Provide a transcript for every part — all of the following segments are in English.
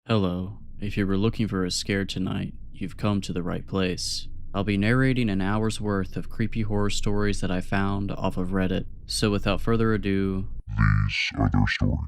Hello, if you were looking for a scare tonight, you've come to the right place. I'll be narrating an hour's worth of creepy horror stories that I found off of Reddit. So without further ado, These are their stories.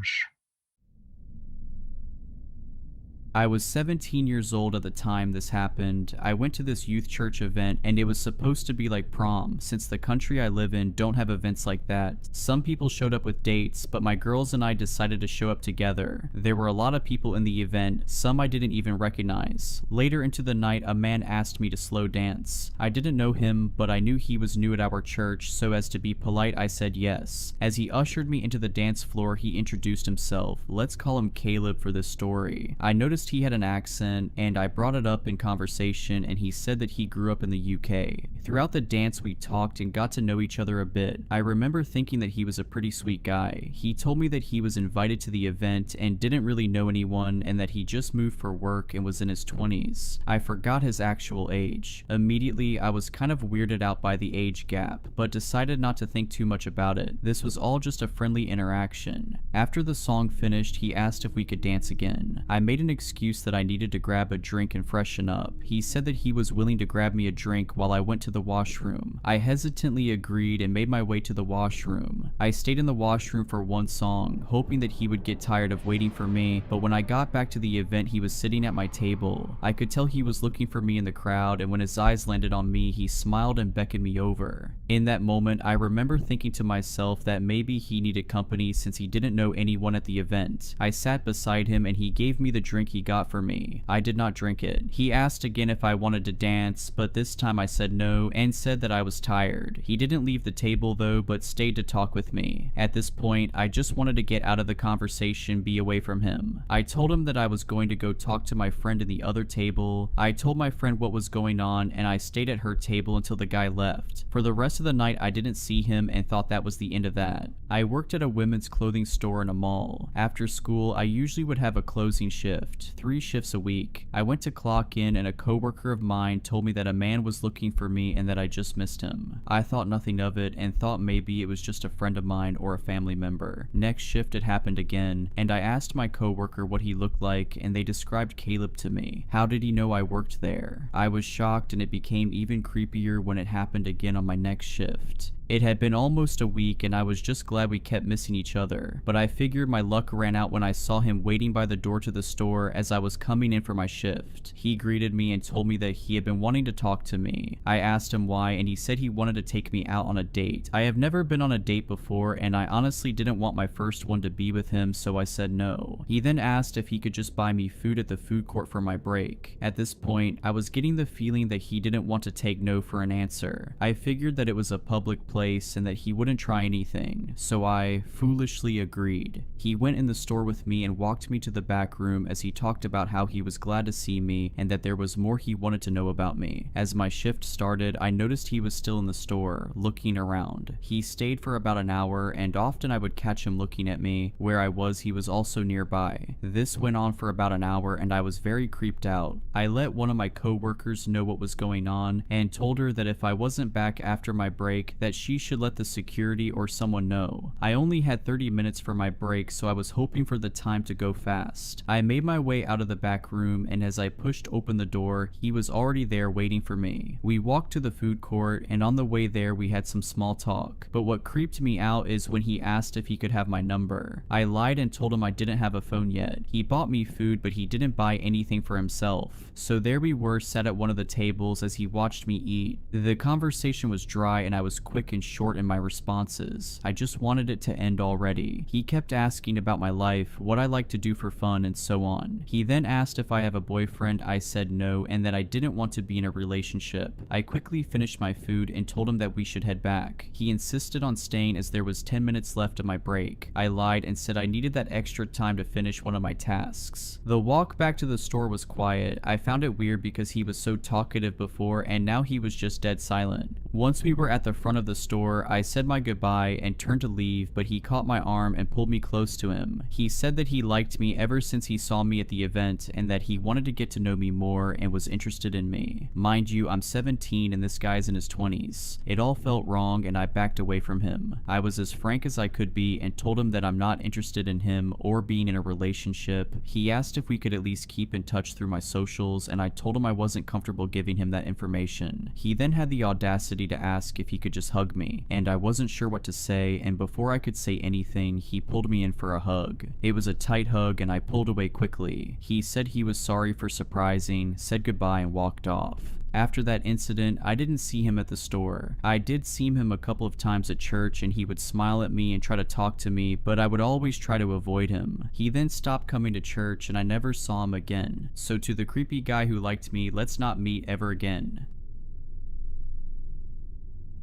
I was 17 years old at the time this happened. I went to this youth church event and it was supposed to be like prom, since the country I live in don't have events like that. Some people showed up with dates, but my girls and I decided to show up together. There were a lot of people in the event, some I didn't even recognize. Later into the night, a man asked me to slow dance. I didn't know him, but I knew he was new at our church, so as to be polite I said yes. As he ushered me into the dance floor, he introduced himself. Let's call him Kaleb for this story. I noticed he had an accent, and I brought it up in conversation, and he said that he grew up in the UK. Throughout the dance we talked and got to know each other a bit. I remember thinking that he was a pretty sweet guy. He told me that he was invited to the event and didn't really know anyone, and that he just moved for work and was in his 20s. I forgot his actual age. Immediately I was kind of weirded out by the age gap, but decided not to think too much about it. This was all just a friendly interaction. After the song finished, he asked if we could dance again. I made an excuse that I needed to grab a drink and freshen up. He said that he was willing to grab me a drink while I went to the washroom. I hesitantly agreed and made my way to the washroom. I stayed in the washroom for one song, hoping that he would get tired of waiting for me, but when I got back to the event, he was sitting at my table. I could tell he was looking for me in the crowd, and when his eyes landed on me, he smiled and beckoned me over. In that moment, I remember thinking to myself that maybe he needed company since he didn't know anyone at the event. I sat beside him and he gave me the drink he got for me. I did not drink it. He asked again if I wanted to dance, but this time I said no and said that I was tired. He didn't leave the table though, but stayed to talk with me. At this point, I just wanted to get out of the conversation, be away from him. I told him that I was going to go talk to my friend in the other table. I told my friend what was going on and I stayed at her table until the guy left. For the rest of the night, I didn't see him and thought that was the end of that. I worked at a women's clothing store in a mall. After school, I usually would have a closing shift, 3 shifts a week. I went to clock in and a coworker of mine told me that a man was looking for me and that I just missed him. I thought nothing of it and thought maybe it was just a friend of mine or a family member. Next shift it happened again, and I asked my coworker what he looked like and they described Kaleb to me. How did he know I worked there? I was shocked, and it became even creepier when it happened again on my next shift. It had been almost a week and I was just glad we kept missing each other, but I figured my luck ran out when I saw him waiting by the door to the store as I was coming in for my shift. He greeted me and told me that he had been wanting to talk to me. I asked him why and he said he wanted to take me out on a date. I have never been on a date before and I honestly didn't want my first one to be with him, so I said no. He then asked if he could just buy me food at the food court for my break. At this point, I was getting the feeling that he didn't want to take no for an answer. I figured that it was a public place and that he wouldn't try anything, so I foolishly agreed. He went in the store with me and walked me to the back room as he talked about how he was glad to see me and that there was more he wanted to know about me. As my shift started, I noticed he was still in the store, looking around. He stayed for about an hour and often I would catch him looking at me. Where I was, he was also nearby. This went on for about an hour and I was very creeped out. I let one of my coworkers know what was going on and told her that if I wasn't back after my break, that she should let the security or someone know. I only had 30 minutes for my break, so I was hoping for the time to go fast. I made my way out of the back room, and as I pushed open the door, he was already there waiting for me. We walked to the food court, and on the way there we had some small talk. But what creeped me out is when he asked if he could have my number. I lied and told him I didn't have a phone yet. He bought me food, but he didn't buy anything for himself. So there we were, sat at one of the tables as he watched me eat. The conversation was dry and I was quick and short in my responses. I just wanted it to end already. He kept asking about my life, what I like to do for fun, and so on. He then asked if I have a boyfriend. I said no and that I didn't want to be in a relationship. I quickly finished my food and told him that we should head back. He insisted on staying as there was 10 minutes left of my break. I lied and said I needed that extra time to finish one of my tasks. The walk back to the store was quiet. I found it weird because he was so talkative before and now he was just dead silent. Once we were at the front of the store, I said my goodbye and turned to leave, but he caught my arm and pulled me close to him. He said that he liked me ever since he saw me at the event and that he wanted to get to know me more and was interested in me. Mind you, I'm 17 and this guy's in his 20s. It all felt wrong and I backed away from him. I was as frank as I could be and told him that I'm not interested in him or being in a relationship. He asked if we could at least keep in touch through my socials and I told him I wasn't comfortable giving him that information. He then had the audacity to ask if he could just hug me, and I wasn't sure what to say, and before I could say anything, he pulled me in for a hug. It was a tight hug and I pulled away quickly. He said he was sorry for surprising, said goodbye and walked off. After that incident, I didn't see him at the store. I did see him a couple of times at church and he would smile at me and try to talk to me, but I would always try to avoid him. He then stopped coming to church and I never saw him again. So to the creepy guy who liked me, let's not meet ever again.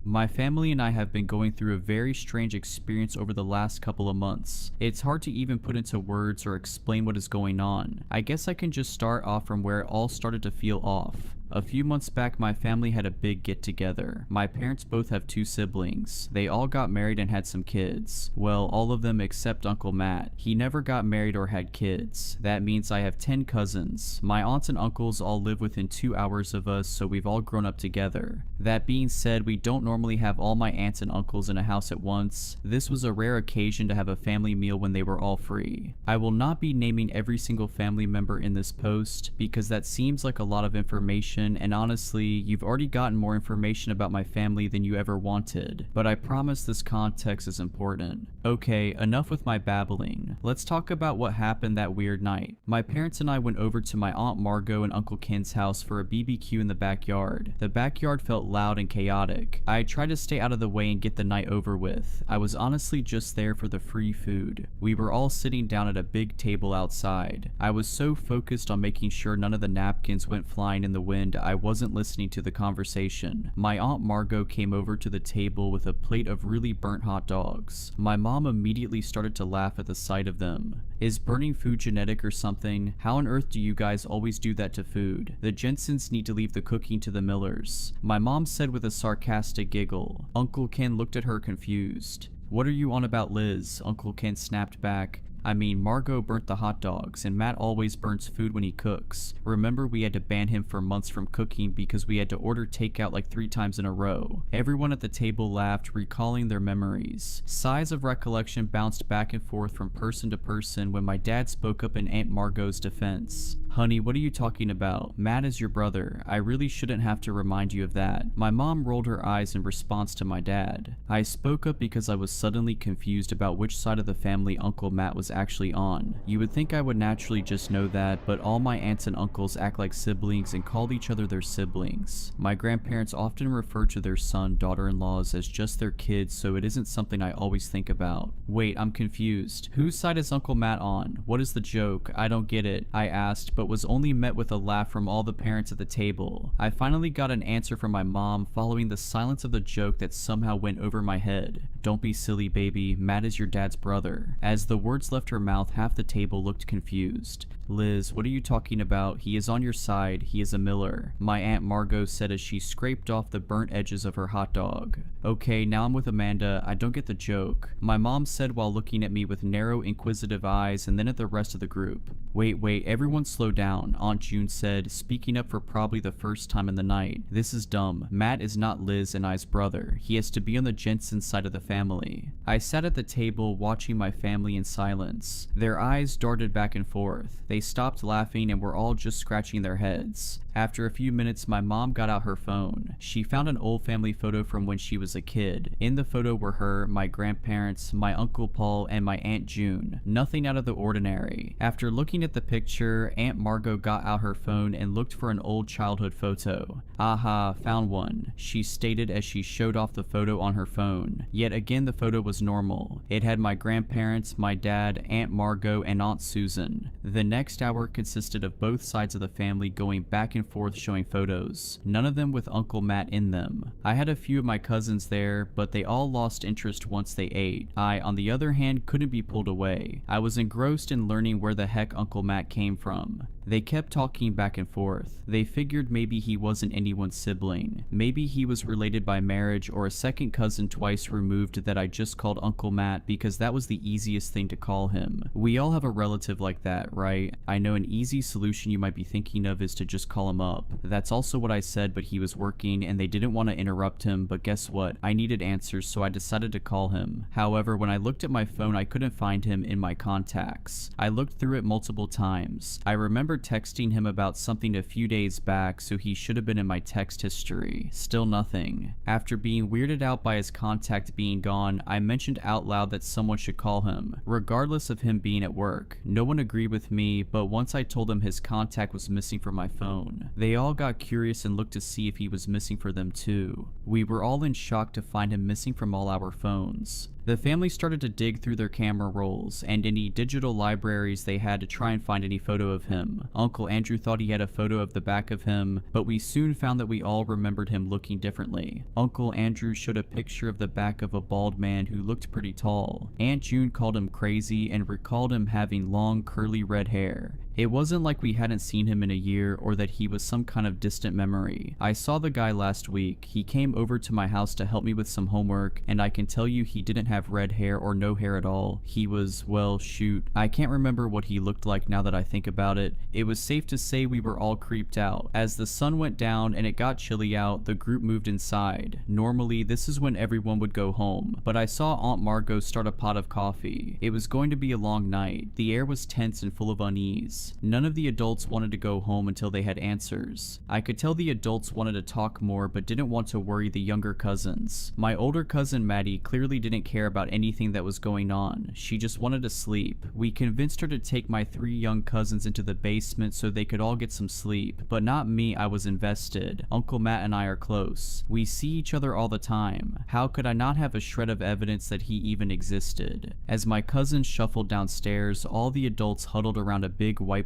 My family and I have been going through a very strange experience over the last couple of months. It's hard to even put into words or explain what is going on. I guess I can just start off from where it all started to feel off. A few months back, my family had a big get-together. My parents both have 2 siblings. They all got married and had some kids. Well, all of them except Uncle Matt. He never got married or had kids. That means I have 10 cousins. My aunts and uncles all live within 2 hours of us, so we've all grown up together. That being said, we don't normally have all my aunts and uncles in a house at once. This was a rare occasion to have a family meal when they were all free. I will not be naming every single family member in this post, because that seems like a lot of information, and honestly, you've already gotten more information about my family than you ever wanted, but I promise this context is important. Okay, enough with my babbling. Let's talk about what happened that weird night. My parents and I went over to my Aunt Margot and Uncle Ken's house for a BBQ in the backyard. The backyard felt loud and chaotic. I tried to stay out of the way and get the night over with. I was honestly just there for the free food. We were all sitting down at a big table outside. I was so focused on making sure none of the napkins went flying in the wind, I wasn't listening to the conversation. My Aunt Margot came over to the table with a plate of really burnt hot dogs. My mom immediately started to laugh at the sight of them. Is burning food genetic or something? How on earth do you guys always do that to food? The Jensens need to leave the cooking to the Millers. My mom said with a sarcastic giggle. Uncle Ken looked at her confused. What are you on about, Liz? Uncle Ken snapped back. I mean, Margot burnt the hot dogs, and Matt always burns food when he cooks. Remember, we had to ban him for months from cooking because we had to order takeout like 3 times in a row. Everyone at the table laughed, recalling their memories. Sighs of recollection bounced back and forth from person to person when my dad spoke up in Aunt Margot's defense. Honey, what are you talking about? Matt is your brother. I really shouldn't have to remind you of that. My mom rolled her eyes in response to my dad. I spoke up because I was suddenly confused about which side of the family Uncle Matt was actually on. You would think I would naturally just know that, but all my aunts and uncles act like siblings and call each other their siblings. My grandparents often refer to their son, daughter-in-laws as just their kids, so it isn't something I always think about. Wait, I'm confused. Whose side is Uncle Matt on? What is the joke? I don't get it, I asked, but was only met with a laugh from all the parents at the table. I finally got an answer from my mom following the silence of the joke that somehow went over my head. Don't be silly, baby. Matt is your dad's brother. As the words left her mouth, half the table looked confused. Liz, what are you talking about? He is on your side. He is a Miller, my Aunt Margot said as she scraped off the burnt edges of her hot dog. Okay, now I'm with Amanda. I don't get the joke, my mom said while looking at me with narrow, inquisitive eyes and then at the rest of the group. Wait, everyone slow down, Aunt June said, speaking up for probably the first time in the night. This is dumb. Matt is not Liz and I's brother. He has to be on the Jensen side of the family. I sat at the table watching my family in silence. Their eyes darted back and forth. They stopped laughing and were all just scratching their heads. After a few minutes, my mom got out her phone. She found an old family photo from when she was a kid. In the photo were her, my grandparents, my Uncle Paul, and my Aunt June. Nothing out of the ordinary. After looking at the picture, Aunt Margot got out her phone and looked for an old childhood photo. Aha, found one, she stated as she showed off the photo on her phone. Yet again, the photo was normal. It had my grandparents, my dad, Aunt Margot, and Aunt Susan. The next hour consisted of both sides of the family going back and forth showing photos, none of them with Uncle Matt in them. I had a few of my cousins there, but they all lost interest once they ate. I, on the other hand, couldn't be pulled away. I was engrossed in learning where the heck Uncle Matt came from. They kept talking back and forth. They figured maybe he wasn't anyone's sibling. Maybe he was related by marriage or a second cousin twice removed that I just called Uncle Matt because that was the easiest thing to call him. We all have a relative like that, right? I know an easy solution you might be thinking of is to just call him up. That's also what I said, but he was working and they didn't want to interrupt him, but guess what? I needed answers, so I decided to call him. However, when I looked at my phone, I couldn't find him in my contacts. I looked through it multiple times. I remember texting him about something a few days back, so he should have been in my text history. Still nothing. After being weirded out by his contact being gone, I mentioned out loud that someone should call him, regardless of him being at work. No one agreed with me, but once I told them his contact was missing from my phone, they all got curious and looked to see if he was missing for them too. We were all in shock to find him missing from all our phones. The family started to dig through their camera rolls and any digital libraries they had to try and find any photo of him. Uncle Andrew thought he had a photo of the back of him, but we soon found that we all remembered him looking differently. Uncle Andrew showed a picture of the back of a bald man who looked pretty tall. Aunt June called him crazy and recalled him having long curly red hair. It wasn't like we hadn't seen him in a year or that he was some kind of distant memory. I saw the guy last week. He came over to my house to help me with some homework, and I can tell you he didn't have red hair or no hair at all. He was, well, shoot, I can't remember what he looked like now that I think about it. It was safe to say we were all creeped out. As the sun went down and it got chilly out, the group moved inside. Normally, this is when everyone would go home, but I saw Aunt Margot start a pot of coffee. It was going to be a long night. The air was tense and full of unease. None of the adults wanted to go home until they had answers. I could tell the adults wanted to talk more but didn't want to worry the younger cousins. My older cousin Maddie clearly didn't care about anything that was going on. She just wanted to sleep. We convinced her to take my 3 young cousins into the basement so they could all get some sleep, but not me. I was invested. Uncle Matt and I are close. We see each other all the time. How could I not have a shred of evidence that he even existed? As my cousins shuffled downstairs, all the adults huddled around a big whiteboard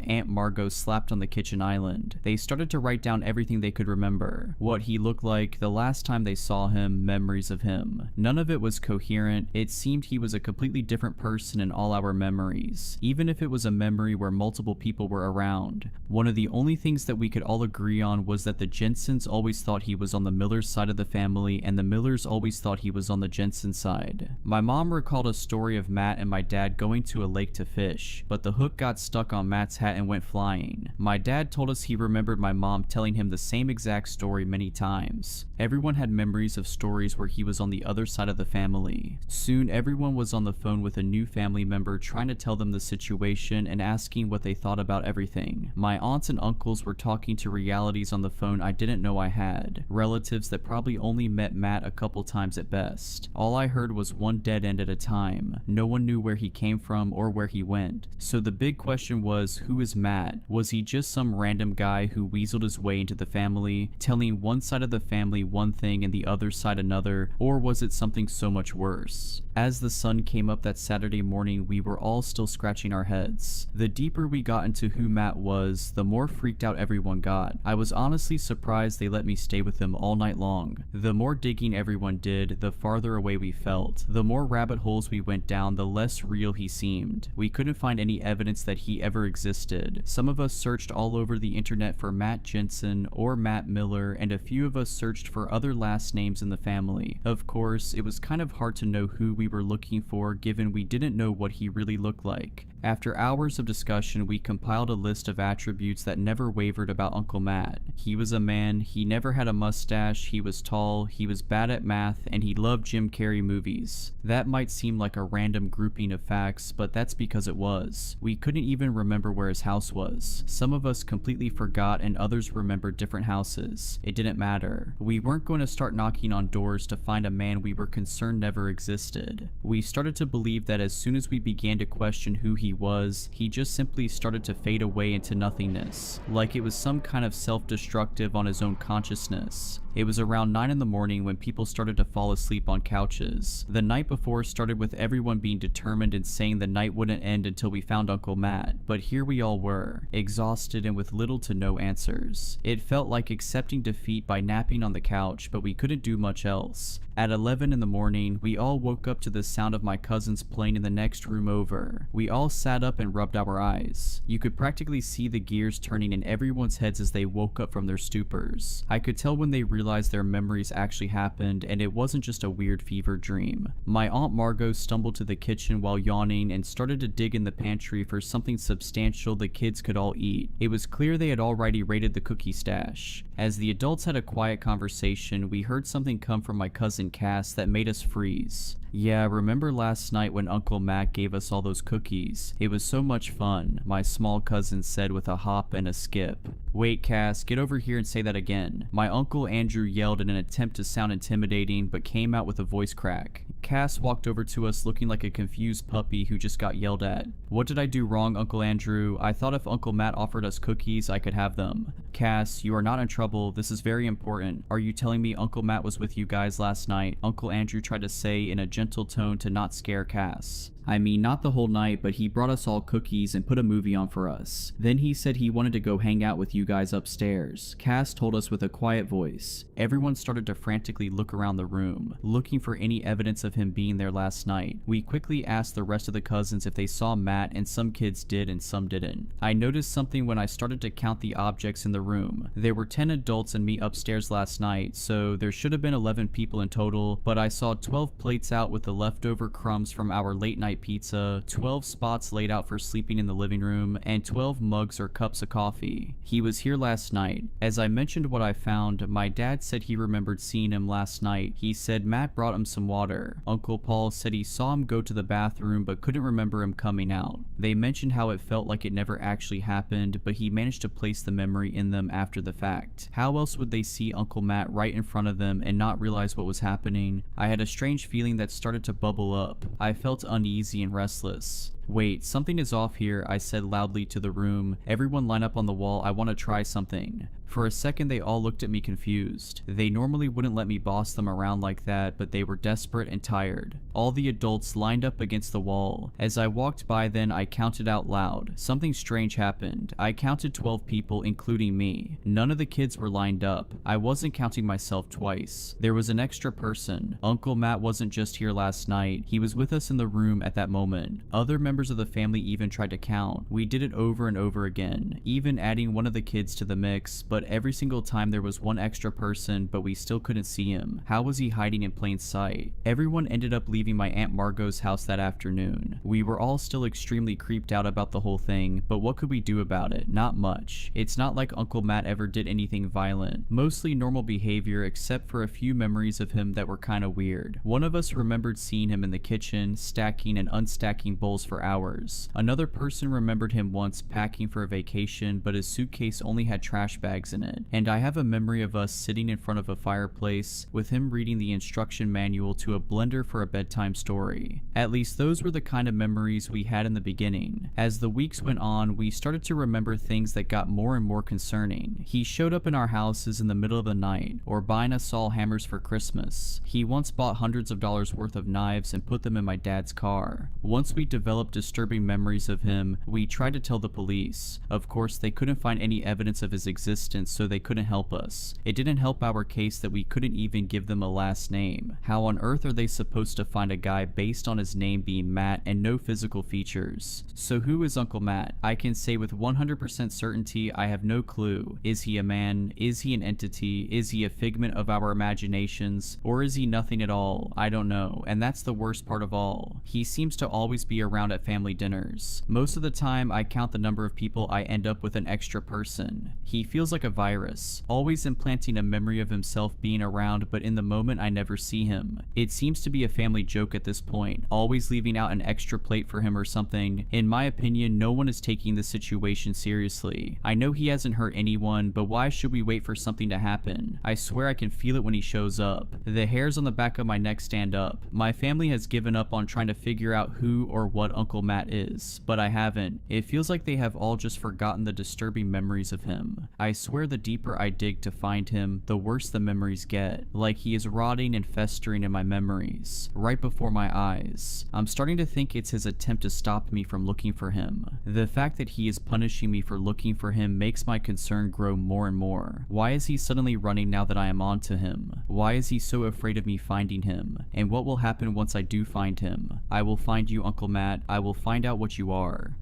Aunt Margot slapped on the kitchen island. They started to write down everything they could remember. What he looked like, the last time they saw him, memories of him. None of it was coherent. It seemed he was a completely different person in all our memories, even if it was a memory where multiple people were around. One of the only things that we could all agree on was that the Jensens always thought he was on the Millers side of the family and the Millers always thought he was on the Jensen side. My mom recalled a story of Matt and my dad going to a lake to fish, but the hook got stuck on Matt's hat and went flying. My dad told us he remembered my mom telling him the same exact story many times. Everyone had memories of stories where he was on the other side of the family. Soon everyone was on the phone with a new family member trying to tell them the situation and asking what they thought about everything. My aunts and uncles were talking to realities on the phone I didn't know I had. Relatives that probably only met Matt a couple times at best. All I heard was one dead end at a time. No one knew where he came from or where he went. So the big question was, who is Matt? Was he just some random guy who weaseled his way into the family, telling one side of the family one thing and the other side another, or was it something so much worse? As the sun came up that Saturday morning, we were all still scratching our heads. The deeper we got into who Matt was, the more freaked out everyone got. I was honestly surprised they let me stay with him all night long. The more digging everyone did, the farther away we felt. The more rabbit holes we went down, the less real he seemed. We couldn't find any evidence that he ever existed. Some of us searched all over the internet for Matt Jensen or Matt Miller, and a few of us searched for other last names in the family. Of course, it was kind of hard to know who we were looking for given we didn't know what he really looked like. After hours of discussion, we compiled a list of attributes that never wavered about Uncle Matt. He was a man, he never had a mustache, he was tall, he was bad at math, and he loved Jim Carrey movies. That might seem like a random grouping of facts, but that's because it was. We couldn't even remember where his house was. Some of us completely forgot and others remembered different houses. It didn't matter. We weren't going to start knocking on doors to find a man we were concerned never existed. We started to believe that as soon as we began to question who he was, he just simply started to fade away into nothingness, like it was some kind of self-destructive on his own consciousness. It was around 9 in the morning when people started to fall asleep on couches. The night before started with everyone being determined and saying the night wouldn't end until we found Uncle Matt, but here we all were, exhausted and with little to no answers. It felt like accepting defeat by napping on the couch, but we couldn't do much else. At 11 in the morning, we all woke up to the sound of my cousins playing in the next room over. We all sat up and rubbed our eyes. You could practically see the gears turning in everyone's heads as they woke up from their stupors. I could tell when they realized their memories actually happened and it wasn't just a weird fever dream. My Aunt Margot stumbled to the kitchen while yawning and started to dig in the pantry for something substantial the kids could all eat. It was clear they had already raided the cookie stash. As the adults had a quiet conversation, we heard something come from my cousin Cass that made us freeze. Yeah, remember last night when Uncle Matt gave us all those cookies? It was so much fun, my small cousin said with a hop and a skip. Wait, Cass, get over here and say that again. My Uncle Andrew yelled in an attempt to sound intimidating, but came out with a voice crack. Cass walked over to us looking like a confused puppy who just got yelled at. What did I do wrong, Uncle Andrew? I thought if Uncle Matt offered us cookies, I could have them. Cass, you are not in trouble. This is very important. Are you telling me Uncle Matt was with you guys last night? Uncle Andrew tried to say in a gentle tone to not scare Cass. I mean, not the whole night, but he brought us all cookies and put a movie on for us. Then he said he wanted to go hang out with you guys upstairs. Cass told us with a quiet voice. Everyone started to frantically look around the room, looking for any evidence of him being there last night. We quickly asked the rest of the cousins if they saw Matt, and some kids did and some didn't. I noticed something when I started to count the objects in the room. There were 10 adults and me upstairs last night, so there should have been 11 people in total, but I saw 12 plates out with the leftover crumbs from our late night pizza, 12 spots laid out for sleeping in the living room, and 12 mugs or cups of coffee. He was here last night. As I mentioned what I found, my dad said he remembered seeing him last night. He said Matt brought him some water. Uncle Paul said he saw him go to the bathroom but couldn't remember him coming out. They mentioned how it felt like it never actually happened, but he managed to place the memory in them after the fact. How else would they see Uncle Matt right in front of them and not realize what was happening? I had a strange feeling that started to bubble up. I felt uneasy and restless. Wait, something is off here, I said loudly to the room. Everyone line up on the wall, I want to try something. For a second they all looked at me confused. They normally wouldn't let me boss them around like that, but they were desperate and tired. All the adults lined up against the wall. As I walked by then, I counted out loud. Something strange happened. I counted 12 people, including me. None of the kids were lined up. I wasn't counting myself twice. There was an extra person. Uncle Matt wasn't just here last night. He was with us in the room at that moment. Other members of the family even tried to count. We did it over and over again, even adding one of the kids to the mix, but every single time there was one extra person, but we still couldn't see him. How was he hiding in plain sight? Everyone ended up leaving my Aunt Margot's house that afternoon. We were all still extremely creeped out about the whole thing, but what could we do about it? Not much. It's not like Uncle Matt ever did anything violent. Mostly normal behavior, except for a few memories of him that were kinda weird. One of us remembered seeing him in the kitchen, stacking and unstacking bowls for hours. Another person remembered him once packing for a vacation, but his suitcase only had trash bags in it. And I have a memory of us sitting in front of a fireplace with him reading the instruction manual to a blender for a bedtime story. At least those were the kind of memories we had in the beginning. As the weeks went on, we started to remember things that got more and more concerning. He showed up in our houses in the middle of the night, or buying us all hammers for Christmas. He once bought hundreds of dollars worth of knives and put them in my dad's car. Once we developed disturbing memories of him, we tried to tell the police. Of course, they couldn't find any evidence of his existence, so they couldn't help us. It didn't help our case that we couldn't even give them a last name. How on earth are they supposed to find a guy based on his name being Matt and no physical features? So who is Uncle Matt? I can say with 100% certainty I have no clue. Is he a man? Is he an entity? Is he a figment of our imaginations? Or is he nothing at all? I don't know, and that's the worst part of all. He seems to always be around at family dinners. Most of the time I count the number of people I end up with an extra person. He feels like a virus, always implanting a memory of himself being around, but in the moment I never see him. It seems to be a family joke at this point, always leaving out an extra plate for him or something. In my opinion, no one is taking the situation seriously. I know he hasn't hurt anyone, but why should we wait for something to happen? I swear I can feel it when he shows up. The hairs on the back of my neck stand up. My family has given up on trying to figure out who or what Uncle Uncle Matt is, but I haven't. It feels like they have all just forgotten the disturbing memories of him. I swear the deeper I dig to find him, the worse the memories get. Like he is rotting and festering in my memories, right before my eyes. I'm starting to think it's his attempt to stop me from looking for him. The fact that he is punishing me for looking for him makes my concern grow more and more. Why is he suddenly running now that I am on to him? Why is he so afraid of me finding him? And what will happen once I do find him? I will find you, Uncle Matt. I will find out what you are.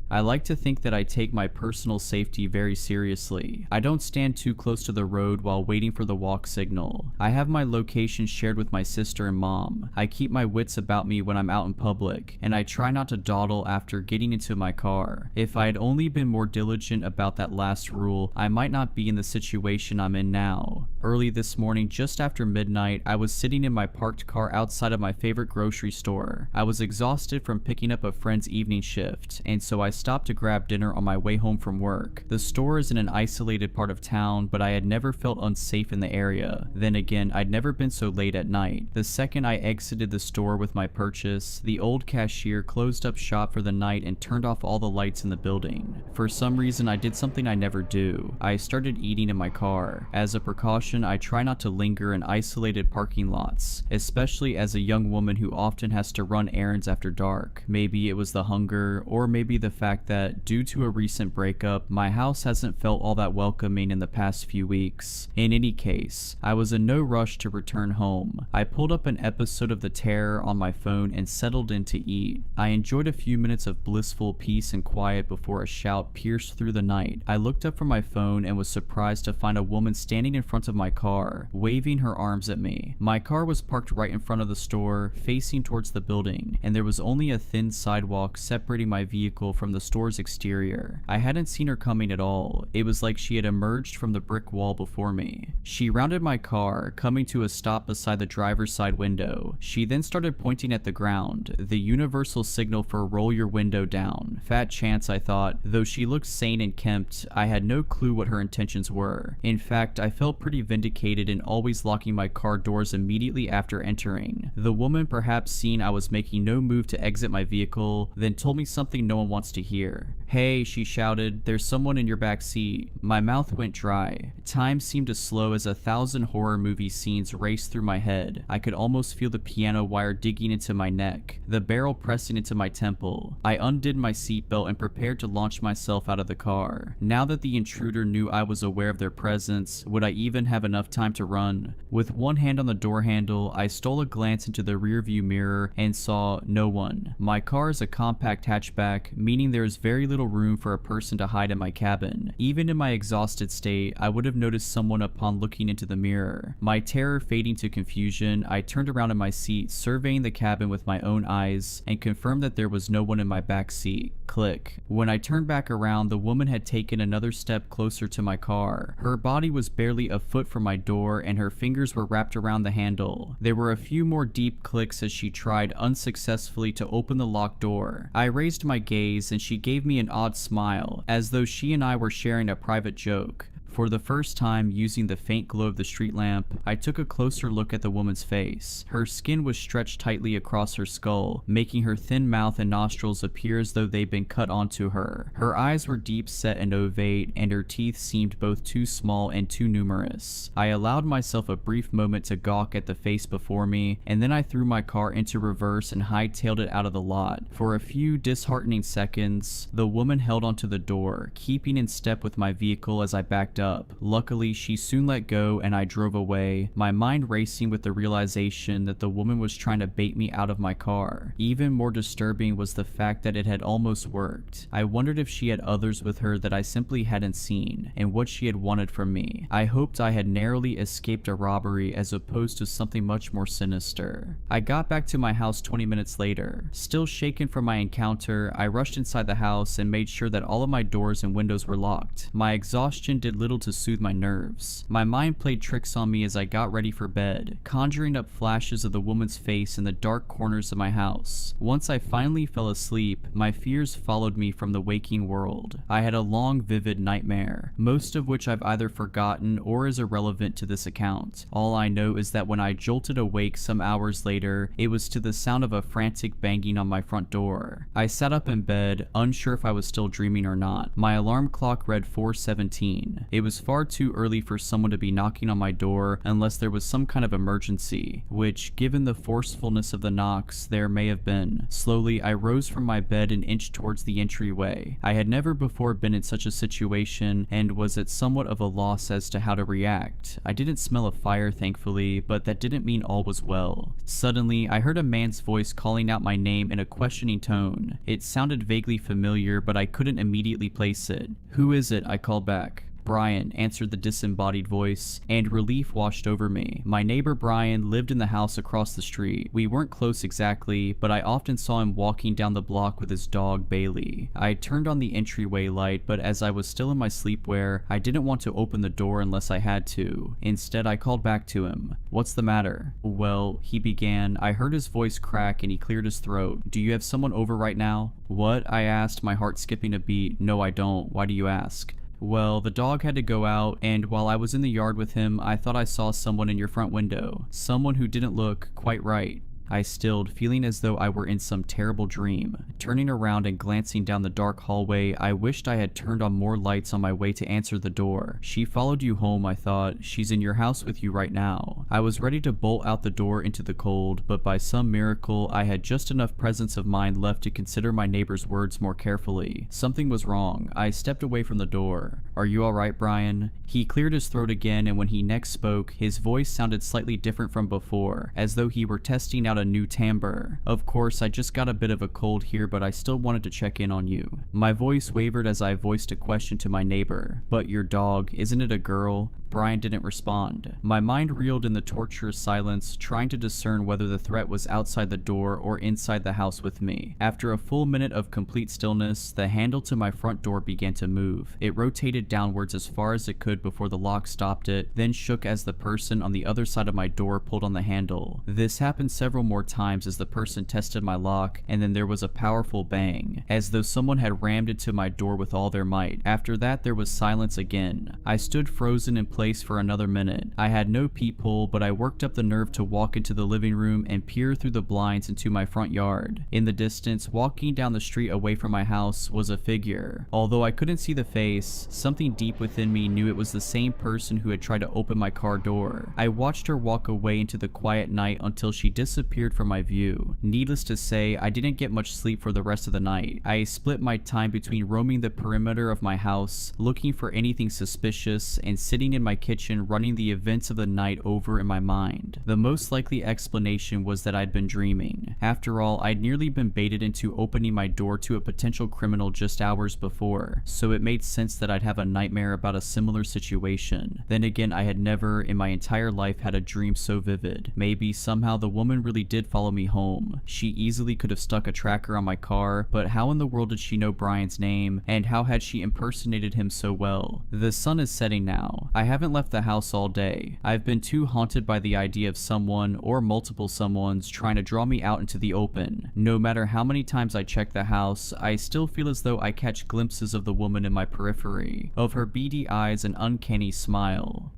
I like to think that I take my personal safety very seriously. I don't stand too close to the road while waiting for the walk signal. I have my location shared with my sister and mom. I keep my wits about me when I'm out in public, and I try not to dawdle after getting into my car. If I had only been more diligent about that last rule, I might not be in the situation I'm in now. Early this morning, just after midnight, I was sitting in my parked car outside of my favorite grocery store. I was exhausted from picking up a friend's evening shift, and so I stopped to grab dinner on my way home from work. The store is in an isolated part of town, but I had never felt unsafe in the area. Then again, I'd never been so late at night. The second I exited the store with my purchase, the old cashier closed up shop for the night and turned off all the lights in the building. For some reason, I did something I never do. I started eating in my car. As a precaution, I try not to linger in isolated parking lots, especially as a young woman who often has to run errands after dark. Maybe it was the hunger, or maybe the fact that, due to a recent breakup, my house hasn't felt all that welcoming in the past few weeks. In any case, I was in no rush to return home. I pulled up an episode of The Terror on my phone and settled in to eat. I enjoyed a few minutes of blissful peace and quiet before a shout pierced through the night. I looked up from my phone and was surprised to find a woman standing in front of my car, waving her arms at me. My car was parked right in front of the store, facing towards the building, and there was only a thin sidewalk separating my vehicle from the store's exterior. I hadn't seen her coming at all. It was like she had emerged from the brick wall before me. She rounded my car, coming to a stop beside the driver's side window. She then started pointing at the ground, the universal signal for roll your window down. Fat chance, I thought. Though she looked sane and kempt, I had no clue what her intentions were. In fact, I felt pretty vindicated in always locking my car doors immediately after entering. The woman, perhaps seeing I was making no move to exit my vehicle, then told me something no one wants to hear. "Hey," she shouted, "there's someone in your back seat." My mouth went dry. Time seemed to slow as 1,000 horror movie scenes raced through my head. I could almost feel the piano wire digging into my neck, the barrel pressing into my temple. I undid my seatbelt and prepared to launch myself out of the car. Now that the intruder knew I was aware of their presence, would I even have enough time to run? With one hand on the door handle, I stole a glance into the rearview mirror and saw no one. My car is a compact hatchback, meaning there is very little room for a person to hide in my cabin. Even in my exhausted state, I would have noticed someone upon looking into the mirror. My terror fading to confusion, I turned around in my seat, surveying the cabin with my own eyes, and confirmed that there was no one in my back seat. Click. When I turned back around, the woman had taken another step closer to my car. Her body was barely a foot from my door, and her fingers were wrapped around the handle. There were a few more deep clicks as she tried unsuccessfully to open the locked door. I raised my gaze, and she gave me an odd smile, as though she and I were sharing a private joke. For the first time, using the faint glow of the street lamp, I took a closer look at the woman's face. Her skin was stretched tightly across her skull, making her thin mouth and nostrils appear as though they'd been cut onto her. Her eyes were deep set and ovate, and her teeth seemed both too small and too numerous. I allowed myself a brief moment to gawk at the face before me, and then I threw my car into reverse and hightailed it out of the lot. For a few disheartening seconds, the woman held onto the door, keeping in step with my vehicle as I backed up. Luckily, she soon let go and I drove away, my mind racing with the realization that the woman was trying to bait me out of my car. Even more disturbing was the fact that it had almost worked. I wondered if she had others with her that I simply hadn't seen, and what she had wanted from me. I hoped I had narrowly escaped a robbery as opposed to something much more sinister. I got back to my house 20 minutes later. Still shaken from my encounter, I rushed inside the house and made sure that all of my doors and windows were locked. My exhaustion did little candle to soothe my nerves. My mind played tricks on me as I got ready for bed, conjuring up flashes of the woman's face in the dark corners of my house. Once I finally fell asleep, my fears followed me from the waking world. I had a long, vivid nightmare, most of which I've either forgotten or is irrelevant to this account. All I know is that when I jolted awake some hours later, it was to the sound of a frantic banging on my front door. I sat up in bed, unsure if I was still dreaming or not. My alarm clock read 4:17. It was far too early for someone to be knocking on my door unless there was some kind of emergency, which, given the forcefulness of the knocks, there may have been. Slowly, I rose from my bed and inched towards the entryway. I had never before been in such a situation and was at somewhat of a loss as to how to react. I didn't smell a fire, thankfully, but that didn't mean all was well. Suddenly, I heard a man's voice calling out my name in a questioning tone. It sounded vaguely familiar, but I couldn't immediately place it. "Who is it?" I called back. "Brian," answered the disembodied voice, and relief washed over me. My neighbor Brian lived in the house across the street. We weren't close exactly, but I often saw him walking down the block with his dog Bailey. I turned on the entryway light, but as I was still in my sleepwear, I didn't want to open the door unless I had to. Instead, I called back to him. "What's the matter?" "Well," he began. I heard his voice crack and he cleared his throat. "Do you have someone over right now?" "What?" I asked, my heart skipping a beat. "No, I don't. Why do you ask?" "Well, the dog had to go out, and while I was in the yard with him, I thought I saw someone in your front window. Someone who didn't look quite right." I stilled, feeling as though I were in some terrible dream. Turning around and glancing down the dark hallway, I wished I had turned on more lights on my way to answer the door. "She followed you home," I thought. "She's in your house with you right now." I was ready to bolt out the door into the cold, but by some miracle, I had just enough presence of mind left to consider my neighbor's words more carefully. Something was wrong. I stepped away from the door. "Are you alright, Brian?" He cleared his throat again, and when he next spoke, his voice sounded slightly different from before, as though he were testing out a new timbre. "Of course, I just got a bit of a cold here, but I still wanted to check in on you." My voice wavered as I voiced a question to my neighbor. "But your dog, isn't it a girl?" Brian didn't respond. My mind reeled in the torturous silence, trying to discern whether the threat was outside the door or inside the house with me. After a full minute of complete stillness, the handle to my front door began to move. It rotated downwards as far as it could before the lock stopped it, then shook as the person on the other side of my door pulled on the handle. This happened several more times as the person tested my lock, and then there was a powerful bang, as though someone had rammed into my door with all their might. After that, there was silence again. I stood frozen in place for another minute. I had no peephole, but I worked up the nerve to walk into the living room and peer through the blinds into my front yard. In the distance, walking down the street away from my house, was a figure. Although I couldn't see the face, something deep within me knew it was the same person who had tried to open my car door. I watched her walk away into the quiet night until she disappeared from my view. Needless to say, I didn't get much sleep for the rest of the night. I split my time between roaming the perimeter of my house, looking for anything suspicious, and sitting in my kitchen running the events of the night over in my mind. The most likely explanation was that I'd been dreaming. After all, I'd nearly been baited into opening my door to a potential criminal just hours before, so it made sense that I'd have a nightmare about a similar situation. Then again, I had never in my entire life had a dream so vivid. Maybe somehow the woman really did follow me home. She easily could have stuck a tracker on my car, but how in the world did she know Brian's name, and how had she impersonated him so well? The sun is setting now. I haven't left the house all day. I've been too haunted by the idea of someone, or multiple someones, trying to draw me out into the open. No matter how many times I check the house, I still feel as though I catch glimpses of the woman in my periphery, of her beady eyes and uncanny smile.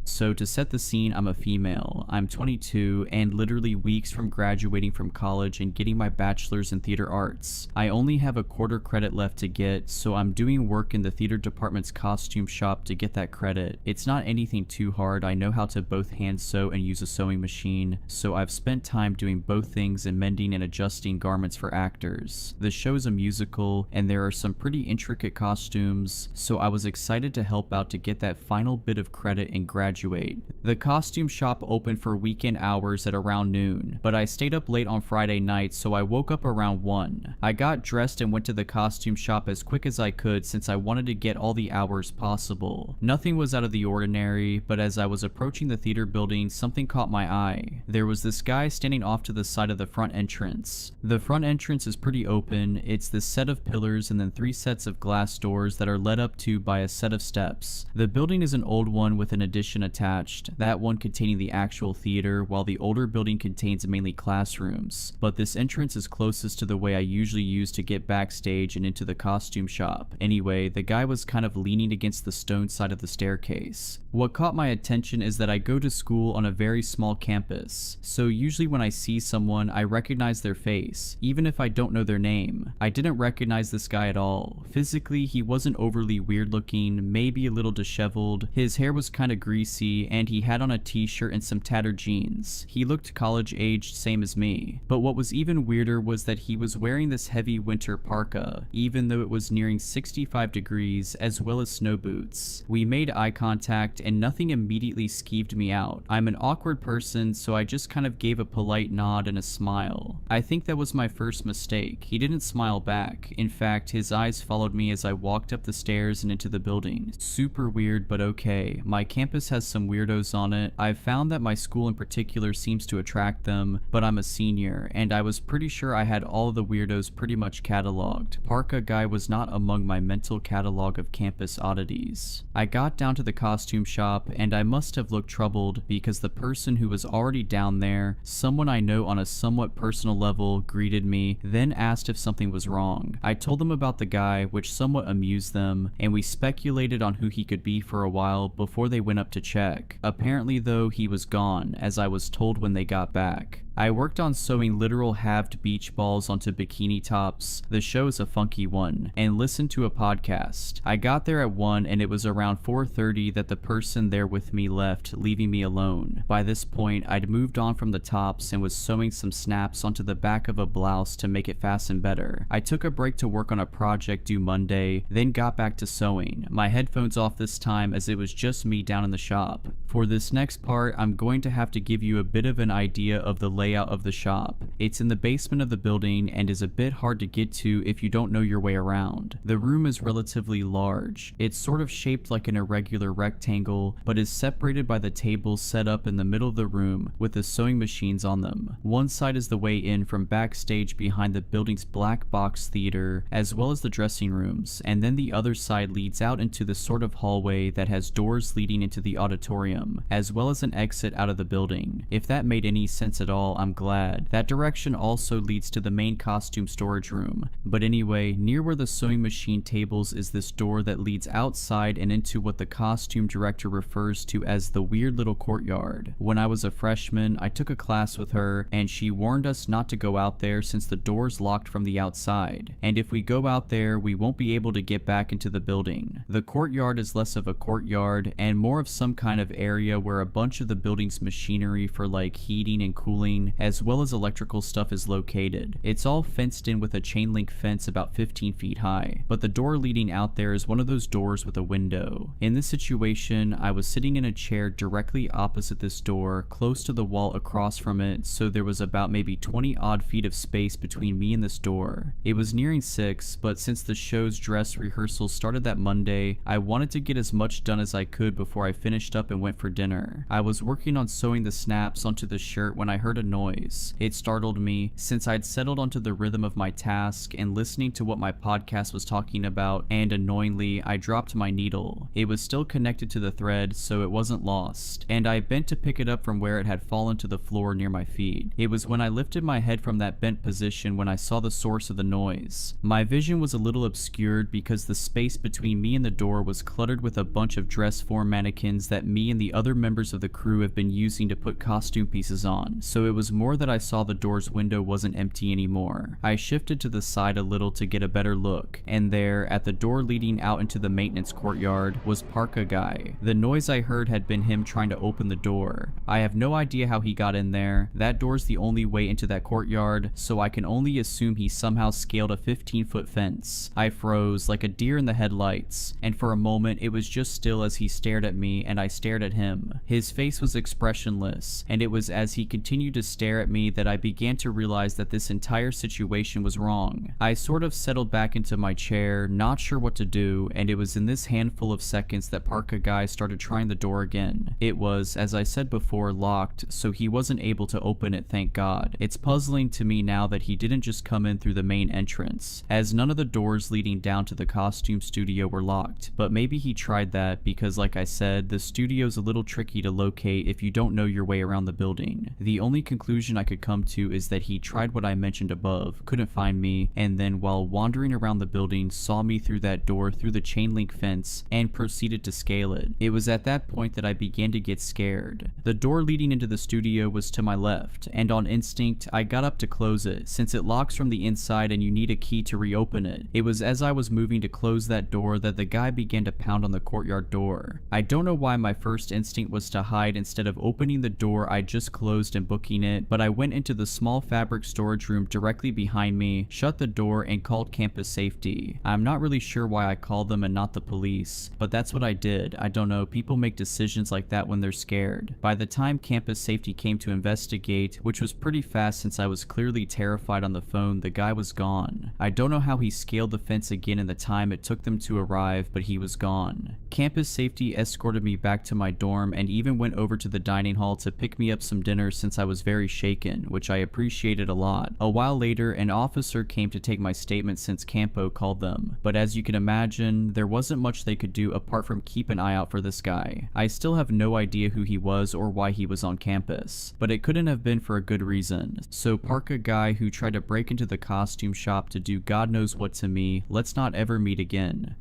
So to set the scene, I'm a female. I'm 22 and literally weeks from graduating from college and getting my bachelor's in theater arts. I only have a quarter credit left to get, so I'm doing work in the theater department's costume shop to get that credit. It's not anything too hard. I know how to both hand sew and use a sewing machine, so I've spent time doing both things and mending and adjusting garments for actors. The show is a musical and there are some pretty intricate costumes, so I was excited to help out to get that final bit of credit and graduate graduate. The costume shop opened for weekend hours at around noon, but I stayed up late on Friday night, so I woke up around 1. I got dressed and went to the costume shop as quick as I could since I wanted to get all the hours possible. Nothing was out of the ordinary, but as I was approaching the theater building, something caught my eye. There was this guy standing off to the side of the front entrance. The front entrance is pretty open. It's this set of pillars and then 3 sets of glass doors that are led up to by a set of steps. The building is an old one with an addition attached, that one containing the actual theater, while the older building contains mainly classrooms. But this entrance is closest to the way I usually use to get backstage and into the costume shop. Anyway, the guy was kind of leaning against the stone side of the staircase. What caught my attention is that I go to school on a very small campus, so usually when I see someone, I recognize their face, even if I don't know their name. I didn't recognize this guy at all. Physically, he wasn't overly weird looking, maybe a little disheveled. His hair was kinda greasy, and he had on a t-shirt and some tattered jeans. He looked college-aged, same as me. But what was even weirder was that he was wearing this heavy winter parka, even though it was nearing 65 degrees, as well as snow boots. We made eye contact, and nothing immediately skeeved me out. I'm an awkward person, so I just kind of gave a polite nod and a smile. I think that was my first mistake. He didn't smile back. In fact, his eyes followed me as I walked up the stairs and into the building. Super weird, but okay. My campus has some weirdos on it. I've found that my school in particular seems to attract them, but I'm a senior, and I was pretty sure I had all of the weirdos pretty much cataloged. Parka guy was not among my mental catalog of campus oddities. I got down to the costume shop, and I must have looked troubled because the person who was already down there, someone I know on a somewhat personal level, greeted me, then asked if something was wrong. I told them about the guy, which somewhat amused them, and we speculated on who he could be for a while before they went up to check. Apparently though, he was gone, as I was told when they got back. I worked on sewing literal halved beach balls onto bikini tops. The show is a funky one, and listened to a podcast. I got there at 1 and it was around 4:30 that the person there with me left, leaving me alone. By this point, I'd moved on from the tops and was sewing some snaps onto the back of a blouse to make it fasten better. I took a break to work on a project due Monday, then got back to sewing. My headphones off this time as it was just me down in the shop. For this next part, I'm going to have to give you a bit of an idea of the layout of the shop. It's in the basement of the building and is a bit hard to get to if you don't know your way around. The room is relatively large. It's sort of shaped like an irregular rectangle, but is separated by the tables set up in the middle of the room with the sewing machines on them. One side is the way in from backstage behind the building's black box theater, as well as the dressing rooms, and then the other side leads out into the sort of hallway that has doors leading into the auditorium, as well as an exit out of the building. If that made any sense at all, I'm glad. That direction also leads to the main costume storage room. But anyway, near where the sewing machine tables is this door that leads outside and into what the costume director refers to as the weird little courtyard. When I was a freshman, I took a class with her, and she warned us not to go out there since the door's locked from the outside, and if we go out there, we won't be able to get back into the building. The courtyard is less of a courtyard and more of some kind of area where a bunch of the building's machinery for like heating and cooling, as well as electrical stuff, is located. It's all fenced in with a chain link fence about 15 feet high, but the door leading out there is one of those doors with a window. In this situation, I was sitting in a chair directly opposite this door, close to the wall across from it, so there was about maybe 20 odd feet of space between me and this door. It was nearing 6, but since the show's dress rehearsal started that Monday, I wanted to get as much done as I could before I finished up and went for dinner. I was working on sewing the snaps onto the shirt when I heard a noise. It startled me, since I'd settled onto the rhythm of my task and listening to what my podcast was talking about, and annoyingly, I dropped my needle. It was still connected to the thread, so it wasn't lost, and I bent to pick it up from where it had fallen to the floor near my feet. It was when I lifted my head from that bent position when I saw the source of the noise. My vision was a little obscured because the space between me and the door was cluttered with a bunch of dress form mannequins that me and the other members of the crew have been using to put costume pieces on, so it was was more that I saw the door's window wasn't empty anymore. I shifted to the side a little to get a better look, and there, at the door leading out into the maintenance courtyard, was Parka Guy. The noise I heard had been him trying to open the door. I have no idea how he got in there. That door's the only way into that courtyard, so I can only assume he somehow scaled a 15-foot fence. I froze like a deer in the headlights, and for a moment it was just still as he stared at me and I stared at him. His face was expressionless, and it was as he continued to stare at me that I began to realize that this entire situation was wrong. I sort of settled back into my chair, not sure what to do, and it was in this handful of seconds that Parka Guy started trying the door again. It was, as I said before, locked, so he wasn't able to open it, thank God. It's puzzling to me now that he didn't just come in through the main entrance, as none of the doors leading down to the costume studio were locked, but maybe he tried that because, like I said, the studio's a little tricky to locate if you don't know your way around the building. The only conclusion I could come to is that he tried what I mentioned above, couldn't find me, and then while wandering around the building saw me through that door through the chain link fence and proceeded to scale it. It was at that point that I began to get scared. The door leading into the studio was to my left, and on instinct I got up to close it since it locks from the inside and you need a key to reopen it. It was as I was moving to close that door that the guy began to pound on the courtyard door. I don't know why my first instinct was to hide instead of opening the door I just closed and booking it, but I went into the small fabric storage room directly behind me, shut the door, and called campus safety. I'm not really sure why I called them and not the police, but that's what I did. I don't know, people make decisions like that when they're scared. By the time campus safety came to investigate, which was pretty fast since I was clearly terrified on the phone, the guy was gone. I don't know how he scaled the fence again in the time it took them to arrive, but he was gone. Campus safety escorted me back to my dorm and even went over to the dining hall to pick me up some dinner since I was very shaken, which I appreciated a lot. A while later, an officer came to take my statement since Campo called them, but as you can imagine, there wasn't much they could do apart from keep an eye out for this guy. I still have no idea who he was or why he was on campus, but it couldn't have been for a good reason. So Parka Guy who tried to break into the costume shop to do God knows what to me, let's not ever meet again.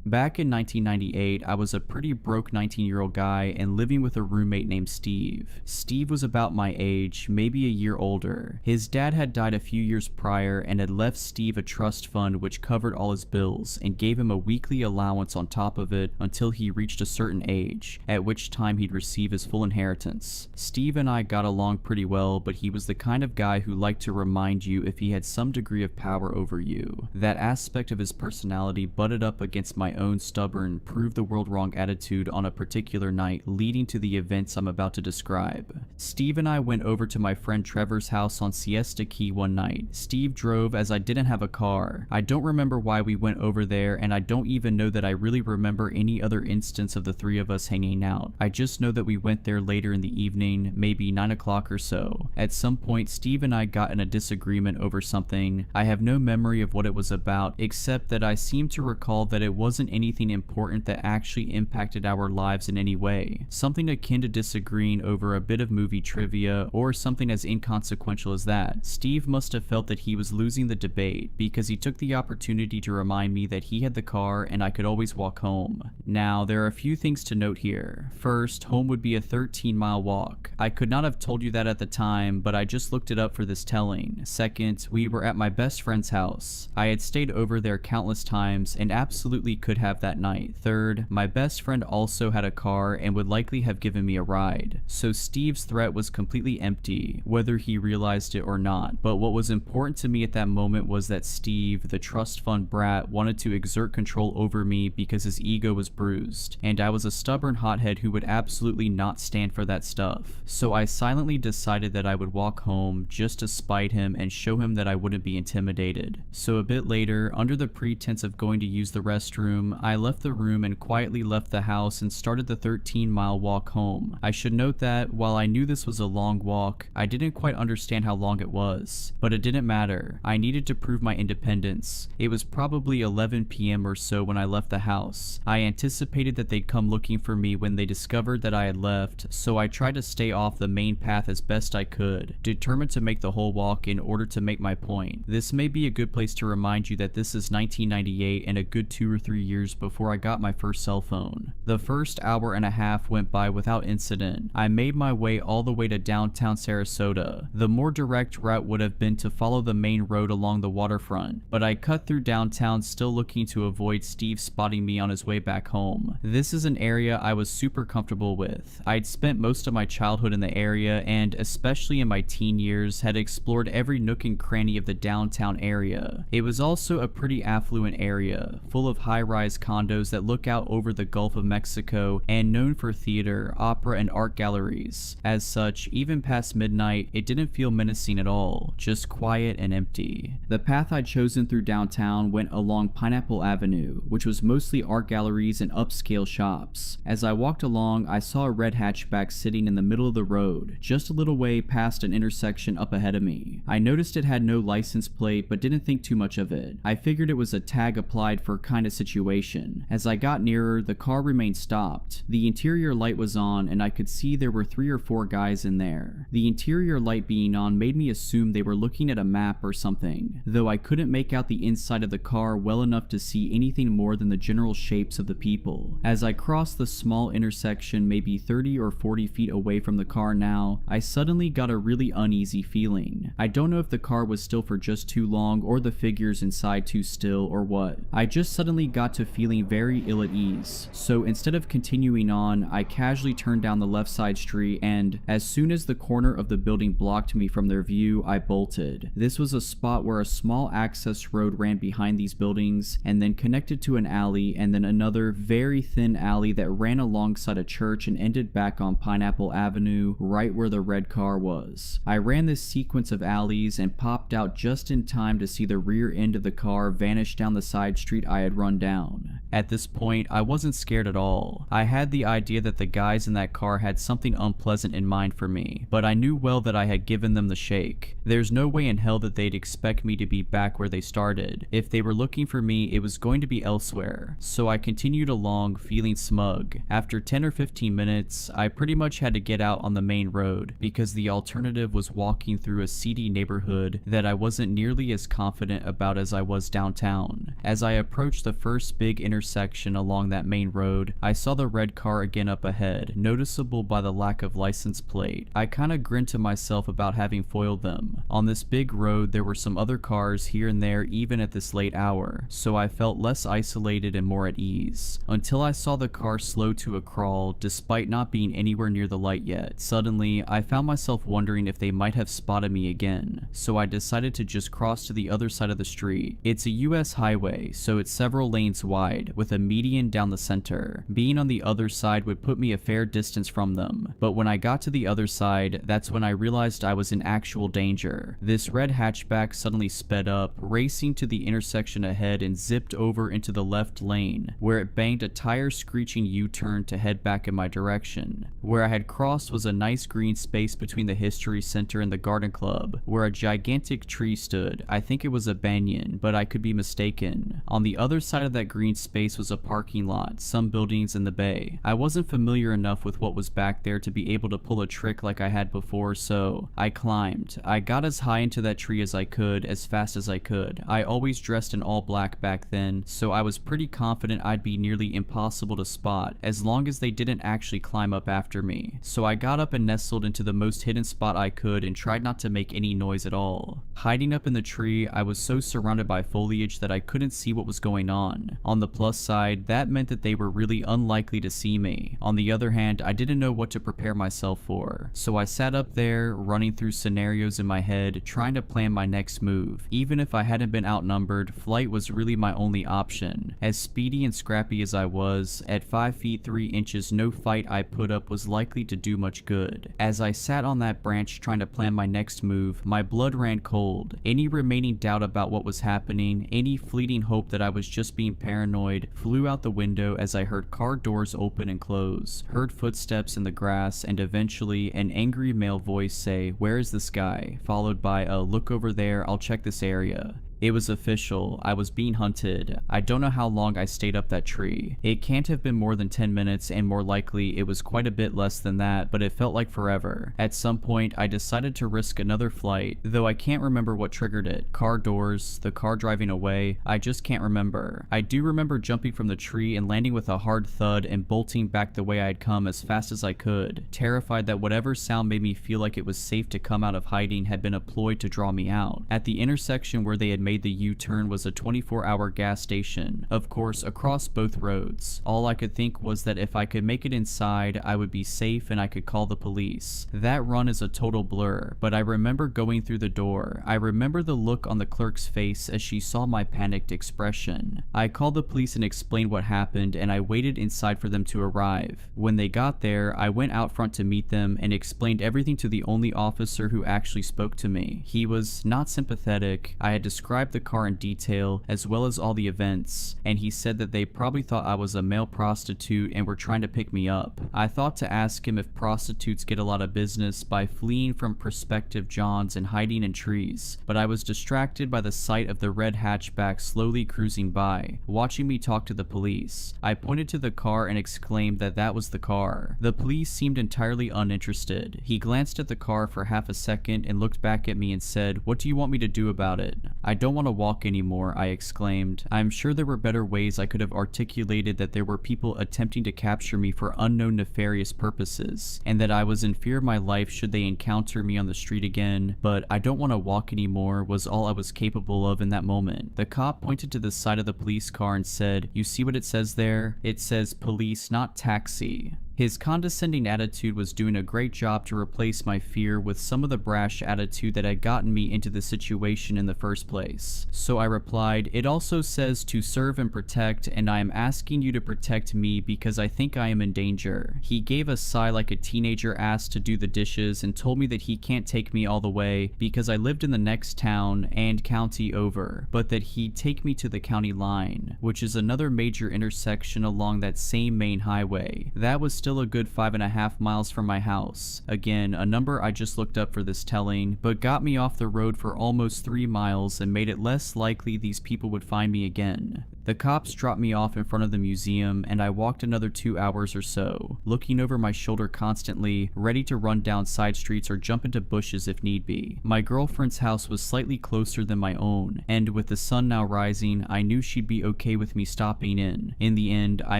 Back in 1998, I was a pretty broke 19-year-old guy and living with a roommate named Steve. Steve was about my age, maybe a year older. His dad had died a few years prior and had left Steve a trust fund which covered all his bills and gave him a weekly allowance on top of it until he reached a certain age, at which time he'd receive his full inheritance. Steve and I got along pretty well, but he was the kind of guy who liked to remind you if he had some degree of power over you. That aspect of his personality butted up against my own stubborn, prove the world wrong attitude on a particular night leading to the events I'm about to describe. Steve and I went over to my friend Trevor's house on Siesta Key one night. Steve drove as I didn't have a car. I don't remember why we went over there, and I don't even know that I really remember any other instance of the three of us hanging out. I just know that we went there later in the evening, maybe 9 o'clock or so. At some point, Steve and I got in a disagreement over something. I have no memory of what it was about, except that I seem to recall that it wasn't anything important that actually impacted our lives in any way. Something akin to disagreeing over a bit of movie trivia or something as inconsequential as that. Steve must have felt that he was losing the debate because he took the opportunity to remind me that he had the car and I could always walk home. Now, there are a few things to note here. First, home would be a 13-mile walk. I could not have told you that at the time, but I just looked it up for this telling. Second, we were at my best friend's house. I had stayed over there countless times and absolutely could have that night. Third, my best friend also had a car and would likely have given me a ride. So Steve's threat was completely empty, whether he realized it or not. But what was important to me at that moment was that Steve, the trust fund brat, wanted to exert control over me because his ego was bruised, and I was a stubborn hothead who would absolutely not stand for that stuff. So I silently decided that I would walk home just to spite him and show him that I wouldn't be intimidated. So a bit later, under the pretense of going to use the restroom, I left the room and quietly left the house and started the 13-mile walk home. I should note that, while I knew this was a long walk, I didn't quite understand how long it was. But it didn't matter. I needed to prove my independence. It was probably 11 p.m. or so when I left the house. I anticipated that they'd come looking for me when they discovered that I had left, so I tried to stay off the main path as best I could, determined to make the whole walk in order to make my point. This may be a good place to remind you that this is 1998 and a good 2 or 3 years before I got my first cell phone. The first hour and a half went by without incident. I made my way all the way to downtown Sarasota. The more direct route would have been to follow the main road along the waterfront, but I cut through downtown still looking to avoid Steve spotting me on his way back home. This is an area I was super comfortable with. I'd spent most of my childhood in the area and, especially in my teen years, had explored every nook and cranny of the downtown area. It was also a pretty affluent area, full of high-rise condos that look out over the Gulf of Mexico and known for theater, opera, and art galleries. As such, even past midnight, it didn't feel menacing at all, just quiet and empty. The path I'd chosen through downtown went along Pineapple Avenue, which was mostly art galleries and upscale shops. As I walked along, I saw a red hatchback sitting in the middle of the road, just a little way past an intersection up ahead of me. I noticed it had no license plate, but didn't think too much of it. I figured it was a tag applied for kind of situation. As I got nearer, the car remained stopped. The interior light was on, and I could see there were 3 or 4 guys in there. The interior light being on made me assume they were looking at a map or something, though I couldn't make out the inside of the car well enough to see anything more than the general shapes of the people. As I crossed the small intersection maybe 30 or 40 feet away from the car now, I suddenly got a really uneasy feeling. I don't know if the car was still for just too long or the figures inside too still or what. I just suddenly got to feeling very ill at ease. So instead of continuing on, I casually turned down the left side street and, as soon as the corner of the building blocked me from their view, I bolted. This was a spot where a small access road ran behind these buildings and then connected to an alley and then another very thin alley that ran alongside a church and ended back on Pineapple Avenue, right where the red car was. I ran this sequence of alleys and popped out just in time to see the rear end of the car vanish down the side street I had run down. At this point, I wasn't scared at all. I had the idea that the guys in that car had something unpleasant in mind for me, but I knew well that I had given them the shake. There's no way in hell that they'd expect me to be back where they started. If they were looking for me, it was going to be elsewhere. So I continued along, feeling smug. After 10 or 15 minutes, I pretty much had to get out on the main road because the alternative was walking through a seedy neighborhood that I wasn't nearly as confident about as I was downtown. As I approached the first big intersection along that main road, I saw the red car again up ahead, noticeable by the lack of license plate. I kinda grinned to myself about having foiled them. On this big road, there were some other cars here and there even at this late hour, so I felt less isolated and more at ease. Until I saw the car slow to a crawl, despite not being anywhere near the light yet. Suddenly, I found myself wondering if they might have spotted me again, so I decided to just cross to the other side of the street. It's a US highway, so it's several lanes wide, with a median down the center. Being on the other side would put me a fair distance from them, but when I got to the other side, that's when I realized I was in actual danger. This red hatchback suddenly sped up, racing to the intersection ahead and zipped over into the left lane, where it banged a tire-screeching U-turn to head back in my direction. Where I had crossed was a nice green space between the History Center and the Garden Club, where a gigantic tree stood. I think it was a banyan, but I could be mistaken. On the other side of that green space was a parking lot, some buildings in the bay. I wasn't familiar enough with what was back there to be able to pull a trick like I had before, so I climbed. I got as high into that tree as I could, as fast as I could. I always dressed in all black back then, so I was pretty confident I'd be nearly impossible to spot, as long as they didn't actually climb up after me. So I got up and nestled into the most hidden spot I could and tried not to make any noise at all. Hiding up in the tree, I was so surrounded by foliage that I couldn't see what was going on. On the plus side, that meant that they were really unlikely to see me. On the other hand, I didn't know what to prepare myself for. So I sat up there, running through scenarios in my head, trying to plan my next move. Even if I hadn't been outnumbered, flight was really my only option. As speedy and scrappy as I was, at 5 feet 3 inches, no fight I put up was likely to do much good. As I sat on that branch trying to plan my next move, my blood ran cold. Any remaining doubt about what was happening, any fleeting hope that I was just being paranoid, flew out the window as I heard car doors open and close, heard footsteps in the grass, and eventually an angry male voice say, "Where is this guy?" followed by a "Look over there, I'll check this area." It was official. I was being hunted. I don't know how long I stayed up that tree. It can't have been more than 10 minutes, and more likely it was quite a bit less than that, but it felt like forever. At some point, I decided to risk another flight, though I can't remember what triggered it. Car doors, the car driving away, I just can't remember. I do remember jumping from the tree and landing with a hard thud and bolting back the way I had come as fast as I could, terrified that whatever sound made me feel like it was safe to come out of hiding had been a ploy to draw me out. At the intersection where they had made the U-turn was a 24-hour gas station, of course across both roads. All I could think was that if I could make it inside, I would be safe and I could call the police. That run is a total blur, but I remember going through the door. I remember the look on the clerk's face as she saw my panicked expression. I called the police and explained what happened, and I waited inside for them to arrive. When they got there, I went out front to meet them and explained everything to the only officer who actually spoke to me. He was not sympathetic. I had described the car in detail, as well as all the events, and he said that they probably thought I was a male prostitute and were trying to pick me up. I thought to ask him if prostitutes get a lot of business by fleeing from prospective Johns and hiding in trees, but I was distracted by the sight of the red hatchback slowly cruising by, watching me talk to the police. I pointed to the car and exclaimed that that was the car. The police seemed entirely uninterested. He glanced at the car for half a second and looked back at me and said, "What do you want me to do about it?" "I don't want to walk anymore," I exclaimed. I'm sure there were better ways I could have articulated that there were people attempting to capture me for unknown nefarious purposes, and that I was in fear of my life should they encounter me on the street again, but "I don't want to walk anymore" was all I was capable of in that moment. The cop pointed to the side of the police car and said, "You see what it says there? It says police, not taxi." His condescending attitude was doing a great job to replace my fear with some of the brash attitude that had gotten me into the situation in the first place. So I replied, "It also says to serve and protect, and I am asking you to protect me because I think I am in danger." He gave a sigh like a teenager asked to do the dishes and told me that he can't take me all the way because I lived in the next town and county over, but that he'd take me to the county line, which is another major intersection along that same main highway. That was still a good 5.5 miles from my house. Again, a number I just looked up for this telling, but got me off the road for almost 3 miles and made it less likely these people would find me again. The cops dropped me off in front of the museum, and I walked another 2 hours or so, looking over my shoulder constantly, ready to run down side streets or jump into bushes if need be. My girlfriend's house was slightly closer than my own, and with the sun now rising, I knew she'd be okay with me stopping in. In the end, I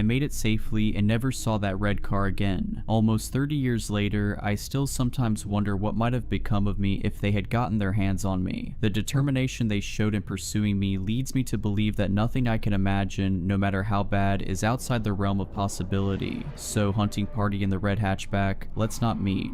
made it safely and never saw that red car again. Almost 30 years later, I still sometimes wonder what might have become of me if they had gotten their hands on me. The determination they showed in pursuing me leads me to believe that nothing I can imagine, no matter how bad, is outside the realm of possibility. So, hunting party in the red hatchback, let's not meet.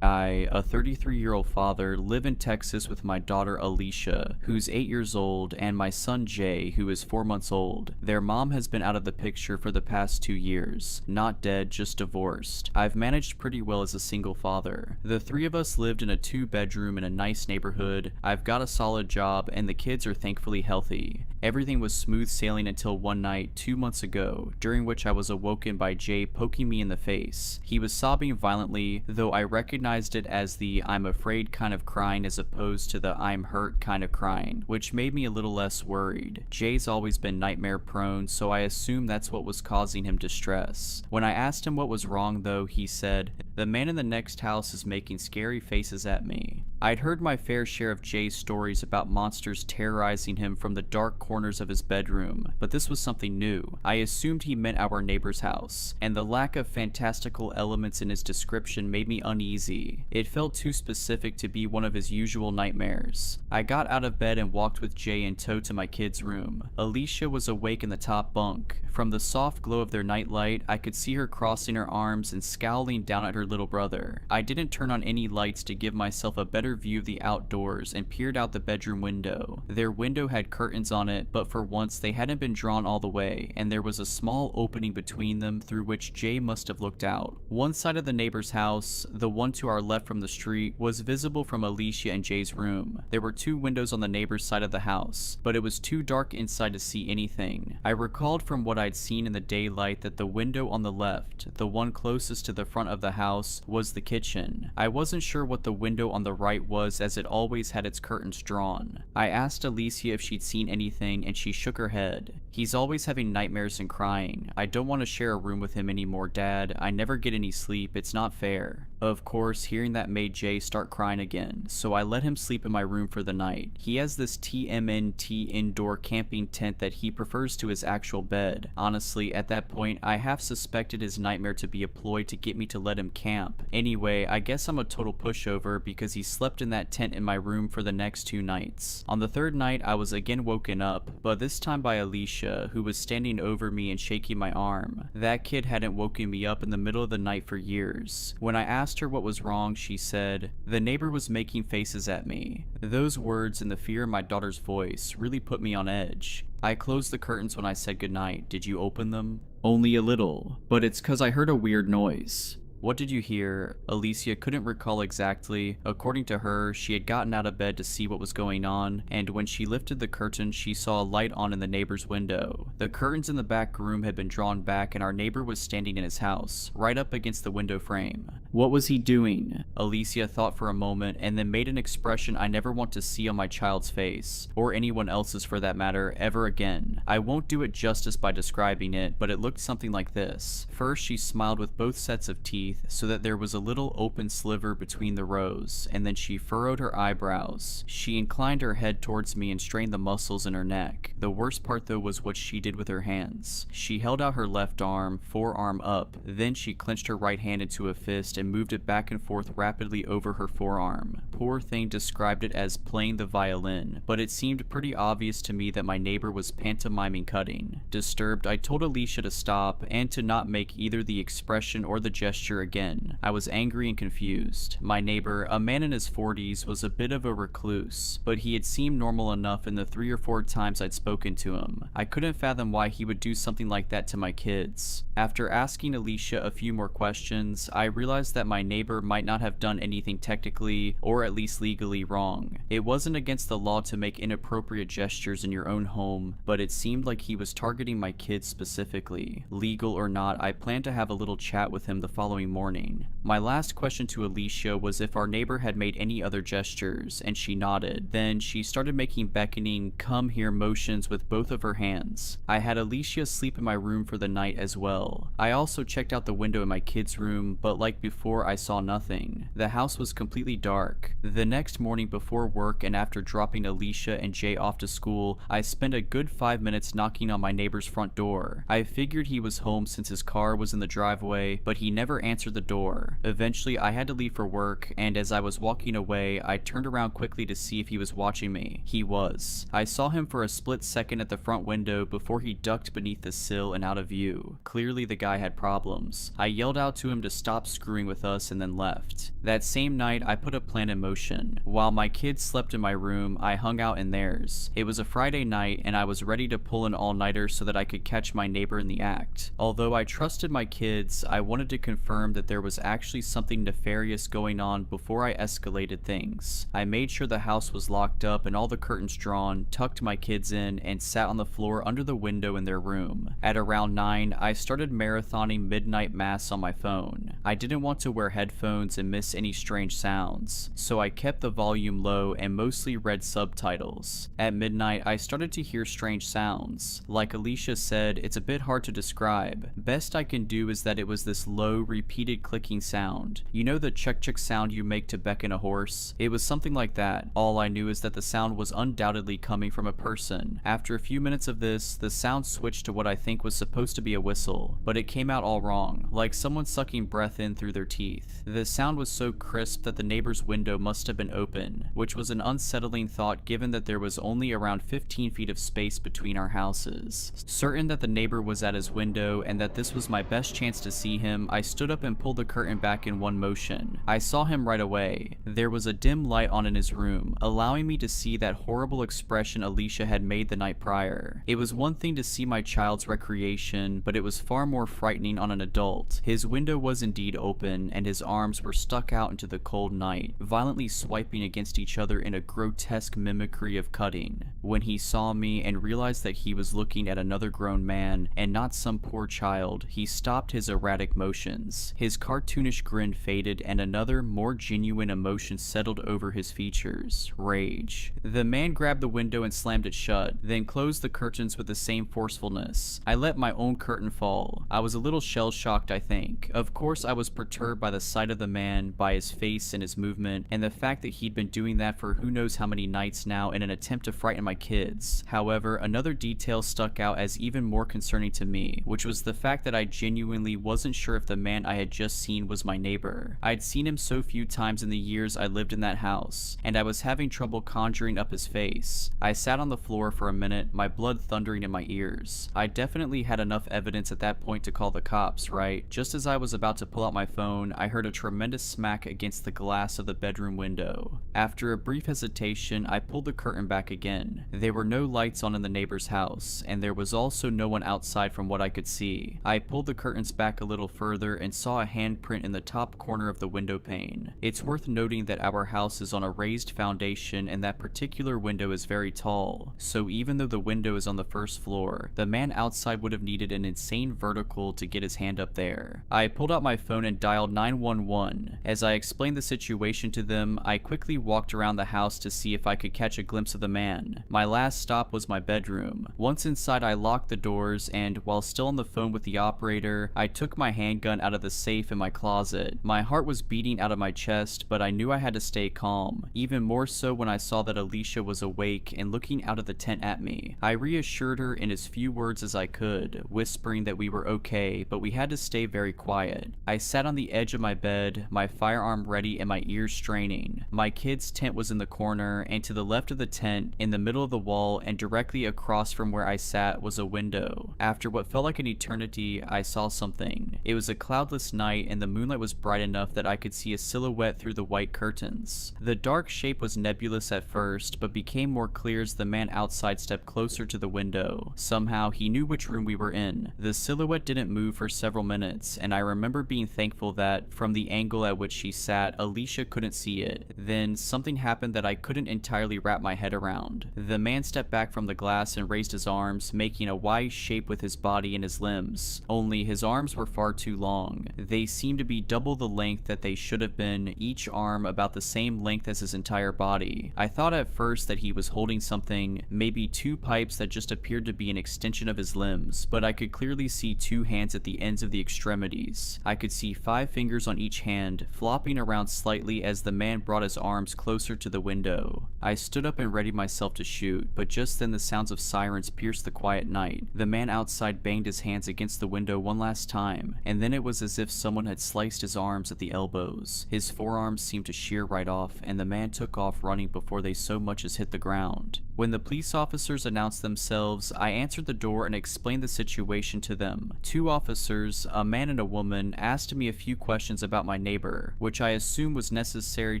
I, a 33-year-old father, live in Texas with my daughter Alicia, who's 8 years old, and my son Jay, who is 4 months old. Their mom has been out of the picture for the past 2 years. Not dead, just divorced. I've managed pretty well as a single father. The three of us lived in a 2-bedroom in a nice neighborhood. I've got a solid job, and the kids are thankfully healthy. Everything was smooth sailing until one night 2 months ago, during which I was awoken by Jay poking me in the face. He was sobbing violently, though I recognized it as the "I'm afraid" kind of crying as opposed to the "I'm hurt" kind of crying, which made me a little less worried. Jay's always been nightmare prone, so I assumed that's what was causing him distress. When I asked him what was wrong though, he said, "The man in the next house is making scary faces at me." I'd heard my fair share of Jay's stories about monsters terrorizing him from the dark corners of his bedroom, but this was something new. I assumed he meant our neighbor's house, and the lack of fantastical elements in his description made me uneasy. It felt too specific to be one of his usual nightmares. I got out of bed and walked with Jay in tow to my kid's room. Alicia was awake in the top bunk. From the soft glow of their nightlight, I could see her crossing her arms and scowling down at her little brother. I didn't turn on any lights to give myself a better view of the outdoors and peered out the bedroom window. Their window had curtains on it, but for once they hadn't been drawn all the way, and there was a small opening between them through which Jay must have looked out. One side of the neighbor's house, the one to our left from the street, was visible from Alicia and Jay's room. There were 2 windows on the neighbor's side of the house, but it was too dark inside to see anything. I recalled from what I'd seen in the daylight that the window on the left, the one closest to the front of the house, was the kitchen. I wasn't sure what the window on the right night was, as it always had its curtains drawn. I asked Alicia if she'd seen anything, and she shook her head. He's always having nightmares and crying. I don't want to share a room with him anymore, Dad. I never get any sleep. It's not fair. Of course, hearing that made Jay start crying again, so I let him sleep in my room for the night. He has this TMNT indoor camping tent that he prefers to his actual bed. Honestly, at that point, I half suspected his nightmare to be a ploy to get me to let him camp. Anyway, I guess I'm a total pushover because he slept in that tent in my room for the next 2 nights. On the 3rd night, I was again woken up, but this time by Alicia, who was standing over me and shaking my arm. That kid hadn't woken me up in the middle of the night for years. When I asked her what was wrong, she said, "The neighbor was making faces at me." Those words and the fear in my daughter's voice really put me on edge. I closed the curtains when I said goodnight. Did you open them? Only a little, but it's 'cause I heard a weird noise. What did you hear? Alicia couldn't recall exactly. According to her, she had gotten out of bed to see what was going on, and when she lifted the curtain, she saw a light on in the neighbor's window. The curtains in the back room had been drawn back, and our neighbor was standing in his house, right up against the window frame. What was he doing? Alicia thought for a moment, and then made an expression I never want to see on my child's face, or anyone else's for that matter, ever again. I won't do it justice by describing it, but it looked something like this. First, she smiled with both sets of teeth, so that there was a little open sliver between the rows, and then she furrowed her eyebrows. She inclined her head towards me and strained the muscles in her neck. The worst part though was what she did with her hands. She held out her left arm, forearm up, then she clenched her right hand into a fist and moved it back and forth rapidly over her forearm. Poor thing described it as playing the violin, but it seemed pretty obvious to me that my neighbor was pantomiming cutting. Disturbed, I told Alicia to stop and to not make either the expression or the gesture again. I was angry and confused. My neighbor, a man in his 40s, was a bit of a recluse, but he had seemed normal enough in the 3 or 4 times I'd spoken to him. I couldn't fathom why he would do something like that to my kids. After asking Alicia a few more questions, I realized that my neighbor might not have done anything technically, or at least legally, wrong. It wasn't against the law to make inappropriate gestures in your own home, but it seemed like he was targeting my kids specifically. Legal or not, I planned to have a little chat with him the following morning. My last question to Alicia was if our neighbor had made any other gestures, and she nodded. Then she started making beckoning, come here motions with both of her hands. I had Alicia sleep in my room for the night as well. I also checked out the window in my kids' room, but like before, I saw nothing. The house was completely dark. The next morning before work and after dropping Alicia and Jay off to school, I spent a good 5 minutes knocking on my neighbor's front door. I figured he was home since his car was in the driveway, but he never answered the door. Eventually, I had to leave for work, and as I was walking away, I turned around quickly to see if he was watching me. He was. I saw him for a split second at the front window before he ducked beneath the sill and out of view. Clearly, the guy had problems. I yelled out to him to stop screwing with us and then left. That same night, I put a plan in motion. While my kids slept in my room, I hung out in theirs. It was a Friday night, and I was ready to pull an all-nighter so that I could catch my neighbor in the act. Although I trusted my kids, I wanted to confirm that there was actually something nefarious going on before I escalated things. I made sure the house was locked up and all the curtains drawn, tucked my kids in, and sat on the floor under the window in their room. At around 9, I started marathoning midnight mass on my phone. I didn't want to wear headphones and miss any strange sounds, so I kept the volume low and mostly read subtitles. At midnight, I started to hear strange sounds. Like Alicia said, it's a bit hard to describe. Best I can do is that it was this low, repeated clicking sound. You know the chuk-chuk sound you make to beckon a horse? It was something like that. All I knew is that the sound was undoubtedly coming from a person. After a few minutes of this, the sound switched to what I think was supposed to be a whistle, but it came out all wrong, like someone sucking breath in through their teeth. The sound was so crisp that the neighbor's window must have been open, which was an unsettling thought given that there was only around 15 feet of space between our houses. Certain that the neighbor was at his window and that this was my best chance to see him, I stood up and pulled the curtain back in one motion. I saw him right away. There was a dim light on in his room, allowing me to see that horrible expression Alicia had made the night prior. It was one thing to see my child's recreation, but it was far more frightening on an adult. His window was indeed open, and his arms were stuck out into the cold night, violently swiping against each other in a grotesque mimicry of cutting. When he saw me and realized that he was looking at another grown man and not some poor child, he stopped his erratic motions. eyes. His cartoonish grin faded and another, more genuine emotion settled over his features: rage. The man grabbed the window and slammed it shut, then closed the curtains with the same forcefulness. I let my own curtain fall. I was a little shell-shocked, I think. Of course, I was perturbed by the sight of the man, by his face and his movement, and the fact that he'd been doing that for who knows how many nights now in an attempt to frighten my kids. However, another detail stuck out as even more concerning to me, which was the fact that I genuinely wasn't sure if the man I had just seen was my neighbor. I'd seen him so few times in the years I lived in that house, and I was having trouble conjuring up his face. I sat on the floor for a minute, my blood thundering in my ears. I definitely had enough evidence at that point to call the cops, right? Just as I was about to pull out my phone, I heard a tremendous smack against the glass of the bedroom window. After a brief hesitation, I pulled the curtain back again. There were no lights on in the neighbor's house, and there was also no one outside from what I could see. I pulled the curtains back a little further and saw a handprint in the top corner of the window pane. It's worth noting that our house is on a raised foundation and that particular window is very tall, so even though the window is on the first floor, the man outside would have needed an insane vertical to get his hand up there. I pulled out my phone and dialed 911. As I explained the situation to them, I quickly walked around the house to see if I could catch a glimpse of the man. My last stop was my bedroom. Once inside, I locked the doors, and while still on the phone with the operator, I took my handgun out of the safe in my closet. My heart was beating out of my chest, but I knew I had to stay calm, even more so when I saw that Alicia was awake and looking out of the tent at me. I reassured her in as few words as I could, whispering that we were okay, but we had to stay very quiet. I sat on the edge of my bed, my firearm ready and my ears straining. My kids' tent was in the corner, and to the left of the tent, in the middle of the wall and directly across from where I sat, was a window. After what felt like an eternity, I saw something. It was a cloudless night and the moonlight was bright enough that I could see a silhouette through the white curtains. The dark shape was nebulous at first, but became more clear as the man outside stepped closer to the window. Somehow, he knew which room we were in. The silhouette didn't move for several minutes, and I remember being thankful that, from the angle at which she sat, Alicia couldn't see it. Then, something happened that I couldn't entirely wrap my head around. The man stepped back from the glass and raised his arms, making a Y shape with his body and his limbs. Only his arms were far too long. They seemed to be double the length that they should have been, each arm about the same length as his entire body. I thought at first that he was holding something, maybe two pipes that just appeared to be an extension of his limbs, but I could clearly see two hands at the ends of the extremities. I could see 5 fingers on each hand, flopping around slightly as the man brought his arms closer to the window. I stood up and readied myself to shoot, but just then the sounds of sirens pierced the quiet night. The man outside banged his hands against the window one last time, and then it was as if someone had sliced his arms at the elbows. His forearms seemed to shear right off, and the man took off running before they so much as hit the ground. When the police officers announced themselves, I answered the door and explained the situation to them. 2 officers, a man and a woman, asked me a few questions about my neighbor, which I assumed was necessary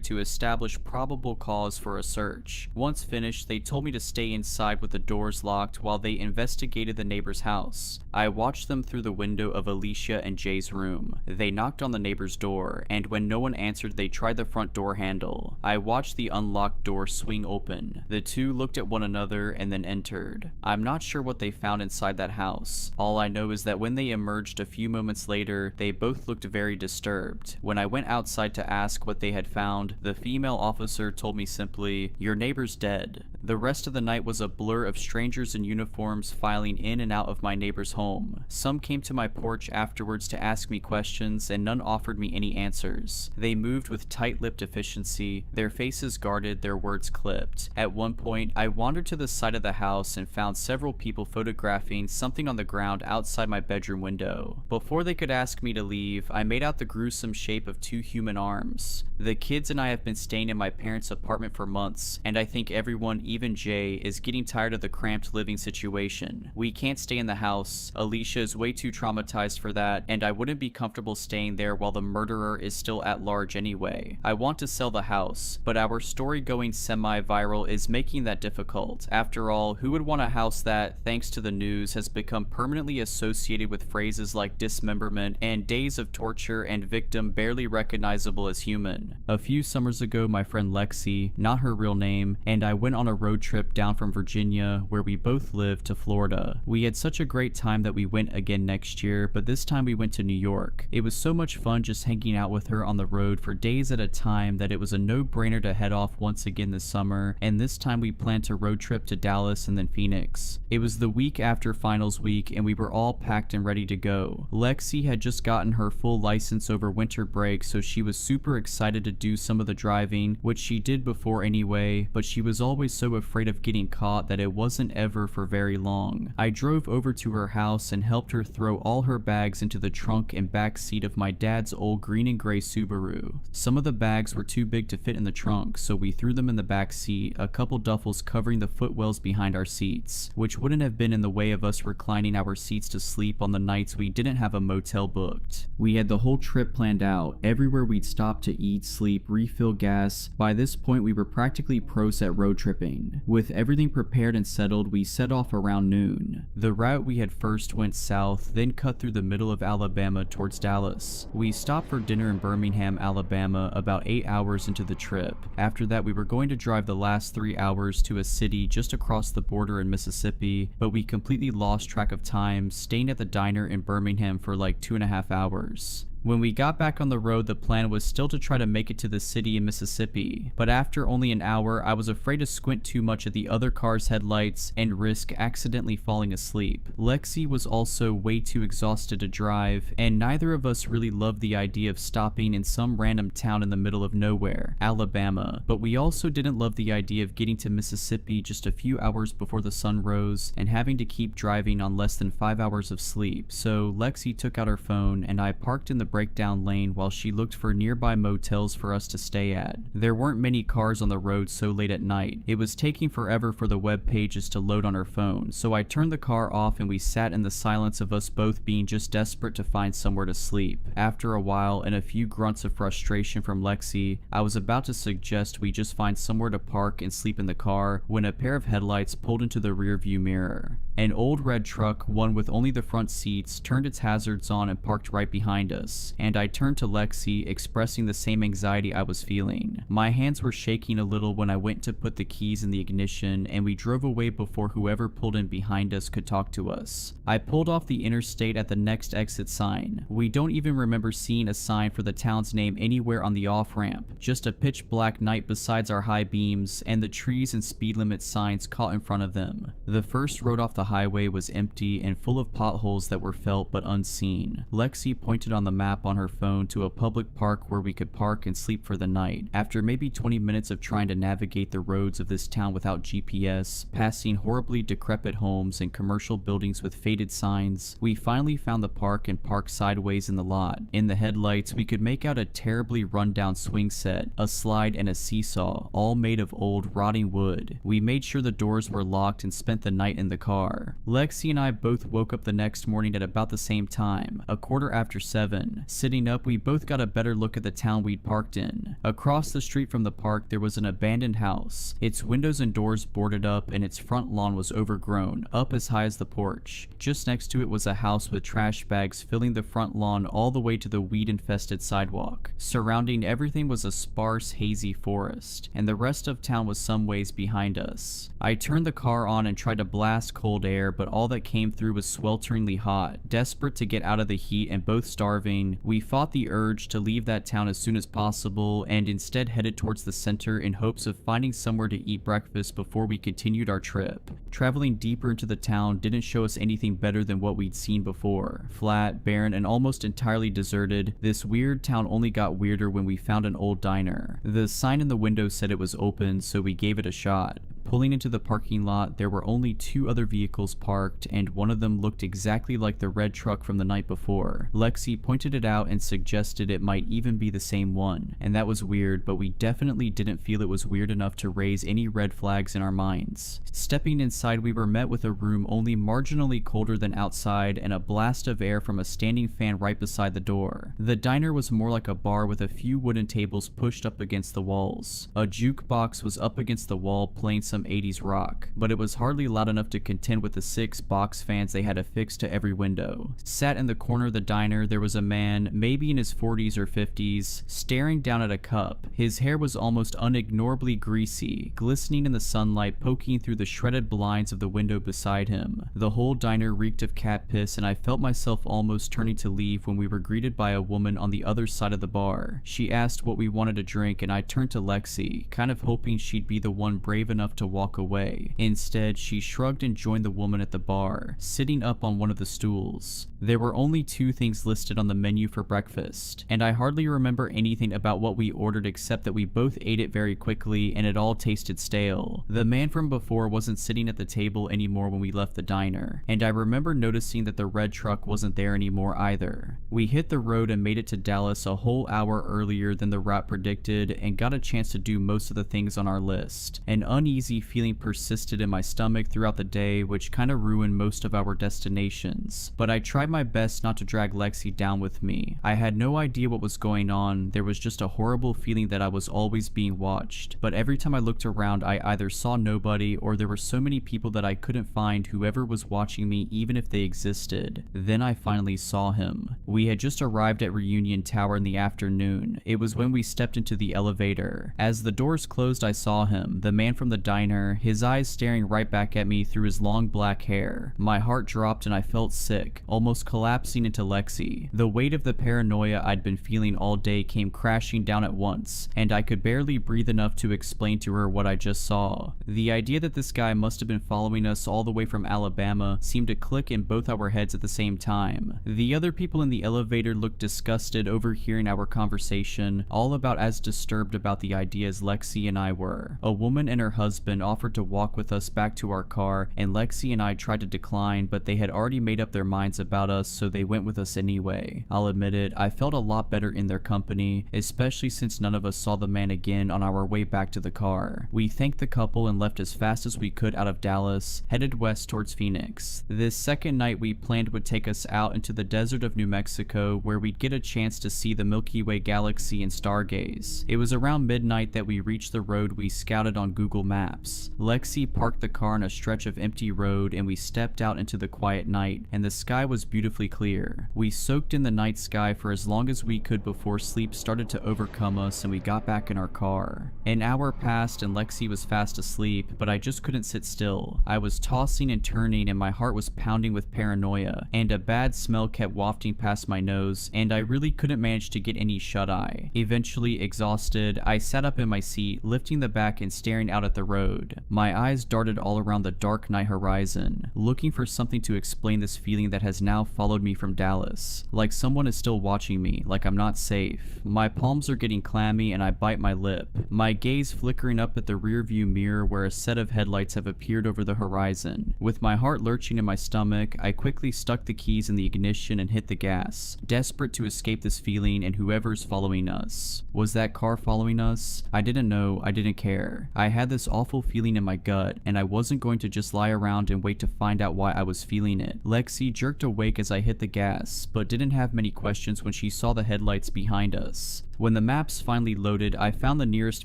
to establish probable cause for a search. Once finished, they told me to stay inside with the doors locked while they investigated the neighbor's house. I watched them through the window of Alicia and Jay's room. They knocked on the neighbor's door, and when no one answered, they tried the front door handle. I watched the unlocked door swing open. The two looked at one another and then entered. I'm not sure what they found inside that house. All I know is that when they emerged a few moments later, they both looked very disturbed. When I went outside to ask what they had found, the female officer told me simply, "Your neighbor's dead." The rest of the night was a blur of strangers in uniforms filing in and out of my neighbor's home. Some came to my porch afterwards to ask me questions, and none offered me any answers. They moved with tight-lipped efficiency, their faces guarded, their words clipped. At one point, I wandered to the side of the house and found several people photographing something on the ground outside my bedroom window. Before they could ask me to leave, I made out the gruesome shape of 2 human arms. The kids and I have been staying in my parents' apartment for months, and I think everyone, even Jay, is getting tired of the cramped living situation. We can't stay in the house. Alicia is way too traumatized for that, and I wouldn't be comfortable staying there while the murderer is still at large anyway. I want to sell the house, but our story going semi-viral is making that difficult. After all, who would want a house that, thanks to the news, has become permanently associated with phrases like dismemberment and days of torture and victim barely recognizable as human? A few summers ago, my friend Lexi, not her real name, and I went on a road trip down from Virginia, where we both live, to Florida. We had such a great time that we went again next year, but this time we went to New York. It was so much fun just hanging out with her on the road for days at a time that it was a no-brainer to head off once again this summer, and this time we planned to road trip to Dallas and then Phoenix. It was the week after finals week and we were all packed and ready to go. Lexi had just gotten her full license over winter break, so she was super excited to do some of the driving, which she did before anyway, but she was always so afraid of getting caught that it wasn't ever for very long. I drove over to her house and helped her throw all her bags into the trunk and back seat of my dad's old green and gray Subaru. Some of the bags were too big to fit in the trunk, so we threw them in the back seat, a couple duffels covering the footwells behind our seats, which wouldn't have been in the way of us reclining our seats to sleep on the nights we didn't have a motel booked. We had the whole trip planned out, everywhere we'd stop to eat, sleep, refill gas. By this point we were practically pros at road tripping. With everything prepared and settled, we set off around noon. The route we had first went south, then cut through the middle of Alabama towards Dallas. We stopped for dinner in Birmingham, Alabama about 8 hours into the trip. After that we were going to drive the last 3 hours to a city just across the border in Mississippi, but we completely lost track of time, staying at the diner in Birmingham for like 2.5 hours. When we got back on the road, the plan was still to try to make it to the city in Mississippi, but after only an hour, I was afraid to squint too much at the other car's headlights and risk accidentally falling asleep. Lexi was also way too exhausted to drive, and neither of us really loved the idea of stopping in some random town in the middle of nowhere, Alabama, but we also didn't love the idea of getting to Mississippi just a few hours before the sun rose and having to keep driving on less than 5 hours of sleep. So Lexi took out her phone and I parked in the breakdown lane while she looked for nearby motels for us to stay at. There weren't many cars on the road so late at night. It was taking forever for the web pages to load on her phone, so I turned the car off and we sat in the silence of us both being just desperate to find somewhere to sleep. After a while and a few grunts of frustration from Lexi, I was about to suggest we just find somewhere to park and sleep in the car when a pair of headlights pulled into the rear view mirror. An old red truck, one with only the front seats, turned its hazards on and parked right behind us, and I turned to Lexi, expressing the same anxiety I was feeling. My hands were shaking a little when I went to put the keys in the ignition, and we drove away before whoever pulled in behind us could talk to us. I pulled off the interstate at the next exit sign. We don't even remember seeing a sign for the town's name anywhere on the off-ramp, just a pitch black night besides our high beams, and the trees and speed limit signs caught in front of them. The first road off the highway was empty and full of potholes that were felt but unseen. Lexi pointed on the map on her phone to a public park where we could park and sleep for the night. After maybe 20 minutes of trying to navigate the roads of this town without GPS, passing horribly decrepit homes and commercial buildings with faded signs, we finally found the park and parked sideways in the lot. In the headlights, we could make out a terribly run-down swing set, a slide, and a seesaw, all made of old, rotting wood. We made sure the doors were locked and spent the night in the car. Lexi and I both woke up the next morning at about the same time, 7:15. Sitting up, we both got a better look at the town we'd parked in. Across the street from the park, there was an abandoned house. Its windows and doors boarded up, and its front lawn was overgrown, up as high as the porch. Just next to it was a house with trash bags filling the front lawn all the way to the weed-infested sidewalk. Surrounding everything was a sparse, hazy forest, and the rest of town was some ways behind us. I turned the car on and tried to blast cold air, but all that came through was swelteringly hot. Desperate to get out of the heat and both starving, we fought the urge to leave that town as soon as possible and instead headed towards the center in hopes of finding somewhere to eat breakfast before we continued our trip. Traveling deeper into the town didn't show us anything better than what we'd seen before. Flat, barren, and almost entirely deserted, this weird town only got weirder when we found an old diner. The sign in the window said it was open, so we gave it a shot. Pulling into the parking lot, there were only 2 other vehicles parked, and one of them looked exactly like the red truck from the night before. Lexi pointed it out and suggested it might even be the same one, and that was weird, but we definitely didn't feel it was weird enough to raise any red flags in our minds. Stepping inside, we were met with a room only marginally colder than outside and a blast of air from a standing fan right beside the door. The diner was more like a bar with a few wooden tables pushed up against the walls. A jukebox was up against the wall playing some some 80s rock, but it was hardly loud enough to contend with the 6 box fans they had affixed to every window. Sat in the corner of the diner, there was a man, maybe in his 40s or 50s, staring down at a cup. His hair was almost unignorably greasy, glistening in the sunlight poking through the shredded blinds of the window beside him. The whole diner reeked of cat piss, and I felt myself almost turning to leave when we were greeted by a woman on the other side of the bar. She asked what we wanted to drink, and I turned to Lexi, kind of hoping she'd be the one brave enough to walk away. Instead, she shrugged and joined the woman at the bar, sitting up on one of the stools. There were only 2 things listed on the menu for breakfast, and I hardly remember anything about what we ordered except that we both ate it very quickly and it all tasted stale. The man from before wasn't sitting at the table anymore when we left the diner, and I remember noticing that the red truck wasn't there anymore either. We hit the road and made it to Dallas a whole hour earlier than the route predicted and got a chance to do most of the things on our list. An uneasy feeling persisted in my stomach throughout the day, which kind of ruined most of our destinations, but I tried my best not to drag Lexi down with me. I had no idea what was going on. There was just a horrible feeling that I was always being watched, but every time I looked around I either saw nobody or there were so many people that I couldn't find whoever was watching me even if they existed. Then I finally saw him. We had just arrived at Reunion Tower in the afternoon. It was when we stepped into the elevator. As the doors closed I saw him, the man from the diner, his eyes staring right back at me through his long black hair. My heart dropped and I felt sick, almost collapsing into Lexi. The weight of the paranoia I'd been feeling all day came crashing down at once, and I could barely breathe enough to explain to her what I just saw. The idea that this guy must have been following us all the way from Alabama seemed to click in both our heads at the same time. The other people in the elevator looked disgusted overhearing our conversation, all about as disturbed about the idea as Lexi and I were. A woman and her husband offered to walk with us back to our car, and Lexi and I tried to decline, but they had already made up their minds about us, so they went with us anyway. I'll admit it, I felt a lot better in their company, especially since none of us saw the man again on our way back to the car. We thanked the couple and left as fast as we could out of Dallas, headed west towards Phoenix. This second night we planned would take us out into the desert of New Mexico, where we'd get a chance to see the Milky Way galaxy and stargaze. It was around midnight that we reached the road we scouted on Google Maps. Lexi parked the car on a stretch of empty road and we stepped out into the quiet night, and the sky was beautifully clear. We soaked in the night sky for as long as we could before sleep started to overcome us and we got back in our car. An hour passed and Lexi was fast asleep, but I just couldn't sit still. I was tossing and turning and my heart was pounding with paranoia, and a bad smell kept wafting past my nose, and I really couldn't manage to get any shut-eye. Eventually, exhausted, I sat up in my seat, lifting the back and staring out at the road. My eyes darted all around the dark night horizon, looking for something to explain this feeling that has now followed me from Dallas. Like someone is still watching me, like I'm not safe. My palms are getting clammy and I bite my lip, my gaze flickering up at the rearview mirror where a set of headlights have appeared over the horizon. With my heart lurching in my stomach, I quickly stuck the keys in the ignition and hit the gas, desperate to escape this feeling and whoever's following us. Was that car following us? I didn't know, I didn't care. I had this awful feeling in my gut, and I wasn't going to just lie around and wait to find out why I was feeling it. Lexi jerked awake as I hit the gas, but didn't have many questions when she saw the headlights behind us. When the maps finally loaded, I found the nearest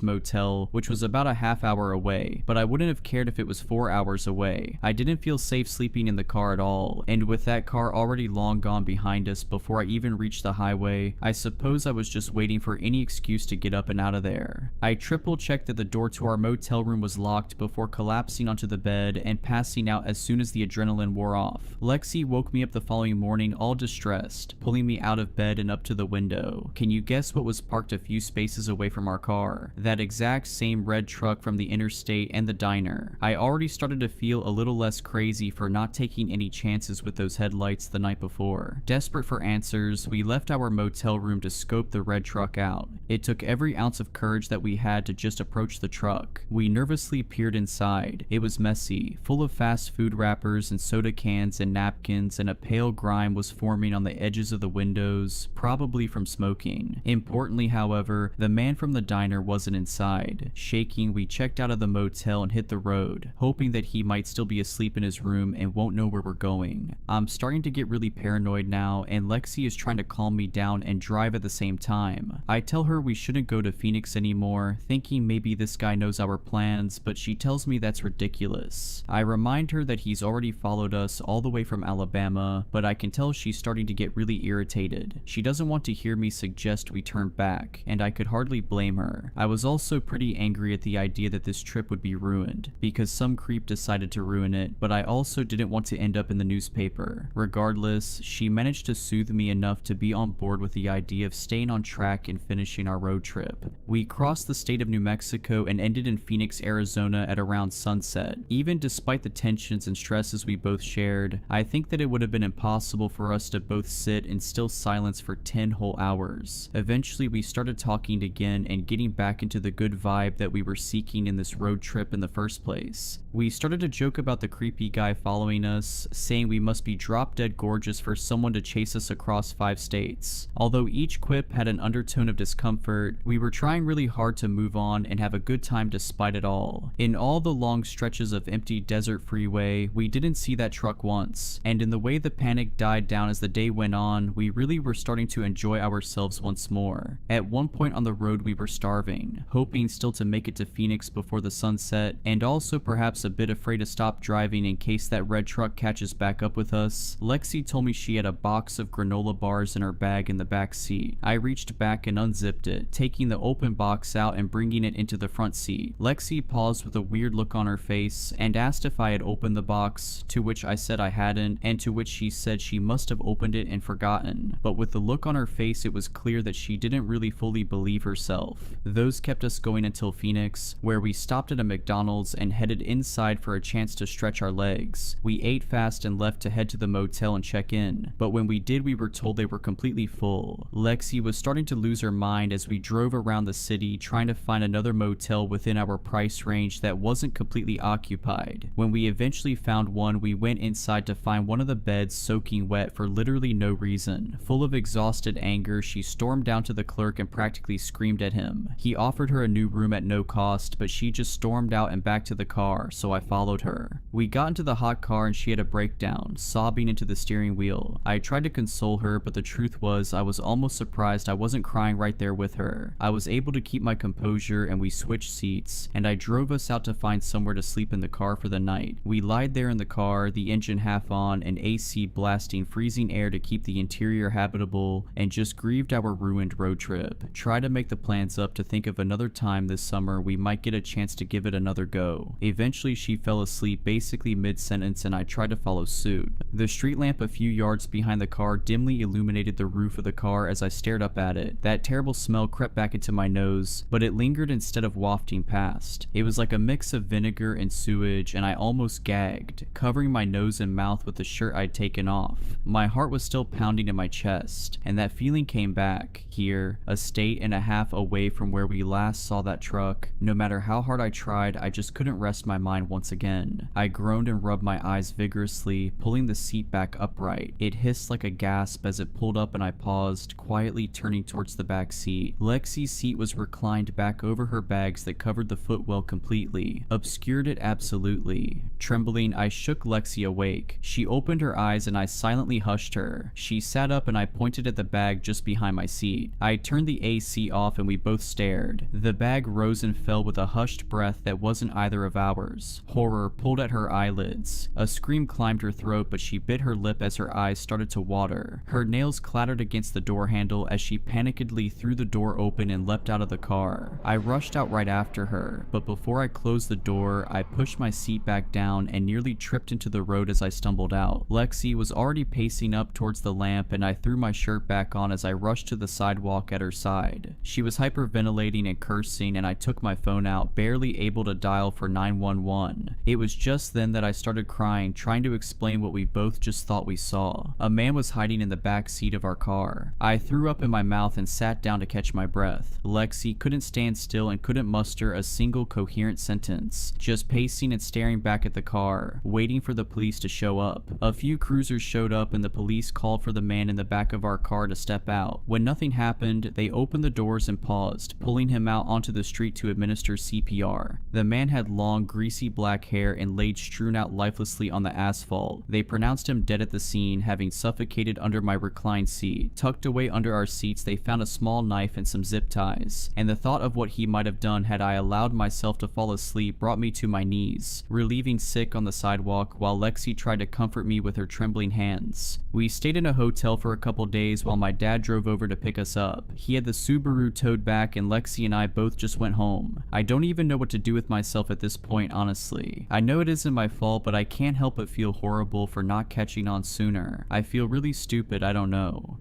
motel, which was about a half hour away, but I wouldn't have cared if it was 4 hours away. I didn't feel safe sleeping in the car at all, and with that car already long gone behind us before I even reached the highway, I suppose I was just waiting for any excuse to get up and out of there. I triple checked that the door to our motel room was locked before collapsing onto the bed and passing out as soon as the adrenaline wore off. Lexi woke me up the following morning all distressed, pulling me out of bed and up to the window. Can you guess what was parked a few spaces away from our car? That exact same red truck from the interstate and the diner. I already started to feel a little less crazy for not taking any chances with those headlights the night before. Desperate for answers, we left our motel room to scope the red truck out. It took every ounce of courage that we had to just approach the truck. We nervously peered inside. It was messy, full of fast food wrappers and soda cans and napkins, and a pale grime was forming on the edges of the windows, probably from smoking. Importantly, Importantly, however, the man from the diner wasn't inside. Shaking, we checked out of the motel and hit the road, hoping that he might still be asleep in his room and won't know where we're going. I'm starting to get really paranoid now, and Lexi is trying to calm me down and drive at the same time. I tell her we shouldn't go to Phoenix anymore, thinking maybe this guy knows our plans, but she tells me that's ridiculous. I remind her that he's already followed us all the way from Alabama, but I can tell she's starting to get really irritated. She doesn't want to hear me suggest we turn back, and I could hardly blame her. I was also pretty angry at the idea that this trip would be ruined, because some creep decided to ruin it, but I also didn't want to end up in the newspaper. Regardless, she managed to soothe me enough to be on board with the idea of staying on track and finishing our road trip. We crossed the state of New Mexico and ended in Phoenix, Arizona at around sunset. Even despite the tensions and stresses we both shared, I think that it would have been impossible for us to both sit in still silence for 10 whole hours. Eventually, we started talking again and getting back into the good vibe that we were seeking in this road trip in the first place. We started to joke about the creepy guy following us, saying we must be drop dead gorgeous for someone to chase us across 5 states. Although each quip had an undertone of discomfort, we were trying really hard to move on and have a good time despite it all. In all the long stretches of empty desert freeway, we didn't see that truck once, and in the way the panic died down as the day went on, we really were starting to enjoy ourselves once more. At one point on the road we were starving, hoping still to make it to Phoenix before the sunset, and also perhaps a bit afraid to stop driving in case that red truck catches back up with us. Lexi told me she had a box of granola bars in her bag in the back seat. I reached back and unzipped it, taking the open box out and bringing it into the front seat. Lexi paused with a weird look on her face and asked if I had opened the box, to which I said I hadn't, and to which she said she must have opened it and forgotten. But with the look on her face, it was clear that she didn't really fully believe herself. Those kept us going until Phoenix, where we stopped at a McDonald's and headed inside for a chance to stretch our legs. We ate fast and left to head to the motel and check in, but when we did, we were told they were completely full. Lexi was starting to lose her mind as we drove around the city trying to find another motel within our price range that wasn't completely occupied. When we eventually found one, we went inside to find one of the beds soaking wet for literally no reason. Full of exhausted anger, she stormed down to the clerk and practically screamed at him. He offered her a new room at no cost, but she just stormed out and back to the car, so I followed her. We got into the hot car and she had a breakdown, sobbing into the steering wheel. I tried to console her, but the truth was I was almost surprised I wasn't crying right there with her. I was able to keep my composure and we switched seats, and I drove us out to find somewhere to sleep in the car for the night. We lied there in the car, the engine half on and AC blasting freezing air to keep the interior habitable, and just grieved our ruined road trip. Tried to make the plans up to think of another time this summer we might get a chance to give it another go. Eventually she fell asleep basically mid-sentence and I tried to follow suit. The street lamp a few yards behind the car dimly illuminated the roof of the car as I stared up at it. That terrible smell crept back into my nose, but it lingered instead of wafting past. It was like a mix of vinegar and sewage, and I almost gagged, covering my nose and mouth with the shirt I'd taken off. My heart was still pounding in my chest, and that feeling came back, here, a state and a half away from where we last saw that truck. No matter how hard I tried, I just couldn't rest my mind once again. I groaned and rubbed my eyes vigorously, pulling the seat back upright. It hissed like a gasp as it pulled up and I paused, quietly turning towards the back seat. Lexi's seat was reclined back over her bags that covered the footwell completely, obscured it absolutely. Trembling, I shook Lexi awake. She opened her eyes and I silently hushed her. She sat up and I pointed at the bag just behind my seat. I turned the AC off and we both stared. The bag rose and fell with a hushed breath that wasn't either of ours. Horror pulled at her eyelids. A scream climbed her throat, but she bit her lip as her eyes started to water. Her nails clattered against the door handle as she panickedly threw the door open and leapt out of the car. I rushed out right after her, but before I closed the door, I pushed my seat back down and nearly tripped into the road as I stumbled out. Lexi was already pacing up towards the lamp and I threw my shirt back on as I rushed to the sidewalk at her side. She was hyperventilating and cursing, and I took my phone out, barely able to dial for 911. It was just then that I started crying, trying to explain what we both just thought we saw. A man was hiding in the back seat of our car. I threw up in my mouth and sat down to catch my breath. Lexi couldn't stand still and couldn't muster a single coherent sentence, just pacing and staring back at the car, waiting for the police to show up. A few cruisers showed up and the police called for the man in the back of our car to step out. When nothing happened, they opened the doors and paused, pulling him out onto the street to administer CPR. The man had long, greasy black hair and laid strewn out lifelessly on the asphalt. They pronounced him dead at the scene, having suffocated under my reclined seat. Tucked away under our seats, they found a small knife and some zip ties, and the thought of what he might have done had I allowed myself to fall asleep brought me to my knees, relieving sick on the sidewalk while Lexi tried to comfort me with her trembling hands. We stayed in a hotel for a couple days while my dad drove over to pick us up. He had the Subaru towed back and Lexi and I both just went home. I don't even know what to do with myself at this point, honestly. I know it isn't my fault, but I can't help but feel horrible for not catching on sooner. I feel really stupid, I don't know.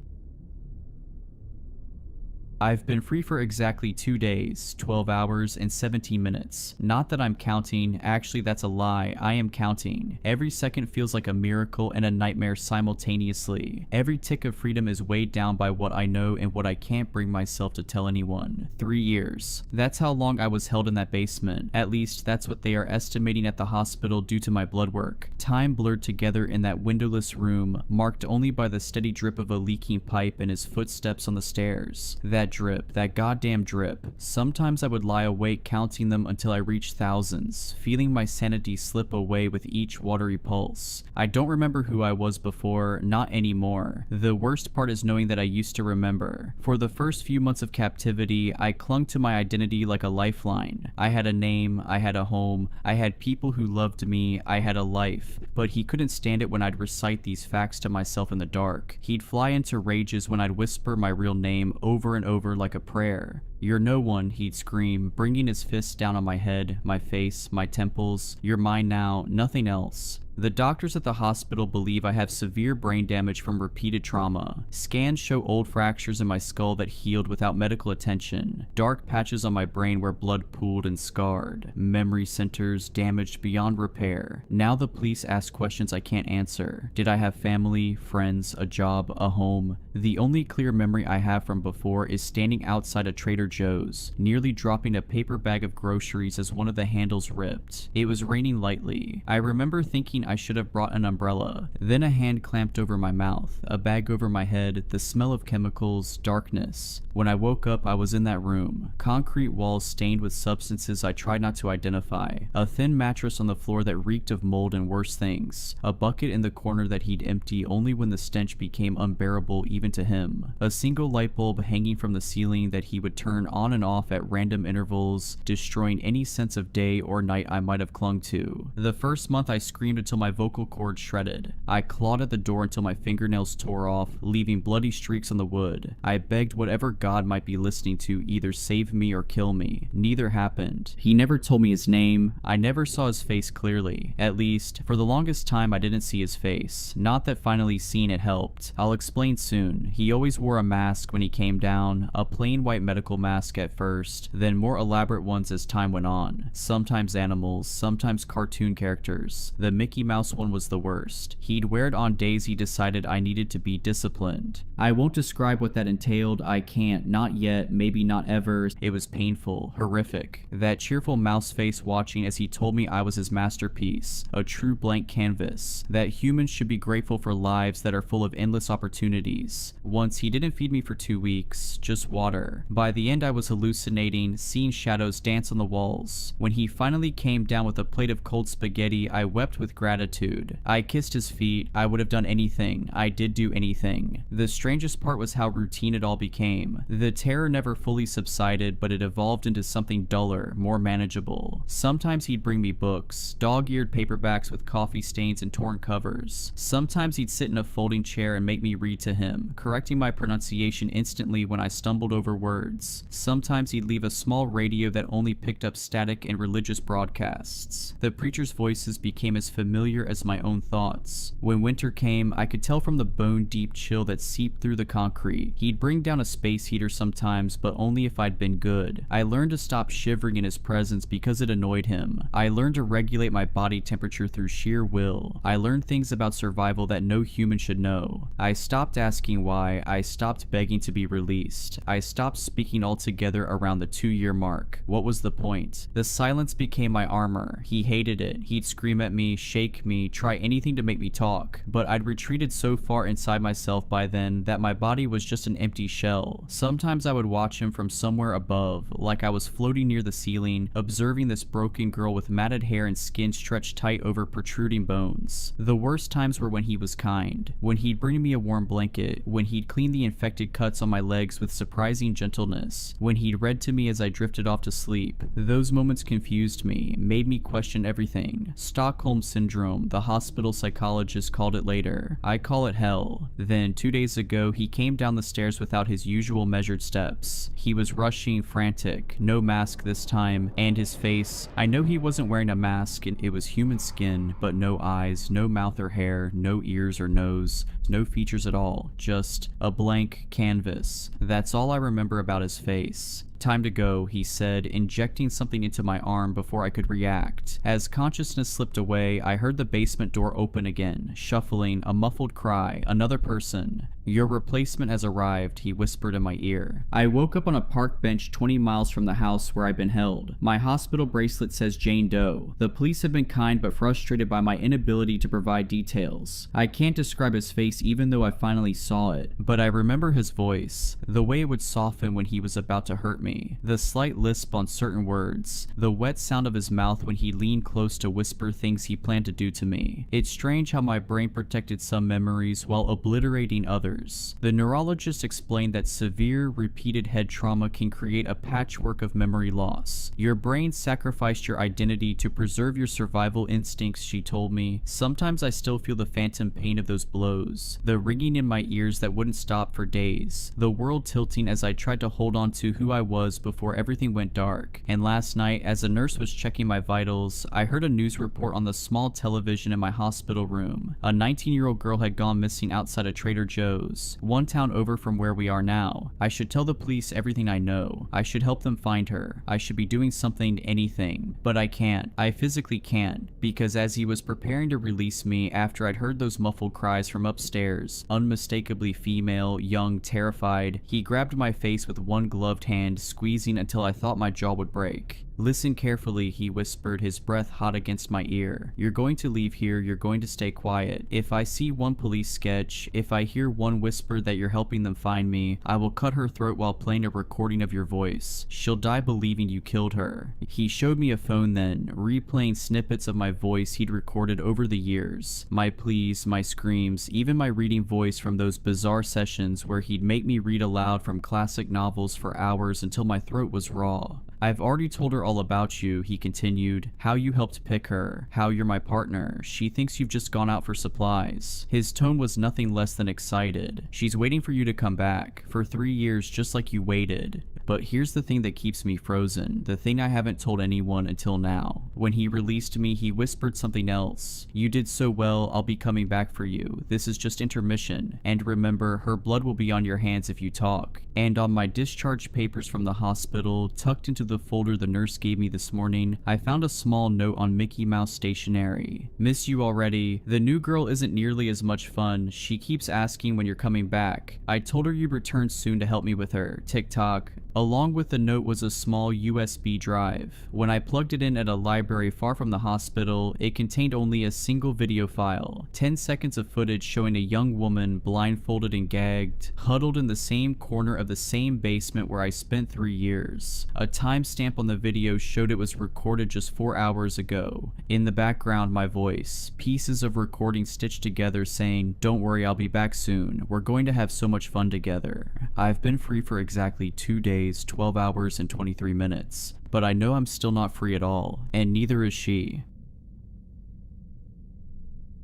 I've been free for exactly 2 days, 12 hours, and 17 minutes. Not that I'm counting, actually that's a lie, I am counting. Every second feels like a miracle and a nightmare simultaneously. Every tick of freedom is weighed down by what I know and what I can't bring myself to tell anyone. 3 years. That's how long I was held in that basement. At least that's what they are estimating at the hospital due to my blood work. Time blurred together in that windowless room, marked only by the steady drip of a leaking pipe and his footsteps on the stairs. That drip, that goddamn drip. Sometimes I would lie awake counting them until I reached thousands, feeling my sanity slip away with each watery pulse. I don't remember who I was before, not anymore. The worst part is knowing that I used to remember. For the first few months of captivity, I clung to my identity like a lifeline. I had a name, I had a home, I had people who loved me, I had a life. But he couldn't stand it when I'd recite these facts to myself in the dark. He'd fly into rages when I'd whisper my real name over and over like a prayer. "You're no one," he'd scream, bringing his fists down on my head, my face, my temples. "You're mine now, nothing else." The doctors at the hospital believe I have severe brain damage from repeated trauma. Scans show old fractures in my skull that healed without medical attention. Dark patches on my brain where blood pooled and scarred. Memory centers damaged beyond repair. Now the police ask questions I can't answer. Did I have family, friends, a job, a home? The only clear memory I have from before is standing outside a Trader Joe's, nearly dropping a paper bag of groceries as one of the handles ripped. It was raining lightly. I remember thinking I should have brought an umbrella. Then a hand clamped over my mouth, a bag over my head, the smell of chemicals, darkness. When I woke up, I was in that room. Concrete walls stained with substances I tried not to identify. A thin mattress on the floor that reeked of mold and worse things. A bucket in the corner that he'd empty only when the stench became unbearable even to him. A single light bulb hanging from the ceiling that he would turn on and off at random intervals, destroying any sense of day or night I might have clung to. The first month I screamed until my vocal cords shredded. I clawed at the door until my fingernails tore off, leaving bloody streaks on the wood. I begged whatever God might be listening to either save me or kill me. Neither happened. He never told me his name. I never saw his face clearly. At least, for the longest time I didn't see his face. Not that finally seeing it helped. I'll explain soon. He always wore a mask when he came down, a plain white medical mask at first, then more elaborate ones as time went on. Sometimes animals, sometimes cartoon characters. The Mickey Mouse one was the worst. He'd wear it on days he decided I needed to be disciplined. I won't describe what that entailed, I can't, not yet, maybe not ever. It was painful, horrific. That cheerful mouse face watching as he told me I was his masterpiece, a true blank canvas, that humans should be grateful for lives that are full of endless opportunities. Once he didn't feed me for 2 weeks, just water. By the end I was hallucinating, seeing shadows dance on the walls. When he finally came down with a plate of cold spaghetti, I wept with gratitude. I kissed his feet. I would have done anything. I did do anything. The strangest part was how routine it all became. The terror never fully subsided, but it evolved into something duller, more manageable. Sometimes he'd bring me books, dog-eared paperbacks with coffee stains and torn covers. Sometimes he'd sit in a folding chair and make me read to him, correcting my pronunciation instantly when I stumbled over words. Sometimes he'd leave a small radio that only picked up static and religious broadcasts. The preacher's voices became as familiar as my own thoughts. When winter came, I could tell from the bone-deep chill that seeped through the concrete. He'd bring down a space heater sometimes, but only if I'd been good. I learned to stop shivering in his presence because it annoyed him. I learned to regulate my body temperature through sheer will. I learned things about survival that no human should know. I stopped asking why. I stopped begging to be released. I stopped speaking altogether together around the 2-year mark. What was the point? The silence became my armor. He hated it. He'd scream at me, shake me, try anything to make me talk. But I'd retreated so far inside myself by then that my body was just an empty shell. Sometimes I would watch him from somewhere above, like I was floating near the ceiling, observing this broken girl with matted hair and skin stretched tight over protruding bones. The worst times were when he was kind, when he'd bring me a warm blanket, when he'd clean the infected cuts on my legs with surprising gentleness, when he'd read to me as I drifted off to sleep. Those moments confused me, made me question everything. Stockholm Syndrome, the hospital psychologist called it later. I call it hell. Then, 2 days ago, he came down the stairs without his usual measured steps. He was rushing, frantic, no mask this time, and his face, I know he wasn't wearing a mask and it was human skin, but no eyes, no mouth or hair, no ears or nose, no features at all, just a blank canvas. That's all I remember about his face. Time to go, he said, injecting something into my arm before I could react. As consciousness slipped away, I heard the basement door open again, shuffling, a muffled cry, another person. Your replacement has arrived, he whispered in my ear. I woke up on a park bench 20 miles from the house where I'd been held. My hospital bracelet says Jane Doe. The police have been kind but frustrated by my inability to provide details. I can't describe his face even though I finally saw it, but I remember his voice, the way it would soften when he was about to hurt me, the slight lisp on certain words, the wet sound of his mouth when he leaned close to whisper things he planned to do to me. It's strange how my brain protected some memories while obliterating others. The neurologist explained that severe, repeated head trauma can create a patchwork of memory loss. Your brain sacrificed your identity to preserve your survival instincts, she told me. Sometimes I still feel the phantom pain of those blows, the ringing in my ears that wouldn't stop for days, the world tilting as I tried to hold on to who I was before everything went dark. And last night, as a nurse was checking my vitals, I heard a news report on the small television in my hospital room. A 19-year-old girl had gone missing outside a Trader Joe's, one town over from where we are now. I should tell the police everything I know. I should help them find her. I should be doing something, anything. But I can't. I physically can't, because as he was preparing to release me after I'd heard those muffled cries from upstairs, unmistakably female, young, terrified, he grabbed my face with one gloved hand, squeezing until I thought my jaw would break. Listen carefully, he whispered, his breath hot against my ear. You're going to leave here, you're going to stay quiet. If I see one police sketch, if I hear one whisper that you're helping them find me, I will cut her throat while playing a recording of your voice. She'll die believing you killed her. He showed me a phone then, replaying snippets of my voice he'd recorded over the years. My pleas, my screams, even my reading voice from those bizarre sessions where he'd make me read aloud from classic novels for hours until my throat was raw. I've already told her all about you, he continued, how you helped pick her, how you're my partner. She thinks you've just gone out for supplies. His tone was nothing less than excited. She's waiting for you to come back, for 3 years just like you waited. But here's the thing that keeps me frozen, the thing I haven't told anyone until now. When he released me, he whispered something else. You did so well, I'll be coming back for you. This is just intermission. And remember, her blood will be on your hands if you talk. And on my discharge papers from the hospital, tucked into the folder the nurse gave me this morning, I found a small note on Mickey Mouse stationery. Miss you already. The new girl isn't nearly as much fun. She keeps asking when you're coming back. I told her you'd return soon to help me with her. TikTok. Along with the note was a small USB drive. When I plugged it in at a library far from the hospital, it contained only a single video file. 10 seconds of footage showing a young woman, blindfolded and gagged, huddled in the same corner of the same basement where I spent 3 years. A timestamp on the video showed it was recorded just 4 hours ago. In the background, my voice. Pieces of recording stitched together saying, "Don't worry, I'll be back soon. We're going to have so much fun together." I've been free for exactly 2 days, 12 hours and 23 minutes, but I know I'm still not free at all, and neither is she.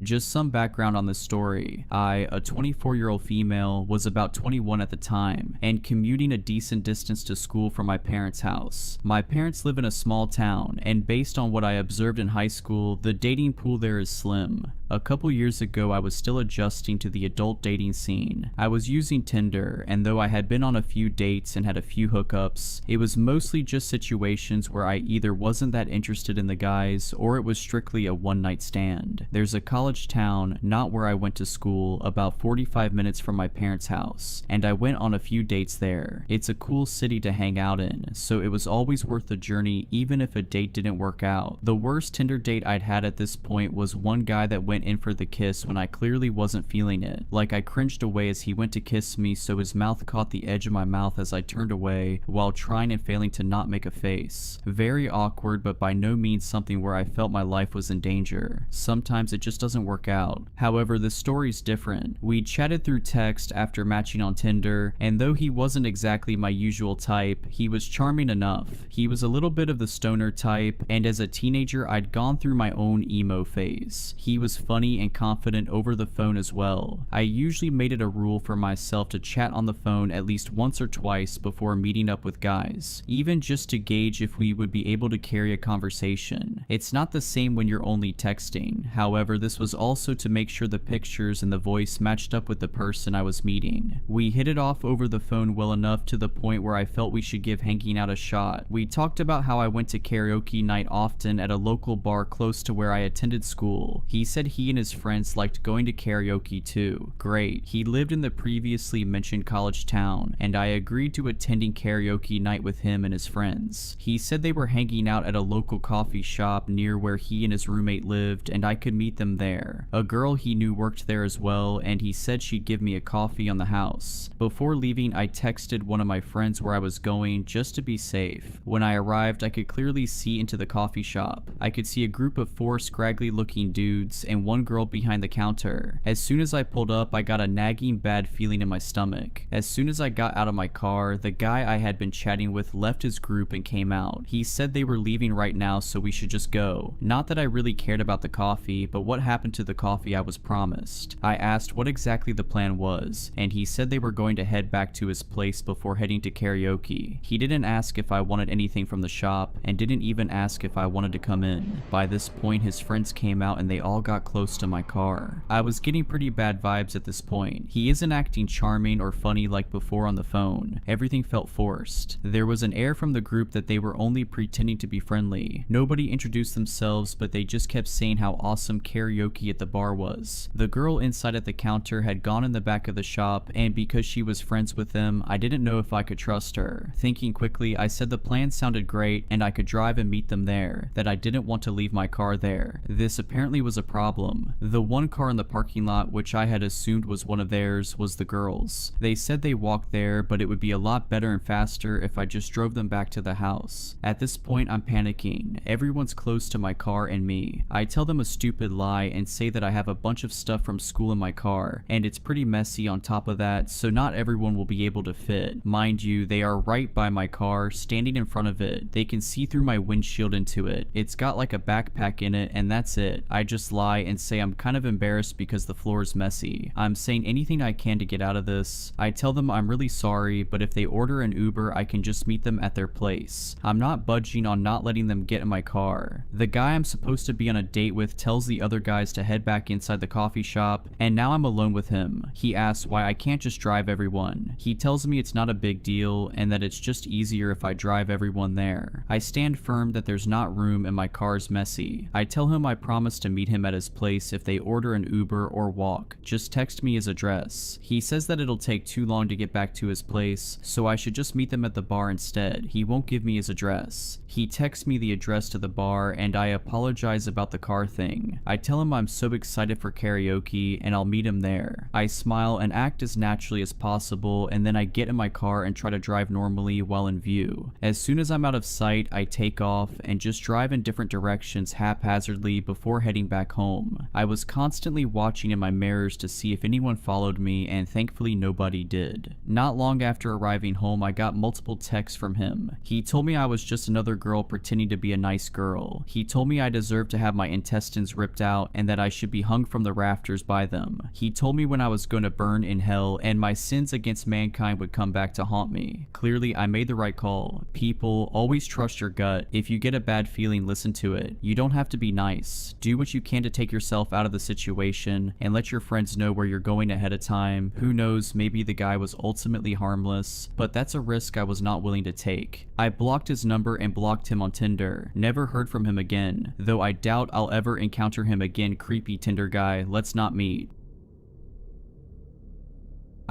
Just some background on this story. I, a 24-year-old female, was about 21 at the time, and commuting a decent distance to school from my parents' house. My parents live in a small town, and based on what I observed in high school, the dating pool there is slim. A couple years ago, I was still adjusting to the adult dating scene. I was using Tinder, and though I had been on a few dates and had a few hookups, it was mostly just situations where I either wasn't that interested in the guys, or it was strictly a one-night stand. There's a college college town, not where I went to school, about 45 minutes from my parents' house, and I went on a few dates there. It's a cool city to hang out in, so it was always worth the journey even if a date didn't work out. The worst Tinder date I'd had at this point was one guy that went in for the kiss when I clearly wasn't feeling it. Like, I cringed away as he went to kiss me, so his mouth caught the edge of my mouth as I turned away while trying and failing to not make a face. Very awkward, but by no means something where I felt my life was in danger. Sometimes it just doesn't work out. However, this story's different. We chatted through text after matching on Tinder, and though he wasn't exactly my usual type, he was charming enough. He was a little bit of the stoner type, and as a teenager I'd gone through my own emo phase. He was funny and confident over the phone as well. I usually made it a rule for myself to chat on the phone at least once or twice before meeting up with guys, even just to gauge if we would be able to carry a conversation. It's not the same when you're only texting. However, this was also to make sure the pictures and the voice matched up with the person I was meeting. We hit it off over the phone well enough to the point where I felt we should give hanging out a shot. We talked about how I went to karaoke night often at a local bar close to where I attended school. He said he and his friends liked going to karaoke too. Great. He lived in the previously mentioned college town, and I agreed to attending karaoke night with him and his friends. He said they were hanging out at a local coffee shop near where he and his roommate lived, and I could meet them there. A girl he knew worked there as well, and he said she'd give me a coffee on the house. Before leaving, I texted one of my friends where I was going just to be safe. When I arrived, I could clearly see into the coffee shop. I could see a group of 4 scraggly looking dudes and one girl behind the counter. As soon as I pulled up, I got a nagging bad feeling in my stomach. As soon as I got out of my car, the guy I had been chatting with left his group and came out. He said they were leaving right now, so we should just go. Not that I really cared about the coffee, but what happened to the coffee I was promised? I asked what exactly the plan was, and he said they were going to head back to his place before heading to karaoke. He didn't ask if I wanted anything from the shop, and didn't even ask if I wanted to come in. By this point, his friends came out and they all got close to my car. I was getting pretty bad vibes at this point. He isn't acting charming or funny like before on the phone. Everything felt forced. There was an air from the group that they were only pretending to be friendly. Nobody introduced themselves, but they just kept saying how awesome karaoke at the bar was. The girl inside at the counter had gone in the back of the shop, and because she was friends with them, I didn't know if I could trust her. Thinking quickly, I said the plan sounded great and I could drive and meet them there, that I didn't want to leave my car there. This apparently was a problem. The one car in the parking lot, which I had assumed was one of theirs, was the girls. They said they walked there, but it would be a lot better and faster if I just drove them back to the house. At this point, I'm panicking. Everyone's close to my car and me. I tell them a stupid lie and say that I have a bunch of stuff from school in my car, and it's pretty messy on top of that, so not everyone will be able to fit. Mind you, they are right by my car, standing in front of it. They can see through my windshield into it. It's got like a backpack in it, and that's it. I just lie and say I'm kind of embarrassed because the floor is messy. I'm saying anything I can to get out of this. I tell them I'm really sorry, but if they order an Uber, I can just meet them at their place. I'm not budging on not letting them get in my car. The guy I'm supposed to be on a date with tells the other guys to head back inside the coffee shop, and now I'm alone with him. He asks why I can't just drive everyone. He tells me it's not a big deal and that it's just easier if I drive everyone there. I stand firm that there's not room and my car's messy. I tell him I promise to meet him at his place if they order an Uber or walk. Just text me his address. He says that it'll take too long to get back to his place, so I should just meet them at the bar instead. He won't give me his address. He texts me the address to the bar and I apologize about the car thing. I tell him I'm so excited for karaoke and I'll meet him there. I smile and act as naturally as possible, and then I get in my car and try to drive normally while in view. As soon as I'm out of sight, I take off and just drive in different directions haphazardly before heading back home. I was constantly watching in my mirrors to see if anyone followed me, and thankfully nobody did. Not long after arriving home, I got multiple texts from him. He told me I was just another girl pretending to be a nice girl. He told me I deserved to have my intestines ripped out and that I should be hung from the rafters by them. He told me when I was going to burn in hell and my sins against mankind would come back to haunt me. Clearly, I made the right call. People, always trust your gut. If you get a bad feeling, listen to it. You don't have to be nice. Do what you can to take yourself out of the situation and let your friends know where you're going ahead of time. Who knows, maybe the guy was ultimately harmless, but that's a risk I was not willing to take. I blocked his number and blocked him on Tinder. Never heard from him again, though I doubt I'll ever encounter him again creepy Tinder guy, let's not meet.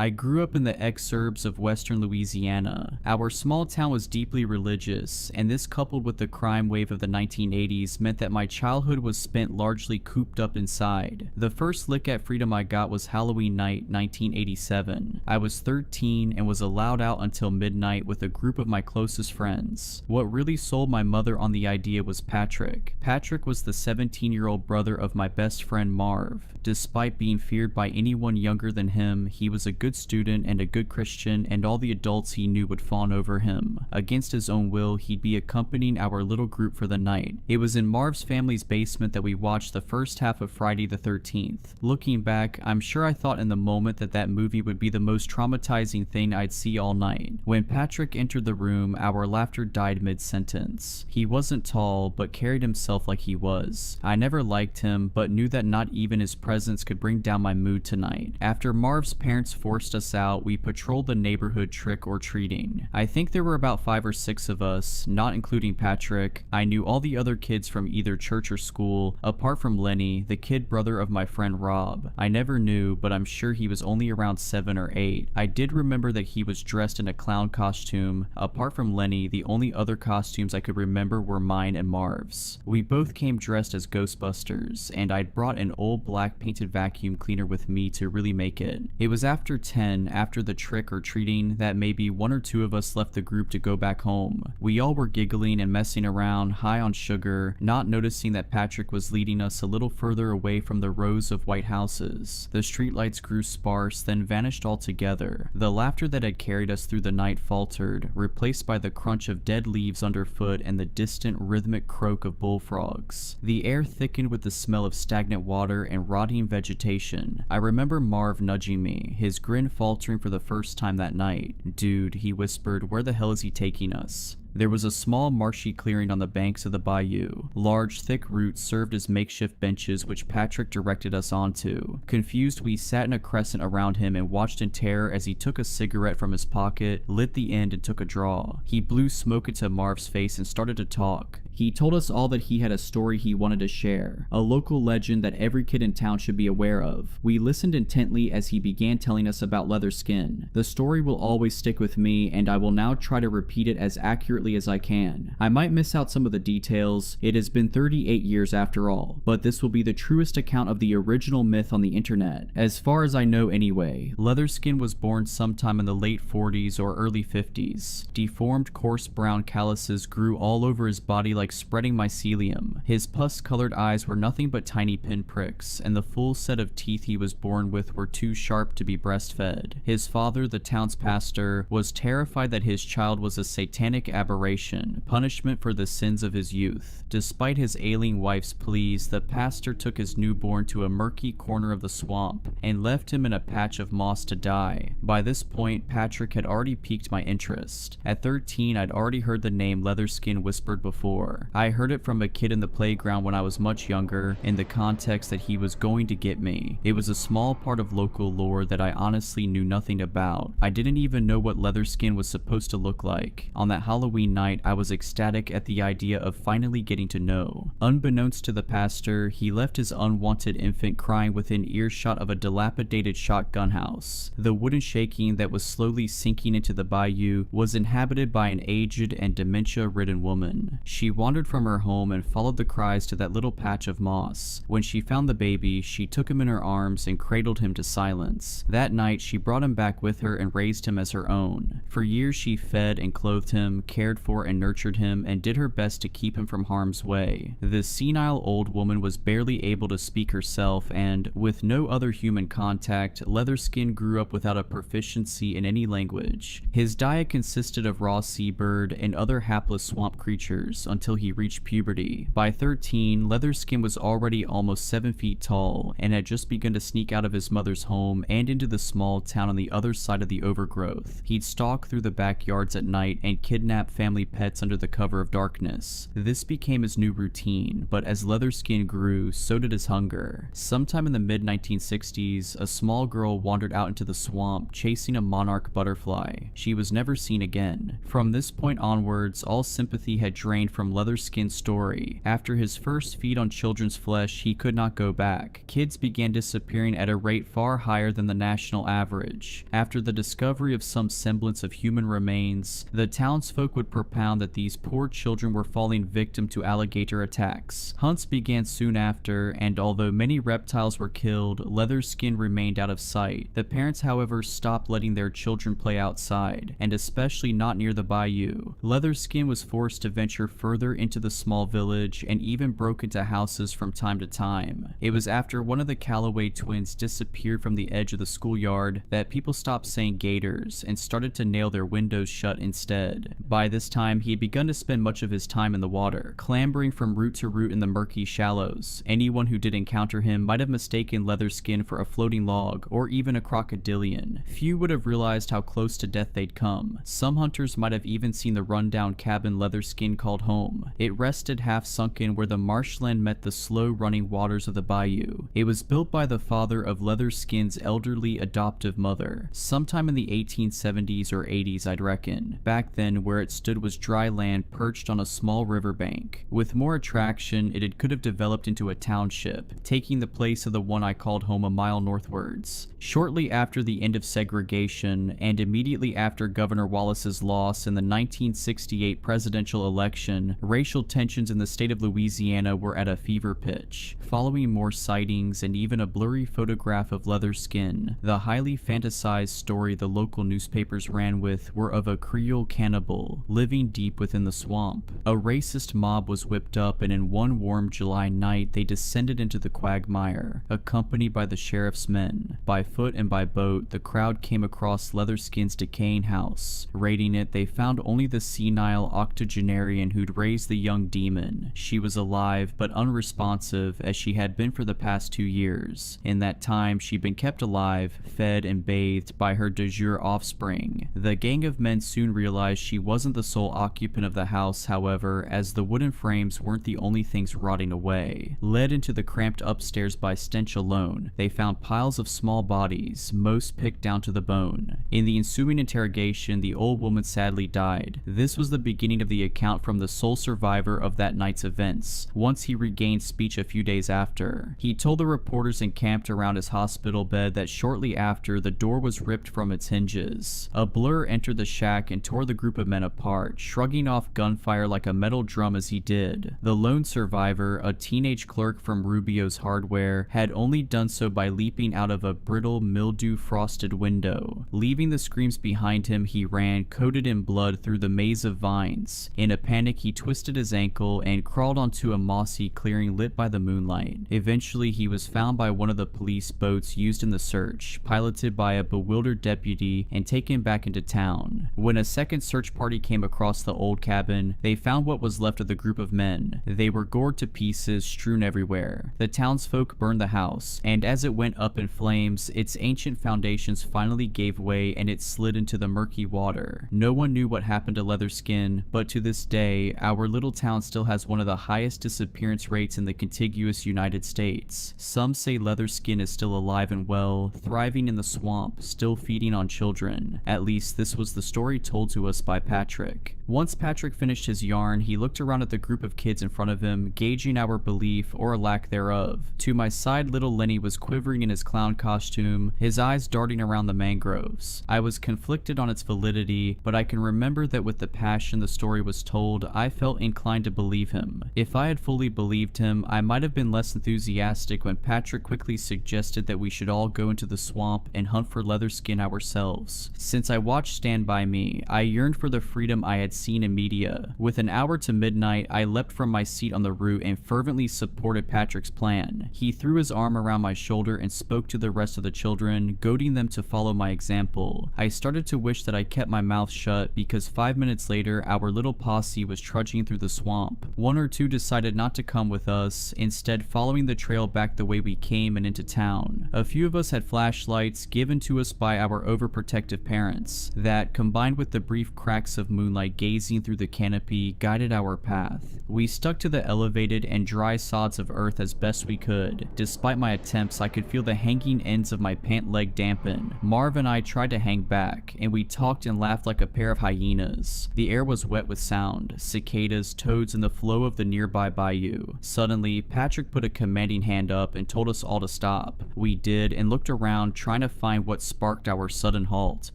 I grew up in the exurbs of western Louisiana. Our small town was deeply religious, and this coupled with the crime wave of the 1980s meant that my childhood was spent largely cooped up inside. The first lick at freedom I got was Halloween night 1987. I was 13 and was allowed out until midnight with a group of my closest friends. What really sold my mother on the idea was Patrick. Patrick was the 17-year-old brother of my best friend Marv. Despite being feared by anyone younger than him, he was a good student and a good Christian, and all the adults he knew would fawn over him. Against his own will, he'd be accompanying our little group for the night. It was in Marv's family's basement that we watched the first half of Friday the 13th. Looking back, I'm sure I thought in the moment that that movie would be the most traumatizing thing I'd see all night. When Patrick entered the room, our laughter died mid-sentence. He wasn't tall, but carried himself like he was. I never liked him, but knew that not even his presence could bring down my mood tonight. After Marv's parents forced us out, we patrolled the neighborhood trick-or-treating. I think there were about 5 or 6 of us, not including Patrick. I knew all the other kids from either church or school, apart from Lenny, the kid brother of my friend Rob. I never knew, but I'm sure he was only around 7 or 8. I did remember that he was dressed in a clown costume. Apart from Lenny, the only other costumes I could remember were mine and Marv's. We both came dressed as Ghostbusters, and I'd brought an old black painted vacuum cleaner with me to really make it. It was after 10, after the trick-or-treating, that maybe 1 or 2 of us left the group to go back home. We all were giggling and messing around, high on sugar, not noticing that Patrick was leading us a little further away from the rows of white houses. The streetlights grew sparse, then vanished altogether. The laughter that had carried us through the night faltered, replaced by the crunch of dead leaves underfoot and the distant rhythmic croak of bullfrogs. The air thickened with the smell of stagnant water and rotting vegetation. I remember Marv nudging me, his grin faltering for the first time that night. "Dude," he whispered, "where the hell is he taking us?" There was a small marshy clearing on the banks of the bayou. Large, thick roots served as makeshift benches which Patrick directed us onto. Confused, we sat in a crescent around him and watched in terror as he took a cigarette from his pocket, lit the end, and took a draw. He blew smoke into Marv's face and started to talk. He told us all that he had a story he wanted to share, a local legend that every kid in town should be aware of. We listened intently as he began telling us about Leatherskin. The story will always stick with me, and I will now try to repeat it as accurately as I can. I might miss out some of the details. It has been 38 years after all, but this will be the truest account of the original myth on the internet, as far as I know anyway. Leatherskin was born sometime in the late 40s or early 50s. Deformed, coarse brown calluses grew all over his body like spreading mycelium. His pus-colored eyes were nothing but tiny pinpricks, and the full set of teeth he was born with were too sharp to be breastfed. His father, the town's pastor, was terrified that his child was a satanic aberration, punishment for the sins of his youth. Despite his ailing wife's pleas, the pastor took his newborn to a murky corner of the swamp and left him in a patch of moss to die. By this point, Patrick had already piqued my interest. At 13, I'd already heard the name Leatherskin whispered before. I heard it from a kid in the playground when I was much younger, in the context that he was going to get me. It was a small part of local lore that I honestly knew nothing about. I didn't even know what Leatherskin was supposed to look like. On that Halloween night, I was ecstatic at the idea of finally getting to know. Unbeknownst to the pastor, he left his unwanted infant crying within earshot of a dilapidated shotgun house. The wooden shaking that was slowly sinking into the bayou was inhabited by an aged and dementia-ridden woman. She wandered from her home and followed the cries to that little patch of moss. When she found the baby, she took him in her arms and cradled him to silence. That night, she brought him back with her and raised him as her own. For years, she fed and clothed him, cared for and nurtured him, and did her best to keep him from harm's way. The senile old woman was barely able to speak herself, and, with no other human contact, Leatherskin grew up without a proficiency in any language. His diet consisted of raw seabird and other hapless swamp creatures until he reached puberty. By 13, Leatherskin was already almost 7 feet tall and had just begun to sneak out of his mother's home and into the small town on the other side of the overgrowth. He'd stalk through the backyards at night and kidnap family pets under the cover of darkness. This became his new routine, but as Leatherskin grew, so did his hunger. Sometime in the mid-1960s, a small girl wandered out into the swamp chasing a monarch butterfly. She was never seen again. From this point onwards, all sympathy had drained from Leatherskin's story. After his first feed on children's flesh, he could not go back. Kids began disappearing at a rate far higher than the national average. After the discovery of some semblance of human remains, the townsfolk would propound that these poor children were falling victim to alligator attacks. Hunts began soon after, and although many reptiles were killed, Leatherskin remained out of sight. The parents, however, stopped letting their children play outside, and especially not near the bayou. Leatherskin was forced to venture further into the small village and even broke into houses from time to time. It was after one of the Calloway twins disappeared from the edge of the schoolyard that people stopped saying gators and started to nail their windows shut instead. By this time, he had begun to spend much of his time in the water, clambering from root to root in the murky shallows. Anyone who did encounter him might have mistaken Leatherskin for a floating log or even a crocodilian. Few would have realized how close to death they'd come. Some hunters might have even seen the rundown cabin Leatherskin called home. It rested half sunken where the marshland met the slow running waters of the bayou. It was built by the father of Leatherskin's elderly adoptive mother, sometime in the 1870s or 80s I'd reckon. Back then, where it stood was dry land perched on a small riverbank. With more attraction, it could have developed into a township, taking the place of the one I called home a mile northwards. Shortly after the end of segregation, and immediately after Governor Wallace's loss in the 1968 presidential election, racial tensions in the state of Louisiana were at a fever pitch. Following more sightings and even a blurry photograph of Leatherskin, the highly fantasized story the local newspapers ran with were of a Creole cannibal living deep within the swamp. A racist mob was whipped up, and in one warm July night they descended into the quagmire, accompanied by the sheriff's men. By foot and by boat, the crowd came across Leatherskin's decaying house. Raiding it, they found only the senile octogenarian who'd raised the young demon. She was alive but unresponsive, as she had been for the past 2 years. In that time, she'd been kept alive, fed, and bathed by her de jure offspring. The gang of men soon realized she wasn't the sole occupant of the house, however, as the wooden frames weren't the only things rotting away. Led into the cramped upstairs by stench alone, they found piles of small bodies, most picked down to the bone. In the ensuing interrogation, the old woman sadly died. This was the beginning of the account from the sole survivor of that night's events. Once he regained speech a few days after, he told the reporters encamped around his hospital bed that shortly after, the door was ripped from its hinges. A blur entered the shack and tore the group of men apart, shrugging off gunfire like a metal drum as he did. The lone survivor, a teenage clerk from Rubio's Hardware, had only done so by leaping out of a brittle, mildew-frosted window. Leaving the screams behind him, he ran, coated in blood, through the maze of vines. In a panic, he twisted his ankle and crawled onto a mossy clearing lit by the moonlight. Eventually, he was found by one of the police boats used in the search, piloted by a bewildered deputy, and taken back into town. When a second search party came across the old cabin, they found what was left of the group of men. They were gored to pieces, strewn everywhere. The townsfolk burned the house, and as it went up in flames, its ancient foundations finally gave way and it slid into the murky water. No one knew what happened to Leatherskin, but to this day, our little town still has one of the highest disappearance rates in the contiguous United States. Some say Leatherskin is still alive and well, thriving in the swamp, still feeding on children. At least this was the story told to us by Patrick. Once Patrick finished his yarn, he looked around at the group of kids in front of him, gauging our belief or lack thereof. To my side, little Lenny was quivering in his clown costume, his eyes darting around the mangroves. I was conflicted on its validity, but I can remember that with the passion the story was told, I felt inclined to believe him. If I had fully believed him, I might have been less enthusiastic when Patrick quickly suggested that we should all go into the swamp and hunt for Leatherskin ourselves. Since I watched Stand By Me, I yearned for the freedom I had seen in media. With an hour to midnight, I leapt from my seat on the root and fervently supported Patrick's plan. He threw his arm around my shoulder and spoke to the rest of the children, goading them to follow my example. I started to wish that I kept my mouth shut, because 5 minutes later, our little posse was trudging through the swamp. One or two decided not to come with us, instead following the trail back the way we came and into town. A few of us had flashlights given to us by our overprotective parents that, combined with the brief cracks of moonlight gazing through the canopy, guided our path. We stuck to the elevated and dry sods of earth as best we could. Despite my attempts, I could feel the hanging ends of my pant leg dampen. Marv and I tried to hang back, and we talked and laughed like a pair of hyenas. The air was wet with sound, cicadas, toads, and the flow of the nearby bayou. Suddenly, Patrick put a commanding hand up and told us all to stop. We did, and looked around trying to find what sparked our sudden halt.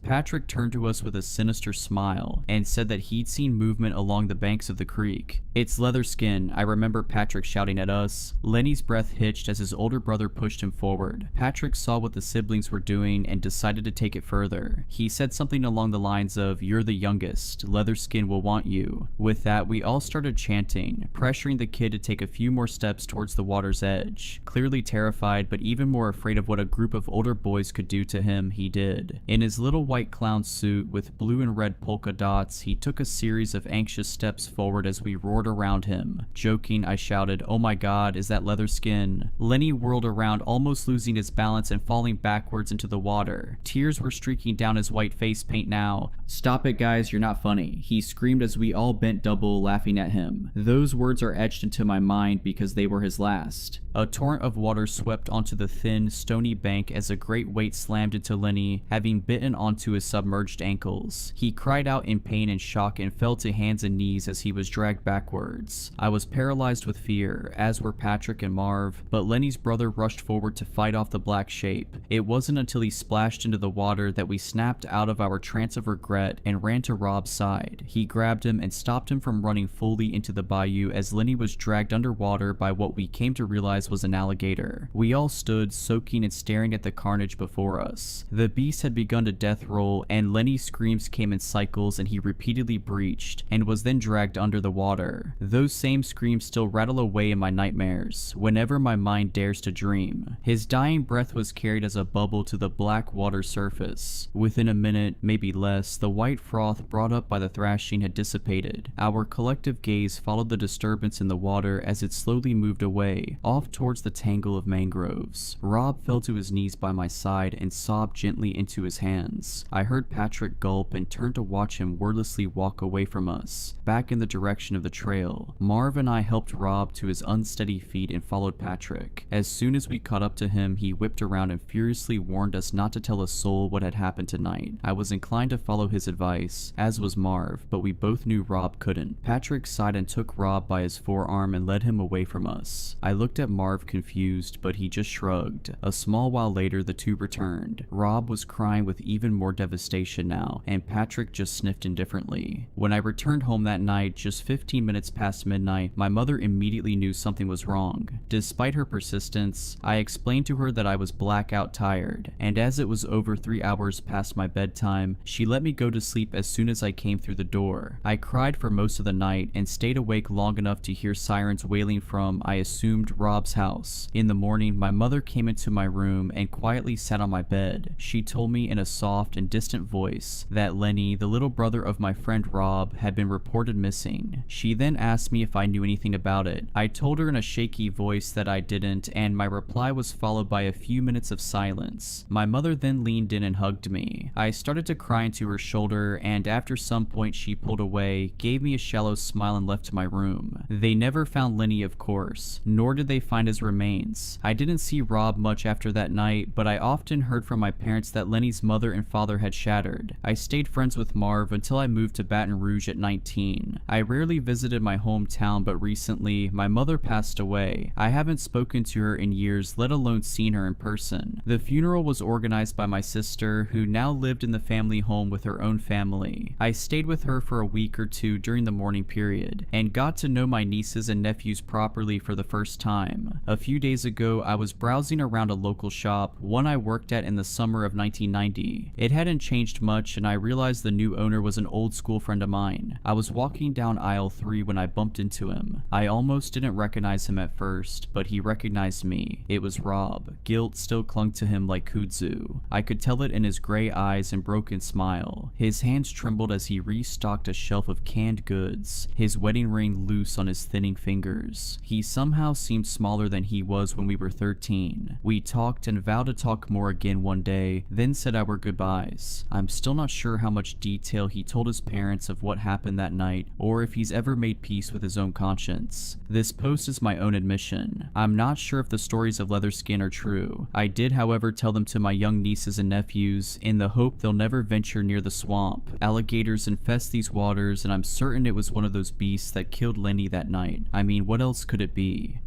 Patrick turned to us with a sinister smile and said that he'd seen movement along the banks of the creek. "It's Leatherskin," I remember Patrick shouting at us. Lenny's breath hitched as his older brother pushed him forward. Patrick saw what the siblings were doing and decided to take it further. He said something along the lines of, "You're the youngest. Leatherskin will want you." With that, we all started chanting, pressuring the kid to take a few more steps towards the water's edge. Clearly terrified, but even more afraid of what a group of older boys could do to him, he did. In his little white clown suit with blue and red polka dots, he took a series of anxious steps forward as we roared around him. Joking, I shouted, "Oh my god, is that Leatherskin?" Lenny whirled around, almost losing his balance and falling backwards into the water. Tears were streaking down his white face paint now. "Stop it, guys, you're not funny," he screamed as we all bent double, laughing at him. Those words are etched into my mind because they were his last. A torrent of water swept onto the thin, stony bank as a great weight slammed into Lenny, having bitten onto his submerged ankles. He cried out in pain and shock and fell to hands and knees as he was dragged backwards. I was paralyzed with fear, as were Patrick and Marv, but Lenny's brother rushed forward to fight off the black shape. It wasn't until he splashed into the water that we snapped out of our trance of regret and ran to Rob's side. He grabbed him and stopped him from running fully into the bayou as Lenny was dragged underwater by what we came to realize was an alligator. We all stood, soaking and staring at the carnage before us. The beast had begun to death roll, and Lenny's screams came in cycles and he repeatedly breached, and was then dragged under the water. Those same screams still rattle away in my nightmares, whenever my mind dares to dream. His dying breath was carried as a bubble to the black water surface. Within a minute, maybe less, the white froth brought up by the thrashing had dissipated. Our collective gaze followed the disturbance in the water as it slowly moved away, off towards the tangle of mangroves. Rob fell to his knees by my side and sobbed gently into his hands. I heard Patrick gulp and turned to watch him wordlessly walk away from us, back in the direction of the trail. Marv and I helped Rob to his unsteady feet and followed Patrick. As soon as we caught up to him, he whipped around and furiously warned us not to tell a soul what had happened tonight. I was inclined to follow his advice, as was Marv, but we both knew Rob couldn't. Patrick sighed and took Rob by his forearm and led him away from us. I looked at Marv confused, but he just shrugged. A small while later, the two returned. Rob was crying with even more devastation now, and Patrick just sniffed indifferently. When I returned home that night, just 15 minutes past midnight, my mother immediately knew something was wrong. Despite her persistence, I explained to her that I was blackout tired, and as it was over 3 hours past my bedtime, she let me go to sleep as soon as I came through the door. I cried for most of the night and stayed awake long enough to hear sirens wailing from, I assumed, Rob's house. In the morning, my mother came into my room and quietly sat on my bed. She told me in a soft and distant voice that Lenny, the little brother of my friend Rob, had been reported missing. She then asked me if I knew anything about it. I told her in a shaky voice that I didn't, and my reply was followed by a few minutes of silence. My mother then leaned in and hugged me. I started to cry into her shoulder, and after some point she pulled away, gave me a shallow smile and left to my room. They never found Lenny, of course, nor did they find his remains. I didn't see Rob much after that night, but I often heard from my parents that Lenny's mother and father had shattered. I stayed friends with Marv until I moved to Baton Rouge at 19. I rarely visited my hometown, but recently, my mother passed away. I haven't spoken to her in years, let alone seen her in person. The funeral was organized by my sister, who now lived in the family home with her own family. I stayed with her for a week or two during the mourning period, and got to know my nieces and nephews properly for the first time. A few days ago, I was browsing around a local shop, one I worked at in the summer of 1990. It hadn't changed much, and I realized the new owner was an old school friend of mine. I was walking down aisle 3 when I bumped into him. I almost didn't recognize him at first, but he recognized me. It was Rob. Guilt still clung to him like kudzu. I could tell it in his gray eyes and broken smile. His hands trembled as he restocked a shelf of canned goods, his wedding ring loose on his thinning fingers. He somehow seemed smaller than he was when we were 13. We talked and vowed to talk more again one day, then said our goodbyes. I'm still not sure how much detail he told his parents of what happened that night, or if he's ever made peace with his own conscience. This post is my own admission. I'm not sure if the stories of Leatherskin are true. I did, however, tell them to my young nieces and nephews in the hope they'll never venture near the swamp. Alligators infest these waters, and I'm certain it was one of those beasts that killed Lenny that night. I mean, what else could it be?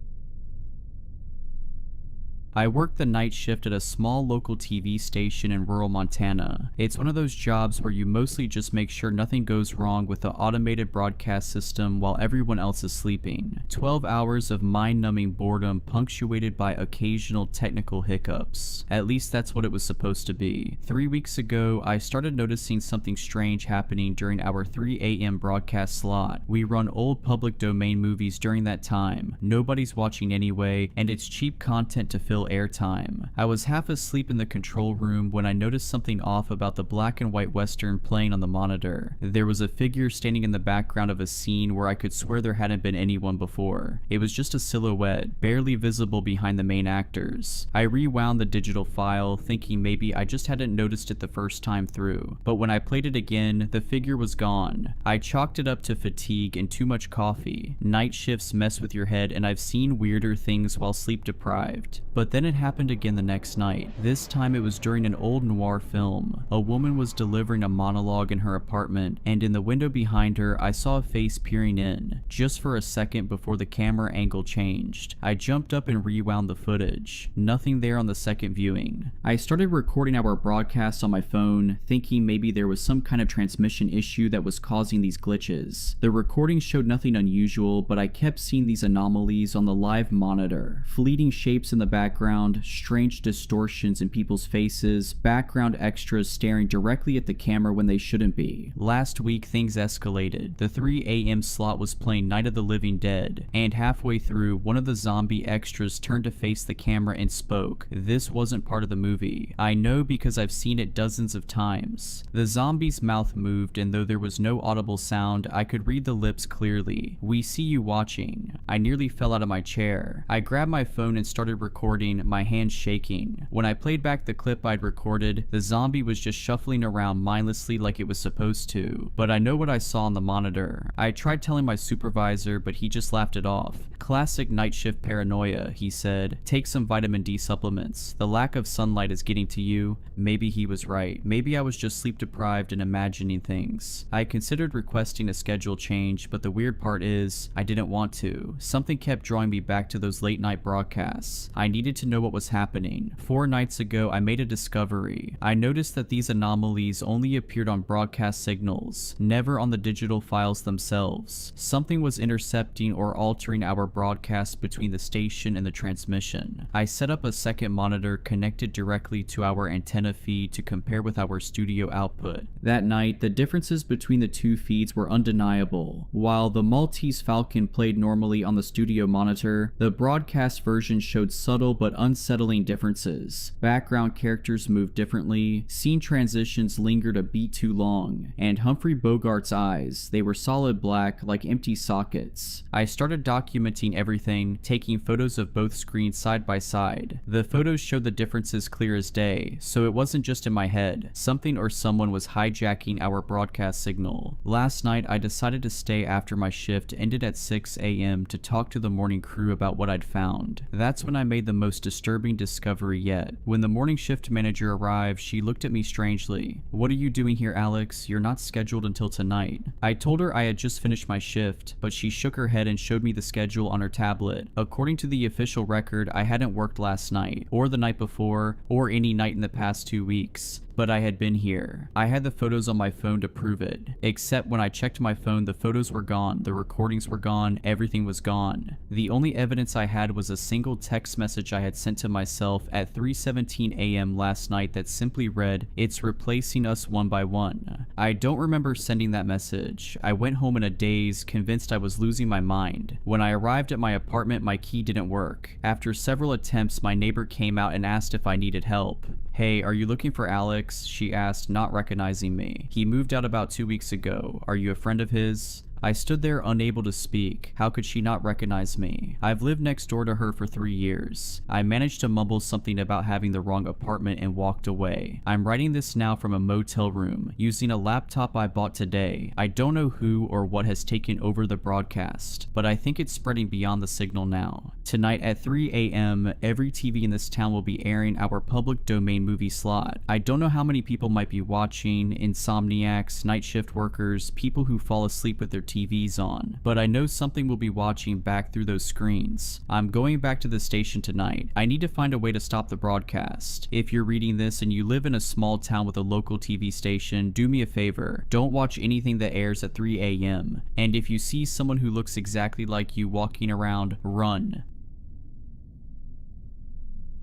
I worked the night shift at a small local TV station in rural Montana. It's one of those jobs where you mostly just make sure nothing goes wrong with the automated broadcast system while everyone else is sleeping. 12 hours of mind-numbing boredom punctuated by occasional technical hiccups. At least that's what it was supposed to be. 3 weeks ago, I started noticing something strange happening during our 3 a.m. broadcast slot. We run old public domain movies during that time. Nobody's watching anyway, and it's cheap content to fill airtime. I was half asleep in the control room when I noticed something off about the black and white western playing on the monitor. There was a figure standing in the background of a scene where I could swear there hadn't been anyone before. It was just a silhouette, barely visible behind the main actors. I rewound the digital file, thinking maybe I just hadn't noticed it the first time through. But when I played it again, the figure was gone. I chalked it up to fatigue and too much coffee. Night shifts mess with your head, and I've seen weirder things while sleep deprived. But then it happened again the next night. This time it was during an old noir film. A woman was delivering a monologue in her apartment, and in the window behind her I saw a face peering in, just for a second before the camera angle changed. I jumped up and rewound the footage. Nothing there on the second viewing. I started recording our broadcast on my phone, thinking maybe there was some kind of transmission issue that was causing these glitches. The recording showed nothing unusual, but I kept seeing these anomalies on the live monitor. Fleeting shapes in the background, strange distortions in people's faces, background extras staring directly at the camera when they shouldn't be. Last week things escalated. The 3 a.m. slot was playing Night of the Living Dead, and halfway through, one of the zombie extras turned to face the camera and spoke. This wasn't part of the movie. I know because I've seen it dozens of times. The zombie's mouth moved, and though there was no audible sound, I could read the lips clearly. "We see you watching." I nearly fell out of my chair. I grabbed my phone and started recording, my hands shaking. When I played back the clip I'd recorded, the zombie was just shuffling around mindlessly like it was supposed to. But I know what I saw on the monitor. I tried telling my supervisor, but he just laughed it off. "Classic night shift paranoia," he said. "Take some vitamin D supplements. The lack of sunlight is getting to you." Maybe he was right. Maybe I was just sleep deprived and imagining things. I considered requesting a schedule change, but the weird part is, I didn't want to. Something kept drawing me back to those late night broadcasts. I needed to know what was happening. 4 nights ago, I made a discovery. I noticed that these anomalies only appeared on broadcast signals, never on the digital files themselves. Something was intercepting or altering our broadcast between the station and the transmission. I set up a second monitor connected directly to our antenna feed to compare with our studio output. That night, the differences between the two feeds were undeniable. While the Maltese Falcon played normally on the studio monitor, the broadcast version showed subtle but unsettling differences. Background characters moved differently, scene transitions lingered a beat too long, and Humphrey Bogart's eyes, they were solid black like empty sockets. I started documenting everything, taking photos of both screens side by side. The photos showed the differences clear as day, so it wasn't just in my head. Something or someone was hijacking our broadcast signal. Last night I decided to stay after my shift ended at 6 a.m. to talk to the morning crew about what I'd found. That's when I made the most disturbing discovery yet. When the morning shift manager arrived, she looked at me strangely. "What are you doing here, Alex? You're not scheduled until tonight." I told her I had just finished my shift, but she shook her head and showed me the schedule on her tablet. According to the official record, I hadn't worked last night, or the night before, or any night in the past 2 weeks. But I had been here. I had the photos on my phone to prove it. Except when I checked my phone, the photos were gone, the recordings were gone, everything was gone. The only evidence I had was a single text message I had sent to myself at 3:17 a.m. last night that simply read, "It's replacing us one by one." I don't remember sending that message. I went home in a daze, convinced I was losing my mind. When I arrived at my apartment, my key didn't work. After several attempts, my neighbor came out and asked if I needed help. "Hey, are you looking for Alex?" she asked, not recognizing me. "He moved out about 2 weeks ago. Are you a friend of his?" I stood there unable to speak. How could she not recognize me? I've lived next door to her for 3 years. I managed to mumble something about having the wrong apartment and walked away. I'm writing this now from a motel room, using a laptop I bought today. I don't know who or what has taken over the broadcast, but I think it's spreading beyond the signal now. Tonight at 3 a.m., every TV in this town will be airing our public domain movie slot. I don't know how many people might be watching, insomniacs, night shift workers, people who fall asleep with their TVs on, but I know something will be watching back through those screens. I'm going back to the station tonight. I need to find a way to stop the broadcast. If you're reading this and you live in a small town with a local TV station, do me a favor. Don't watch anything that airs at 3 a.m. And if you see someone who looks exactly like you walking around, run.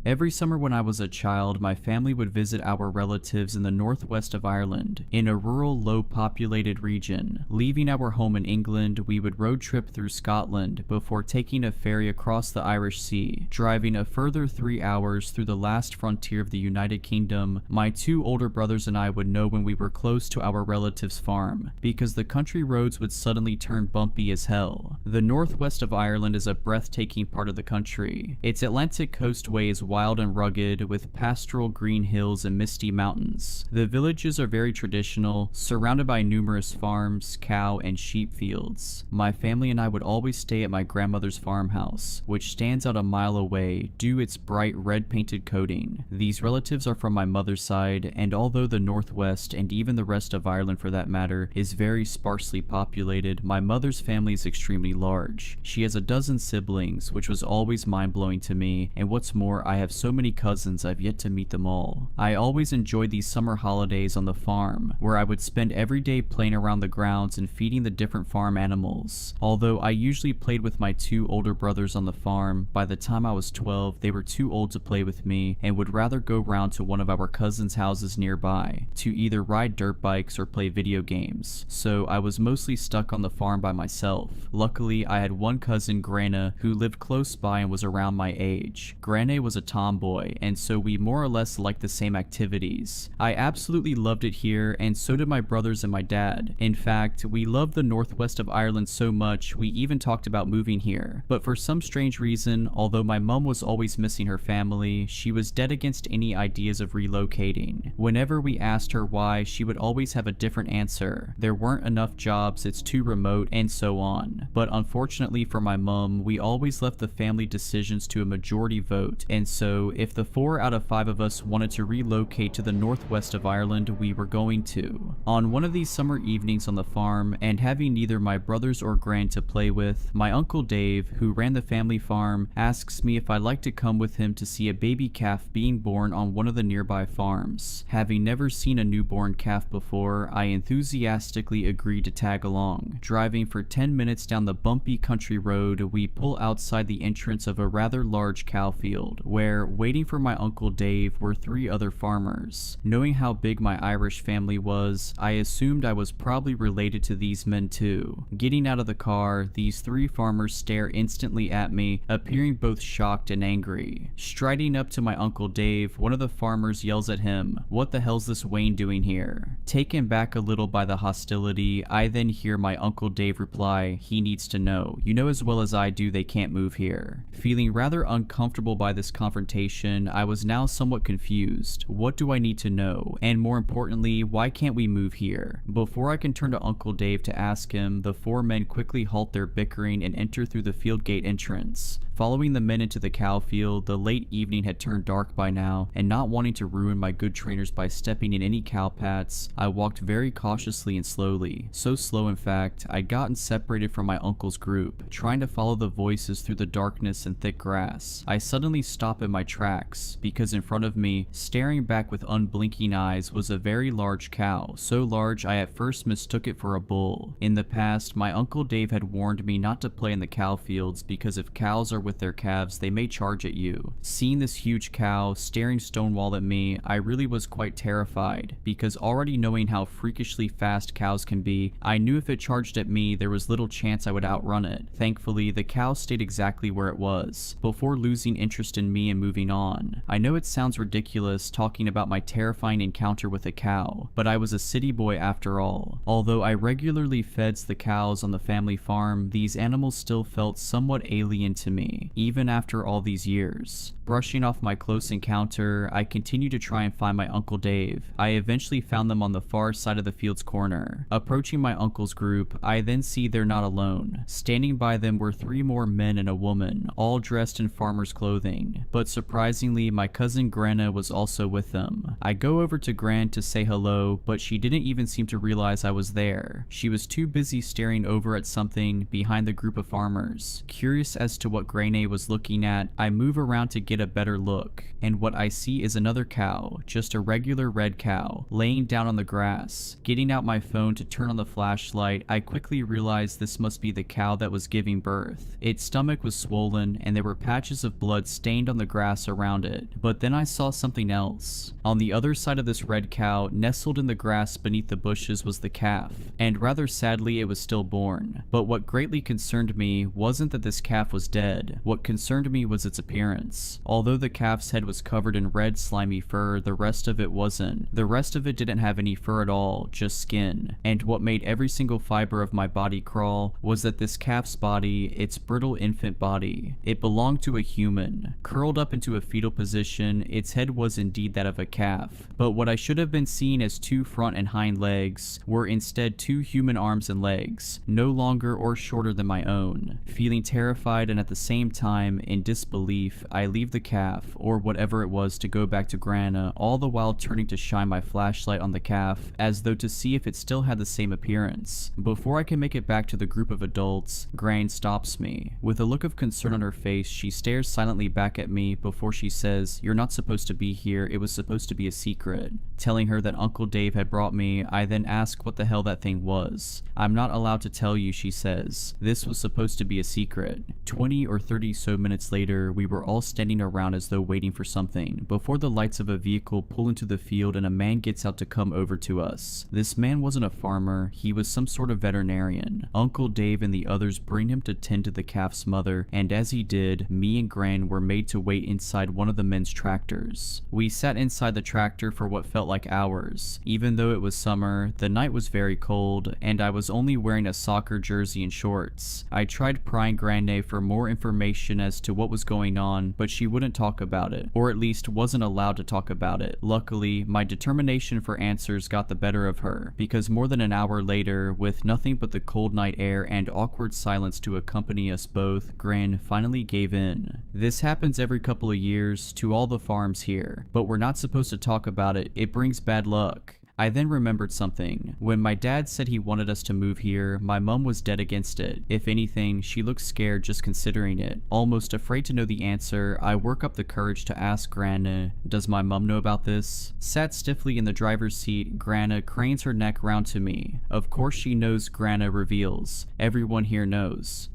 Every summer when I was a child, my family would visit our relatives in the northwest of Ireland, in a rural, low-populated region. Leaving our home in England, we would road trip through Scotland before taking a ferry across the Irish Sea, driving a further 3 hours through the last frontier of the United Kingdom. My 2 older brothers and I would know when we were close to our relative's farm, because the country roads would suddenly turn bumpy as hell. The northwest of Ireland is a breathtaking part of the country. Its Atlantic coastway is wild and rugged, with pastoral green hills and misty mountains. The villages are very traditional, surrounded by numerous farms, cow, and sheep fields. My family and I would always stay at my grandmother's farmhouse, which stands out a mile away due its bright red-painted coating. These relatives are from my mother's side, and although the northwest, and even the rest of Ireland for that matter, is very sparsely populated, my mother's family is extremely large. She has a dozen siblings, which was always mind-blowing to me, and what's more, I have so many cousins I've yet to meet them all. I always enjoyed these summer holidays on the farm, where I would spend every day playing around the grounds and feeding the different farm animals. Although I usually played with my 2 older brothers on the farm, by the time I was 12 they were too old to play with me and would rather go round to one of our cousins' houses nearby to either ride dirt bikes or play video games, so I was mostly stuck on the farm by myself. Luckily, I had one cousin, Grana, who lived close by and was around my age. Grana was a tomboy, and so we more or less liked the same activities. I absolutely loved it here, and so did my brothers and my dad. In fact, we loved the northwest of Ireland so much, we even talked about moving here. But for some strange reason, although my mum was always missing her family, she was dead against any ideas of relocating. Whenever we asked her why, she would always have a different answer. There weren't enough jobs, it's too remote, and so on. But unfortunately for my mum, we always left the family decisions to a majority vote, and so if the 4 out of 5 of us wanted to relocate to the northwest of Ireland, we were going to. On one of these summer evenings on the farm, and having neither my brothers or Gran to play with, my uncle Dave, who ran the family farm, asks me if I'd like to come with him to see a baby calf being born on one of the nearby farms. Having never seen a newborn calf before, I enthusiastically agreed to tag along. Driving for 10 minutes down the bumpy country road, we pull outside the entrance of a rather large cow field, where, waiting for my uncle Dave, were 3 other farmers. Knowing how big my Irish family was, I assumed I was probably related to these men too. Getting out of the car, these 3 farmers stare instantly at me, appearing both shocked and angry. Striding up to my uncle Dave, one of the farmers yells at him, "What the hell's this Wayne doing here?" Taken back a little by the hostility, I then hear my uncle Dave reply, "He needs to know. You know as well as I do they can't move here." Feeling rather uncomfortable by this confrontation, I was now somewhat confused. What do I need to know? And more importantly, why can't we move here? Before I can turn to Uncle Dave to ask him, the 4 men quickly halt their bickering and enter through the field gate entrance. Following the men into the cow field, the late evening had turned dark by now, and not wanting to ruin my good trainers by stepping in any cow paths, I walked very cautiously and slowly. So slow in fact, I'd gotten separated from my uncle's group, trying to follow the voices through the darkness and thick grass. I suddenly stopped in my tracks, because in front of me, staring back with unblinking eyes, was a very large cow, so large I at first mistook it for a bull. In the past, my Uncle Dave had warned me not to play in the cow fields because if cows are with their calves, they may charge at you. Seeing this huge cow staring stonewall at me, I really was quite terrified, because already knowing how freakishly fast cows can be, I knew if it charged at me, there was little chance I would outrun it. Thankfully, the cow stayed exactly where it was, before losing interest in me and moving on. I know it sounds ridiculous talking about my terrifying encounter with a cow, but I was a city boy after all. Although I regularly fed the cows on the family farm, these animals still felt somewhat alien to me, even after all these years. Brushing off my close encounter, I continued to try and find my Uncle Dave. I eventually found them on the far side of the field's corner. Approaching my uncle's group, I then see they're not alone. Standing by them were 3 more men and a woman, all dressed in farmer's clothing. But surprisingly, my cousin Granna was also with them. I go over to Gran to say hello, but she didn't even seem to realize I was there. She was too busy staring over at something behind the group of farmers. Curious as to what Granna was looking at, I move around to get a better look, and what I see is another cow, just a regular red cow, laying down on the grass. Getting out my phone to turn on the flashlight, I quickly realized this must be the cow that was giving birth. Its stomach was swollen, and there were patches of blood stained on the grass around it. But then I saw something else. On the other side of this red cow, nestled in the grass beneath the bushes, was the calf, and rather sadly it was stillborn. But what greatly concerned me wasn't that this calf was dead. What concerned me was its appearance. Although the calf's head was covered in red slimy fur, the rest of it wasn't. The rest of it didn't have any fur at all, just skin. And what made every single fiber of my body crawl was that this calf's body, its brittle infant body, it belonged to a human. Curled up into a fetal position, its head was indeed that of a calf. But what I should have been seeing as 2 front and hind legs were instead 2 human arms and legs, no longer or shorter than my own. Feeling terrified and at the same time in disbelief, I leave the calf, or whatever it was, to go back to Granna, all the while turning to shine my flashlight on the calf, as though to see if it still had the same appearance. Before I can make it back to the group of adults, Gran stops me. With a look of concern on her face, she stares silently back at me before she says, "You're not supposed to be here, it was supposed to be a secret." Telling her that Uncle Dave had brought me, I then ask what the hell that thing was. "I'm not allowed to tell you," she says. "This was supposed to be a secret." 20 or 30 so minutes later, we were all standing around as though waiting for something, before the lights of a vehicle pull into the field and a man gets out to come over to us. This man wasn't a farmer, he was some sort of veterinarian. Uncle Dave and the others bring him to tend to the calf's mother, and as he did, me and Gran were made to wait inside one of the men's tractors. We sat inside the tractor for what felt like hours. Even though it was summer, the night was very cold, and I was only wearing a soccer jersey and shorts. I tried prying Grande for more information as to what was going on, but she wouldn't talk about it, or at least wasn't allowed to talk about it. Luckily, my determination for answers got the better of her, because more than an hour later, with nothing but the cold night air and awkward silence to accompany us both, Gran finally gave in. This happens every couple of years to all the farms here, but we're not supposed to talk about it, it brings bad luck. I then remembered something. When my dad said he wanted us to move here, my mum was dead against it. If anything, she looked scared just considering it. Almost afraid to know the answer, I work up the courage to ask Granna, "Does my mum know about this?" Sat stiffly in the driver's seat, Granna cranes her neck round to me. Of course she knows, Granna reveals. Everyone here knows.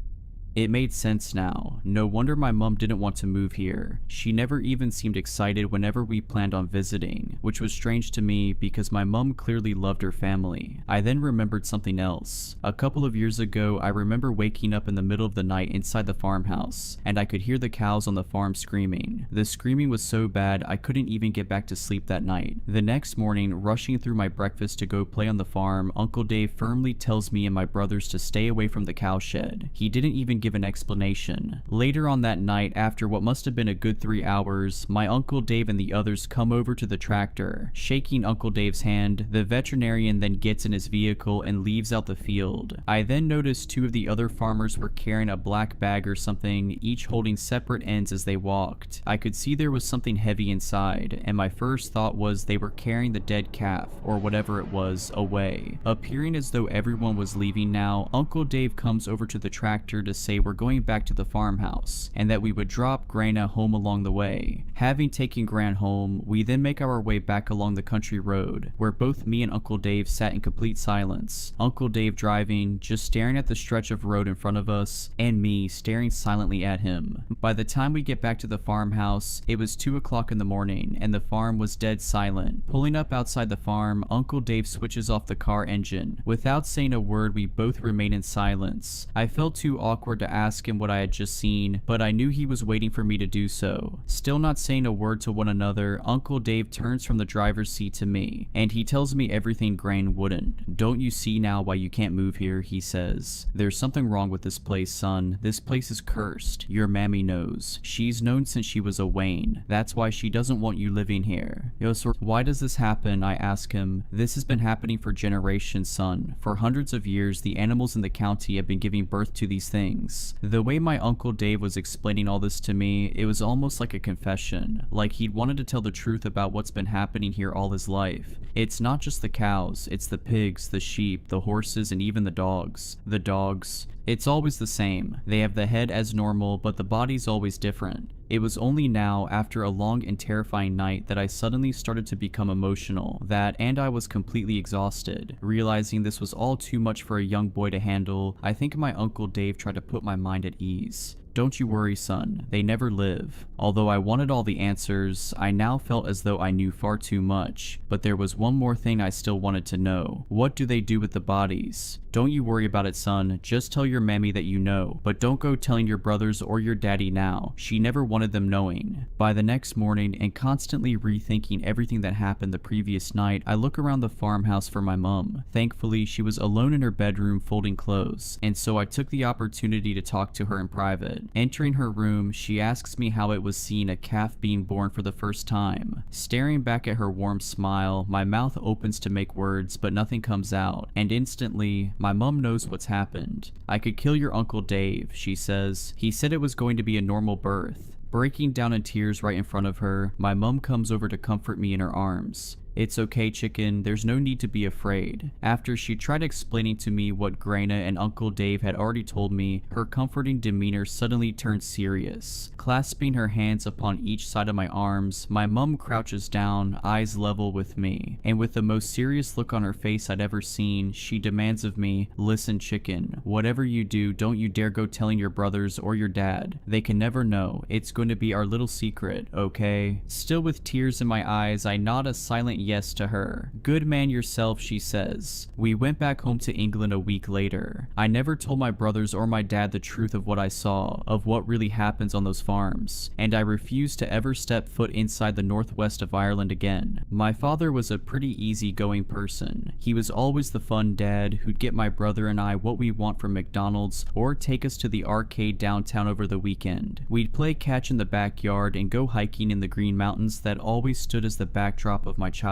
It made sense now. No wonder my mum didn't want to move here. She never even seemed excited whenever we planned on visiting, which was strange to me because my mum clearly loved her family. I then remembered something else. A couple of years ago, I remember waking up in the middle of the night inside the farmhouse, and I could hear the cows on the farm screaming. The screaming was so bad I couldn't even get back to sleep that night. The next morning, rushing through my breakfast to go play on the farm, Uncle Dave firmly tells me and my brothers to stay away from the cowshed. He didn't even give an explanation. Later on that night, after what must have been a good 3 hours, my Uncle Dave and the others come over to the tractor. Shaking Uncle Dave's hand, the veterinarian then gets in his vehicle and leaves out the field. I then noticed 2 of the other farmers were carrying a black bag or something, each holding separate ends as they walked. I could see there was something heavy inside, and my first thought was they were carrying the dead calf, or whatever it was, away. Appearing as though everyone was leaving now, Uncle Dave comes over to the tractor to say we're going back to the farmhouse, and that we would drop Granna home along the way. Having taken Gran home, we then make our way back along the country road, where both me and Uncle Dave sat in complete silence. Uncle Dave driving, just staring at the stretch of road in front of us, and me staring silently at him. By the time we get back to the farmhouse, it was 2 o'clock in the morning, and the farm was dead silent. Pulling up outside the farm, Uncle Dave switches off the car engine. Without saying a word, we both remain in silence. I felt too awkward to ask him what I had just seen, but I knew he was waiting for me to do so. Still not saying a word to one another, Uncle Dave turns from the driver's seat to me, and he tells me everything Grain wouldn't. "Don't you see now why you can't move here?" he says. "There's something wrong with this place, son. This place is cursed. Your mammy knows. She's known since she was a Wayne. That's why she doesn't want you living here." Yo, so why does this happen? I ask him. "This has been happening for generations, son. For hundreds of years, the animals in the county have been giving birth to these things." The way my Uncle Dave was explaining all this to me, it was almost like a confession. Like he'd wanted to tell the truth about what's been happening here all his life. It's not just the cows, it's the pigs, the sheep, the horses, and even the dogs. The dogs, it's always the same. They have the head as normal, but the body's always different. It was only now, after a long and terrifying night, that I suddenly started to become emotional. And I was completely exhausted. Realizing this was all too much for a young boy to handle, I think my Uncle Dave tried to put my mind at ease. "Don't you worry, son. They never live." Although I wanted all the answers, I now felt as though I knew far too much. But there was one more thing I still wanted to know. What do they do with the bodies? "Don't you worry about it, son. Just tell your mammy that you know. But don't go telling your brothers or your daddy now. She never wanted them knowing." By the next morning, and constantly rethinking everything that happened the previous night, I look around the farmhouse for my mom. Thankfully, she was alone in her bedroom folding clothes, and so I took the opportunity to talk to her in private. Entering her room, she asks me how it was seeing a calf being born for the first time. Staring back at her warm smile, my mouth opens to make words, but nothing comes out, and instantly, my mom knows what's happened. "I could kill your Uncle Dave," she says. "He said it was going to be a normal birth." Breaking down in tears right in front of her, my mom comes over to comfort me in her arms. "It's okay, chicken. There's no need to be afraid." After she tried explaining to me what Graina and Uncle Dave had already told me, her comforting demeanor suddenly turned serious. Clasping her hands upon each side of my arms, my mum crouches down, eyes level with me, and with the most serious look on her face I'd ever seen, she demands of me, "Listen, chicken. Whatever you do, don't you dare go telling your brothers or your dad. They can never know. It's going to be our little secret, okay?" Still with tears in my eyes, I nod a silent yes to her. "Good man yourself," she says. We went back home to England a week later. I never told my brothers or my dad the truth of what I saw, of what really happens on those farms, and I refused to ever step foot inside the northwest of Ireland again. My father was a pretty easygoing person. He was always the fun dad who'd get my brother and I what we want from McDonald's or take us to the arcade downtown over the weekend. We'd play catch in the backyard and go hiking in the Green Mountains that always stood as the backdrop of my childhood.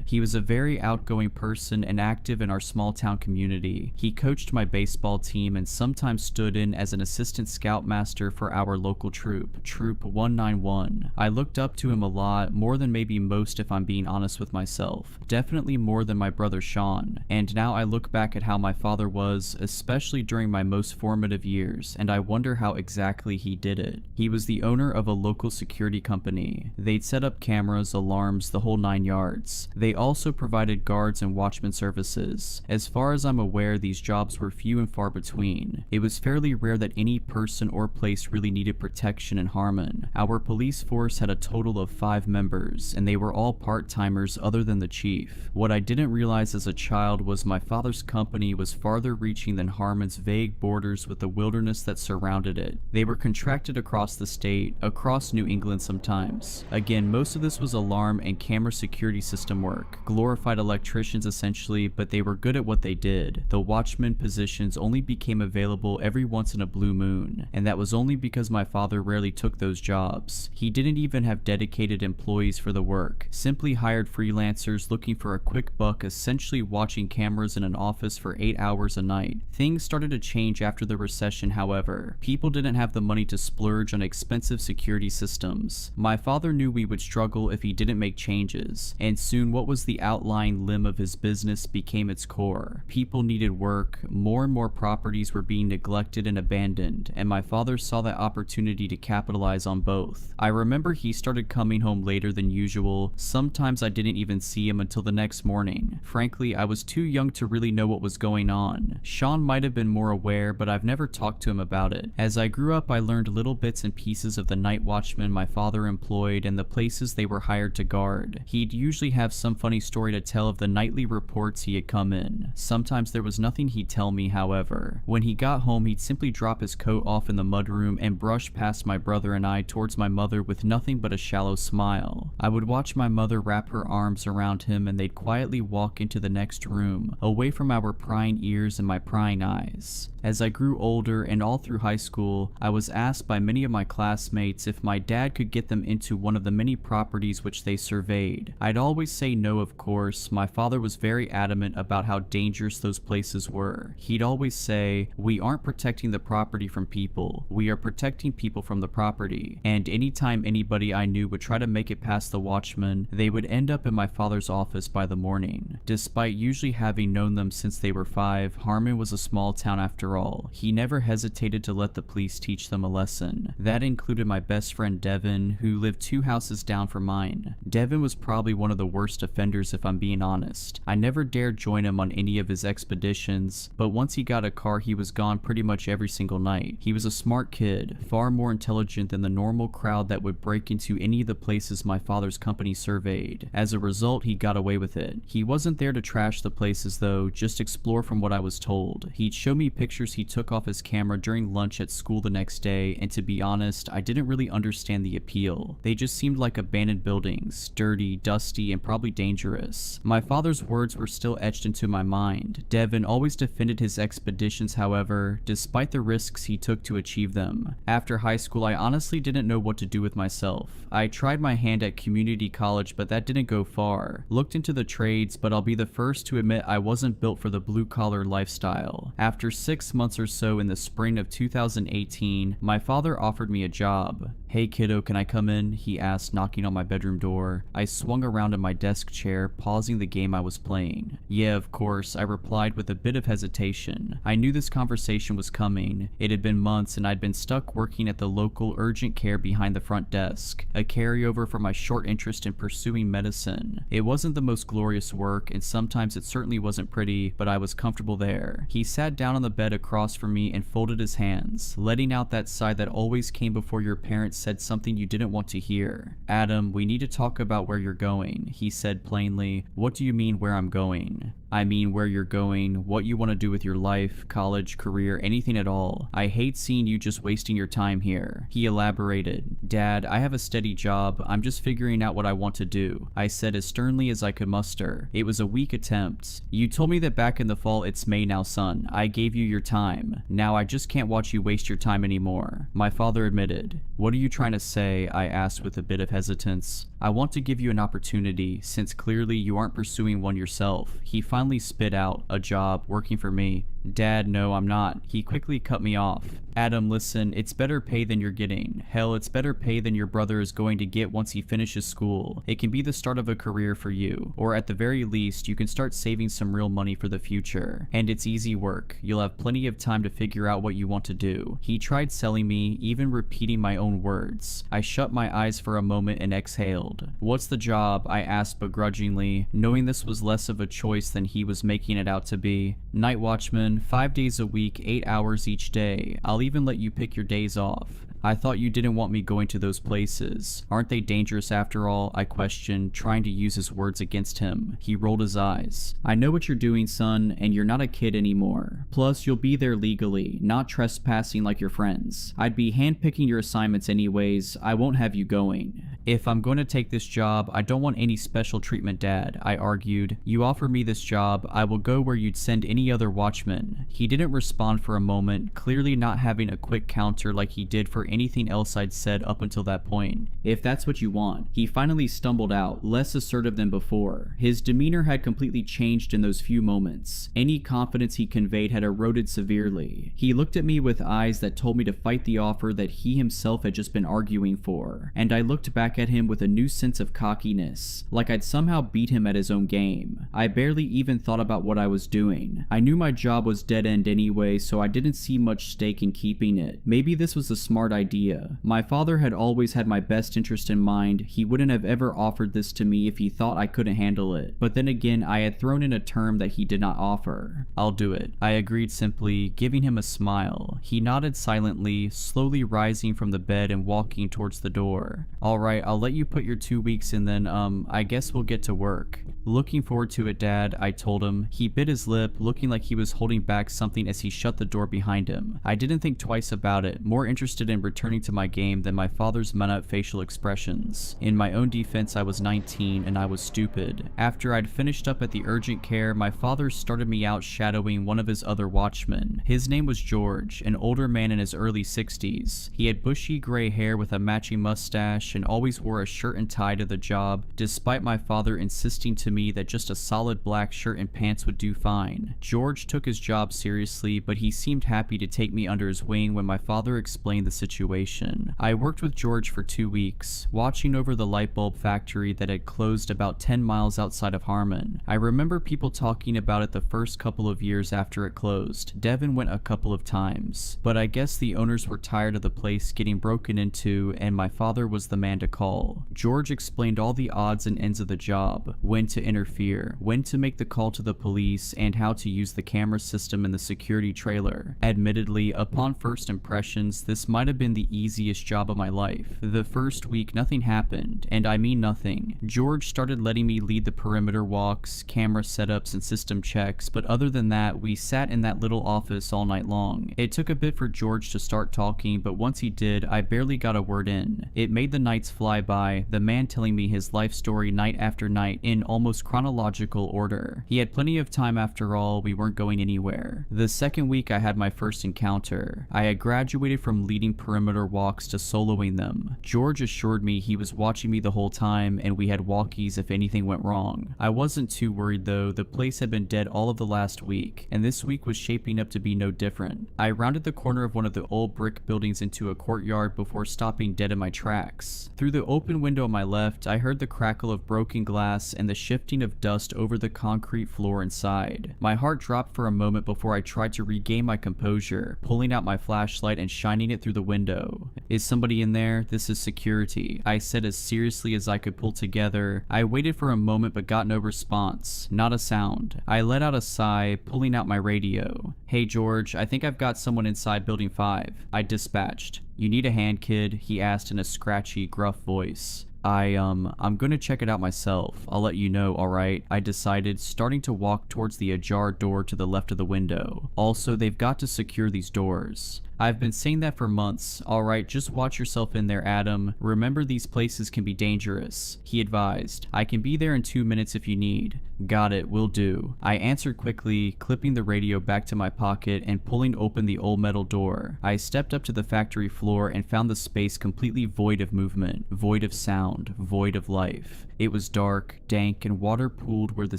He was a very outgoing person and active in our small town community. He coached my baseball team and sometimes stood in as an assistant scoutmaster for our local troop, Troop 191. I looked up to him a lot, more than maybe most if I'm being honest with myself. Definitely more than my brother Sean. And now I look back at how my father was, especially during my most formative years, and I wonder how exactly he did it. He was the owner of a local security company. They'd set up cameras, alarms, the whole 9 yards. They also provided guards and watchman services. As far as I'm aware, these jobs were few and far between. It was fairly rare that any person or place really needed protection in Harmon. Our police force had a total of 5 members, and they were all part-timers other than the chief. What I didn't realize as a child was my father's company was farther reaching than Harmon's vague borders with the wilderness that surrounded it. They were contracted across the state, across New England sometimes. Again, most of this was alarm and camera security system work. Glorified electricians essentially, but they were good at what they did. The watchman positions only became available every once in a blue moon, and that was only because my father rarely took those jobs. He didn't even have dedicated employees for the work, simply hired freelancers looking for a quick buck, essentially watching cameras in an office for 8 hours a night. Things started to change after the recession, however. People didn't have the money to splurge on expensive security systems. My father knew we would struggle if he didn't make changes, and soon what was the outlying limb of his business became its core. People needed work, more and more properties were being neglected and abandoned, and my father saw that opportunity to capitalize on both. I remember he started coming home later than usual. Sometimes I didn't even see him until the next morning. Frankly, I was too young to really know what was going on. Sean might have been more aware, but I've never talked to him about it. As I grew up, I learned little bits and pieces of the night watchmen my father employed and the places they were hired to guard. He'd usually usually have some funny story to tell of the nightly reports he had come in. Sometimes there was nothing he'd tell me, however. When he got home, he'd simply drop his coat off in the mudroom and brush past my brother and I towards my mother with nothing but a shallow smile. I would watch my mother wrap her arms around him and they'd quietly walk into the next room, away from our prying ears and my prying eyes. As I grew older and all through high school, I was asked by many of my classmates if my dad could get them into one of the many properties which they surveyed. I'd always say no, of course. My father was very adamant about how dangerous those places were. He'd always say, "We aren't protecting the property from people, we are protecting people from the property." And anytime anybody I knew would try to make it past the watchman, they would end up in my father's office by the morning. Despite usually having known them since they were 5, Harmon was a small town after all. He never hesitated to let the police teach them a lesson. That included my best friend Devin, who lived 2 houses down from mine. Devin was probably one of the worst offenders if I'm being honest. I never dared join him on any of his expeditions, but once he got a car he was gone pretty much every single night. He was a smart kid, far more intelligent than the normal crowd that would break into any of the places my father's company surveyed. As a result, he got away with it. He wasn't there to trash the places though, just explore from what I was told. He'd show me pictures he took off his camera during lunch at school the next day, and to be honest, I didn't really understand the appeal. They just seemed like abandoned buildings, dirty, dusty, and probably dangerous. My father's words were still etched into my mind. Devin always defended his expeditions, however, despite the risks he took to achieve them. After high school, I honestly didn't know what to do with myself. I tried my hand at community college, but that didn't go far. Looked into the trades, but I'll be the first to admit I wasn't built for the blue-collar lifestyle. After 6 months or so in the spring of 2018, my father offered me a job. "Hey kiddo, can I come in?" he asked, knocking on my bedroom door. I swung around in my desk chair, pausing the game I was playing. "Yeah, of course," I replied with a bit of hesitation. I knew this conversation was coming. It had been months and I'd been stuck working at the local urgent care behind the front desk, a carryover from my short interest in pursuing medicine. It wasn't the most glorious work, and sometimes it certainly wasn't pretty, but I was comfortable there. He sat down on the bed across from me and folded his hands, letting out that sigh that always came before your parents said something you didn't want to hear. "Adam, we need to talk about where you're going," he said plainly. "What do you mean where I'm going?" "I mean where you're going, what you want to do with your life, college, career, anything at all. I hate seeing you just wasting your time here." He elaborated. "Dad, I have a steady job. I'm just figuring out what I want to do," I said as sternly as I could muster. It was a weak attempt. "You told me that back in the fall. It's May now, son. I gave you your time. Now I just can't watch you waste your time anymore," my father admitted. "What are you trying to say?" I asked with a bit of hesitance. "I want to give you an opportunity, since clearly you aren't pursuing one yourself." He finally spit out, "A job, working for me." "Dad, no, I'm not." He quickly cut me off. "Adam, listen, it's better pay than you're getting. Hell, it's better pay than your brother is going to get once he finishes school. It can be the start of a career for you, or at the very least, you can start saving some real money for the future. And it's easy work. You'll have plenty of time to figure out what you want to do." He tried selling me, even repeating my own words. I shut my eyes for a moment and exhaled. "What's the job?" I asked begrudgingly, knowing this was less of a choice than he was making it out to be. "Night watchman, 5 days a week, 8 hours each day. I'll even let you pick your days off." "I thought you didn't want me going to those places. Aren't they dangerous after all?" I questioned, trying to use his words against him. He rolled his eyes. "I know what you're doing, son, and you're not a kid anymore. Plus, you'll be there legally, not trespassing like your friends. I'd be handpicking your assignments anyways. I won't have you going." "If I'm going to take this job, I don't want any special treatment, Dad," I argued. "You offer me this job, I will go where you'd send any other watchman." He didn't respond for a moment, clearly not having a quick counter like he did for anything else I'd said up until that point. "If that's what you want." He finally stumbled out, less assertive than before. His demeanor had completely changed in those few moments. Any confidence he conveyed had eroded severely. He looked at me with eyes that told me to fight the offer that he himself had just been arguing for, and I looked back at him with a new sense of cockiness, like I'd somehow beat him at his own game. I barely even thought about what I was doing. I knew my job was dead end anyway, so I didn't see much stake in keeping it. Maybe this was a smart idea. My father had always had my best interest in mind. He wouldn't have ever offered this to me if he thought I couldn't handle it. But then again, I had thrown in a term that he did not offer. "I'll do it," I agreed simply, giving him a smile. He nodded silently, slowly rising from the bed and walking towards the door. "Alright, I'll let you put your 2 weeks in then, I guess we'll get to work. Looking forward to it, Dad, I told him. He bit his lip, looking like he was holding back something as he shut the door behind him. I didn't think twice about it, more interested in returning to my game than my father's minute facial expressions. In my own defense, I was 19 and I was stupid. After I'd finished up at the urgent care, my father started me out shadowing one of his other watchmen. His name was George, an older man in his early 60s. He had bushy gray hair with a matching mustache and always wore a shirt and tie to the job, despite my father insisting to me that just a solid black shirt and pants would do fine. George took his job seriously, but he seemed happy to take me under his wing when my father explained the situation. I worked with George for 2 weeks, watching over the light bulb factory that had closed about 10 miles outside of Harmon. I remember people talking about it the first couple of years after it closed. Devin went a couple of times, but I guess the owners were tired of the place getting broken into and my father was the man to call. George explained all the odds and ends of the job, when to interfere, when to make the call to the police, and how to use the camera system in the security trailer. Admittedly, upon first impressions, this might have been the easiest job of my life. The first week, nothing happened, and I mean nothing. George started letting me lead the perimeter walks, camera setups, and system checks, but other than that, we sat in that little office all night long. It took a bit for George to start talking, but once he did, I barely got a word in. It made the nights fly by, the man telling me his life story night after night in almost chronological order. He had plenty of time after all, we weren't going anywhere. The second week I had my first encounter. I had graduated from leading perimeter walks to soloing them. George assured me he was watching me the whole time and we had walkies if anything went wrong. I wasn't too worried though, the place had been dead all of the last week, and this week was shaping up to be no different. I rounded the corner of one of the old brick buildings into a courtyard before stopping dead in my tracks. Through the open window on my left, I heard the crackle of broken glass and the shifting of dust over the concrete floor inside. My heart dropped for a moment before I tried to regain my composure, pulling out my flashlight and shining it through the window. "Is somebody in there? This is security," I said as seriously as I could pull together. I waited for a moment but got no response, not a sound. I let out a sigh, pulling out my radio. "Hey George, I think I've got someone inside building 5. I dispatched." "You need a hand, kid?" he asked in a scratchy, gruff voice. I'm gonna check it out myself. I'll let you know, alright?" I decided, starting to walk towards the ajar door to the left of the window. Also, they've got to secure these doors. "I've been saying that for months. Alright, just watch yourself in there, Adam. Remember, these places can be dangerous," he advised. "I can be there in 2 minutes if you need." "Got it, will do." I answered quickly, clipping the radio back to my pocket and pulling open the old metal door. I stepped up to the factory floor and found the space completely void of movement, void of sound, void of life. It was dark, dank, and water pooled where the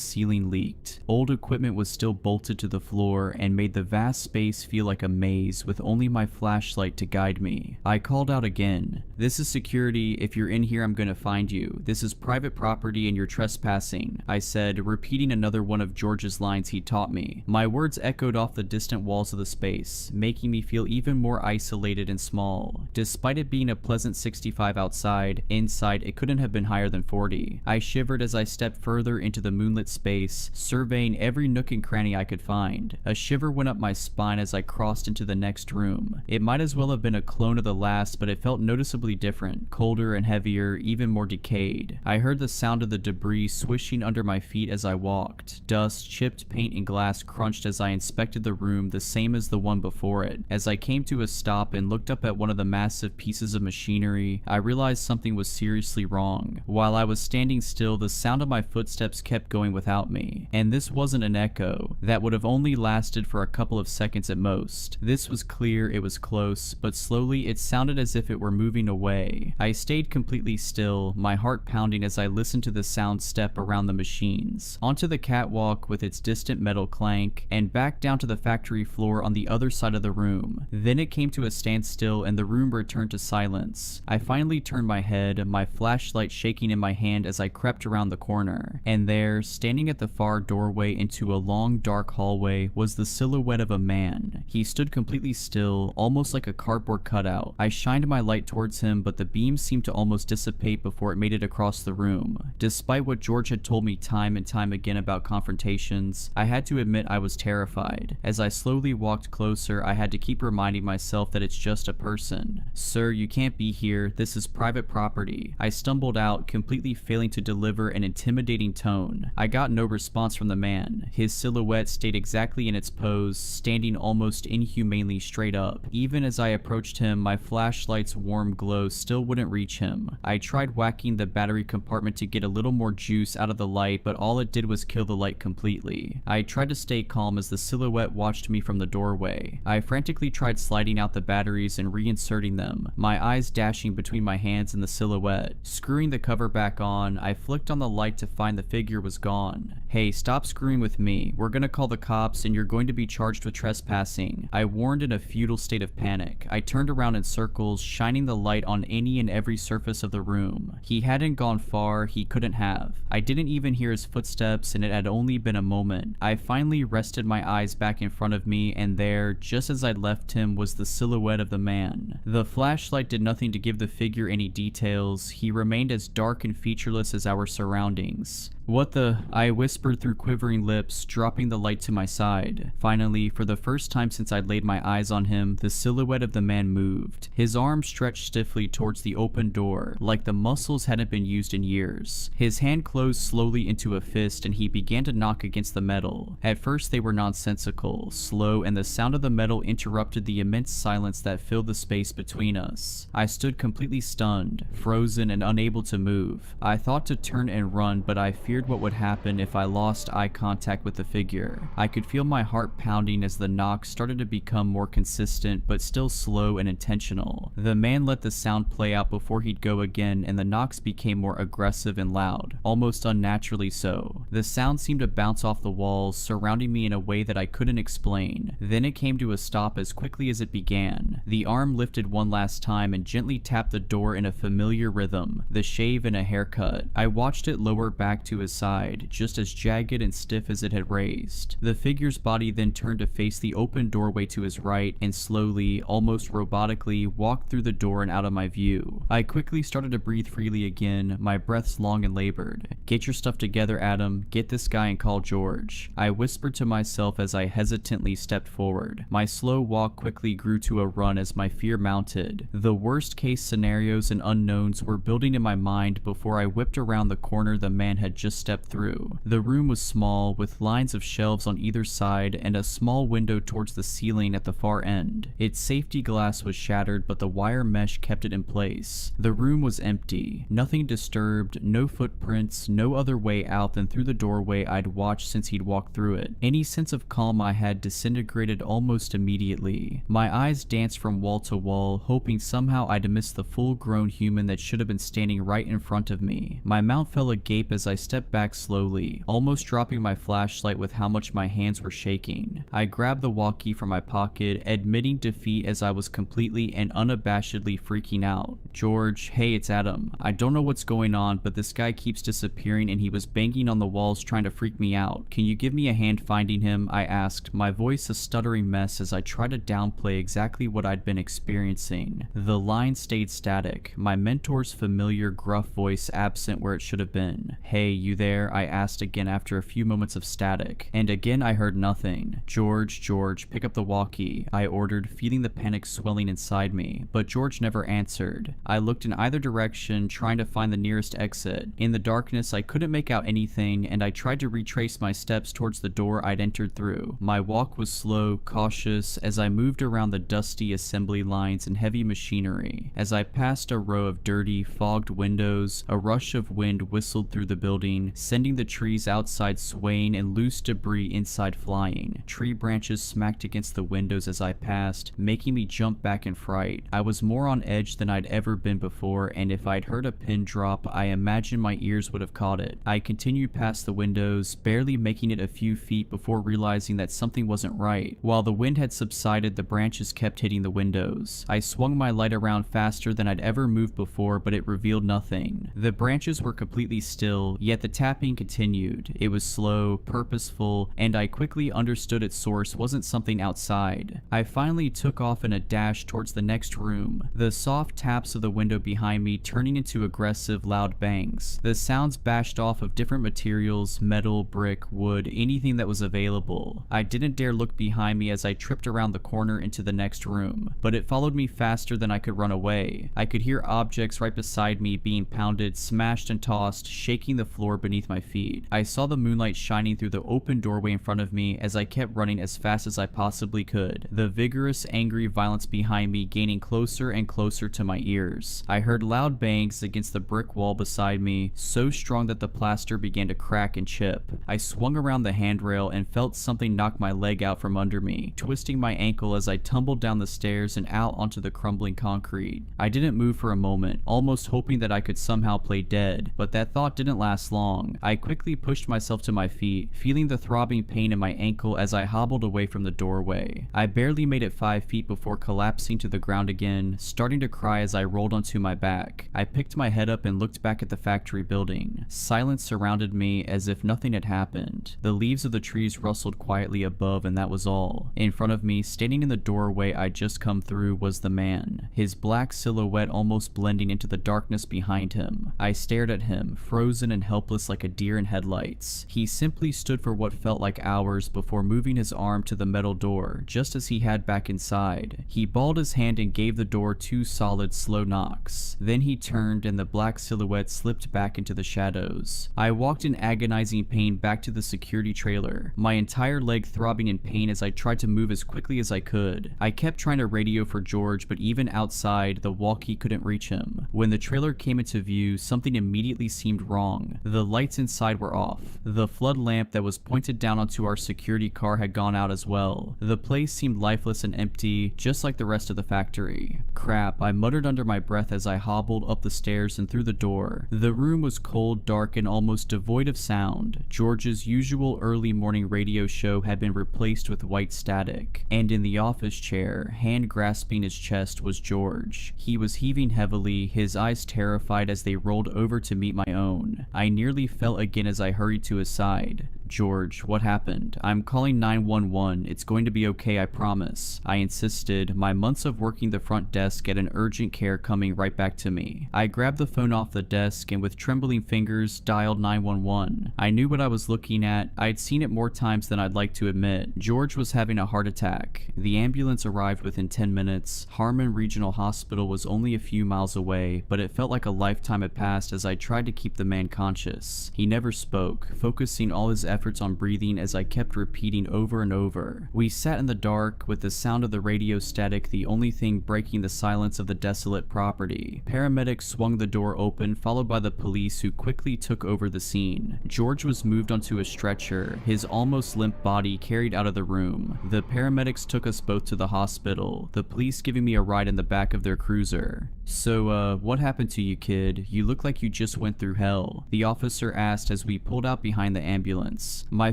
ceiling leaked. Old equipment was still bolted to the floor and made the vast space feel like a maze with only my flashlight to guide me. I called out again. "This is security. If you're in here, I'm gonna find you. This is private property and you're trespassing," I said, repeating another one of George's lines he taught me. My words echoed off the distant walls of the space, making me feel even more isolated and small. Despite it being a pleasant 65 outside, inside it couldn't have been higher than 40. I shivered as I stepped further into the moonlit space, surveying every nook and cranny I could find. A shiver went up my spine as I crossed into the next room. It might as well have been a clone of the last, but it felt noticeably different, colder and heavier, even more decayed. I heard the sound of the debris swishing under my feet as I walked. Dust, chipped paint, and glass crunched as I inspected the room, the same as the one before it. As I came to a stop and looked up at one of the massive pieces of machinery, I realized something was seriously wrong. While I was standing still, the sound of my footsteps kept going without me. And this wasn't an echo. That would have only lasted for a couple of seconds at most. This was clear, it was close, but slowly it sounded as if it were moving away. I stayed completely still, my heart pounding as I listened to the sound step around the machines, onto the catwalk with its distant metal clank, and back down to the factory floor on the other side of the room. Then it came to a standstill and the room returned to silence. I finally turned my head, my flashlight shaking in my hand as I crept around the corner, and there, standing at the far doorway into a long dark hallway, was the silhouette of a man. He stood completely still, almost like a cardboard cutout. I shined my light towards him, but the beam seemed to almost dissipate before it made it across the room. Despite what George had told me time and time again about confrontations, I had to admit I was terrified. As I slowly walked closer, I had to keep reminding myself that it's just a person. "Sir, you can't be here. This is private property." I stumbled out, completely failing to deliver an intimidating tone. I got no response from the man. His silhouette stayed exactly in its pose, standing almost inhumanely straight up. Even as I approached him, my flashlight's warm glow still wouldn't reach him. I tried whacking the battery compartment to get a little more juice out of the light, but all it did was kill the light completely. I tried to stay calm as the silhouette watched me from the doorway. I frantically tried sliding out the batteries and reinserting them, my eyes dashing between my hands and the silhouette. Screwing the cover back on, I flicked on the light to find the figure was gone. "Hey, stop screwing with me. We're gonna call the cops and you're going to be charged with trespassing," I warned in a futile state of panic. I turned around in circles, shining the light on any and every surface of the room. He hadn't gone far, he couldn't have. I didn't even hear his footsteps, and it had only been a moment. I finally rested my eyes back in front of me, and there, just as I'd left him, was the silhouette of the man. The flashlight did nothing to give the figure any details. He remained as dark and featureless as our surroundings. "What the?" I whispered through quivering lips, dropping the light to my side. Finally, for the first time since I'd laid my eyes on him, the silhouette of the man moved. His arm stretched stiffly towards the open door, like the muscles hadn't been used in years. His hand closed slowly into a fist, and he began to knock against the metal. At first they were nonsensical, slow, and the sound of the metal interrupted the immense silence that filled the space between us. I stood completely stunned, frozen, and unable to move. I thought to turn and run, but I feared what would happen if I lost eye contact with the figure. I could feel my heart pounding as the knocks started to become more consistent, but still slow and intentional. The man let the sound play out before he'd go again, and the knocks became more aggressive and loud, almost unnaturally so. The sound seemed to bounce off the walls, surrounding me in a way that I couldn't explain. Then it came to a stop as quickly as it began. The arm lifted one last time and gently tapped the door in a familiar rhythm, the shave and a haircut. I watched it lower back to his side, just as jagged and stiff as it had raised. The figure's body then turned to face the open doorway to his right, and slowly, almost robotically, walked through the door and out of my view. I quickly started to breathe freely again, my breaths long and labored. "Get your stuff together, Adam. Get this guy and call George," I whispered to myself as I hesitantly stepped forward. My slow walk quickly grew to a run as my fear mounted. The worst case scenarios and unknowns were building in my mind before I whipped around the corner the man had just stepped through. The room was small, with lines of shelves on either side and a small window towards the ceiling at the far end. Its safety glass was shattered, but the wire mesh kept it in place. The room was empty. Nothing disturbed, no footprints, no other way out than through the doorway I'd watched since he'd walked through it. Any sense of calm I had disintegrated almost immediately. My eyes danced from wall to wall, hoping somehow I'd missed the full-grown human that should have been standing right in front of me. My mouth fell agape as I stepped back slowly, almost dropping my flashlight with how much my hands were shaking. I grabbed the walkie from my pocket, admitting defeat as I was completely and unabashedly freaking out. "George, hey, it's Adam. I don't know what's going on, but this guy keeps disappearing and he was banging on the walls trying to freak me out. Can you give me a hand finding him?" I asked, my voice a stuttering mess as I tried to downplay exactly what I'd been experiencing. The line stayed static, my mentor's familiar gruff voice absent where it should have been. "Hey, you there?" I asked again after a few moments of static, and again I heard nothing. George, pick up the walkie," I ordered, feeling the panic swelling inside me, but George never answered. I looked in either direction, trying to find the nearest exit. In the darkness, I couldn't make out anything, and I tried to retrace my steps towards the door I'd entered through. My walk was slow, cautious, as I moved around the dusty assembly lines and heavy machinery. As I passed a row of dirty, fogged windows, a rush of wind whistled through the building, sending the trees outside swaying and loose debris inside flying. Tree branches smacked against the windows as I passed, making me jump back in fright. I was more on edge than I'd ever never been before, and if I'd heard a pin drop, I imagine my ears would have caught it. I continued past the windows, barely making it a few feet before realizing that something wasn't right. While the wind had subsided, the branches kept hitting the windows. I swung my light around faster than I'd ever moved before, but it revealed nothing. The branches were completely still, yet the tapping continued. It was slow, purposeful, and I quickly understood its source wasn't something outside. I finally took off in a dash towards the next room, the soft taps of the window behind me turning into aggressive, loud bangs. The sounds bashed off of different materials, metal, brick, wood, anything that was available. I didn't dare look behind me as I tripped around the corner into the next room, but it followed me faster than I could run away. I could hear objects right beside me being pounded, smashed and tossed, shaking the floor beneath my feet. I saw the moonlight shining through the open doorway in front of me as I kept running as fast as I possibly could, the vigorous, angry violence behind me gaining closer and closer to my ears. I heard loud bangs against the brick wall beside me, so strong that the plaster began to crack and chip. I swung around the handrail and felt something knock my leg out from under me, twisting my ankle as I tumbled down the stairs and out onto the crumbling concrete. I didn't move for a moment, almost hoping that I could somehow play dead, but that thought didn't last long. I quickly pushed myself to my feet, feeling the throbbing pain in my ankle as I hobbled away from the doorway. I barely made it 5 feet before collapsing to the ground again, starting to cry as I rolled onto my back. I picked my head up and looked back at the factory building. Silence surrounded me as if nothing had happened. The leaves of the trees rustled quietly above, and that was all. In front of me, standing in the doorway I'd just come through, was the man, his black silhouette almost blending into the darkness behind him. I stared at him, frozen and helpless like a deer in headlights. He simply stood for what felt like hours before moving his arm to the metal door, just as he had back inside. He balled his hand and gave the door 2 solid, slow knocks. Then he turned and the black silhouette slipped back into the shadows. I walked in agonizing pain back to the security trailer, my entire leg throbbing in pain as I tried to move as quickly as I could. I kept trying to radio for George, but even outside, the walkie couldn't reach him. When the trailer came into view, something immediately seemed wrong. The lights inside were off. The flood lamp that was pointed down onto our security car had gone out as well. The place seemed lifeless and empty, just like the rest of the factory. Crap, I muttered under my breath as I hobbled up the stairs and through the door. The room was cold, dark, and almost devoid of sound. George's usual early morning radio show had been replaced with white static, and in the office chair, hand grasping his chest, was George. He was heaving heavily, his eyes terrified as they rolled over to meet my own. I nearly fell again as I hurried to his side. "George, what happened? I'm calling 911. It's going to be okay, I promise," I insisted, my months of working the front desk at an urgent care coming right back to me. I grabbed the phone off the desk and with trembling fingers dialed 911. I knew what I was looking at. I'd seen it more times than I'd like to admit. George was having a heart attack. The ambulance arrived within 10 minutes. Harmon Regional Hospital was only a few miles away, but it felt like a lifetime had passed as I tried to keep the man conscious. He never spoke, focusing all his efforts on breathing as I kept repeating over and over. We sat in the dark, with the sound of the radio static the only thing breaking the silence of the desolate property. Paramedics swung the door open, followed by the police, who quickly took over the scene. George was moved onto a stretcher, his almost limp body carried out of the room. The paramedics took us both to the hospital, the police giving me a ride in the back of their cruiser. "So, what happened to you, kid? You look like you just went through hell," the officer asked as we pulled out behind the ambulance. My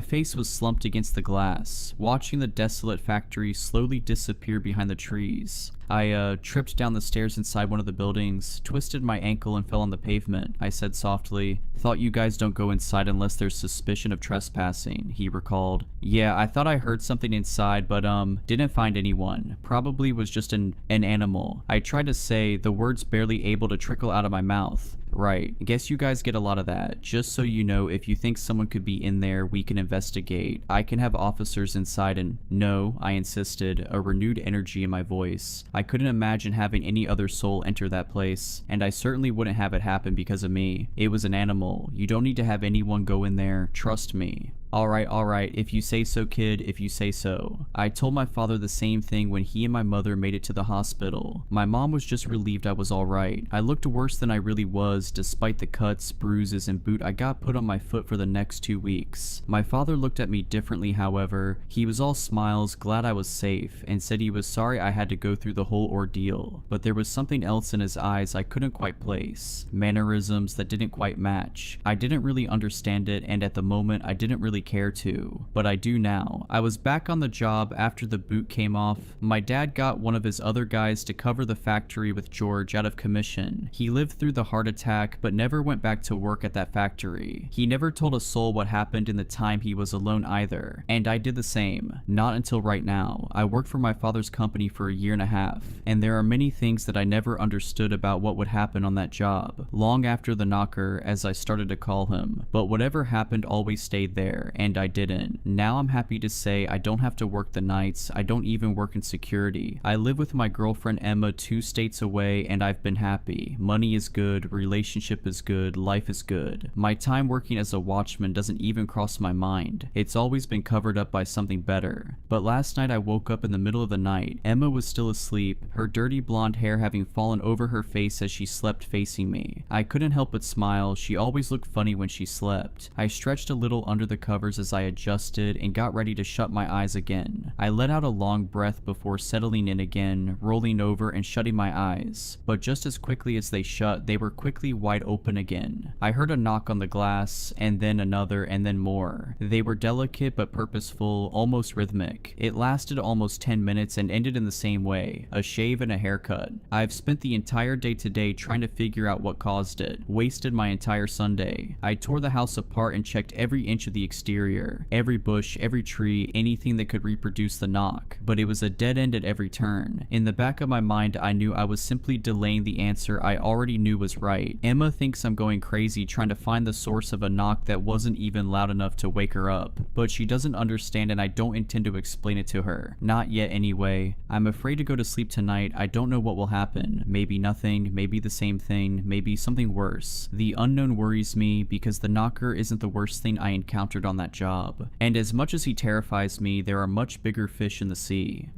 face was slumped against the glass, watching the desolate factory slowly disappear behind the trees. I tripped down the stairs inside one of the buildings, twisted my ankle and fell on the pavement, I said softly. "Thought you guys don't go inside unless there's suspicion of trespassing," he recalled. "Yeah, I thought I heard something inside, but didn't find anyone. Probably was just an animal," I tried to say, the words barely able to trickle out of my mouth. "Right, guess you guys get a lot of that. Just so you know, if you think someone could be in there, we can investigate. I can have officers inside and—" "No," I insisted, a renewed energy in my voice. I couldn't imagine having any other soul enter that place, and I certainly wouldn't have it happen because of me. It was an animal. You don't need to have anyone go in there. Trust me. Alright, if you say so, kid, if you say so. I told my father the same thing when he and my mother made it to the hospital. My mom was just relieved I was alright. I looked worse than I really was, despite the cuts, bruises, and boot I got put on my foot for the next 2 weeks. My father looked at me differently, however. He was all smiles, glad I was safe, and said he was sorry I had to go through the whole ordeal. But there was something else in his eyes I couldn't quite place. Mannerisms that didn't quite match. I didn't really understand it, and at the moment I didn't really care to, but I do now. I was back on the job after the boot came off. My dad got one of his other guys to cover the factory with George out of commission. He lived through the heart attack but never went back to work at that factory. He never told a soul what happened in the time he was alone either, and I did the same. Not until right now. I worked for my father's company for a year and a half, and there are many things that I never understood about what would happen on that job, long after the knocker, as I started to call him. But whatever happened always stayed there, and I didn't. Now I'm happy to say I don't have to work the nights. I don't even work in security. I live with my girlfriend Emma 2 states away, and I've been happy. Money is good, relationship is good, life is good. My time working as a watchman doesn't even cross my mind. It's always been covered up by something better. But last night I woke up in the middle of the night. Emma was still asleep, her dirty blonde hair having fallen over her face as she slept facing me. I couldn't help but smile. She always looked funny when she slept. I stretched a little under the covers as I adjusted and got ready to shut my eyes again. I let out a long breath before settling in again, rolling over and shutting my eyes. But just as quickly as they shut, they were quickly wide open again. I heard a knock on the glass, and then another, and then more. They were delicate but purposeful, almost rhythmic. It lasted almost 10 minutes and ended in the same way, a shave and a haircut. I've spent the entire day today trying to figure out what caused it. Wasted my entire Sunday. I tore the house apart and checked every inch of the exterior, every bush, every tree, anything that could reproduce the knock, but it was a dead end at every turn. In the back of my mind, I knew I was simply delaying the answer I already knew was right. Emma thinks I'm going crazy trying to find the source of a knock that wasn't even loud enough to wake her up, but she doesn't understand and I don't intend to explain it to her. Not yet anyway. I'm afraid to go to sleep tonight. I don't know what will happen. Maybe nothing, maybe the same thing, maybe something worse. The unknown worries me because the knocker isn't the worst thing I encountered on that job. And as much as he terrifies me, there are much bigger fish in the sea.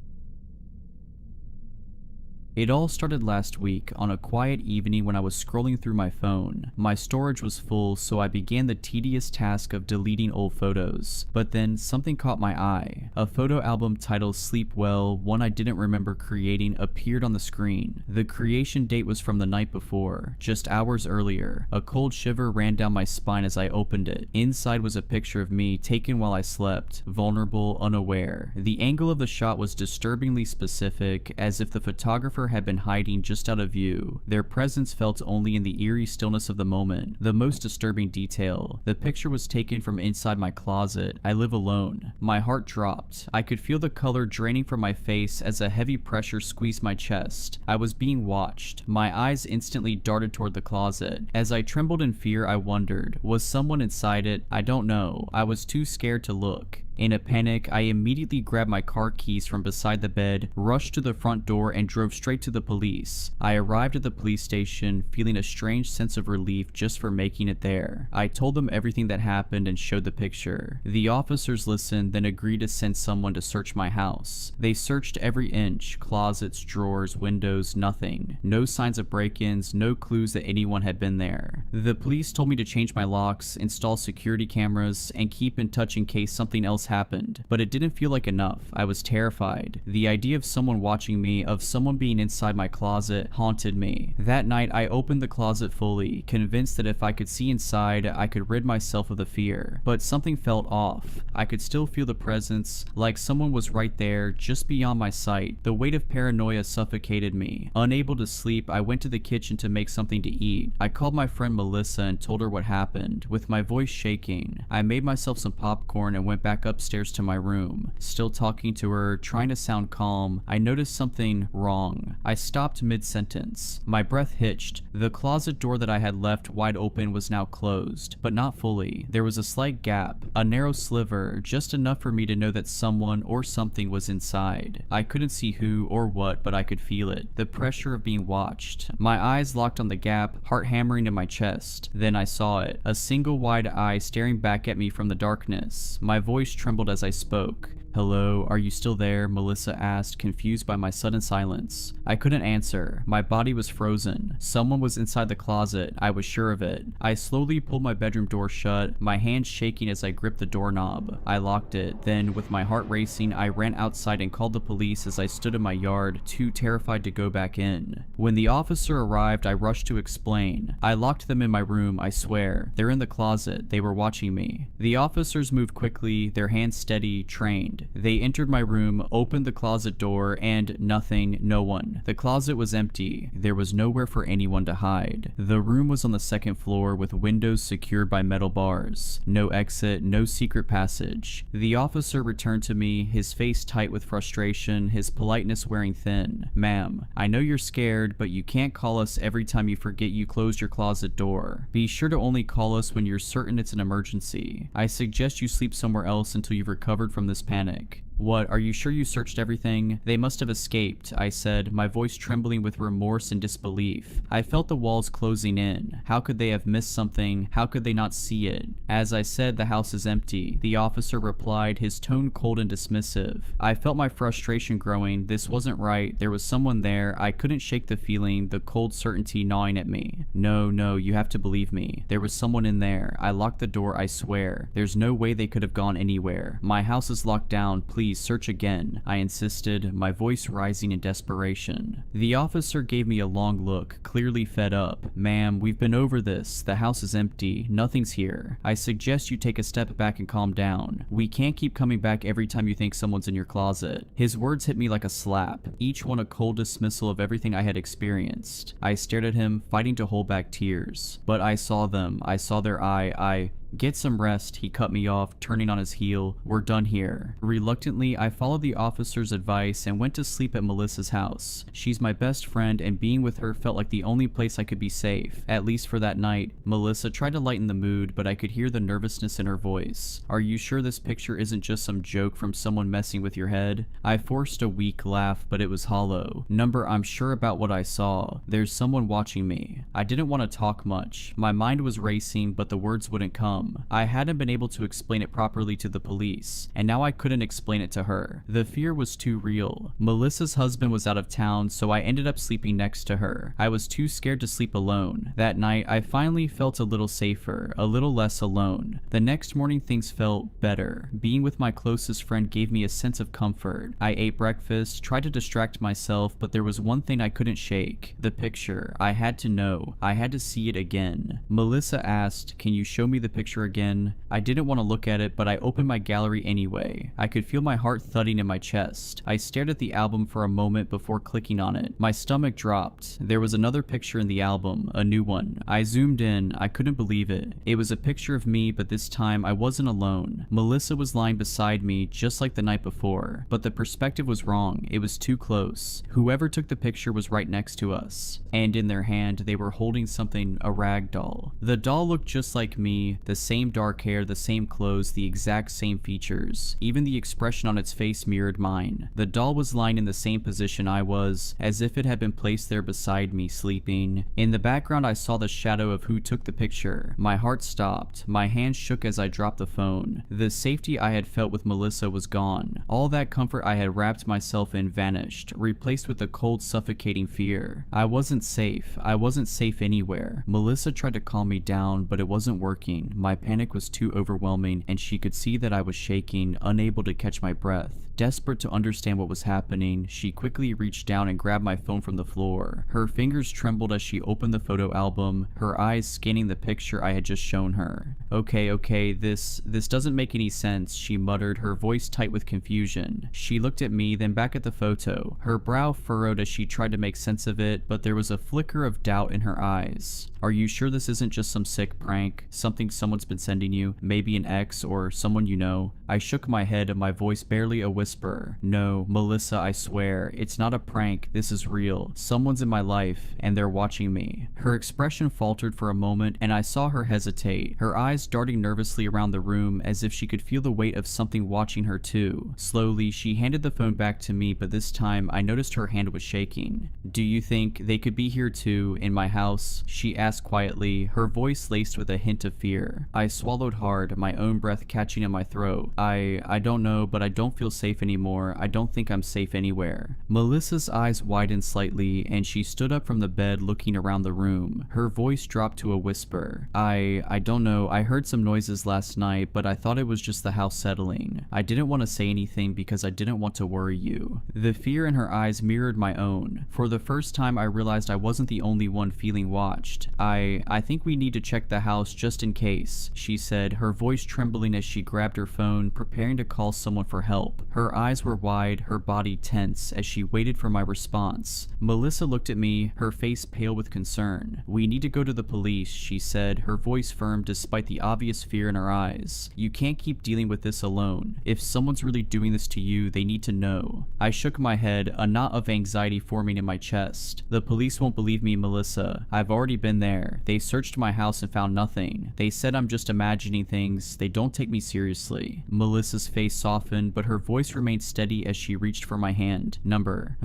It all started last week on a quiet evening when I was scrolling through my phone. My storage was full, so I began the tedious task of deleting old photos. But then something caught my eye. A photo album titled Sleep Well, one I didn't remember creating, appeared on the screen. The creation date was from the night before, just hours earlier. A cold shiver ran down my spine as I opened it. Inside was a picture of me taken while I slept, vulnerable, unaware. The angle of the shot was disturbingly specific, as if the photographer had been hiding just out of view. Their presence felt only in the eerie stillness of the moment. The most disturbing detail: the picture was taken from inside my closet. I live alone. My heart dropped. I could feel the color draining from my face as a heavy pressure squeezed my chest. I was being watched. My eyes instantly darted toward the closet. As I trembled in fear, I wondered, was someone inside it? I don't know. I was too scared to look. In a panic, I immediately grabbed my car keys from beside the bed, rushed to the front door, and drove straight to the police. I arrived at the police station, feeling a strange sense of relief just for making it there. I told them everything that happened and showed the picture. The officers listened, then agreed to send someone to search my house. They searched every inch, closets, drawers, windows, nothing. No signs of break-ins, no clues that anyone had been there. The police told me to change my locks, install security cameras, and keep in touch in case something else happened, but it didn't feel like enough. I was terrified. The idea of someone watching me, of someone being inside my closet, haunted me. That night, I opened the closet fully, convinced that if I could see inside, I could rid myself of the fear. But something felt off. I could still feel the presence, like someone was right there, just beyond my sight. The weight of paranoia suffocated me. Unable to sleep, I went to the kitchen to make something to eat. I called my friend Melissa and told her what happened. With my voice shaking, I made myself some popcorn and went back up upstairs to my room. Still talking to her, trying to sound calm, I noticed something wrong. I stopped mid-sentence. My breath hitched. The closet door that I had left wide open was now closed, but not fully. There was a slight gap, a narrow sliver, just enough for me to know that someone or something was inside. I couldn't see who or what, but I could feel it. The pressure of being watched. My eyes locked on the gap, heart hammering in my chest. Then I saw it. A single wide eye staring back at me from the darkness. My voice trembled as I spoke. "Hello, are you still there?" Melissa asked, confused by my sudden silence. I couldn't answer. My body was frozen. Someone was inside the closet. I was sure of it. I slowly pulled my bedroom door shut, my hand shaking as I gripped the doorknob. I locked it. Then, with my heart racing, I ran outside and called the police as I stood in my yard, too terrified to go back in. When the officer arrived, I rushed to explain. I locked them in my room, I swear. They're in the closet. They were watching me. The officers moved quickly, their hands steady, trained. They entered my room, opened the closet door, and nothing, no one. The closet was empty. There was nowhere for anyone to hide. The room was on the second floor with windows secured by metal bars. No exit, no secret passage. The officer returned to me, his face tight with frustration, his politeness wearing thin. "Ma'am, I know you're scared, but you can't call us every time you forget you closed your closet door. Be sure to only call us when you're certain it's an emergency. I suggest you sleep somewhere else until you've recovered from this panic." "What, are you sure you searched everything?" "They must have escaped," I said, my voice trembling with remorse and disbelief. I felt the walls closing in. How could they have missed something? How could they not see it? "As I said, the house is empty," the officer replied, his tone cold and dismissive. I felt my frustration growing. This wasn't right. There was someone there. I couldn't shake the feeling, the cold certainty gnawing at me. No, you have to believe me. There was someone in there. I locked the door, I swear. There's no way they could have gone anywhere. My house is locked down. Please search again," I insisted, my voice rising in desperation. The officer gave me a long look, clearly fed up. "Ma'am, we've been over this. The house is empty. Nothing's here. I suggest you take a step back and calm down. We can't keep coming back every time you think someone's in your closet." His words hit me like a slap, each one a cold dismissal of everything I had experienced. I stared at him, fighting to hold back tears. But I saw them. I saw their eye. "Get some rest," he cut me off, turning on his heel. "We're done here." Reluctantly, I followed the officer's advice and went to sleep at Melissa's house. She's my best friend, and being with her felt like the only place I could be safe, at least for that night. Melissa tried to lighten the mood, but I could hear the nervousness in her voice. "Are you sure this picture isn't just some joke from someone messing with your head?" I forced a weak laugh, but it was hollow. "Number, I'm sure about what I saw. There's someone watching me." I didn't want to talk much. My mind was racing, but the words wouldn't come. I hadn't been able to explain it properly to the police, and now I couldn't explain it to her. The fear was too real. Melissa's husband was out of town, so I ended up sleeping next to her. I was too scared to sleep alone. That night, I finally felt a little safer, a little less alone. The next morning, things felt better. Being with my closest friend gave me a sense of comfort. I ate breakfast, tried to distract myself, but there was one thing I couldn't shake. The picture. I had to know. I had to see it again. Melissa asked, "Can you show me the picture again?" I didn't want to look at it, but I opened my gallery anyway. I could feel my heart thudding in my chest. I stared at the album for a moment before clicking on it. My stomach dropped. There was another picture in the album, a new one. I zoomed in. I couldn't believe it. It was a picture of me, but this time I wasn't alone. Melissa was lying beside me, just like the night before. But the perspective was wrong. It was too close. Whoever took the picture was right next to us. And in their hand, they were holding something, a rag doll. The doll looked just like me, the same dark hair, the same clothes, the exact same features. Even the expression on its face mirrored mine. The doll was lying in the same position I was, as if it had been placed there beside me, sleeping. In the background, I saw the shadow of who took the picture. My heart stopped. My hand shook as I dropped the phone. The safety I had felt with Melissa was gone. All that comfort I had wrapped myself in vanished, replaced with a cold, suffocating fear. I wasn't safe. I wasn't safe anywhere. Melissa tried to calm me down, but it wasn't working. My panic was too overwhelming, and she could see that I was shaking, unable to catch my breath. Desperate to understand what was happening, she quickly reached down and grabbed my phone from the floor. Her fingers trembled as she opened the photo album, her eyes scanning the picture I had just shown her. Okay, this doesn't make any sense," she muttered, her voice tight with confusion. She looked at me, then back at the photo. Her brow furrowed as she tried to make sense of it, but there was a flicker of doubt in her eyes. "Are you sure this isn't just some sick prank? Something someone's been sending you? Maybe an ex or someone you know?" I shook my head, my voice barely a whisper. No, Melissa, I swear, it's not a prank, this is real. Someone's in my life, and they're watching me. Her expression faltered for a moment, and I saw her hesitate, her eyes darting nervously around the room as if she could feel the weight of something watching her too. Slowly, she handed the phone back to me, but this time I noticed her hand was shaking. Do you think they could be here too, in my house? She asked quietly, her voice laced with a hint of fear. I swallowed hard, my own breath catching in my throat. I don't know, but I don't feel safe anymore. I don't think I'm safe anywhere. Melissa's eyes widened slightly, and she stood up from the bed looking around the room. Her voice dropped to a whisper. I don't know, I heard some noises last night, but I thought it was just the house settling. I didn't want to say anything because I didn't want to worry you. The fear in her eyes mirrored my own. For the first time I realized I wasn't the only one feeling watched. I think we need to check the house just in case, she said, her voice trembling as she grabbed her phone, preparing to call someone for help. Her eyes were wide, her body tense, as she waited for my response. Melissa looked at me, her face pale with concern. We need to go to the police, she said, her voice firm despite the obvious fear in her eyes. You can't keep dealing with this alone. If someone's really doing this to you, they need to know. I shook my head, a knot of anxiety forming in my chest. The police won't believe me, Melissa. I've already been there. They searched my house and found nothing. They said I'm just imagining things. They don't take me seriously. Melissa's face softened, but her voice remained steady as she reached for my hand. Number.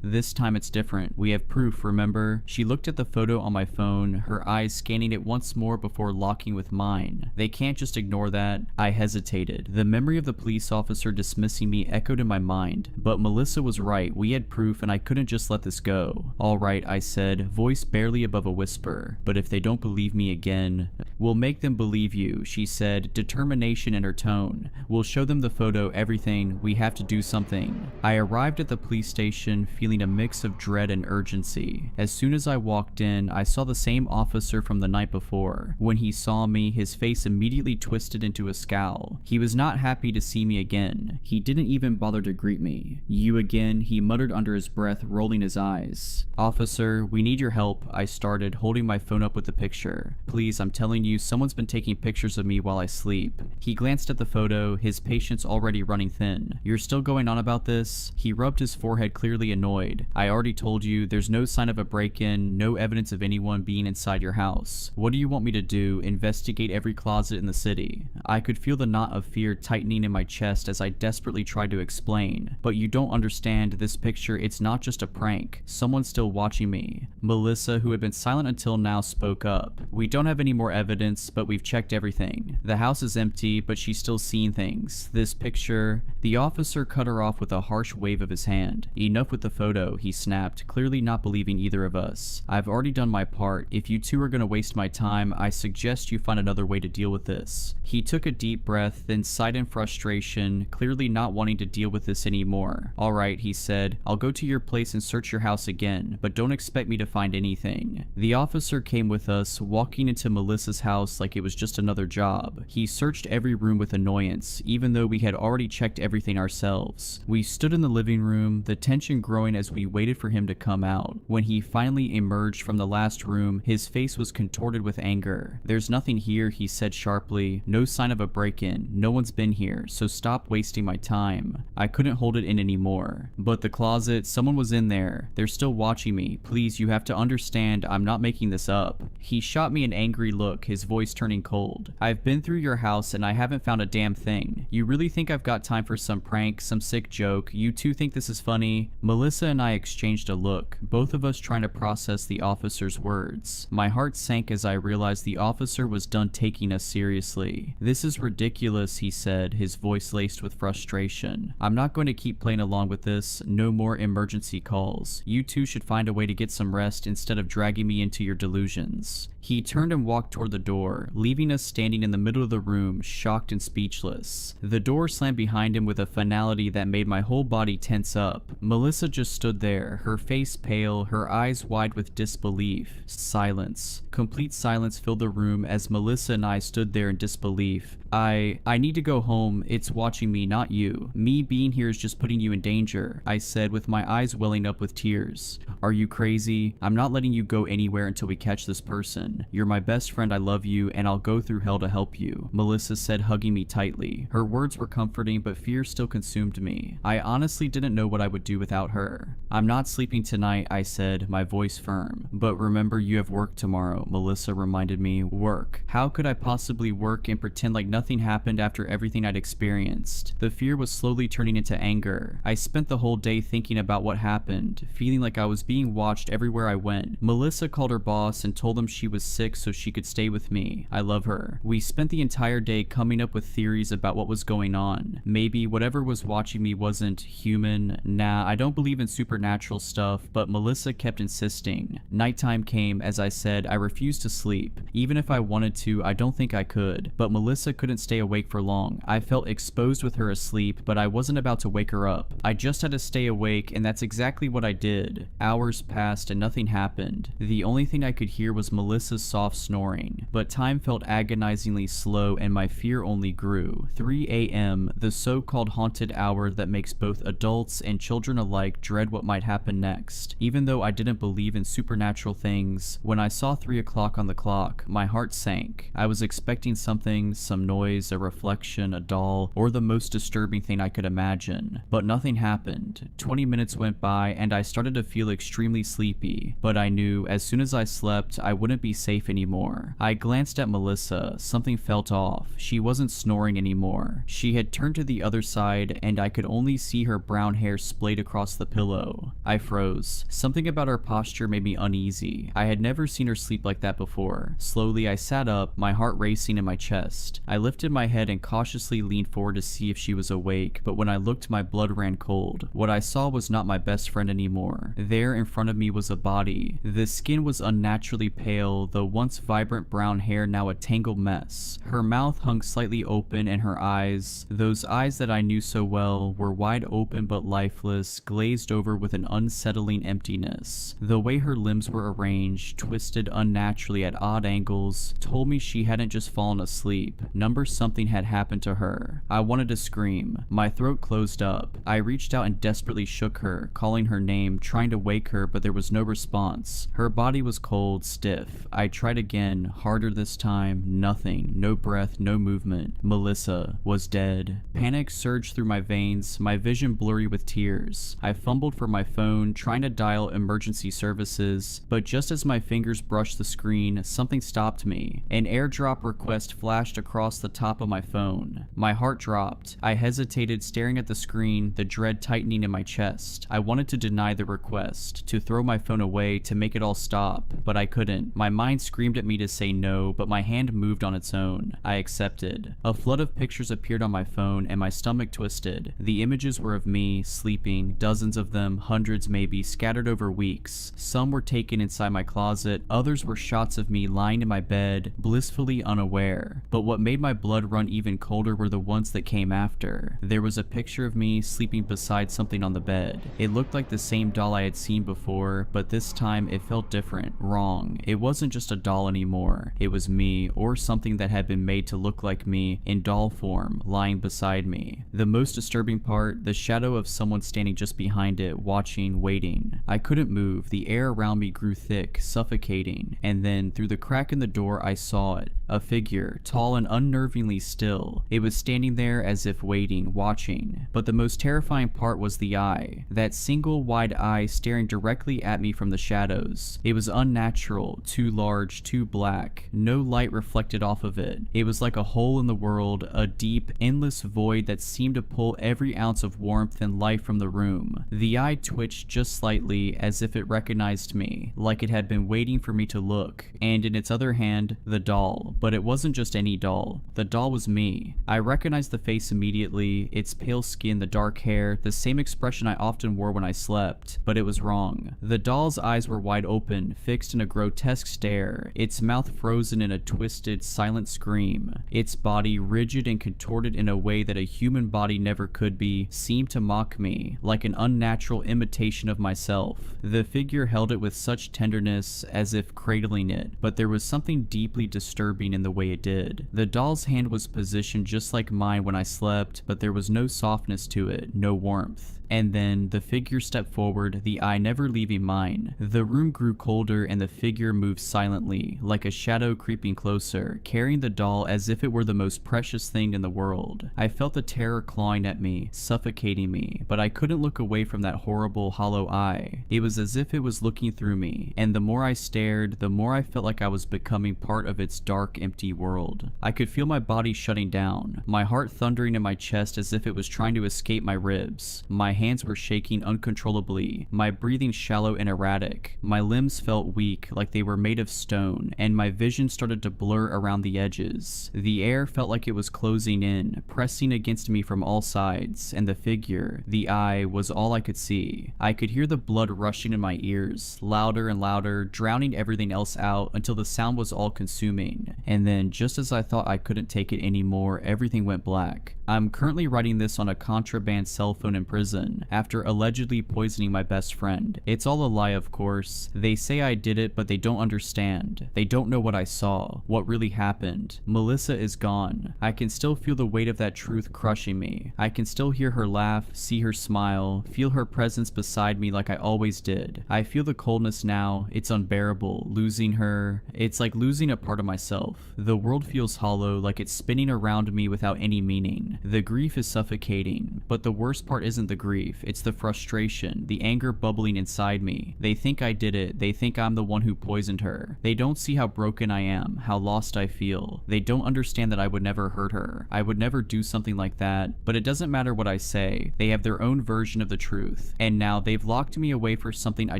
This time it's different. We have proof, remember? She looked at the photo on my phone, her eyes scanning it once more before locking with mine. They can't just ignore that. I hesitated. The memory of the police officer dismissing me echoed in my mind, but Melissa was right. We had proof and I couldn't just let this go. Alright, I said, voice barely above a whisper. But if they don't believe me again, we'll make them believe you, she said, determination in her tone. We'll show them the photo, everything. We have to do something. I arrived at the police station feeling a mix of dread and urgency. As soon as I walked in, I saw the same officer from the night before. When he saw me, his face immediately twisted into a scowl. He was not happy to see me again. He didn't even bother to greet me. You again, he muttered under his breath, rolling his eyes. Officer, we need your help, I started, holding my phone up with the picture. Please, I'm telling you, someone's been taking pictures of me while I sleep. He glanced at the photo, his patience already running thin. You're still going on about this? He rubbed his forehead, clearly annoyed. I already told you, there's no sign of a break-in, no evidence of anyone being inside your house. What do you want me to do? Investigate every closet in the city? I could feel the knot of fear tightening in my chest as I desperately tried to explain. But you don't understand this picture, it's not just a prank. Someone's still watching me. Melissa, who had been silent until now, spoke up. We don't have any more evidence, but we've checked everything. The house is empty, but she's still seeing things. This picture... The officer cut her off with a harsh wave of his hand. Enough with the photo, he snapped, clearly not believing either of us. I've already done my part. If you two are gonna waste my time, I suggest you find another way to deal with this. He took a deep breath, then sighed in frustration, clearly not wanting to deal with this anymore. Alright, he said, I'll go to your place and search your house again, but don't expect me to find anything. The officer came with us, walking into Melissa's house like it was just another job. He searched every room with annoyance, even though we had already checked everything ourselves. We stood in the living room, the tension growing as we waited for him to come out. When he finally emerged from the last room, his face was contorted with anger. There's nothing here, he said sharply. No sign of a break-in. No one's been here, so stop wasting my time. I couldn't hold it in anymore. But the closet, someone was in there. They're still watching me. Please, you have to understand, I'm not making this up. He shot me an angry look, his voice turning cold. I've been through your house and I haven't found a damn thing. You really think I've got time for some prank, some sick joke? You two think this is funny? Melissa and I exchanged a look, both of us trying to process the officer's words. My heart sank as I realized the officer was done taking us seriously. This is ridiculous, he said, his voice laced with frustration. I'm not going to keep playing along with this. No more emergency calls. You two should find a way to get some rest instead of dragging me into your delusions. He turned and walked toward the door, leaving us standing in the middle of the room, shocked and speechless. The door slammed behind him with a finality that made my whole body tense up. Melissa just stood there, her face pale, her eyes wide with disbelief. Silence. Complete silence filled the room as Melissa and I stood there in disbelief. I need to go home. It's watching me, not you. Me being here is just putting you in danger, I said with my eyes welling up with tears. Are you crazy? I'm not letting you go anywhere until we catch this person. You're my best friend, I love you, and I'll go through hell to help you, Melissa said, hugging me tightly. Her words were comforting, but fear still consumed me. I honestly didn't know what I would do without her. I'm not sleeping tonight, I said, my voice firm. But remember, you have work tomorrow, Melissa reminded me. Work. How could I possibly work and pretend like nothing happened after everything I'd experienced? The fear was slowly turning into anger. I spent the whole day thinking about what happened, feeling like I was being watched everywhere I went. Melissa called her boss and told him she was sick so she could stay with me. I love her. We spent the entire day coming up with theories about what was going on. Maybe whatever was watching me wasn't human. Nah, I don't believe in supernatural stuff, but Melissa kept insisting. Nighttime came. As I said, I refused to sleep. Even if I wanted to, I don't think I could. But Melissa couldn't stay awake for long. I felt exposed with her asleep, but I wasn't about to wake her up. I just had to stay awake, and that's exactly what I did. Hours passed and nothing happened. The only thing I could hear was Melissa's soft snoring, but time felt agonizingly slow and my fear only grew. 3 a.m., the so-called haunted hour that makes both adults and children alike dread what might happen next. Even though I didn't believe in supernatural things, when I saw 3 o'clock on the clock, my heart sank. I was expecting something, some noise, a reflection, a doll, or the most disturbing thing I could imagine. But nothing happened. 20 minutes went by and I started to feel extremely sleepy, but I knew as soon as I slept, I wouldn't be safe anymore. I glanced at Melissa. Something felt off. She wasn't snoring anymore. She had turned to the other side and I could only see her brown hair splayed across the pillow. I froze. Something about her posture made me uneasy. I had never seen her sleep like that before. Slowly, I sat up, my heart racing in my chest. I lifted my head and cautiously leaned forward to see if she was awake, but when I looked, my blood ran cold. What I saw was not my best friend anymore. There in front of me was a body. The skin was unnaturally pale, the once vibrant brown hair now a tangled mess. Her mouth hung slightly open and her eyes, those eyes that I knew so well, were wide open but lifeless, glazed over with an unsettling emptiness. The way her limbs were arranged, twisted unnaturally at odd angles, told me she hadn't just fallen asleep. Something had happened to her. I wanted to scream. My throat closed up. I reached out and desperately shook her, calling her name, trying to wake her, but there was no response. Her body was cold, stiff. I tried again, harder this time. Nothing. No breath, no movement. Melissa was dead. Panic surged through my veins, my vision blurry with tears. I fumbled for my phone, trying to dial emergency services, but just as my fingers brushed the screen, something stopped me. An airdrop request flashed across the top of my phone. My heart dropped. I hesitated, staring at the screen, the dread tightening in my chest. I wanted to deny the request, to throw my phone away, to make it all stop, but I couldn't. My mind screamed at me to say no, but my hand moved on its own. I accepted. A flood of pictures appeared on my phone and my stomach twisted. The images were of me, sleeping, dozens of them, hundreds maybe, scattered over weeks. Some were taken inside my closet, others were shots of me lying in my bed, blissfully unaware. But what made my blood run even colder were the ones that came after. There was a picture of me sleeping beside something on the bed. It looked like the same doll I had seen before, but this time it felt different, wrong. It wasn't just a doll anymore. It was me, or something that had been made to look like me, in doll form, lying beside me. The most disturbing part, the shadow of someone standing just behind it, watching, waiting. I couldn't move. The air around me grew thick, suffocating. And then, through the crack in the door, I saw it. A figure, tall and unnervingly still. It was standing there as if waiting, watching. But the most terrifying part was the eye. That single wide eye staring directly at me from the shadows. It was unnatural, too large, too black. No light reflected off of it. It was like a hole in the world, a deep, endless void that seemed to pull every ounce of warmth and life from the room. The eye twitched just slightly, as if it recognized me, like it had been waiting for me to look. And in its other hand, the doll, but it wasn't just any doll. The doll was me. I recognized the face immediately, its pale skin, the dark hair, the same expression I often wore when I slept, but it was wrong. The doll's eyes were wide open, fixed in a grotesque stare, its mouth frozen in a twisted, silent scream. Its body, rigid and contorted in a way that a human body never could be, seemed to mock me, like an unnatural imitation of myself. The figure held it with such tenderness, as if cradling it, but there was something deeply disturbing in the way it did. The doll's hand was positioned just like mine when I slept, but there was no softness to it, no warmth. And then the figure stepped forward, the eye never leaving mine. The room grew colder and the figure moved silently, like a shadow creeping closer, carrying the doll as if it were the most precious thing in the world. I felt the terror clawing at me, suffocating me, but I couldn't look away from that horrible, hollow eye. It was as if it was looking through me, and the more I stared, the more I felt like I was becoming part of its dark, empty world. I could feel my body shutting down, my heart thundering in my chest as if it was trying to escape my ribs. My hands were shaking uncontrollably, my breathing shallow and erratic. My limbs felt weak, like they were made of stone, and my vision started to blur around the edges. The air felt like it was closing in, pressing against me from all sides, and the figure, the eye, was all I could see. I could hear the blood rushing in my ears, louder and louder, drowning everything else out until the sound was all-consuming. And then, just as I thought I couldn't take it anymore, everything went black. I'm currently writing this on a contraband cell phone in prison, after allegedly poisoning my best friend. It's all a lie, of course. They say I did it, but they don't understand. They don't know what I saw, what really happened. Melissa is gone. I can still feel the weight of that truth crushing me. I can still hear her laugh, see her smile, feel her presence beside me like I always did. I feel the coldness now. It's unbearable. Losing her, it's like losing a part of myself. The world feels hollow, like it's spinning around me without any meaning. The grief is suffocating, but the worst part isn't the grief, it's the frustration, the anger bubbling inside me. They think I did it, they think I'm the one who poisoned her. They don't see how broken I am, how lost I feel. They don't understand that I would never hurt her. I would never do something like that, but it doesn't matter what I say. They have their own version of the truth, and now they've locked me away for something I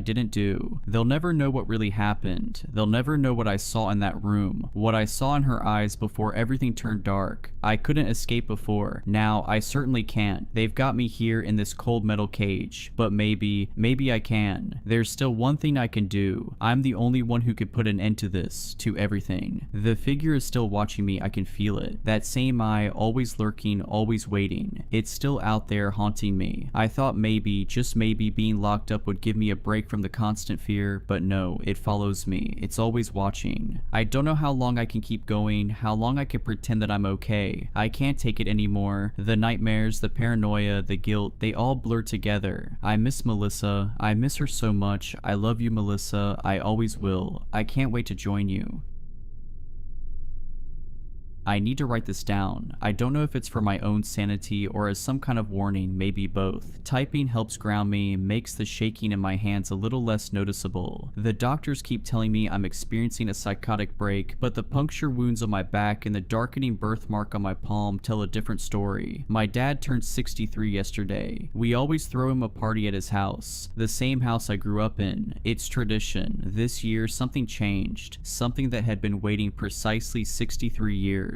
didn't do. They'll never know what really happened. They'll never know what I saw in that room, what I saw in her eyes before everything turned dark. I couldn't escape before. Now, I certainly can't. They've got me here in this cold metal cage, but maybe I can. There's still one thing I can do. I'm the only one who could put an end to this, to everything. The figure is still watching me, I can feel it. That same eye, always lurking, always waiting. It's still out there haunting me. I thought maybe, just maybe, being locked up would give me a break from the constant fear, but no, it follows me. It's always watching. I don't know how long I can keep going, how long I can pretend that I'm okay. I can't take it anymore. The nightmares, the paranoia, the guilt, they all blur together. I miss Melissa. I miss her so much. I love you, Melissa. I always will. I can't wait to join you. I need to write this down. I don't know if it's for my own sanity or as some kind of warning, maybe both. Typing helps ground me, makes the shaking in my hands a little less noticeable. The doctors keep telling me I'm experiencing a psychotic break, but the puncture wounds on my back and the darkening birthmark on my palm tell a different story. My dad turned 63 yesterday. We always throw him a party at his house, the same house I grew up in. It's tradition. This year, something changed, something that had been waiting precisely 63 years.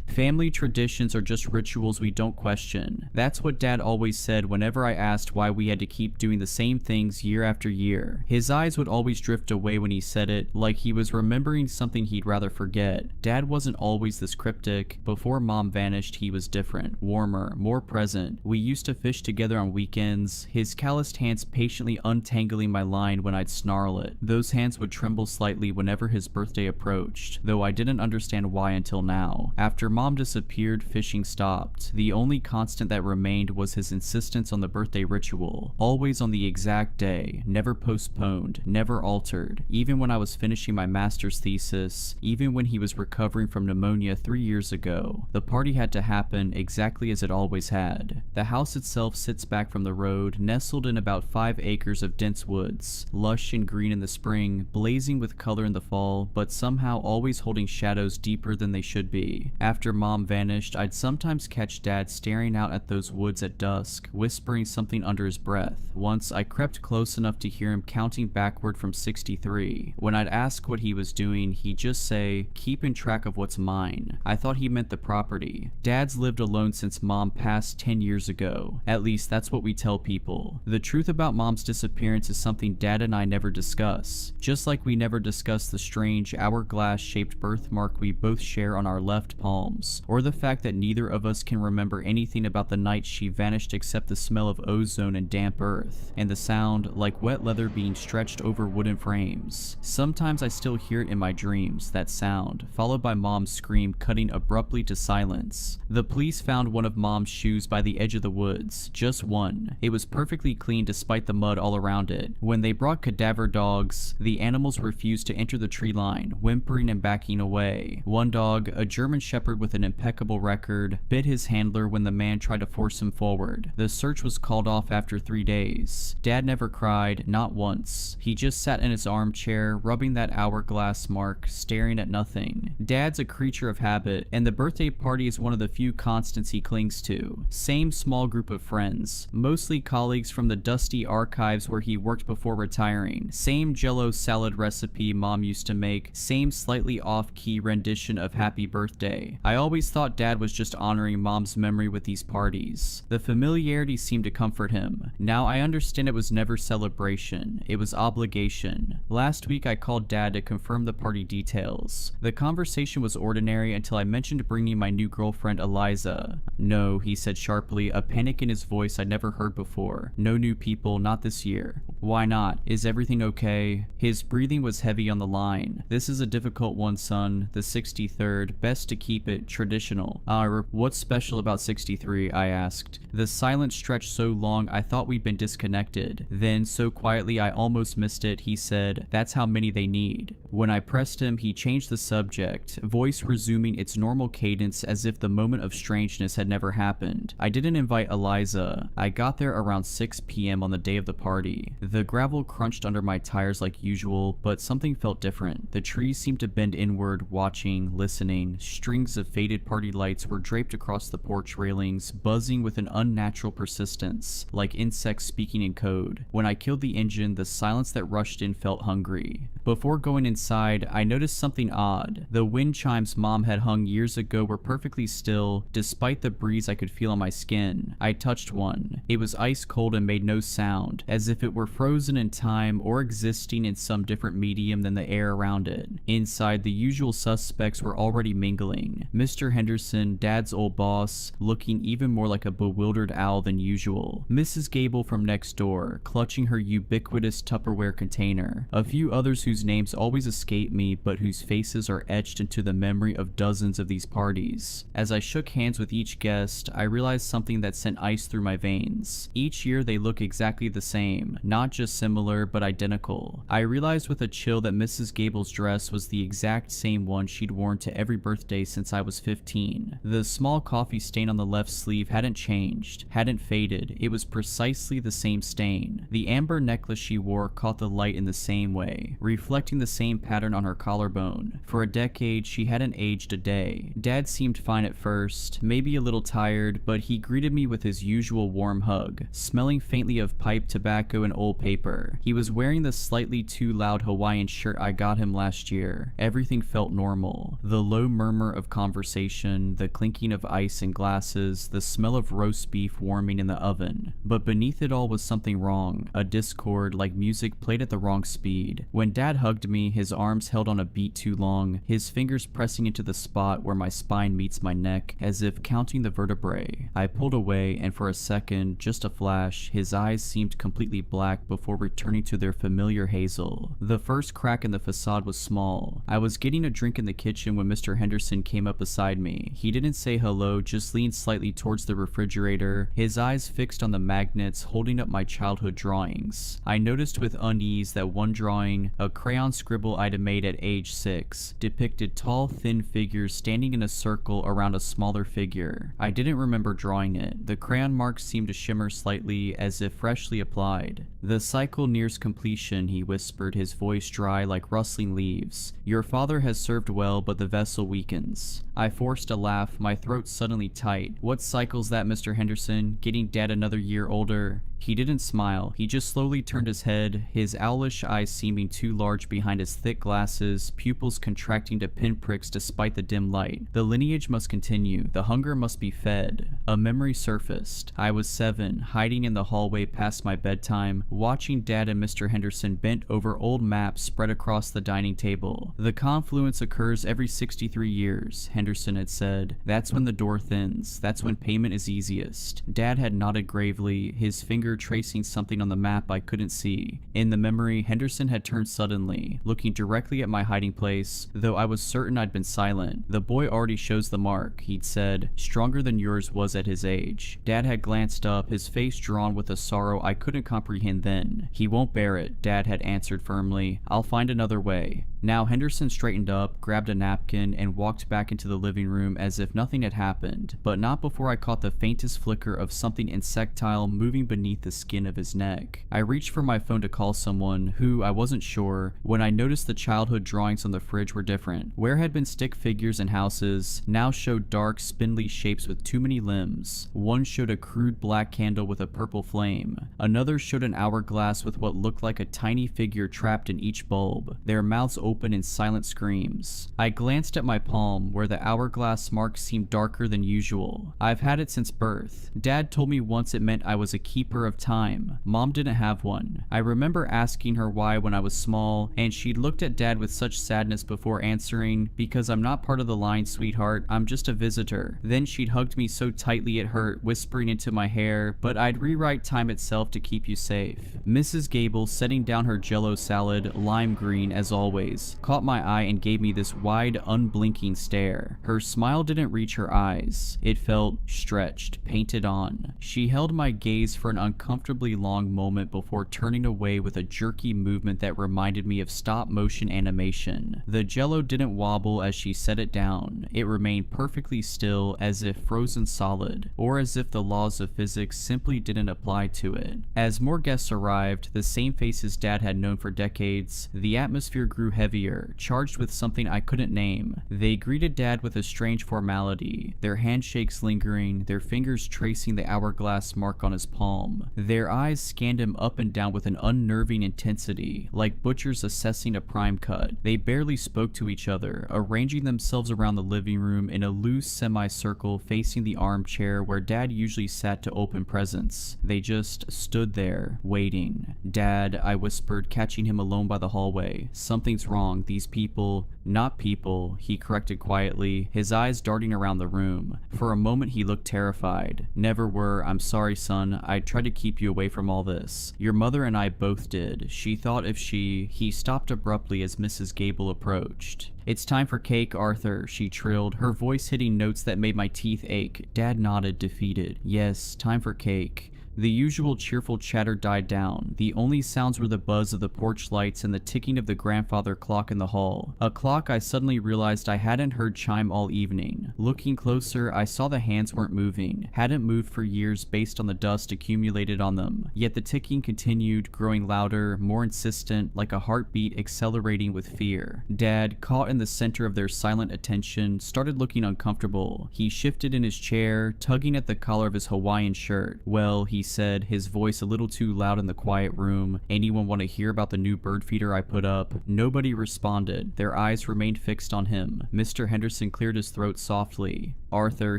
Family traditions are just rituals we don't question. That's what Dad always said whenever I asked why we had to keep doing the same things year after year. His eyes would always drift away when he said it, like he was remembering something he'd rather forget. Dad wasn't always this cryptic. Before Mom vanished, he was different, warmer, more present. We used to fish together on weekends, his calloused hands patiently untangling my line when I'd snarl it. Those hands would tremble slightly whenever his birthday approached, though I didn't understand why until now. After Mom disappeared, fishing stopped. The only constant that remained was his insistence on the birthday ritual, always on the exact day, never postponed, never altered. Even when I was finishing my master's thesis, even when he was recovering from pneumonia 3 years ago, the party had to happen exactly as it always had. The house itself sits back from the road, nestled in about 5 acres of dense woods, lush and green in the spring, blazing with color in the fall, but somehow always holding shadows deeper than they should be. property. After Mom vanished, I'd sometimes catch Dad staring out at those woods at dusk, whispering something under his breath. Once, I crept close enough to hear him counting backward from 63. When I'd ask what he was doing, he'd just say, "Keeping track of what's mine." I thought he meant the property. Dad's lived alone since Mom passed 10 years ago. At least that's what we tell people. The truth about Mom's disappearance is something Dad and I never discuss. Just like we never discuss the strange hourglass-shaped birthmark we both share on our left palms, or the fact that neither of us can remember anything about the night she vanished except the smell of ozone and damp earth, and the sound like wet leather being stretched over wooden frames. Sometimes I still hear it in my dreams, that sound, followed by Mom's scream cutting abruptly to silence. The police found one of Mom's shoes by the edge of the woods, just one. It was perfectly clean despite the mud all around it. When they brought cadaver dogs, the animals refused to enter the tree line, whimpering and backing away. One dog, a German Shepherd with an impeccable record, bit his handler when the man tried to force him forward. The search was called off after 3 days. Dad never cried, not once. He just sat in his armchair, rubbing that hourglass mark, staring at nothing. Dad's a creature of habit, and the birthday party is one of the few constants he clings to. Same small group of friends, mostly colleagues from the dusty archives where he worked before retiring. Same Jell-O salad recipe Mom used to make, same slightly off-key rendition of Happy Birthday. I always thought Dad was just honoring Mom's memory with these parties. The familiarity seemed to comfort him. Now I understand it was never celebration, it was obligation. Last week I called Dad to confirm the party details. The conversation was ordinary until I mentioned bringing my new girlfriend Eliza. "No," he said sharply, a panic in his voice I'd never heard before. "No new people, not this year." "Why not? Is everything okay?" His breathing was heavy on the line. "This is a difficult one, son. The 63rd. Best to keep it traditional." What's special about 63? I asked. The silence stretched so long I thought we'd been disconnected. Then, so quietly I almost missed it, he said, "That's how many they need." When I pressed him, he changed the subject, voice resuming its normal cadence as if the moment of strangeness had never happened. "I didn't invite Eliza. I got there around 6 p.m. on the day of the party. The gravel crunched under my tires like usual, but something felt different. The trees seemed to bend inward, watching, listening. Strings of faded party lights were draped across the porch railings, buzzing with an unnatural persistence, like insects speaking in code. When I killed the engine, the silence that rushed in felt hungry. Before going inside, I noticed something odd. The wind chimes Mom had hung years ago were perfectly still, despite the breeze I could feel on my skin. I touched one. It was ice cold and made no sound, as if it were frozen in time or existing in some different medium than the air around it. Inside, the usual suspects were already mingling. Mr. Henderson, Dad's old boss, looking even more like a bewildered owl than usual. Mrs. Gable from next door, clutching her ubiquitous Tupperware container. A few others whose names always escape me, but whose faces are etched into the memory of dozens of these parties. As I shook hands with each guest, I realized something that sent ice through my veins. Each year they look exactly the same, not just similar, but identical. I realized with a chill that Mrs. Gable's dress was the exact same one she'd worn to every birthday since I was 15. The small coffee stain on the left sleeve hadn't changed, hadn't faded. It was precisely the same stain. The amber necklace she wore caught the light in the same way, reflecting the same pattern on her collarbone. For a decade, she hadn't aged a day. Dad seemed fine at first, maybe a little tired, but he greeted me with his usual warm hug, smelling faintly of pipe tobacco and old paper. He was wearing the slightly too loud Hawaiian shirt I got him last year. Everything felt normal. The low murmur of conversation, the clinking of ice in glasses, the smell of roast beef warming in the oven. But beneath it all was something wrong, a discord like music played at the wrong speed. When Dad hugged me, his arms held on a beat too long, his fingers pressing into the spot where my spine meets my neck, as if counting the vertebrae. I pulled away, and for a second, just a flash, his eyes seemed completely black before returning to their familiar hazel. The first crack in the facade was small. I was getting a drink in the kitchen when Mr. Henderson came up beside me. He didn't say hello, just leaned slightly towards the refrigerator, his eyes fixed on the magnets holding up my childhood drawings. I noticed with unease that one drawing, a crayon scribble I'd made at age 6, depicted tall, thin figures standing in a circle around a smaller figure. I didn't remember drawing it. The crayon marks seemed to shimmer slightly, as if freshly applied. "The cycle nears completion," he whispered, his voice dry like rustling leaves. "Your father has served well, but the vessel weakens." I forced a laugh, my throat suddenly tight. What cycle's that, Mr. Henderson? Getting Dad another year older? He didn't smile. He just slowly turned his head, his owlish eyes seeming too large behind his thick glasses, pupils contracting to pinpricks despite the dim light. The lineage must continue. The hunger must be fed. A memory surfaced. I was 7, hiding in the hallway past my bedtime, watching Dad and Mr. Henderson bent over old maps spread across the dining table. The confluence occurs every 63 years, Henderson had said. That's when the door thins. That's when payment is easiest. Dad had nodded gravely, his finger tracing something on the map I couldn't see. In the memory, Henderson had turned suddenly, looking directly at my hiding place, though I was certain I'd been silent. The boy already shows the mark, he'd said, stronger than yours was at his age. Dad had glanced up, his face drawn with a sorrow I couldn't comprehend then. He won't bear it, Dad had answered firmly. I'll find another way. Now Henderson straightened up, grabbed a napkin, and walked back into the living room as if nothing had happened, but not before I caught the faintest flicker of something insectile moving beneath the skin of his neck. I reached for my phone to call someone, who I wasn't sure, when I noticed the childhood drawings on the fridge were different. Where had been stick figures and houses, now showed dark, spindly shapes with too many limbs. One showed a crude black candle with a purple flame. Another showed an hourglass with what looked like a tiny figure trapped in each bulb, their mouths open in silent screams. I glanced at my palm, where the hourglass mark seemed darker than usual. I've had it since birth. Dad told me once it meant I was a keeper of time. Mom didn't have one. I remember asking her why when I was small, and she'd looked at Dad with such sadness before answering, because I'm not part of the line, sweetheart, I'm just a visitor. Then she'd hugged me so tightly it hurt, whispering into my hair, but I'd rewrite time itself to keep you safe. Mrs. Gable, setting down her jello salad, lime green as always, caught my eye and gave me this wide, unblinking stare. Her smile didn't reach her eyes. It felt stretched, painted on. She held my gaze for an uncomfortably long moment before turning away with a jerky movement that reminded me of stop-motion animation. The jello didn't wobble as she set it down. It remained perfectly still, as if frozen solid, or as if the laws of physics simply didn't apply to it. As more guests arrived, the same faces Dad had known for decades, the atmosphere grew heavier, charged with something I couldn't name. They greeted Dad with a strange formality, their handshakes lingering, their fingers tracing the hourglass mark on his palm. Their eyes scanned him up and down with an unnerving intensity, like butchers assessing a prime cut. They barely spoke to each other, arranging themselves around the living room in a loose semicircle facing the armchair where Dad usually sat to open presents. They just stood there, waiting. Dad, I whispered, catching him alone by the hallway. Something's wrong. These people, not people, he corrected quietly, his eyes darting around the room. For a moment he looked terrified. Never were. I'm sorry, son. I tried to keep you away from all this. Your mother and I both did. She thought if he stopped abruptly as Mrs. Gable approached. It's time for cake, Arthur, she trilled, her voice hitting notes that made my teeth ache. Dad nodded, defeated. Yes, time for cake. The usual cheerful chatter died down. The only sounds were the buzz of the porch lights and the ticking of the grandfather clock in the hall. A clock I suddenly realized I hadn't heard chime all evening. Looking closer, I saw the hands weren't moving. Hadn't moved for years based on the dust accumulated on them. Yet the ticking continued, growing louder, more insistent, like a heartbeat accelerating with fear. Dad, caught in the center of their silent attention, started looking uncomfortable. He shifted in his chair, tugging at the collar of his Hawaiian shirt. Well, he said, his voice a little too loud in the quiet room. Anyone want to hear about the new bird feeder I put up? Nobody responded. Their eyes remained fixed on him. Mr. Henderson cleared his throat softly. Arthur,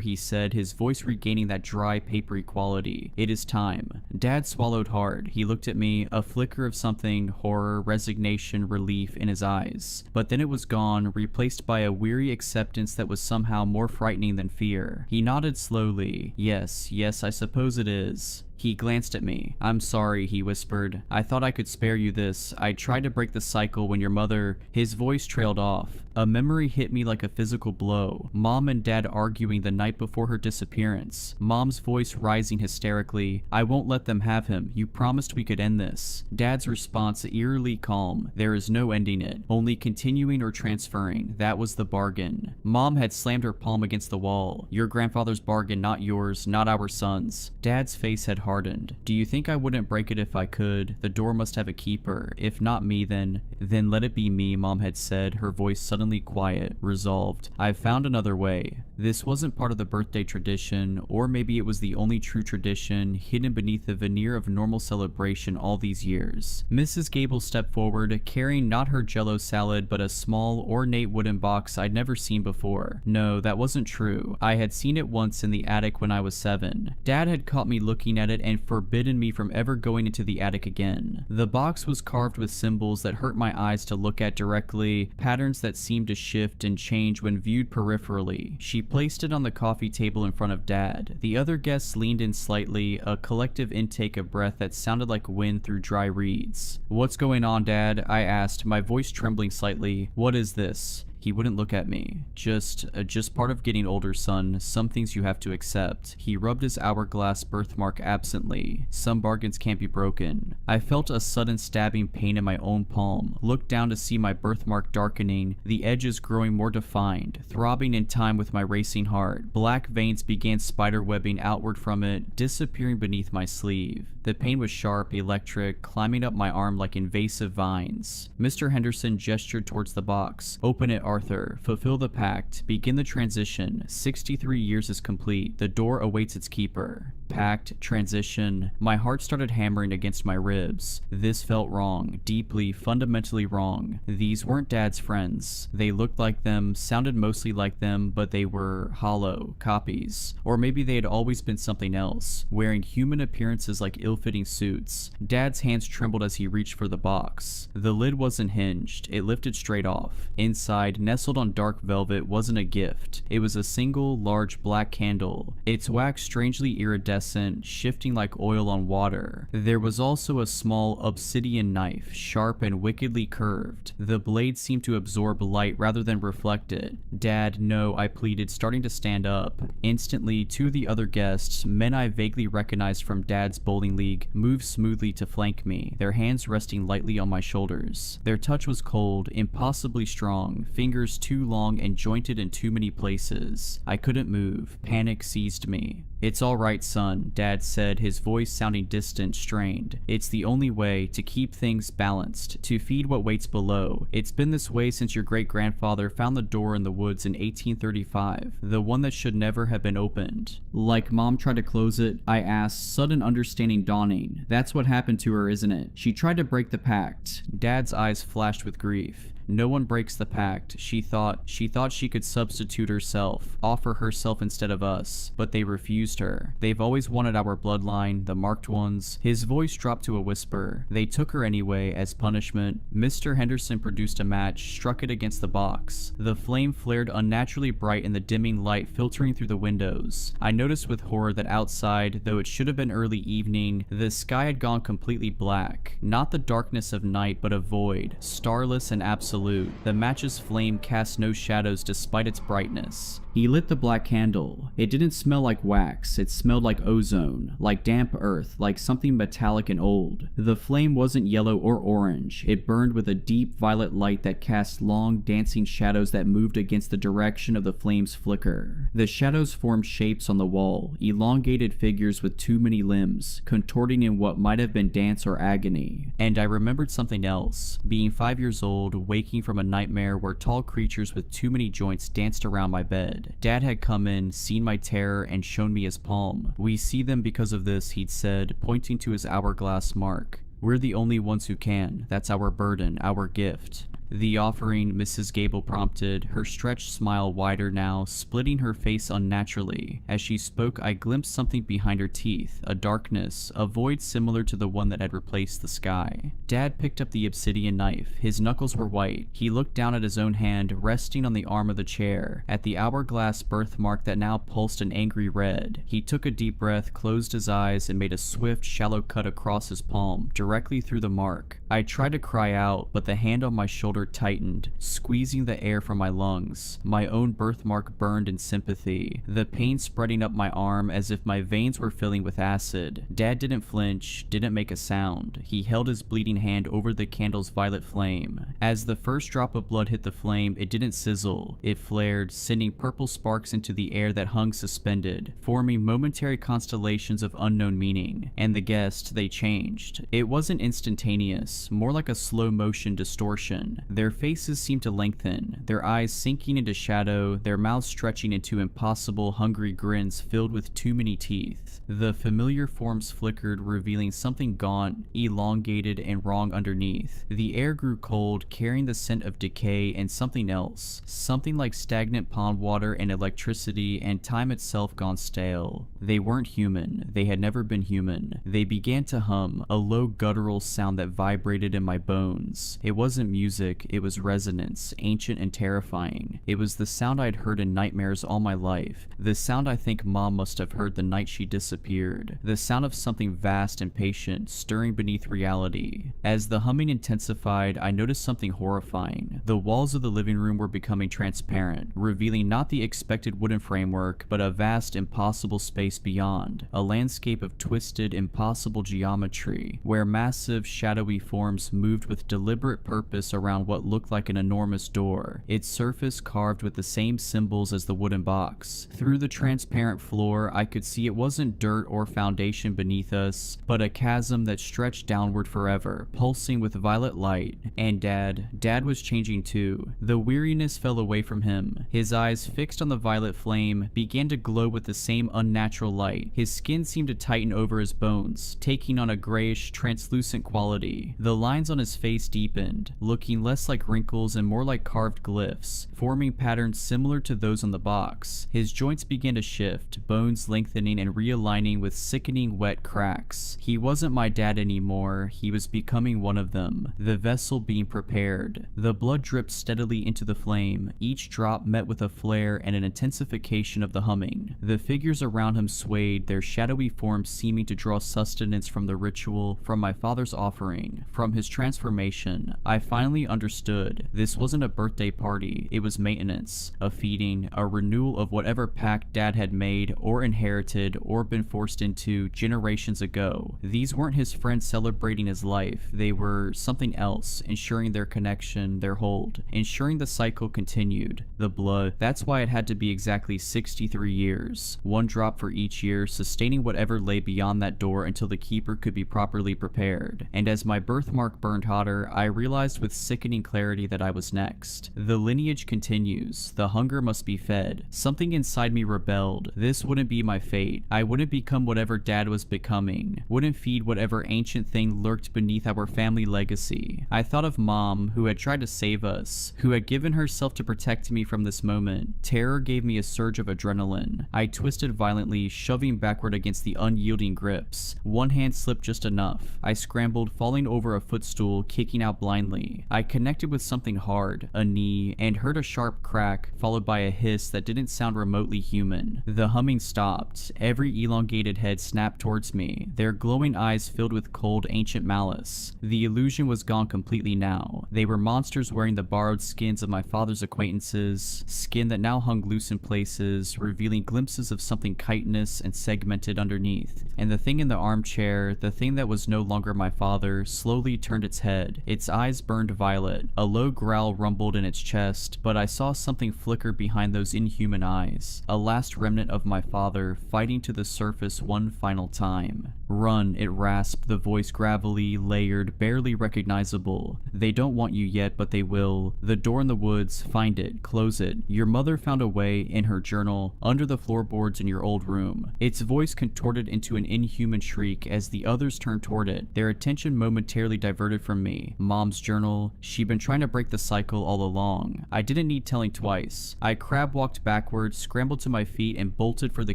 he said, his voice regaining that dry, papery quality. It is time. Dad swallowed hard. He looked at me, a flicker of something, horror, resignation, relief in his eyes. But then it was gone, replaced by a weary acceptance that was somehow more frightening than fear. He nodded slowly. Yes, I suppose it is. He glanced at me. I'm sorry, he whispered. I thought I could spare you this. I tried to break the cycle when your mother... His voice trailed off. A memory hit me like a physical blow. Mom and Dad arguing the night before her disappearance. Mom's voice rising hysterically. I won't let them have him. You promised we could end this. Dad's response eerily calm. There is no ending it. Only continuing or transferring. That was the bargain. Mom had slammed her palm against the wall. Your grandfather's bargain, not yours, not our son's. Dad's face had hardened. Do you think I wouldn't break it if I could? The door must have a keeper. If not me, then let it be me, Mom had said, her voice suddenly quiet, resolved. I've found another way. This wasn't part of the birthday tradition, or maybe it was the only true tradition hidden beneath the veneer of normal celebration all these years. Mrs. Gable stepped forward, carrying not her jello salad, but a small, ornate wooden box I'd never seen before. No, that wasn't true. I had seen it once in the attic when I was 7. Dad had caught me looking at it and forbidden me from ever going into the attic again. The box was carved with symbols that hurt my eyes to look at directly, patterns that seemed to shift and change when viewed peripherally. She placed it on the coffee table in front of Dad. The other guests leaned in slightly, a collective intake of breath that sounded like wind through dry reeds. "What's going on, Dad?" I asked, my voice trembling slightly. "What is this?" He wouldn't look at me. Just part of getting older, son. Some things you have to accept. He rubbed his hourglass birthmark absently. Some bargains can't be broken. I felt a sudden stabbing pain in my own palm, looked down to see my birthmark darkening, the edges growing more defined, throbbing in time with my racing heart. Black veins began spiderwebbing outward from it, disappearing beneath my sleeve. The pain was sharp, electric, climbing up my arm like invasive vines. Mr. Henderson gestured towards the box. "Open it, Arthur. Fulfill the pact. Begin the transition. 63 years is complete. The door awaits its keeper." Pact, transition. My heart started hammering against my ribs. This felt wrong. Deeply, fundamentally wrong. These weren't Dad's friends. They looked like them, sounded mostly like them, but they were hollow, copies. Or maybe they had always been something else, wearing human appearances like ill-fitting suits. Dad's hands trembled as he reached for the box. The lid wasn't hinged. It lifted straight off. Inside, nestled on dark velvet, wasn't a gift. It was a single, large black candle, its wax strangely iridescent, shifting like oil on water. There was also a small obsidian knife, sharp and wickedly curved. The blade seemed to absorb light rather than reflect it. "Dad, no," I pleaded, starting to stand up. Instantly, two of the other guests, men I vaguely recognized from Dad's bowling league, moved smoothly to flank me, their hands resting lightly on my shoulders. Their touch was cold, impossibly strong, fingers too long and jointed in too many places. I couldn't move. Panic seized me. "It's all right, son," Dad said, his voice sounding distant, strained. "It's the only way to keep things balanced, to feed what waits below. It's been this way since your great-grandfather found the door in the woods in 1835, the one that should never have been opened." "Like Mom tried to close it?" I asked, sudden understanding dawning. "That's what happened to her, isn't it? She tried to break the pact." Dad's eyes flashed with grief. "No one breaks the pact. She thought she could substitute herself, offer herself instead of us, but they refused her. They've always wanted our bloodline, the marked ones." His voice dropped to a whisper. "They took her anyway, as punishment." Mr. Henderson produced a match, struck it against the box. The flame flared unnaturally bright in the dimming light filtering through the windows. I noticed with horror that outside, though it should have been early evening, the sky had gone completely black. Not the darkness of night, but a void, starless and absolute. The match's flame cast no shadows despite its brightness. He lit the black candle. It didn't smell like wax, it smelled like ozone, like damp earth, like something metallic and old. The flame wasn't yellow or orange. It burned with a deep violet light that cast long, dancing shadows that moved against the direction of the flame's flicker. The shadows formed shapes on the wall, elongated figures with too many limbs, contorting in what might have been dance or agony. And I remembered something else. Being 5 years old, waking from a nightmare where tall creatures with too many joints danced around my bed. Dad had come in, seen my terror, and shown me his palm. "We see them because of this," he'd said, pointing to his hourglass mark. "We're the only ones who can. That's our burden, our gift." "The offering," Mrs. Gable prompted, her stretched smile wider now, splitting her face unnaturally. As she spoke, I glimpsed something behind her teeth, a darkness, a void similar to the one that had replaced the sky. Dad picked up the obsidian knife. His knuckles were white. He looked down at his own hand, resting on the arm of the chair, at the hourglass birthmark that now pulsed an angry red. He took a deep breath, closed his eyes, and made a swift, shallow cut across his palm, directly through the mark. I tried to cry out, but the hand on my shoulder shoulder tightened, squeezing the air from my lungs. My own birthmark burned in sympathy, the pain spreading up my arm as if my veins were filling with acid. Dad didn't flinch, didn't make a sound. He held his bleeding hand over the candle's violet flame. As the first drop of blood hit the flame, it didn't sizzle. It flared, sending purple sparks into the air that hung suspended, forming momentary constellations of unknown meaning. And the guests, they changed. It wasn't instantaneous, more like a slow motion distortion. Their faces seemed to lengthen, their eyes sinking into shadow, their mouths stretching into impossible, hungry grins filled with too many teeth. The familiar forms flickered, revealing something gaunt, elongated, and wrong underneath. The air grew cold, carrying the scent of decay and something else. Something like stagnant pond water and electricity and time itself gone stale. They weren't human. They had never been human. They began to hum, a low guttural sound that vibrated in my bones. It wasn't music, it was resonance, ancient and terrifying. It was the sound I'd heard in nightmares all my life. The sound I think Mom must have heard the night she disappeared. The sound of something vast and patient, stirring beneath reality. As the humming intensified, I noticed something horrifying. The walls of the living room were becoming transparent, revealing not the expected wooden framework, but a vast, impossible space beyond. A landscape of twisted, impossible geometry, where massive, shadowy forms moved with deliberate purpose around what looked like an enormous door, its surface carved with the same symbols as the wooden box. Through the transparent floor, I could see it wasn't dirt or foundation beneath us, but a chasm that stretched downward forever, pulsing with violet light. And Dad was changing too. The weariness fell away from him. His eyes, fixed on the violet flame, began to glow with the same unnatural light. His skin seemed to tighten over his bones, taking on a grayish, translucent quality. The lines on his face deepened, looking less like wrinkles and more like carved glyphs, forming patterns similar to those on the box. His joints began to shift, bones lengthening and realigning with sickening wet cracks. He wasn't my dad anymore, he was becoming one of them, the vessel being prepared. The blood dripped steadily into the flame, each drop met with a flare and an intensification of the humming. The figures around him swayed, their shadowy forms seeming to draw sustenance from the ritual, from my father's offering, from his transformation. I finally understood. This wasn't a birthday party, it was maintenance, a feeding, a renewal of whatever pact Dad had made or inherited or been forced into generations ago. These weren't his friends celebrating his life, they were something else, ensuring their connection, their hold, ensuring the cycle continued. The blood, that's why it had to be exactly 63 years, one drop for each year, sustaining whatever lay beyond that door until the keeper could be properly prepared. And as my birthmark burned hotter, I realized with sickening clarity that I was next. The lineage continues, the hunger must be fed. Something inside me rebelled. This wouldn't be my fate. I wouldn't become whatever Dad was becoming, wouldn't feed whatever ancient thing lurked beneath our family legacy. I thought of Mom, who had tried to save us, who had given herself to protect me from this moment. Terror gave me a surge of adrenaline. I twisted violently, shoving backward against the unyielding grips. One hand slipped just enough. I scrambled, falling over a footstool, kicking out blindly. I connected with something hard, a knee, and heard a sharp crack, followed by a hiss that didn't sound remotely human. The humming stopped. Every elongated head snapped towards me, their glowing eyes filled with cold, ancient malice. The illusion was gone completely now. They were monsters wearing the borrowed skins of my father's acquaintances, skin that now hung loose in places, revealing glimpses of something chitinous and segmented underneath. And the thing in the armchair, the thing that was no longer my father, slowly turned its head. Its eyes burned violet. A low growl rumbled in its chest, but I saw something flicker behind those inhuman eyes. A last remnant of my father, fighting to the surface one final time. "Run," it rasped, the voice gravelly, layered, barely recognizable. "They don't want you yet, but they will. The door in the woods, find it, close it. Your mother found a way, in her journal, under the floorboards in your old room." Its voice contorted into an inhuman shriek as the others turned toward it, their attention momentarily diverted from me. Mom's journal. She'd been trying to break the cycle all along. I didn't need telling twice. I crab walked backwards, scrambled to my feet, and bolted for the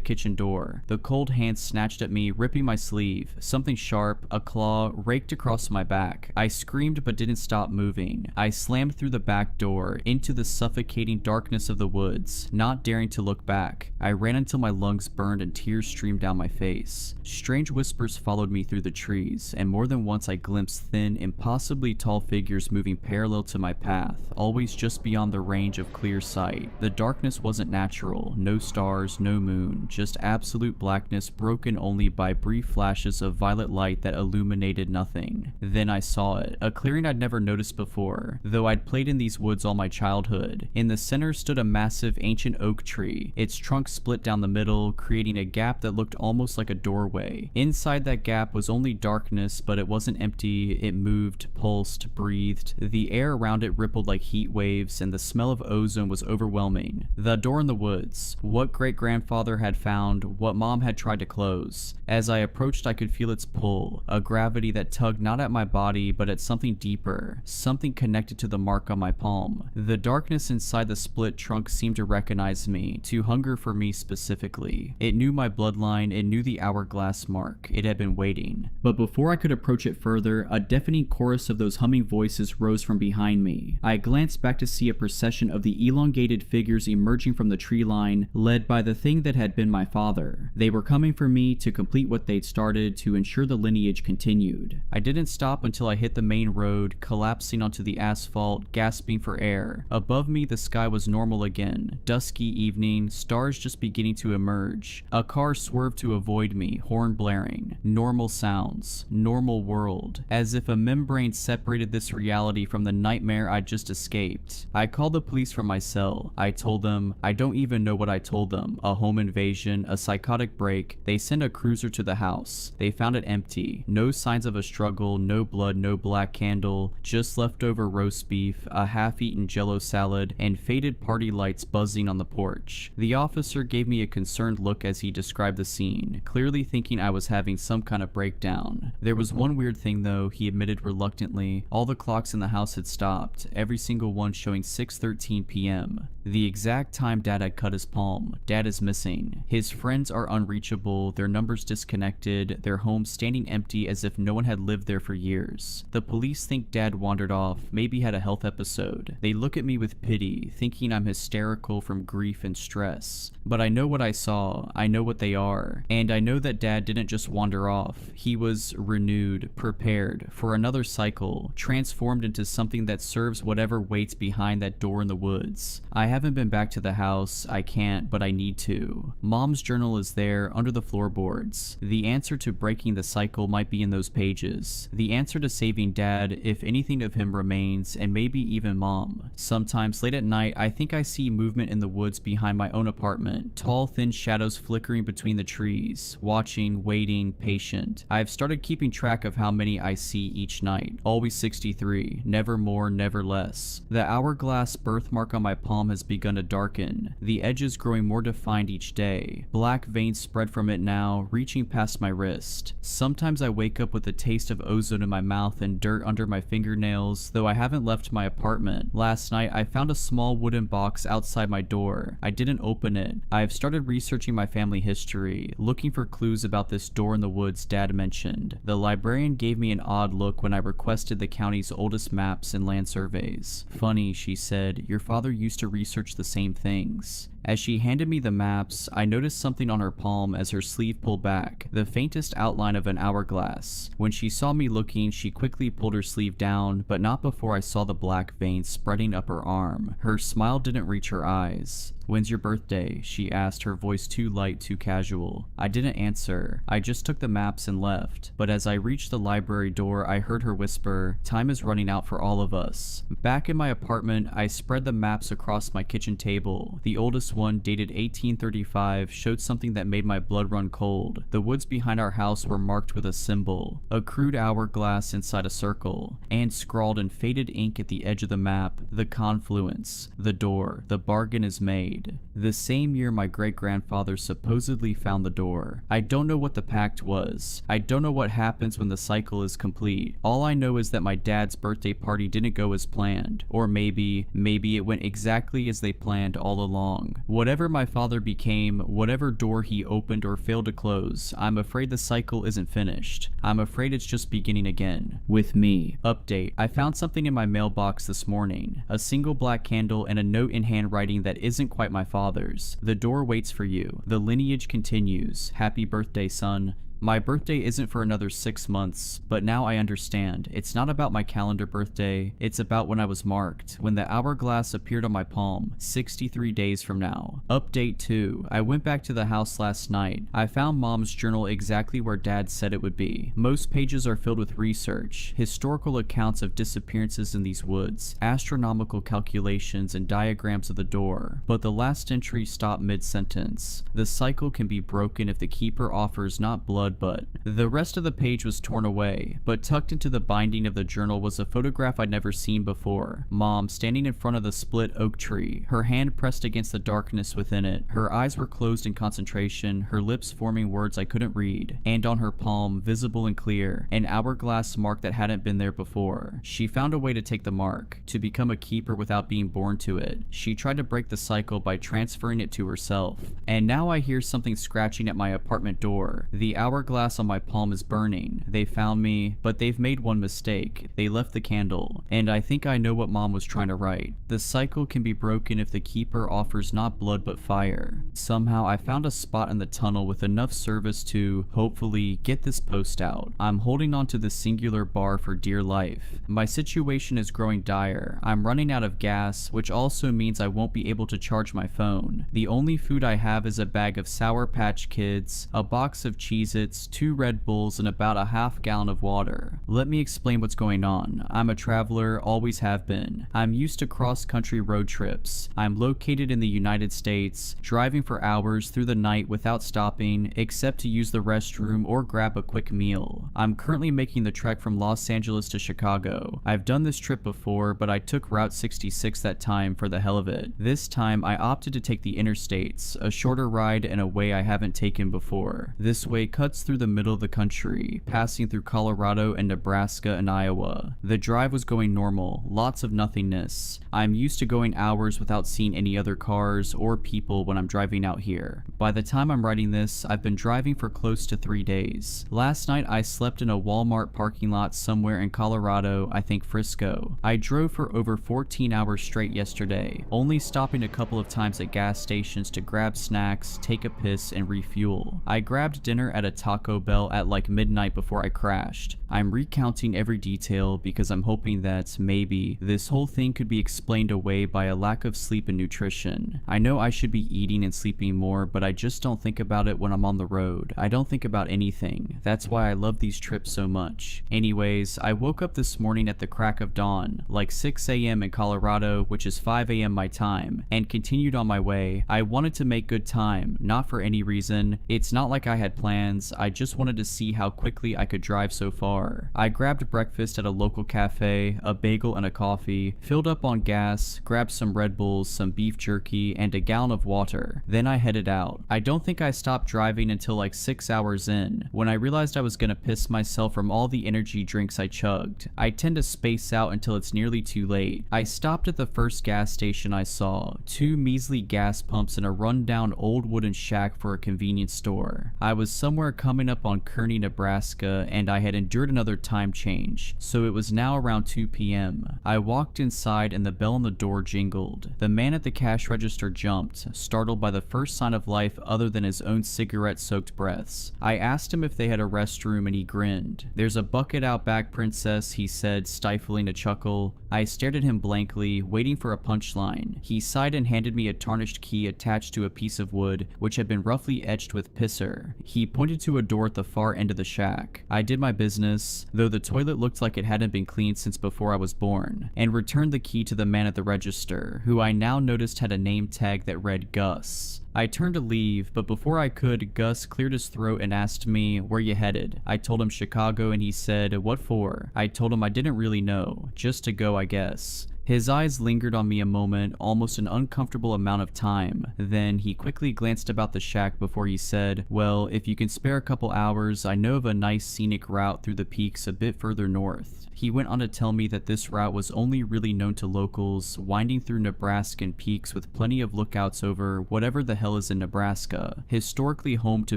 kitchen door. The cold hand snatched at me, ripping my sleeve sleeve. Something sharp, a claw, raked across my back. I screamed but didn't stop moving. I slammed through the back door, into the suffocating darkness of the woods, not daring to look back. I ran until my lungs burned and tears streamed down my face. Strange whispers followed me through the trees, and more than once I glimpsed thin, impossibly tall figures moving parallel to my path, always just beyond the range of clear sight. The darkness wasn't natural, no stars, no moon, just absolute blackness broken only by brief flashes of violet light that illuminated nothing. Then I saw it, a clearing I'd never noticed before, though I'd played in these woods all my childhood. In the center stood a massive ancient oak tree, its trunk split down the middle, creating a gap that looked almost like a doorway. Inside that gap was only darkness, but it wasn't empty. It moved, pulsed, breathed. The air around it rippled like heat waves, and the smell of ozone was overwhelming. The door in the woods. What great-grandfather had found, what mom had tried to close. As I approached, I could feel its pull, a gravity that tugged not at my body, but at something deeper, something connected to the mark on my palm. The darkness inside the split trunk seemed to recognize me, to hunger for me specifically. It knew my bloodline, it knew the hourglass mark. It had been waiting. But before I could approach it further, a deafening chorus of those humming voices rose from behind me. I glanced back to see a procession of the elongated figures emerging from the tree line, led by the thing that had been my father. They were coming for me to complete what they'd started, to ensure the lineage continued. I didn't stop until I hit the main road, collapsing onto the asphalt, gasping for air. Above me, the sky was normal again. Dusky evening, stars just beginning to emerge. A car swerved to avoid me, horn blaring. Normal sounds. Normal world. As if a membrane separated this reality from the nightmare I'd just escaped. I called the police from my cell. I told them, I don't even know what I told them. A home invasion, a psychotic break. They sent a cruiser to the house. They found it empty. No signs of a struggle, no blood, no black candle, just leftover roast beef, a half-eaten jello salad, and faded party lights buzzing on the porch. The officer gave me a concerned look as he described the scene, clearly thinking I was having some kind of breakdown. There was one weird thing though, he admitted reluctantly. All the clocks in the house had stopped, every single one showing 6:13 p.m. The exact time Dad had cut his palm. Dad is missing. His friends are unreachable, their numbers disconnected, their home standing empty as if no one had lived there for years. The police think Dad wandered off, maybe had a health episode. They look at me with pity, thinking I'm hysterical from grief and stress. But I know what I saw, I know what they are, and I know that Dad didn't just wander off. He was renewed, prepared for another cycle, transformed into something that serves whatever waits behind that door in the woods. I haven't been back to the house, I can't, but I need to. Mom's journal is there, under the floorboards. The answer to breaking the cycle might be in those pages. The answer to saving Dad, if anything of him remains, and maybe even Mom. Sometimes late at night, I think I see movement in the woods behind my own apartment, tall thin shadows flickering between the trees, watching, waiting, patient. I've started keeping track of how many I see each night. Always 63, never more, never less. The hourglass birthmark on my palm has begun to darken, the edges growing more defined each day. Black veins spread from it now, reaching past my wrist. Sometimes I wake up with a taste of ozone in my mouth and dirt under my fingernails, though I haven't left my apartment. Last night, I found a small wooden box outside my door. I didn't open it. I've started researching my family history, looking for clues about this door in the woods Dad mentioned. The librarian gave me an odd look when I requested the county's oldest maps and land surveys. Funny, she said, your father used to research the same things. As she handed me the maps, I noticed something on her palm as her sleeve pulled back, the faintest outline of an hourglass. When she saw me looking, she quickly pulled her sleeve down, but not before I saw the black veins spreading up her arm. Her smile didn't reach her eyes. When's your birthday? She asked, her voice too light, too casual. I didn't answer. I just took the maps and left. But as I reached the library door, I heard her whisper, time is running out for all of us. Back in my apartment, I spread the maps across my kitchen table. The oldest one, dated 1835, showed something that made my blood run cold. The woods behind our house were marked with a symbol, a crude hourglass inside a circle, and scrawled in faded ink at the edge of the map, the confluence, the door, the bargain is made. made. The same year my great-grandfather supposedly found the door. I don't know what the pact was. I don't know what happens when the cycle is complete. All I know is that my dad's birthday party didn't go as planned. Or maybe it went exactly as they planned all along. Whatever my father became, whatever door he opened or failed to close, I'm afraid the cycle isn't finished. I'm afraid it's just beginning again. With me. Update. I found something in my mailbox this morning. A single black candle and a note in handwriting that isn't quite my father's. The door waits for you. The lineage continues. Happy birthday, son. My birthday isn't for another 6 months, but now I understand. It's not about my calendar birthday, it's about when I was marked, when the hourglass appeared on my palm, 63 days from now. Update 2. I went back to the house last night. I found Mom's journal exactly where Dad said it would be. Most pages are filled with research, historical accounts of disappearances in these woods, astronomical calculations and diagrams of the door, but the last entry stopped mid-sentence. The cycle can be broken if the keeper offers not blood but the rest of the page was torn away, but tucked into the binding of the journal was a photograph I'd never seen before. Mom standing in front of the split oak tree, her hand pressed against the darkness within it. Her eyes were closed in concentration, her lips forming words I couldn't read, and on her palm, visible and clear, an hourglass mark that hadn't been there before. She found a way to take the mark, to become a keeper without being born to it. She tried to break the cycle by transferring it to herself. And now I hear something scratching at my apartment door. The hourglass on my palm is burning. They found me, but they've made one mistake. They left the candle, and I think I know what Mom was trying to write. The cycle can be broken if the keeper offers not blood but fire. Somehow I found a spot in the tunnel with enough service to, hopefully, get this post out. I'm holding on to the singular bar for dear life. My situation is growing dire. I'm running out of gas, which also means I won't be able to charge my phone. The only food I have is a bag of Sour Patch Kids, a box of Cheez-Its, 2 Red Bulls, and about a half gallon of water. Let me explain what's going on. I'm a traveler, always have been. I'm used to cross-country road trips. I'm located in the United States, driving for hours through the night without stopping, except to use the restroom or grab a quick meal. I'm currently making the trek from Los Angeles to Chicago. I've done this trip before, but I took Route 66 that time for the hell of it. This time, I opted to take the interstates, a shorter ride and a way I haven't taken before. This way cuts through the middle of the country, passing through Colorado and Nebraska and Iowa. The drive was going normal, lots of nothingness. I'm used to going hours without seeing any other cars or people when I'm driving out here. By the time I'm writing this, I've been driving for close to 3 days. Last night I slept in a Walmart parking lot somewhere in Colorado, I think Frisco. I drove for over 14 hours straight yesterday, only stopping a couple of times at gas stations to grab snacks, take a piss, and refuel. I grabbed dinner at a Taco Bell at like midnight before I crashed. I'm recounting every detail because I'm hoping that maybe this whole thing could be explained away by a lack of sleep and nutrition. I know I should be eating and sleeping more, but I just don't think about it when I'm on the road. I don't think about anything. That's why I love these trips so much. Anyways, I woke up this morning at the crack of dawn, like 6 a.m. in Colorado, which is 5 a.m. my time, and continued on my way. I wanted to make good time, not for any reason. It's not like I had plans. I just wanted to see how quickly I could drive so far. I grabbed breakfast at a local cafe, a bagel and a coffee, filled up on gas, grabbed some Red Bulls, some beef jerky, and a gallon of water. Then I headed out. I don't think I stopped driving until like 6 hours in, when I realized I was gonna piss myself from all the energy drinks I chugged. I tend to space out until it's nearly too late. I stopped at the first gas station I saw, 2 measly gas pumps and a rundown old wooden shack for a convenience store. I was somewhere coming up on Kearney, Nebraska, and I had endured another time change, so it was now around 2 p.m. I walked inside and the bell on the door jingled. The man at the cash register jumped, startled by the first sign of life other than his own cigarette-soaked breaths. I asked him if they had a restroom and he grinned. "There's a bucket out back, princess," he said, stifling a chuckle. I stared at him blankly, waiting for a punchline. He sighed and handed me a tarnished key attached to a piece of wood, which had been roughly etched with pisser. He pointed to a door at the far end of the shack. I did my business, though the toilet looked like it hadn't been cleaned since before I was born, and returned the key to the man at the register, who I now noticed had a name tag that read Gus. I turned to leave, but before I could, Gus cleared his throat and asked me, "Where you headed?" I told him Chicago and he said, "What for?" I told him I didn't really know, just to go I guess. His eyes lingered on me a moment, almost an uncomfortable amount of time. Then he quickly glanced about the shack before he said, "Well, if you can spare a couple hours, I know of a nice scenic route through the peaks a bit further north." He went on to tell me that this route was only really known to locals, winding through Nebraskan peaks with plenty of lookouts over whatever the hell is in Nebraska, historically home to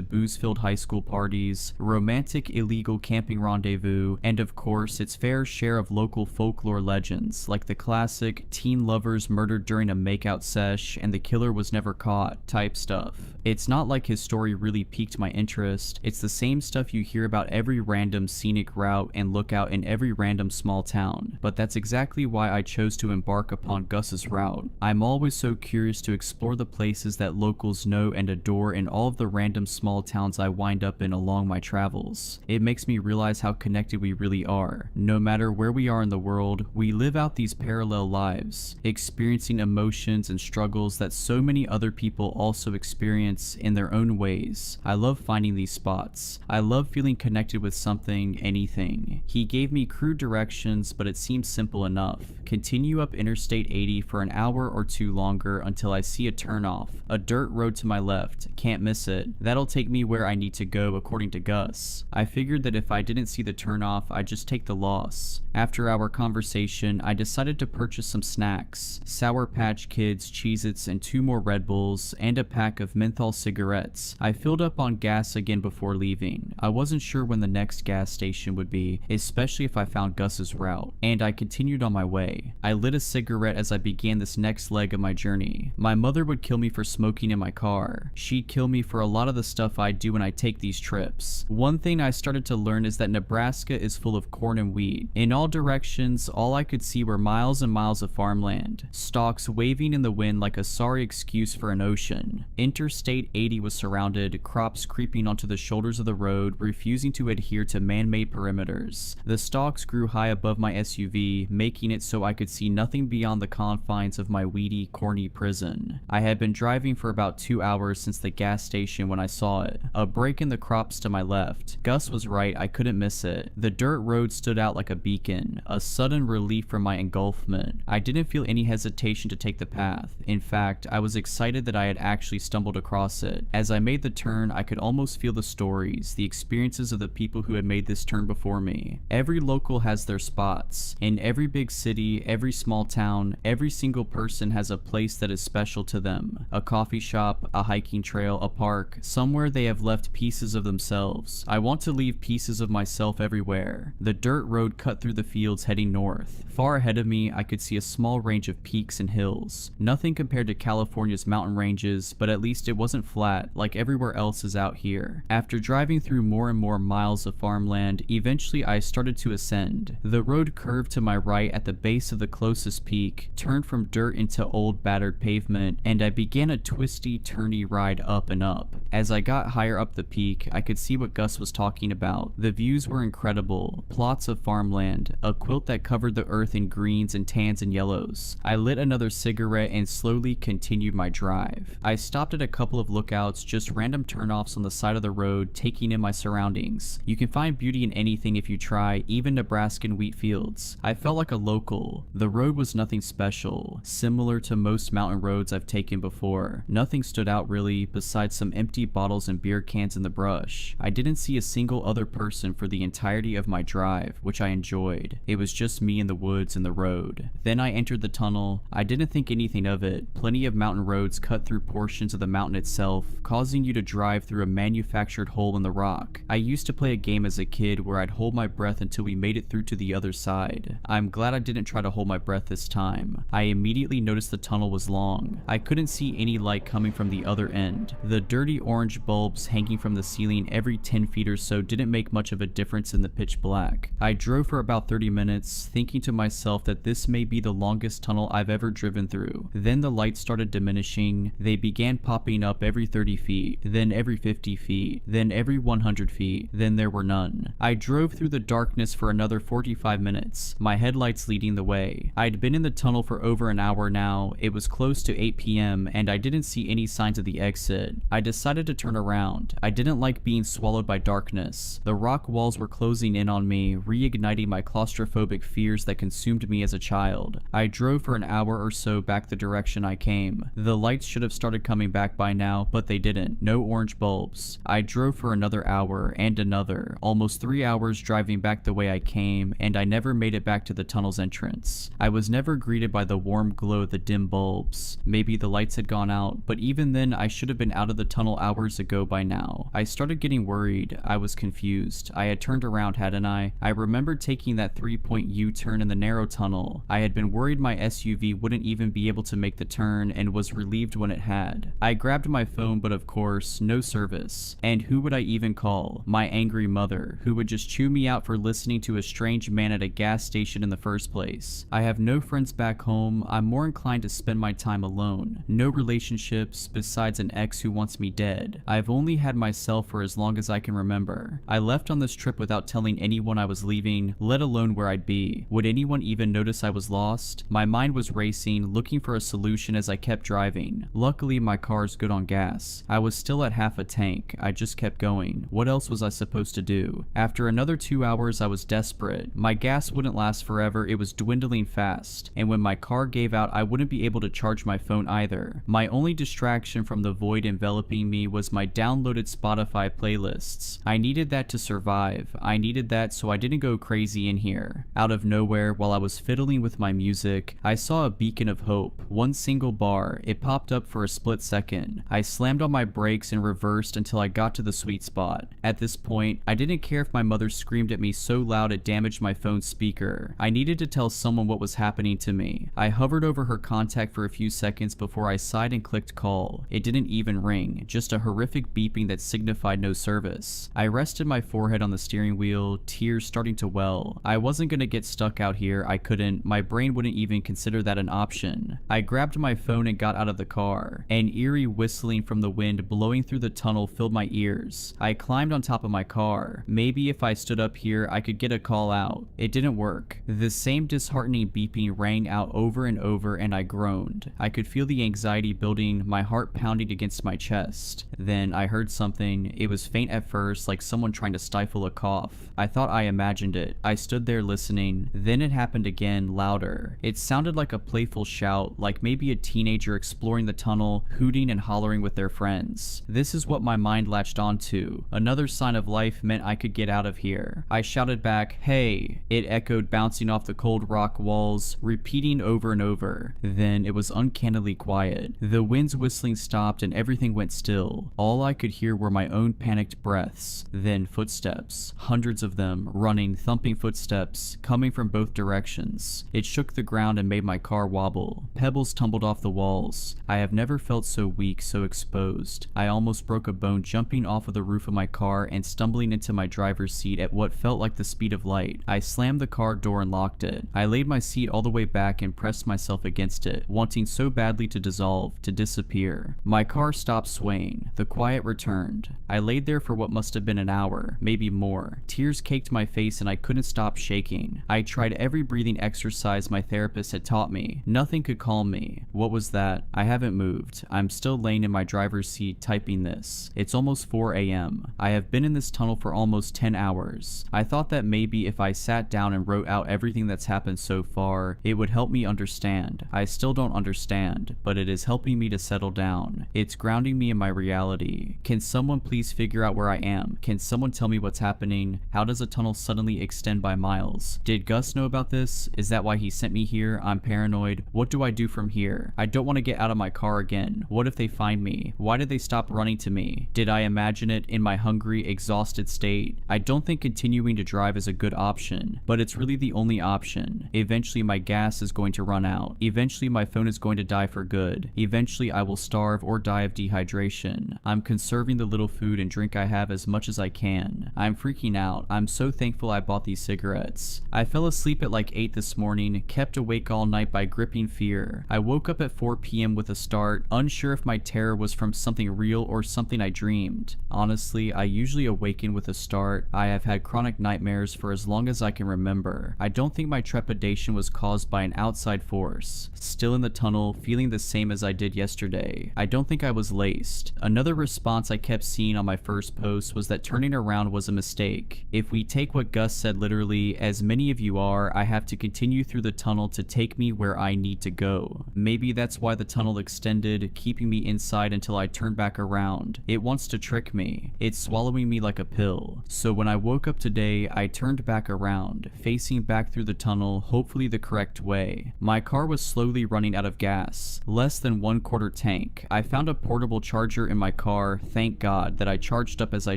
booze-filled high school parties, romantic illegal camping rendezvous, and of course its fair share of local folklore legends, like the classic teen lovers murdered during a makeout sesh and the killer was never caught type stuff. It's not like his story really piqued my interest, it's the same stuff you hear about every random scenic route and lookout in every random small town, but that's exactly why I chose to embark upon Gus's route. I'm always so curious to explore the places that locals know and adore in all of the random small towns I wind up in along my travels. It makes me realize how connected we really are. No matter where we are in the world, we live out these parallel lives, experiencing emotions and struggles that so many other people also experience in their own ways. I love finding these spots. I love feeling connected with something, anything. He gave me crude directions, but it seems simple enough. Continue up Interstate 80 for an hour or two longer until I see a turnoff, a dirt road to my left. Can't miss it. That'll take me where I need to go according to Gus. I figured that if I didn't see the turnoff, I'd just take the loss. After our conversation, I decided to purchase some snacks, Sour Patch Kids, Cheez-Its, and 2 more Red Bulls, and a pack of menthol cigarettes. I filled up on gas again before leaving. I wasn't sure when the next gas station would be, especially if I found Gus's route, and I continued on my way. I lit a cigarette as I began this next leg of my journey. My mother would kill me for smoking in my car. She'd kill me for a lot of the stuff I do when I take these trips. One thing I started to learn is that Nebraska is full of corn and wheat. In all directions, all I could see were miles and miles of farmland, stalks waving in the wind like a sorry excuse for an ocean. Interstate 80 was surrounded, crops creeping onto the shoulders of the road, refusing to adhere to man-made perimeters. The stalks grew high above my SUV, making it so I could see nothing beyond the confines of my weedy, corny prison. I had been driving for about 2 hours since the gas station when I saw it, a break in the crops to my left. Gus was right, I couldn't miss it. The dirt road stood out like a beacon, a sudden relief from my engulfment. I didn't feel any hesitation to take the path. In fact, I was excited that I had actually stumbled across it. As I made the turn, I could almost feel the stories, the experiences of the people who had made this turn before me. Every local has their spots. In every big city, every small town, every single person has a place that is special to them. A coffee shop, a hiking trail, a park, somewhere they have left pieces of themselves. I want to leave pieces of myself everywhere. The dirt road cut through the fields heading north. Far ahead of me, I could see a small range of peaks and hills. Nothing compared to California's mountain ranges, but at least it wasn't flat like everywhere else is out here. After driving through more and more miles of farmland, eventually I started to ascend. The road curved to my right at the base of the closest peak, turned from dirt into old battered pavement, and I began a twisty, turny ride up and up. As I got higher up the peak, I could see what Gus was talking about. The views were incredible. Plots of farmland, a quilt that covered the earth in greens and tans and yellows. I lit another cigarette and slowly continued my drive. I stopped at a couple of lookouts, just random turnoffs on the side of the road, taking in my surroundings. You can find beauty in anything if you try, even Nebraskan wheat fields. I felt like a local. The road was nothing special, similar to most mountain roads I've taken before. Nothing stood out really, besides some empty bottles and beer cans in the brush. I didn't see a single other person for the entirety of my drive, which I enjoyed. It was just me in the woods and the road. Then I entered the tunnel. I didn't think anything of it. Plenty of mountain roads cut through portions of the mountain itself, causing you to drive through a manufactured hole in the rock. I used to play a game as a kid where I'd hold my breath until we made it through to the other side. I'm glad I didn't try to hold my breath this time. I immediately noticed the tunnel was long. I couldn't see any light coming from the other end. The dirty orange bulbs hanging from the ceiling every 10 feet or so didn't make much of a difference in the pitch black. I drove for about 30 minutes, thinking to myself that this may be the longest tunnel I've ever driven through. Then the lights started diminishing. They began popping up every 30 feet, then every 50 feet, then every 100 feet, then there were none. I drove through the darkness for another 45 minutes, my headlights leading the way. I'd been in the tunnel for over an hour now. It was close to 8 p.m. and I didn't see any signs of the exit. I decided to turn around. I didn't like being swallowed by darkness. The rock walls were closing in on me, reigniting my claustrophobic fears that consumed me as a child. child. I drove for an hour or so back the direction I came. The lights should have started coming back by now, but they didn't. No orange bulbs. I drove for another hour and another, almost 3 hours driving back the way I came, and I never made it back to the tunnel's entrance. I was never greeted by the warm glow of the dim bulbs. Maybe the lights had gone out, but even then I should have been out of the tunnel hours ago by now. I started getting worried. I was confused. I had turned around, hadn't I? I remembered taking that 3-point U-turn in the narrow tunnel. I had been worried my SUV wouldn't even be able to make the turn and was relieved when it had. I grabbed my phone, but of course, no service. And who would I even call? My angry mother, who would just chew me out for listening to a strange man at a gas station in the first place. I have no friends back home. I'm more inclined to spend my time alone. No relationships besides an ex who wants me dead. I've only had myself for as long as I can remember. I left on this trip without telling anyone I was leaving, let alone where I'd be. Would anyone even notice I was lost? My mind was racing, looking for a solution as I kept driving. Luckily, my car's good on gas. I was still at half a tank. I just kept going. What else was I supposed to do? After another 2 hours, I was desperate. My gas wouldn't last forever. It was dwindling fast. And when my car gave out, I wouldn't be able to charge my phone either. My only distraction from the void enveloping me was my downloaded Spotify playlists. I needed that to survive. I needed that so I didn't go crazy in here. Out of nowhere, while I was fiddling with my music, I saw a beacon of hope. One single bar. It popped up for a split second. I slammed on my brakes and reversed until I got to the sweet spot. At this point, I didn't care if my mother screamed at me so loud it damaged my phone's speaker. I needed to tell someone what was happening to me. I hovered over her contact for a few seconds before I sighed and clicked call. It didn't even ring, just a horrific beeping that signified no service. I rested my forehead on the steering wheel, tears starting to well. I wasn't gonna get stuck out here. I couldn't. My brain wouldn't even consider that an option. I grabbed my phone and got out of the car. An eerie whistling from the wind blowing through the tunnel filled my ears. I climbed on top of my car. Maybe if I stood up here, I could get a call out. It didn't work. The same disheartening beeping rang out over and over, and I groaned. I could feel the anxiety building, my heart pounding against my chest. Then I heard something. It was faint at first, like someone trying to stifle a cough. I thought I imagined it. I stood there listening. Then it happened again, louder. It sounded like a playful shout, like maybe a teenager exploring the tunnel, hooting and hollering with their friends. This is what my mind latched onto. Another sign of life meant I could get out of here. I shouted back, "Hey!" It echoed, bouncing off the cold rock walls, repeating over and over. Then it was uncannily quiet. The wind's whistling stopped and everything went still. All I could hear were my own panicked breaths. Then footsteps. Hundreds of them, running, thumping footsteps, coming from both directions. It shook the ground and made my car wobble. Pebbles tumbled off the walls. I have never felt so weak, so exposed. I almost broke a bone jumping off of the roof of my car and stumbling into my driver's seat at what felt like the speed of light. I slammed the car door and locked it. I laid my seat all the way back and pressed myself against it, wanting so badly to dissolve, to disappear. My car stopped swaying. The quiet returned. I laid there for what must have been an hour, maybe more. Tears caked my face and I couldn't stop shaking. I tried every breathing exercise my therapist had taught me. Nothing could calm me. What was that? I haven't moved. I'm still laying in my driver's seat typing this. It's almost 4 a.m. I have been in this tunnel for almost 10 hours. I thought that maybe if I sat down and wrote out everything that's happened so far, it would help me understand. I still don't understand, but it is helping me to settle down. It's grounding me in my reality. Can someone please figure out where I am? Can someone tell me what's happening? How does a tunnel suddenly extend by miles? Did Gus know about this? Is that why he sent me here? I'm paranoid. What do I do from here? I don't want to get out of my car again. What if they find me? Why did they stop running to me? Did I imagine it in my hungry, exhausted state? I don't think continuing to drive is a good option, but it's really the only option. Eventually my gas is going to run out. Eventually my phone is going to die for good. Eventually I will starve or die of dehydration. I'm conserving the little food and drink I have as much as I can. I'm freaking out. I'm so thankful I bought these cigarettes. I fell asleep at like 8 this morning, kept awake all night by gripping fear. I woke up at 4 p.m. with a start, unsure if my terror was from something real or something I dreamed. Honestly, I usually awaken with a start. I have had chronic nightmares for as long as I can remember. I don't think my trepidation was caused by an outside force. Still in the tunnel, feeling the same as I did yesterday. I don't think I was laced. Another response I kept seeing on my first post was that turning around was a mistake. If we take what Gus said literally, as many of you are, I have to continue through the tunnel to take me where I need to go. Maybe that's why the tunnel extended, keeping me inside until I turned back around. It wants to trick me. It's swallowing me like a pill. So when I woke up today, I turned back around, facing back through the tunnel, hopefully the correct way. My car was slowly running out of gas, less than 1/4 tank. I found a portable charger in my car, thank God, that I charged up as I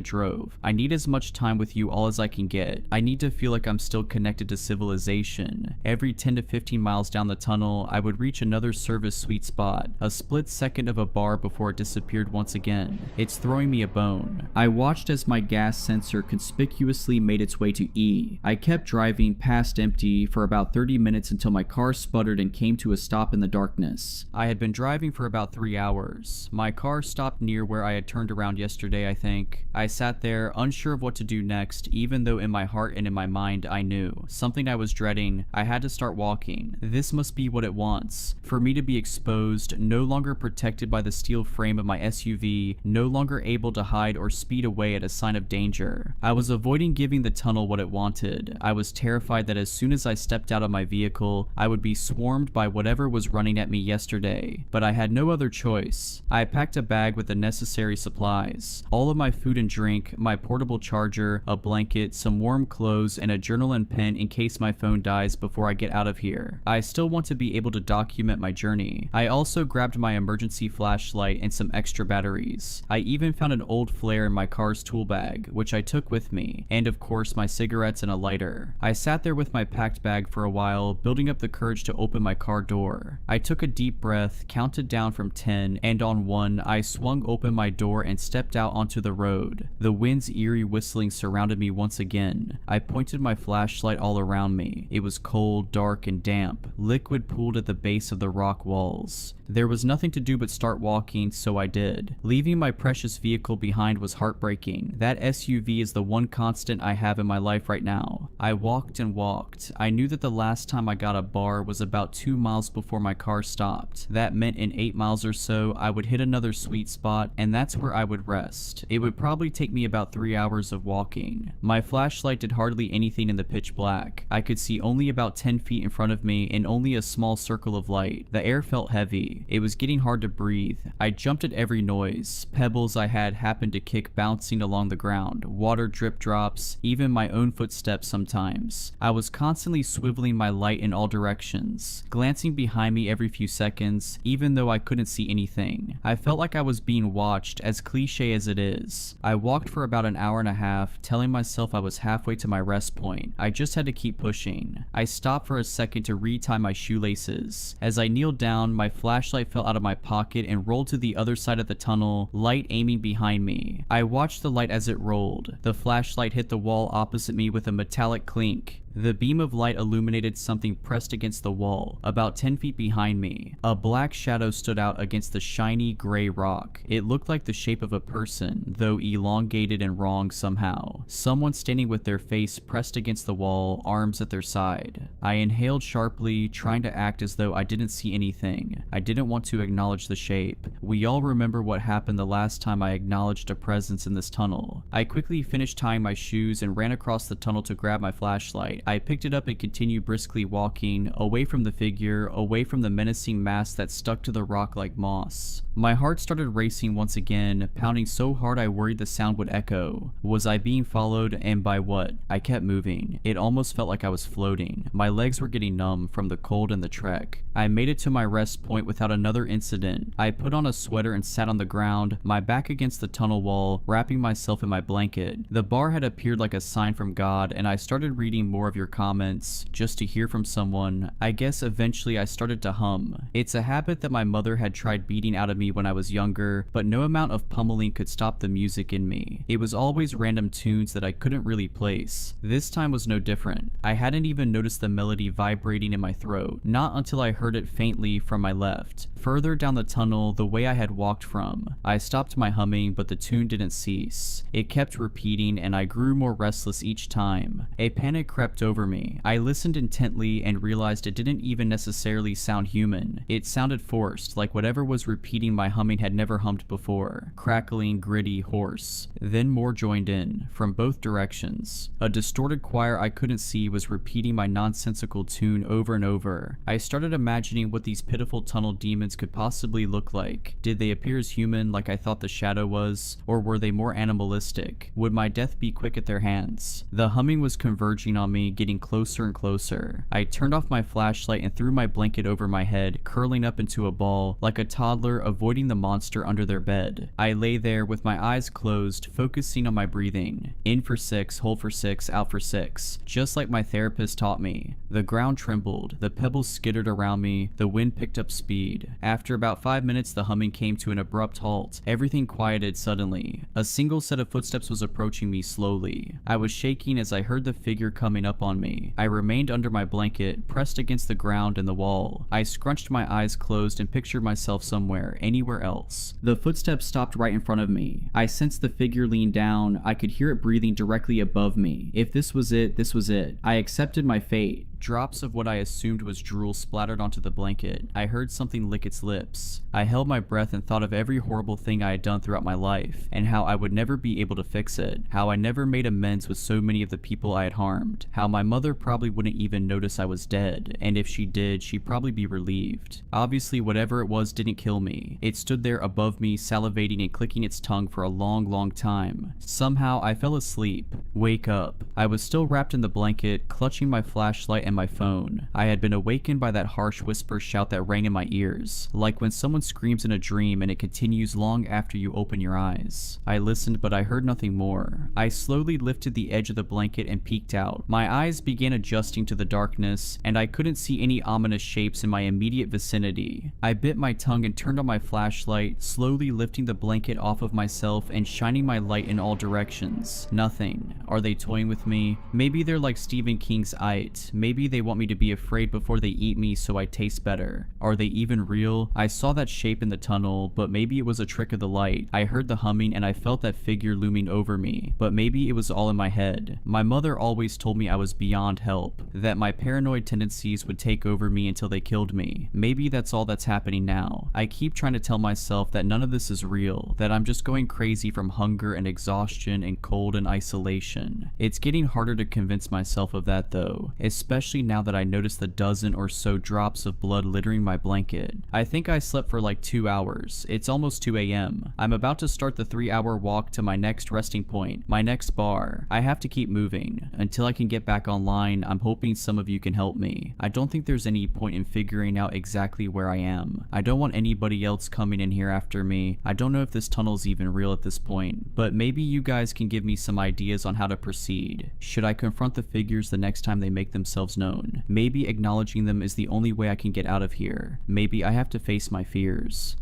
drove. I need as much time with you all as I can get. I need to feel like I'm still connected to civilization. Every 10 to 15 miles down the tunnel, I would reach another service sweet spot, a split second of a bar before it disappeared once again. It's throwing me a bone. I watched as my gas sensor conspicuously made its way to E. I kept driving past empty for about 30 minutes until my car sputtered and came to a stop in the darkness. I had been driving for about 3 hours. My car stopped near where I had turned around yesterday, I think. I sat there, unsure of what to do next, even though in my heart and in my mind I knew. Something I was dreading. I had to start walking. This must be what it wants. For me to be exposed, no longer protected by the steel frame of my SUV, no longer able to hide or speed away at a sign of danger. I was avoiding giving the tunnel what it wanted. I was terrified that as soon as I stepped out of my vehicle, I would be swarmed by whatever was running at me yesterday. But I had no other choice. I packed a bag with the necessary supplies. All of my food and drink, my portable charger, a blanket, some warm clothes, and a journal and pen in case my phone dies before I get out of here. I still want to be able to document my journey. I also grabbed my emergency flashlight and some extra batteries. I even found an old flare in my car's tool bag, which I took with me, and of course my cigarettes and a lighter. I sat there with my packed bag for a while, building up the courage to open my car door. I took a deep breath, counted down from 10, and on 1, I swung open my door and stepped out onto the road. The wind's eerie whistling surrounded me once again. I pointed my flashlight all around me. It was cold, dark, and damp. Liquid pooled at the base of the rock walls. There was nothing to do but start walking, so I did. Leaving my precious vehicle behind was heartbreaking. That SUV is the one constant I have in my life right now. I walked and walked. I knew that the last time I got a bar was about 2 miles before my car stopped. That meant in 8 miles or so, I would hit another sweet spot, and that's where I would rest. It would probably take me about 3 hours of walking. My flashlight did hardly anything in the pitch black. I could see only about 10 feet in front of me and only a small circle of light. The air felt heavy. It was getting hard to breathe. I jumped at every noise. Pebbles I had happened to kick bouncing along the ground, water drip drops, even my own footsteps sometimes. I was constantly swiveling my light in all directions, glancing behind me every few seconds, even though I couldn't see anything. I felt like I was being watched, as cliche as it is. I walked for about an hour and a half, telling myself I was halfway to my rest point. I just had to keep pushing. I stopped for a second to retie my shoelaces. As I kneeled down, my flashlight fell out of my pocket and rolled to the other side of the tunnel, light aiming behind me. I watched the light as it rolled. The flashlight hit the wall opposite me with a metallic clink. The beam of light illuminated something pressed against the wall, about 10 feet behind me. A black shadow stood out against the shiny gray rock. It looked like the shape of a person, though elongated and wrong somehow. Someone standing with their face pressed against the wall, arms at their side. I inhaled sharply, trying to act as though I didn't see anything. I didn't want to acknowledge the shape. We all remember what happened the last time I acknowledged a presence in this tunnel. I quickly finished tying my shoes and ran across the tunnel to grab my flashlight. I picked it up and continued briskly walking, away from the figure, away from the menacing mass that stuck to the rock like moss. My heart started racing once again, pounding so hard I worried the sound would echo. Was I being followed, and by what? I kept moving. It almost felt like I was floating. My legs were getting numb from the cold and the trek. I made it to my rest point without another incident. I put on a sweater and sat on the ground, my back against the tunnel wall, wrapping myself in my blanket. The bar had appeared like a sign from God, and I started reading more of your comments, just to hear from someone. I guess eventually I started to hum. It's a habit that my mother had tried beating out of me when I was younger, but no amount of pummeling could stop the music in me. It was always random tunes that I couldn't really place. This time was no different. I hadn't even noticed the melody vibrating in my throat, not until I heard it faintly from my left, further down the tunnel the way I had walked from. I stopped my humming, but the tune didn't cease. It kept repeating, and I grew more restless each time. A panic crept swept over me. I listened intently and realized it didn't even necessarily sound human. It sounded forced, like whatever was repeating my humming had never hummed before. Crackling, gritty, hoarse. Then more joined in, from both directions. A distorted choir I couldn't see was repeating my nonsensical tune over and over. I started imagining what these pitiful tunnel demons could possibly look like. Did they appear as human like I thought the shadow was, or were they more animalistic? Would my death be quick at their hands? The humming was converging on me, getting closer and closer. I turned off my flashlight and threw my blanket over my head, curling up into a ball, like a toddler avoiding the monster under their bed. I lay there with my eyes closed, focusing on my breathing. In for 6, hold for 6, out for 6, just like my therapist taught me. The ground trembled, the pebbles skittered around me, the wind picked up speed. After about 5 minutes, the humming came to an abrupt halt. Everything quieted suddenly. A single set of footsteps was approaching me slowly. I was shaking as I heard the figure coming up on me. I remained under my blanket, pressed against the ground and the wall. I scrunched my eyes closed and pictured myself somewhere, anywhere else. The footsteps stopped right in front of me. I sensed the figure lean down. I could hear it breathing directly above me. If this was it, this was it. I accepted my fate. Drops of what I assumed was drool splattered onto the blanket. I heard something lick its lips. I held my breath and thought of every horrible thing I had done throughout my life, and how I would never be able to fix it. How I never made amends with so many of the people I had harmed. How my mother probably wouldn't even notice I was dead, and if she did, she'd probably be relieved. Obviously, whatever it was didn't kill me. It stood there above me, salivating and clicking its tongue for a long, long time. Somehow, I fell asleep. Wake up. I was still wrapped in the blanket, clutching my flashlight and my phone. I had been awakened by that harsh whisper shout that rang in my ears, like when someone screams in a dream and it continues long after you open your eyes. I listened, but I heard nothing more. I slowly lifted the edge of the blanket and peeked out. My eyes began adjusting to the darkness, and I couldn't see any ominous shapes in my immediate vicinity. I bit my tongue and turned on my flashlight, slowly lifting the blanket off of myself and shining my light in all directions. Nothing. Are they toying with me? Maybe they're like Stephen King's It. Maybe they want me to be afraid before they eat me so I taste better. Are they even real? I saw that shape in the tunnel, but maybe it was a trick of the light. I heard the humming and I felt that figure looming over me, but maybe it was all in my head. My mother always told me I was beyond help, that my paranoid tendencies would take over me until they killed me. Maybe that's all that's happening now. I keep trying to tell myself that none of this is real, that I'm just going crazy from hunger and exhaustion and cold and isolation. It's getting harder to convince myself of that though, especially now that I noticed the dozen or so drops of blood littering my blanket. I think I slept for like 2 hours. It's almost 2 a.m. I'm about to start the 3-hour walk to my next resting point, my next bar. I have to keep moving. Until I can get back online, I'm hoping some of you can help me. I don't think there's any point in figuring out exactly where I am. I don't want anybody else coming in here after me. I don't know if this tunnel's even real at this point, but maybe you guys can give me some ideas on how to proceed. Should I confront the figures the next time they make themselves known? Maybe acknowledging them is the only way I can get out of here. Maybe I have to face my fears.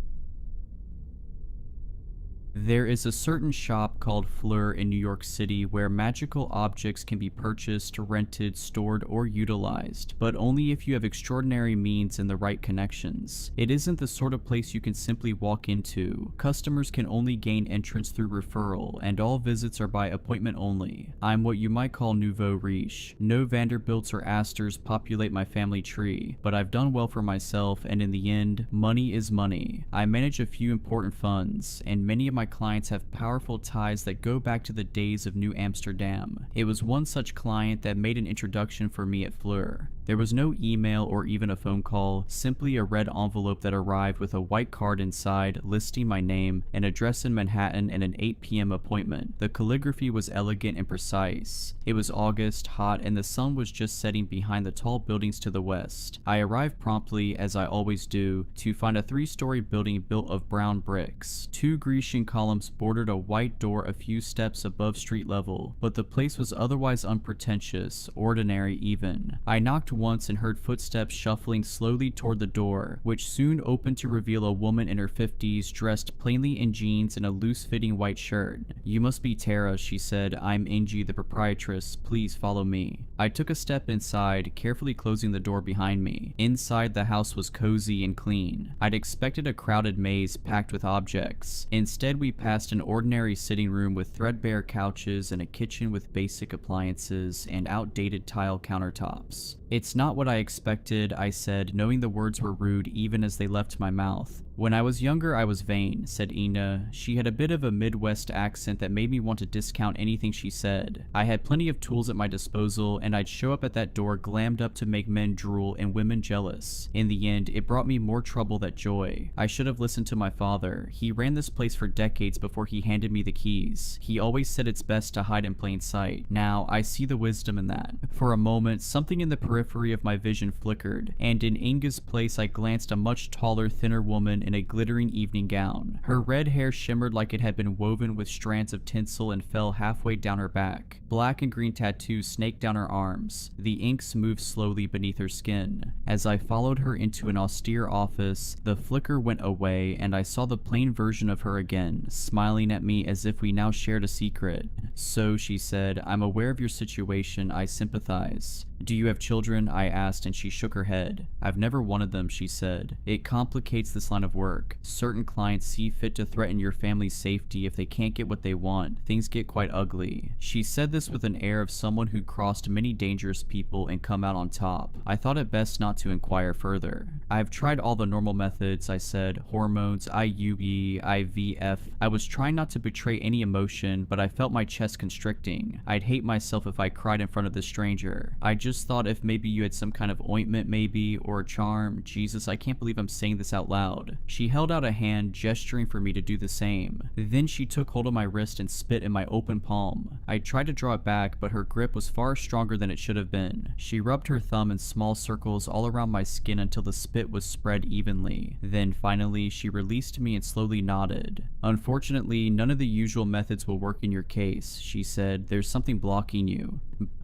There is a certain shop called Fleur in New York City where magical objects can be purchased, rented, stored, or utilized, but only if you have extraordinary means and the right connections. It isn't the sort of place you can simply walk into. Customers can only gain entrance through referral, and all visits are by appointment only. I'm what you might call nouveau riche. No Vanderbilts or Astors populate my family tree, but I've done well for myself, and in the end, money is money. I manage a few important funds, and many of my clients have powerful ties that go back to the days of New Amsterdam. It was one such client that made an introduction for me at Fleur. There was no email or even a phone call, simply a red envelope that arrived with a white card inside listing my name, an address in Manhattan, and an 8 p.m. appointment. The calligraphy was elegant and precise. It was August, hot, and the sun was just setting behind the tall buildings to the west. I arrived promptly, as I always do, to find a 3-story building built of brown bricks. 2 Grecian columns bordered a white door a few steps above street level, but the place was otherwise unpretentious, ordinary even. I knocked once and heard footsteps shuffling slowly toward the door, which soon opened to reveal a woman in her 50s dressed plainly in jeans and a loose-fitting white shirt. "You must be Tara," she said. "I'm Angie, the proprietress. Please follow me." I took a step inside, carefully closing the door behind me. Inside, the house was cozy and clean. I'd expected a crowded maze packed with objects. Instead, we passed an ordinary sitting room with threadbare couches and a kitchen with basic appliances and outdated tile countertops. "It's not what I expected," I said, knowing the words were rude even as they left my mouth. "When I was younger, I was vain," said Ina. She had a bit of a Midwest accent that made me want to discount anything she said. "I had plenty of tools at my disposal, and I'd show up at that door glammed up to make men drool and women jealous. In the end, it brought me more trouble than joy. I should have listened to my father. He ran this place for decades before he handed me the keys. He always said it's best to hide in plain sight. Now, I see the wisdom in that." For a moment, something in the periphery of my vision flickered, and in Inga's place I glanced a much taller, thinner woman in a glittering evening gown. Her red hair shimmered like it had been woven with strands of tinsel and fell halfway down her back. Black and green tattoos snaked down her arms. The inks moved slowly beneath her skin. As I followed her into an austere office, the flicker went away and I saw the plain version of her again, smiling at me as if we now shared a secret. "So," she said, "I'm aware of your situation. I sympathize." "Do you have children?" I asked, and she shook her head. "I've never wanted them," she said. "It complicates this line of work. Certain clients see fit to threaten your family's safety if they can't get what they want. Things get quite ugly." She said this with an air of someone who'd crossed many dangerous people and come out on top. I thought it best not to inquire further. "I've tried all the normal methods," I said. "Hormones, IUE, IVF. I was trying not to betray any emotion, but I felt my chest constricting. I'd hate myself if I cried in front of this stranger. I just thought if maybe you had some kind of ointment maybe, or a charm. Jesus, I can't believe I'm saying this out loud." She held out a hand, gesturing for me to do the same. Then she took hold of my wrist and spit in my open palm. I tried to draw it back, but her grip was far stronger than it should have been. She rubbed her thumb in small circles all around my skin until the spit was spread evenly. Then finally, she released me and slowly nodded. "Unfortunately, none of the usual methods will work in your case," she said. "There's something blocking you."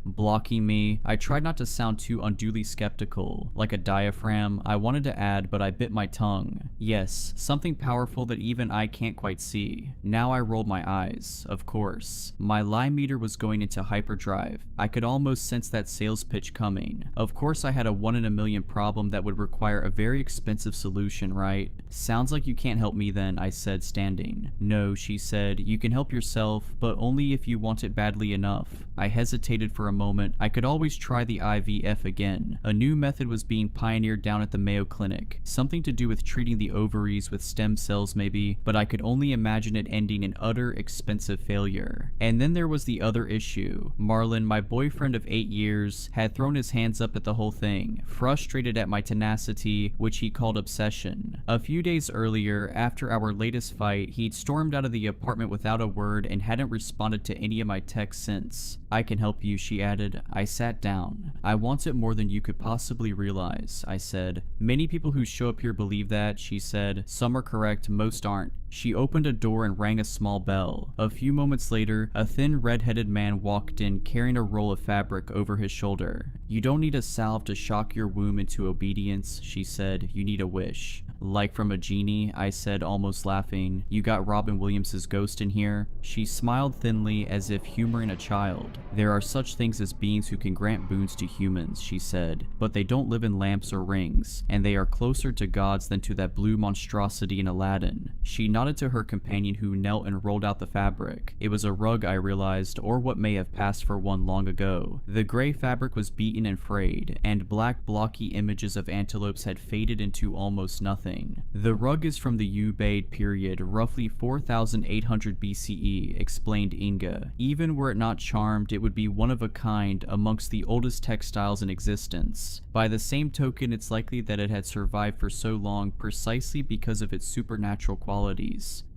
Blocking me? I tried not to sound too unduly skeptical. Like a diaphragm, I wanted to add, but I bit my tongue. "Yes, something powerful that even I can't quite see." Now I rolled my eyes. Of course. My lie meter was going into hyperdrive. I could almost sense that sales pitch coming. Of course I had a 1 in a million problem that would require a very expensive solution, right? "Sounds like you can't help me then," I said, standing. "No," she said, "you can help yourself, but only if you want it badly enough." I hesitated for a moment. I could always try the IVF again. A new method was being pioneered down at the Mayo Clinic. Something to do with treating the ovaries with stem cells maybe, but I could only imagine it ending in utter expensive failure. And then there was the other issue. Marlon, my boyfriend of 8 years, had thrown his hands up at the whole thing, frustrated at my tenacity, which he called obsession. A few days earlier, after our latest fight, he'd stormed out of the apartment without a word and hadn't responded to any of my texts since. "I can help you," she added. I sat down. "I want it more than you could possibly realize," I said. "Many people who show up here believe that," she said. "Some are correct, most aren't." She opened a door and rang a small bell. A few moments later, a thin red-headed man walked in carrying a roll of fabric over his shoulder. "You don't need a salve to shock your womb into obedience," she said. "You need a wish." "Like from a genie?" I said, almost laughing. "You got Robin Williams' ghost in here?" She smiled thinly, as if humoring a child. "There are such things as beings who can grant boons to humans," she said, "but they don't live in lamps or rings, and they are closer to gods than to that blue monstrosity in Aladdin." She nodded to her companion, who knelt and rolled out the fabric. It was a rug, I realized, or what may have passed for one long ago. The gray fabric was beaten and frayed, and black blocky images of antelopes had faded into almost nothing. "The rug is from the Ubaid period, roughly 4800 BCE, explained Inga. "Even were it not charmed, it would be one of a kind amongst the oldest textiles in existence. By the same token, it's likely that it had survived for so long precisely because of its supernatural qualities."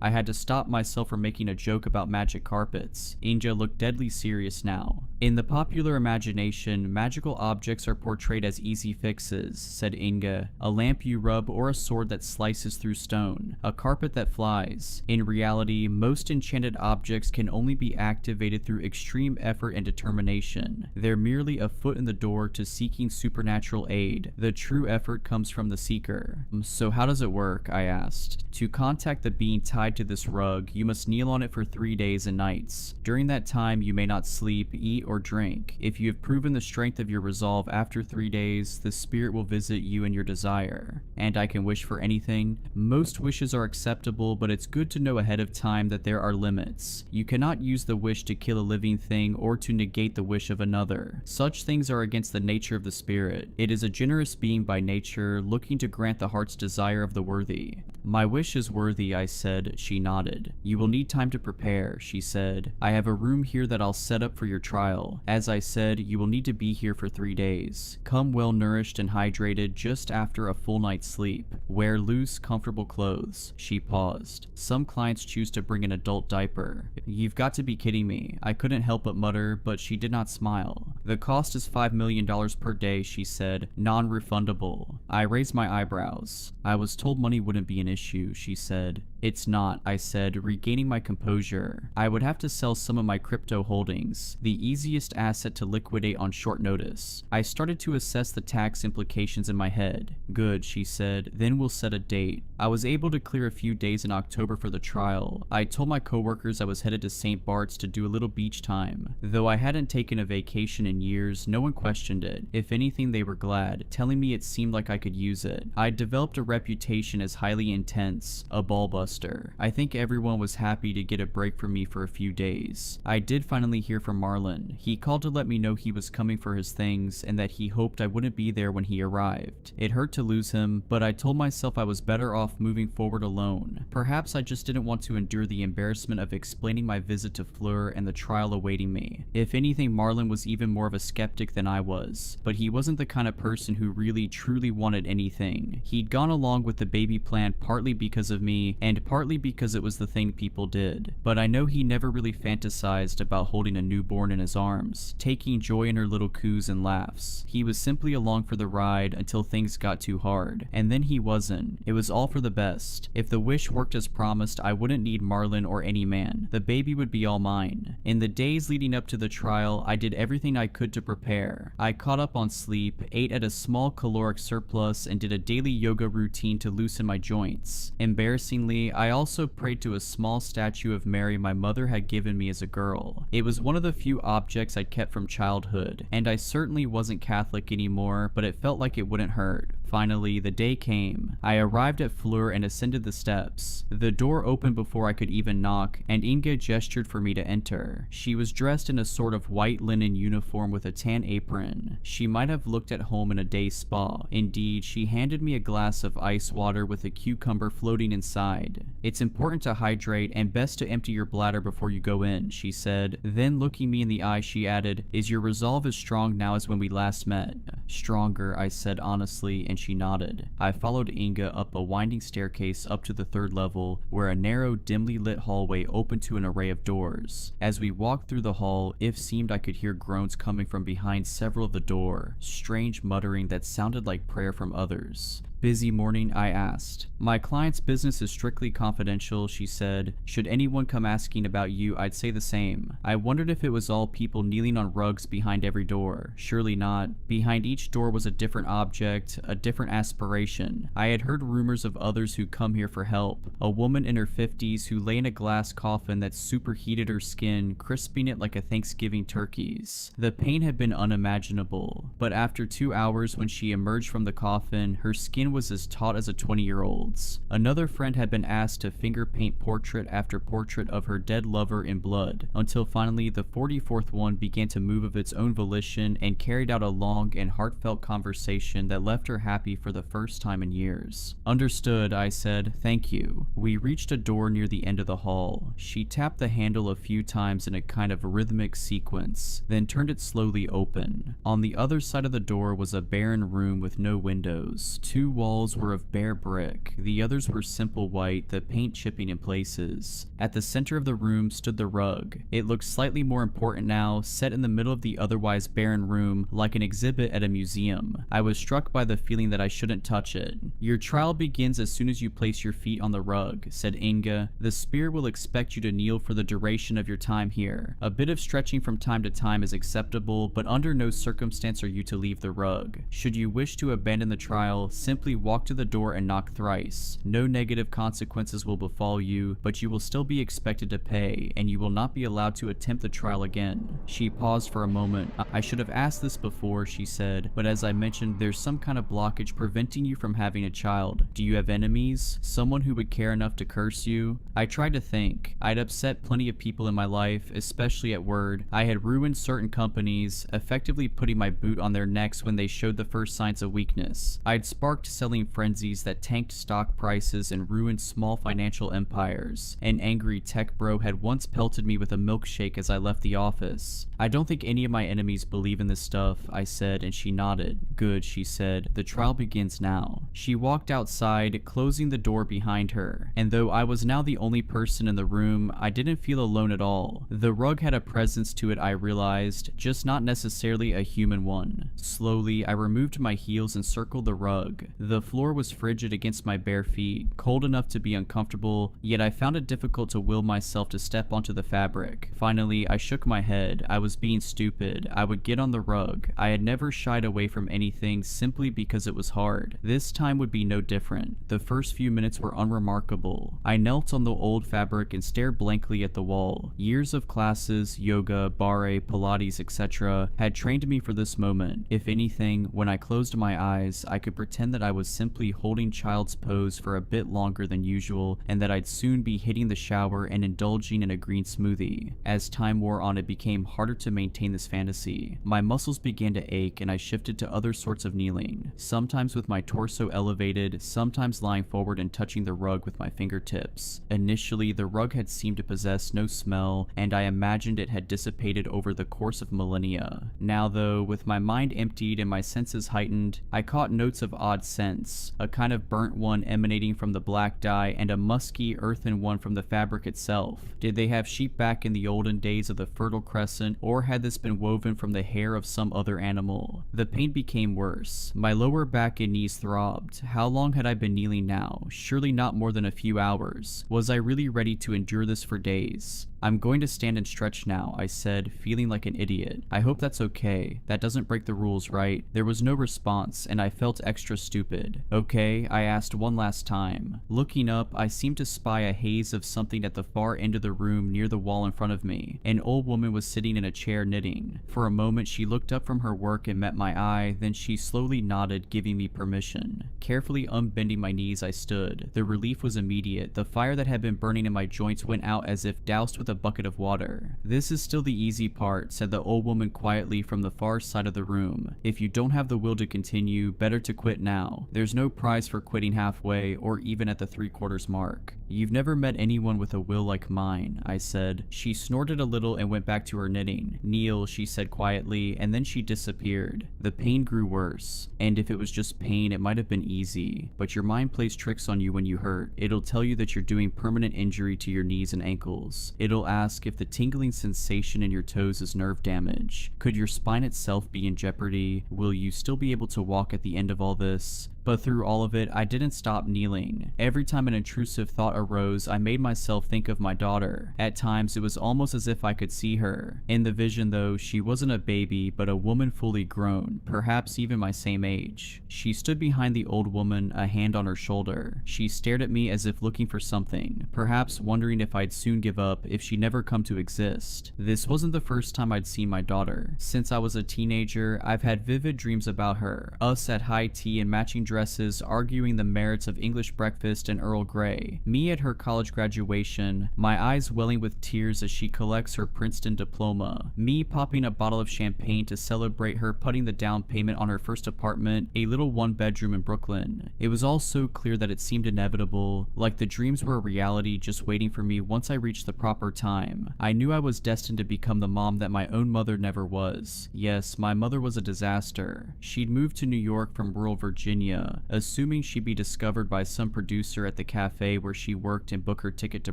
I had to stop myself from making a joke about magic carpets. Inga looked deadly serious now. "In the popular imagination, magical objects are portrayed as easy fixes," said Inga. "A lamp you rub, or a sword that slices through stone, a carpet that flies. In reality, most enchanted objects can only be activated through extreme effort and determination. They're merely a foot in the door to seeking supernatural aid. The true effort comes from the seeker." "So how does it work?" I asked. "To contact the being tied to this rug, you must kneel on it for 3 days and nights. During that time, you may not sleep, eat, or drink. If you have proven the strength of your resolve after 3 days, the spirit will visit you in your desire. And I can wish for anything. Most wishes are acceptable, but it's good to know ahead of time that there are limits. You cannot use the wish to kill a living thing or to negate the wish of another. Such things are against the nature of the spirit. It is a generous being by nature, looking to grant the heart's desire of the worthy. My wish is worthy, I said. She nodded. You will need time to prepare, she said. I have a room here that I'll set up for your trial. As I said, you will need to be here for 3 days. Come well nourished and hydrated just after a full night's sleep. Wear loose, comfortable clothes. She paused. Some clients choose to bring an adult diaper. You've got to be kidding me. I couldn't help but mutter, but she did not smile. The cost is $5 million per day, she said. Non-refundable. I raised my eyebrows. I was told money wouldn't be an issue, she said. It's not, I said, regaining my composure. I would have to sell some of my crypto holdings, the easiest asset to liquidate on short notice. I started to assess the tax implications in my head. Good, she said, then we'll set a date. I was able to clear a few days in October for the trial. I told my coworkers I was headed to St. Bart's to do a little beach time. Though I hadn't taken a vacation in years, no one questioned it. If anything, they were glad, telling me it seemed like I could use it. I'd developed a reputation as highly intense, a ball buster. I think everyone was happy to get a break from me for a few days. I did finally hear from Marlon. He called to let me know he was coming for his things and that he hoped I wouldn't be there when he arrived. It hurt to lose him, but I told myself I was better off moving forward alone. Perhaps I just didn't want to endure the embarrassment of explaining my visit to Fleur and the trial awaiting me. If anything, Marlon was even more of a skeptic than I was, but he wasn't the kind of person who really truly wanted anything. He'd gone along with the baby plan partly because of me and partly because it was the thing people did. But I know he never really fantasized about holding a newborn in his arms, taking joy in her little coos and laughs. He was simply along for the ride until things got too hard, and then he wasn't. It was all for the best. If the wish worked as promised, I wouldn't need Marlon or any man. The baby would be all mine. In the days leading up to the trial, I did everything I could to prepare. I caught up on sleep, ate at a small caloric surplus, and did a daily yoga routine to loosen my joints. Embarrassingly, I also prayed to a small statue of Mary my mother had given me as a girl. It was one of the few objects I'd kept from childhood, and I certainly wasn't Catholic anymore, but it felt like it wouldn't hurt. Finally, the day came. I arrived at Fleur and ascended the steps. The door opened before I could even knock, and Inga gestured for me to enter. She was dressed in a sort of white linen uniform with a tan apron. She might have looked at home in a day spa. Indeed, she handed me a glass of ice water with a cucumber floating inside. It's important to hydrate and best to empty your bladder before you go in, she said. Then looking me in the eye, she added, Is your resolve as strong now as when we last met? Stronger, I said honestly, and she nodded. I followed Inga up a winding staircase up to the 3rd level, where a narrow, dimly lit hallway opened to an array of doors. As we walked through the hall, it seemed I could hear groans coming from behind several of the door, strange muttering that sounded like prayer from others. Busy morning, I asked. My client's business is strictly confidential, she said. Should anyone come asking about you, I'd say the same. I wondered if it was all people kneeling on rugs behind every door. Surely not. Behind each door was a different object, a different aspiration. I had heard rumors of others who come here for help. A woman in her 50s who lay in a glass coffin that superheated her skin, crisping it like a Thanksgiving turkey's. The pain had been unimaginable, but after 2 hours when she emerged from the coffin, her skin was as taut as a 20-year-old's. Another friend had been asked to finger paint portrait after portrait of her dead lover in blood, until finally the 44th one began to move of its own volition and carried out a long and heartfelt conversation that left her happy for the first time in years. Understood, I said. Thank you. We reached a door near the end of the hall. She tapped the handle a few times in a kind of rhythmic sequence, then turned it slowly open. On the other side of the door was a barren room with no windows. 2 walls were of bare brick, the others were simple white, the paint chipping in places. At the center of the room stood the rug. It looked slightly more important now, set in the middle of the otherwise barren room, like an exhibit at a museum. I was struck by the feeling that I shouldn't touch it. Your trial begins as soon as you place your feet on the rug, said Inga. The spirit will expect you to kneel for the duration of your time here. A bit of stretching from time to time is acceptable, but under no circumstance are you to leave the rug. Should you wish to abandon the trial, simply walk to the door and knock thrice. No negative consequences consequences will befall you, but you will still be expected to pay, and you will not be allowed to attempt the trial again. She paused for a moment. I should have asked this before, she said, but as I mentioned, there's some kind of blockage preventing you from having a child. Do you have enemies? Someone who would care enough to curse you? I tried to think. I'd upset plenty of people in my life, especially at Word. I had ruined certain companies, effectively putting my boot on their necks when they showed the first signs of weakness. I'd sparked selling frenzies that tanked stock prices and ruined small financial empires. An angry tech bro had once pelted me with a milkshake as I left the office. I don't think any of my enemies believe in this stuff, I said, and she nodded. Good, she said. The trial begins now. She walked outside, closing the door behind her, and though I was now the only person in the room, I didn't feel alone at all. The rug had a presence to it, I realized, just not necessarily a human one. Slowly, I removed my heels and circled the rug. The floor was frigid against my bare feet, cold enough to be uncomfortable, yet I found it difficult to will myself to step onto the fabric. Finally, I shook my head. I was being stupid. I would get on the rug. I had never shied away from anything simply because it was hard. This time would be no different. The first few minutes were unremarkable. I knelt on the old fabric and stared blankly at the wall. Years of classes, yoga, barre, Pilates, etc. had trained me for this moment. If anything, when I closed my eyes, I could pretend that I was simply holding child's pose for a bit longer than usual, and that I'd soon be hitting the shower and indulging in a green smoothie. As time wore on, it became harder to maintain this fantasy. My muscles began to ache, and I shifted to other sorts of kneeling, sometimes with my torso elevated, sometimes lying forward and touching the rug with my fingertips. Initially, the rug had seemed to possess no smell, and I imagined it had dissipated over the course of millennia. Now though, with my mind emptied and my senses heightened, I caught notes of odd scents, a kind of burnt one emanating from the black dye and a musky, earthen one from the fabric itself. Did they have sheep back in the olden days of the Fertile Crescent, or had this been woven from the hair of some other animal? The pain became worse. My lower back and knees throbbed. How long had I been kneeling now? Surely not more than a few hours. Was I really ready to endure this for days? I'm going to stand and stretch now, I said, feeling like an idiot. I hope that's okay. That doesn't break the rules, right? There was no response, and I felt extra stupid. Okay, I asked one last time. Looking up, I seemed to spy a haze of something at the far end of the room near the wall in front of me. An old woman was sitting in a chair knitting. For a moment, she looked up from her work and met my eye, then she slowly nodded, giving me permission. Carefully unbending my knees, I stood. The relief was immediate. The fire that had been burning in my joints went out as if doused with a bucket of water. This is still the easy part, said the old woman quietly from the far side of the room. If you don't have the will to continue, better to quit now. There's no prize for quitting halfway or even at the 3/4 mark. You've never met anyone with a will like mine, I said. She snorted a little and went back to her knitting. Kneel, she said quietly, and then she disappeared. The pain grew worse, and if it was just pain, it might have been easy. But your mind plays tricks on you when you hurt. It'll tell you that you're doing permanent injury to your knees and ankles. It'll ask if the tingling sensation in your toes is nerve damage. Could your spine itself be in jeopardy? Will you still be able to walk at the end of all this? But through all of it, I didn't stop kneeling. Every time an intrusive thought arose, I made myself think of my daughter. At times, it was almost as if I could see her. In the vision, though, she wasn't a baby, but a woman fully grown, perhaps even my same age. She stood behind the old woman, a hand on her shoulder. She stared at me as if looking for something, perhaps wondering if I'd soon give up, if she'd never come to exist. This wasn't the first time I'd seen my daughter. Since I was a teenager, I've had vivid dreams about her, us at high tea and matching dresses arguing the merits of English breakfast and Earl Grey, me at her college graduation, my eyes welling with tears as she collects her Princeton diploma, me popping a bottle of champagne to celebrate her putting the down payment on her first apartment, a little one-bedroom in Brooklyn. It was all so clear that it seemed inevitable, like the dreams were a reality just waiting for me once I reached the proper time. I knew I was destined to become the mom that my own mother never was. Yes, my mother was a disaster. She'd moved to New York from rural Virginia, assuming she'd be discovered by some producer at the cafe where she worked and book her ticket to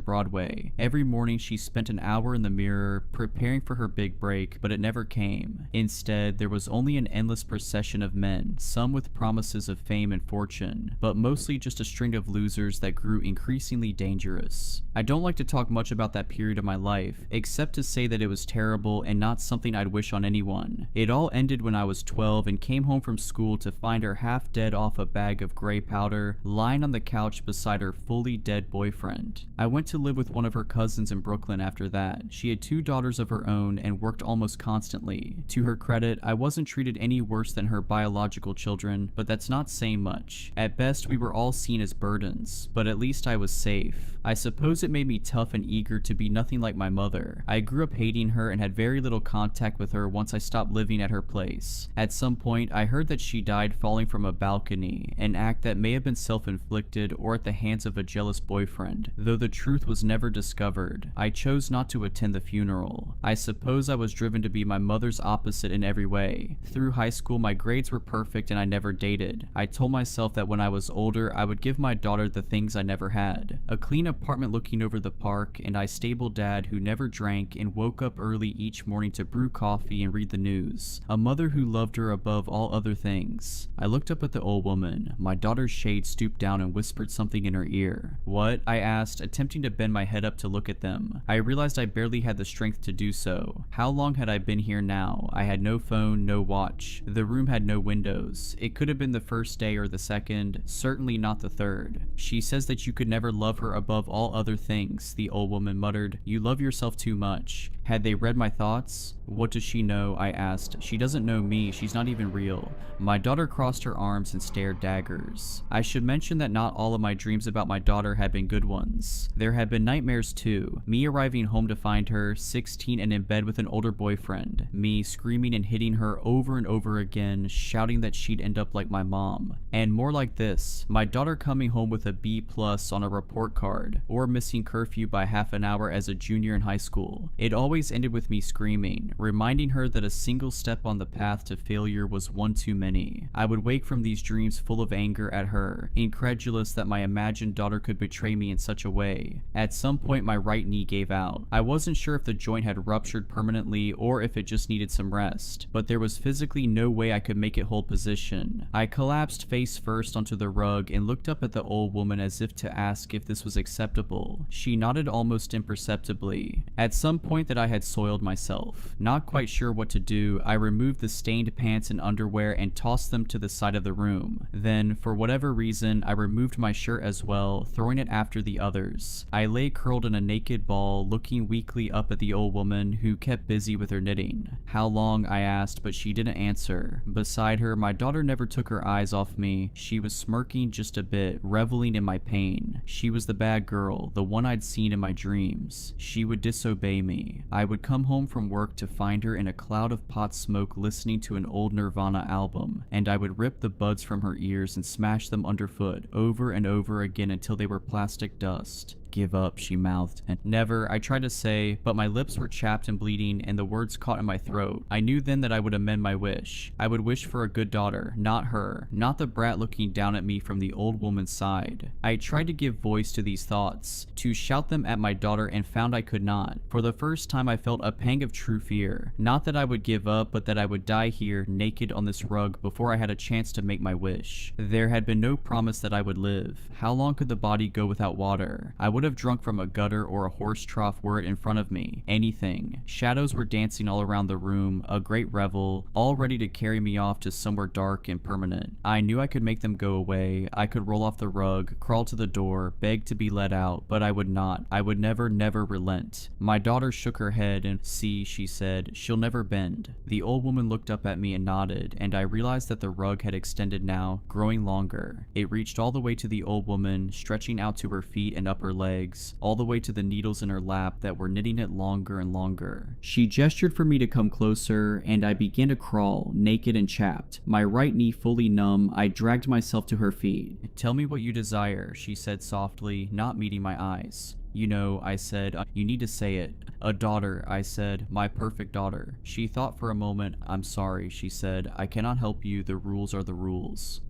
Broadway. Every morning she spent an hour in the mirror preparing for her big break, but it never came. Instead, there was only an endless procession of men, some with promises of fame and fortune, but mostly just a string of losers that grew increasingly dangerous. I don't like to talk much about that period period of my life, except to say that it was terrible and not something I'd wish on anyone. It all ended when I was 12 and came home from school to find her half dead off a bag of gray powder, lying on the couch beside her fully dead boyfriend. I went to live with one of her cousins in Brooklyn after that. She had 2 daughters of her own and worked almost constantly. To her credit, I wasn't treated any worse than her biological children, but that's not saying much. At best, we were all seen as burdens, but at least I was safe. I suppose it made me tough and eager to be nothing like my mother. I grew up hating her and had very little contact with her once I stopped living at her place. At some point, I heard that she died falling from a balcony, an act that may have been self-inflicted or at the hands of a jealous boyfriend, though the truth was never discovered. I chose not to attend the funeral. I suppose I was driven to be my mother's opposite in every way. Through high school, my grades were perfect and I never dated. I told myself that when I was older, I would give my daughter the things I never had. A clean apartment looking over the park, and a stable dad who never drank and woke up early each morning to brew coffee and read the news. A mother who loved her above all other things. I looked up at the old woman. My daughter's shade stooped down and whispered something in her ear. "What?" I asked, attempting to bend my head up to look at them. I realized I barely had the strength to do so. How long had I been here now? I had no phone, no watch. The room had no windows. It could have been the first day or the second, certainly not the third. "She says that you could never love her above all other things," the old woman muttered. "You love yourself too much." Had they read my thoughts? "What does she know?" I asked. "She doesn't know me. She's not even real." My daughter crossed her arms and stared daggers. I should mention that not all of my dreams about my daughter had been good ones. There had been nightmares too. Me arriving home to find her, 16 and in bed with an older boyfriend. Me screaming and hitting her over and over again, shouting that she'd end up like my mom. And more like this. My daughter coming home with a B+ on a report card, or missing curfew by half an hour as a junior in high school. It always ended with me screaming, reminding her that a single step on the path to failure was one too many. I would wake from these dreams full of anger at her, incredulous that my imagined daughter could betray me in such a way. At some point, my right knee gave out. I wasn't sure if the joint had ruptured permanently or if it just needed some rest, but there was physically no way I could make it hold position. I collapsed face first onto the rug and looked up at the old woman as if to ask if this was acceptable. She nodded almost imperceptibly. At some point that I had soiled myself. Not quite sure what to do, I removed the stained pants and underwear and tossed them to the side of the room. Then, for whatever reason, I removed my shirt as well, throwing it after the others. I lay curled in a naked ball, looking weakly up at the old woman, who kept busy with her knitting. "How long?" I asked, but she didn't answer. Beside her, my daughter never took her eyes off me. She was smirking just a bit, reveling in my pain. She was the bad girl, the one I'd seen in my dreams. She would disobey me. I would come home from work to find her in a cloud of pot smoke listening to an old Nirvana album, and I would rip the buds from her ears and smash them underfoot over and over again until they were plastic dust. "Give up," she mouthed. And never, I tried to say, but my lips were chapped and bleeding and the words caught in my throat. I knew then that I would amend my wish. I would wish for a good daughter, not her, not the brat looking down at me from the old woman's side. I tried to give voice to these thoughts, to shout them at my daughter, and found I could not. For the first time I felt a pang of true fear. Not that I would give up, but that I would die here, naked on this rug, before I had a chance to make my wish. There had been no promise that I would live. How long could the body go without water? I would have drunk from a gutter or a horse trough were it in front of me. Anything. Shadows were dancing all around the room, a great revel, all ready to carry me off to somewhere dark and permanent. I knew I could make them go away. I could roll off the rug, crawl to the door, beg to be let out, but I would not. I would never, never relent. My daughter shook her head and, "See," she said, "she'll never bend." The old woman looked up at me and nodded, and I realized that the rug had extended now, growing longer. It reached all the way to the old woman, stretching out to her feet and upper legs, all the way to the needles in her lap that were knitting it longer and longer. She gestured for me to come closer, and I began to crawl, naked and chapped. My right knee fully numb, I dragged myself to her feet. "Tell me what you desire," she said softly, not meeting my eyes. "You know," I said, "you need to say it." "A daughter," I said, "my perfect daughter." She thought for a moment. "I'm sorry," she said, "I cannot help you, the rules are the rules."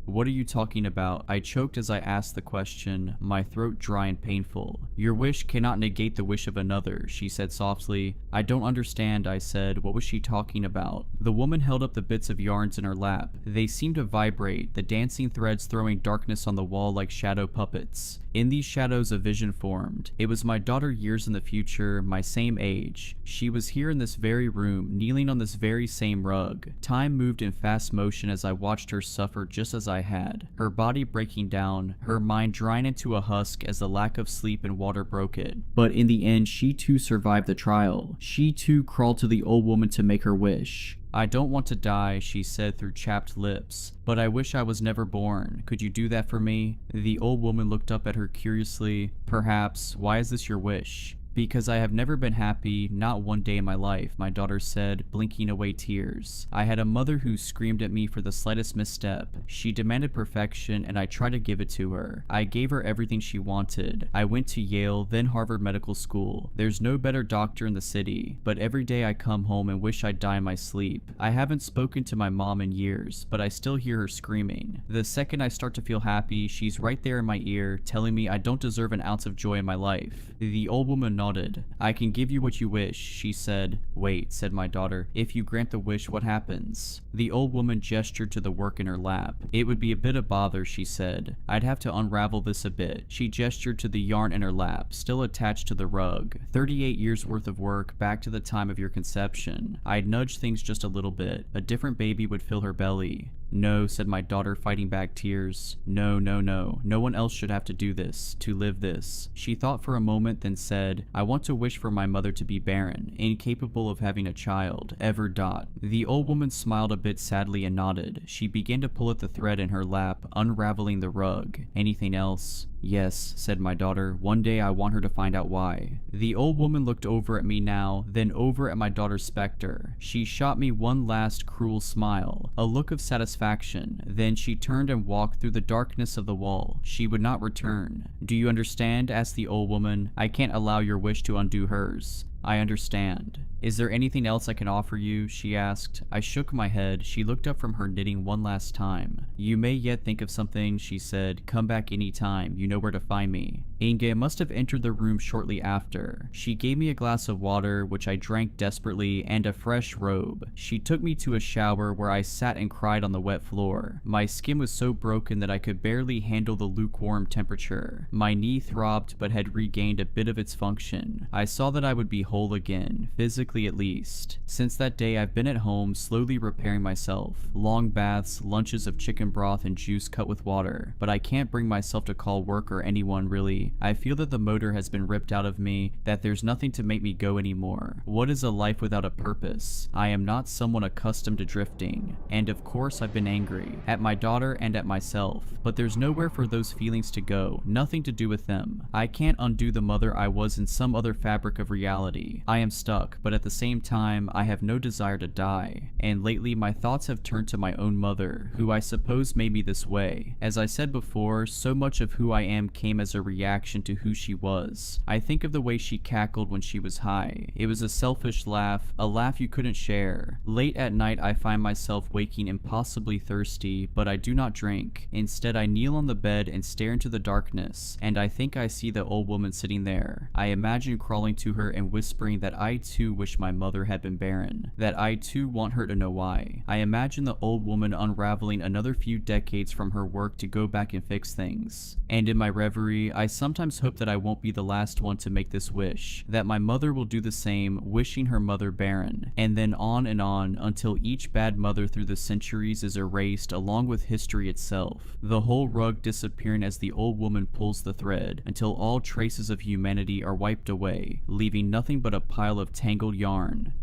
"What are you talking about?" I choked as I asked the question, my throat dry and painful. "Your wish cannot negate the wish of another," she said softly. "I don't understand," I said. What was she talking about? The woman held up the bits of yarns in her lap. They seemed to vibrate, the dancing threads throwing darkness on the wall like shadow puppets. In these shadows, a vision formed. It was my daughter years in the future, my same age. She was here in this very room, kneeling on this very same rug. Time moved in fast motion as I watched her suffer just as I had. Her body breaking down, her mind drying into a husk as the lack of sleep and water broke it. But in the end, she too survived the trial. She too crawled to the old woman to make her wish. "I don't want to die," she said through chapped lips, "but I wish I was never born. Could you do that for me?" The old woman looked up at her curiously. "Perhaps. Why is this your wish?" "Because I have never been happy, not one day in my life," my daughter said, blinking away tears. "I had a mother who screamed at me for the slightest misstep. She demanded perfection, and I tried to give it to her. I gave her everything she wanted. I went to Yale, then Harvard Medical School. There's no better doctor in the city, but every day I come home and wish I'd die in my sleep. I haven't spoken to my mom in years, but I still hear her screaming. The second I start to feel happy, she's right there in my ear, telling me I don't deserve an ounce of joy in my life." The old woman nodded. "I can give you what you wish," she said. "Wait," said my daughter. "If you grant the wish, what happens?" The old woman gestured to the work in her lap. "It would be a bit of bother," she said. "I'd have to unravel this a bit." She gestured to the yarn in her lap, still attached to the rug. 38 years worth of work, back to the time of your conception. I'd nudge things just a little bit. A different baby would fill her belly. "No," said my daughter, fighting back tears. "No, no, no. No one else should have to do this, to live this." She thought for a moment, then said, "I want to wish for my mother to be barren, incapable of having a child, ever. The old woman smiled a bit sadly and nodded. She began to pull at the thread in her lap, unraveling the rug. "Anything else?" "Yes," said my daughter. "One day I want her to find out why." The old woman looked over at me now, then over at my daughter's specter. She shot me one last cruel smile, a look of satisfaction. Then she turned and walked through the darkness of the wall. She would not return. "Do you understand?" asked the old woman. "I can't allow your wish to undo hers." "I understand. Is there anything else I can offer you?" she asked. I shook my head. She looked up from her knitting one last time. "You may yet think of something," she said. "Come back any time. You know where to find me." Inge must have entered the room shortly after. She gave me a glass of water, which I drank desperately, and a fresh robe. She took me to a shower where I sat and cried on the wet floor. My skin was so broken that I could barely handle the lukewarm temperature. My knee throbbed but had regained a bit of its function. I saw that I would be whole again, physically at least. Since that day I've been at home, slowly repairing myself. Long baths, lunches of chicken broth and juice cut with water. But I can't bring myself to call work or anyone really. I feel that the motor has been ripped out of me, that there's nothing to make me go anymore. What is a life without a purpose? I am not someone accustomed to drifting. And of course I've been angry. At my daughter and at myself. But there's nowhere for those feelings to go. Nothing to do with them. I can't undo the mother I was in some other fabric of reality. I am stuck, but at the same time, I have no desire to die. And lately, my thoughts have turned to my own mother, who I suppose made me this way. As I said before, so much of who I am came as a reaction to who she was. I think of the way she cackled when she was high. It was a selfish laugh, a laugh you couldn't share. Late at night, I find myself waking impossibly thirsty, but I do not drink. Instead, I kneel on the bed and stare into the darkness, and I think I see the old woman sitting there. I imagine crawling to her and whispering that I too wish my mother had been barren, that I too want her to know why. I imagine the old woman unraveling another few decades from her work to go back and fix things. And in my reverie, I sometimes hope that I won't be the last one to make this wish, that my mother will do the same, wishing her mother barren, and then on until each bad mother through the centuries is erased along with history itself, the whole rug disappearing as the old woman pulls the thread, until all traces of humanity are wiped away, leaving nothing but a pile of tangled yarn.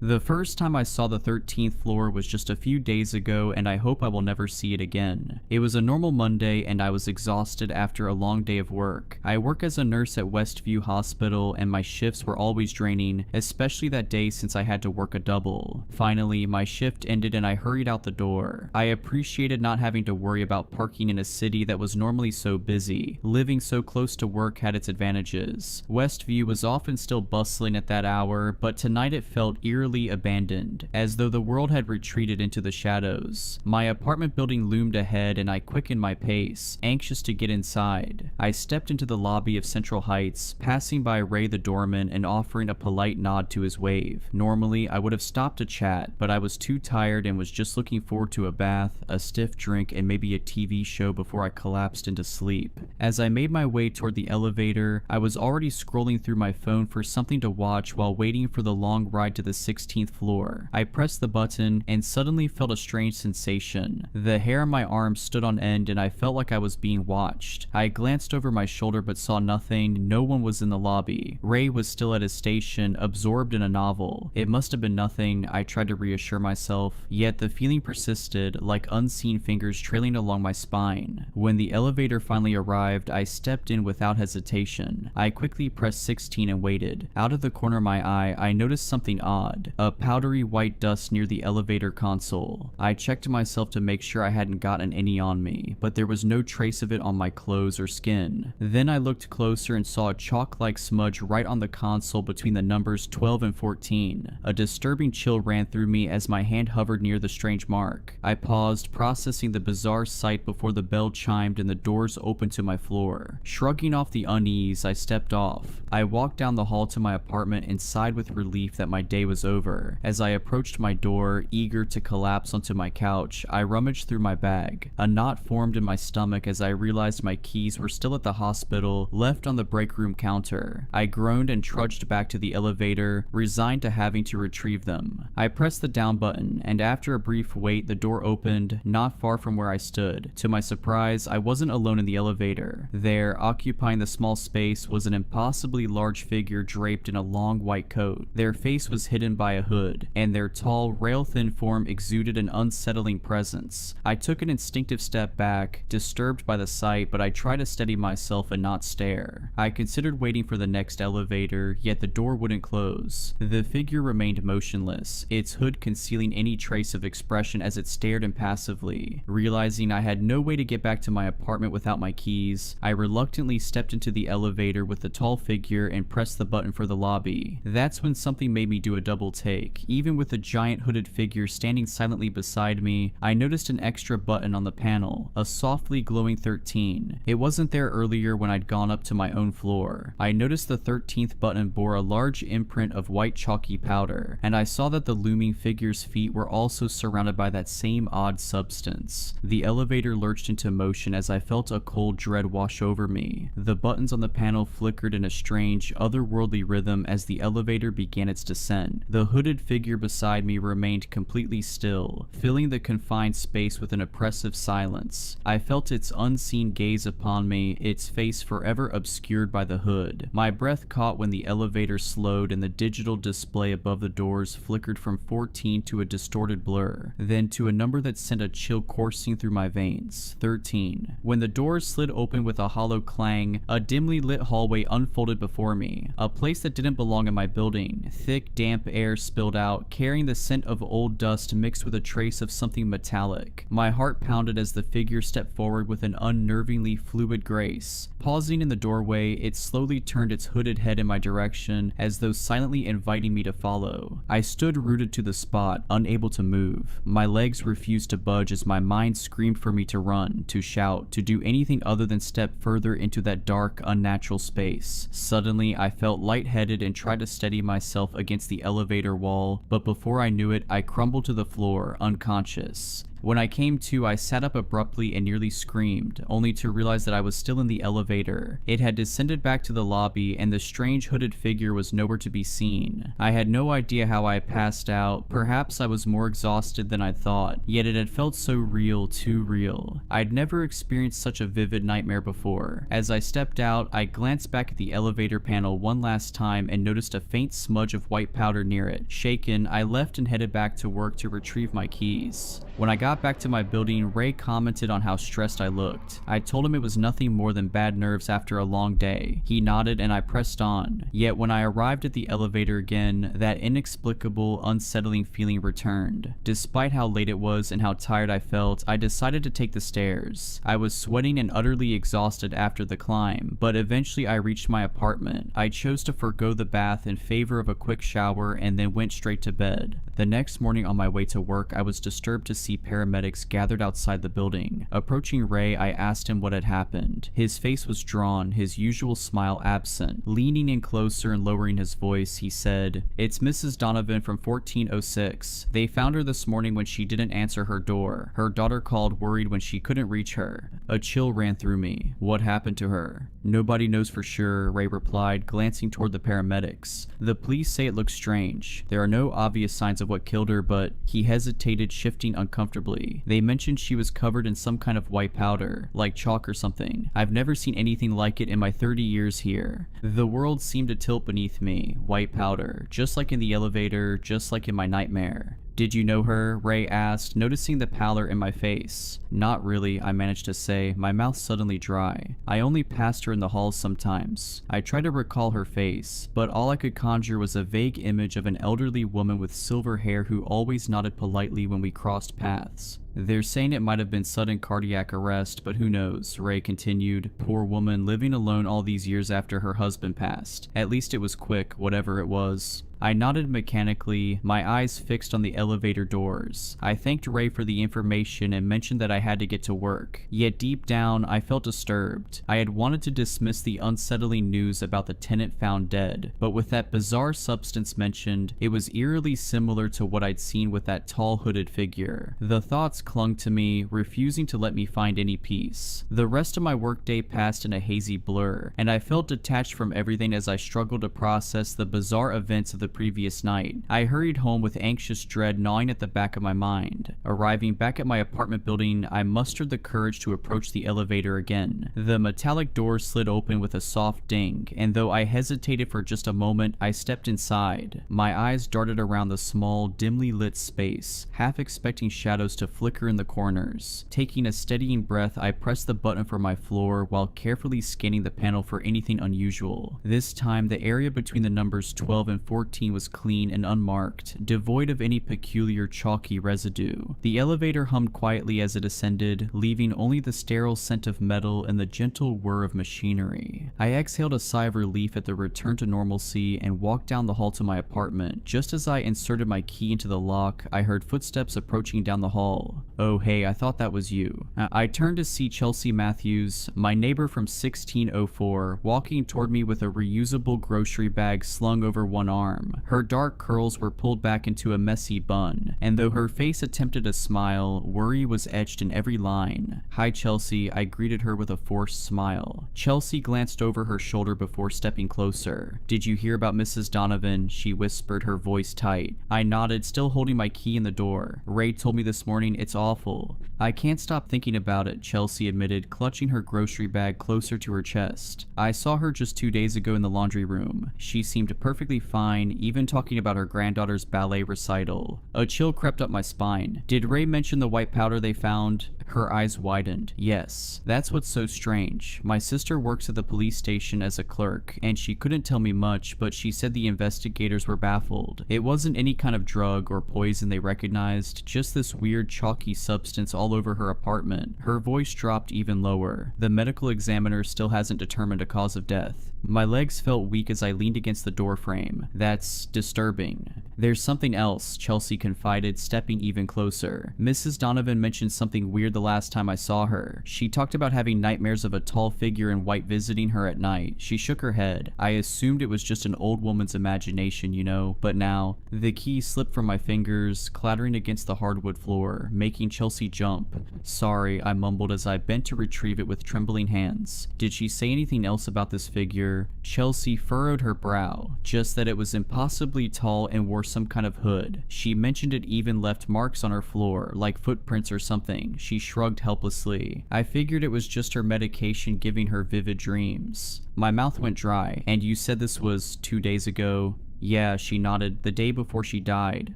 The first time I saw the 13th floor was just a few days ago, and I hope I will never see it again. It was a normal Monday, and I was exhausted after a long day of work. I work as a nurse at Westview Hospital, and my shifts were always draining, especially that day since I had to work a double. Finally, my shift ended and I hurried out the door. I appreciated not having to worry about parking in a city that was normally so busy. Living so close to work had its advantages. Westview was often still bustling at that hour, but tonight it felt eerily utterly abandoned, as though the world had retreated into the shadows. My apartment building loomed ahead and I quickened my pace, anxious to get inside. I stepped into the lobby of Central Heights, passing by Ray the doorman and offering a polite nod to his wave. Normally, I would have stopped to chat, but I was too tired and was just looking forward to a bath, a stiff drink, and maybe a TV show before I collapsed into sleep. As I made my way toward the elevator, I was already scrolling through my phone for something to watch while waiting for the long ride to the 16th floor. I pressed the button and suddenly felt a strange sensation. The hair on my arm stood on end and I felt like I was being watched. I glanced over my shoulder but saw nothing. No one was in the lobby. Ray was still at his station, absorbed in a novel. It must have been nothing, I tried to reassure myself, yet the feeling persisted, like unseen fingers trailing along my spine. When the elevator finally arrived, I stepped in without hesitation. I quickly pressed 16 and waited. Out of the corner of my eye, I noticed something odd, a powdery white dust near the elevator console. I checked myself to make sure I hadn't gotten any on me, but there was no trace of it on my clothes or skin. Then I looked closer and saw a chalk-like smudge right on the console between the numbers 12 and 14. A disturbing chill ran through me as my hand hovered near the strange mark. I paused, processing the bizarre sight before the bell chimed and the doors opened to my floor. Shrugging off the unease, I stepped off. I walked down the hall to my apartment and sighed with relief that my day was over. As I approached my door, eager to collapse onto my couch, I rummaged through my bag. A knot formed in my stomach as I realized my keys were still at the hospital, left on the break room counter. I groaned and trudged back to the elevator, resigned to having to retrieve them. I pressed the down button, and after a brief wait, the door opened, not far from where I stood. To my surprise, I wasn't alone in the elevator. There, occupying the small space, was an impossibly large figure draped in a long white coat. Their face was hidden by a hood, and their tall, rail-thin form exuded an unsettling presence. I took an instinctive step back, disturbed by the sight, but I tried to steady myself and not stare. I considered waiting for the next elevator, yet the door wouldn't close. The figure remained motionless, its hood concealing any trace of expression as it stared impassively. Realizing I had no way to get back to my apartment without my keys, I reluctantly stepped into the elevator with the tall figure and pressed the button for the lobby. That's when something made me do a double take. Even with the giant hooded figure standing silently beside me, I noticed an extra button on the panel, a softly glowing 13. It wasn't there earlier when I'd gone up to my own floor. I noticed the 13th button bore a large imprint of white chalky powder, and I saw that the looming figure's feet were also surrounded by that same odd substance. The elevator lurched into motion as I felt a cold dread wash over me. The buttons on the panel flickered in a strange, otherworldly rhythm as the elevator began its descent. The hooded figure beside me remained completely still, filling the confined space with an oppressive silence. I felt its unseen gaze upon me, its face forever obscured by the hood. My breath caught when the elevator slowed and the digital display above the doors flickered from 14 to a distorted blur, then to a number that sent a chill coursing through my veins. 13. When the doors slid open with a hollow clang, a dimly lit hallway unfolded before me, a place that didn't belong in my building. Thick, damp air spilled out, carrying the scent of old dust mixed with a trace of something metallic. My heart pounded as the figure stepped forward with an unnervingly fluid grace. Pausing in the doorway, it slowly turned its hooded head in my direction, as though silently inviting me to follow. I stood rooted to the spot, unable to move. My legs refused to budge as my mind screamed for me to run, to shout, to do anything other than step further into that dark, unnatural space. Suddenly, I felt lightheaded and tried to steady myself against the elevator wall, but before I knew it, I crumbled to the floor, unconscious. When I came to, I sat up abruptly and nearly screamed, only to realize that I was still in the elevator. It had descended back to the lobby, and the strange hooded figure was nowhere to be seen. I had no idea how I passed out. Perhaps I was more exhausted than I thought, yet it had felt so real, too real. I'd never experienced such a vivid nightmare before. As I stepped out, I glanced back at the elevator panel one last time and noticed a faint smudge of white powder near it. Shaken, I left and headed back to work to retrieve my keys. When I got got back to my building, Ray commented on how stressed I looked. I told him it was nothing more than bad nerves after a long day. He nodded and I pressed on. Yet when I arrived at the elevator again, that inexplicable, unsettling feeling returned. Despite how late it was and how tired I felt, I decided to take the stairs. I was sweating and utterly exhausted after the climb, but eventually I reached my apartment. I chose to forgo the bath in favor of a quick shower and then went straight to bed. The next morning on my way to work, I was disturbed to see paramedics gathered outside the building. Approaching Ray, I asked him what had happened. His face was drawn, his usual smile absent. Leaning in closer and lowering his voice, he said, "It's Mrs. Donovan from 1406. They found her this morning when she didn't answer her door. Her daughter called worried when she couldn't reach her." A chill ran through me. What happened to her? "Nobody knows for sure," Ray replied, glancing toward the paramedics. "The police say it looks strange. There are no obvious signs of what killed her, but..." He hesitated, shifting uncomfortably. "They mentioned she was covered in some kind of white powder, like chalk or something. I've never seen anything like it in my 30 years here." The world seemed to tilt beneath me. White powder. Just like in the elevator, just like in my nightmare. "Did you know her?" Ray asked, noticing the pallor in my face. "Not really," I managed to say, my mouth suddenly dry. "I only passed her in the halls sometimes." I tried to recall her face, but all I could conjure was a vague image of an elderly woman with silver hair who always nodded politely when we crossed paths. "They're saying it might have been sudden cardiac arrest, but who knows," Ray continued. "Poor woman, living alone all these years after her husband passed. At least it was quick, whatever it was." I nodded mechanically, my eyes fixed on the elevator doors. I thanked Ray for the information and mentioned that I had to get to work. Yet deep down, I felt disturbed. I had wanted to dismiss the unsettling news about the tenant found dead, but with that bizarre substance mentioned, it was eerily similar to what I'd seen with that tall hooded figure. The thoughts clung to me, refusing to let me find any peace. The rest of my workday passed in a hazy blur, and I felt detached from everything as I struggled to process the bizarre events of the previous night. I hurried home with anxious dread gnawing at the back of my mind. Arriving back at my apartment building, I mustered the courage to approach the elevator again. The metallic door slid open with a soft ding, and though I hesitated for just a moment, I stepped inside. My eyes darted around the small, dimly lit space, half expecting shadows to flicker in the corners. Taking a steadying breath, I pressed the button for my floor while carefully scanning the panel for anything unusual. This time, the area between the numbers 12 and 14 was clean and unmarked, devoid of any peculiar chalky residue. The elevator hummed quietly as it ascended, leaving only the sterile scent of metal and the gentle whir of machinery. I exhaled a sigh of relief at the return to normalcy and walked down the hall to my apartment. Just as I inserted my key into the lock, I heard footsteps approaching down the hall. "Oh hey, I thought that was you." I turned to see Chelsea Matthews, my neighbor from 1604, walking toward me with a reusable grocery bag slung over one arm. Her dark curls were pulled back into a messy bun, and though her face attempted a smile, worry was etched in every line. "Hi Chelsea," I greeted her with a forced smile. Chelsea glanced over her shoulder before stepping closer. "Did you hear about Mrs. Donovan?" she whispered, her voice tight. I nodded, still holding my key in the door. "Ray told me this morning. It's awful." "I can't stop thinking about it," Chelsea admitted, clutching her grocery bag closer to her chest. "I saw her just 2 days ago in the laundry room. She seemed perfectly fine, even talking about her granddaughter's ballet recital." A chill crept up my spine. "Did Ray mention the white powder they found?" Her eyes widened. "Yes. That's what's so strange. My sister works at the police station as a clerk, and she couldn't tell me much, but she said the investigators were baffled. It wasn't any kind of drug or poison they recognized, just this weird chalky substance all over her apartment." Her voice dropped even lower. "The medical examiner still hasn't determined a cause of death." My legs felt weak as I leaned against the doorframe. "That's disturbing." "There's something else," Chelsea confided, stepping even closer. "Mrs. Donovan mentioned something weird the last time I saw her. She talked about having nightmares of a tall figure in white visiting her at night." She shook her head. "I assumed it was just an old woman's imagination, you know, but now..." The key slipped from my fingers, clattering against the hardwood floor, making Chelsea jump. "Sorry," I mumbled as I bent to retrieve it with trembling hands. "Did she say anything else about this figure?" Chelsea furrowed her brow. "Just that it was impossibly tall and wore some kind of hood. She mentioned it even left marks on her floor, like footprints or something." She shrugged helplessly. "I figured it was just her medication giving her vivid dreams." My mouth went dry. "And you said this was 2 days ago?" Yeah, she nodded. The day before she died.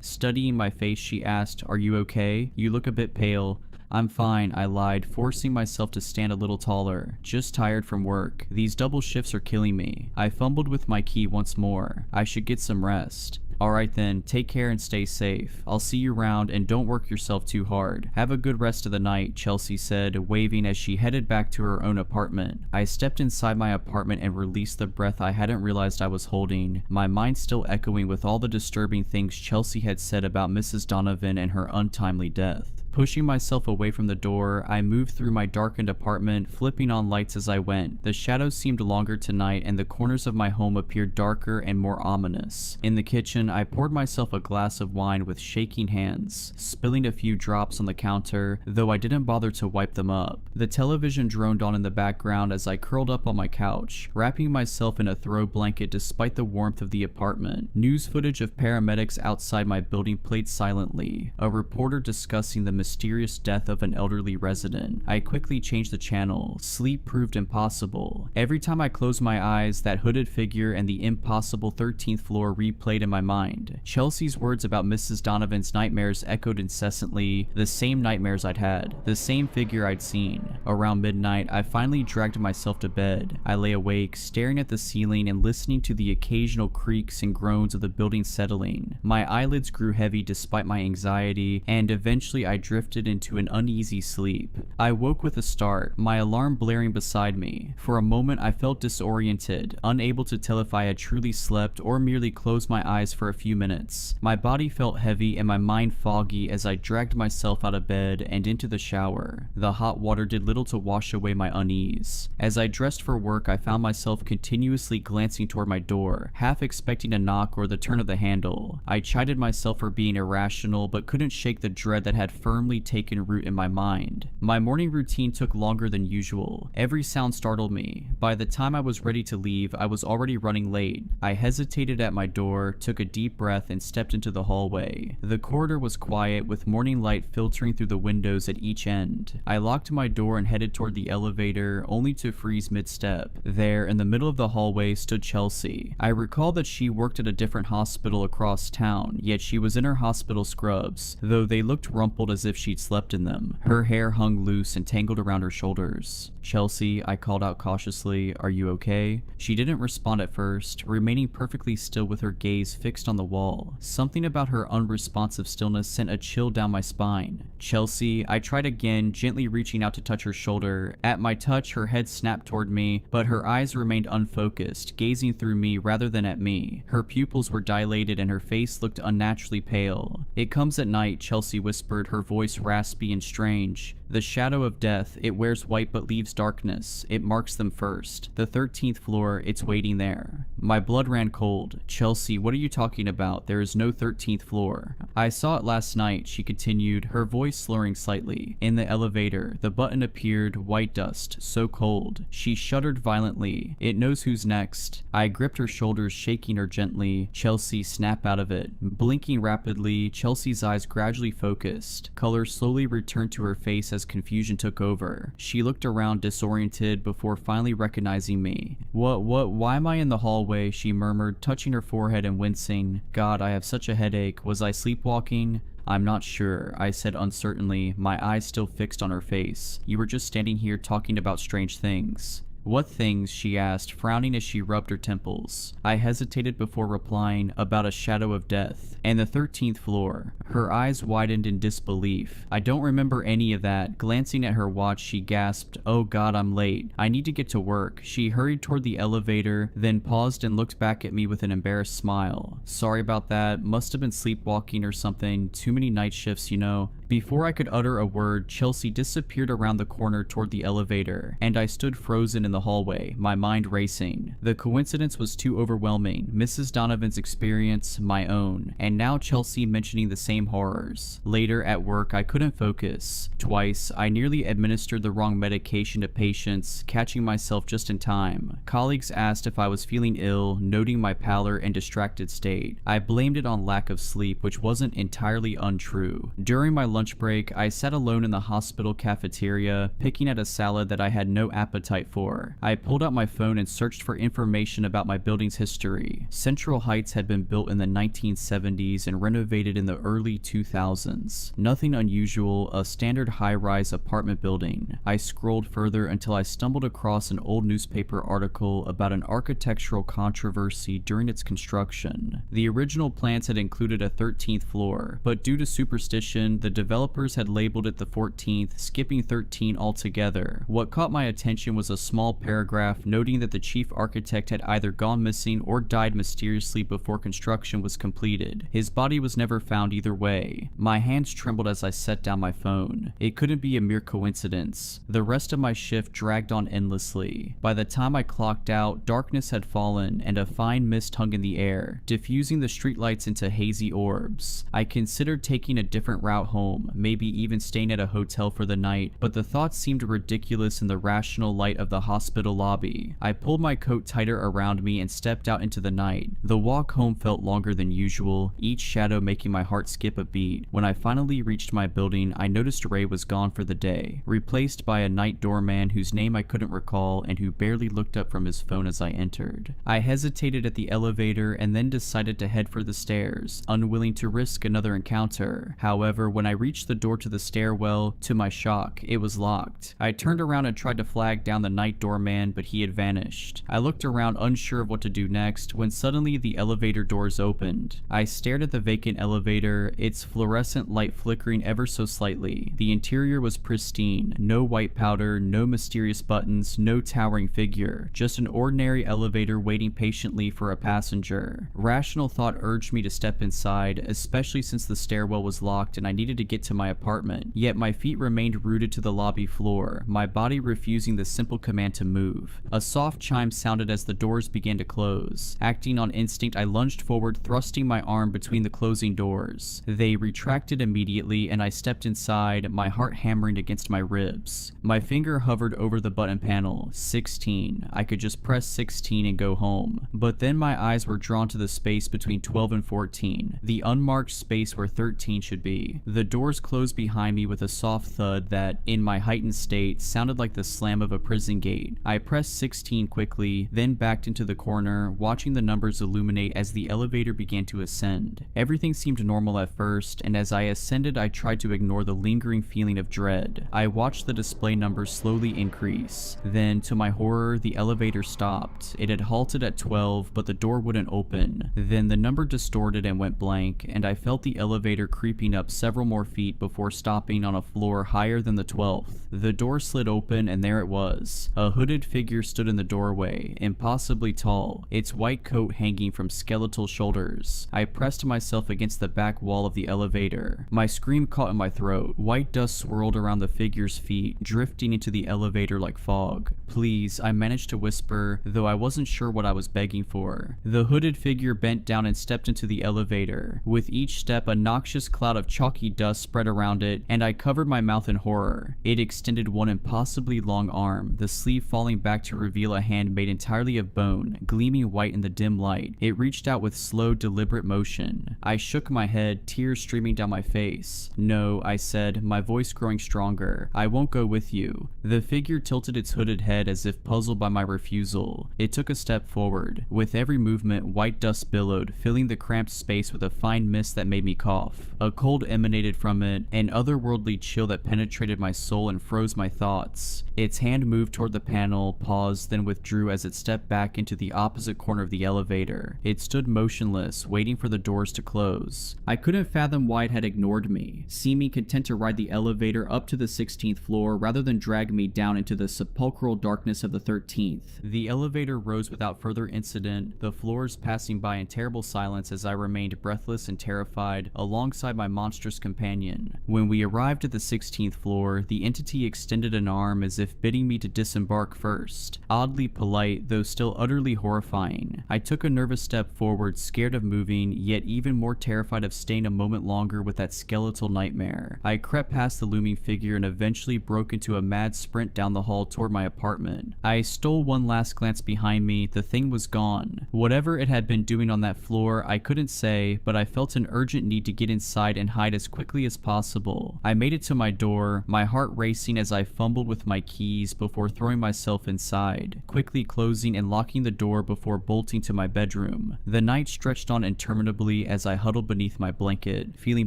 Studying my face, she asked, "Are you okay? You look a bit pale." "I'm fine," I lied, forcing myself to stand a little taller. "Just tired from work. These double shifts are killing me." I fumbled with my key once more. I should get some rest. "Alright then, take care and stay safe. I'll see you around and don't work yourself too hard. Have a good rest of the night," Chelsea said, waving as she headed back to her own apartment. I stepped inside my apartment and released the breath I hadn't realized I was holding, my mind still echoing with all the disturbing things Chelsea had said about Mrs. Donovan and her untimely death. Pushing myself away from the door, I moved through my darkened apartment, flipping on lights as I went. The shadows seemed longer tonight, and the corners of my home appeared darker and more ominous. In the kitchen, I poured myself a glass of wine with shaking hands, spilling a few drops on the counter, though I didn't bother to wipe them up. The television droned on in the background as I curled up on my couch, wrapping myself in a throw blanket despite the warmth of the apartment. News footage of paramedics outside my building played silently, a reporter discussing the mysterious death of an elderly resident. I quickly changed the channel. Sleep proved impossible. Every time I closed my eyes, that hooded figure and the impossible 13th floor replayed in my mind. Chelsea's words about Mrs. Donovan's nightmares echoed incessantly, the same nightmares I'd had, the same figure I'd seen. Around midnight, I finally dragged myself to bed. I lay awake, staring at the ceiling and listening to the occasional creaks and groans of the building settling. My eyelids grew heavy despite my anxiety, and eventually I drifted into an uneasy sleep. I woke with a start, my alarm blaring beside me. For a moment I felt disoriented, unable to tell if I had truly slept or merely closed my eyes for a few minutes. My body felt heavy and my mind foggy as I dragged myself out of bed and into the shower. The hot water did little to wash away my unease. As I dressed for work, I found myself continuously glancing toward my door, half expecting a knock or the turn of the handle. I chided myself for being irrational, but couldn't shake the dread that had firmly taken root in my mind. My morning routine took longer than usual. Every sound startled me. By the time I was ready to leave, I was already running late. I hesitated at my door, took a deep breath, and stepped into the hallway. The corridor was quiet, with morning light filtering through the windows at each end. I locked my door and headed toward the elevator, only to freeze mid-step. There, in the middle of the hallway, stood Chelsea. I recalled that she worked at a different hospital across town, yet she was in her hospital scrubs, though they looked rumpled as if she'd slept in them. Her hair hung loose and tangled around her shoulders. "Chelsea," I called out cautiously, "are you okay?" She didn't respond at first, remaining perfectly still with her gaze fixed on the wall. Something about her unresponsive stillness sent a chill down my spine. "Chelsea," I tried again, gently reaching out to touch her shoulder. At my touch, her head snapped toward me, but her eyes remained unfocused, gazing through me rather than at me. Her pupils were dilated and her face looked unnaturally pale. "It comes at night," Chelsea whispered, her voice raspy and strange. "The shadow of death, it wears white but leaves darkness. It marks them first. The 13th floor, it's waiting there." My blood ran cold. "Chelsea, what are you talking about? There is no 13th floor." "I saw it last night," she continued, her voice slurring slightly. "In the elevator. The button appeared, white dust, so cold." She shuddered violently. "It knows who's next." I gripped her shoulders, shaking her gently. "Chelsea, snap out of it." Blinking rapidly, Chelsea's eyes gradually focused. Color slowly returned to her face as confusion took over. She looked around disoriented before finally recognizing me. Why am I in the hallway?" she murmured, touching her forehead and wincing. "God, I have such a headache. Was I sleepwalking?" "I'm not sure," I said uncertainly, my eyes still fixed on her face. "You were just standing here talking about strange things." "What things?" she asked, frowning as she rubbed her temples. I hesitated before replying, "About a shadow of death. And the 13th floor." Her eyes widened in disbelief. "I don't remember any of that." Glancing at her watch, she gasped, "Oh God, I'm late. I need to get to work." She hurried toward the elevator, then paused and looked back at me with an embarrassed smile. "Sorry about that. Must have been sleepwalking or something. Too many night shifts, you know." Before I could utter a word, Chelsea disappeared around the corner toward the elevator, and I stood frozen in the hallway, my mind racing. The coincidence was too overwhelming. Mrs. Donovan's experience, my own, and now Chelsea mentioning the same horrors. Later, at work, I couldn't focus. Twice, I nearly administered the wrong medication to patients, catching myself just in time. Colleagues asked if I was feeling ill, noting my pallor and distracted state. I blamed it on lack of sleep, which wasn't entirely untrue. During my lunch lunch break, I sat alone in the hospital cafeteria, picking at a salad that I had no appetite for. I pulled out my phone and searched for information about my building's history. Central Heights had been built in the 1970s and renovated in the early 2000s. Nothing unusual, a standard high-rise apartment building. I scrolled further until I stumbled across an old newspaper article about an architectural controversy during its construction. The original plans had included a 13th floor, but due to superstition, the developers had labeled it the 14th, skipping 13 altogether. What caught my attention was a small paragraph noting that the chief architect had either gone missing or died mysteriously before construction was completed. His body was never found either way. My hands trembled as I set down my phone. It couldn't be a mere coincidence. The rest of my shift dragged on endlessly. By the time I clocked out, darkness had fallen and a fine mist hung in the air, diffusing the streetlights into hazy orbs. I considered taking a different route home, maybe even staying at a hotel for the night, but the thought seemed ridiculous in the rational light of the hospital lobby. I pulled my coat tighter around me and stepped out into the night. The walk home felt longer than usual, each shadow making my heart skip a beat. When I finally reached my building, I noticed Ray was gone for the day, replaced by a night doorman whose name I couldn't recall and who barely looked up from his phone as I entered. I hesitated at the elevator and then decided to head for the stairs, unwilling to risk another encounter. However, when I reached the door to the stairwell, to my shock, it was locked. I turned around and tried to flag down the night doorman, but he had vanished. I looked around unsure of what to do next when suddenly the elevator doors opened. I stared at the vacant elevator, its fluorescent light flickering ever so slightly. The interior was pristine, no white powder, no mysterious buttons, no towering figure, just an ordinary elevator waiting patiently for a passenger. Rational thought urged me to step inside, especially since the stairwell was locked and I needed to get to my apartment. Yet my feet remained rooted to the lobby floor, my body refusing the simple command to move. A soft chime sounded as the doors began to close. Acting on instinct, I lunged forward, thrusting my arm between the closing doors. They retracted immediately and I stepped inside, my heart hammering against my ribs. My finger hovered over the button panel. 16. I could just press 16 and go home. But then my eyes were drawn to the space between 12 and 14, the unmarked space where 13 should be. The doors closed behind me with a soft thud that, in my heightened state, sounded like the slam of a prison gate. I pressed 16 quickly, then backed into the corner, watching the numbers illuminate as the elevator began to ascend. Everything seemed normal at first, and as I ascended I tried to ignore the lingering feeling of dread. I watched the display numbers slowly increase. Then, to my horror, the elevator stopped. It had halted at 12, but the door wouldn't open. Then the number distorted and went blank, and I felt the elevator creeping up several more feet before stopping on a floor higher than the 12th. The door slid open and there it was. A hooded figure stood in the doorway, impossibly tall, its white coat hanging from skeletal shoulders. I pressed myself against the back wall of the elevator. My scream caught in my throat. White dust swirled around the figure's feet, drifting into the elevator like fog. Please, I managed to whisper, though I wasn't sure what I was begging for. The hooded figure bent down and stepped into the elevator. With each step, a noxious cloud of chalky dust spread around it, and I covered my mouth in horror. It extended one impossibly long arm, the sleeve falling back to reveal a hand made entirely of bone, gleaming white in the dim light. It reached out with slow, deliberate motion. I shook my head, tears streaming down my face. "No," I said, my voice growing stronger. "I won't go with you." The figure tilted its hooded head as if puzzled by my refusal. It took a step forward. With every movement, white dust billowed, filling the cramped space with a fine mist that made me cough. A cold emanated from it, an otherworldly chill that penetrated my soul and froze my thoughts. Its hand moved toward the panel, paused, then withdrew as it stepped back into the opposite corner of the elevator. It stood motionless, waiting for the doors to close. I couldn't fathom why it had ignored me, seeming content to ride the elevator up to the 16th floor rather than drag me down into the sepulchral darkness of the 13th. The elevator rose without further incident, the floors passing by in terrible silence as I remained breathless and terrified alongside my monstrous companion. When we arrived at the 16th floor, the entity extended an arm as if bidding me to disembark first. Oddly polite, though still utterly horrifying. I took a nervous step forward, scared of moving, yet even more terrified of staying a moment longer with that skeletal nightmare. I crept past the looming figure and eventually broke into a mad sprint down the hall toward my apartment. I stole one last glance behind me. The thing was gone. Whatever it had been doing on that floor, I couldn't say, but I felt an urgent need to get inside and hide as quickly as as possible. I made it to my door, my heart racing as I fumbled with my keys before throwing myself inside, quickly closing and locking the door before bolting to my bedroom. The night stretched on interminably as I huddled beneath my blanket, feeling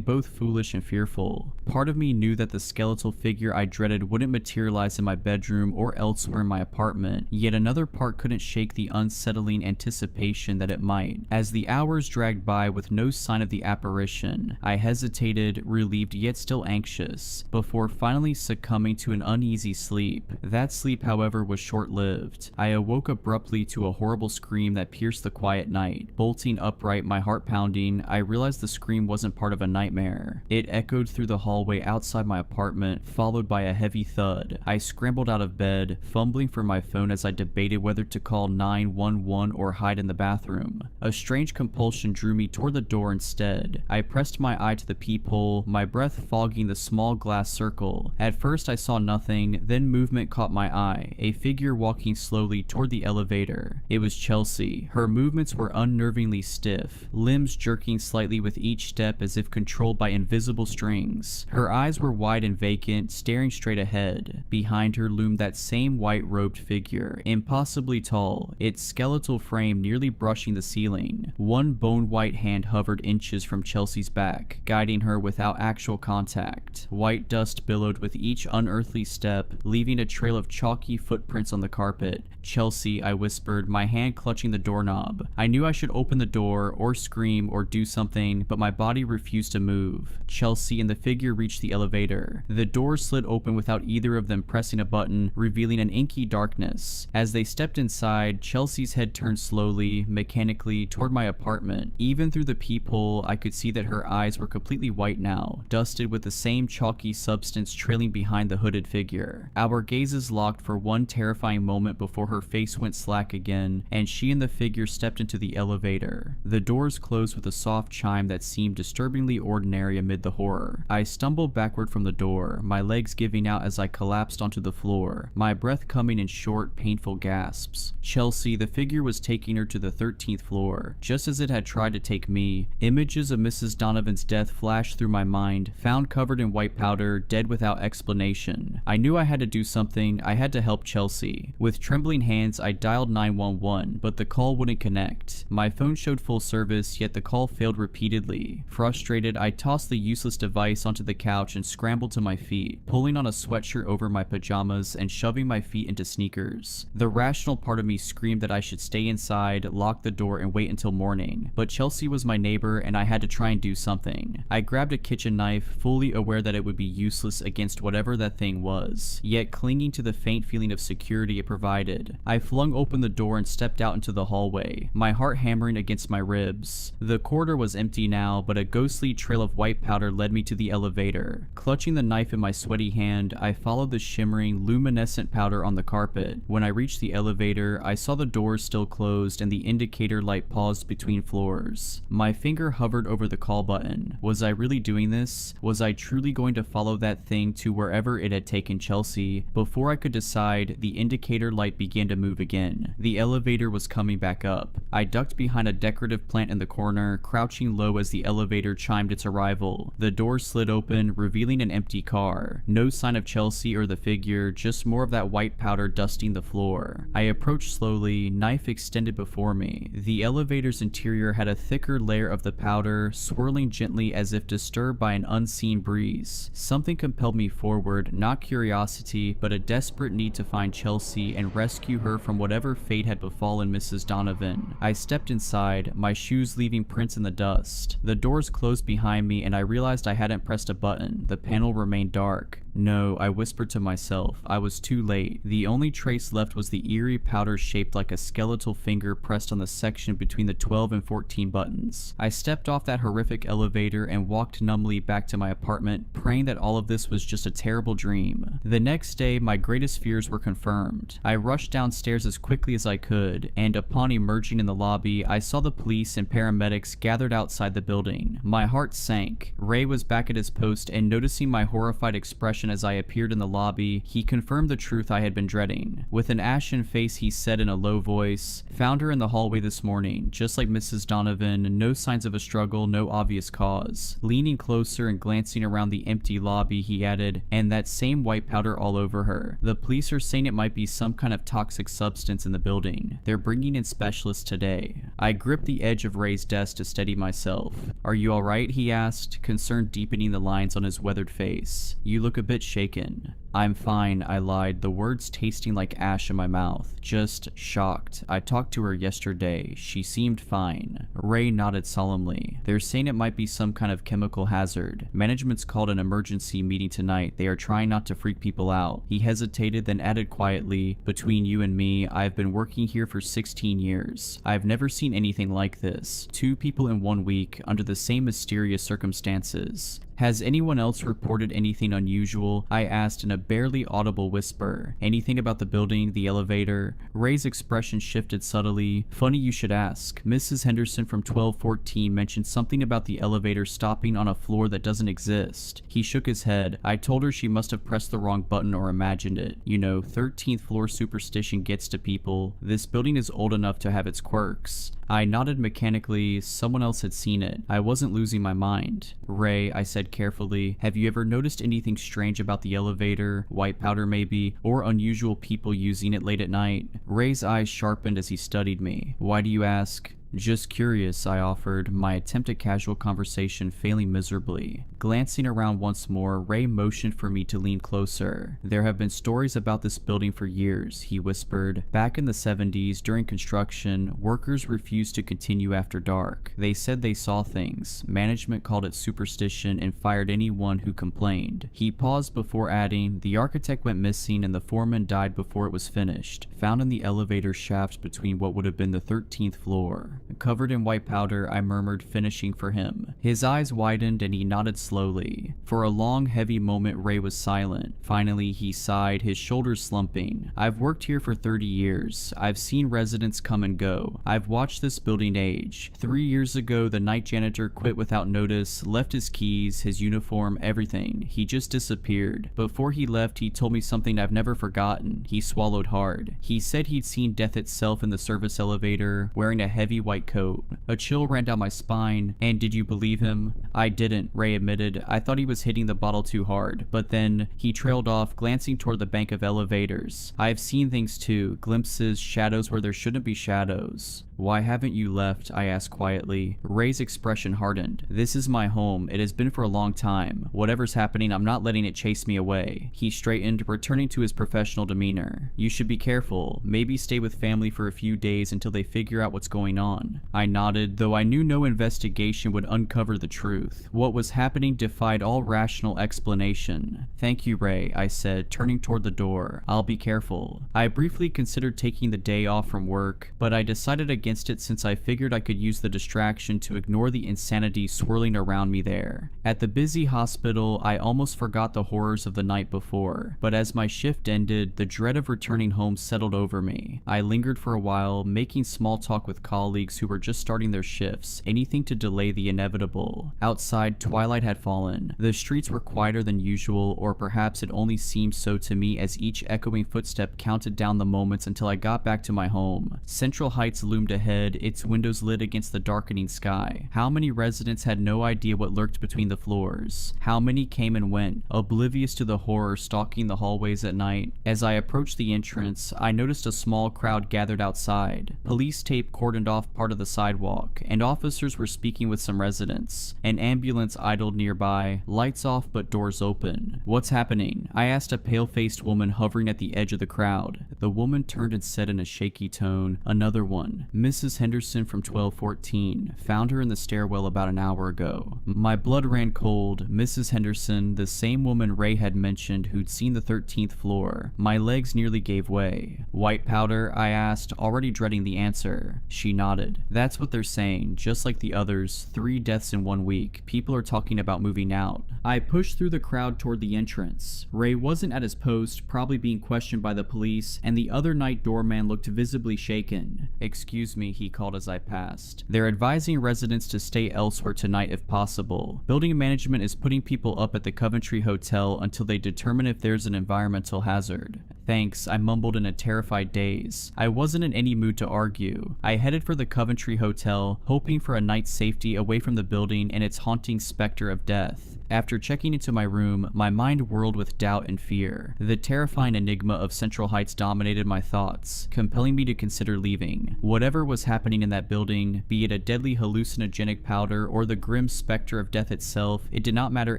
both foolish and fearful. Part of me knew that the skeletal figure I dreaded wouldn't materialize in my bedroom or elsewhere in my apartment, yet another part couldn't shake the unsettling anticipation that it might. As the hours dragged by with no sign of the apparition, I hesitated, relieved yet still anxious, before finally succumbing to an uneasy sleep. That sleep, however, was short-lived. I awoke abruptly to a horrible scream that pierced the quiet night. Bolting upright, my heart pounding, I realized the scream wasn't part of a nightmare. It echoed through the hallway outside my apartment, followed by a heavy thud. I scrambled out of bed, fumbling for my phone as I debated whether to call 911 or hide in the bathroom. A strange compulsion drew me toward the door instead. I pressed my eye to the peephole, my breath fogging the small glass circle. At first I saw nothing, then movement caught my eye, a figure walking slowly toward the elevator. It was Chelsea. Her movements were unnervingly stiff, limbs jerking slightly with each step as if controlled by invisible strings. Her eyes were wide and vacant, staring straight ahead. Behind her loomed that same white-robed figure, impossibly tall, its skeletal frame nearly brushing the ceiling. One bone-white hand hovered inches from Chelsea's back, guiding her without actual contact. White dust billowed with each unearthly step, leaving a trail of chalky footprints on the carpet. "Chelsea," I whispered, my hand clutching the doorknob. I knew I should open the door, or scream, or do something, but my body refused to move. Chelsea and the figure reached the elevator. The door slid open without either of them pressing a button, revealing an inky darkness. As they stepped inside, Chelsea's head turned slowly, mechanically, toward my apartment. Even through the peephole, I could see that her eyes were completely white now, dusted with the same chalky substance trailing behind the hooded figure. Our gazes locked for one terrifying moment before her face went slack again, and she and the figure stepped into the elevator. The doors closed with a soft chime that seemed disturbingly ordinary amid the horror. I stumbled backward from the door, my legs giving out as I collapsed onto the floor, my breath coming in short, painful gasps. Chelsea, the figure, was taking her to the 13th floor, just as it had tried to take me. Images of Mrs. Donovan's death flashed through my mind, found covered in white powder, dead without explanation. I knew I had to do something. I had to help Chelsea. With trembling hands, I dialed 911, but the call wouldn't connect. My phone showed full service, yet the call failed repeatedly. Frustrated, I tossed the useless device onto the couch and scrambled to my feet, pulling on a sweatshirt over my pajamas and shoving my feet into sneakers. The rational part of me screamed that I should stay inside, lock the door, and wait until morning, but Chelsea was my neighbor and I had to try and do something. I grabbed a kitchen knife, fully aware that it would be useless against whatever that thing was, yet clinging to the faint feeling of security it provided. I flung open the door and stepped out into the hallway, my heart hammering against my ribs. The corridor was empty now, but a ghostly trail of white powder led me to the elevator. Clutching the knife in my sweaty hand, I followed the shimmering, luminescent powder on the carpet. When I reached the elevator, I saw the doors still closed and the indicator light paused between floors. My finger hovered over the call button. Was I really doing this? Was I truly going to follow that thing to wherever it had taken Chelsea? Before I could decide, the indicator light began to move again. The elevator was coming back up. I ducked behind a decorative plant in the corner, crouching low as the elevator chimed its arrival. The door slid open, revealing an empty car. No sign of Chelsea or the figure, just more of that white powder dusting the floor. I approached slowly, knife extended before me. The elevator's interior had a thicker layer of the powder, swirling gently as if disturbed by an unseen breeze. Something compelled me forward, not curiosity, but a desperate need to find Chelsea and rescue her from whatever fate had befallen Mrs. Donovan. I stepped inside, my shoes leaving prints in the dust. The doors closed behind me and I realized I hadn't pressed a button. The panel remained dark. No, I whispered to myself. I was too late. The only trace left was the eerie powder shaped like a skeletal finger pressed on the section between the 12 and 14 buttons. I stepped off that horrific elevator and walked numbly back to my apartment, praying that all of this was just a terrible dream. The next day, my greatest fears were confirmed. I rushed downstairs as quickly as I could, and upon emerging in the lobby, I saw the police and paramedics gathered outside the building. My heart sank. Ray was back at his post, and noticing my horrified expression expression as I appeared in the lobby, he confirmed the truth I had been dreading. With an ashen face, he said in a low voice, "Found her in the hallway this morning, just like Mrs. Donovan, no signs of a struggle, no obvious cause." Leaning closer and glancing around the empty lobby, he added, "And that same white powder all over her. The police are saying it might be some kind of toxic substance in the building. They're bringing in specialists today." I gripped the edge of Ray's desk to steady myself. "Are you alright?" he asked, concern deepening the lines on his weathered face. "You look a bit shaken." "I'm fine," I lied, the words tasting like ash in my mouth. "Just shocked. I talked to her yesterday. She seemed fine." Ray nodded solemnly. "They're saying it might be some kind of chemical hazard. Management's called an emergency meeting tonight. They are trying not to freak people out." He hesitated, then added quietly, "Between you and me, I've been working here for 16 years. I've never seen anything like this. 2 people in 1 week, under the same mysterious circumstances. Has anyone else reported anything unusual?" I asked in a barely audible whisper. "Anything about the building, the elevator?" Ray's expression shifted subtly. "Funny you should ask. Mrs. Henderson from 1214 mentioned something about the elevator stopping on a floor that doesn't exist." He shook his head. "I told her she must have pressed the wrong button or imagined it. You know, 13th floor superstition gets to people. This building is old enough to have its quirks." I nodded mechanically. Someone else had seen it. I wasn't losing my mind. "Ray," I said carefully, "have you ever noticed anything strange about the elevator, white powder maybe, or unusual people using it late at night?" Ray's eyes sharpened as he studied me. "Why do you ask?" "Just curious," I offered, my attempt at casual conversation failing miserably. Glancing around once more, Ray motioned for me to lean closer. "There have been stories about this building for years," he whispered. "Back in the 70s, during construction, workers refused to continue after dark. They said they saw things. Management called it superstition and fired anyone who complained." He paused before adding, "The architect went missing and the foreman died before it was finished, found in the elevator shaft between what would have been the 13th floor." Covered in white powder, I murmured, finishing for him. His eyes widened and he nodded slowly. For a long, heavy moment, Ray was silent. Finally, he sighed, his shoulders slumping. "I've worked here for 30 years. I've seen residents come and go. I've watched this building age. 3 years ago, the night janitor quit without notice, left his keys, his uniform, everything. He just disappeared. Before he left, he told me something I've never forgotten." He swallowed hard. "He said he'd seen death itself in the service elevator, wearing a heavy white coat." A chill ran down my spine. "And did you believe him?" "I didn't," Ray admitted. "I thought he was hitting the bottle too hard. But then," he trailed off, glancing toward the bank of elevators, "I've seen things too. Glimpses, shadows where there shouldn't be shadows." "Why haven't you left?" I asked quietly. Ray's expression hardened. "This is my home. It has been for a long time. Whatever's happening, I'm not letting it chase me away." He straightened, returning to his professional demeanor. "You should be careful. Maybe stay with family for a few days until they figure out what's going on." I nodded, though I knew no investigation would uncover the truth. What was happening defied all rational explanation. "Thank you, Ray," I said, turning toward the door. "I'll be careful." I briefly considered taking the day off from work, but I decided against it since I figured I could use the distraction to ignore the insanity swirling around me there. At the busy hospital, I almost forgot the horrors of the night before, but as my shift ended, the dread of returning home settled over me. I lingered for a while, making small talk with colleagues who were just starting their shifts, anything to delay the inevitable. Outside, twilight had fallen. The streets were quieter than usual, or perhaps it only seemed so to me as each echoing footstep counted down the moments until I got back to my home. Central Heights loomed ahead, its windows lit against the darkening sky. How many residents had no idea what lurked between the floors? How many came and went, oblivious to the horror stalking the hallways at night? As I approached the entrance, I noticed a small crowd gathered outside. Police tape cordoned off part of the sidewalk, and officers were speaking with some residents. An ambulance idled nearby, lights off but doors open. "What's happening?" I asked a pale-faced woman hovering at the edge of the crowd. The woman turned and said in a shaky tone, "Another one. Mrs. Henderson from 1214. Found her in the stairwell about an hour ago." My blood ran cold. Mrs. Henderson, the same woman Ray had mentioned who'd seen the 13th floor. My legs nearly gave way. "White powder?" I asked, already dreading the answer. She nodded. "That's what they're saying. Just like the others, 3 deaths in 1 week. People are talking about moving out." I pushed through the crowd toward the entrance. Ray wasn't at his post, probably being questioned by the police, and the other night doorman looked visibly shaken. "Excuse "Excuse me," he called as I passed. "They're advising residents to stay elsewhere tonight if possible. Building management is putting people up at the Coventry Hotel until they determine if there's an environmental hazard." "Thanks," I mumbled in a terrified daze. I wasn't in any mood to argue. I headed for the Coventry Hotel, hoping for a night's safety away from the building and its haunting specter of death. After checking into my room, my mind whirled with doubt and fear. The terrifying enigma of Central Heights dominated my thoughts, compelling me to consider leaving. Whatever was happening in that building, be it a deadly hallucinogenic powder or the grim specter of death itself, it did not matter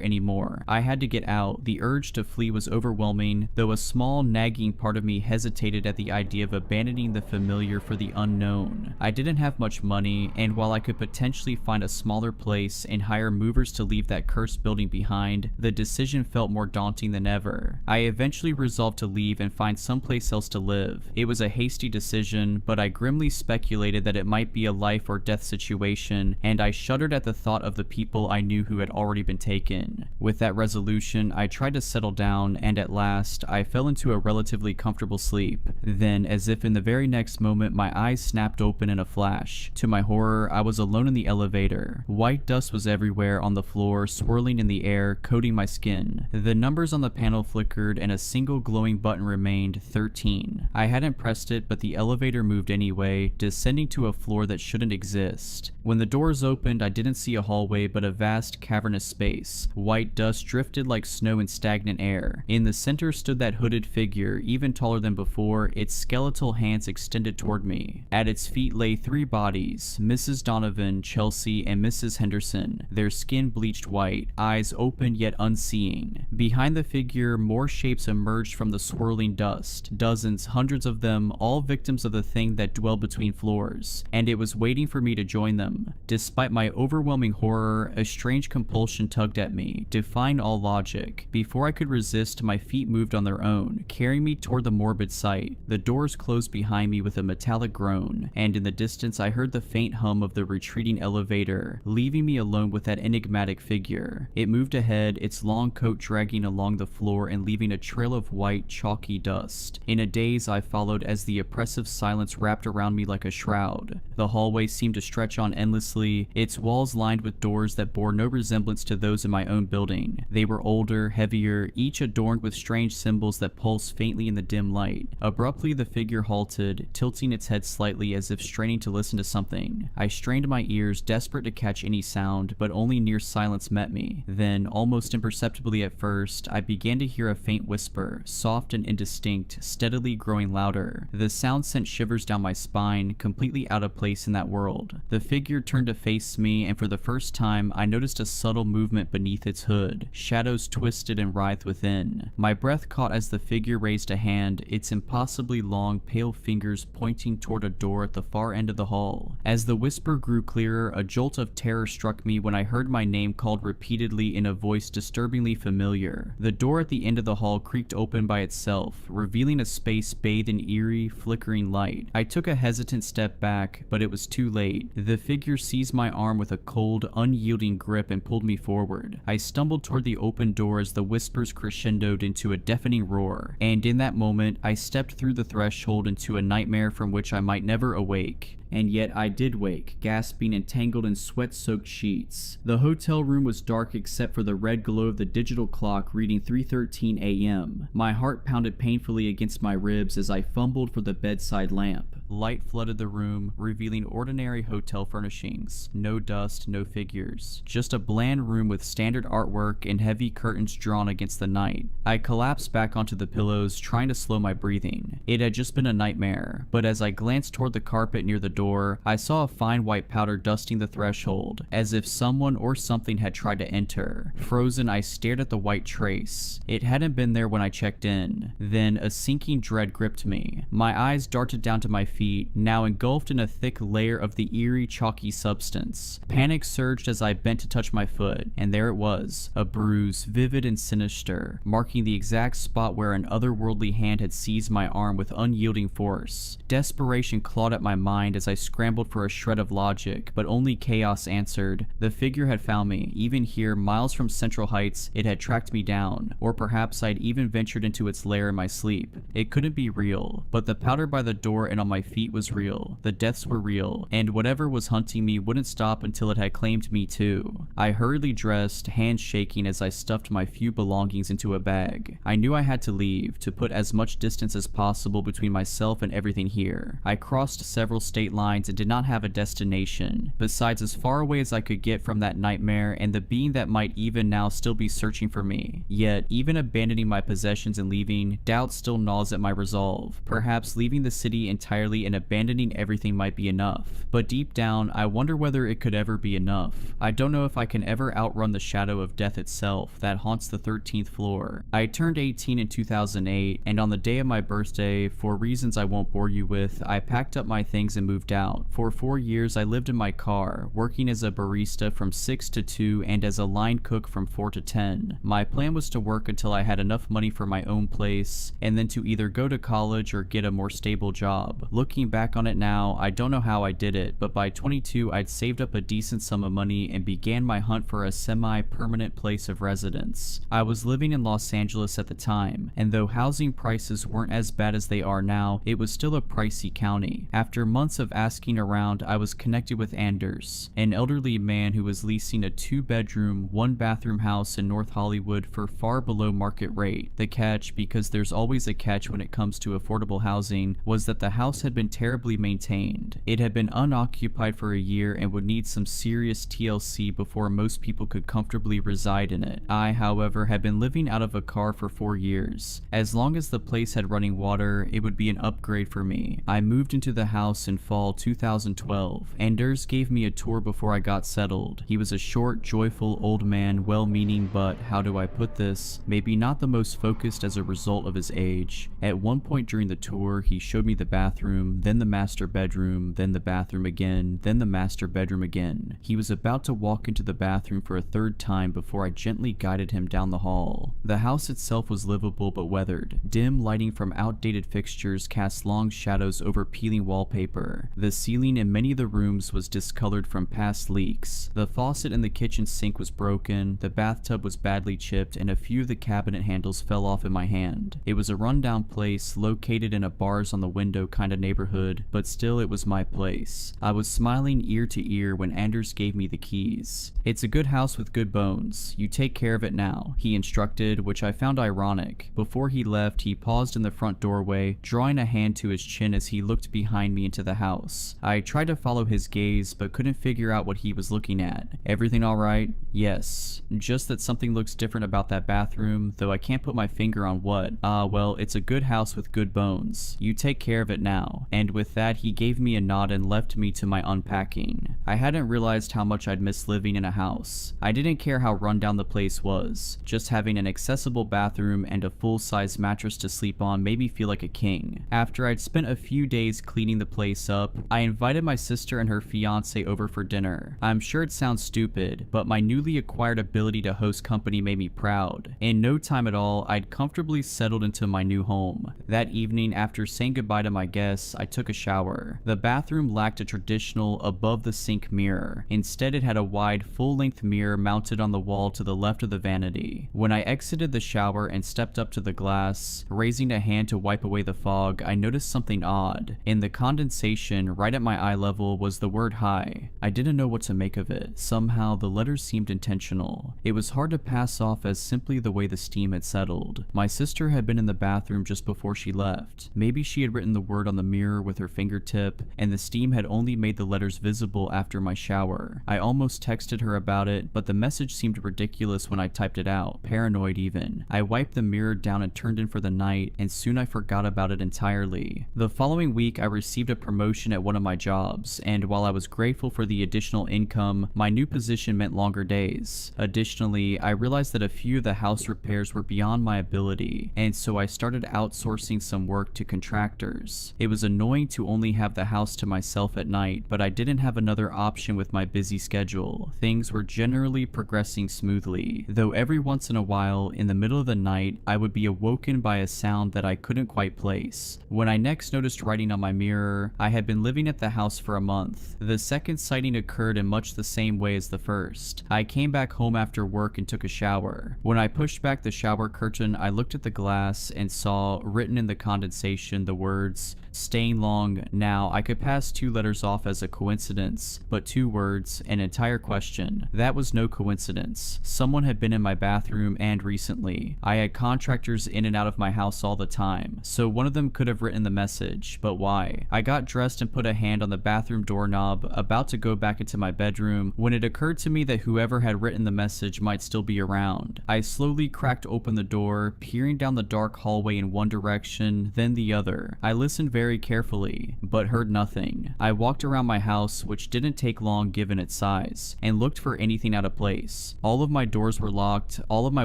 anymore. I had to get out. The urge to flee was overwhelming, though a small, nagging part of me hesitated at the idea of abandoning the familiar for the unknown. I didn't have much money, and while I could potentially find a smaller place and hire movers to leave that cursed building behind, the decision felt more daunting than ever. I eventually resolved to leave and find someplace else to live. It was a hasty decision, but I grimly speculated that it might be a life or death situation, and I shuddered at the thought of the people I knew who had already been taken. With that resolution, I tried to settle down, and at last, I fell into a relatively comfortable sleep. Then, as if in the very next moment, my eyes snapped open in a flash. To my horror, I was alone in the elevator. White dust was everywhere on the floor, swirling in the air, coating my skin. The numbers on the panel flickered and a single glowing button remained, 13. I hadn't pressed it, but the elevator moved anyway, descending to a floor that shouldn't exist. When the doors opened, I didn't see a hallway but a vast cavernous space. White dust drifted like snow in stagnant air. In the center stood that hooded figure, even taller than before, its skeletal hands extended toward me. At its feet lay three bodies, Mrs. Donovan, Chelsea, and Mrs. Henderson, their skin bleached white, eyes open yet unseeing. Behind the figure, more shapes emerged from the swirling dust. Dozens, hundreds of them, all victims of the thing that dwelled between floors. And it was waiting for me to join them. Despite my overwhelming horror, a strange compulsion tugged at me, defying all logic. Before I could resist, my feet moved on their own, carrying me toward the morbid sight. The doors closed behind me with a metallic groan, and in the distance I heard the faint hum of the retreating elevator, leaving me alone with that enigmatic figure. It moved ahead, its long coat dragging along the floor and leaving a trail of white, chalky dust. In a daze, I followed as the oppressive silence wrapped around me like a shroud. The hallway seemed to stretch on endlessly, its walls lined with doors that bore no resemblance to those in my own building. They were older, heavier, each adorned with strange symbols that pulsed faintly in the dim light. Abruptly, the figure halted, tilting its head slightly as if straining to listen to something. I strained my ears, desperate to catch any sound, but only near silence met me. Then, almost imperceptibly at first, I began to hear a faint whisper, soft and indistinct, steadily growing louder. The sound sent shivers down my spine, completely out of place in that world. The figure turned to face me, and for the first time, I noticed a subtle movement beneath its hood. Shadows twisted and writhed within. My breath caught as the figure raised a hand, its impossibly long, pale fingers pointing toward a door at the far end of the hall. As the whisper grew clearer, a jolt of terror struck me when I heard my name called repeatedly in a voice disturbingly familiar. The door at the end of the hall creaked open by itself, revealing a space bathed in eerie, flickering light. I took a hesitant step back, but it was too late. The figure seized my arm with a cold, unyielding grip and pulled me forward. I stumbled toward the open door as the whispers crescendoed into a deafening roar, and in that moment, I stepped through the threshold into a nightmare from which I might never awake. And yet I did wake, gasping and tangled in sweat-soaked sheets. The hotel room was dark except for the red glow of the digital clock reading 3:13 a.m. My heart pounded painfully against my ribs as I fumbled for the bedside lamp. Light flooded the room, revealing ordinary hotel furnishings. No dust, no figures. Just a bland room with standard artwork and heavy curtains drawn against the night. I collapsed back onto the pillows, trying to slow my breathing. It had just been a nightmare, but as I glanced toward the carpet near the door, I saw a fine white powder dusting the threshold, as if someone or something had tried to enter. Frozen, I stared at the white trace. It hadn't been there when I checked in. Then a sinking dread gripped me. My eyes darted down to my feet, now engulfed in a thick layer of the eerie, chalky substance. Panic surged as I bent to touch my foot, and there it was, a bruise, vivid and sinister, marking the exact spot where an otherworldly hand had seized my arm with unyielding force. Desperation clawed at my mind as as I scrambled for a shred of logic, but only chaos answered. The figure had found me. Even here, miles from Central Heights, it had tracked me down. Or perhaps I'd even ventured into its lair in my sleep. It couldn't be real, but the powder by the door and on my feet was real. The deaths were real, and whatever was hunting me wouldn't stop until it had claimed me too. I hurriedly dressed, hands shaking as I stuffed my few belongings into a bag. I knew I had to leave, to put as much distance as possible between myself and everything here. I crossed several state lines and did not have a destination, besides as far away as I could get from that nightmare and the being that might even now still be searching for me. Yet, even abandoning my possessions and leaving, doubt still gnaws at my resolve. Perhaps leaving the city entirely and abandoning everything might be enough, but deep down, I wonder whether it could ever be enough. I don't know if I can ever outrun the shadow of death itself that haunts the 13th floor. I turned 18 in 2008, and on the day of my birthday, for reasons I won't bore you with, I packed up my things and moved out. For 4 years, I lived in my car, working as a barista from 6 to 2 and as a line cook from 4 to 10. My plan was to work until I had enough money for my own place, and then to either go to college or get a more stable job. Looking back on it now, I don't know how I did it, but by 22 I'd saved up a decent sum of money and began my hunt for a semi-permanent place of residence. I was living in Los Angeles at the time, and though housing prices weren't as bad as they are now, it was still a pricey county. After months of asking around, I was connected with Anders, an elderly man who was leasing a 2-bedroom, 1-bathroom house in North Hollywood for far below market rate. The catch, because there's always a catch when it comes to affordable housing, was that the house had been terribly maintained. It had been unoccupied for a year and would need some serious TLC before most people could comfortably reside in it. I, however, had been living out of a car for 4 years. As long as the place had running water, it would be an upgrade for me. I moved into the house in fall 2012. Anders gave me a tour before I got settled. He was a short, joyful old man, well-meaning, but how do I put this? Maybe not the most focused as a result of his age. At one point during the tour, he showed me the bathroom, then the master bedroom, then the bathroom again, then the master bedroom again. He was about to walk into the bathroom for a 3rd time before I gently guided him down the hall. The house itself was livable but weathered. Dim lighting from outdated fixtures cast long shadows over peeling wallpaper. The ceiling in many of the rooms was discolored from past leaks. The faucet in the kitchen sink was broken, the bathtub was badly chipped, and a few of the cabinet handles fell off in my hand. It was a rundown place, located in a bars on the window kind of neighborhood, but still it was my place. I was smiling ear to ear when Anders gave me the keys. "It's a good house with good bones. You take care of it now," he instructed, which I found ironic. Before he left, he paused in the front doorway, drawing a hand to his chin as he looked behind me into the house. I tried to follow his gaze, but couldn't figure out what he was looking at. "Everything alright?" "Yes. Just that something looks different about that bathroom, though I can't put my finger on what." Well, it's a good house with good bones. You take care of it now." And with that, he gave me a nod and left me to my unpacking. I hadn't realized how much I'd missed living in a house. I didn't care how rundown the place was. Just having an accessible bathroom and a full-size mattress to sleep on made me feel like a king. After I'd spent a few days cleaning the place up, I invited my sister and her fiance over for dinner. I'm sure it sounds stupid, but my newly acquired ability to host company made me proud. In no time at all, I'd comfortably settled into my new home. That evening, after saying goodbye to my guests, I took a shower. The bathroom lacked a traditional above-the-sink mirror. Instead, it had a wide, full-length mirror mounted on the wall to the left of the vanity. When I exited the shower and stepped up to the glass, raising a hand to wipe away the fog, I noticed something odd. In the condensation, right at my eye level, was the word "hi." I didn't know what to make of it. Somehow, the letters seemed intentional. It was hard to pass off as simply the way the steam had settled. My sister had been in the bathroom just before she left. Maybe she had written the word on the mirror with her fingertip, and the steam had only made the letters visible after my shower. I almost texted her about it, but the message seemed ridiculous when I typed it out, paranoid even. I wiped the mirror down and turned in for the night, and soon I forgot about it entirely. The following week, I received a promotion at one of my jobs, and while I was grateful for the additional income, my new position meant longer days. Additionally, I realized that a few of the house repairs were beyond my ability, and so I started outsourcing some work to contractors. It was annoying to only have the house to myself at night, but I didn't have another option with my busy schedule. Things were generally progressing smoothly, though every once in a while, in the middle of the night, I would be awoken by a sound that I couldn't quite place. When I next noticed writing on my mirror, I had been been living at the house for a month. The second sighting occurred in much the same way as the first. I came back home after work and took a shower. When I pushed back the shower curtain, I looked at the glass and saw, written in the condensation, the words, "Staying long." Now, I could pass 2 letters off as a coincidence, but 2 words, an entire question. That was no coincidence. Someone had been in my bathroom, and recently. I had contractors in and out of my house all the time, so one of them could have written the message, but why? I got dressed and put a hand on the bathroom doorknob, about to go back into my bedroom, when it occurred to me that whoever had written the message might still be around. I slowly cracked open the door, peering down the dark hallway in one direction, then the other. I listened very carefully, but heard nothing. I walked around my house, which didn't take long given its size, and looked for anything out of place. All of my doors were locked, all of my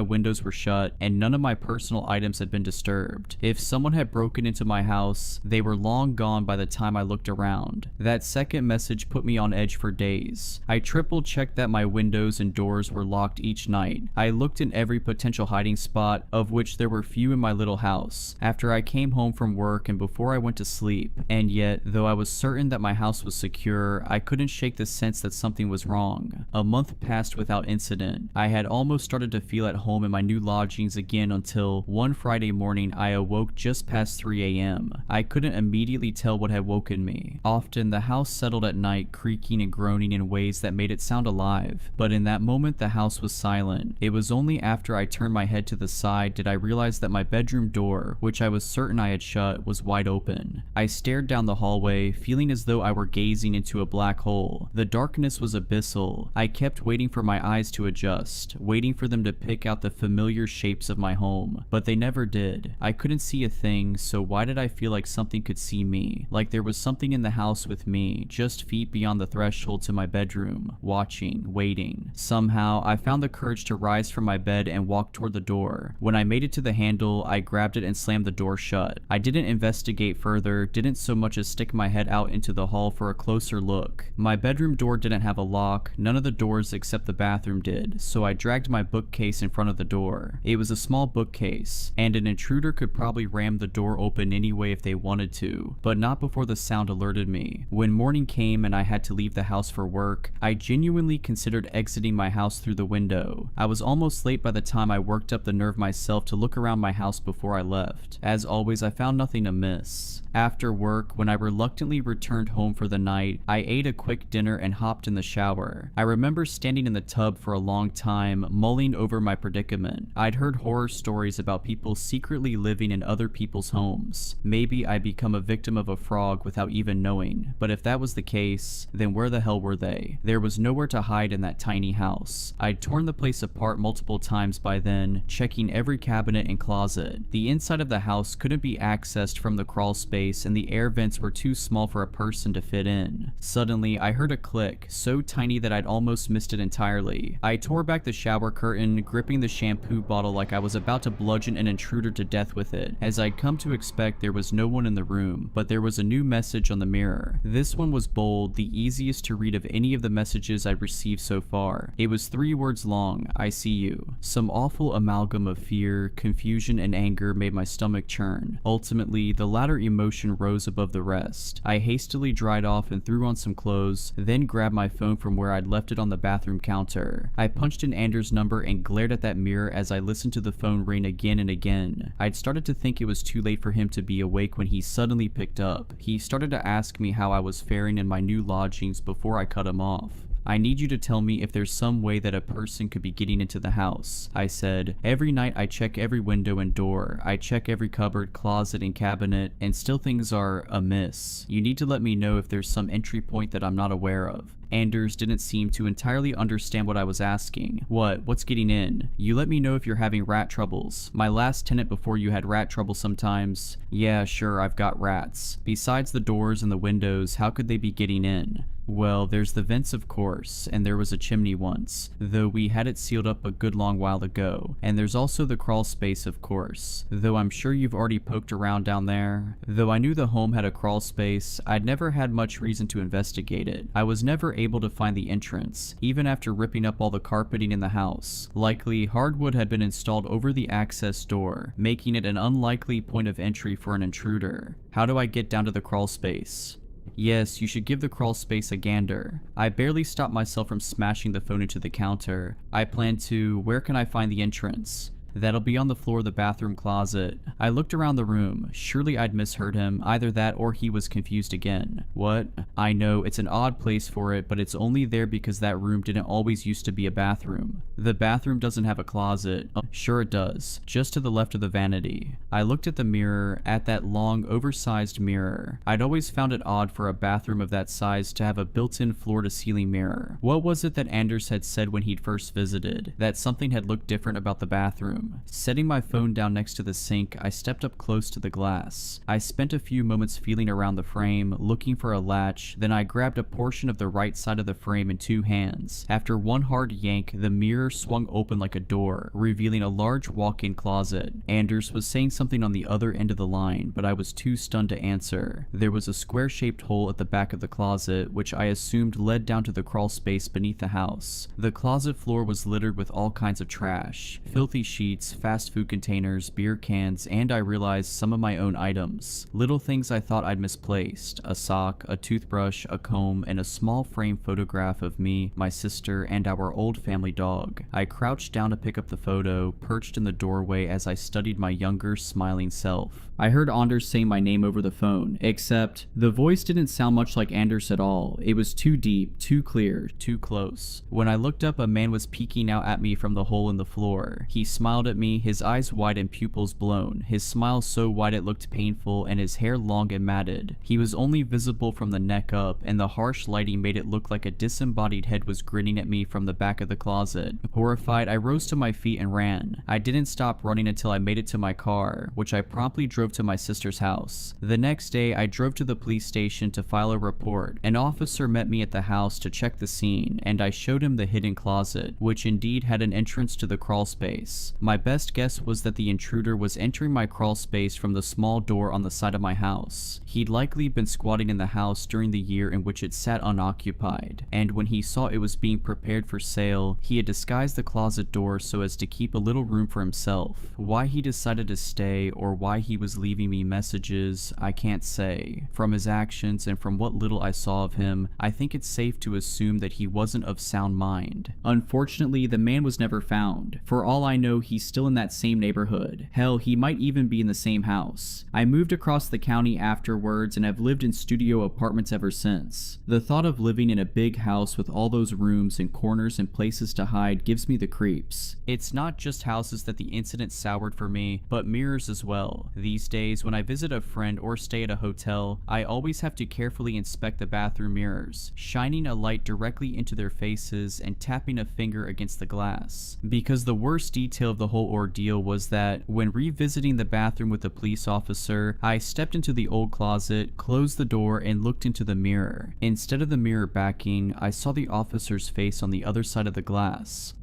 windows were shut, and none of my personal items had been disturbed. If someone had broken into my house, they were long gone by the time I looked around. That second message put me on edge for days. I triple checked that my windows and doors were locked each night. I looked in every potential hiding spot, of which there were few in my little house, after I came home from work and before I went to sleep. And yet, though I was certain that my house was secure, I couldn't shake the sense that something was wrong. A month passed without incident. I had almost started to feel at home in my new lodgings again until one Friday morning I awoke just past 3 a.m. I couldn't immediately tell what had woken me. Often the house settled at night, creaking and groaning in ways that made it sound alive, but in that moment the house was silent. It was only after I turned my head to the side did I realize that my bedroom door, which I was certain I had shut, was wide open. I stared down the hallway, feeling as though I were gazing into a black hole. The darkness was abyssal. I kept waiting for my eyes to adjust, waiting for them to pick out the familiar shapes of my home, but they never did. I couldn't see a thing, so why did I feel like something could see me? Like there was something in the house with me, just feet beyond the threshold to my bedroom, watching, waiting. Somehow, I found the courage to rise from my bed and walk toward the door. When I made it to the handle, I grabbed it and slammed the door shut. I didn't investigate further, didn't so much as stick my head out into the hall for a closer look. My bedroom door didn't have a lock, none of the doors except the bathroom did, so I dragged my bookcase in front of the door. It was a small bookcase, and an intruder could probably ram the door open anyway if they wanted to, but not before the sound alerted me. When morning came and I had to leave the house for work, I genuinely considered exiting my house through the window. I was almost late by the time I worked up the nerve myself to look around my house before I left. As always, I found nothing amiss. After work, when I reluctantly returned home for the night, I ate a quick dinner and hopped in the shower. I remember standing in the tub for a long time, mulling over my predicament. I'd heard horror stories about people secretly living in other people's homes. Maybe I'd become a victim of a frog without even knowing, but if that was the case, then where the hell were they? There was nowhere to hide in that tiny house. I'd torn the place apart multiple times by then, checking every cabinet and closet. The inside of the house couldn't be accessed from the crawl space, and the air vents were too small for a person to fit in. Suddenly, I heard a click, so tiny that I'd almost missed it entirely. I tore back the shower curtain, gripping the shampoo bottle like I was about to bludgeon an intruder to death with it. As I'd come to expect, there was no one in the room, but there was a new message on the mirror. This one was bold, the easiest to read of any of the messages I'd received so far. It was 3 words long: "I see you." Some awful amalgam of fear, confusion, and anger made my stomach churn. Ultimately, the latter emotion rose above the rest. I hastily dried off and threw on some clothes, then grabbed my phone from where I'd left it on the bathroom counter. I punched in Anders' number and glared at that mirror as I listened to the phone ring again and again. I'd started to think it was too late for him to be awake when he suddenly picked up. He started to ask me how I was faring in my new lodgings before I cut him off. "I need you to tell me if there's some way that a person could be getting into the house," I said. "Every night I check every window and door. I check every cupboard, closet, and cabinet, and still things are amiss. You need to let me know if there's some entry point that I'm not aware of." Anders didn't seem to entirely understand what I was asking. What's getting in? "You let me know if you're having rat troubles. My last tenant before you had rat trouble sometimes." "Yeah, sure, I've got rats. Besides the doors and the windows, how could they be getting in?" "Well, there's the vents of course, and there was a chimney once, though we had it sealed up a good long while ago. And there's also the crawl space of course, though I'm sure you've already poked around down there." Though I knew the home had a crawl space, I'd never had much reason to investigate it. I was never able to find the entrance, even after ripping up all the carpeting in the house. Likely, hardwood had been installed over the access door, making it an unlikely point of entry for an intruder. "How do I get down to the crawl space?" Yes, you should give the crawl space a gander. I barely stopped myself from smashing the phone into the counter. I planned to, where can I find the entrance? That'll be on the floor of the bathroom closet. I looked around the room. Surely I'd misheard him. Either that or he was confused again. What? I know, it's an odd place for it, but it's only there because that room didn't always used to be a bathroom. The bathroom doesn't have a closet. Sure it does. Just to the left of the vanity. I looked at the mirror, at that long, oversized mirror. I'd always found it odd for a bathroom of that size to have a built-in floor-to-ceiling mirror. What was it that Anders had said when he'd first visited? That something had looked different about the bathroom. Setting my phone down next to the sink, I stepped up close to the glass. I spent a few moments feeling around the frame, looking for a latch, then I grabbed a portion of the right side of the frame in 2 hands. After one hard yank, the mirror swung open like a door, revealing a large walk-in closet. Anders was saying something on the other end of the line, but I was too stunned to answer. There was a square-shaped hole at the back of the closet, which I assumed led down to the crawl space beneath the house. The closet floor was littered with all kinds of trash, filthy sheets, fast food containers, beer cans, and I realized some of my own items. Little things I thought I'd misplaced. A sock, a toothbrush, a comb, and a small frame photograph of me, my sister, and our old family dog. I crouched down to pick up the photo, perched in the doorway as I studied my younger, smiling self. I heard Anders say my name over the phone, except the voice didn't sound much like Anders at all. It was too deep, too clear, too close. When I looked up, a man was peeking out at me from the hole in the floor. He smiled at me, his eyes wide and pupils blown, his smile so wide it looked painful, and his hair long and matted. He was only visible from the neck up, and the harsh lighting made it look like a disembodied head was grinning at me from the back of the closet. Horrified, I rose to my feet and ran. I didn't stop running until I made it to my car, which I promptly drove to my sister's house. The next day, I drove to the police station to file a report. An officer met me at the house to check the scene, and I showed him the hidden closet, which indeed had an entrance to the crawl space. My best guess was that the intruder was entering my crawl space from the small door on the side of my house. He'd likely been squatting in the house during the year in which it sat unoccupied, and when he saw it was being prepared for sale, he had disguised the closet door so as to keep a little room for himself. Why he decided to stay, or why he was leaving me messages, I can't say. From his actions and from what little I saw of him, I think it's safe to assume that he wasn't of sound mind. Unfortunately, the man was never found. For all I know, he's still in that same neighborhood. Hell, he might even be in the same house. I moved across the county afterwards and have lived in studio apartments ever since. The thought of living in a big house with all those rooms and corners and places to hide gives me the creeps. It's not just houses that the incident soured for me, but mirrors as well. These days, when I visit a friend or stay at a hotel, I always have to carefully inspect the bathroom mirrors, shining a light directly into their faces and tapping a finger against the glass. Because the worst detail of the whole ordeal was that, when revisiting the bathroom with the police officer, I stepped into the old closet, closed the door, and looked into the mirror. Instead of the mirror backing, I saw the officer's face on the other side of the glass.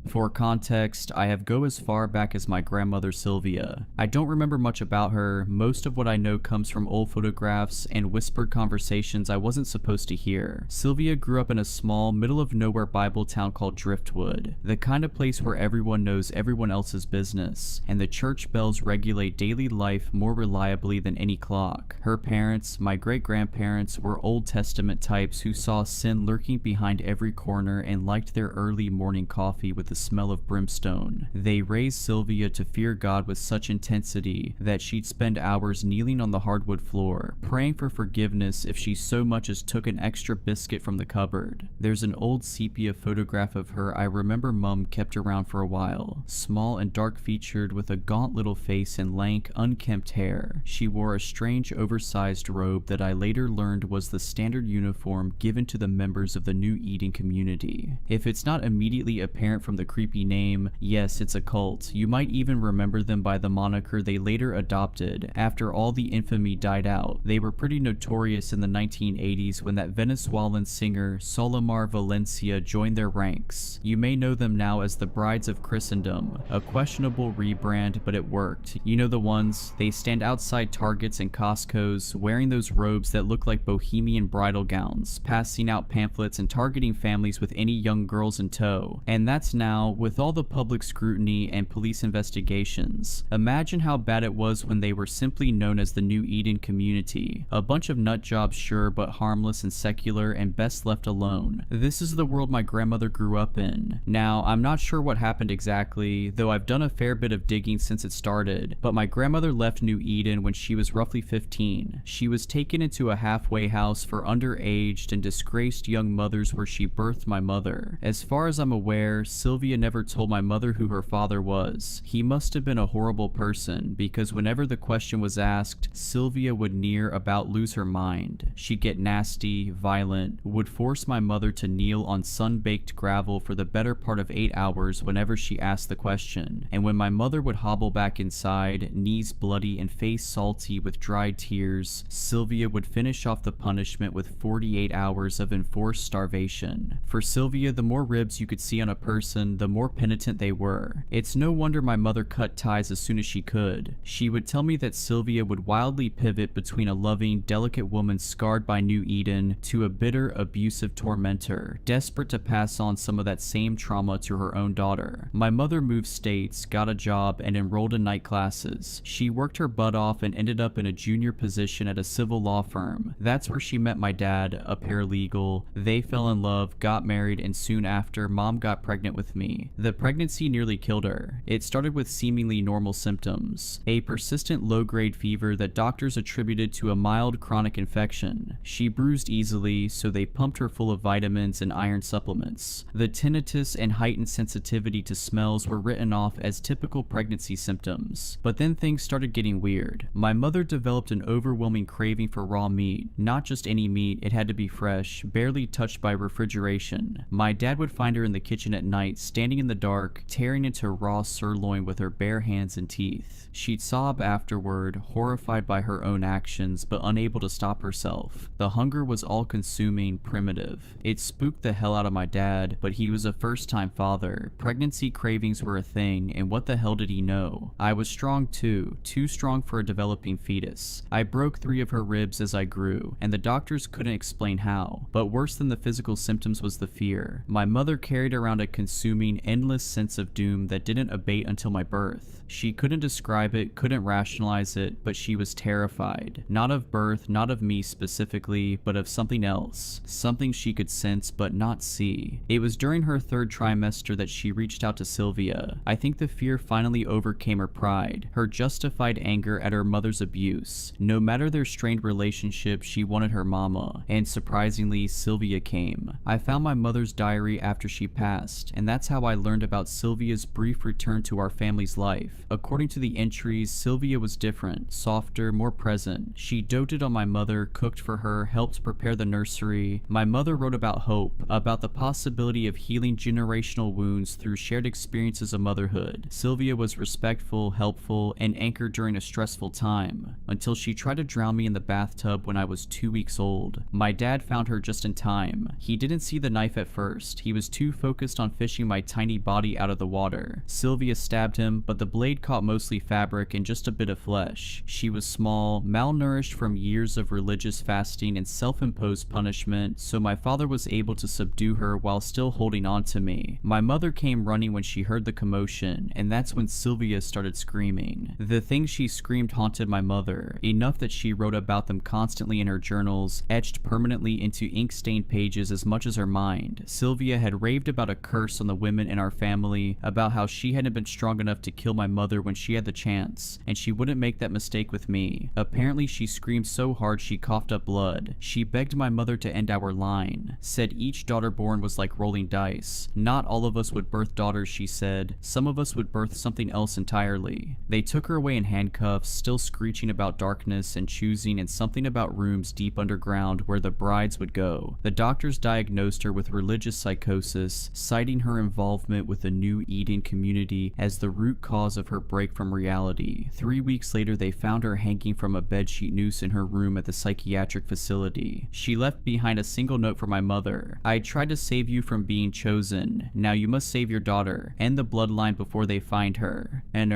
For context, I have go as far back as my grandmother Sylvia. I don't remember much about her. Most of what I know comes from old photographs and whispered conversations I wasn't supposed to hear. Sylvia grew up in a small, middle-of-nowhere Bible town called Driftwood, the kind of place where everyone knows everyone else's business, and the church bells regulate daily life more reliably than any clock. Her parents, my great-grandparents, were Old Testament types who saw sin lurking behind every corner and liked their early morning coffee with the smell of brimstone. They raised Sylvia to fear God with such intensity that she'd spend hours kneeling on the hardwood floor, praying for forgiveness if she so much as took an extra biscuit from the cupboard. There's an old sepia photograph of her I remember Mum kept around for a while. Small and dark-featured with a gaunt little face and lank, unkempt hair. She wore a strange oversized robe that I later learned was the standard uniform given to the members of the New Eden community. If it's not immediately apparent from the creepy name, yes, it's a cult. You might even remember them by the moniker they later adopted after all the infamy died out. They were pretty notorious in the 1980s when that Venezuelan singer Solomar Valencia joined their ranks. You may know them now as the Brides of Christendom, a questionable rebrand, but it worked. You know the ones? They stand outside Targets and Costco's wearing those robes that look like bohemian bridal gowns, passing out pamphlets and targeting families with any young girls in tow. And that's now Now, with all the public scrutiny and police investigations, imagine how bad it was when they were simply known as the New Eden community. A bunch of nut jobs, sure, but harmless and secular and best left alone. This is the world my grandmother grew up in. Now, I'm not sure what happened exactly, though I've done a fair bit of digging since it started, but my grandmother left New Eden when she was roughly 15. She was taken into a halfway house for underaged and disgraced young mothers where she birthed my mother. As far as I'm aware, Sylvia never told my mother who her father was. He must have been a horrible person, because whenever the question was asked, Sylvia would near about lose her mind. She'd get nasty, violent, would force my mother to kneel on sun-baked gravel for the better part of 8 hours whenever she asked the question, and when my mother would hobble back inside, knees bloody and face salty with dried tears, Sylvia would finish off the punishment with 48 hours of enforced starvation. For Sylvia, the more ribs you could see on a person, the more penitent they were. It's no wonder my mother cut ties as soon as she could. She would tell me that Sylvia would wildly pivot between a loving, delicate woman scarred by New Eden to a bitter, abusive tormentor, desperate to pass on some of that same trauma to her own daughter. My mother moved states, got a job, and enrolled in night classes. She worked her butt off and ended up in a junior position at a civil law firm. That's where she met my dad, a paralegal. They fell in love, got married, and soon after, Mom got pregnant with me. The pregnancy nearly killed her. It started with seemingly normal symptoms, a persistent low-grade fever that doctors attributed to a mild chronic infection. She bruised easily, so they pumped her full of vitamins and iron supplements. The tinnitus and heightened sensitivity to smells were written off as typical pregnancy symptoms. But then things started getting weird. My mother developed an overwhelming craving for raw meat. Not just any meat, it had to be fresh, barely touched by refrigeration. My dad would find her in the kitchen at night, standing in the dark, tearing into raw sirloin with her bare hands and teeth. She'd sob afterward, horrified by her own actions, but unable to stop herself. The hunger was all-consuming, primitive. It spooked the hell out of my dad, but he was a first-time father. Pregnancy cravings were a thing, and what the hell did he know? I was strong too strong for a developing fetus. I broke 3 of her ribs as I grew, and the doctors couldn't explain how. But worse than the physical symptoms was the fear. My mother carried around a consuming, endless sense of doom that didn't abate until my birth. She couldn't describe it, couldn't rationalize it, but she was terrified. Not of birth, not of me specifically, but of something else. Something she could sense but not see. It was during her 3rd trimester that she reached out to Sylvia. I think the fear finally overcame her pride, her justified anger at her mother's abuse. No matter their strained relationship, she wanted her mama, and surprisingly, Sylvia came. I found my mother's diary after she passed, and that's how I learned about Sylvia's brief return to our family's life. According to the entries, Sylvia was different, softer, more present. She doted on my mother, cooked for her, helped prepare the nursery. My mother wrote about hope, about the possibility of healing generational wounds through shared experiences of motherhood. Sylvia was respectful, helpful, and anchored during a stressful time, until she tried to drown me in the bathtub when I was 2 weeks old. My dad found her just in time. He didn't see the knife at first. He was too focused on fishing my tiny body out of the water. Sylvia stabbed him, but the blade caught mostly fabric and just a bit of flesh. She was small, malnourished from years of religious fasting and self-imposed punishment, so my father was able to subdue her while still holding on to me. My mother came running when she heard the commotion, and that's when Sylvia started screaming. The things she screamed haunted my mother, enough that she wrote about them constantly in her journals, etched permanently into ink-stained pages as much as her mind. Sylvia had raved about a curse on the women in our family, about how she hadn't been strong enough to kill my mother when she had the chance, and she wouldn't make that mistake with me. Apparently she screamed so hard she coughed up blood. She begged my mother to end our line, said each daughter born was like rolling dice. Not all of us would birth daughters, she said. Some of us would birth something else entirely. They took her away in handcuffs, still screeching about darkness and choosing and something about rooms deep underground where the brides would go. The doctors diagnosed her with religious psychosis, citing her involvement with the New Eden community as the root cause of her break from reality. 3 weeks later, they found her hanging from a bedsheet noose in her room at the psychiatric facility. She left behind a single note for my mother. I tried to save you from being chosen. Now you must save your daughter. End the bloodline before they find her. And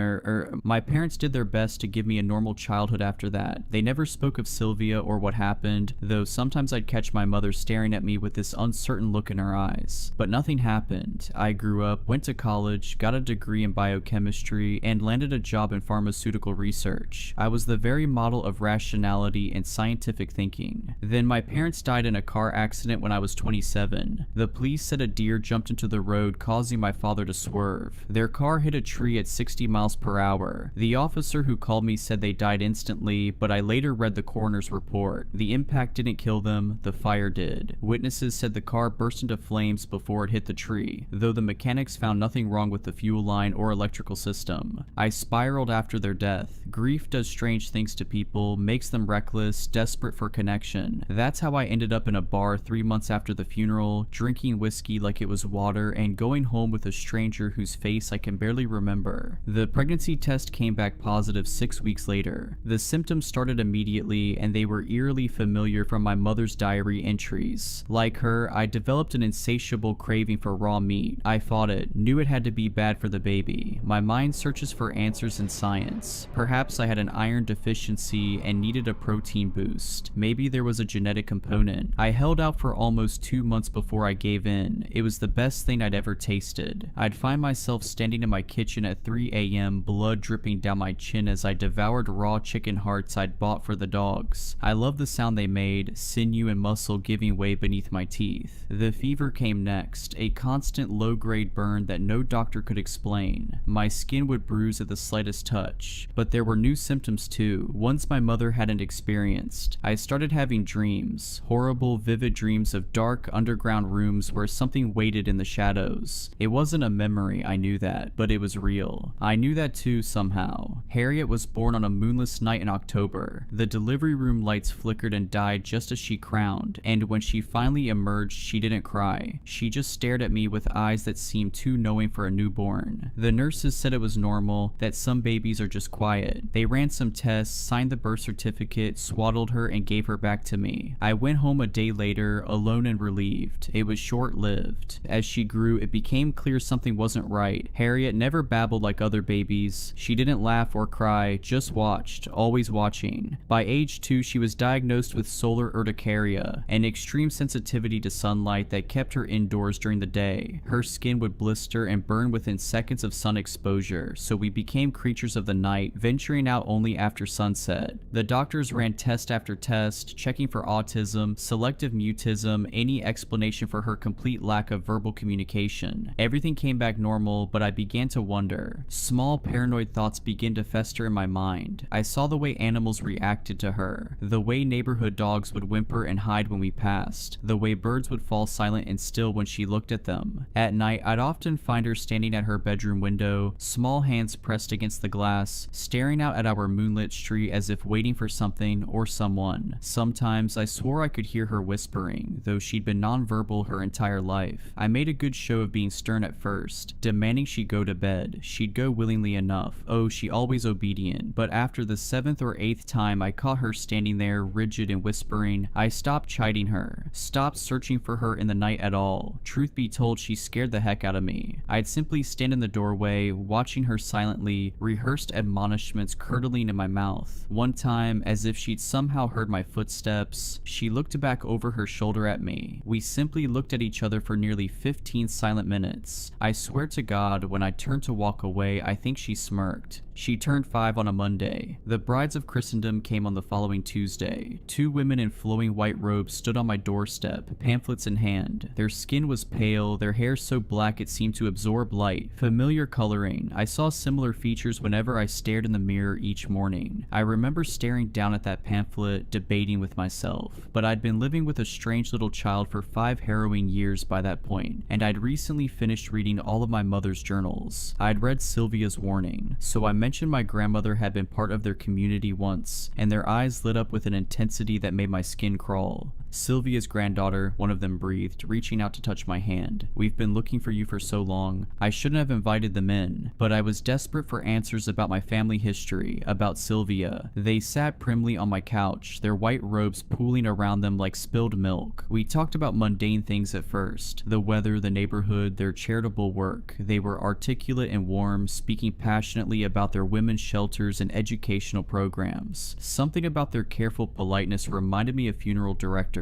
my parents did their best to give me a normal childhood after that. They never spoke of Sylvia or what happened, though sometimes I'd catch my mother staring at me with this uncertain look in her eyes. But nothing happened. I grew up, went to college, got a degree in biochemistry, and landed a job in pharmaceutical research. I was the very model of rationality and scientific thinking. Then my parents died in a car accident when I was 27. The police said a deer jumped into the road, causing my father to swerve. Their car hit a tree at 60 miles per hour. The officer who called me said they died instantly, but I later read the coroner's report. The impact didn't kill them, the fire did. Witnesses said the car burst into flames before it hit the tree, though the mechanics found nothing wrong with the fuel line or electrical system. I spiraled after their death. Grief does strange things to people, makes them reckless, desperate for connection. That's how I ended up in a bar 3 months after the funeral, drinking whiskey like it was water, and going home with a stranger whose face I can barely remember. The pregnancy test came back positive 6 weeks later. The symptoms started immediately, and they were eerily familiar from my mother's diary entries. Like her, I developed an insatiable craving for raw meat. I fought it, knew it had to be bad for the baby. My mind searches for answers in science. Perhaps I had an iron deficiency and needed a protein boost. Maybe there was a genetic component. I held out for almost 2 months before I gave in. It was the best thing I'd ever tasted. I'd find myself standing in my kitchen at 3 a.m., blood dripping down my chin as I devoured raw chicken hearts I'd bought for the dogs. I loved the sound they made, sinew and muscle giving way beneath my teeth. The fever came next, a constant low-grade burn that no doctor could explain. My skin would bruise at the slightest touch. But there were new symptoms too, ones my mother hadn't experienced. I started having dreams, horrible, vivid dreams of dark, underground rooms where something waited in the shadows. It wasn't a memory, I knew that, but it was real. I knew that too somehow. Harriet was born on a moonless night in October. The delivery room lights flickered and died just as she crowned, and when she finally emerged, she didn't cry. She just stared at me with eyes that seemed too knowing for a newborn. The nurses said it was normal, that some babies are just quiet. They ran some tests, signed the birth certificate, swaddled her, and gave her back to me. I went home a day later, alone and relieved. It was short-lived. As she grew, it became clear something wasn't right. Harriet never babbled like other babies. She didn't laugh or cry, just watched, always watching. By age 2, she was diagnosed with solar urticaria, an extreme sensitivity to sunlight that kept her indoors during the day. Her skin would blister and burn within seconds of sun exposure, so we became creatures of the night, venturing out only after sunset. The doctors ran test after test, checking for autism, selective mutism, any explanation for her complete lack of verbal communication. Everything came back normal, but I began to wonder. Small paranoid thoughts began to fester in my mind. I saw the way animals reacted to her, the way neighborhood dogs would whimper and hide when we passed, the way birds would fall silent and still when she looked at them. At night, I'd often find her standing at her bedroom window, small hands pressed against the glass, staring out at our moonlit street as if waiting for something or someone. Sometimes I swore I could hear her whispering, though she'd been nonverbal her entire life. I made a good show of being stern at first, demanding she go to bed. She'd go willingly enough. Oh, she always obedient. But after the 7th or 8th time I caught her standing there, rigid and whispering, I stopped chiding her, stopped searching for her in the night at all. Truth be told, she scared the heck out of me. I'd simply stand in the doorway, watching her silently, rehearsed admonishments curdling in my mouth. One time, as if she'd somehow heard my footsteps, she looked back over her shoulder at me. We simply looked at each other for nearly 15 silent minutes. I swear to God, when I turned to walk away, I think she smirked. She turned 5 on a Monday. The brides of Christendom came on the following Tuesday. 2 women in flowing white robes stood on my doorstep, pamphlets in hand. Their skin was pale, their hair so black it seemed to absorb light. Familiar coloring. I saw similar features whenever I stared in the mirror each morning. I remember staring down at that pamphlet, debating with myself. But I'd been living with a strange little child for 5 harrowing years by that point, and I'd recently finished reading all of my mother's journals. I'd read Sylvia's warning, so I mentioned my grandmother had been part of their community once, and their eyes lit up with an intensity that made my skin crawl. Sylvia's granddaughter, one of them breathed, reaching out to touch my hand. We've been looking for you for so long. I shouldn't have invited them in, but I was desperate for answers about my family history, about Sylvia. They sat primly on my couch, their white robes pooling around them like spilled milk. We talked about mundane things at first, the weather, the neighborhood, their charitable work. They were articulate and warm, speaking passionately about their women's shelters and educational programs. Something about their careful politeness reminded me of funeral directors.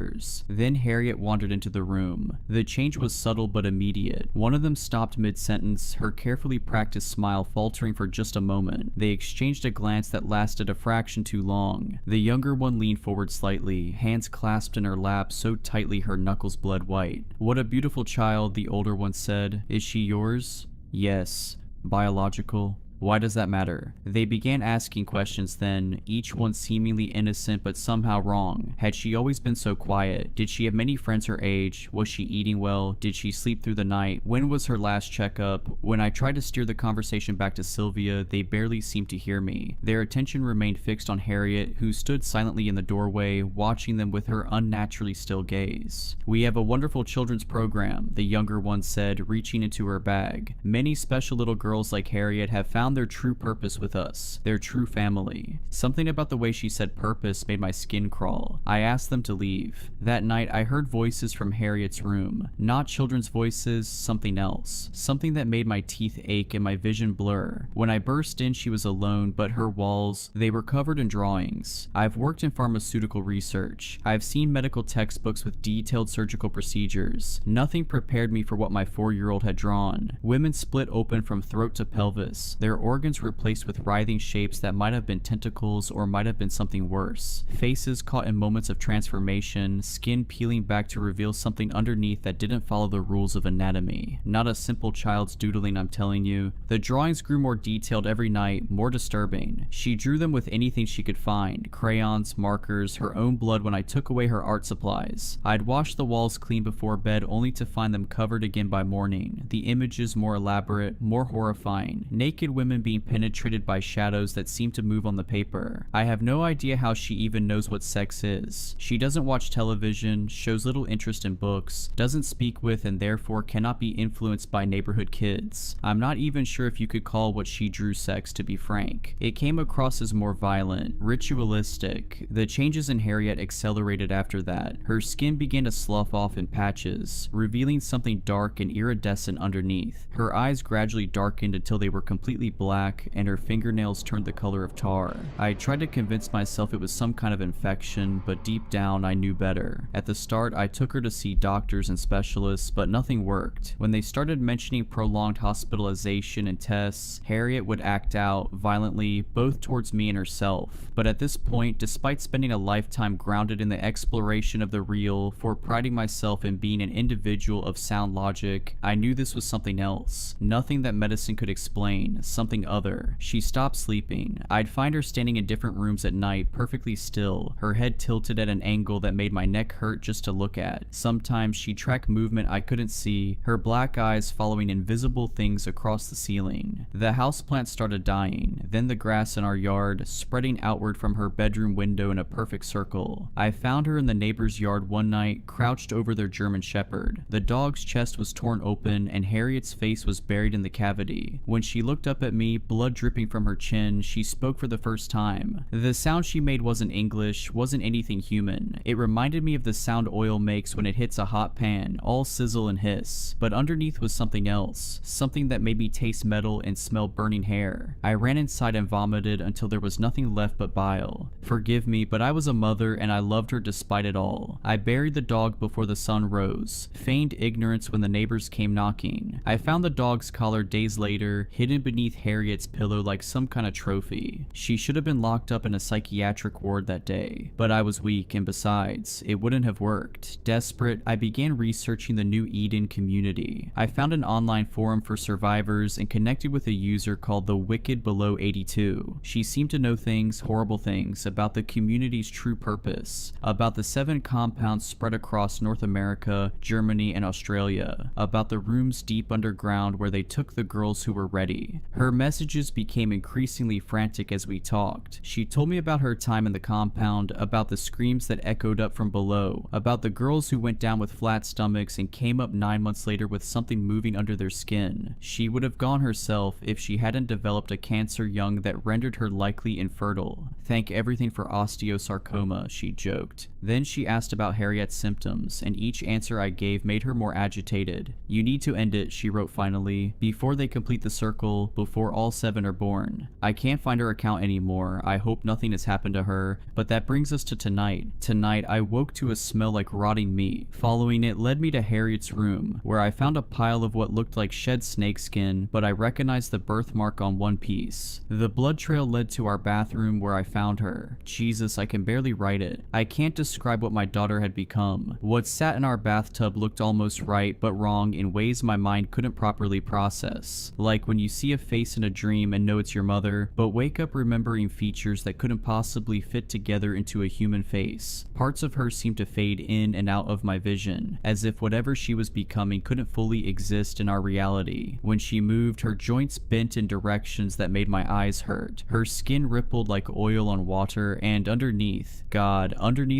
Then Harriet wandered into the room. The change was subtle but immediate. idiot. One of them stopped mid-sentence, her carefully practiced smile faltering for just a moment. They exchanged a glance that lasted a fraction too long. The younger one leaned forward slightly, hands clasped in her lap so tightly her knuckles bled white. "What a beautiful child," the older one said. "Is she yours?" "Yes." "Biological?" "Why does that matter?" They began asking questions then, each one seemingly innocent but somehow wrong. Had she always been so quiet? Did she have many friends her age? Was she eating well? Did she sleep through the night? When was her last checkup? When I tried to steer the conversation back to Sylvia, they barely seemed to hear me. Their attention remained fixed on Harriet, who stood silently in the doorway, watching them with her unnaturally still gaze. "We have a wonderful children's program," the younger one said, reaching into her bag. "Many special little girls like Harriet have found their true purpose with us, their true family." Something about the way she said purpose made my skin crawl. I asked them to leave. That night, I heard voices from Harriet's room. Not children's voices, something else. Something that made my teeth ache and my vision blur. When I burst in, she was alone, but her walls, they were covered in drawings. I've worked in pharmaceutical research. I've seen medical textbooks with detailed surgical procedures. Nothing prepared me for what my 4-year-old had drawn. Women split open from throat to pelvis, their organs replaced with writhing shapes that might have been tentacles or might have been something worse. Faces caught in moments of transformation, skin peeling back to reveal something underneath that didn't follow the rules of anatomy. Not a simple child's doodling, I'm telling you. The drawings grew more detailed every night, more disturbing. She drew them with anything she could find, crayons, markers, her own blood when I took away her art supplies. I'd washed the walls clean before bed only to find them covered again by morning, the images more elaborate, more horrifying, naked women being penetrated by shadows that seem to move on the paper. I have no idea how she even knows what sex is. She doesn't watch television, shows little interest in books, doesn't speak with and therefore cannot be influenced by neighborhood kids. I'm not even sure if you could call what she drew sex, to be frank. It came across as more violent, ritualistic. The changes in Harriet accelerated after that. Her skin began to slough off in patches, revealing something dark and iridescent underneath. Her eyes gradually darkened until they were completely black, and her fingernails turned the color of tar. I tried to convince myself it was some kind of infection, but deep down I knew better. At the start, I took her to see doctors and specialists, but nothing worked. When they started mentioning prolonged hospitalization and tests, Harriet would act out violently, both towards me and herself. But at this point, despite spending a lifetime grounded in the exploration of the real, for priding myself in being an individual of sound logic, I knew this was something else. Nothing that medicine could explain, something other. She stopped sleeping. I'd find her standing in different rooms at night, perfectly still, her head tilted at an angle that made my neck hurt just to look at. Sometimes she'd track movement I couldn't see, her black eyes following invisible things across the ceiling. The houseplant started dying, then the grass in our yard, spreading outward from her bedroom window in a perfect circle. I found her in the neighbor's yard one night, crouched over their German Shepherd. The dog's chest was torn open and Harriet's face was buried in the cavity. When she looked up at me, blood dripping from her chin, she spoke for the first time. The sound she made wasn't English, wasn't anything human. It reminded me of the sound oil makes when it hits a hot pan, all sizzle and hiss. But underneath was something else, something that made me taste metal and smell burning hair. I ran inside and vomited until there was nothing left but bile. Forgive me, but I was a mother and I loved her despite it all. I buried the dog before the sun rose, feigned ignorance when the neighbors came knocking. I found the dog's collar days later, hidden beneath Harriet's pillow like some kind of trophy. She should have been locked up in a psychiatric ward that day, but I was weak, and besides, it wouldn't have worked. Desperate, I began researching the New Eden community. I found an online forum for survivors and connected with a user called the Wicked Below 82. She seemed to know things, horrible things, about the community's true purpose, about the 7 compounds spread across North America, Germany, and Australia, about the rooms deep underground where they took the girls who were ready. Her messages became increasingly frantic as we talked. She told me about her time in the compound, about the screams that echoed up from below, about the girls who went down with flat stomachs and came up 9 months later with something moving under their skin. She would have gone herself if she hadn't developed a cancer young that rendered her likely infertile. Thank everything for osteosarcoma, she joked. Then she asked about Harriet's symptoms, and each answer I gave made her more agitated. You need to end it, she wrote finally, before they complete the circle, before all 7 are born. I can't find her account anymore. I hope nothing has happened to her, but that brings us to tonight. Tonight, I woke to a smell like rotting meat. Following it led me to Harriet's room, where I found a pile of what looked like shed snakeskin, but I recognized the birthmark on one piece. The blood trail led to our bathroom where I found her. Jesus, I can barely write it. I can't describe what my daughter had become. What sat in our bathtub looked almost right, but wrong in ways my mind couldn't properly process. Like when you see a face in a dream and know it's your mother, but wake up remembering features that couldn't possibly fit together into a human face. Parts of her seemed to fade in and out of my vision, as if whatever she was becoming couldn't fully exist in our reality. When she moved, her joints bent in directions that made my eyes hurt. Her skin rippled like oil on water, and underneath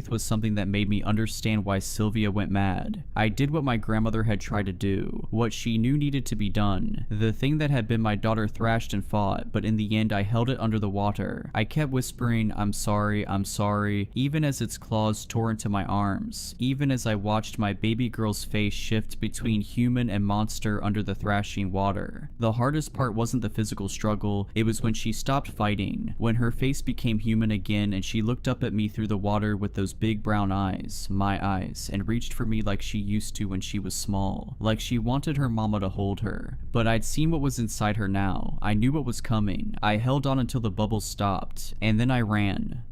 was something that made me understand why Sylvia went mad. I did what my grandmother had tried to do, what she knew needed to be done. The thing that had been my daughter thrashed and fought, but in the end I held it under the water. I kept whispering, I'm sorry, even as its claws tore into my arms, even as I watched my baby girl's face shift between human and monster under the thrashing water. The hardest part wasn't the physical struggle, it was when she stopped fighting, when her face became human again and she looked up at me through the water with those big brown eyes, my eyes, and reached for me like she used to when she was small, like she wanted her mama to hold her. But I'd seen what was inside her now. I knew what was coming. I held on until the bubbles stopped, and then I ran.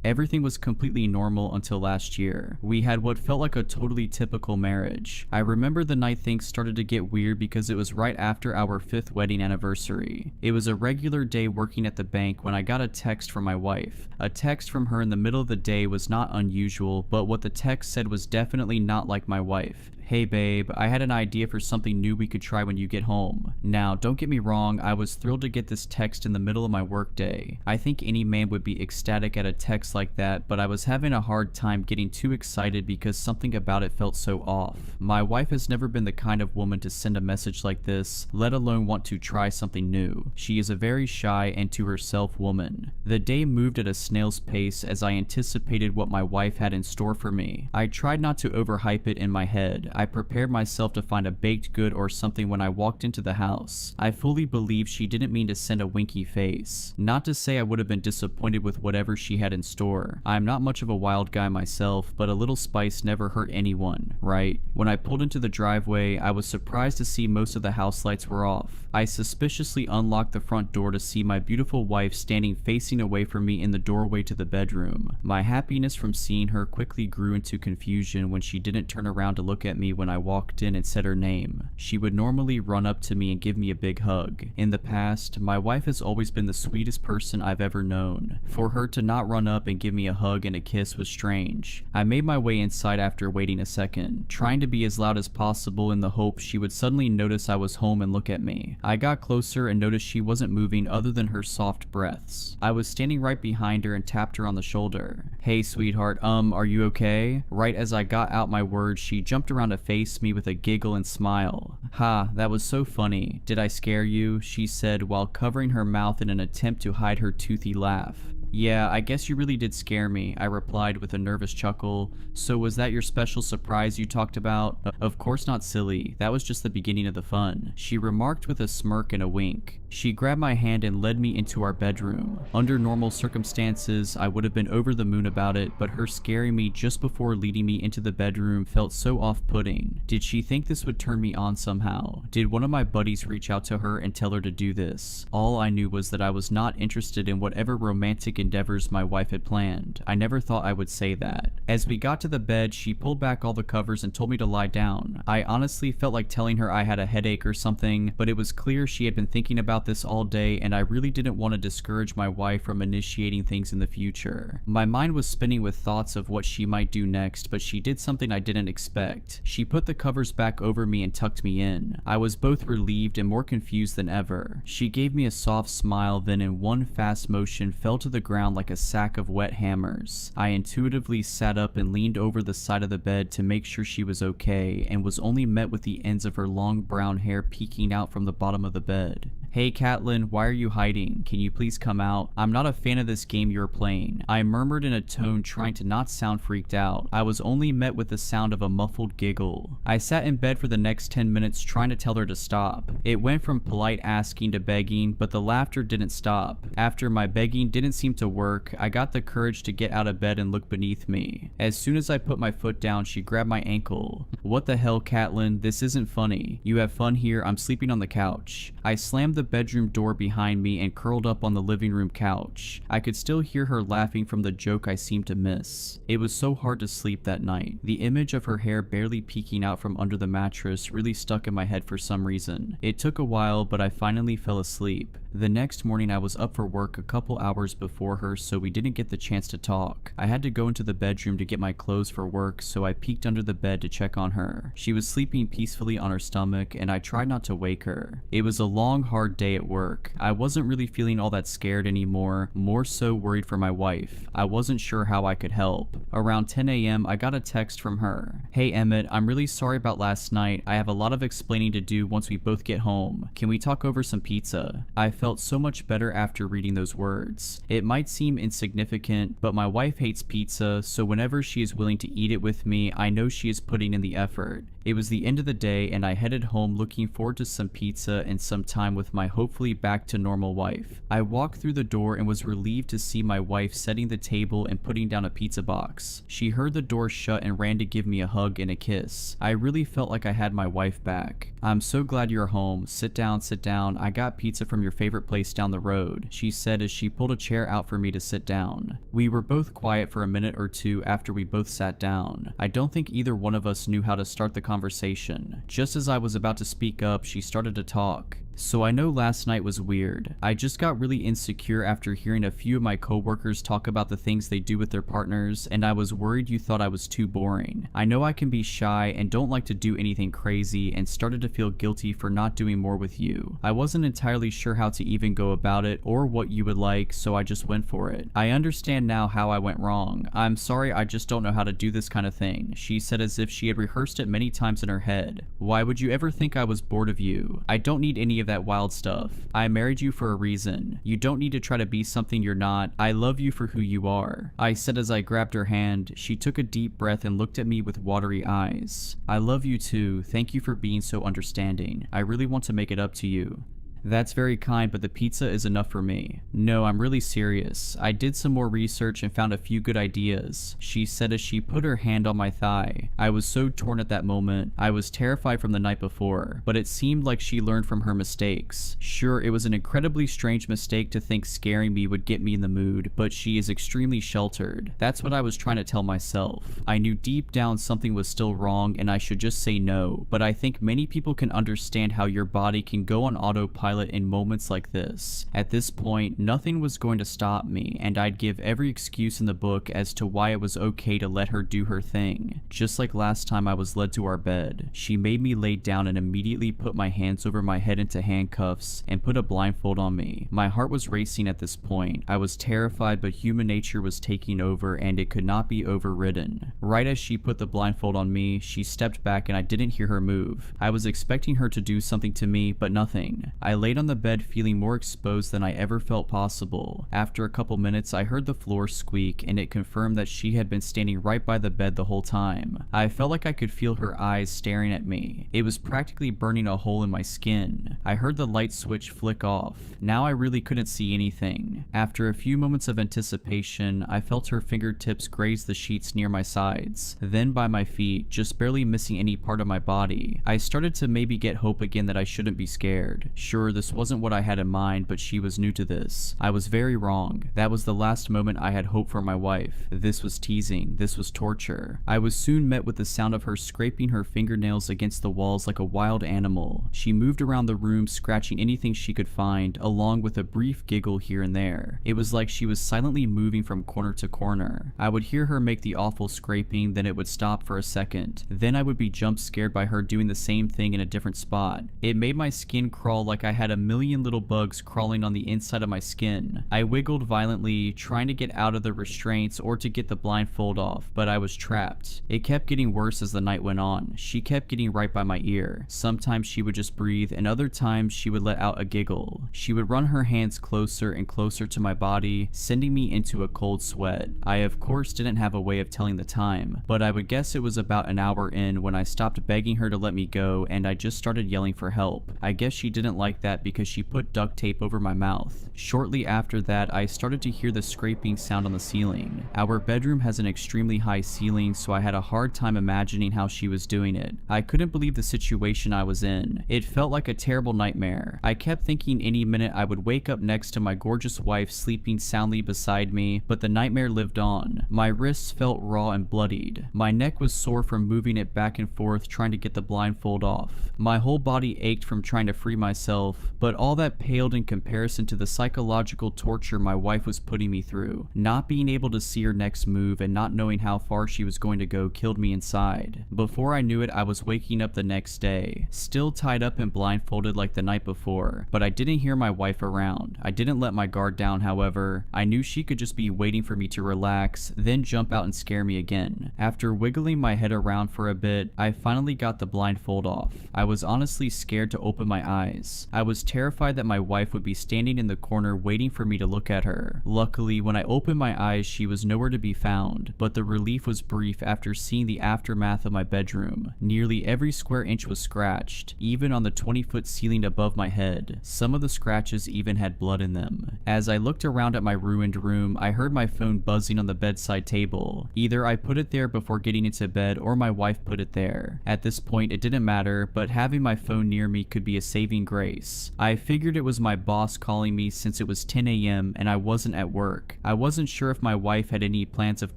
Everything was completely normal until last year. We had what felt like a totally typical marriage. I remember the night things started to get weird because it was right after our 5th wedding anniversary. It was a regular day working at the bank when I got a text from my wife. A text from her in the middle of the day was not unusual, but what the text said was definitely not like my wife. Hey babe, I had an idea for something new we could try when you get home. Now, don't get me wrong, I was thrilled to get this text in the middle of my workday. I think any man would be ecstatic at a text like that, but I was having a hard time getting too excited because something about it felt so off. My wife has never been the kind of woman to send a message like this, let alone want to try something new. She is a very shy and to herself woman. The day moved at a snail's pace as I anticipated what my wife had in store for me. I tried not to overhype it in my head. I prepared myself to find a baked good or something when I walked into the house. I fully believed she didn't mean to send a winky face. Not to say I would have been disappointed with whatever she had in store. I'm not much of a wild guy myself, but a little spice never hurt anyone, right? When I pulled into the driveway, I was surprised to see most of the house lights were off. I suspiciously unlocked the front door to see my beautiful wife standing facing away from me in the doorway to the bedroom. My happiness from seeing her quickly grew into confusion when she didn't turn around to look at me when I walked in and said her name. She would normally run up to me and give me a big hug. In the past, my wife has always been the sweetest person I've ever known. For her to not run up and give me a hug and a kiss was strange. I made my way inside after waiting a second, trying to be as loud as possible in the hope she would suddenly notice I was home and look at me. I got closer and noticed she wasn't moving other than her soft breaths. I was standing right behind her and tapped her on the shoulder. Hey sweetheart, are you okay? Right as I got out my words, she jumped around to face me with a giggle and smile. Ha, that was so funny. Did I scare you? She said while covering her mouth in an attempt to hide her toothy laugh. Yeah, I guess you really did scare me, I replied with a nervous chuckle. So was that your special surprise you talked about? Of course not, silly. That was just the beginning of the fun, she remarked with a smirk and a wink. She grabbed my hand and led me into our bedroom. Under normal circumstances, I would have been over the moon about it, but her scaring me just before leading me into the bedroom felt so off-putting. Did she think this would turn me on somehow? Did one of my buddies reach out to her and tell her to do this? All I knew was that I was not interested in whatever romantic endeavors my wife had planned. I never thought I would say that. As we got to the bed, she pulled back all the covers and told me to lie down. I honestly felt like telling her I had a headache or something, but it was clear she had been thinking about this all day and I really didn't want to discourage my wife from initiating things in the future. My mind was spinning with thoughts of what she might do next, but she did something I didn't expect. She put the covers back over me and tucked me in. I was both relieved and more confused than ever. She gave me a soft smile, then in one fast motion fell to the ground like a sack of wet hammers. I intuitively sat up and leaned over the side of the bed to make sure she was okay, and was only met with the ends of her long brown hair peeking out from the bottom of the bed. "Hey Catelyn, why are you hiding? Can you please come out? I'm not a fan of this game you're playing," I murmured in a tone trying to not sound freaked out. I was only met with the sound of a muffled giggle. I sat in bed for the next 10 minutes trying to tell her to stop. It went from polite asking to begging, but the laughter didn't stop. After my begging didn't seem to work, I got the courage to get out of bed and look beneath me. As soon as I put my foot down, she grabbed my ankle. "What the hell, Catelyn? This isn't funny. You have fun here, I'm sleeping on the couch." I slammed the bedroom door behind me and curled up on the living room couch. I could still hear her laughing from the joke I seemed to miss. It was so hard to sleep that night. The image of her hair barely peeking out from under the mattress really stuck in my head for some reason. It took a while, but I finally fell asleep. The next morning I was up for work a couple hours before her, so we didn't get the chance to talk. I had to go into the bedroom to get my clothes for work, so I peeked under the bed to check on her. She was sleeping peacefully on her stomach, and I tried not to wake her. It was a long, hard day at work. I wasn't really feeling all that scared anymore, more so worried for my wife. I wasn't sure how I could help. Around 10 a.m. I got a text from her. "Hey Emmett, I'm really sorry about last night. I have a lot of explaining to do once we both get home. Can we talk over some pizza?" I felt so much better after reading those words. It might seem insignificant, but my wife hates pizza, so whenever she is willing to eat it with me, I know she is putting in the effort. It was the end of the day and I headed home looking forward to some pizza and some time with my hopefully back to normal wife. I walked through the door and was relieved to see my wife setting the table and putting down a pizza box. She heard the door shut and ran to give me a hug and a kiss. I really felt like I had my wife back. "I'm so glad you're home. Sit down, sit down. I got pizza from your favorite place down the road," she said as she pulled a chair out for me to sit down. We were both quiet for a minute or two after we both sat down. I don't think either one of us knew how to start the conversation. Just as I was about to speak up, she started to talk. "So I know last night was weird. I just got really insecure after hearing a few of my coworkers talk about the things they do with their partners, and I was worried you thought I was too boring. I know I can be shy and don't like to do anything crazy and started to feel guilty for not doing more with you. I wasn't entirely sure how to even go about it or what you would like, so I just went for it. I understand now how I went wrong. I'm sorry, I just don't know how to do this kind of thing," she said as if she had rehearsed it many times in her head. "Why would you ever think I was bored of you? I don't need any of that wild stuff. I married you for a reason. You don't need to try to be something you're not. I love you for who you are," I said as I grabbed her hand. She took a deep breath and looked at me with watery eyes. "I love you too. Thank you for being so understanding. I really want to make it up to you." "That's very kind, but the pizza is enough for me." "No, I'm really serious. I did some more research and found a few good ideas," she said as she put her hand on my thigh. I was so torn at that moment. I was terrified from the night before, but it seemed like she learned from her mistakes. Sure, it was an incredibly strange mistake to think scaring me would get me in the mood, but she is extremely sheltered. That's what I was trying to tell myself. I knew deep down something was still wrong and I should just say no, but I think many people can understand how your body can go on autopilot in moments like this. At this point, nothing was going to stop me, and I'd give every excuse in the book as to why it was okay to let her do her thing. Just like last time I was led to our bed, she made me lay down and immediately put my hands over my head into handcuffs and put a blindfold on me. My heart was racing at this point. I was terrified, but human nature was taking over and it could not be overridden. Right as she put the blindfold on me, she stepped back and I didn't hear her move. I was expecting her to do something to me, but nothing. I laid on the bed feeling more exposed than I ever felt possible. After a couple minutes, I heard the floor squeak and it confirmed that she had been standing right by the bed the whole time. I felt like I could feel her eyes staring at me. It was practically burning a hole in my skin. I heard the light switch flick off. Now I really couldn't see anything. After a few moments of anticipation, I felt her fingertips graze the sheets near my sides, then by my feet, just barely missing any part of my body. I started to maybe get hope again that I shouldn't be scared. Sure, this wasn't what I had in mind, but she was new to this. I was very wrong. That was the last moment I had hope for my wife. This was teasing. This was torture. I was soon met with the sound of her scraping her fingernails against the walls like a wild animal. She moved around the room, scratching anything she could find, along with a brief giggle here and there. It was like she was silently moving from corner to corner. I would hear her make the awful scraping, then it would stop for a second. Then I would be jump scared by her doing the same thing in a different spot. It made my skin crawl like I had a million little bugs crawling on the inside of my skin. I wiggled violently, trying to get out of the restraints or to get the blindfold off, but I was trapped. It kept getting worse as the night went on. She kept getting right by my ear. Sometimes she would just breathe, and other times she would let out a giggle. She would run her hands closer and closer to my body, sending me into a cold sweat. I of course didn't have a way of telling the time, but I would guess it was about an hour in when I stopped begging her to let me go and I just started yelling for help. I guess she didn't like that because she put duct tape over my mouth. Shortly after that, I started to hear the scraping sound on the ceiling. Our bedroom has an extremely high ceiling, so I had a hard time imagining how she was doing it. I couldn't believe the situation I was in. It felt like a terrible nightmare. I kept thinking any minute I would wake up next to my gorgeous wife sleeping soundly beside me, but the nightmare lived on. My wrists felt raw and bloodied. My neck was sore from moving it back and forth trying to get the blindfold off. My whole body ached from trying to free myself, but all that paled in comparison to the psychological torture my wife was putting me through. Not being able to see her next move and not knowing how far she was going to go killed me inside. Before I knew it, I was waking up the next day, still tied up and blindfolded like the night before, but I didn't hear my wife around. I didn't let my guard down, however. I knew she could just be waiting for me to relax, then jump out and scare me again. After wiggling my head around for a bit, I finally got the blindfold off. I was honestly scared to open my eyes. I was terrified that my wife would be standing in the corner waiting for me to look at her. Luckily, when I opened my eyes, she was nowhere to be found, but the relief was brief after seeing the aftermath of my bedroom. Nearly every square inch was scratched, even on the 20-foot ceiling above my head. Some of the scratches even had blood in them. As I looked around at my ruined room, I heard my phone buzzing on the bedside table. Either I put it there before getting into bed or my wife put it there. At this point, it didn't matter, but having my phone near me could be a saving grace. I figured it was my boss calling me since it was 10 a.m. and I wasn't at work. I wasn't sure if my wife had any plans of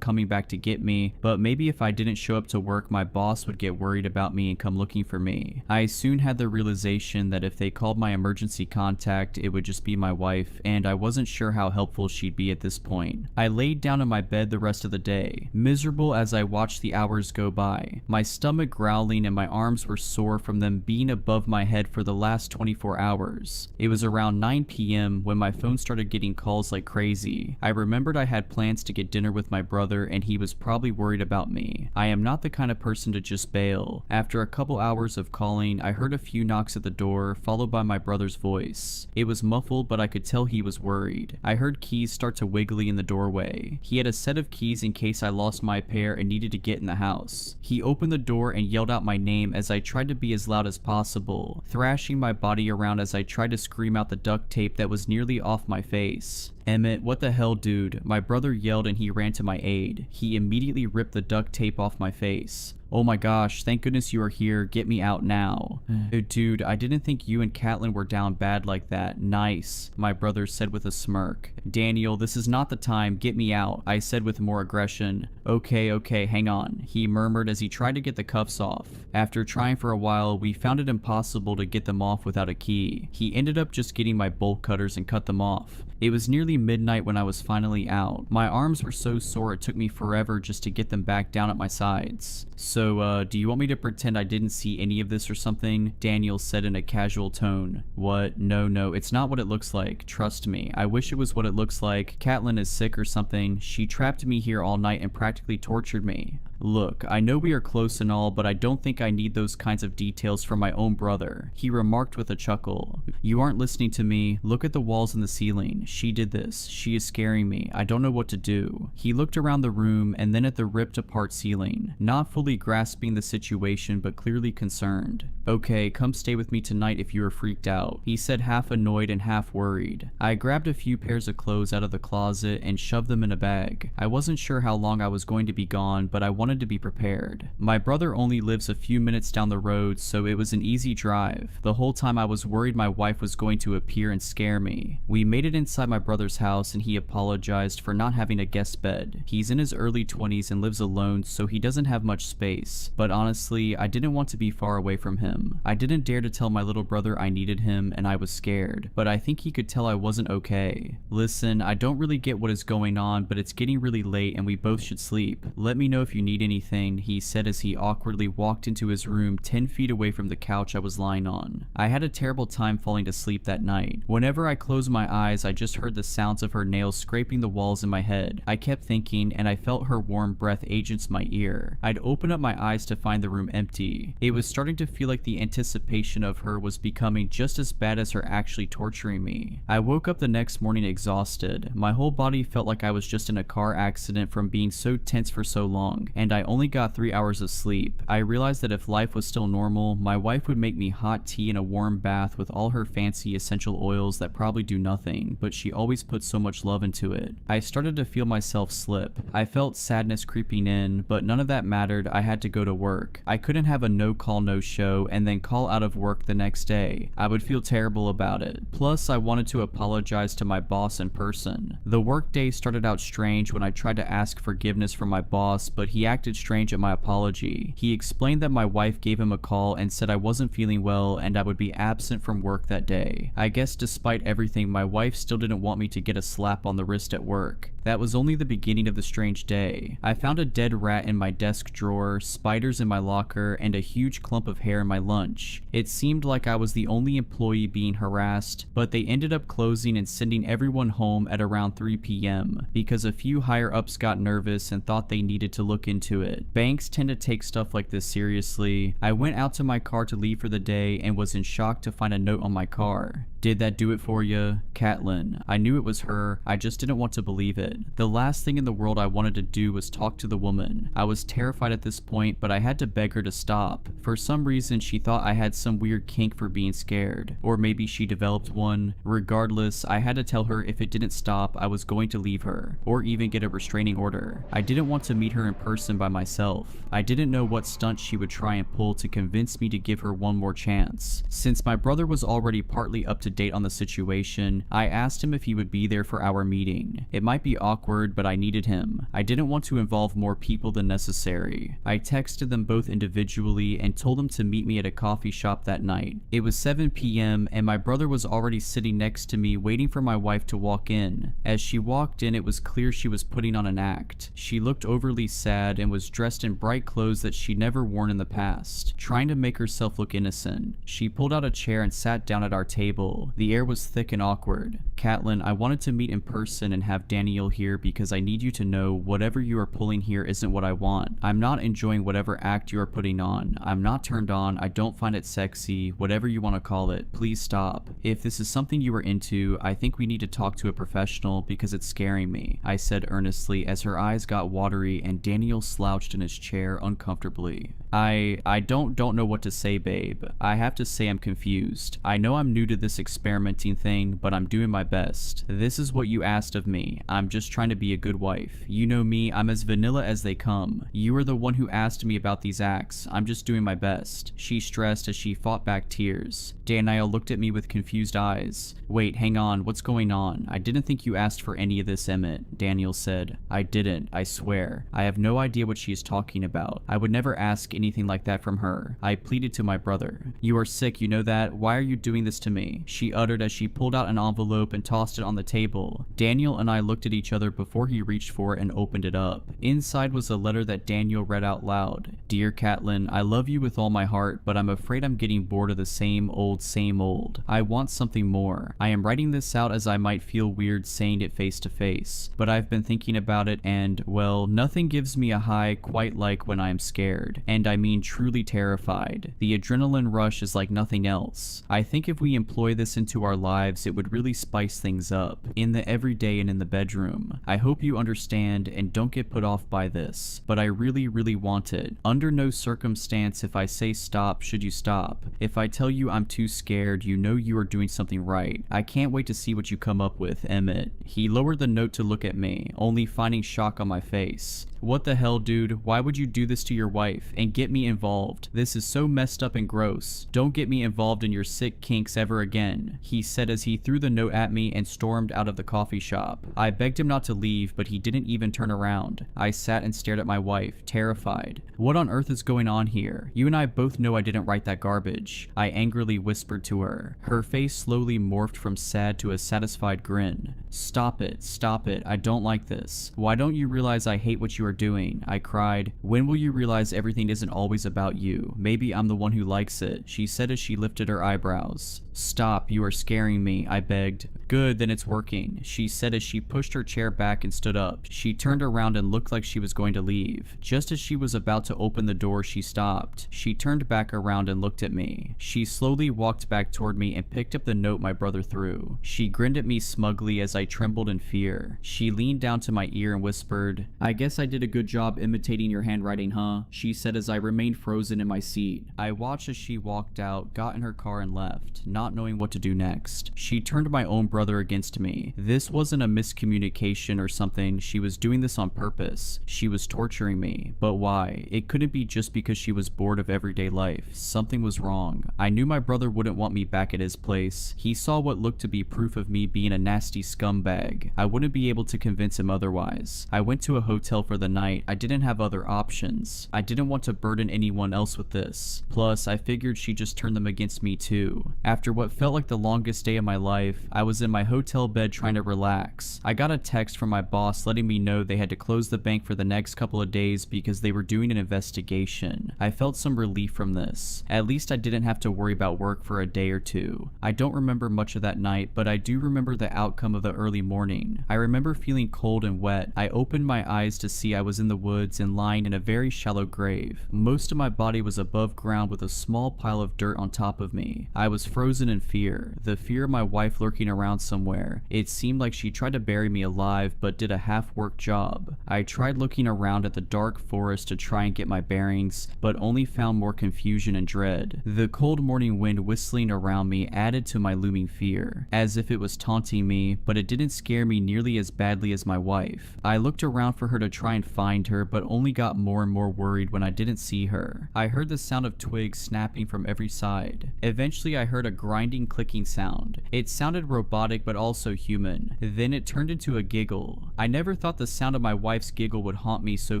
coming back to get me, but maybe if I didn't show up to work, my boss would get worried about me and come looking for me. I soon had the realization that if they called my emergency contact, it would just be my wife, and I wasn't sure how helpful she'd be at this point. I laid down in my bed the rest of the day, miserable as I watched the hours go by, my stomach growling and my arms were sore from them being above my head for the last 24 hours. It was around 9 p.m. when my phone started getting calls like crazy. I remembered I had plans to get dinner with my brother and he was probably worried about me. I am not the kind of person to just bail. After a couple hours of calling, I heard a few knocks at the door, followed by my brother's voice. It was muffled, but I could tell he was worried. I heard keys start to wiggly in the doorway. He had a set of keys in case I lost my pair and needed to get in the house. He opened the door and yelled out my name as I tried to be as loud as possible, thrashing my body around as I tried to scream out the duct tape that was nearly off my face. Emmett, what the hell, dude? My brother yelled and he ran to my aid. He immediately ripped the duct tape off my face. Oh my gosh, thank goodness you are here, get me out now. Dude, I didn't think you and Caitlin were down bad like that. Nice, my brother said with a smirk. Daniel, this is not the time, get me out, I said with more aggression. Okay, hang on, he murmured as he tried to get the cuffs off. After trying for a while, we found it impossible to get them off without a key. He ended up just getting my bolt cutters and cut them off. It was nearly midnight when I was finally out. My arms were so sore it took me forever just to get them back down at my sides. So, do you want me to pretend I didn't see any of this or something? Daniel said in a casual tone. What? No, it's not what it looks like. Trust me. I wish it was what it looks like. Caitlin is sick or something. She trapped me here all night and practically tortured me. Look, I know we are close and all, but I don't think I need those kinds of details from my own brother, he remarked with a chuckle. You aren't listening to me. Look at the walls and the ceiling. She did this. She is scaring me. I don't know what to do. He looked around the room and then at the ripped apart ceiling, not fully grasping the situation but clearly concerned. Okay, come stay with me tonight if you are freaked out, he said, half annoyed and half worried. I grabbed a few pairs of clothes out of the closet and shoved them in a bag. I wasn't sure how long I was going to be gone, but I wanted to be prepared. My brother only lives a few minutes down the road, so it was an easy drive. The whole time I was worried my wife was going to appear and scare me. We made it inside my brother's house and he apologized for not having a guest bed. He's in his early 20s and lives alone, so he doesn't have much space. But honestly, I didn't want to be far away from him. I didn't dare to tell my little brother I needed him and I was scared, but I think he could tell I wasn't okay. Listen, I don't really get what is going on, but it's getting really late and we both should sleep. Let me know if you need need anything, he said as he awkwardly walked into his room 10 feet away from the couch I was lying on. I had a terrible time falling to sleep that night. Whenever I closed my eyes, I just heard the sounds of her nails scraping the walls in my head. I kept thinking, and I felt her warm breath against my ear. I'd open up my eyes to find the room empty. It was starting to feel like the anticipation of her was becoming just as bad as her actually torturing me. I woke up the next morning exhausted. My whole body felt like I was just in a car accident from being so tense for so long, and I only got 3 hours of sleep. I realized that if life was still normal, my wife would make me hot tea and a warm bath with all her fancy essential oils that probably do nothing, but she always puts so much love into it. I started to feel myself slip. I felt sadness creeping in, but none of that mattered. I had to go to work. I couldn't have a no call no show and then call out of work the next day. I would feel terrible about it. Plus, I wanted to apologize to my boss in person. The work day started out strange when I tried to ask forgiveness from my boss, but he acted strange at my apology. He explained that my wife gave him a call and said I wasn't feeling well and I would be absent from work that day. I guess despite everything, my wife still didn't want me to get a slap on the wrist at work. That was only the beginning of the strange day. I found a dead rat in my desk drawer, spiders in my locker, and a huge clump of hair in my lunch. It seemed like I was the only employee being harassed, but they ended up closing and sending everyone home at around 3 p.m. because a few higher ups got nervous and thought they needed to look into it. Banks tend to take stuff like this seriously. I went out to my car to leave for the day and was in shock to find a note on my car. "Did that do it for you? Catelyn." I knew it was her, I just didn't want to believe it. The last thing in the world I wanted to do was talk to the woman. I was terrified at this point, but I had to beg her to stop. For some reason, she thought I had some weird kink for being scared. Or maybe she developed one. Regardless, I had to tell her if it didn't stop, I was going to leave her, or even get a restraining order. I didn't want to meet her in person by myself. I didn't know what stunt she would try and pull to convince me to give her one more chance. Since my brother was already partly up to date on the situation, I asked him if he would be there for our meeting. It might be awkward, but I needed him. I didn't want to involve more people than necessary. I texted them both individually and told them to meet me at a coffee shop that night. It was 7 p.m. and my brother was already sitting next to me waiting for my wife to walk in. As she walked in, it was clear she was putting on an act. She looked overly sad and was dressed in bright clothes that she'd never worn in the past, trying to make herself look innocent. She pulled out a chair and sat down at our table. The air was thick and awkward. "Catelyn, I wanted to meet in person and have Daniel here because I need you to know whatever you are pulling here isn't what I want. I'm not enjoying whatever act you are putting on. I'm not turned on. I don't find it sexy. Whatever you want to call it. Please stop. If this is something you are into, I think we need to talk to a professional because it's scaring me," I said earnestly as her eyes got watery and Daniel slouched in his chair uncomfortably. I don't know what to say, babe. I have to say I'm confused. I know I'm new to this experimenting thing, but I'm doing my best. This is what you asked of me. I'm just trying to be a good wife. You know me, I'm as vanilla as they come. You are the one who asked me about these acts. I'm just doing my best. She stressed as she fought back tears. Daniel looked at me with confused eyes. "Wait, hang on, what's going on? I didn't think you asked for any of this, Emmett," Daniel said. "I didn't, I swear. I have no idea what she is talking about. I would never ask anything like that from her." I pleaded to my brother. "You are sick, you know that? Why are you doing this to me?" she uttered as she pulled out an envelope and tossed it on the table. Daniel and I looked at each other before he reached for it and opened it up. Inside was a letter that Daniel read out loud. "Dear Catelyn, I love you with all my heart, but I'm afraid I'm getting bored of the same old, same old. I want something more. I am writing this out as I might feel weird saying it face to face, but I've been thinking about it and, well, nothing gives me a high quite like when I am scared. And I mean truly terrified. The adrenaline rush is like nothing else. I think if we employ this into our lives, it would really spice things up, in the everyday and in the bedroom. I hope you understand and don't get put off by this, but I really want it. Under no circumstance if I say stop should you stop. If I tell you I'm too scared, you know you are doing something right. I can't wait to see what you come up with, Emmett." He lowered the note to look at me, only finding shock on my face. "What the hell, dude? Why would you do this to your wife? And get me involved. This is so messed up and gross. Don't get me involved in your sick kinks ever again," he said as he threw the note at me and stormed out of the coffee shop. I begged him not to leave, but he didn't even turn around. I sat and stared at my wife, terrified. "What on earth is going on here? You and I both know I didn't write that garbage," I angrily whispered to her. Her face slowly morphed from sad to a satisfied grin. Stop it, I don't like this. Why don't you realize I hate what you are doing?" I cried. "When will you realize everything isn't always about you? Maybe I'm the one who likes it," she said as she lifted her eyebrows. "Stop, you are scaring me," I begged. "Good, then it's working," she said as she pushed her chair back and stood up. She turned around and looked like she was going to leave. Just as she was about to open the door, she stopped. She turned back around and looked at me. She slowly walked back toward me and picked up the note my brother threw. She grinned at me smugly as I trembled in fear. She leaned down to my ear and whispered, "I guess I did a good job imitating your handwriting, huh?" she said as I remained frozen in my seat. I watched as she walked out, got in her car and left, not knowing what to do next. She turned my own brother against me. This wasn't a miscommunication or something. She was doing this on purpose. She was torturing me. But why? It couldn't be just because she was bored of everyday life. Something was wrong. I knew my brother wouldn't want me back at his place. He saw what looked to be proof of me being a nasty scumbag. I wouldn't be able to convince him otherwise. I went to a hotel for the night. I didn't have other options. I didn't want to burden anyone else with this. Plus, I figured she'd just turn them against me too. After what felt like the longest day of my life, I was in my hotel bed trying to relax. I got a text from my boss letting me know they had to close the bank for the next couple of days because they were doing an investigation. I felt some relief from this. At least I didn't have to worry about work for a day or two. I don't remember much of that night, but I do remember the outcome of the early morning. I remember feeling cold and wet. I opened my eyes to see I was in the woods and lying in a very shallow grave. Most of my body was above ground with a small pile of dirt on top of me. I was frozen in fear, the fear of my wife lurking around somewhere. It seemed like she tried to bury me alive but did a half-worked job. I tried looking around at the dark forest to try and get my bearings, but only found more confusion and dread. The cold morning wind whistling around me added to my looming fear, as if it was taunting me, but it didn't scare me nearly as badly as my wife. I looked around for her to try and find her, but only got more and more worried when I didn't see her. I heard the sound of twigs snapping from every side. Eventually I heard a grinding, clicking sound. It sounded robotic but also human. Then it turned into a giggle. I never thought the sound of my wife's giggle would haunt me so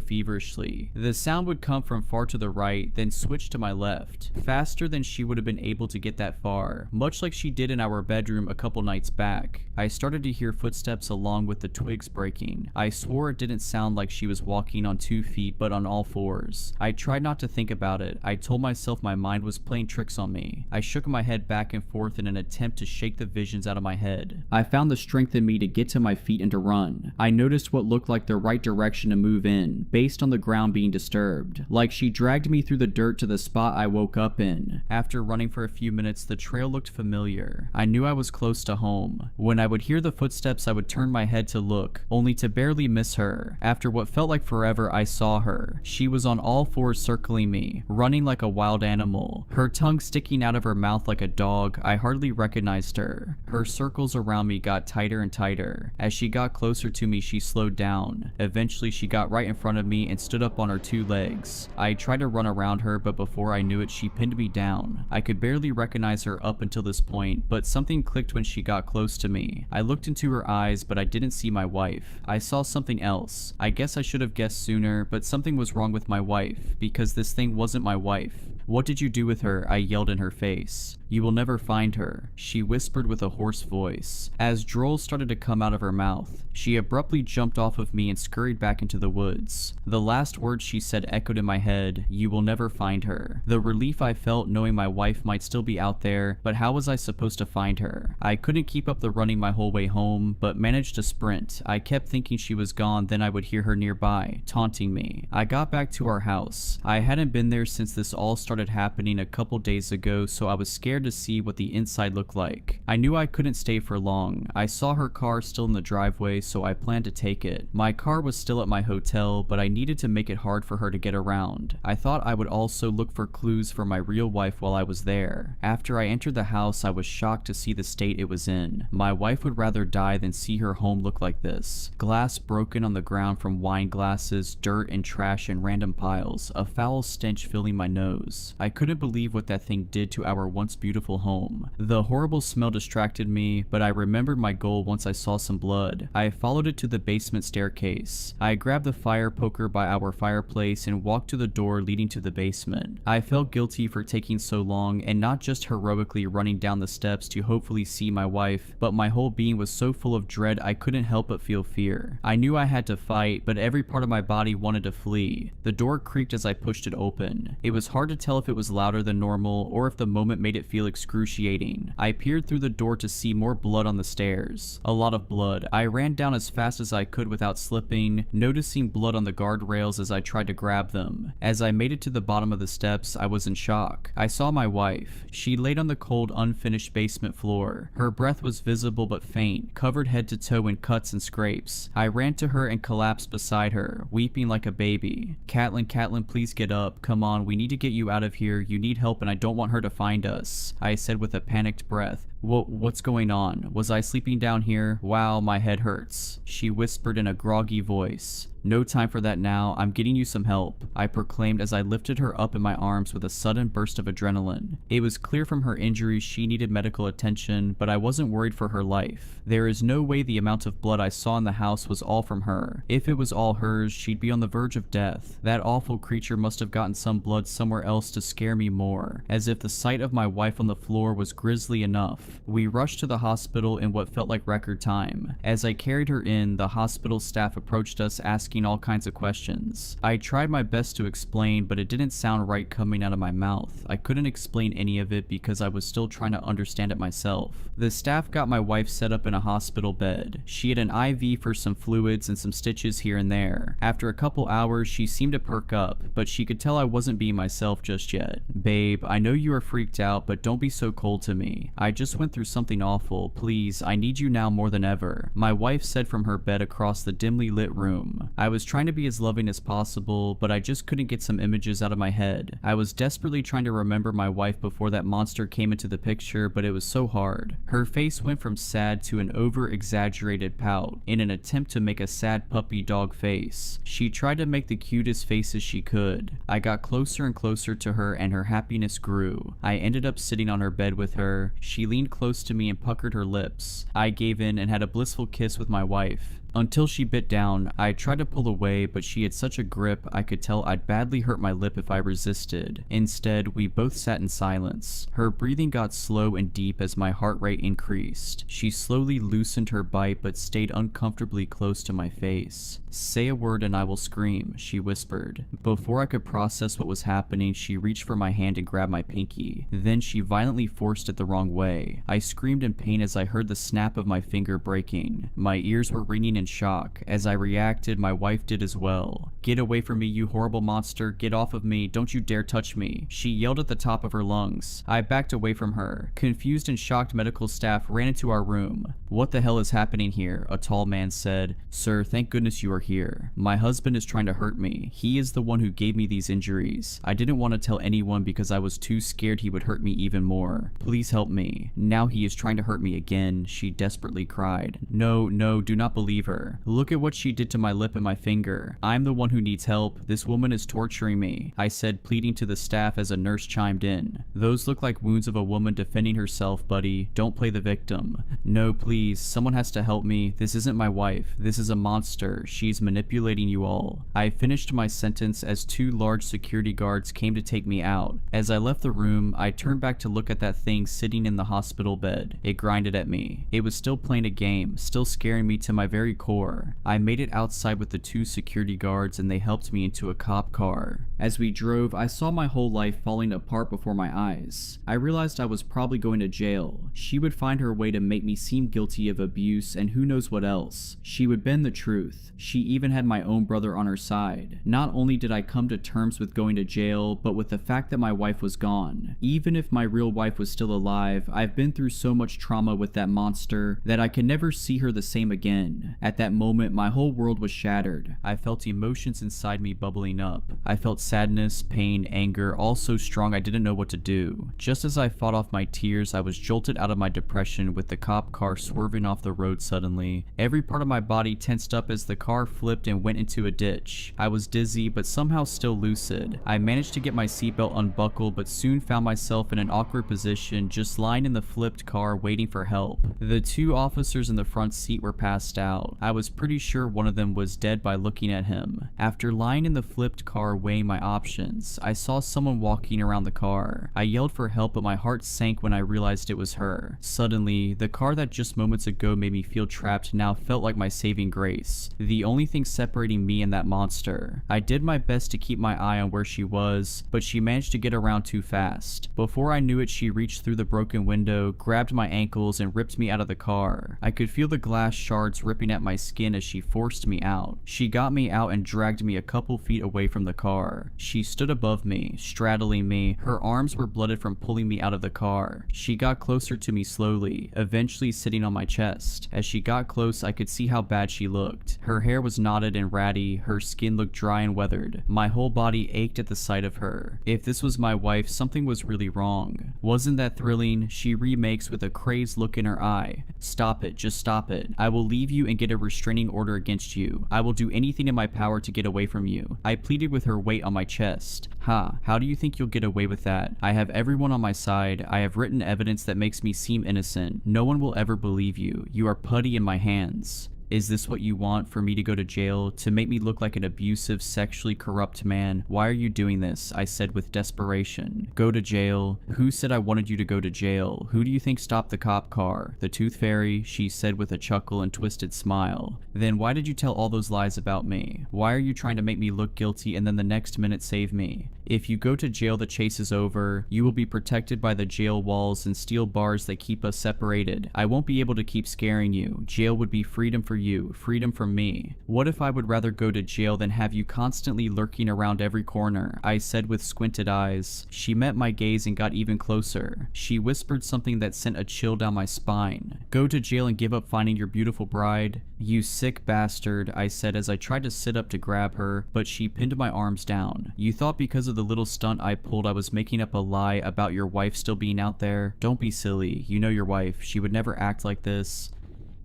feverishly. The sound would come from far to the right, then switch to my left, faster than she would have been able to get that far, much like she did in our bedroom a couple nights back. I started to hear footsteps along with the twigs breaking. I swore it didn't sound like she was walking on 2 feet but on all fours. I tried not to think about it. I told myself my mind was playing tricks on me. I shook my head back and forth in an attempt to shake the visions out of my head. I found the strength in me to get to my feet and to run. I noticed what looked like the right direction to move in, based on the ground being disturbed. Like she dragged me through the dirt to the spot I woke up in. After running for a few minutes, the trail looked familiar. I knew I was close to home. When I would hear the footsteps, I would turn my head to look, only to barely miss her. After what felt like forever, I saw her. She was on all fours circling me, running like a wild animal, her tongue sticking out of her mouth like a dog. I hardly recognized her. Her circles around me got tighter and tighter. As she got closer to me, she slowed down. Eventually, she got right in front of me and stood up on her 2 legs. I tried to run around her, but before I knew it, she pinned me down. I could barely recognize her up until this point, but something clicked when she got close to me. I looked into her eyes, but I didn't see my wife. I saw something else. I guess I should have guessed sooner, but something was wrong with my wife, because this thing wasn't my wife. "What did you do with her?" I yelled in her face. "You will never find her," she whispered with a hoarse voice. As drools started to come out of her mouth, she abruptly jumped off of me and scurried back into the woods. The last words she said echoed in my head, "You will never find her." The relief I felt knowing my wife might still be out there, but how was I supposed to find her? I couldn't keep up the running my whole way home, but managed to sprint. I kept thinking she was gone, then I would hear her nearby, taunting me. I got back to our house. I hadn't been there since this all started happening a couple days ago, so I was scared scared to see what the inside looked like. I knew I couldn't stay for long. I saw her car still in the driveway, so I planned to take it. My car was still at my hotel, but I needed to make it hard for her to get around. I thought I would also look for clues for my real wife while I was there. After I entered the house, I was shocked to see the state it was in. My wife would rather die than see her home look like this. Glass broken on the ground from wine glasses, dirt and trash in random piles, a foul stench filling my nose. I couldn't believe what that thing did to our once beautiful home. The horrible smell distracted me, but I remembered my goal once I saw some blood. I followed it to the basement staircase. I grabbed the fire poker by our fireplace and walked to the door leading to the basement. I felt guilty for taking so long and not just heroically running down the steps to hopefully see my wife, but my whole being was so full of dread I couldn't help but feel fear. I knew I had to fight, but every part of my body wanted to flee. The door creaked as I pushed it open. It was hard to tell if it was louder than normal or if the moment made it feel excruciating. I peered through the door to see more blood on the stairs. A lot of blood. I ran down as fast as I could without slipping, noticing blood on the guardrails as I tried to grab them. As I made it to the bottom of the steps, I was in shock. I saw my wife. She laid on the cold, unfinished basement floor. Her breath was visible but faint, covered head to toe in cuts and scrapes. I ran to her and collapsed beside her, weeping like a baby. Catelyn, please get up. Come on, we need to get you out of here. You need help and I don't want her to find us, I said with a panicked breath. What's going on? Was I sleeping down here? Wow, my head hurts, she whispered in a groggy voice. No time for that now, I'm getting you some help, I proclaimed as I lifted her up in my arms with a sudden burst of adrenaline. It was clear from her injuries she needed medical attention, but I wasn't worried for her life. There is no way the amount of blood I saw in the house was all from her. If it was all hers, she'd be on the verge of death. That awful creature must have gotten some blood somewhere else to scare me more, as if the sight of my wife on the floor was grisly enough. We rushed to the hospital in what felt like record time. As I carried her in, the hospital staff approached us asking all kinds of questions. I tried my best to explain, but it didn't sound right coming out of my mouth. I couldn't explain any of it because I was still trying to understand it myself. The staff got my wife set up in a hospital bed. She had an IV for some fluids and some stitches here and there. After a couple hours, she seemed to perk up, but she could tell I wasn't being myself just yet. Babe, I know you are freaked out, but don't be so cold to me. I just went through something awful. Please, I need you now more than ever, my wife said from her bed across the dimly lit room. I was trying to be as loving as possible, but I just couldn't get some images out of my head. I was desperately trying to remember my wife before that monster came into the picture, but it was so hard. Her face went from sad to an over-exaggerated pout in an attempt to make a sad puppy dog face. She tried to make the cutest faces she could. I got closer and closer to her and her happiness grew. I ended up sitting on her bed with her. She leaned close to me and puckered her lips. I gave in and had a blissful kiss with my wife. Until she bit down. I tried to pull away, but she had such a grip I could tell I'd badly hurt my lip if I resisted. Instead, we both sat in silence. Her breathing got slow and deep as my heart rate increased. She slowly loosened her bite but stayed uncomfortably close to my face. Say a word and I will scream, she whispered. Before I could process what was happening, she reached for my hand and grabbed my pinky. Then she violently forced it the wrong way. I screamed in pain as I heard the snap of my finger breaking. My ears were ringing in shock. As I reacted, my wife did as well. Get away from me, you horrible monster. Get off of me. Don't you dare touch me, she yelled at the top of her lungs. I backed away from her. Confused and shocked medical staff ran into our room. What the hell is happening here? A tall man said. Sir, thank goodness you are here. My husband is trying to hurt me. He is the one who gave me these injuries. I didn't want to tell anyone because I was too scared he would hurt me even more. Please help me. Now he is trying to hurt me again, she desperately cried. No, do not believe her. Look at what she did to my lip and my finger. I'm the one who needs help. This woman is torturing me, I said, pleading to the staff as a nurse chimed in. Those look like wounds of a woman defending herself, buddy. Don't play the victim. No, please. Someone has to help me. This isn't my wife. This is a monster. She's manipulating you all. I finished my sentence as 2 large security guards came to take me out. As I left the room, I turned back to look at that thing sitting in the hospital hospital bed. It grinded at me. It was still playing a game, still scaring me to my very core. I made it outside with the 2 security guards and they helped me into a cop car. As we drove, I saw my whole life falling apart before my eyes. I realized I was probably going to jail. She would find her way to make me seem guilty of abuse and who knows what else. She would bend the truth. She even had my own brother on her side. Not only did I come to terms with going to jail, but with the fact that my wife was gone. Even if my real wife was still alive, I've been through so much trauma with that monster that I could never see her the same again. At that moment, my whole world was shattered. I felt emotions inside me bubbling up. I felt sadness, pain, anger, all so strong I didn't know what to do. Just as I fought off my tears, I was jolted out of my depression with the cop car swerving off the road suddenly. Every part of my body tensed up as the car flipped and went into a ditch. I was dizzy, but somehow still lucid. I managed to get my seatbelt unbuckled, but soon found myself in an awkward position, just lying in the flipped car waiting for help. The 2 officers in the front seat were passed out. I was pretty sure one of them was dead by looking at him. After lying in the flipped car weighing my options, I saw someone walking around the car. I yelled for help, but my heart sank when I realized it was her. Suddenly, the car that just moments ago made me feel trapped now felt like my saving grace. The only thing separating me and that monster. I did my best to keep my eye on where she was, but she managed to get around too fast. Before I knew it, she reached through the broken window, grabbed my ankles, and ripped me out of the car. I could feel the glass shards ripping at my skin as she forced me out. She got me out and dragged me a couple feet away from the car. She stood above me, straddling me. Her arms were blooded from pulling me out of the car. She got closer to me slowly, eventually sitting on my chest. As she got close, I could see how bad she looked. Her hair was knotted and ratty, her skin looked dry and weathered. My whole body ached at the sight of her. If this was my wife, something was really wrong. Wasn't that thrilling? She remakes with a crazed look in her eye. Stop it, just stop it. I will leave you and get a restraining order against you. I will do anything in my power to get away from you. I pleaded with her weight on my chest. How do you think you'll get away with that? I have everyone on my side. I have written evidence that makes me seem innocent. No one will ever believe you. You are putty in my hands. Is this what you want, for me to go to jail, to make me look like an abusive, sexually corrupt man? Why are you doing this? I said with desperation. Go to jail? Who said I wanted you to go to jail? Who do you think stopped the cop car? The Tooth Fairy, she said with a chuckle and twisted smile. Then why did you tell all those lies about me? Why are you trying to make me look guilty and then the next minute save me? If you go to jail, the chase is over. You will be protected by the jail walls and steel bars that keep us separated. I won't be able to keep scaring you. Jail would be freedom for you, freedom from me. What if I would rather go to jail than have you constantly lurking around every corner? I said with squinted eyes. She met my gaze and got even closer. She whispered something that sent a chill down my spine. Go to jail and give up finding your beautiful bride? You sick bastard, I said as I tried to sit up to grab her, but she pinned my arms down. You thought because of the little stunt I pulled I was making up a lie about your wife still being out there? Don't be silly. You know your wife. She would never act like this.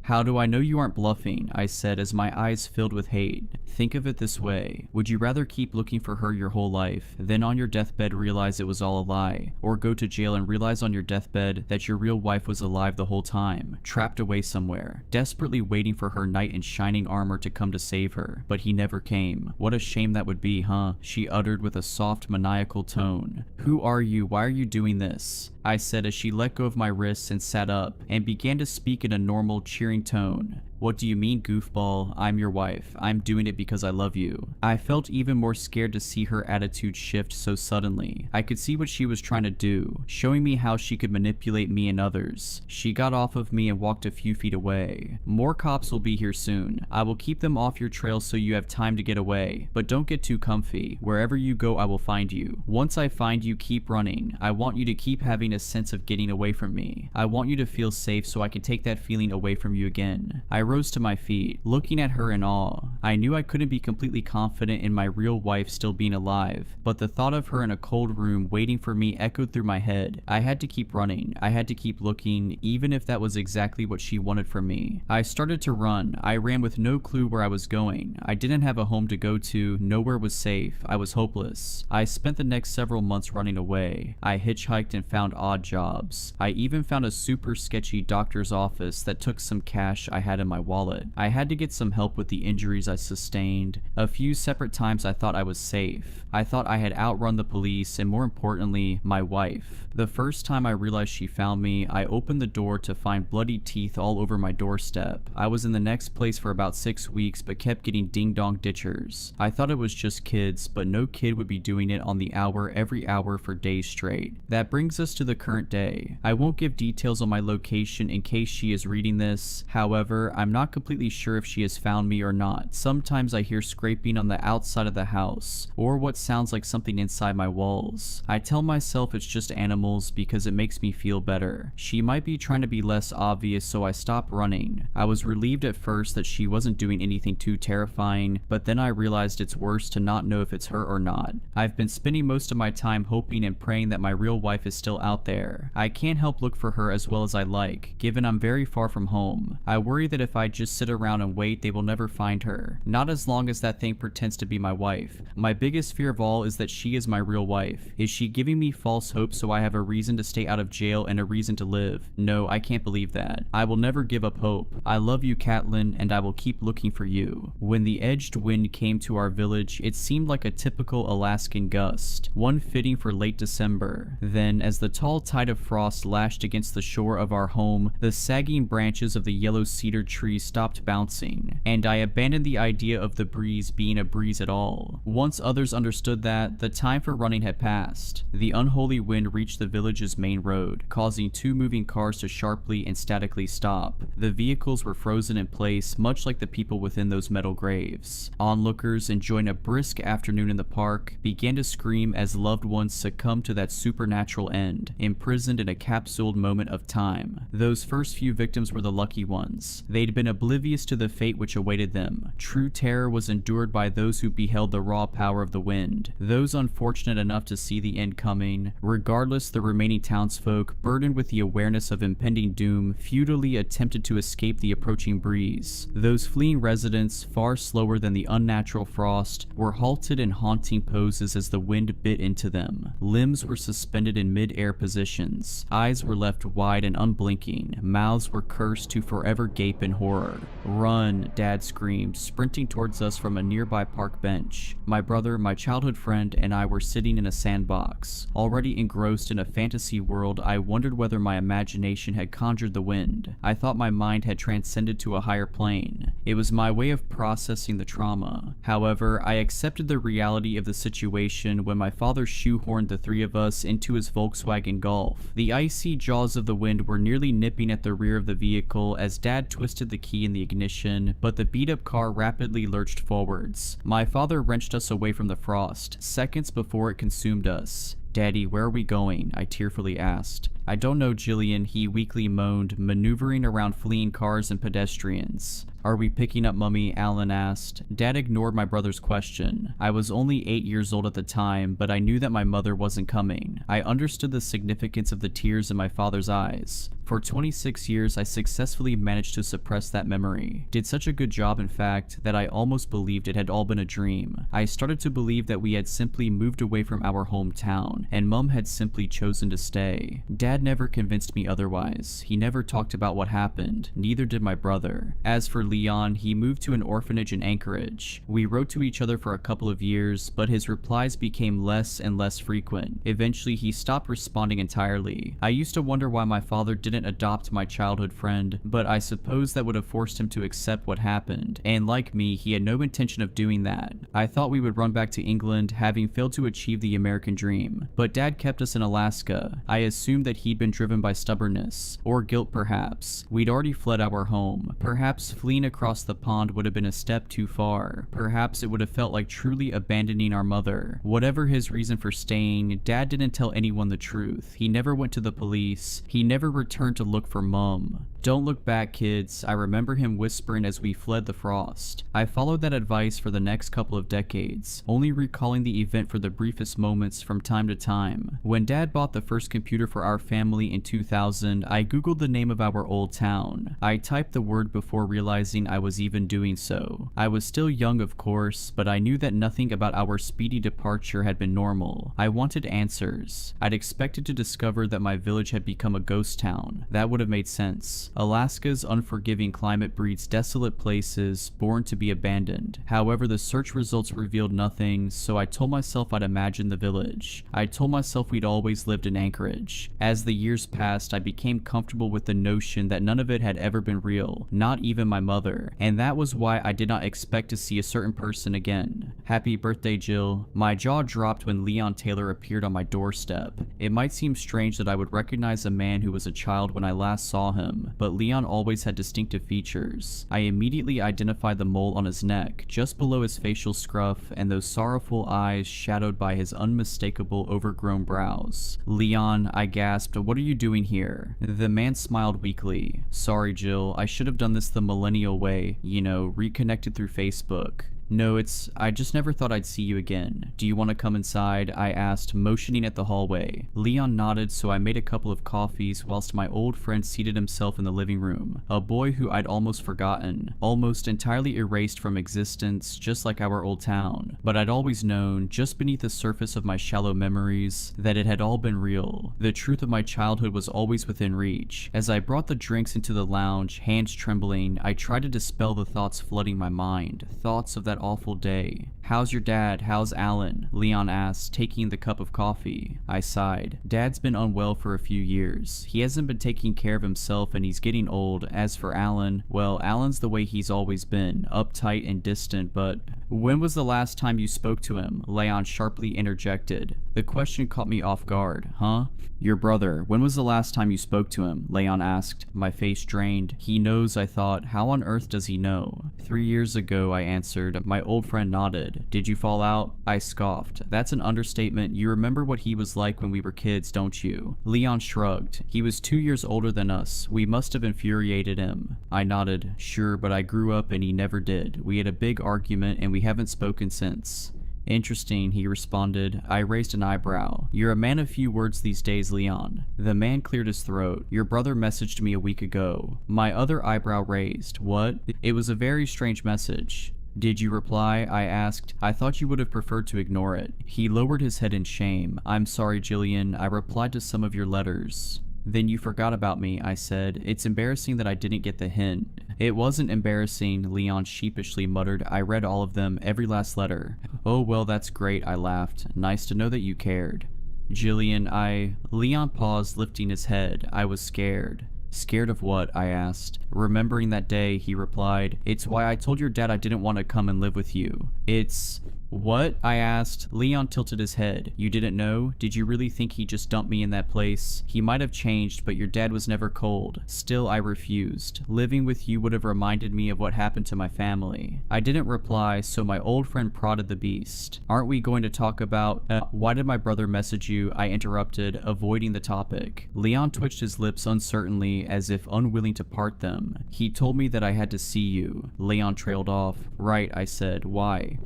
How do I know you aren't bluffing? I said as my eyes filled with hate. Think of it this way. Would you rather keep looking for her your whole life, then on your deathbed realize it was all a lie? Or go to jail and realize on your deathbed that your real wife was alive the whole time, trapped away somewhere, desperately waiting for her knight in shining armor to come to save her, but he never came? What a shame that would be, huh? She uttered with a soft, maniacal tone. Who are you? Why are you doing this? I said as she let go of my wrists and sat up, and began to speak in a normal, cheering tone. What do you mean, goofball? I'm your wife. I'm doing it because I love you. I felt even more scared to see her attitude shift so suddenly. I could see what she was trying to do, showing me how she could manipulate me and others. She got off of me and walked a few feet away. More cops will be here soon. I will keep them off your trail so you have time to get away, but don't get too comfy. Wherever you go, I will find you. Once I find you, keep running. I want you to keep having a sense of getting away from me. I want you to feel safe so I can take that feeling away from you again. I rose to my feet, looking at her in awe. I knew I couldn't be completely confident in my real wife still being alive, but the thought of her in a cold room waiting for me echoed through my head. I had to keep running. I had to keep looking, even if that was exactly what she wanted from me. I started to run. I ran with no clue where I was going. I didn't have a home to go to. Nowhere was safe. I was hopeless. I spent the next several months running away. I hitchhiked and found odd jobs. I even found a super sketchy doctor's office that took some cash I had in my wallet. I had to get some help with the injuries I I sustained. A few separate times I thought I was safe. I thought I had outrun the police and, more importantly, my wife. The first time I realized she found me, I opened the door to find bloody teeth all over my doorstep. I was in the next place for about 6 weeks but kept getting ding-dong ditchers. I thought it was just kids, but no kid would be doing it on the hour every hour for days straight. That brings us to the current day. I won't give details on my location in case she is reading this. However, I'm not completely sure if she has found me or not. Sometimes I hear scraping on the outside of the house, or what sounds like something inside my walls. I tell myself it's just animals because it makes me feel better. She might be trying to be less obvious, so I stop running. I was relieved at first that she wasn't doing anything too terrifying, but then I realized it's worse to not know if it's her or not. I've been spending most of my time hoping and praying that my real wife is still out there. I can't help look for her as well as I like, given I'm very far from home. I worry that if I just sit around and wait, they will never find her. Not as long as that thing pretends to be my wife. My biggest fear of all is that she is my real wife. Is she giving me false hope so I have a reason to stay out of jail and a reason to live? No, I can't believe that. I will never give up hope. I love you, Catelyn, and I will keep looking for you. When the edged wind came to our village, it seemed like a typical Alaskan gust, one fitting for late December. Then, as the tall tide of frost lashed against the shore of our home, the sagging branches of the yellow cedar tree stopped bouncing, and I abandoned the idea of the breeze being a breeze at all. Once others understood that, the time for running had passed. The unholy wind reached the village's main road, causing 2 moving cars to sharply and statically stop. The vehicles were frozen in place, much like the people within those metal graves. Onlookers, enjoying a brisk afternoon in the park, began to scream as loved ones succumbed to that supernatural end, imprisoned in a capsuled moment of time. Those first few victims were the lucky ones. They'd been oblivious to the fate which awaited them. True terror was endured by those who beheld the raw power of the wind. Those unfortunate enough to see the end coming, regardless, the remaining townsfolk, burdened with the awareness of impending doom, futilely attempted to escape the approaching breeze. Those fleeing residents, far slower than the unnatural frost, were halted in haunting poses as the wind bit into them. Limbs were suspended in mid-air positions. Eyes were left wide and unblinking. Mouths were cursed to forever gape in horror. "Run," Dad screamed, sprinting towards us from a nearby park bench. My brother, my childhood friend, and I were sitting in a sandbox. Already engrossed in a fantasy world, I wondered whether my imagination had conjured the wind. I thought my mind had transcended to a higher plane. It was my way of processing the trauma. However, I accepted the reality of the situation when my father shoehorned the 3 of us into his Volkswagen Golf. The icy jaws of the wind were nearly nipping at the rear of the vehicle as Dad twisted the key in the ignition, but the beat-up car rapidly lurched forwards. My father wrenched us away from the frost, seconds before it consumed us. "Daddy, where are we going?" I tearfully asked. "I don't know, Jillian," he weakly moaned, maneuvering around fleeing cars and pedestrians. "Are we picking up Mummy?" Alan asked. Dad ignored my brother's question. I was only 8 years old at the time, but I knew that my mother wasn't coming. I understood the significance of the tears in my father's eyes. For 26 years, I successfully managed to suppress that memory. Did such a good job, in fact, that I almost believed it had all been a dream. I started to believe that we had simply moved away from our hometown, and Mum had simply chosen to stay. Dad never convinced me otherwise. He never talked about what happened. Neither did my brother. As for Leon, he moved to an orphanage in Anchorage. We wrote to each other for a couple of years, but his replies became less and less frequent. Eventually, he stopped responding entirely. I used to wonder why my father didn't adopt my childhood friend, but I suppose that would have forced him to accept what happened, and like me, he had no intention of doing that. I thought we would run back to England, having failed to achieve the American dream, but Dad kept us in Alaska. I assumed that he'd been driven by stubbornness, or guilt perhaps. We'd already fled our home. Perhaps fleeing across the pond would have been a step too far. Perhaps it would have felt like truly abandoning our mother. Whatever his reason for staying, Dad didn't tell anyone the truth. He never went to the police. He never returned to look for Mum. "Don't look back, kids," I remember him whispering as we fled the frost. I followed that advice for the next couple of decades, only recalling the event for the briefest moments from time to time. When Dad bought the first computer for our family in 2000, I googled the name of our old town. I typed the word before realizing I was even doing so. I was still young, of course, but I knew that nothing about our speedy departure had been normal. I wanted answers. I'd expected to discover that my village had become a ghost town. That would have made sense. Alaska's unforgiving climate breeds desolate places born to be abandoned. However, the search results revealed nothing, so I told myself I'd imagine the village. I told myself we'd always lived in Anchorage. As the years passed, I became comfortable with the notion that none of it had ever been real, not even my mother, and that was why I did not expect to see a certain person again. Happy birthday, Jill. My jaw dropped when Leon Taylor appeared on my doorstep. It might seem strange that I would recognize a man who was a child when I last saw him, but Leon always had distinctive features. I immediately identified the mole on his neck, just below his facial scruff, and those sorrowful eyes shadowed by his unmistakable overgrown brows. Leon, I gasped, what are you doing here? The man smiled weakly. Sorry, Jill, I should have done this the millennial way, reconnected through Facebook. No, I just never thought I'd see you again. Do you want to come inside? I asked, motioning at the hallway. Leon nodded, so I made a couple of coffees whilst my old friend seated himself in the living room. A boy who I'd almost forgotten, almost entirely erased from existence, just like our old town. But I'd always known, just beneath the surface of my shallow memories, that it had all been real. The truth of my childhood was always within reach. As I brought the drinks into the lounge, hands trembling, I tried to dispel the thoughts flooding my mind. Thoughts of that awful day. How's your dad? How's Alan? Leon asked, taking the cup of coffee. I sighed. Dad's been unwell for a few years. He hasn't been taking care of himself and he's getting old. As for Alan, well, Alan's the way he's always been, uptight and distant, but when was the last time you spoke to him? Leon sharply interjected. The question caught me off guard. Huh? Your brother, when was the last time you spoke to him? Leon asked. My face drained. He knows, I thought. How on earth does he know? 3 years ago, I answered. My old friend nodded. Did you fall out? I scoffed. That's an understatement. You remember what he was like when we were kids, don't you? Leon shrugged. He was 2 years older than us. We must have infuriated him. I nodded. Sure, but I grew up and he never did. We had a big argument and we haven't spoken since. Interesting, he responded. I raised an eyebrow. You're a man of few words these days, Leon. The man cleared his throat. Your brother messaged me a week ago. My other eyebrow raised. What? It was a very strange message. Did you reply? I asked. I thought you would have preferred to ignore it. He lowered his head in shame. I'm sorry, Jillian. I replied to some of your letters. Then you forgot about me, I said. It's embarrassing that I didn't get the hint. It wasn't embarrassing, Leon sheepishly muttered. I read all of them, every last letter. Oh, well, that's great, I laughed. Nice to know that you cared. Jillian, Leon paused, lifting his head. I was scared. Scared of what? I asked. Remembering that day, he replied. It's why I told your dad I didn't want to come and live with you. It's... What? I asked. Leon tilted his head. You didn't know? Did you really think he just dumped me in that place? He might have changed, but your dad was never cold. Still, I refused. Living with you would have reminded me of what happened to my family. I didn't reply, so my old friend prodded the beast. Aren't we going to talk about... why did my brother message you? I interrupted, avoiding the topic. Leon twitched his lips uncertainly, as if unwilling to part them. He told me that I had to see you. Leon trailed off. Right, I said. Why?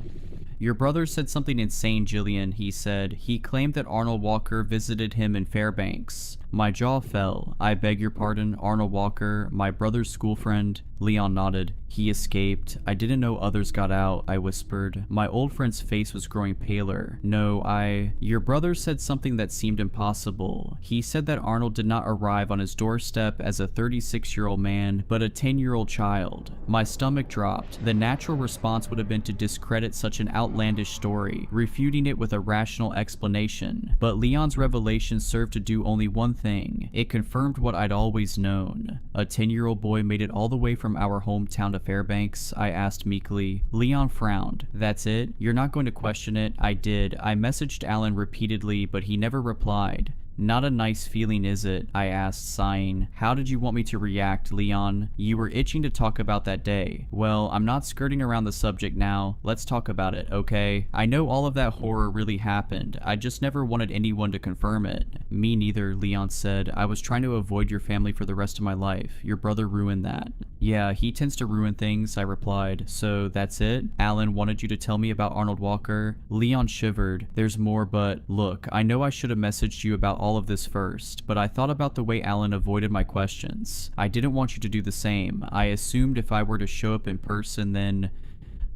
Your brother said something insane, Jillian, he said. He claimed that Arnold Walker visited him in Fairbanks. My jaw fell. I beg your pardon, Arnold Walker, my brother's school friend. Leon nodded. He escaped. I didn't know others got out, I whispered. My old friend's face was growing paler. No, Your brother said something that seemed impossible. He said that Arnold did not arrive on his doorstep as a 36-year-old man, but a 10-year-old child. My stomach dropped. The natural response would have been to discredit such an outlandish story, refuting it with a rational explanation. But Leon's revelation served to do only one thing. It confirmed what I'd always known. A 10-year-old boy made it all the way from our hometown to Fairbanks, I asked meekly. Leon frowned. That's it? You're not going to question it? I did. I messaged Alan repeatedly, but he never replied. Not a nice feeling, is it? I asked, sighing. How did you want me to react, Leon? You were itching to talk about that day. Well, I'm not skirting around the subject now. Let's talk about it, okay? I know all of that horror really happened. I just never wanted anyone to confirm it. Me neither, Leon said. I was trying to avoid your family for the rest of my life. Your brother ruined that. Yeah, he tends to ruin things, I replied. So that's it? Alan wanted you to tell me about Arnold Walker? Leon shivered. There's more, but look, I know I should have messaged you about all of this first, but I thought about the way Alan avoided my questions. I didn't want you to do the same. I assumed if I were to show up in person, then...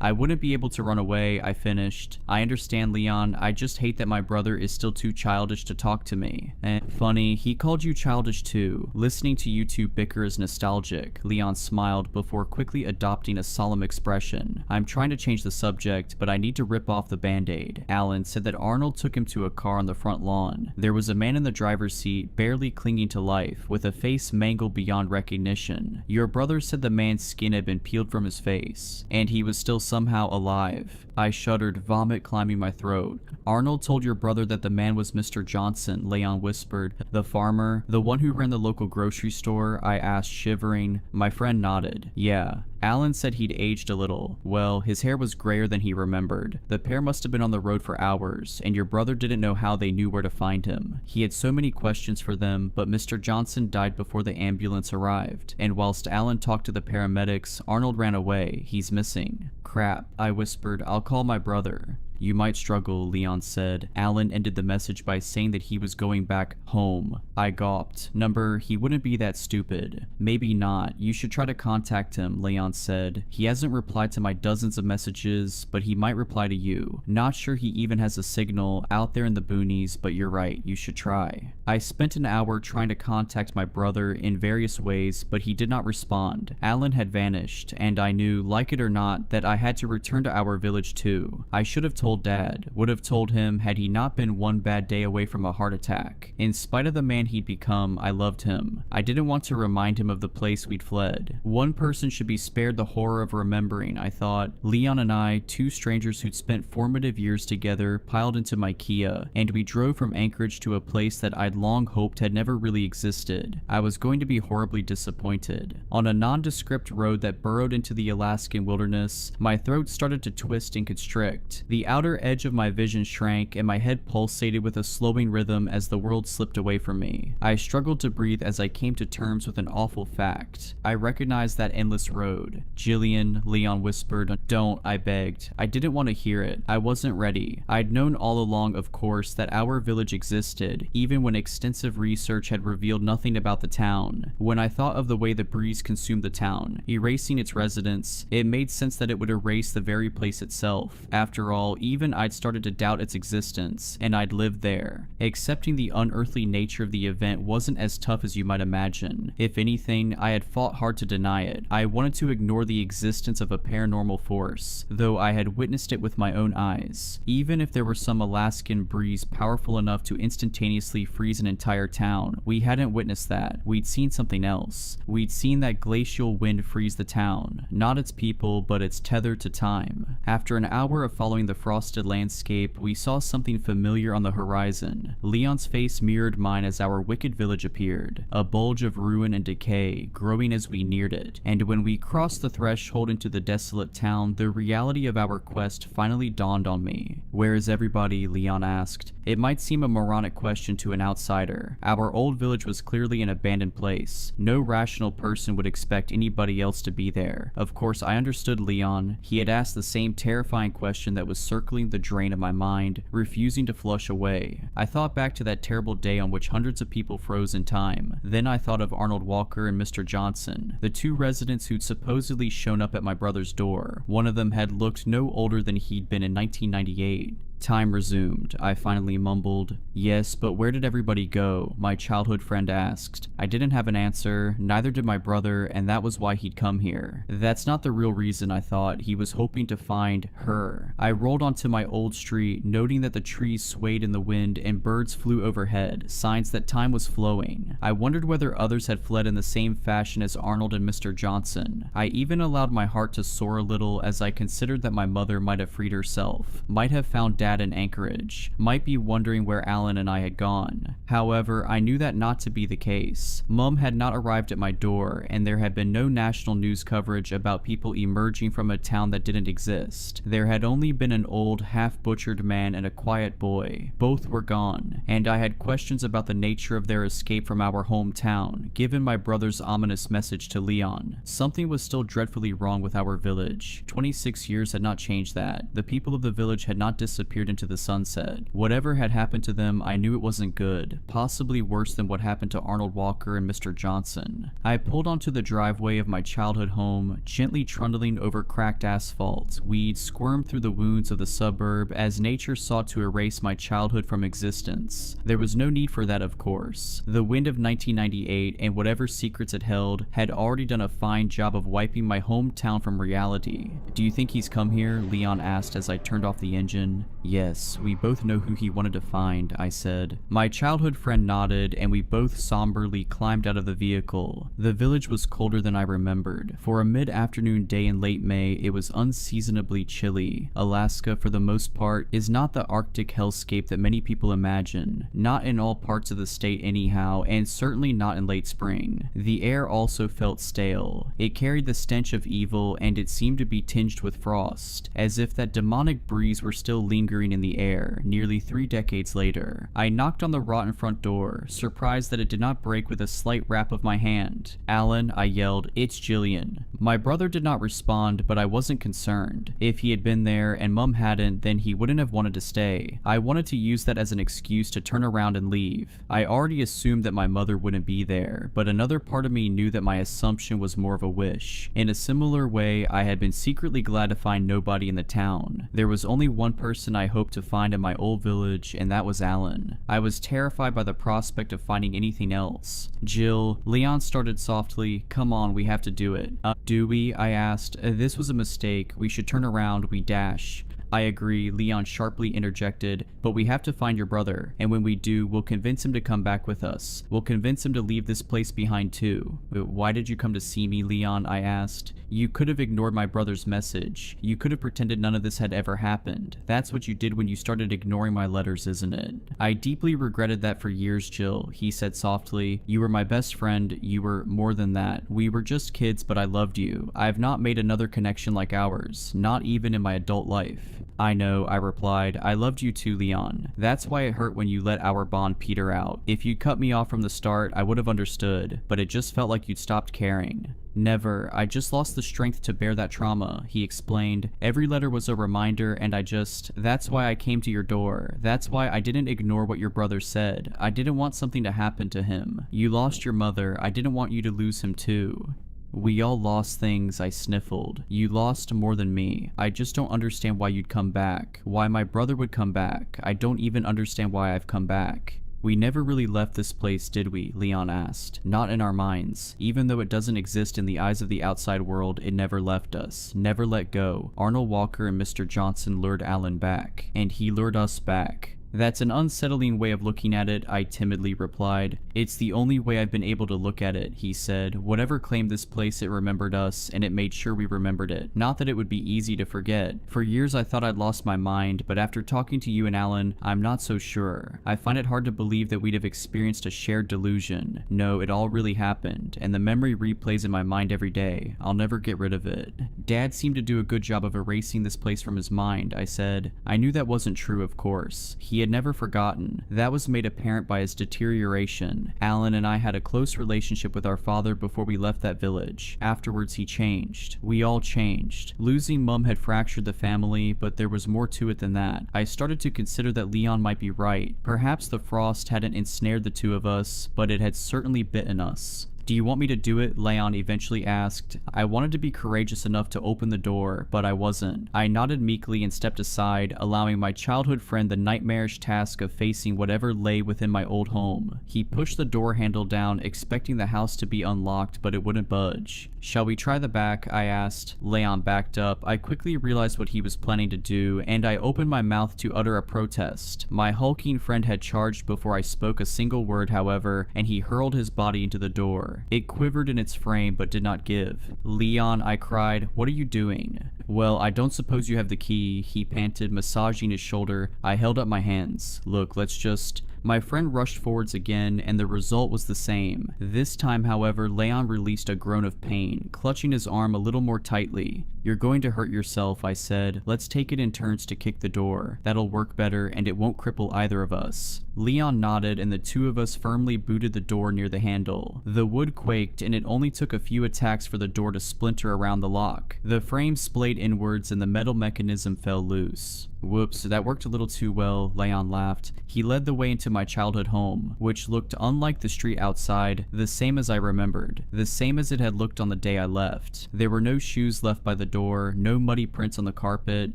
I wouldn't be able to run away, I finished. I understand, Leon. I just hate that my brother is still too childish to talk to me. Funny, he called you childish too. Listening to you two bicker is nostalgic. Leon smiled before quickly adopting a solemn expression. I'm trying to change the subject, but I need to rip off the band-aid. Alan said that Arnold took him to a car on the front lawn. There was a man in the driver's seat, barely clinging to life, with a face mangled beyond recognition. Your brother said the man's skin had been peeled from his face, and he was still somehow alive. I shuddered, vomit climbing my throat. Arnold told your brother that the man was Mr. Johnson, Leon whispered. The farmer? The one who ran the local grocery store? I asked, shivering. My friend nodded. Yeah. Alan said he'd aged a little. Well, his hair was grayer than he remembered. The pair must have been on the road for hours, and your brother didn't know how they knew where to find him. He had so many questions for them, but Mr. Johnson died before the ambulance arrived, and whilst Alan talked to the paramedics, Arnold ran away. He's missing. Crap, I whispered. I'll call my brother. You might struggle, Leon said. Alan ended the message by saying that he was going back home. I gawped. Number, he wouldn't be that stupid. Maybe not. You should try to contact him, Leon said. He hasn't replied to my dozens of messages, but he might reply to you. Not sure he even has a signal out there in the boonies, but you're right, you should try. I spent an hour trying to contact my brother in various ways, but he did not respond. Alan had vanished, and I knew, like it or not, that I had to return to our village too. I should have told Dad, would have told him had he not been one bad day away from a heart attack. In spite of the man he'd become, I loved him. I didn't want to remind him of the place we'd fled. One person should be spared the horror of remembering, I thought. Leon and I, two strangers who'd spent formative years together, piled into my Kia, and we drove from Anchorage to a place that I'd long hoped had never really existed. I was going to be horribly disappointed. On a nondescript road that burrowed into the Alaskan wilderness, my throat started to twist and constrict. The outer edge of my vision shrank, and my head pulsated with a slowing rhythm as the world slipped away from me. I struggled to breathe as I came to terms with an awful fact. I recognized that endless road. Jillian, Leon whispered. Don't, I begged. I didn't want to hear it. I wasn't ready. I'd known all along, of course, that our village existed, even when extensive research had revealed nothing about the town. When I thought of the way the breeze consumed the town, erasing its residents, it made sense that it would erase the very place itself. After all, even I'd started to doubt its existence, and I'd lived there. Accepting the unearthly nature of the event wasn't as tough as you might imagine. If anything, I had fought hard to deny it. I wanted to ignore the existence of a paranormal force, though I had witnessed it with my own eyes. Even if there were some Alaskan breeze powerful enough to instantaneously freeze an entire town, we hadn't witnessed that. We'd seen something else. We'd seen that glacial wind freeze the town, not its people, but its tether to time. After an hour of following the frosted landscape, we saw something familiar on the horizon. Leon's face mirrored mine as our wicked village appeared, a bulge of ruin and decay, growing as we neared it. And when we crossed the threshold into the desolate town, the reality of our quest finally dawned on me. Where is everybody? Leon asked. It might seem a moronic question to an outsider. Our old village was clearly an abandoned place. No rational person would expect anybody else to be there. Of course, I understood Leon. He had asked the same terrifying question that was circling the drain of my mind, refusing to flush away. I thought back to that terrible day on which hundreds of people froze in time. Then I thought of Arnold Walker and Mr. Johnson, the two residents who'd supposedly shown up at my brother's door. One of them had looked no older than he'd been in 1998. Time resumed. I finally mumbled, "Yes, but where did everybody go?" my childhood friend asked. I didn't have an answer, neither did my brother, and that was why he'd come here. That's not the real reason, I thought. He was hoping to find her. I rolled onto my old street, noting that the trees swayed in the wind and birds flew overhead, signs that time was flowing. I wondered whether others had fled in the same fashion as Arnold and Mr. Johnson. I even allowed my heart to soar a little as I considered that my mother might have freed herself, might have found Dad in Anchorage, might be wondering where Alan and I had gone. However, I knew that not to be the case. Mum had not arrived at my door, and there had been no national news coverage about people emerging from a town that didn't exist. There had only been an old, half-butchered man and a quiet boy. Both were gone, and I had questions about the nature of their escape from our hometown, given my brother's ominous message to Leon. Something was still dreadfully wrong with our village. 26 years had not changed that. The people of the village had not disappeared disappeared into the sunset. Whatever had happened to them, I knew it wasn't good, possibly worse than what happened to Arnold Walker and Mr. Johnson. I pulled onto the driveway of my childhood home, gently trundling over cracked asphalt. Weeds squirmed through the wounds of the suburb as nature sought to erase my childhood from existence. There was no need for that, of course. The wind of 1998 and whatever secrets it held had already done a fine job of wiping my hometown from reality. "Do you think he's come here?" Leon asked as I turned off the engine. "Yes, we both know who he wanted to find," I said. My childhood friend nodded, and we both somberly climbed out of the vehicle. The village was colder than I remembered. For a mid-afternoon day in late May, it was unseasonably chilly. Alaska, for the most part, is not the Arctic hellscape that many people imagine. Not in all parts of the state anyhow, and certainly not in late spring. The air also felt stale. It carried the stench of evil, and it seemed to be tinged with frost, as if that demonic breeze were still lingering in the air, nearly 3 decades later. I knocked on the rotten front door, surprised that it did not break with a slight rap of my hand. "Alan," I yelled, "it's Jillian." My brother did not respond, but I wasn't concerned. If he had been there and Mum hadn't, then he wouldn't have wanted to stay. I wanted to use that as an excuse to turn around and leave. I already assumed that my mother wouldn't be there, but another part of me knew that my assumption was more of a wish. In a similar way, I had been secretly glad to find nobody in the town. There was only one person I hoped to find in my old village, and that was Alan. I was terrified by the prospect of finding anything else. "Jill," Leon started softly, "come on, we have to do it." Do we?" I asked. "This was a mistake. We should turn around. We dash." "I agree," Leon sharply interjected, "but we have to find your brother, and when we do, we'll convince him to come back with us. We'll convince him to leave this place behind too." "Why did you come to see me, Leon?" I asked. "You could have ignored my brother's message. You could have pretended none of this had ever happened. That's what you did when you started ignoring my letters, isn't it?" "I deeply regretted that for years, Jill," he said softly. "You were my best friend. You were more than that. We were just kids, but I loved you. I have not made another connection like ours, not even in my adult life." "I know," I replied. "I loved you too, Leon. That's why it hurt when you let our bond peter out. If you'd cut me off from the start, I would have understood, but it just felt like you'd stopped caring." "Never. I just lost the strength to bear that trauma," he explained. "Every letter was a reminder, and that's why I came to your door. That's why I didn't ignore what your brother said. I didn't want something to happen to him. You lost your mother. I didn't want you to lose him too." "We all lost things," I sniffled. "You lost more than me. I just don't understand why you'd come back. Why my brother would come back. I don't even understand why I've come back." "We never really left this place, did we?" Leon asked. "Not in our minds. Even though it doesn't exist in the eyes of the outside world, it never left us. Never let go. Arnold Walker and Mr. Johnson lured Alan back. And he lured us back." "That's an unsettling way of looking at it," I timidly replied. "It's the only way I've been able to look at it," he said. "Whatever claimed this place, it remembered us, and it made sure we remembered it. Not that it would be easy to forget. For years I thought I'd lost my mind, but after talking to you and Alan, I'm not so sure. I find it hard to believe that we'd have experienced a shared delusion. No, it all really happened, and the memory replays in my mind every day. I'll never get rid of it." "Dad seemed to do a good job of erasing this place from his mind," I said. I knew that wasn't true, of course. He had never forgotten. That was made apparent by his deterioration. Alan and I had a close relationship with our father before we left that village. Afterwards, he changed. We all changed. Losing Mum had fractured the family, but there was more to it than that. I started to consider that Leon might be right. Perhaps the frost hadn't ensnared the two of us, but it had certainly bitten us. "Do you want me to do it?" Leon eventually asked. I wanted to be courageous enough to open the door, but I wasn't. I nodded meekly and stepped aside, allowing my childhood friend the nightmarish task of facing whatever lay within my old home. He pushed the door handle down, expecting the house to be unlocked, but it wouldn't budge. "Shall we try the back?" I asked. Leon backed up. I quickly realized what he was planning to do, and I opened my mouth to utter a protest. My hulking friend had charged before I spoke a single word, however, and he hurled his body into the door. It quivered in its frame but did not give. "Leon," I cried, "what are you doing?" "Well, I don't suppose you have the key," he panted, massaging his shoulder. I held up my hands. "Look, let's just..." My friend rushed forwards again, and the result was the same. This time, however, Leon released a groan of pain, clutching his arm a little more tightly. "You're going to hurt yourself," I said. "Let's take it in turns to kick the door. That'll work better, and it won't cripple either of us." Leon nodded, and the two of us firmly booted the door near the handle. The wood quaked, and it only took a few attacks for the door to splinter around the lock. The frame splayed inwards, and the metal mechanism fell loose. "Whoops, that worked a little too well," Leon laughed. He led the way into my childhood home, which looked unlike the street outside, the same as I remembered, the same as it had looked on the day I left. There were no shoes left by the door, no muddy prints on the carpet,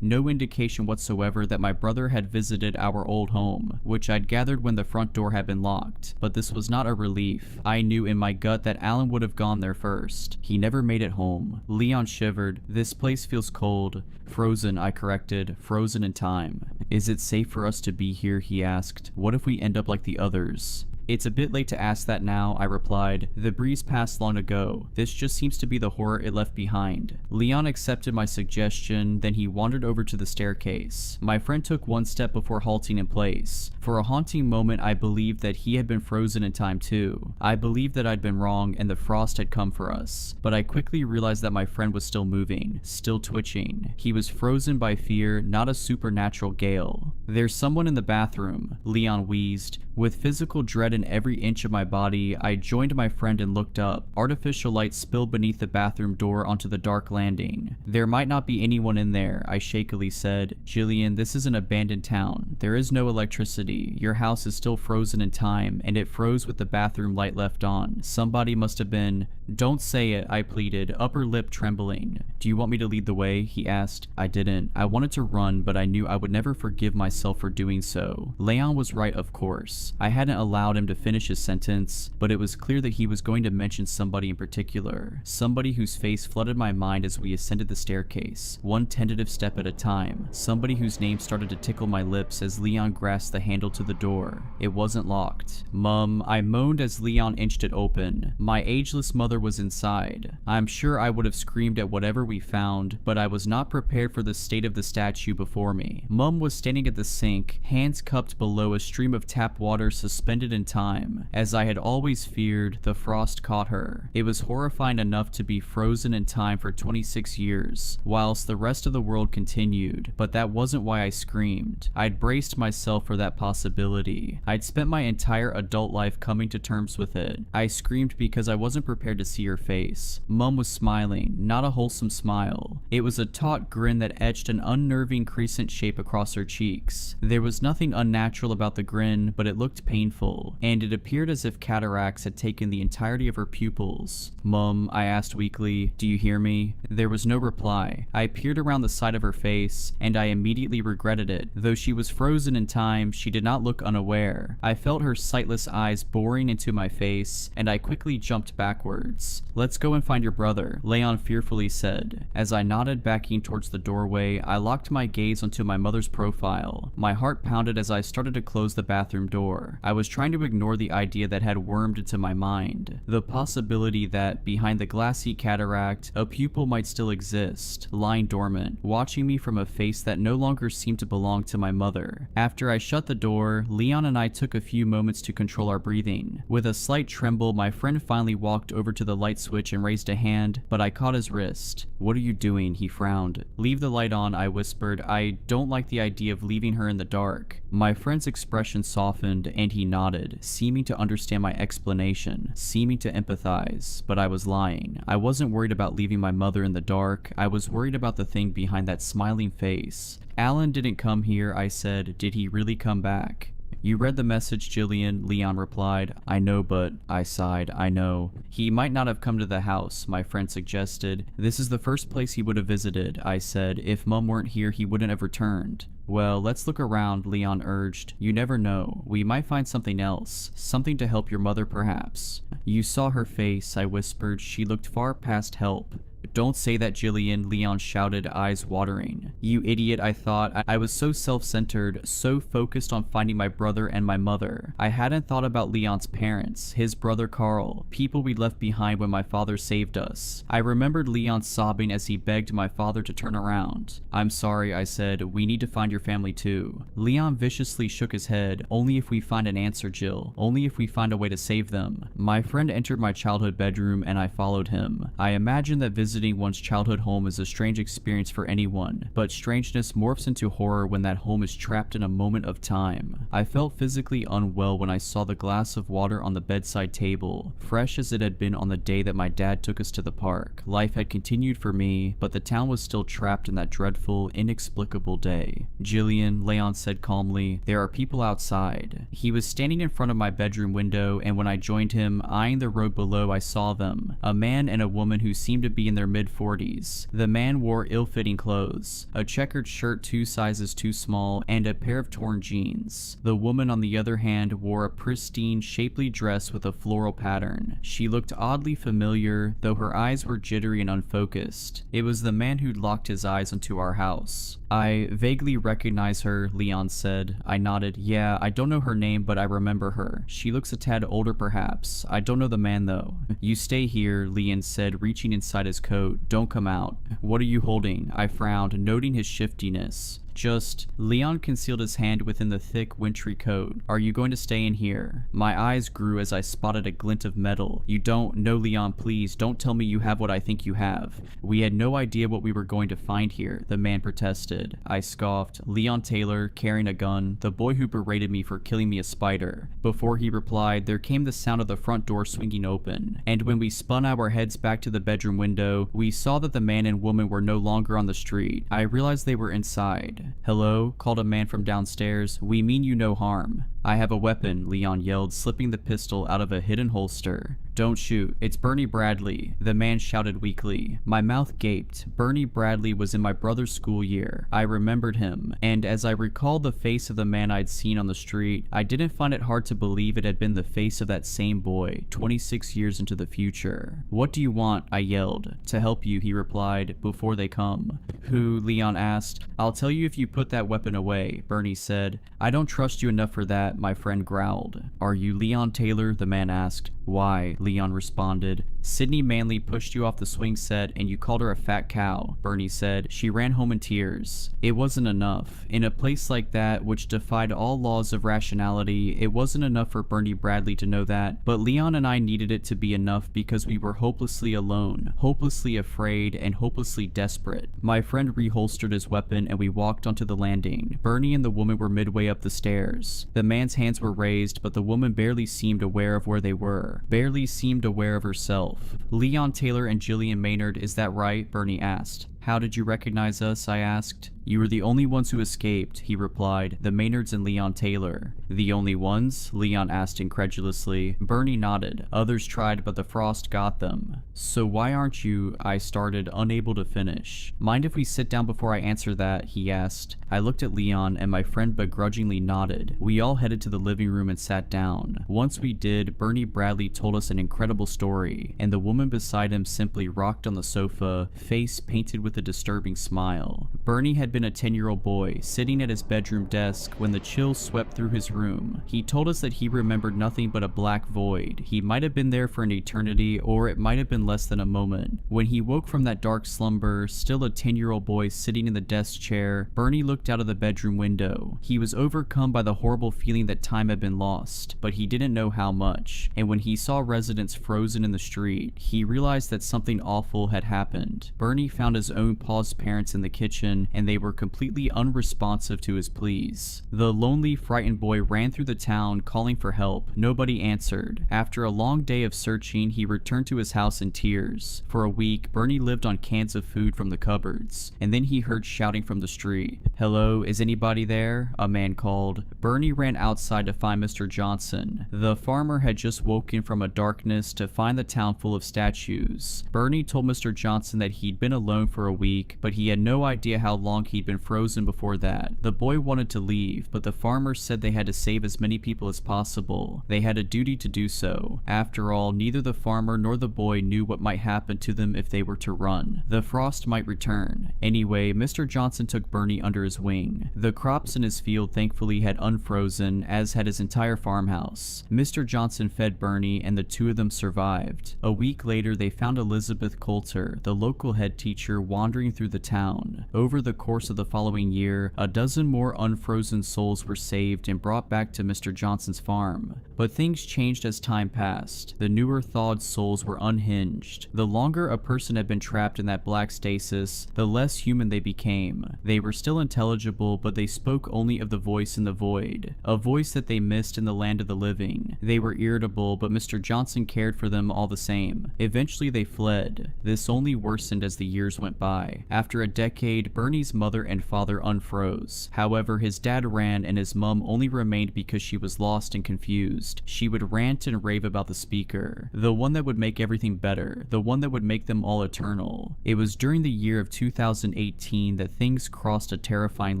no indication whatsoever that my brother had visited our old home, which I'd gathered when the front door had been locked. But this was not a relief. I knew in my gut that Alan would have gone there first. He never made it home. Leon shivered. "This place feels cold." "Frozen," I corrected. "Frozen in time." "Is it safe for us to be here?" he asked. "What if we end up like the others?" "It's a bit late to ask that now," I replied. "The breeze passed long ago. This just seems to be the horror it left behind." Leon accepted my suggestion, then he wandered over to the staircase. My friend took one step before halting in place. For a haunting moment, I believed that he had been frozen in time too. I believed that I'd been wrong and the frost had come for us. But I quickly realized that my friend was still moving, still twitching. He was frozen by fear, not a supernatural gale. "There's someone in the bathroom," Leon wheezed. With physical dread in every inch of my body, I joined my friend and looked up. Artificial light spilled beneath the bathroom door onto the dark landing. "There might not be anyone in there," I shakily said. "Jillian, this is an abandoned town. There is no electricity. Your house is still frozen in time, and it froze with the bathroom light left on. Somebody must have been—" "Don't say it," I pleaded, upper lip trembling. "Do you want me to lead the way?" he asked. I didn't. I wanted to run, but I knew I would never forgive myself for doing so. Leon was right, of course. I hadn't allowed him to finish his sentence, but it was clear that he was going to mention somebody in particular. Somebody whose face flooded my mind as we ascended the staircase, one tentative step at a time. Somebody whose name started to tickle my lips as Leon grasped the handle to the door. It wasn't locked. "Mum," I moaned as Leon inched it open. My ageless mother was inside. I'm sure I would have screamed at whatever we found, but I was not prepared for the state of the statue before me. Mum was standing at the sink, hands cupped below a stream of tap water suspended in time. As I had always feared, the frost caught her. It was horrifying enough to be frozen in time for 26 years, whilst the rest of the world continued, but that wasn't why I screamed. I'd braced myself for that possibility. I'd spent my entire adult life coming to terms with it. I screamed because I wasn't prepared to see her face. Mum was smiling, not a wholesome smile. It was a taut grin that etched an unnerving crescent shape across her cheeks. There was nothing unnatural about the grin, but it looked painful, and it appeared as if cataracts had taken the entirety of her pupils. "Mum," I asked weakly, "do you hear me?" There was no reply. I peered around the side of her face, and I immediately regretted it. Though she was frozen in time, she did not look unaware. I felt her sightless eyes boring into my face, and I quickly jumped backwards. "Let's go and find your brother," Leon fearfully said. As I nodded, backing towards the doorway, I locked my gaze onto my mother's profile. My heart pounded as I started to close the bathroom door. I was trying to ignore the idea that had wormed into my mind. The possibility that, behind the glassy cataract, a pupil might still exist, lying dormant, watching me from a face that no longer seemed to belong to my mother. After I shut the door, Leon and I took a few moments to control our breathing. With a slight tremble, my friend finally walked over to the light switch and raised a hand, but I caught his wrist. "What are you doing?" he frowned. "Leave the light on," I whispered. "I don't like the idea of leaving her in the dark." My friend's expression softened, and he nodded, seeming to understand my explanation, seeming to empathize. But I was lying. I wasn't worried about leaving my mother in the dark. I was worried about the thing behind that smiling face. "Alan didn't come here," I said. "Did he really come back?" "You read the message, Jillian," Leon replied. "I know, but—" I sighed. "I know. He might not have come to the house," my friend suggested. "This is the first place he would have visited," I said. "If Mum weren't here, he wouldn't have returned." "Well, let's look around," Leon urged. "You never know. We might find something else. Something to help your mother, perhaps." "You saw her face," I whispered. "She looked far past help." "Don't say that, Jillian," Leon shouted, eyes watering. "You idiot," I thought. I was so self-centered, so focused on finding my brother and my mother. I hadn't thought about Leon's parents, his brother Carl, people we left behind when my father saved us. I remembered Leon sobbing as he begged my father to turn around. "I'm sorry," I said. "We need to find your family too." Leon viciously shook his head. "Only if we find an answer, Jill. Only if we find a way to save them." My friend entered my childhood bedroom and I followed him. I imagine that visiting one's childhood home is a strange experience for anyone, but strangeness morphs into horror when that home is trapped in a moment of time. I felt physically unwell when I saw the glass of water on the bedside table, fresh as it had been on the day that my dad took us to the park. Life had continued for me, but the town was still trapped in that dreadful, inexplicable day. "Jillian," Leon said calmly, "there are people outside." He was standing in front of my bedroom window, and when I joined him, eyeing the road below, I saw them, a man and a woman who seemed to be in their mid-40s. The man wore ill-fitting clothes, a checkered shirt 2 sizes too small, and a pair of torn jeans. The woman, on the other hand, wore a pristine, shapely dress with a floral pattern. She looked oddly familiar, though her eyes were jittery and unfocused. It was the man who'd locked his eyes onto our house. "I vaguely recognize her," Leon said. I nodded. "Yeah, I don't know her name, but I remember her. She looks a tad older perhaps. I don't know the man though." "You stay here," Leon said, reaching inside his coat. "Don't come out." "What are you holding?" I frowned, noting his shiftiness. "Just..." Leon concealed his hand within the thick, wintry coat. "Are you going to stay in here?" My eyes grew as I spotted a glint of metal. "You don't... No, Leon, please, don't tell me you have what I think you have. We had no idea what we were going to find here," the man protested. I scoffed. "Leon Taylor, carrying a gun, the boy who berated me for killing me a spider." Before he replied, there came the sound of the front door swinging open, and when we spun our heads back to the bedroom window, we saw that the man and woman were no longer on the street. I realized they were inside. "Hello?" called a man from downstairs. "We mean you no harm." "I have a weapon," Leon yelled, slipping the pistol out of a hidden holster. "Don't shoot. It's Bernie Bradley," the man shouted weakly. My mouth gaped. Bernie Bradley was in my brother's school year. I remembered him, and as I recalled the face of the man I'd seen on the street, I didn't find it hard to believe it had been the face of that same boy, 26 years into the future. "What do you want?" I yelled. "To help you," he replied, "before they come." "Who?" Leon asked. "I'll tell you if you put that weapon away," Bernie said. "I don't trust you enough for that," my friend growled. "Are you Leon Taylor?" the man asked. "Why?" Leon responded. "Sydney Manley pushed you off the swing set and you called her a fat cow," Bernie said. "She ran home in tears." It wasn't enough. In a place like that, which defied all laws of rationality, it wasn't enough for Bernie Bradley to know that, but Leon and I needed it to be enough because we were hopelessly alone, hopelessly afraid, and hopelessly desperate. My friend reholstered his weapon and we walked onto the landing. Bernie and the woman were midway up the stairs. The man's hands were raised, but the woman barely seemed aware of where they were, barely seemed aware of herself. "Leon Taylor and Jillian Maynard, is that right?" Bernie asked. "How did you recognize us?" I asked. "You were the only ones who escaped," he replied. "The Maynards and Leon Taylor." "The only ones?" Leon asked incredulously. Bernie nodded. "Others tried, but the frost got them." "So why aren't you..." I started, unable to finish. "Mind if we sit down before I answer that?" he asked. I looked at Leon and my friend begrudgingly nodded. We all headed to the living room and sat down. Once we did, Bernie Bradley told us an incredible story, and the woman beside him simply rocked on the sofa, face painted with a disturbing smile. Bernie had been a 10-year-old boy, sitting at his bedroom desk when the chill swept through his room. He told us that he remembered nothing but a black void. He might have been there for an eternity, or it might have been less than a moment. When he woke from that dark slumber, still a 10-year-old boy sitting in the desk chair, Bernie looked out of the bedroom window. He was overcome by the horrible feeling that time had been lost, but he didn't know how much. And when he saw residents frozen in the street, he realized that something awful had happened. Bernie found his own paused parents in the kitchen, and they were completely unresponsive to his pleas. The lonely, frightened boy ran through the town calling for help. Nobody answered. After a long day of searching, he returned to his house in tears. For a week, Bernie lived on cans of food from the cupboards, and then he heard shouting from the street. "Hello, is anybody there?" a man called. Bernie ran outside to find Mr. Johnson. The farmer had just woken from a darkness to find the town full of statues. Bernie told Mr. Johnson that he'd been alone for a week, but he had no idea how long he'd been frozen before that. The boy wanted to leave, but the farmer said they had to save as many people as possible. They had a duty to do so. After all, neither the farmer nor the boy knew what might happen to them if they were to run. The frost might return. Anyway, Mr. Johnson took Bernie under his wing. The crops in his field thankfully had unfrozen, as had his entire farmhouse. Mr. Johnson fed Bernie, and the two of them survived. A week later, they found Elizabeth Coulter, the local head teacher, wandering through the town. Over the course of the following year, a dozen more unfrozen souls were saved and brought back to Mr. Johnson's farm. But things changed as time passed. The newer thawed souls were unhinged. The longer a person had been trapped in that black stasis, the less human they became. They were still intelligible, but they spoke only of the voice in the void, a voice that they missed in the land of the living. They were irritable, but Mr. Johnson cared for them all the same. Eventually they fled. This only worsened as the years went by. After a decade, Bernie's mother and father unfroze. However, his dad ran and his mom only remained because she was lost and confused. She would rant and rave about the speaker, the one that would make everything better, the one that would make them all eternal. It was during the year of 2018 that things crossed a terrifying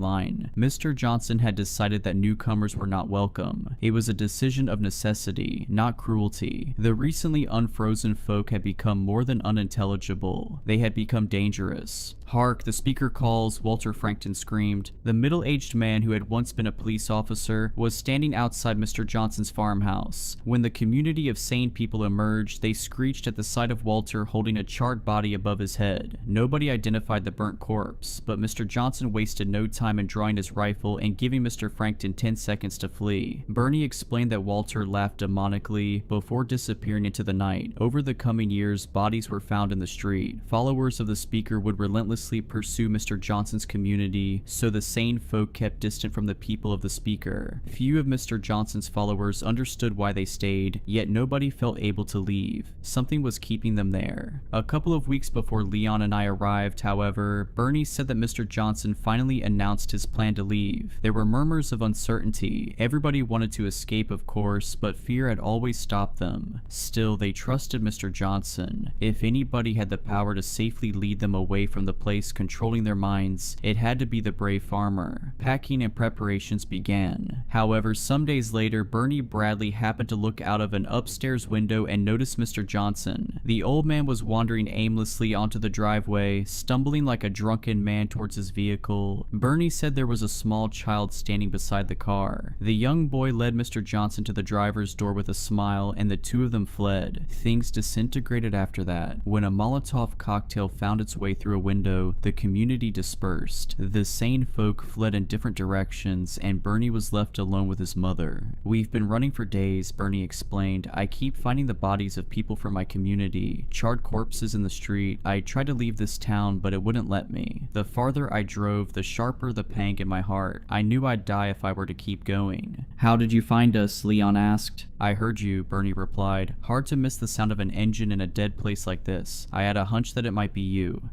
line. Mr. Johnson had decided that newcomers were not welcome. It was a decision of necessity, not cruelty. The recently unfrozen folk had become more than unintelligible. They had become dangerous. "Hark, the speaker calls," Walter Frankton screamed. The middle-aged man who had once been a police officer was standing outside Mr. Johnson's farmhouse. When the community of sane people emerged, they screeched at the sight of Walter holding a charred body above his head. Nobody identified the burnt corpse, but Mr. Johnson wasted no time in drawing his rifle and giving Mr. Frankton 10 seconds to flee. Bernie explained that Walter laughed demonically before disappearing into the night. Over the coming years, bodies were found in the street. Followers of the speaker would relentlessly pursue Mr. Johnson's community, so the sane folk kept distant from the people of the speaker. Few of Mr. Johnson's followers understood why they stayed, yet nobody felt able to leave. Something was keeping them there. A couple of weeks before Leon and I arrived, however, Bernie said that Mr. Johnson finally announced his plan to leave. There were murmurs of uncertainty. Everybody wanted to escape, of course, but fear had always stopped them. Still, they trusted Mr. Johnson. If anybody had the power to safely lead them away from the place controlling their minds, it had to be the brave farmer. Packing and preparations began. However, some days later, Bernie Bradley happened to look out of an upstairs window and noticed Mr. Johnson. The old man was wandering aimlessly onto the driveway, stumbling like a drunken man towards his vehicle. Bernie said there was a small child standing beside the car. The young boy led Mr. Johnson to the driver's door with a smile, and the two of them fled. Things disintegrated after that. When a Molotov cocktail found its way through a window, the community dispersed. The sane folk fled in different directions, and Bernie was left alone with his mother. "We've been running for days," Bernie explained. "I keep finding the bodies of people from my community, charred corpses in the street. I tried to leave this town, but it wouldn't let me. The farther I drove, the sharper the pang in my heart. I knew I'd die if I were to keep going." "How did you find us?" Leon asked. "I heard you," Bernie replied. "Hard to miss the sound of an engine in a dead place like this. I had a hunch that it might be you."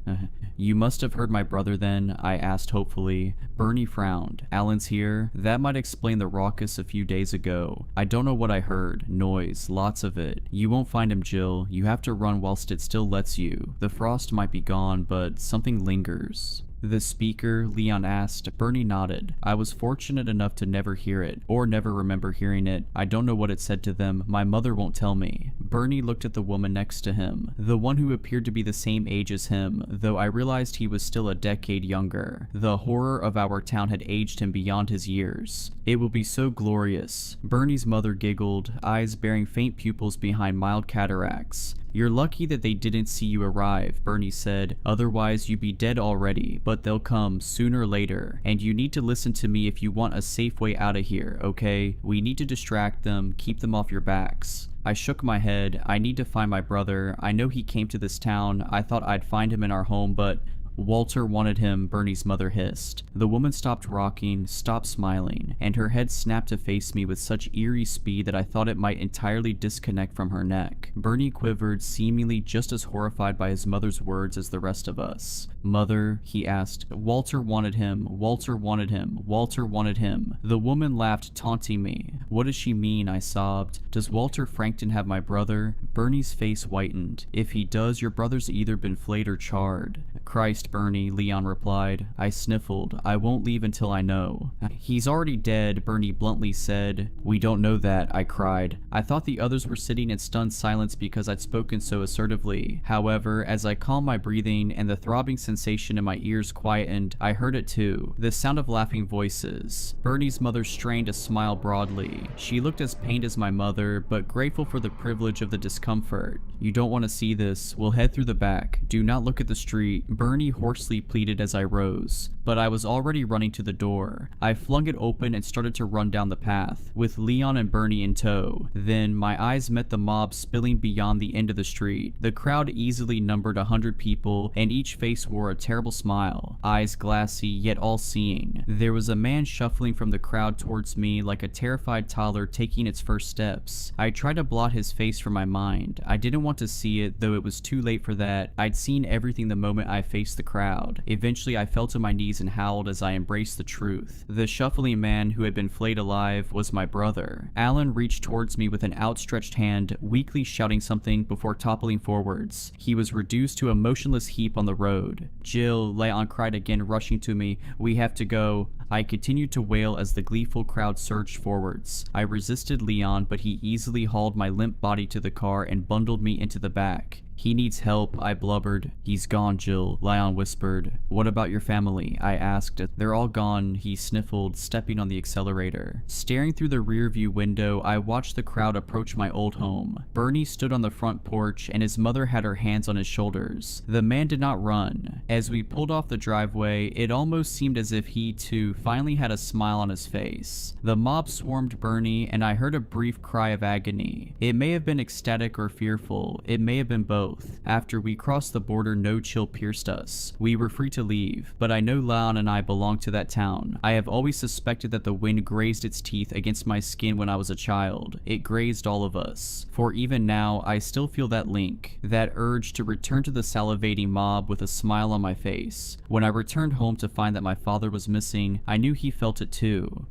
"You must have heard my brother then?" I asked hopefully. Bernie frowned. "Alan's here? That might explain the raucous a few days ago. I don't know what I heard. Noise. Lots of it. You won't find him, Jill. You have to run whilst it still lets you. The frost might be gone, but something lingers." "The speaker?" Leon asked. Bernie nodded. "I was fortunate enough to never hear it, or never remember hearing it. I don't know what it said to them. My mother won't tell me." Bernie looked at the woman next to him, the one who appeared to be the same age as him, though I realized he was still a decade younger. The horror of our town had aged him beyond his years. "It will be so glorious." Bernie's mother giggled, eyes bearing faint pupils behind mild cataracts. "You're lucky that they didn't see you arrive," Bernie said. "Otherwise you'd be dead already, but they'll come sooner or later. And you need to listen to me if you want a safe way out of here, okay? We need to distract them, keep them off your backs." I shook my head. "I need to find my brother. I know he came to this town. I thought I'd find him in our home, but..." "Walter wanted him," Bernie's mother hissed. The woman stopped rocking, stopped smiling, and her head snapped to face me with such eerie speed that I thought it might entirely disconnect from her neck. Bernie quivered, seemingly just as horrified by his mother's words as the rest of us. "Mother?" he asked. "Walter wanted him. Walter wanted him. Walter wanted him." The woman laughed, taunting me. "What does she mean?" I sobbed. "Does Walter Frankton have my brother?" Bernie's face whitened. If he does, your brother's either been flayed or charred. Christ, Bernie, Leon replied. I sniffled. I won't leave until I know. He's already dead, Bernie bluntly said. We don't know that, I cried. I thought the others were sitting in stunned silence because I'd spoken so assertively. However, as I calmed my breathing and the throbbing sensation in my ears quietened, I heard it too. The sound of laughing voices. Bernie's mother strained to smile broadly. She looked as pained as my mother, but grateful for the privilege of the discomfort. You don't want to see this. We'll head through the back. Do not look at the street. Bernie hoarsely pleaded as I rose, but I was already running to the door. I flung it open and started to run down the path, with Leon and Bernie in tow. Then my eyes met the mob spilling beyond the end of the street. The crowd easily numbered 100 people, and each face wore a terrible smile, eyes glassy yet all-seeing. There was a man shuffling from the crowd towards me like a terrified toddler taking its first steps. I tried to blot his face from my mind. I didn't want to see it, though it was too late for that. I'd seen everything the moment I faced the crowd. Eventually I fell to my knees and howled as I embraced the truth. The shuffling man who had been flayed alive was my brother. Alan reached towards me with an outstretched hand, weakly shouting something before toppling forwards. He was reduced to a motionless heap on the road. Jill, Leon cried again, rushing to me. We have to go. I continued to wail as the gleeful crowd surged forwards. I resisted Leon, but he easily hauled my limp body to the car and bundled me into the back. He needs help, I blubbered. He's gone, Jill, Leon whispered. What about your family? I asked. They're all gone, he sniffled, stepping on the accelerator. Staring through the rearview window, I watched the crowd approach my old home. Bernie stood on the front porch, and his mother had her hands on his shoulders. The man did not run. As we pulled off the driveway, it almost seemed as if he, too, finally had a smile on his face. The mob swarmed Bernie, and I heard a brief cry of agony. It may have been ecstatic or fearful. It may have been both. After we crossed the border, no chill pierced us. We were free to leave, but I know Leon and I belong to that town. I have always suspected that the wind grazed its teeth against my skin when I was a child. It grazed all of us. For even now, I still feel that link, that urge to return to the salivating mob with a smile on my face. When I returned home to find that my father was missing, I knew he felt it too.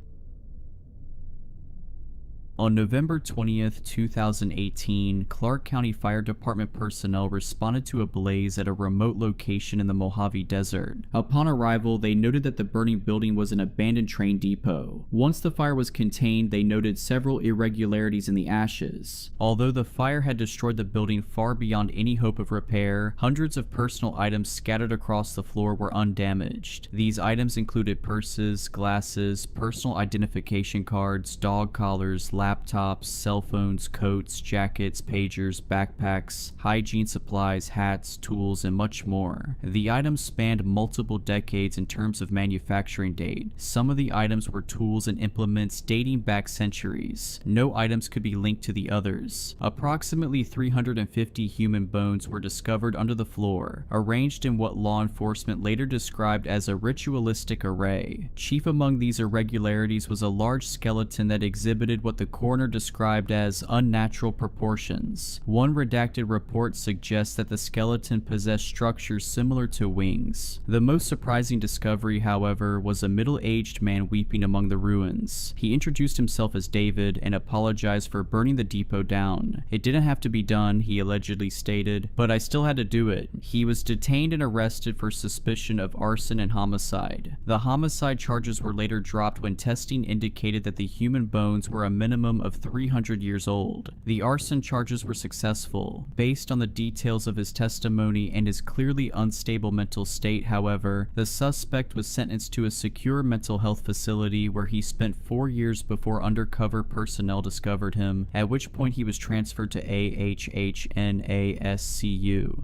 On November 20th, 2018, Clark County Fire Department personnel responded to a blaze at a remote location in the Mojave Desert. Upon arrival, they noted that the burning building was an abandoned train depot. Once the fire was contained, they noted several irregularities in the ashes. Although the fire had destroyed the building far beyond any hope of repair, hundreds of personal items scattered across the floor were undamaged. These items included purses, glasses, personal identification cards, dog collars, laptops, cell phones, coats, jackets, pagers, backpacks, hygiene supplies, hats, tools, and much more. The items spanned multiple decades in terms of manufacturing date. Some of the items were tools and implements dating back centuries. No items could be linked to the others. Approximately 350 human bones were discovered under the floor, arranged in what law enforcement later described as a ritualistic array. Chief among these irregularities was a large skeleton that exhibited what the coroner described as unnatural proportions. One redacted report suggests that the skeleton possessed structures similar to wings. The most surprising discovery, however, was a middle-aged man weeping among the ruins. He introduced himself as David and apologized for burning the depot down. It didn't have to be done, he allegedly stated, but I still had to do it. He was detained and arrested for suspicion of arson and homicide. The homicide charges were later dropped when testing indicated that the human bones were a minimum of 300 years old. The arson charges were successful. Based on the details of his testimony and his clearly unstable mental state, however, the suspect was sentenced to a secure mental health facility where he spent 4 years before undercover personnel discovered him, at which point he was transferred to AHHNASCU.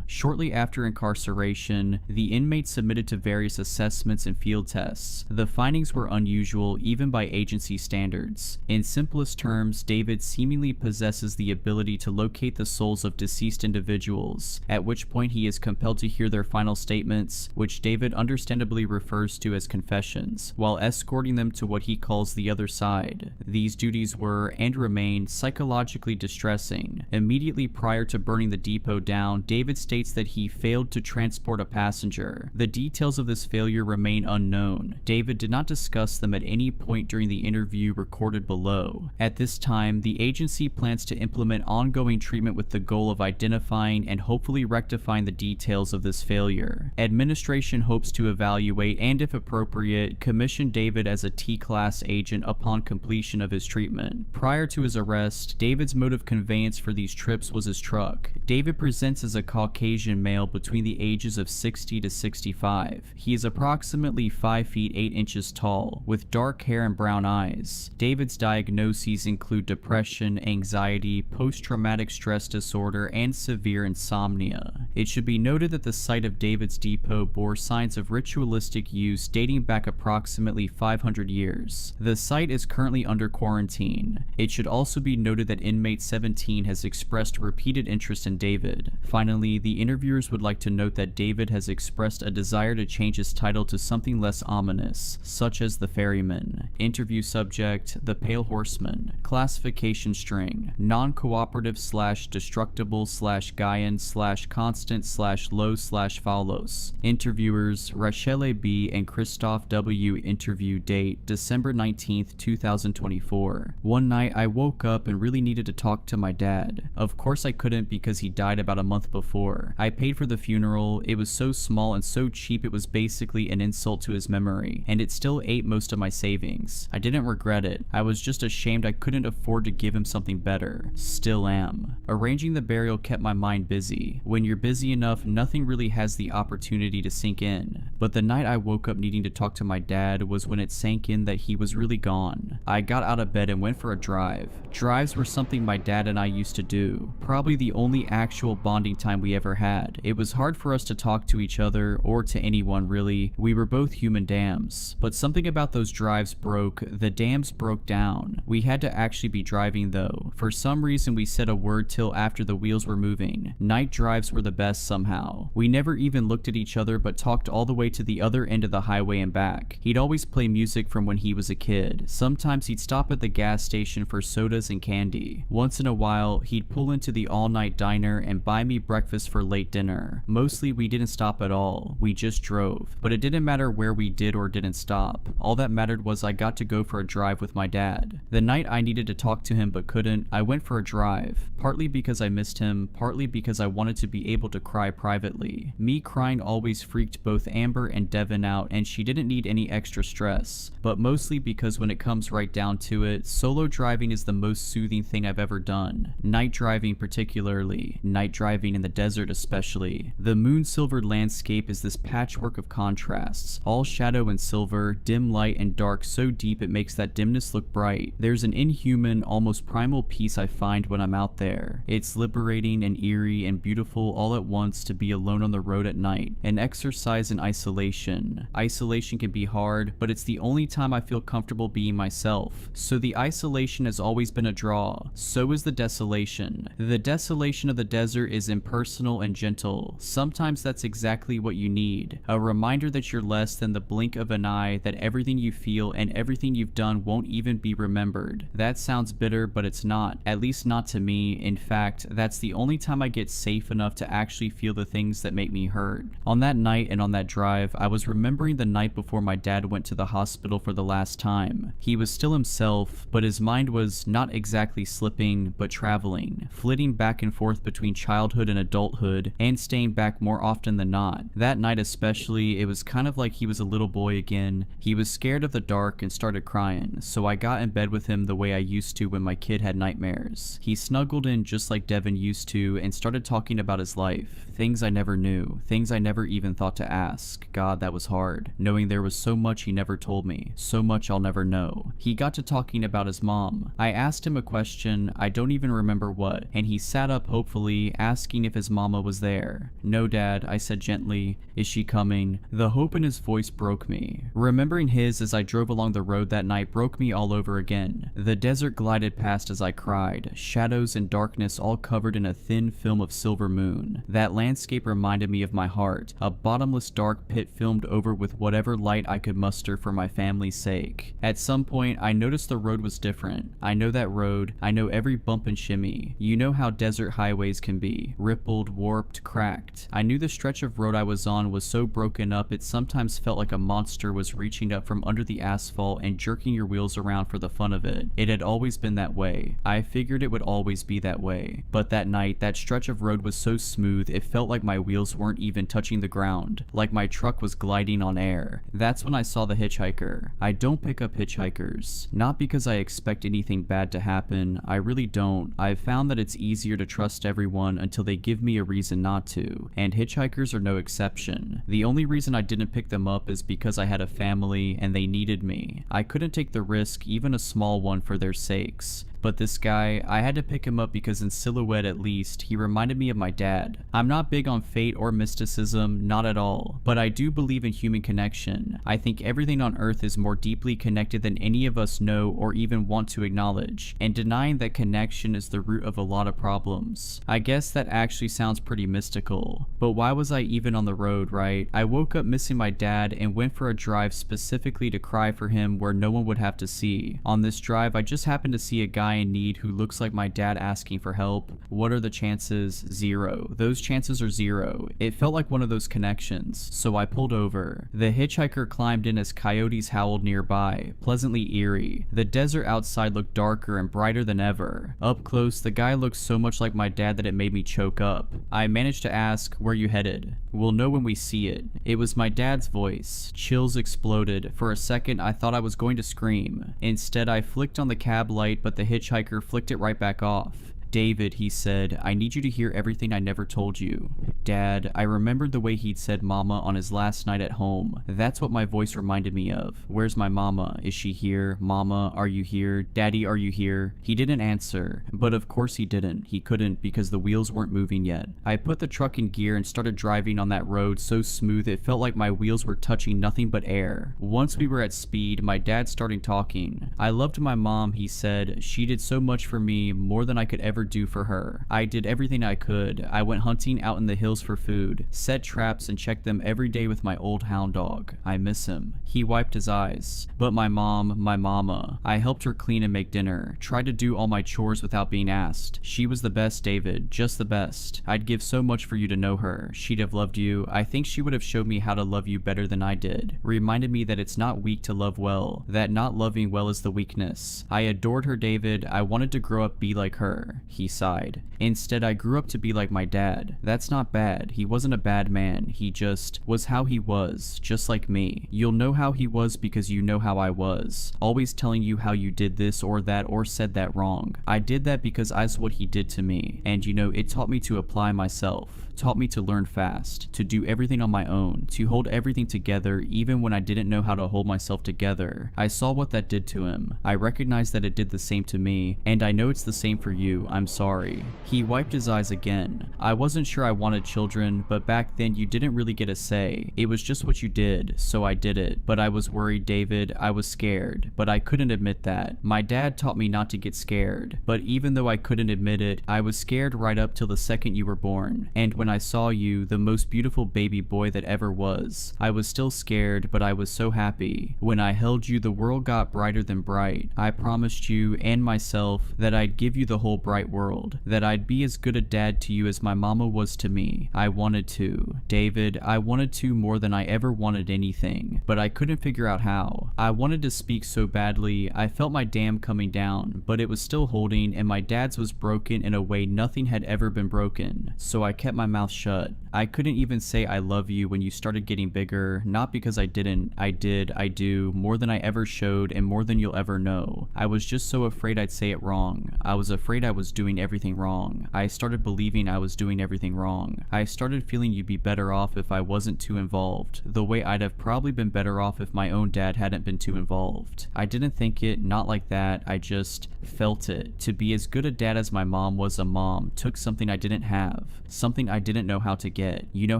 Shortly after incarceration, the inmate submitted to various assessments and field tests. The findings were unusual even by agency standards. In simplest terms, David seemingly possesses the ability to locate the souls of deceased individuals, at which point he is compelled to hear their final statements, which David understandably refers to as confessions, while escorting them to what he calls the other side. These duties were, and remain, psychologically distressing. Immediately prior to burning the depot down, David states that he failed to transport a passenger. The details of this failure remain unknown. David did not discuss them at any point during the interview recorded below. At this time, the agency plans to implement ongoing treatment with the goal of identifying and hopefully rectifying the details of this failure. Administration hopes to evaluate and, if appropriate, commission David as a T-class agent upon completion of his treatment. Prior to his arrest, David's mode of conveyance for these trips was his truck. David presents as a Caucasian male between the ages of 60 to 65. He is approximately 5 feet 8 inches tall, with dark hair and brown eyes. David's diagnoses include depression, anxiety, post-traumatic stress disorder, and severe insomnia. It should be noted that the site of David's depot bore signs of ritualistic use dating back approximately 500 years. The site is currently under quarantine. It should also be noted that inmate 17 has expressed repeated interest in David. Finally, the interviewers would like to note that David has expressed a desire to change his title to something less ominous, such as the Ferryman. Interview subject: the Pale Horseman. Classification string: non-cooperative / destructible / Gaian / constant / low / Phalos. Interviewers: Rachele B. and Christoph W. Interview date: December 19th, 2024. One night I woke up and really needed to talk to my dad. Of course I couldn't because he died about a month before. I paid for the funeral. It was so small and so cheap it was basically an insult to his memory, and it still ate most of my savings. I didn't regret it. I was just ashamed I couldn't afford to give him something better. Still am. Arranging the burial kept my mind busy. When you're busy enough, nothing really has the opportunity to sink in. But the night I woke up needing to talk to my dad was when it sank in that he was really gone. I got out of bed and went for a drive. Drives were something my dad and I used to do. Probably the only actual bonding time we ever had. It was hard for us to talk to each other, or to anyone really. We were both human dams. But something about those drives broke. The dams broke down. We had to actually be driving though. For some reason we said a word till after the wheels were moving. Night drives were the best somehow. We never even looked at each other but talked all the way to the other end of the highway and back. He'd always play music from when he was a kid. Sometimes he'd stop at the gas station for sodas and candy. Once in a while, he'd pull into the all-night diner and buy me breakfast for late dinner. Mostly we didn't stop at all. We just drove. But it didn't matter where we did or didn't stop. All that mattered was I got to go for a drive with my dad. The night I needed to talk to him but couldn't, I went for a drive. Partly because I missed him, partly because I wanted to be able to cry privately. Me crying always freaked both Amber and Devin out, and she didn't need any extra stress. But mostly because when it comes right down to it, solo driving is the most soothing thing I've ever done. Night driving particularly. Night driving in the desert especially. The moon-silvered landscape is this patchwork of contrasts. All shadow and silver, dim light and dark so deep it makes that dimness look bright. There's an inhuman, almost primal peace I find when I'm out there. It's liberating and eerie and beautiful all at once to be alone on the road at night. An exercise in isolation. Isolation can be hard, but it's the only time I feel comfortable being myself. So the isolation has always been a draw. So is the desolation. The desolation of the desert is impersonal and gentle. Sometimes that's exactly what you need. A reminder that you're less than the blink of an eye, that everything you feel and everything you've done won't even be remembered. That sounds bitter, but it's not. At least not to me. In fact, that's the only time I get safe enough to actually feel the things that make me hurt. On that night and on that drive, I was remembering the night before my dad went to the hospital for the last time. He was still himself, but his mind was not exactly slipping, but traveling, flitting back and forth between childhood and adulthood, and staying back more often than not. That night especially, it was kind of like he was a little boy again. He was scared of the dark and started crying, so I got in bed with him the way I used to when my kid had nightmares. He snuggled in just like Devin used to and started talking about his life. Things I never knew, things I never even thought to ask. God, that was hard, knowing there was so much he never told me, so much I'll never know. He got to talking about his mom. I asked him a question, I don't even remember what, and he sat up hopefully, asking if his mama was there. No, Dad, I said gently. Is she coming? The hope in his voice broke me. Remembering his as I drove along the road that night broke me all over again. The desert glided past as I cried, shadows and darkness all covered in a thin film of silver moon. That landscape reminded me of my heart, a bottomless dark pit filmed over with whatever light I could muster for my family's sake. At some point, I noticed the road was different. I know that road. I know every bump and shimmy. You know how desert highways can be. Rippled, warped, cracked. I knew the stretch of road I was on was so broken up it sometimes felt like a monster was reaching up from under the asphalt and jerking your wheels around for the fun of it. It It had always been that way. I figured it would always be that way. But that night, that stretch of road was so smooth it felt like my wheels weren't even touching the ground, like my truck was gliding on air. That's when I saw the hitchhiker. I don't pick up hitchhikers. Not because I expect anything bad to happen, I really don't. I've found that it's easier to trust everyone until they give me a reason not to, and hitchhikers are no exception. The only reason I didn't pick them up is because I had a family and they needed me. I couldn't take the risk, even a small one, for their sakes. But this guy, I had to pick him up because in silhouette at least, he reminded me of my dad. I'm not big on fate or mysticism, not at all, but I do believe in human connection. I think everything on earth is more deeply connected than any of us know or even want to acknowledge, and denying that connection is the root of a lot of problems. I guess that actually sounds pretty mystical, but why was I even on the road, right? I woke up missing my dad and went for a drive specifically to cry for him where no one would have to see. On this drive, I just happened to see a guy in need who looks like my dad asking for help. What are the chances? 0. Those chances are 0. It felt like one of those connections, so I pulled over. The hitchhiker climbed in as coyotes howled nearby, pleasantly eerie. The desert outside looked darker and brighter than ever. Up close, the guy looked so much like my dad that it made me choke up. I managed to ask, "Where you headed?" "We'll know when we see it." It was my dad's voice. Chills exploded. For a second, I thought I was going to scream. Instead, I flicked on the cab light, but the hitchhiker flicked it right back off. "David," he said, "I need you to hear everything I never told you." Dad, I remembered the way he'd said mama on his last night at home. That's what my voice reminded me of. Where's my mama? Is she here? Mama, are you here? Daddy, are you here? He didn't answer, but of course he didn't. He couldn't because the wheels weren't moving yet. I put the truck in gear and started driving on that road so smooth it felt like my wheels were touching nothing but air. Once we were at speed, my dad started talking. "I loved my mom," he said. "She did so much for me, more than I could ever do for her. I did everything I could. I went hunting out in the hills for food, set traps and checked them every day with my old hound dog. I miss him." He wiped his eyes. "But my mom, my mama, I helped her clean and make dinner, tried to do all my chores without being asked. She was the best, David, just the best. I'd give so much for you to know her. She'd have loved you. I think she would have showed me how to love you better than I did. Reminded me that it's not weak to love well, that not loving well is the weakness. I adored her, David. I wanted to grow up be like her." He sighed. "Instead, I grew up to be like my dad. That's not bad. He wasn't a bad man. He just was how he was, just like me. You'll know how he was because you know how I was. Always telling you how you did this or that or said that wrong. I did that because I saw what he did to me. And you know, it taught me to apply myself. Taught me to learn fast, to do everything on my own, to hold everything together even when I didn't know how to hold myself together. I saw what that did to him. I recognized that it did the same to me, and I know it's the same for you. I'm sorry." He wiped his eyes again. "I wasn't sure I wanted children, but back then you didn't really get a say. It was just what you did, so I did it. But I was worried, David. I was scared, but I couldn't admit that. My dad taught me not to get scared, but even though I couldn't admit it, I was scared right up till the second you were born. And when I saw you, the most beautiful baby boy that ever was, I was still scared, but I was so happy. When I held you, the world got brighter than bright. I promised you and myself that I'd give you the whole bright world, that I'd be as good a dad to you as my mama was to me. I wanted to. David, I wanted to more than I ever wanted anything, but I couldn't figure out how. I wanted to speak so badly. I felt my dam coming down, but it was still holding, and my dad's was broken in a way nothing had ever been broken, so I kept my mouth shut. I couldn't even say I love you when you started getting bigger, not because I didn't. I did, I do, more than I ever showed and more than you'll ever know. I was just so afraid I'd say it wrong. I was afraid I was doing everything wrong. I started believing I was doing everything wrong. I started feeling you'd be better off if I wasn't too involved, the way I'd have probably been better off if my own dad hadn't been too involved. I didn't think it, not like that, I just felt it. To be as good a dad as my mom was a mom took something I didn't have, something I didn't know how to get. You know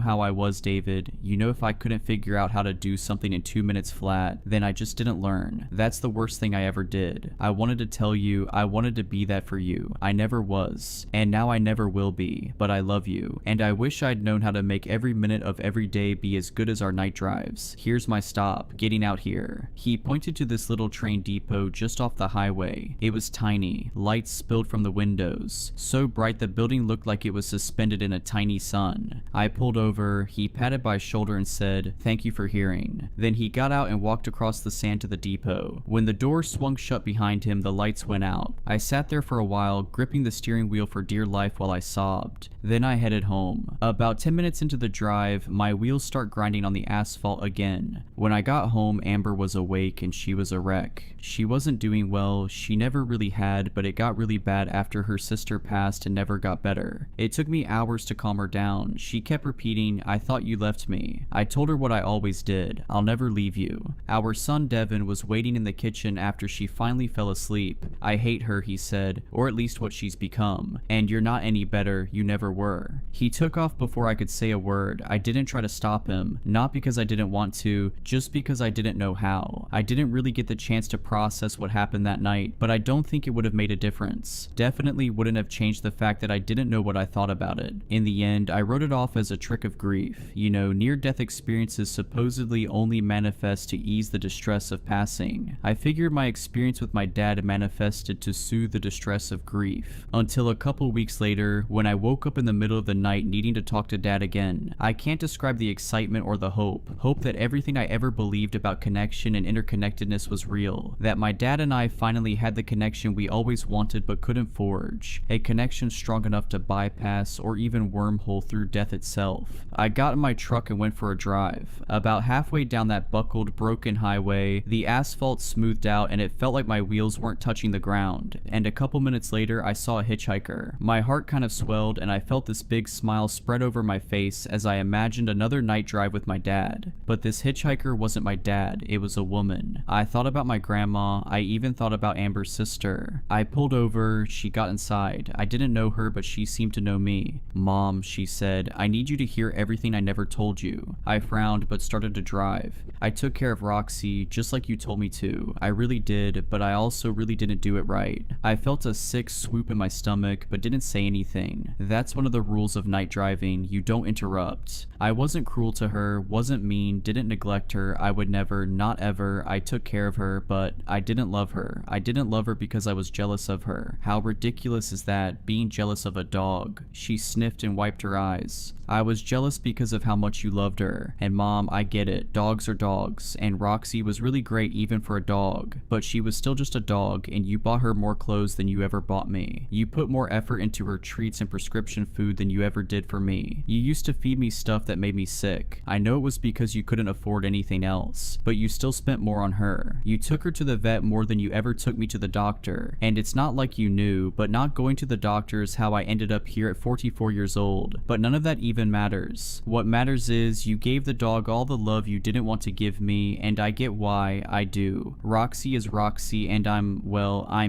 how I was, David. You know if I couldn't figure out how to do something in 2 minutes flat, then I just didn't learn. That's the worst thing I ever did. I wanted to tell you, I wanted to be that for you. I never was, and now I never will be, but I love you, and I wish I'd known how to make every minute of every day be as good as our night drives. Here's my stop, getting out here." He pointed to this little train depot just off the highway. It was tiny. Lights spilled from the windows, so bright the building looked like it was suspended in a tiny tiny son. I pulled over, he patted my shoulder and said, "Thank you for hearing." Then he got out and walked across the sand to the depot. When the door swung shut behind him, the lights went out. I sat there for a while, gripping the steering wheel for dear life while I sobbed. Then I headed home. About 10 minutes into the drive, my wheels start grinding on the asphalt again. When I got home, Amber was awake and she was a wreck. She wasn't doing well, she never really had, but it got really bad after her sister passed and never got better. It took me hours to calm her down. She kept repeating, "I thought you left me." I told her what I always did, "I'll never leave you." Our son Devin was waiting in the kitchen after she finally fell asleep. "I hate her," he said, "or at least what she's become. And you're not any better, you never were." He took off before I could say a word. I didn't try to stop him, not because I didn't want to, just because I didn't know how. I didn't really get the chance to process what happened that night, but I don't think it would have made a difference. Definitely wouldn't have changed the fact that I didn't know what I thought about it. In the end, I wrote it off as a trick of grief. You know, near-death experiences supposedly only manifest to ease the distress of passing. I figured my experience with my dad manifested to soothe the distress of grief. Until a couple weeks later, when I woke up in the middle of the night needing to talk to dad again. I can't describe the excitement or the hope. Hope that everything I ever believed about connection and interconnectedness was real. That my dad and I finally had the connection we always wanted but couldn't forge. A connection strong enough to bypass or even wormhole through death itself. I got in my truck and went for a drive. About halfway down that buckled, broken highway, the asphalt smoothed out and it felt like my wheels weren't touching the ground. And a couple minutes later, I saw a hitchhiker. My heart kind of swelled and I felt this big smile spread over my face as I imagined another night drive with my dad. But this hitchhiker wasn't my dad, it was a woman. I thought about my grandma, I even thought about Amber's sister. I pulled over, she got inside. I didn't know her, but she seemed to know me. "Mom," she said, "I need you to hear everything I never told you." I frowned but started to drive. "I took care of Roxy, just like you told me to. I really did, but I also really didn't do it right." I felt a sick swoop in my stomach, but didn't say anything. That's one of the rules of night driving, you don't interrupt. I wasn't cruel to her, wasn't mean, didn't neglect her, I would never, not ever. I took care of her, but I didn't love her. I didn't love her because I was jealous of her. How ridiculous is that, being jealous of a dog? She sniffed and wiped her eyes. "I was jealous because of how much you loved her. And Mom, I get it, dogs are dogs, and Roxy was really great even for a dog, but she was still just a dog, and you bought her more clothes than you ever bought me. You put more effort into her treats and prescription food than you ever did for me. You used to feed me stuff that made me sick. I know it was because you couldn't afford anything else, but you still spent more on her. You took her to the vet more than you ever took me to the doctor, and it's not like you knew, but not going to the doctor is how I ended up here at 44 years old. But none of that even matters. What matters is you gave the dog all the love you didn't want to give me, and I get why, I do. Roxy is Roxy, and I'm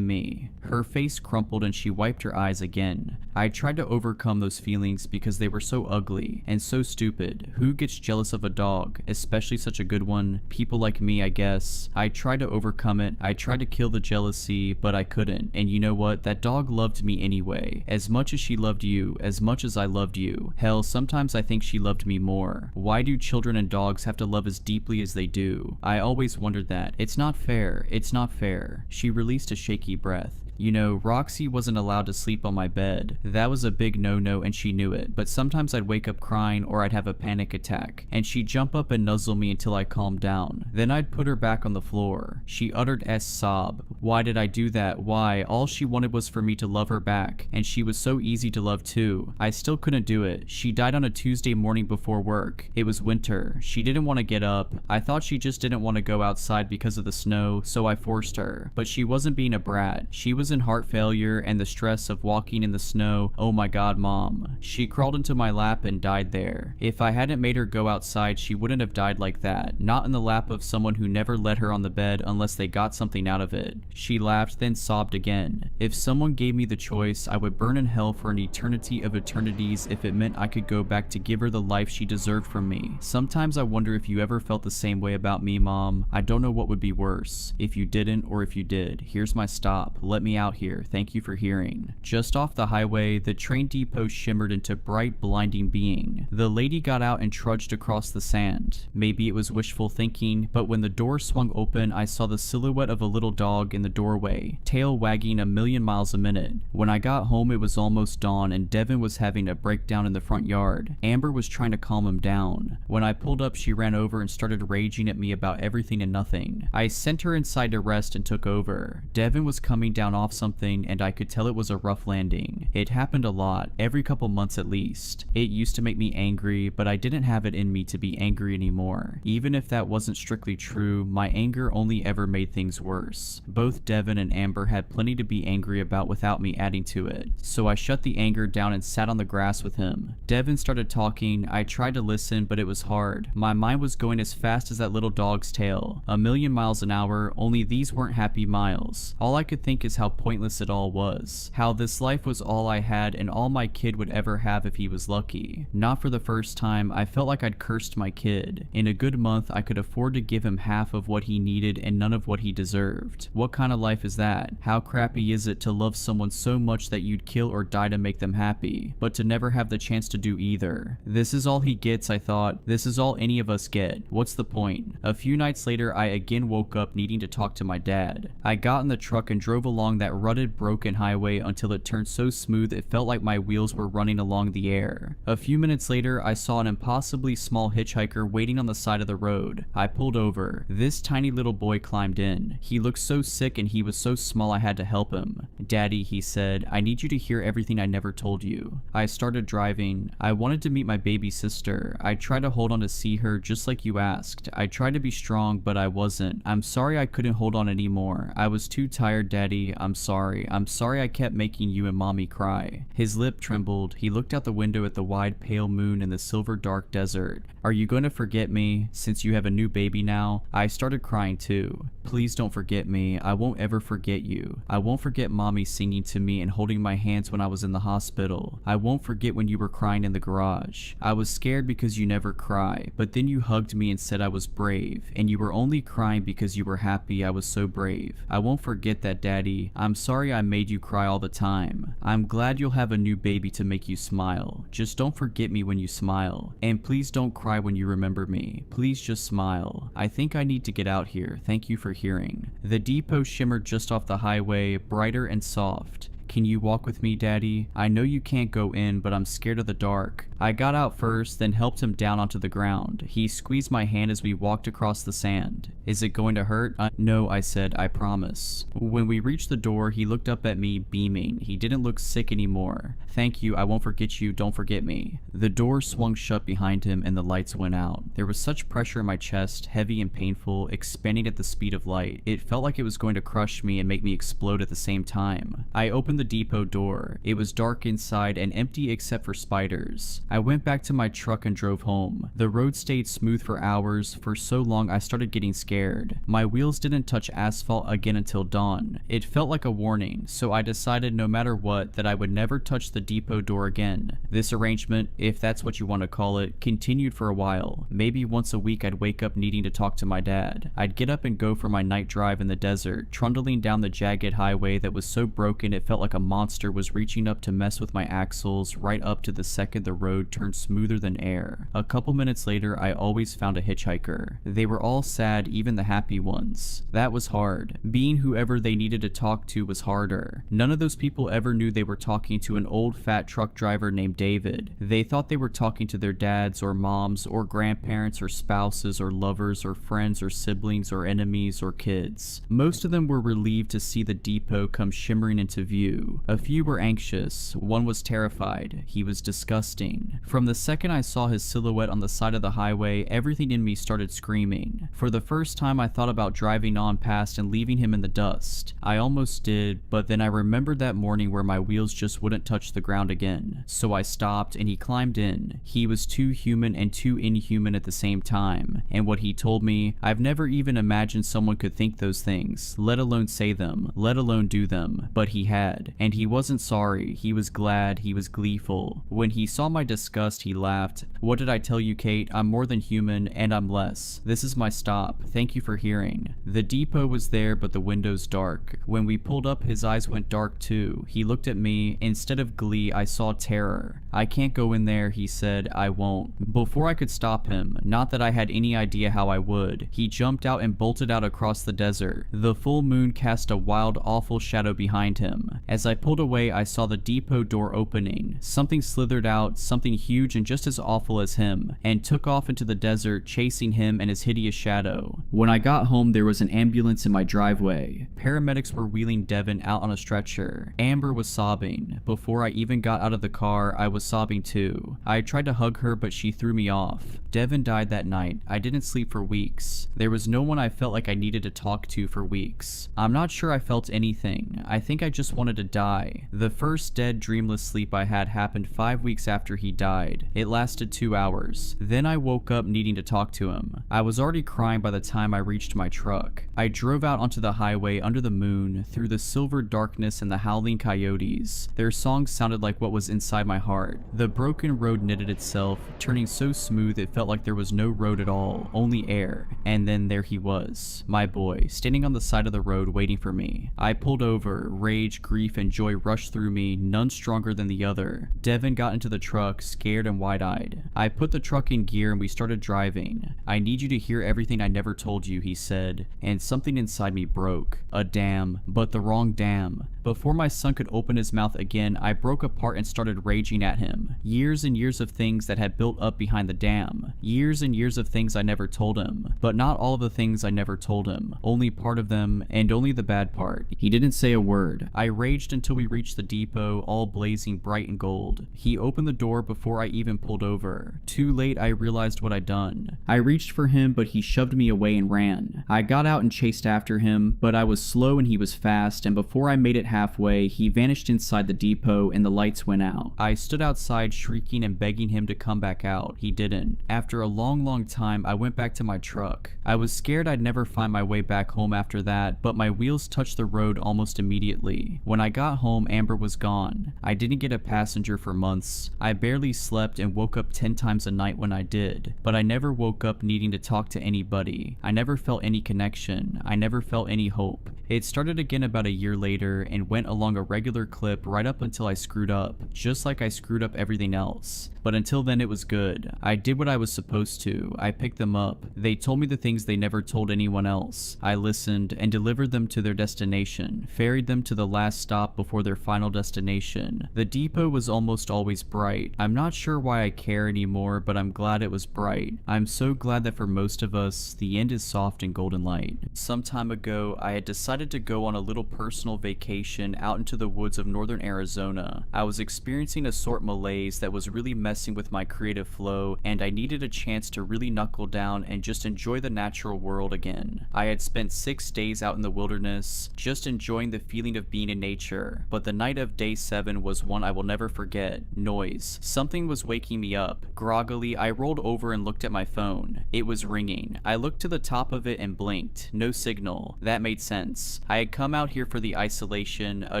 me." Her face crumpled and she wiped her eyes again. I tried to overcome those feelings because they were so ugly and so stupid. Who gets jealous of a dog, especially such a good one? People like me, I guess. I tried to overcome it. I tried to kill the jealousy, but I couldn't. And you know what? That dog loved me anyway. As much as she loved you, as much as I loved you. Hell, sometimes I think she loved me more. Why do children and dogs have to love as deeply as they do? I always wondered that. It's not fair. It's not fair. She released a shaky breath. You know, Roxy wasn't allowed to sleep on my bed. That was a big no-no and she knew it, but sometimes I'd wake up crying or I'd have a panic attack, and she'd jump up and nuzzle me until I calmed down. Then I'd put her back on the floor. She uttered a sob. Why did I do that? Why? All she wanted was for me to love her back, and she was so easy to love too. I still couldn't do it. She died on a Tuesday morning before work. It was winter. She didn't want to get up. I thought she just didn't want to go outside because of the snow, so I forced her. But she wasn't being a brat. She was in heart failure and the stress of walking in the snow. Oh my god, Mom. She crawled into my lap and died there. If I hadn't made her go outside, she wouldn't have died like that. Not in the lap of someone who never let her on the bed unless they got something out of it. She laughed, then sobbed again. If someone gave me the choice, I would burn in hell for an eternity of eternities if it meant I could go back to give her the life she deserved from me. Sometimes I wonder if you ever felt the same way about me, Mom. I don't know what would be worse. If you didn't or if you did. Here's my stop. Let me out here. Thank you for hearing. Just off the highway, the train depot shimmered into bright, blinding being. The lady got out and trudged across the sand. Maybe it was wishful thinking, but when the door swung open, I saw the silhouette of a little dog in the doorway, tail wagging a million miles a minute. When I got home, it was almost dawn and Devin was having a breakdown in the front yard. Amber was trying to calm him down. When I pulled up, she ran over and started raging at me about everything and nothing. I sent her inside to rest and took over. Devin was coming down off something and I could tell it was a rough landing. It happened a lot, every couple months at least. It used to make me angry, but I didn't have it in me to be angry anymore. Even if that wasn't strictly true, my anger only ever made things worse. Both Devin and Amber had plenty to be angry about without me adding to it, so I shut the anger down and sat on the grass with him. Devin started talking. I tried to listen, but it was hard. My mind was going as fast as that little dog's tail, a million miles an hour, only these weren't happy miles. All I could think is how pointless it all was, how this life was all I had and all my kid would ever have if he was lucky. Not for the first time, I felt like I'd cursed my kid. In a good month, I could afford to give him half of what he needed and none of what he deserved. What kind of life is that? How crappy is it to love someone so much that you'd kill or die to make them happy, but to never have the chance to do either? This is all he gets, I thought. This is all any of us get. What's the point? A few nights later, I again woke up needing to talk to my dad. I got in the truck and drove along that rutted, broken highway until it turned so smooth it felt like my wheels were running along the air. A few minutes later, I saw an impossibly small hitchhiker waiting on the side of the road. I pulled over. This tiny little boy climbed in. He looked so sick and he was so small I had to help him. "Daddy," he said, "I need you to hear everything I never told you." I started driving. I wanted to meet my baby sister. I tried to hold on to see her just like you asked. I tried to be strong, but I wasn't. I'm sorry I couldn't hold on anymore. I was too tired, Daddy. I'm sorry. I'm sorry I kept making you and Mommy cry. His lip trembled. He looked out the window at the wide pale moon and the silver dark desert. "Are you going to forget me, since you have a new baby now?" I started crying too. "Please don't forget me. I won't ever forget you. I won't forget Mommy singing to me and holding my hands when I was in the hospital. I won't forget when you were crying in the garage. I was scared because you never cry, but then you hugged me and said I was brave, and you were only crying because you were happy I was so brave. I won't forget that, Daddy. I'm sorry I made you cry all the time. I'm glad you'll have a new baby to make you smile. Just don't forget me when you smile. And please don't cry when you remember me. Please just smile. I think I need to get out here. Thank you for hearing." The depot shimmered just off the highway, brighter and soft. "Can you walk with me, Daddy? I know you can't go in, but I'm scared of the dark." I got out first, then helped him down onto the ground. He squeezed my hand as we walked across the sand. "Is it going to hurt?" "No," I said, "I promise." When we reached the door, he looked up at me, beaming. He didn't look sick anymore. "Thank you, I won't forget you, don't forget me." The door swung shut behind him and the lights went out. There was such pressure in my chest, heavy and painful, expanding at the speed of light. It felt like it was going to crush me and make me explode at the same time. I opened the depot door. It was dark inside and empty except for spiders. I went back to my truck and drove home. The road stayed smooth for hours. For so long I started getting scared. My wheels didn't touch asphalt again until dawn. It felt like a warning, so I decided no matter what that I would never touch the depot door again. This arrangement, if that's what you want to call it, continued for a while. Maybe once a week I'd wake up needing to talk to my dad. I'd get up and go for my night drive in the desert, trundling down the jagged highway that was so broken it felt like a monster was reaching up to mess with my axles right up to the second the road turned smoother than air. A couple minutes later, I always found a hitchhiker. They were all sad, even the happy ones. That was hard. Being whoever they needed to talk to was harder. None of those people ever knew they were talking to an old fat truck driver named David. They thought they were talking to their dads or moms or grandparents or spouses or lovers or friends or siblings or enemies or kids. Most of them were relieved to see the depot come shimmering into view. A few were anxious. One was terrified. He was disgusting. From the second I saw his silhouette on the side of the highway, everything in me started screaming. For the first time, I thought about driving on past and leaving him in the dust. I almost did, but then I remembered that morning where my wheels just wouldn't touch the ground again. So I stopped and he climbed in. He was too human and too inhuman at the same time. And what he told me, I've never even imagined someone could think those things, let alone say them, let alone do them. But he had. said. And he wasn't sorry, he was glad, he was gleeful. When he saw my disgust, he laughed. What did I tell you, Kate? I'm more than human, and I'm less. This is my stop. Thank you for hearing. The depot was there, but the windows dark. When we pulled up, his eyes went dark too. He looked at me. Instead of glee, I saw terror. I can't go in there, he said. I won't. Before I could stop him, not that I had any idea how I would, he jumped out and bolted out across the desert. The full moon cast a wild, awful shadow behind him. As I pulled away, I saw the depot door opening. Something slithered out, something huge and just as awful as him, and took off into the desert, chasing him and his hideous shadow. When I got home, there was an ambulance in my driveway. Paramedics were wheeling Devin out on a stretcher. Amber was sobbing. Before I even got out of the car, I was sobbing too. I tried to hug her, but she threw me off. Devin died that night. I didn't sleep for weeks. There was no one I felt like I needed to talk to for weeks. I'm not sure I felt anything. I think I just wanted to die. The first dead, dreamless sleep I had happened 5 weeks after he died. It lasted 2 hours. Then I woke up needing to talk to him. I was already crying by the time I reached my truck. I drove out onto the highway under the moon, through the silver darkness and the howling coyotes. Their songs sounded like what was inside my heart. The broken road knitted itself, turning so smooth it felt like there was no road at all, only air. And then there he was, my boy, standing on the side of the road waiting for me. I pulled over. Rage, grief, and joy rushed through me, none stronger than the other. Devin got into the truck, scared and wide-eyed. I put the truck in gear and we started driving. I need you to hear everything I never told you, he said, and something inside me broke. A dam, but the wrong dam. Before my son could open his mouth again, I broke apart and started raging at him. Years and years of things that had built up behind the dam. Years and years of things I never told him. But not all of the things I never told him. Only part of them, and only the bad part. He didn't say a word. I raged until we reached the depot, all blazing bright and gold. He opened the door before I even pulled over. Too late, I realized what I'd done. I reached for him, but he shoved me away and ran. I got out and chased after him, but I was slow and he was fast, and before I made it halfway, he vanished inside the depot and the lights went out. I stood outside shrieking and begging him to come back out. He didn't. After a long time, I went back to my truck. I was scared I'd never find my way back home after that, but my wheels touched the road almost immediately. When I got home, Amber was gone. I didn't get a passenger for months. I barely slept and woke up 10 times a night when I did, but I never woke up needing to talk to anybody. I never felt any connection. I never felt any hope. It started again about a year later and went along a regular clip right up until I screwed up, just like I screwed up everything else. But until then it was good. I did what I was supposed to. I picked them up. They told me the things they never told anyone else. I listened and delivered them to their destination, ferried them to the last stop before their final destination. The depot was almost always bright. I'm not sure why I care anymore, but I'm glad it was bright. I'm so glad that for most of us, the end is soft and golden light. Some time ago, I had decided to go on a little personal vacation out into the woods of northern Arizona. I was experiencing a sort malaise that was really messing with my creative flow, and I needed a chance to really knuckle down and just enjoy the natural world again. I had spent 6 days out in the wilderness, just enjoying the feeling of being in nature, but the night of day 7 was one I will never forget. Noise. Something was waking me up. Groggily, I rolled over and looked at my phone. It was ringing. I looked to the top of it and blinked. No signal. That made sense. I had come out here for the isolation, a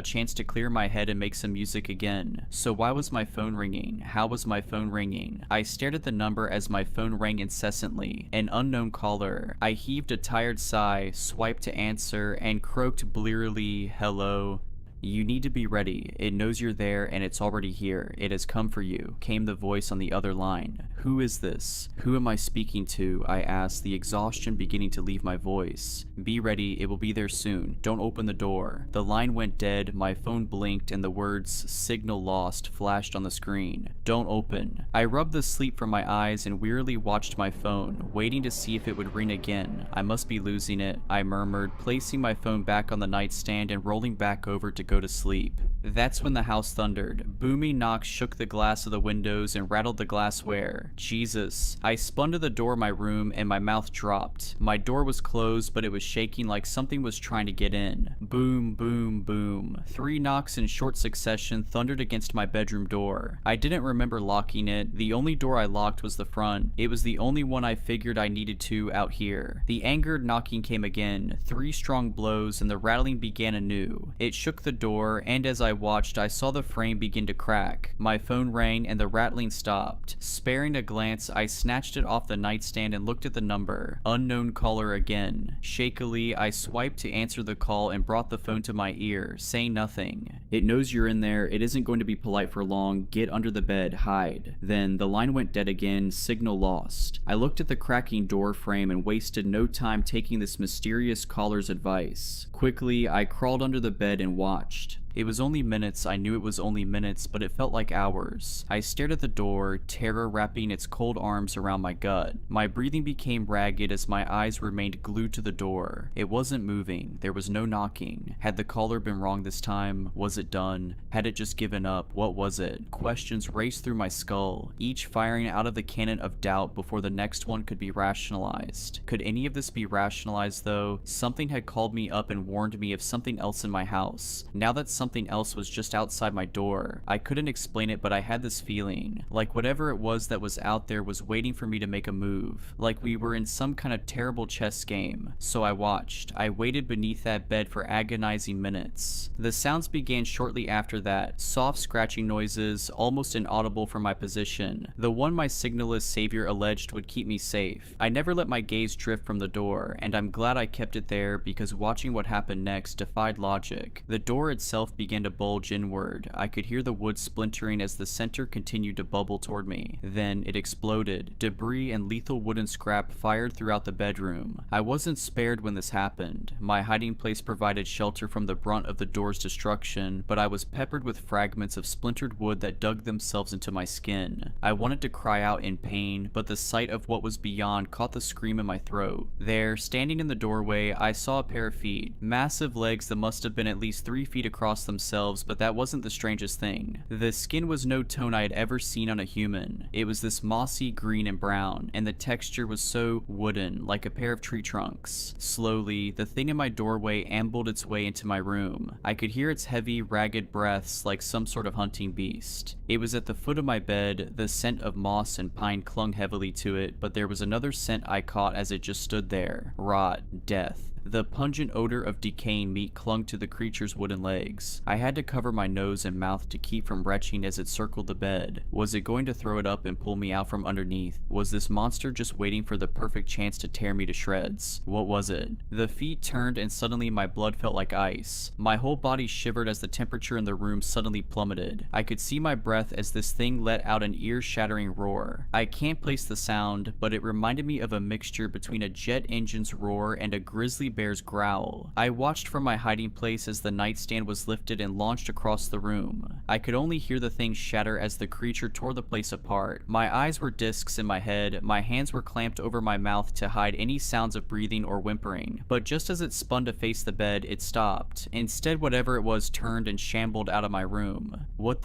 chance to clear my head and make some music again. So why was my phone ringing? How was my phone ringing? I stared at the number as my phone rang incessantly. An unknown caller. I heaved a tired sigh, swiped to answer, and croaked blearily, "Hello." "You need to be ready. It knows you're there and it's already here. It has come for you," came the voice on the other line. "Who is this? Who am I speaking to?" I asked, the exhaustion beginning to leave my voice. "Be ready, it will be there soon. Don't open the door." The line went dead, my phone blinked, and the words "signal lost" flashed on the screen. "Don't open." I rubbed the sleep from my eyes and wearily watched my phone, waiting to see if it would ring again. I must be losing it, I murmured, placing my phone back on the nightstand and rolling back over to go to sleep. That's when the house thundered. Booming knocks shook the glass of the windows and rattled the glassware. Jesus. I spun to the door of my room and my mouth dropped. My door was closed, but it was shaking like something was trying to get in. Boom, boom, boom. 3 knocks in short succession thundered against my bedroom door. I didn't remember locking it. The only door I locked was the front. It was the only one I figured I needed to out here. The angered knocking came again. 3 strong blows and the rattling began anew. It shook the door, and as I watched, I saw the frame begin to crack. My phone rang and the rattling stopped. Sparing a glance, I snatched it off the nightstand and looked at the number. Unknown caller again. Shakily, I swiped to answer the call and brought the phone to my ear, saying nothing. "It knows you're in there. It isn't going to be polite for long. Get under the bed. Hide." Then the line went dead again, signal lost. I looked at the cracking door frame and wasted no time taking this mysterious caller's advice. Quickly, I crawled under the bed and watched. It was only minutes, I knew it was only minutes, but it felt like hours. I stared at the door, terror wrapping its cold arms around my gut. My breathing became ragged as my eyes remained glued to the door. It wasn't moving, there was no knocking. Had the caller been wrong this time? Was it done? Had it just given up? What was it? Questions raced through my skull, each firing out of the cannon of doubt before the next one could be rationalized. Could any of this be rationalized though? Something had called me up and warned me of something else in my house. Now that something else was just outside my door. I couldn't explain it, but I had this feeling, like whatever it was that was out there was waiting for me to make a move, like we were in some kind of terrible chess game. So I watched. I waited beneath that bed for agonizing minutes. The sounds began shortly after that, soft scratching noises, almost inaudible from my position, the one my signalless savior alleged would keep me safe. I never let my gaze drift from the door, and I'm glad I kept it there because watching what happened next defied logic. The door itself began to bulge inward. I could hear the wood splintering as the center continued to bubble toward me. Then it exploded. Debris and lethal wooden scrap fired throughout the bedroom. I wasn't spared when this happened. My hiding place provided shelter from the brunt of the door's destruction, but I was peppered with fragments of splintered wood that dug themselves into my skin. I wanted to cry out in pain, but the sight of what was beyond caught the scream in my throat. There, standing in the doorway, I saw a pair of feet. Massive legs that must have been at least 3 feet across themselves, but that wasn't the strangest thing. The skin was no tone I had ever seen on a human. It was this mossy green and brown, and the texture was so wooden, like a pair of tree trunks. Slowly, the thing in my doorway ambled its way into my room. I could hear its heavy, ragged breaths like some sort of hunting beast. It was at the foot of my bed. The scent of moss and pine clung heavily to it, but there was another scent I caught as it just stood there. Rot, death. The pungent odor of decaying meat clung to the creature's wooden legs. I had to cover my nose and mouth to keep from retching as it circled the bed. Was it going to throw it up and pull me out from underneath? Was this monster just waiting for the perfect chance to tear me to shreds? What was it? The feet turned and suddenly my blood felt like ice. My whole body shivered as the temperature in the room suddenly plummeted. I could see my breath as this thing let out an ear-shattering roar. I can't place the sound, but it reminded me of a mixture between a jet engine's roar and a grizzly bear's growl. I watched from my hiding place as the nightstand was lifted and launched across the room. I could only hear the thing shatter as the creature tore the place apart. My eyes were discs in my head, my hands were clamped over my mouth to hide any sounds of breathing or whimpering. But just as it spun to face the bed, it stopped. Instead, whatever it was turned and shambled out of my room. What?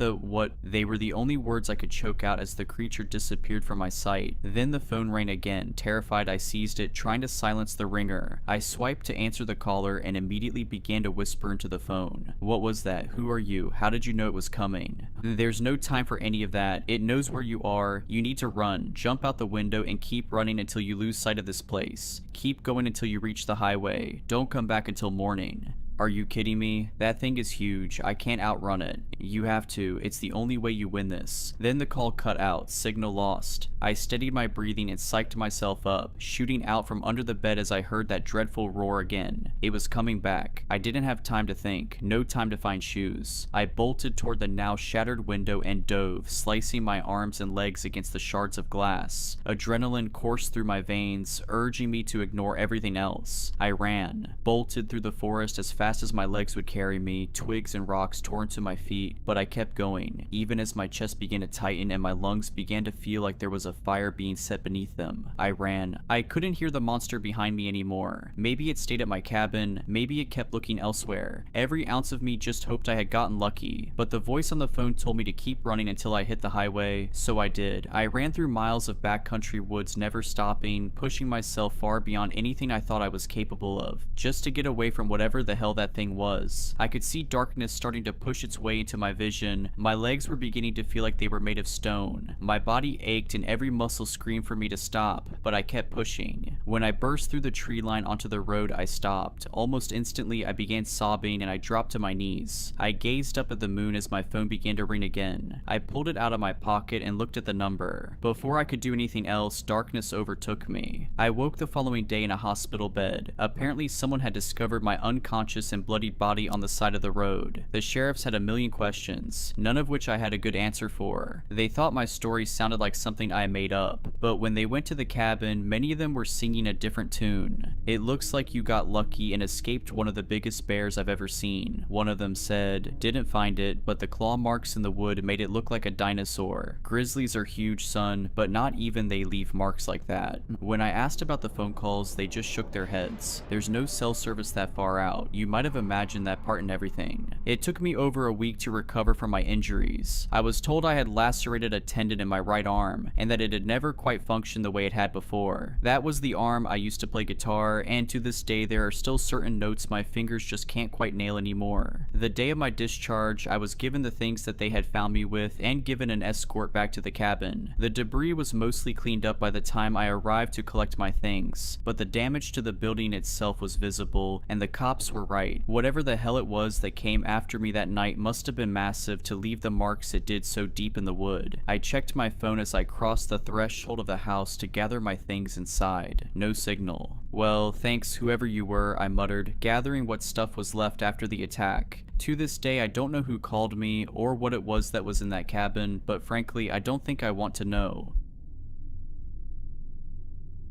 They were the only words I could choke out as the creature disappeared from my sight. Then the phone rang again. Terrified, I seized it, trying to silence the ringer. I swiped to answer the caller and immediately began to whisper into the phone. What was that? Who are you? How did you know it was coming? There's no time for any of that. It knows where you are. You need to run. Jump out the window and keep running until you lose sight of this place. Keep going until you reach the highway. Don't come back until morning. Are you kidding me? That thing is huge. I can't outrun it. You have to. It's the only way you win this. Then the call cut out. Signal lost. I steadied my breathing and psyched myself up, shooting out from under the bed as I heard that dreadful roar again. It was coming back. I didn't have time to think. No time to find shoes. I bolted toward the now shattered window and dove, slicing my arms and legs against the shards of glass. Adrenaline coursed through my veins, urging me to ignore everything else. I ran, bolted through the forest as fast as my legs would carry me, twigs and rocks torn to my feet, but I kept going, even as my chest began to tighten and my lungs began to feel like there was a fire being set beneath them. I ran. I couldn't hear the monster behind me anymore. Maybe it stayed at my cabin, maybe it kept looking elsewhere. Every ounce of me just hoped I had gotten lucky, but the voice on the phone told me to keep running until I hit the highway, so I did. I ran through miles of backcountry woods, never stopping, pushing myself far beyond anything I thought I was capable of, just to get away from whatever the hell hell that thing was. I could see darkness starting to push its way into my vision. My legs were beginning to feel like they were made of stone. My body ached and every muscle screamed for me to stop, but I kept pushing. When I burst through the tree line onto the road, I stopped. Almost instantly, I began sobbing and I dropped to my knees. I gazed up at the moon as my phone began to ring again. I pulled it out of my pocket and looked at the number. Before I could do anything else, darkness overtook me. I woke the following day in a hospital bed. Apparently, someone had discovered my unconscious and bloodied body on the side of the road. The sheriffs had a million questions, none of which I had a good answer for. They thought my story sounded like something I made up, but when they went to the cabin, many of them were singing a different tune. It looks like you got lucky and escaped one of the biggest bears I've ever seen. One of them said, didn't find it, but the claw marks in the wood made it look like a dinosaur. Grizzlies are huge, son, but not even they leave marks like that. When I asked about the phone calls, they just shook their heads. There's no cell service that far out. You might have imagined that part and everything. It took me over a week to recover from my injuries. I was told I had lacerated a tendon in my right arm, and that it had never quite functioned the way it had before. That was the arm I used to play guitar, and to this day there are still certain notes my fingers just can't quite nail anymore. The day of my discharge, I was given the things that they had found me with, and given an escort back to the cabin. The debris was mostly cleaned up by the time I arrived to collect my things, but the damage to the building itself was visible, and the cops were right. Whatever the hell it was that came after me that night must have been massive to leave the marks it did so deep in the wood. I checked my phone as I crossed the threshold of the house to gather my things inside. No signal. Well, thanks whoever you were, I muttered, gathering what stuff was left after the attack. To this day, I don't know who called me or what it was that was in that cabin, but frankly, I don't think I want to know.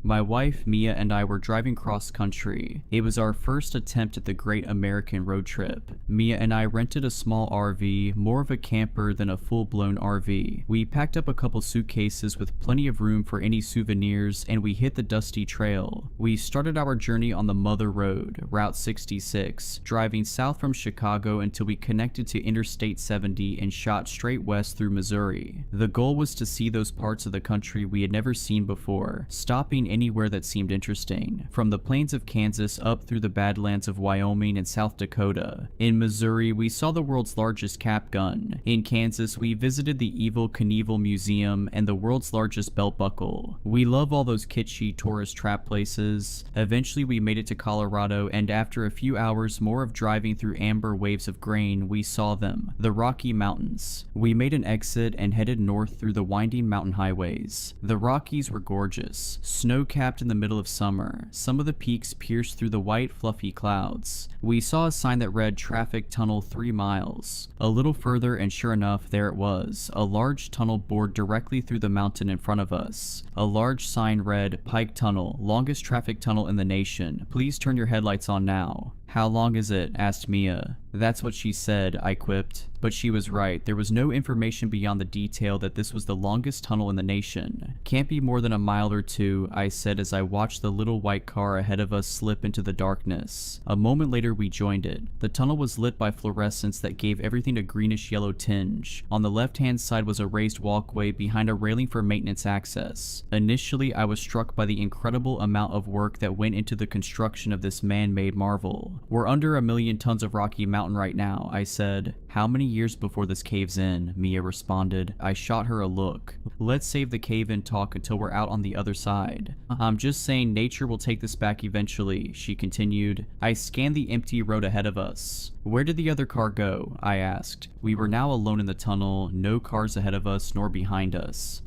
My wife, Mia, and I were driving cross country. It was our first attempt at the Great American Road Trip. Mia and I rented a small RV, more of a camper than a full-blown RV. We packed up a couple suitcases with plenty of room for any souvenirs, and we hit the dusty trail. We started our journey on the Mother Road, Route 66, driving south from Chicago until we connected to Interstate 70 and shot straight west through Missouri. The goal was to see those parts of the country we had never seen before, stopping anywhere that seemed interesting, from the plains of Kansas up through the Badlands of Wyoming and South Dakota. In Missouri, we saw the world's largest cap gun. In Kansas, we visited the Evel Knievel Museum and the world's largest belt buckle. We love all those kitschy tourist trap places. Eventually, we made it to Colorado, and after a few hours more of driving through amber waves of grain, we saw them, the Rocky Mountains. We made an exit and headed north through the winding mountain highways. The Rockies were gorgeous, snow-capped in the middle of summer. Some of the peaks pierced through the white, fluffy clouds. We saw a sign that read "Traffic Tunnel 3 miles." A little further, and sure enough, there it was, a large tunnel bored directly through the mountain in front of us. A large sign read, "Pike Tunnel, longest traffic tunnel in the nation. Please turn your headlights on now." "How long is it?" asked Mia. "That's what she said," I quipped. But she was right. There was no information beyond the detail that this was the longest tunnel in the nation. "Can't be more than a mile or two," I said as I watched the little white car ahead of us slip into the darkness. A moment later, we joined it. The tunnel was lit by fluorescence that gave everything a greenish-yellow tinge. On the left-hand side was a raised walkway behind a railing for maintenance access. Initially, I was struck by the incredible amount of work that went into the construction of this man-made marvel. "We're under 1,000,000 tons of Rocky Mountain right now," I said. "How many years before this caves in?" Mia responded. I shot her a look. "Let's save the cave-in talk until we're out on the other side." "I'm just saying nature will take this back eventually," she continued. I scanned the empty road ahead of us. "Where did the other car go?" I asked. We were now alone in the tunnel, no cars ahead of us nor behind us.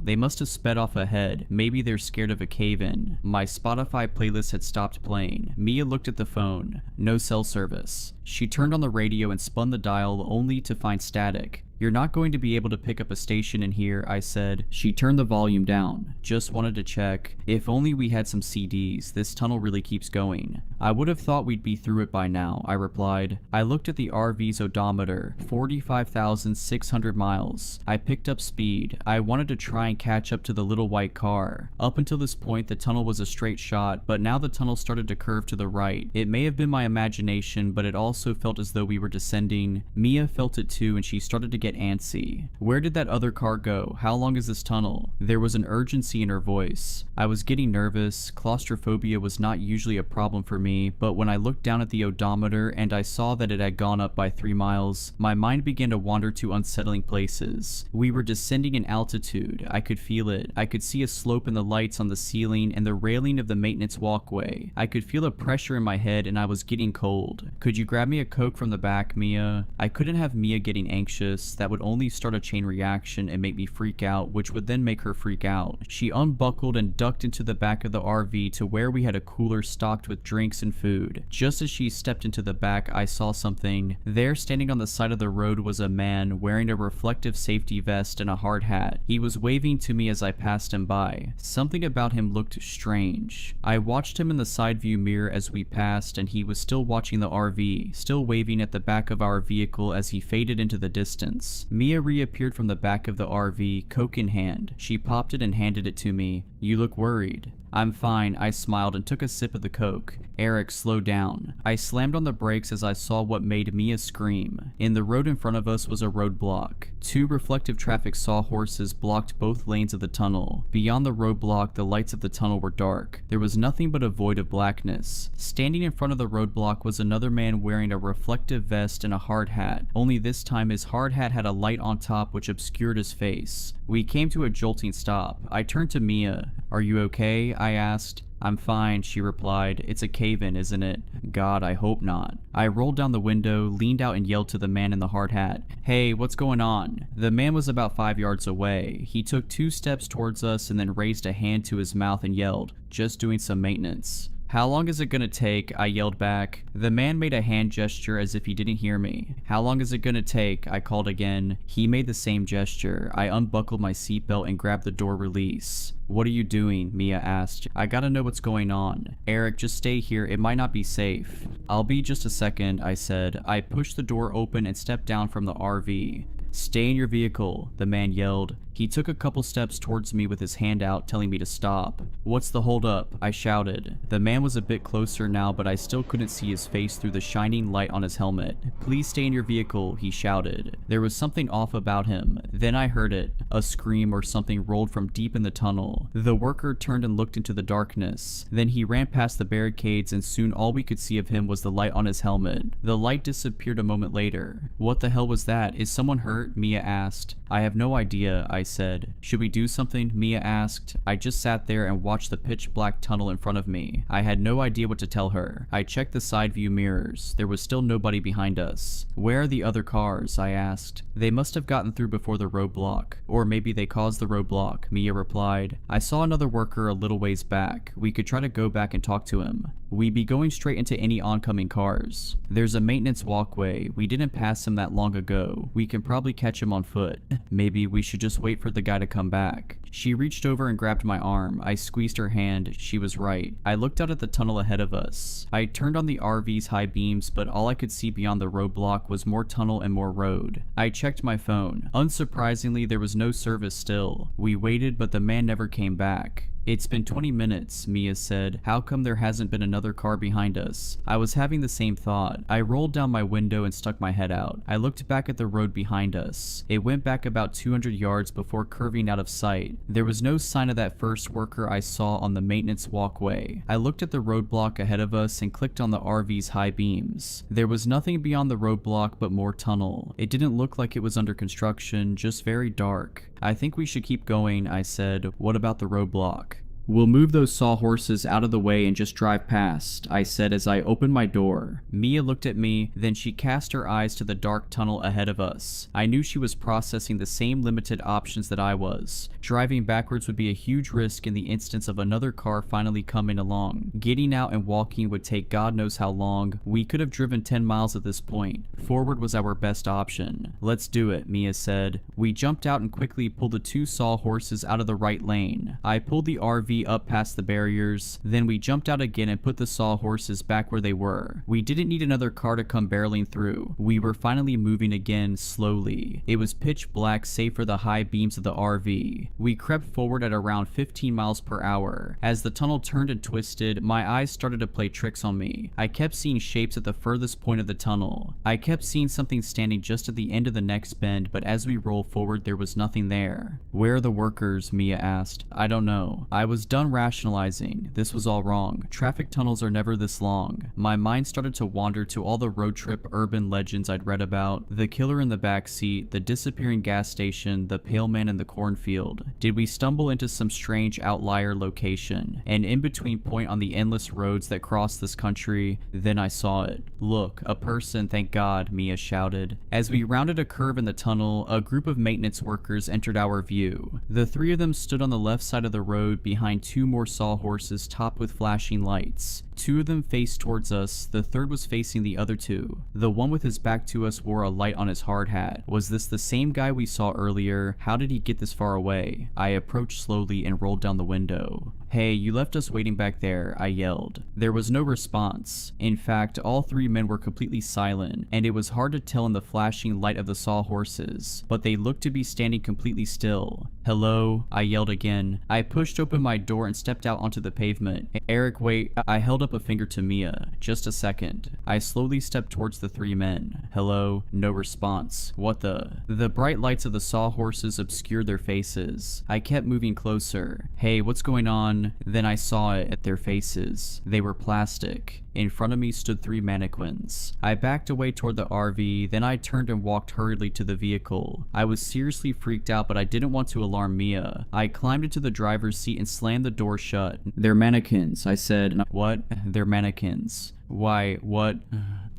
They must have sped off ahead. Maybe they're scared of a cave-in. My Spotify playlist had stopped playing. Mia looked at the phone. No cell service. She turned on the radio and spun the dial only to find static. "You're not going to be able to pick up a station in here," I said. She turned the volume down. "Just wanted to check. If only we had some CDs. This tunnel really keeps going." "I would have thought we'd be through it by now," I replied. I looked at the RV's odometer. 45,600 miles. I picked up speed. I wanted to try and catch up to the little white car. Up until this point, the tunnel was a straight shot, but now the tunnel started to curve to the right. It may have been my imagination, but it also felt as though we were descending. Mia felt it too, and she started to get get antsy. Where did that other car go? How long is this tunnel? There was an urgency in her voice. I was getting nervous. Claustrophobia was not usually a problem for me, but when I looked down at the odometer and I saw that it had gone up by 3 miles, my mind began to wander to unsettling places. We were descending in altitude. I could feel it. I could see a slope in the lights on the ceiling and the railing of the maintenance walkway. I could feel a pressure in my head and I was getting cold. Could you grab me a Coke from the back, Mia? I couldn't have Mia getting anxious. That would only start a chain reaction and make me freak out, which would then make her freak out. She unbuckled and ducked into the back of the RV to where we had a cooler stocked with drinks and food. Just as she stepped into the back, I saw something. There, standing on the side of the road, was a man wearing a reflective safety vest and a hard hat. He was waving to me as I passed him by. Something about him looked strange. I watched him in the side view mirror as we passed, and he was still watching the RV, still waving at the back of our vehicle as he faded into the distance. Mia reappeared from the back of the RV, Coke in hand. She popped it and handed it to me. "You look worried." "I'm fine," I smiled and took a sip of the Coke. "Eric, slow down." I slammed on the brakes as I saw what made Mia scream. In the road in front of us was a roadblock. 2 reflective traffic sawhorses blocked both lanes of the tunnel. Beyond the roadblock, the lights of the tunnel were dark. There was nothing but a void of blackness. Standing in front of the roadblock was another man wearing a reflective vest and a hard hat, only this time his hard hat had a light on top which obscured his face. We came to a jolting stop. I turned to Mia. "Are you okay?" I asked. "I'm fine," she replied. "It's a cave-in, isn't it?" God, I hope not. I rolled down the window, leaned out and yelled to the man in the hard hat. "Hey, what's going on?" The man was about 5 yards away. He took 2 steps towards us and then raised a hand to his mouth and yelled, "Just doing some maintenance." "How long is it gonna take?" I yelled back. The man made a hand gesture as if he didn't hear me. "How long is it gonna take?" I called again. He made the same gesture. I unbuckled my seatbelt and grabbed the door release. "What are you doing?" Mia asked. "I gotta know what's going on." "Eric, just stay here. It might not be safe." "I'll be just a second," I said. I pushed the door open and stepped down from the RV. "Stay in your vehicle," the man yelled. He took a couple steps towards me with his hand out, telling me to stop. "What's the holdup?" I shouted. The man was a bit closer now, but I still couldn't see his face through the shining light on his helmet. "Please stay in your vehicle," he shouted. There was something off about him. Then I heard it. A scream or something rolled from deep in the tunnel. The worker turned and looked into the darkness. Then he ran past the barricades and soon all we could see of him was the light on his helmet. The light disappeared a moment later. "What the hell was that? Is someone hurt?" Mia asked. "I have no idea," I said. "Should we do something?" Mia asked. I just sat there and watched the pitch black tunnel in front of me. I had no idea what to tell her. I checked the side view mirrors. There was still nobody behind us. "Where are the other cars?" I asked. "They must have gotten through before the roadblock. Or maybe they caused the roadblock," Mia replied. "I saw another worker a little ways back. We could try to go back and talk to him. We'd be going straight into any oncoming cars. There's a maintenance walkway. We didn't pass him that long ago. We can probably catch him on foot. Maybe we should just wait for the guy to come back." She reached over and grabbed my arm. I squeezed her hand. She was right. I looked out at the tunnel ahead of us. I turned on the RV's high beams, but all I could see beyond the roadblock was more tunnel and more road. I checked my phone. Unsurprisingly, there was no service still. We waited, but the man never came back. "It's been 20 minutes, Mia said. "How come there hasn't been another car behind us?" I was having the same thought. I rolled down my window and stuck my head out. I looked back at the road behind us. It went back about 200 yards before curving out of sight. There was no sign of that first worker I saw on the maintenance walkway. I looked at the roadblock ahead of us and clicked on the RV's high beams. There was nothing beyond the roadblock but more tunnel. It didn't look like it was under construction, just very dark. "I think we should keep going," I said. "What about the roadblock?" "We'll move those sawhorses out of the way and just drive past," I said as I opened my door. Mia looked at me, then she cast her eyes to the dark tunnel ahead of us. I knew she was processing the same limited options that I was. Driving backwards would be a huge risk in the instance of another car finally coming along. Getting out and walking would take God knows how long. We could have driven 10 miles at this point. Forward was our best option. "Let's do it," Mia said. We jumped out and quickly pulled the 2 sawhorses out of the right lane. I pulled the RV RV up past the barriers. Then we jumped out again and put the sawhorses back where they were. We didn't need another car to come barreling through. We were finally moving again, slowly. It was pitch black save for the high beams of the RV. We crept forward at around 15 miles per hour. As the tunnel turned and twisted, my eyes started to play tricks on me. I kept seeing shapes at the furthest point of the tunnel. I kept seeing something standing just at the end of the next bend, but as we rolled forward, there was nothing there. Where are the workers? Mia asked. I don't know. I was done rationalizing. This was all wrong. Traffic tunnels are never this long. My mind started to wander to all the road trip urban legends I'd read about. The killer in the backseat, the disappearing gas station, the pale man in the cornfield. Did we stumble into some strange outlier location? An in-between point on the endless roads that cross this country? Then I saw it. Look, a person, thank God, Mia shouted. As we rounded a curve in the tunnel, a group of maintenance workers entered our view. The three of them stood on the left side of the road behind two more sawhorses topped with flashing lights. Two of them faced towards us, the third was facing the other two. The one with his back to us wore a light on his hard hat. Was this the same guy we saw earlier? How did he get this far away? I approached slowly and rolled down the window. Hey, you left us waiting back there, I yelled. There was no response. In fact, all three men were completely silent, and it was hard to tell in the flashing light of the sawhorses, but they looked to be standing completely still. Hello? I yelled again. I pushed open my door and stepped out onto the pavement. Eric, wait. I held up a finger to Mia. Just a second. I slowly stepped towards the three men. Hello? No response. What the? The bright lights of the sawhorses obscured their faces. I kept moving closer. Hey, what's going on? Then I saw it at their faces. They were plastic. In front of me stood three mannequins. I backed away toward the RV, then I turned and walked hurriedly to the vehicle. I was seriously freaked out, but I didn't want to alarm Mia. I climbed into the driver's seat and slammed the door shut. They're mannequins, I said. What? They're mannequins. Why, what?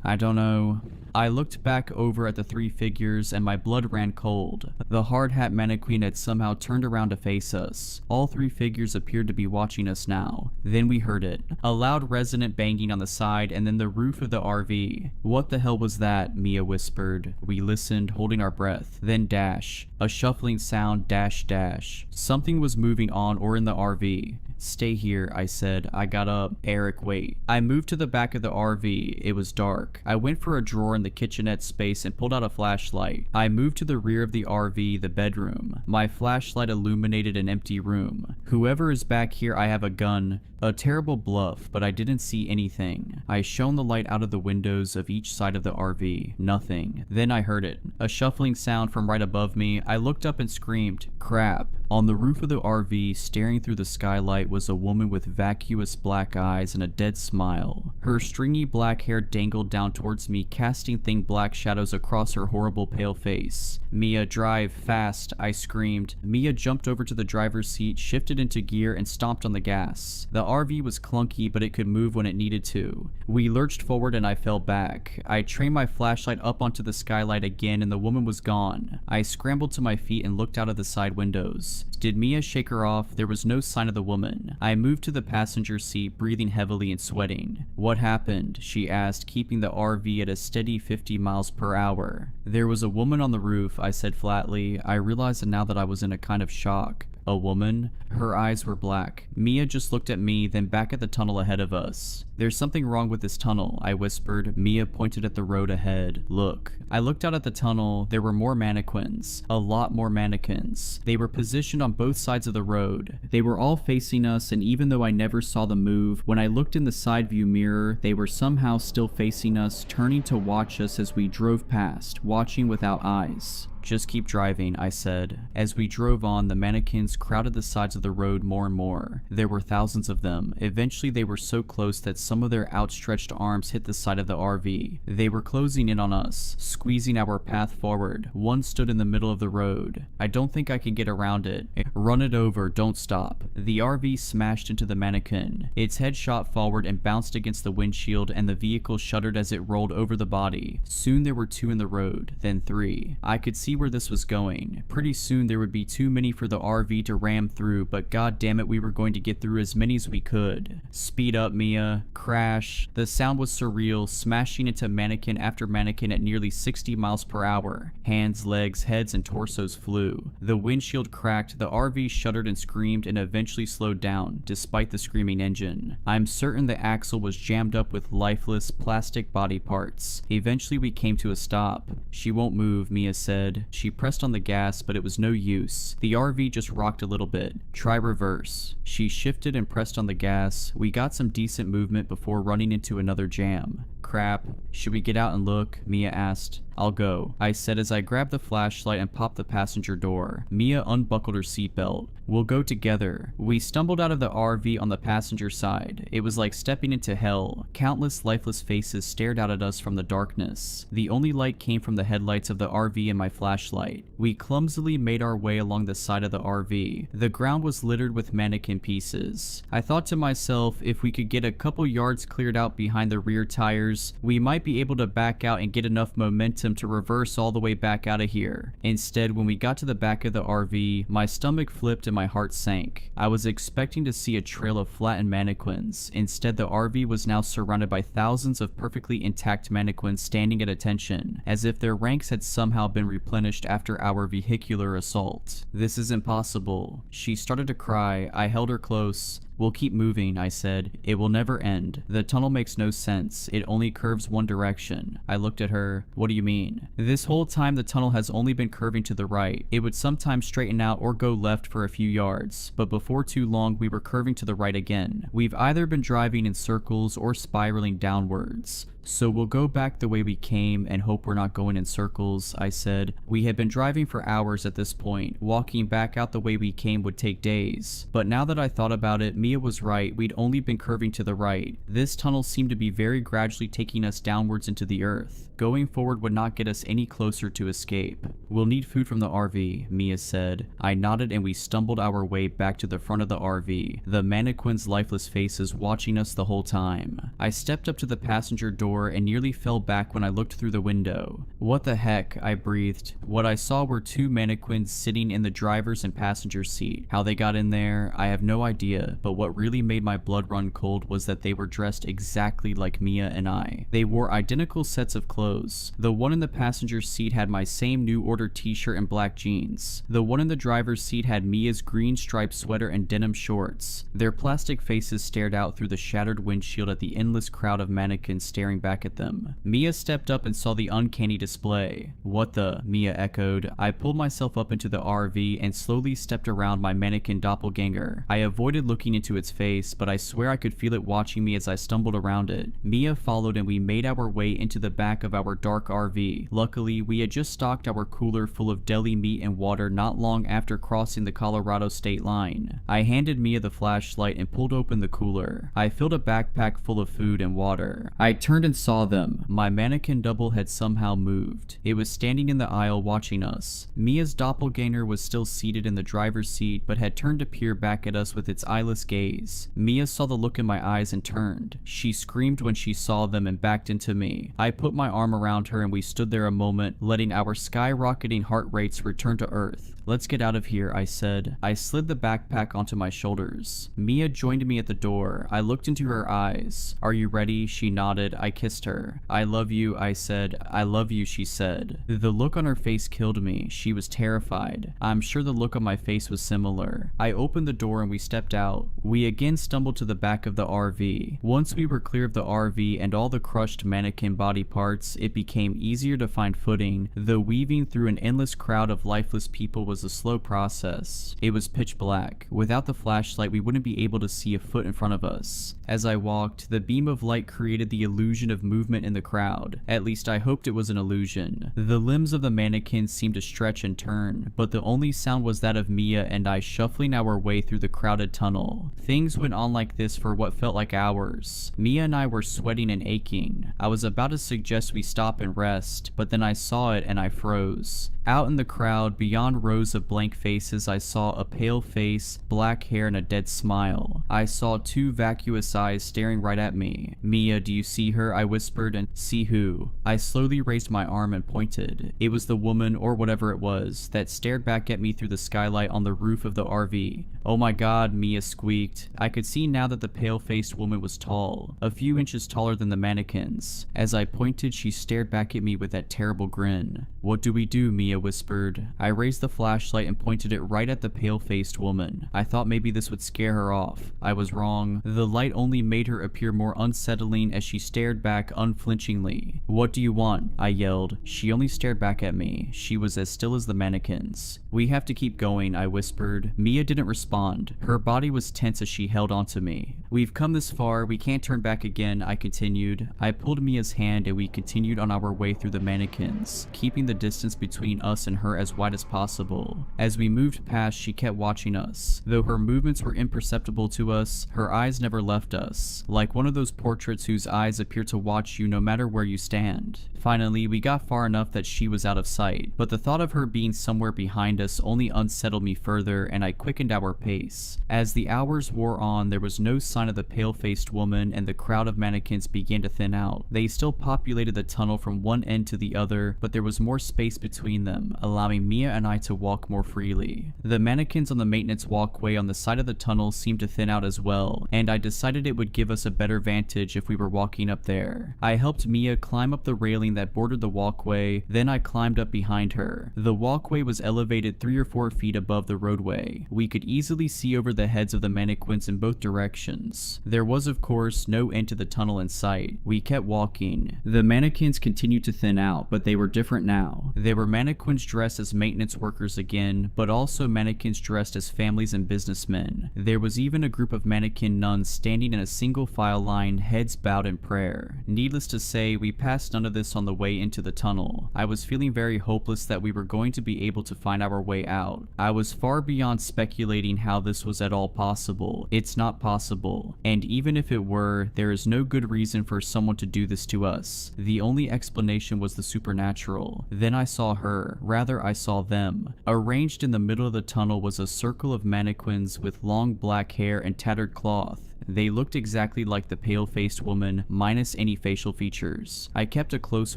I don't know. I looked back over at the three figures and my blood ran cold. The hard hat mannequin had somehow turned around to face us. All three figures appeared to be watching us now. Then we heard it. A loud resonant banging on the side and then the roof of the RV. What the hell was that? Mia whispered. We listened, holding our breath. Then dash. A shuffling sound, dash dash. Something was moving on or in the RV. Stay here, I said. I got up. Eric, wait. I moved to the back of the RV. It was dark. I went for a drawer in the kitchenette space and pulled out a flashlight. I moved to the rear of the RV, the bedroom. My flashlight illuminated an empty room. Whoever is back here, I have a gun. A terrible bluff, but I didn't see anything. I shone the light out of the windows of each side of the RV. Nothing. Then I heard it. A shuffling sound from right above me. I looked up and screamed, crap. On the roof of the RV, staring through the skylight, was a woman with vacuous black eyes and a dead smile. Her stringy black hair dangled down towards me, casting thin black shadows across her horrible pale face. Mia, drive, fast, I screamed. Mia jumped over to the driver's seat, shifted into gear, and stomped on the gas. The RV was clunky, but it could move when it needed to. We lurched forward and I fell back. I trained my flashlight up onto the skylight again and the woman was gone. I scrambled to my feet and looked out of the side windows. Did Mia shake her off? There was no sign of the woman. I moved to the passenger seat, breathing heavily and sweating. What happened? She asked, keeping the RV at a steady 50 miles per hour. There was a woman on the roof, I said flatly. I realized now that I was in a kind of shock. A woman? Her eyes were black. Mia just looked at me, then back at the tunnel ahead of us. There's something wrong with this tunnel, I whispered. Mia pointed at the road ahead. Look. I looked out at the tunnel. There were more mannequins. A lot more mannequins. They were positioned on both sides of the road. They were all facing us, and even though I never saw them move, when I looked in the side view mirror, they were somehow still facing us, turning to watch us as we drove past, watching without eyes. Just keep driving, I said. As we drove on, the mannequins crowded the sides of the road more and more. There were thousands of them. Eventually they were so close that some of their outstretched arms hit the side of the RV. They were closing in on us, squeezing our path forward. One stood in the middle of the road. I don't think I can get around it. Run it over, don't stop. The RV smashed into the mannequin. Its head shot forward and bounced against the windshield, and the vehicle shuddered as it rolled over the body. Soon there were two in the road, then three. I could see see where this was going. Pretty soon there would be too many for the RV to ram through, but god damn it, we were going to get through as many as we could. Speed up, Mia. Crash. The sound was surreal, smashing into mannequin after mannequin at nearly 60 miles per hour. Hands, legs, heads, and torsos flew. The windshield cracked, the RV shuddered and screamed, and eventually slowed down, despite the screaming engine. I'm certain the axle was jammed up with lifeless, plastic body parts. Eventually we came to a stop. She won't move, Mia said. She pressed on the gas, but it was no use. The RV just rocked a little bit. Try reverse. She shifted and pressed on the gas. We got some decent movement before running into another jam. Crap. Should we get out and look? Mia asked. I'll go, I said as I grabbed the flashlight and popped the passenger door. Mia unbuckled her seatbelt. We'll go together. We stumbled out of the RV on the passenger side. It was like stepping into hell. Countless lifeless faces stared out at us from the darkness. The only light came from the headlights of the RV and my flashlight. We clumsily made our way along the side of the RV. The ground was littered with mannequin pieces. I thought to myself, if we could get a couple yards cleared out behind the rear tires, we might be able to back out and get enough momentum to reverse all the way back out of here. Instead, when we got to the back of the RV, my stomach flipped and my heart sank. I was expecting to see a trail of flattened mannequins. Instead, the RV was now surrounded by thousands of perfectly intact mannequins standing at attention, as if their ranks had somehow been replenished after our vehicular assault. This is impossible. She started to cry. I held her close. We'll keep moving, I said. It will never end. The tunnel makes no sense. It only curves one direction. I looked at her. What do you mean? This whole time the tunnel has only been curving to the right. It would sometimes straighten out or go left for a few yards, but before too long we were curving to the right again. We've either been driving in circles or spiraling downwards. So we'll go back the way we came and hope we're not going in circles, I said. We had been driving for hours at this point. Walking back out the way we came would take days. But now that I thought about it, Mia was right. We'd only been curving to the right. This tunnel seemed to be very gradually taking us downwards into the earth. Going forward would not get us any closer to escape. We'll need food from the RV, Mia said. I nodded and we stumbled our way back to the front of the RV, the mannequins' lifeless faces watching us the whole time. I stepped up to the passenger door and nearly fell back when I looked through the window. What the heck, I breathed. What I saw were two mannequins sitting in the driver's and passenger seat. How they got in there, I have no idea, but what really made my blood run cold was that they were dressed exactly like Mia and I. They wore identical sets of clothes. The one in the passenger seat had my same New Order t-shirt and black jeans. The one in the driver's seat had Mia's green striped sweater and denim shorts. Their plastic faces stared out through the shattered windshield at the endless crowd of mannequins staring back at them. Mia stepped up and saw the uncanny display. What the? Mia echoed. I pulled myself up into the RV and slowly stepped around my mannequin doppelganger. I avoided looking into its face, but I swear I could feel it watching me as I stumbled around it. Mia followed and we made our way into the back of our dark RV. Luckily, we had just stocked our cooler full of deli meat and water not long after crossing the Colorado state line. I handed Mia the flashlight and pulled open the cooler. I filled a backpack full of food and water. I turned and saw them. My mannequin double had somehow moved. It was standing in the aisle watching us. Mia's doppelganger was still seated in the driver's seat but had turned to peer back at us with its eyeless gaze. Mia saw the look in my eyes and turned. She screamed when she saw them and backed into me. I put my arm around her and we stood there a moment, letting our skyrocketing heart rates return to earth. Let's get out of here, I said. I slid the backpack onto my shoulders. Mia joined me at the door. I looked into her eyes. Are you ready? She nodded. I kissed her. I love you, I said. I love you, she said. The look on her face killed me. She was terrified. I'm sure the look on my face was similar. I opened the door and we stepped out. We again stumbled to the back of the RV. Once we were clear of the RV and all the crushed mannequin body parts, it became easier to find footing, though weaving through an endless crowd of lifeless people was a slow process. It was pitch black. Without the flashlight, we wouldn't be able to see a foot in front of us. As I walked, the beam of light created the illusion of movement in the crowd. At least I hoped it was an illusion. The limbs of the mannequins seemed to stretch and turn, but the only sound was that of Mia and I shuffling our way through the crowded tunnel. Things went on like this for what felt like hours. Mia and I were sweating and aching. I was about to suggest we stop and rest, but then I saw it and I froze. Out in the crowd, beyond rows of blank faces, I saw a pale face, black hair, and a dead smile. I saw two vacuous eyes staring right at me. Mia, do you see her? I whispered, and see who? I slowly raised my arm and pointed. It was the woman, or whatever it was, that stared back at me through the skylight on the roof of the RV. Oh my god, Mia squeaked. I could see now that the pale-faced woman was tall, a few inches taller than the mannequins. As I pointed, she stared back at me with that terrible grin. What do we do? Mia whispered. I raised the flashlight and pointed it right at the pale-faced woman. I thought maybe this would scare her off. I was wrong. The light only made her appear more unsettling as she stared back unflinchingly. What do you want? I yelled. She only stared back at me. She was as still as the mannequins. We have to keep going, I whispered. Mia didn't respond. Her body was tense as she held onto me. We've come this far, we can't turn back again, I continued. I pulled Mia's hand and we continued on our way through the mannequins, keeping the distance between us and her as wide as possible. As we moved past, she kept watching us. Though her movements were imperceptible to us, her eyes never left us, like one of those portraits whose eyes appear to watch you no matter where you stand. Finally, we got far enough that she was out of sight, but the thought of her being somewhere behind us only unsettled me further, and I quickened our pace. As the hours wore on, there was no sign of the pale-faced woman, and the crowd of mannequins began to thin out. They still populated the tunnel from one end to the other, but there was more space between them, allowing Mia and I to walk more freely. The mannequins on the maintenance walkway on the side of the tunnel seemed to thin out as well, and I decided it would give us a better vantage if we were walking up there. I helped Mia climb up the railing that bordered the walkway, then I climbed up behind her. The walkway was elevated 3 or 4 feet above the roadway. We could easily see over the heads of the mannequins in both directions. There was, of course, no end to the tunnel in sight. We kept walking. The mannequins continued to thin out, but they were different now. There were mannequins dressed as maintenance workers again, but also mannequins dressed as families and businessmen. There was even a group of mannequin nuns standing in a single file line, heads bowed in prayer. Needless to say, we passed none of this on the way into the tunnel. I was feeling very hopeless that we were going to be able to find our way out. I was far beyond speculating how this was at all possible. It's not possible. And even if it were, there is no good reason for someone to do this to us. The only explanation was the supernatural. Then I saw her. Rather, I saw them. Arranged in the middle of the tunnel was a circle of mannequins with long black hair and tattered cloth. They looked exactly like the pale-faced woman, minus any facial features. I kept a close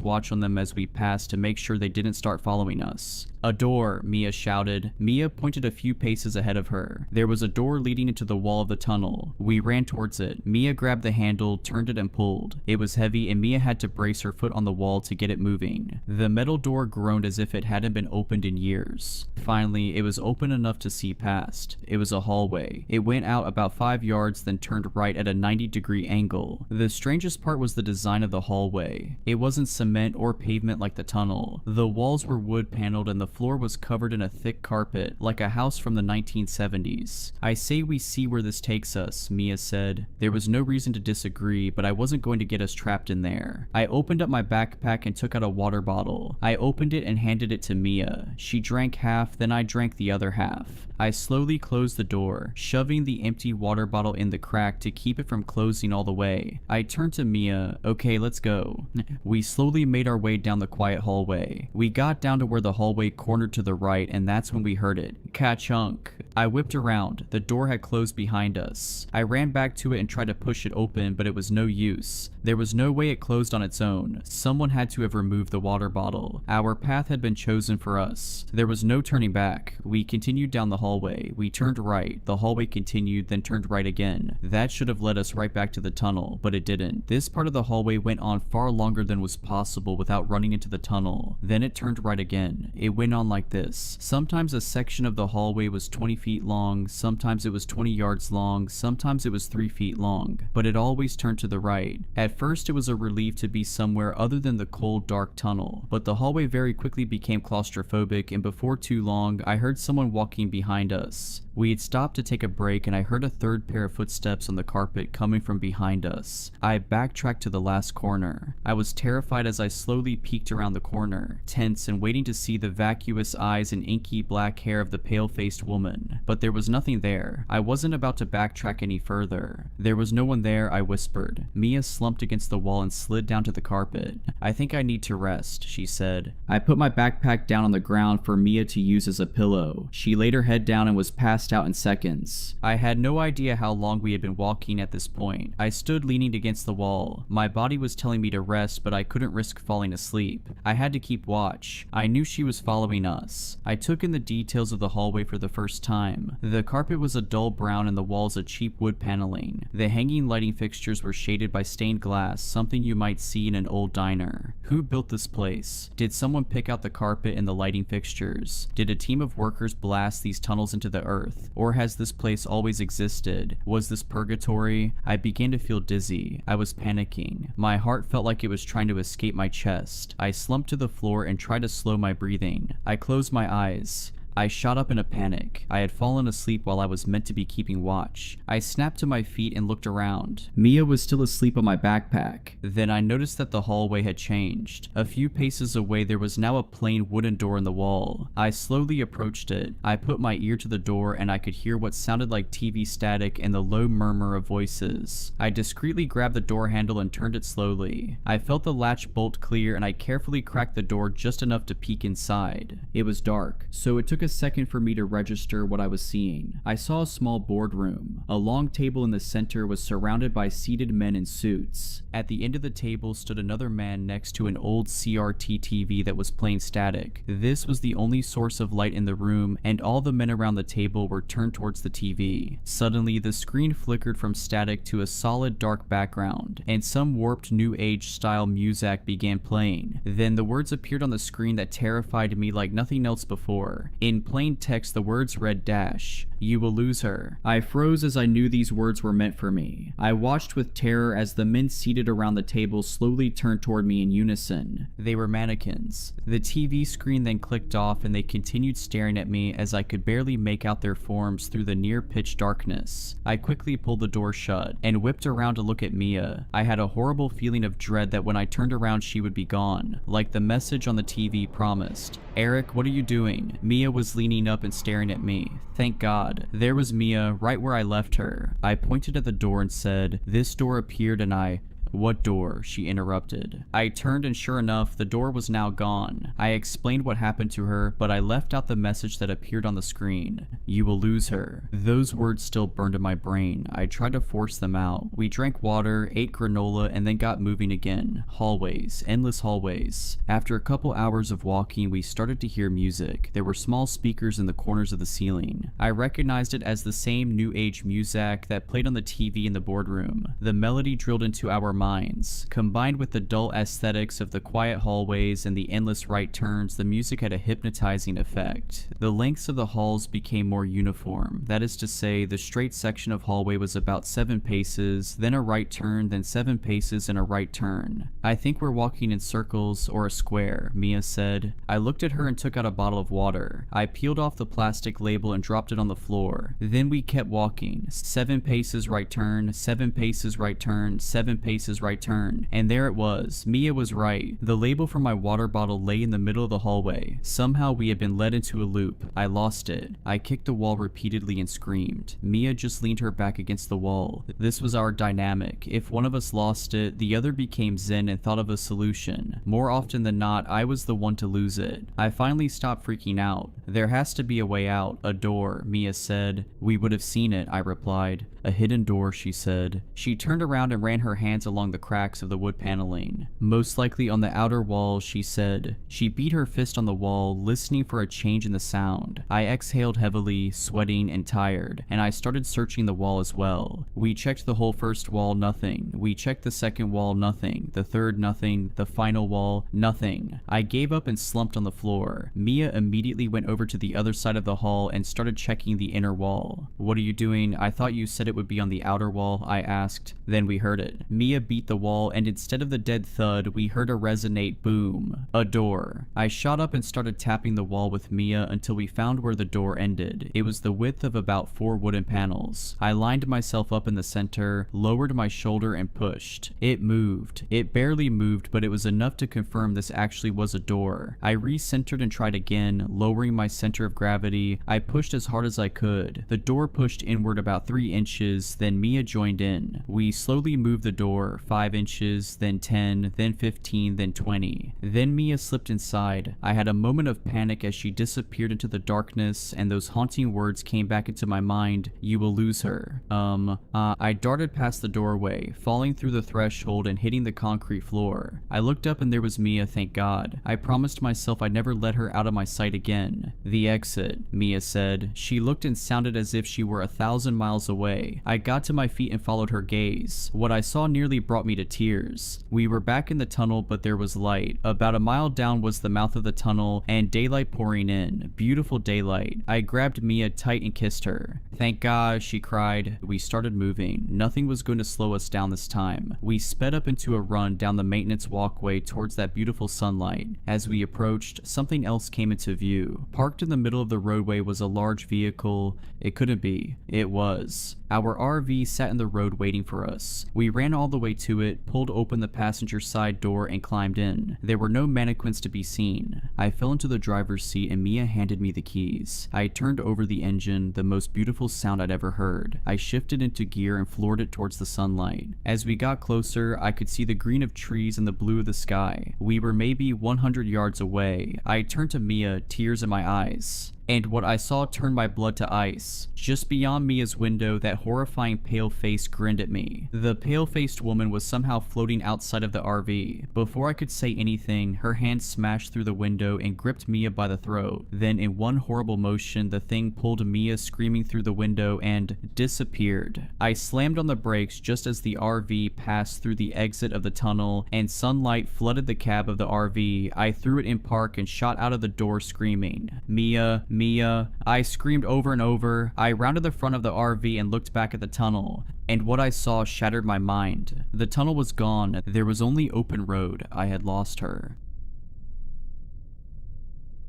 watch on them as we passed to make sure they didn't start following us. A door, Mia shouted. Mia pointed a few paces ahead of her. There was a door leading into the wall of the tunnel. We ran towards it. Mia grabbed the handle, turned it and pulled. It was heavy and Mia had to brace her foot on the wall to get it moving. The metal door groaned as if it hadn't been opened in years. Finally, it was open enough to see past. It was a hallway. It went out about 5 yards, then turned right at a 90-degree angle. The strangest part was the design of the hallway. It wasn't cement or pavement like the tunnel. The walls were wood paneled and the floor was covered in a thick carpet, like a house from the 1970s. I say we see where this takes us, Mia said. There was no reason to disagree, but I wasn't going to get us trapped in there. I opened up my backpack and took out a water bottle. I opened it and handed it to Mia. She drank half, then I drank the other half. I slowly closed the door, shoving the empty water bottle in the crack to keep it from closing all the way. I turned to Mia. Okay, let's go. We slowly made our way down the quiet hallway. We got down to where the hallway cornered to the right, and that's when we heard it. Ka-chunk. I whipped around. The door had closed behind us. I ran back to it and tried to push it open, but it was no use. There was no way it closed on its own. Someone had to have removed the water bottle. Our path had been chosen for us. There was no turning back. We continued down the hallway. We turned right. The hallway continued, then turned right again. That should have led us right back to the tunnel, but it didn't. This part of the hallway went on far longer than was possible without running into the tunnel. Then it turned right again. It went on like this. Sometimes a section of the hallway was 20 feet long, sometimes it was 20 yards long, sometimes it was 3 feet long, but it always turned to the right. At first it was a relief to be somewhere other than the cold, dark tunnel, but the hallway very quickly became claustrophobic, and before too long, I heard someone walking behind us. We had stopped to take a break and I heard a third pair of footsteps on the carpet coming from behind us. I backtracked to the last corner. I was terrified as I slowly peeked around the corner, tense and waiting to see the vacuous eyes and inky black hair of the pale-faced woman. But there was nothing there. I wasn't about to backtrack any further. There was no one there, I whispered. Mia slumped against the wall and slid down to the carpet. I think I need to rest, she said. I put my backpack down on the ground for Mia to use as a pillow. She laid her head down and was passed passed out in seconds. I had no idea how long we had been walking at this point. I stood leaning against the wall. My body was telling me to rest, but I couldn't risk falling asleep. I had to keep watch. I knew she was following us. I took in the details of the hallway for the first time. The carpet was a dull brown and the walls a cheap wood paneling. The hanging lighting fixtures were shaded by stained glass, something you might see in an old diner. Who built this place? Did someone pick out the carpet and the lighting fixtures? Did a team of workers blast these tunnels into the earth? Or has this place always existed? Was this purgatory? I began to feel dizzy. I was panicking. My heart felt like it was trying to escape my chest. I slumped to the floor and tried to slow my breathing. I closed my eyes. I shot up in a panic. I had fallen asleep while I was meant to be keeping watch. I snapped to my feet and looked around. Mia was still asleep on my backpack. Then I noticed that the hallway had changed. A few paces away there was now a plain wooden door in the wall. I slowly approached it. I put my ear to the door and I could hear what sounded like TV static and the low murmur of voices. I discreetly grabbed the door handle and turned it slowly. I felt the latch bolt clear and I carefully cracked the door just enough to peek inside. It was dark, so it took a second for me to register what I was seeing. I saw a small boardroom. A long table in the center was surrounded by seated men in suits. At the end of the table stood another man next to an old CRT TV that was playing static. This was the only source of light in the room, and all the men around the table were turned towards the TV. Suddenly, the screen flickered from static to a solid dark background, and some warped new age style music began playing. Then the words appeared on the screen that terrified me like nothing else before. In plain text, the words read dash, "You will lose her." I froze as I knew these words were meant for me. I watched with terror as the men seated around the table slowly turned toward me in unison. They were mannequins. The TV screen then clicked off and they continued staring at me as I could barely make out their forms through the near pitch darkness. I quickly pulled the door shut and whipped around to look at Mia. I had a horrible feeling of dread that when I turned around she would be gone, like the message on the TV promised. "Eric, what are you doing?" Mia was leaning up and staring at me. Thank God. There was Mia, right where I left her. I pointed at the door and said, "This door appeared and I..." "What door?" she interrupted. I turned and sure enough, the door was now gone. I explained what happened to her, but I left out the message that appeared on the screen. "You will lose her." Those words still burned in my brain. I tried to force them out. We drank water, ate granola, and then got moving again. Hallways, endless hallways. After a couple hours of walking, we started to hear music. There were small speakers in the corners of the ceiling. I recognized it as the same new age music that played on the TV in the boardroom. The melody drilled into our minds. Combined with the dull aesthetics of the quiet hallways and the endless right turns, the music had a hypnotizing effect. The lengths of the halls became more uniform. That is to say, the straight section of hallway was about 7 paces, then a right turn, then 7 paces and a right turn. "I think we're walking in circles or a square," Mia said. I looked at her and took out a bottle of water. I peeled off the plastic label and dropped it on the floor. Then we kept walking. 7 paces right turn, 7 paces right turn, 7 paces right turn, and there it was. Mia was right. The label for my water bottle lay in the middle of the hallway. Somehow we had been led into a loop. I lost it. I kicked the wall repeatedly and screamed. Mia just leaned her back against the wall. This was our dynamic. If one of us lost it, the other became zen and thought of a solution. More often than not, I was the one to lose it. I finally stopped freaking out. "There has to be a way out, a door," Mia said. "We would have seen it," I replied. "A hidden door," she said. She turned around and ran her hands along the cracks of the wood paneling. "Most likely on the outer wall," she said. She beat her fist on the wall, listening for a change in the sound. I exhaled heavily, sweating and tired, and I started searching the wall as well. We checked the whole first wall, nothing. We checked the second wall, nothing. The third, nothing. The final wall, nothing. I gave up and slumped on the floor. Mia immediately went over to the other side of the hall and started checking the inner wall. "What are you doing? I thought you said it would be on the outer wall," I asked. Then we heard it. Mia beat the wall, and instead of the dead thud, we heard a resonate boom. A door. I shot up and started tapping the wall with Mia until we found where the door ended. It was the width of about 4 wooden panels. I lined myself up in the center, lowered my shoulder, and pushed. It moved. It barely moved, but it was enough to confirm this actually was a door. I recentered and tried again, lowering my center of gravity. I pushed as hard as I could. The door pushed inward about 3 inches, then Mia joined in. We slowly moved the door. door, 5 inches, then 10, then 15, then 20. Then Mia slipped inside. I had a moment of panic as she disappeared into the darkness, and those haunting words came back into my mind, "You will lose her." I darted past the doorway, falling through the threshold and hitting the concrete floor. I looked up and there was Mia, thank God. I promised myself I'd never let her out of my sight again. "The exit," Mia said. She looked and sounded as if she were 1,000 miles away. I got to my feet and followed her gaze. What I saw nearly brought me to tears. We were back in the tunnel, but there was light. About a mile down was the mouth of the tunnel, and daylight pouring in. Beautiful daylight. I grabbed Mia tight and kissed her. "Thank God," she cried. We started moving. Nothing was going to slow us down this time. We sped up into a run down the maintenance walkway towards that beautiful sunlight. As we approached, something else came into view. Parked in the middle of the roadway was a large vehicle. It couldn't be. It was. Our RV sat in the road waiting for us. We ran all the way to it, pulled open the passenger side door, and climbed in. There were no mannequins to be seen. I fell into the driver's seat and Mia handed me the keys. I turned over the engine, the most beautiful sound I'd ever heard. I shifted into gear and floored it towards the sunlight. As we got closer, I could see the green of trees and the blue of the sky. We were maybe 100 yards away. I turned to Mia, tears in my eyes. And what I saw turned my blood to ice. Just beyond Mia's window, that horrifying pale face grinned at me. The pale-faced woman was somehow floating outside of the RV. Before I could say anything, her hand smashed through the window and gripped Mia by the throat. Then in one horrible motion, the thing pulled Mia screaming through the window and disappeared. I slammed on the brakes just as the RV passed through the exit of the tunnel and sunlight flooded the cab of the RV. I threw it in park and shot out of the door screaming, "Mia, Mia." I screamed over and over. I rounded the front of the RV and looked back at the tunnel, and what I saw shattered my mind. The tunnel was gone. There was only open road. I had lost her.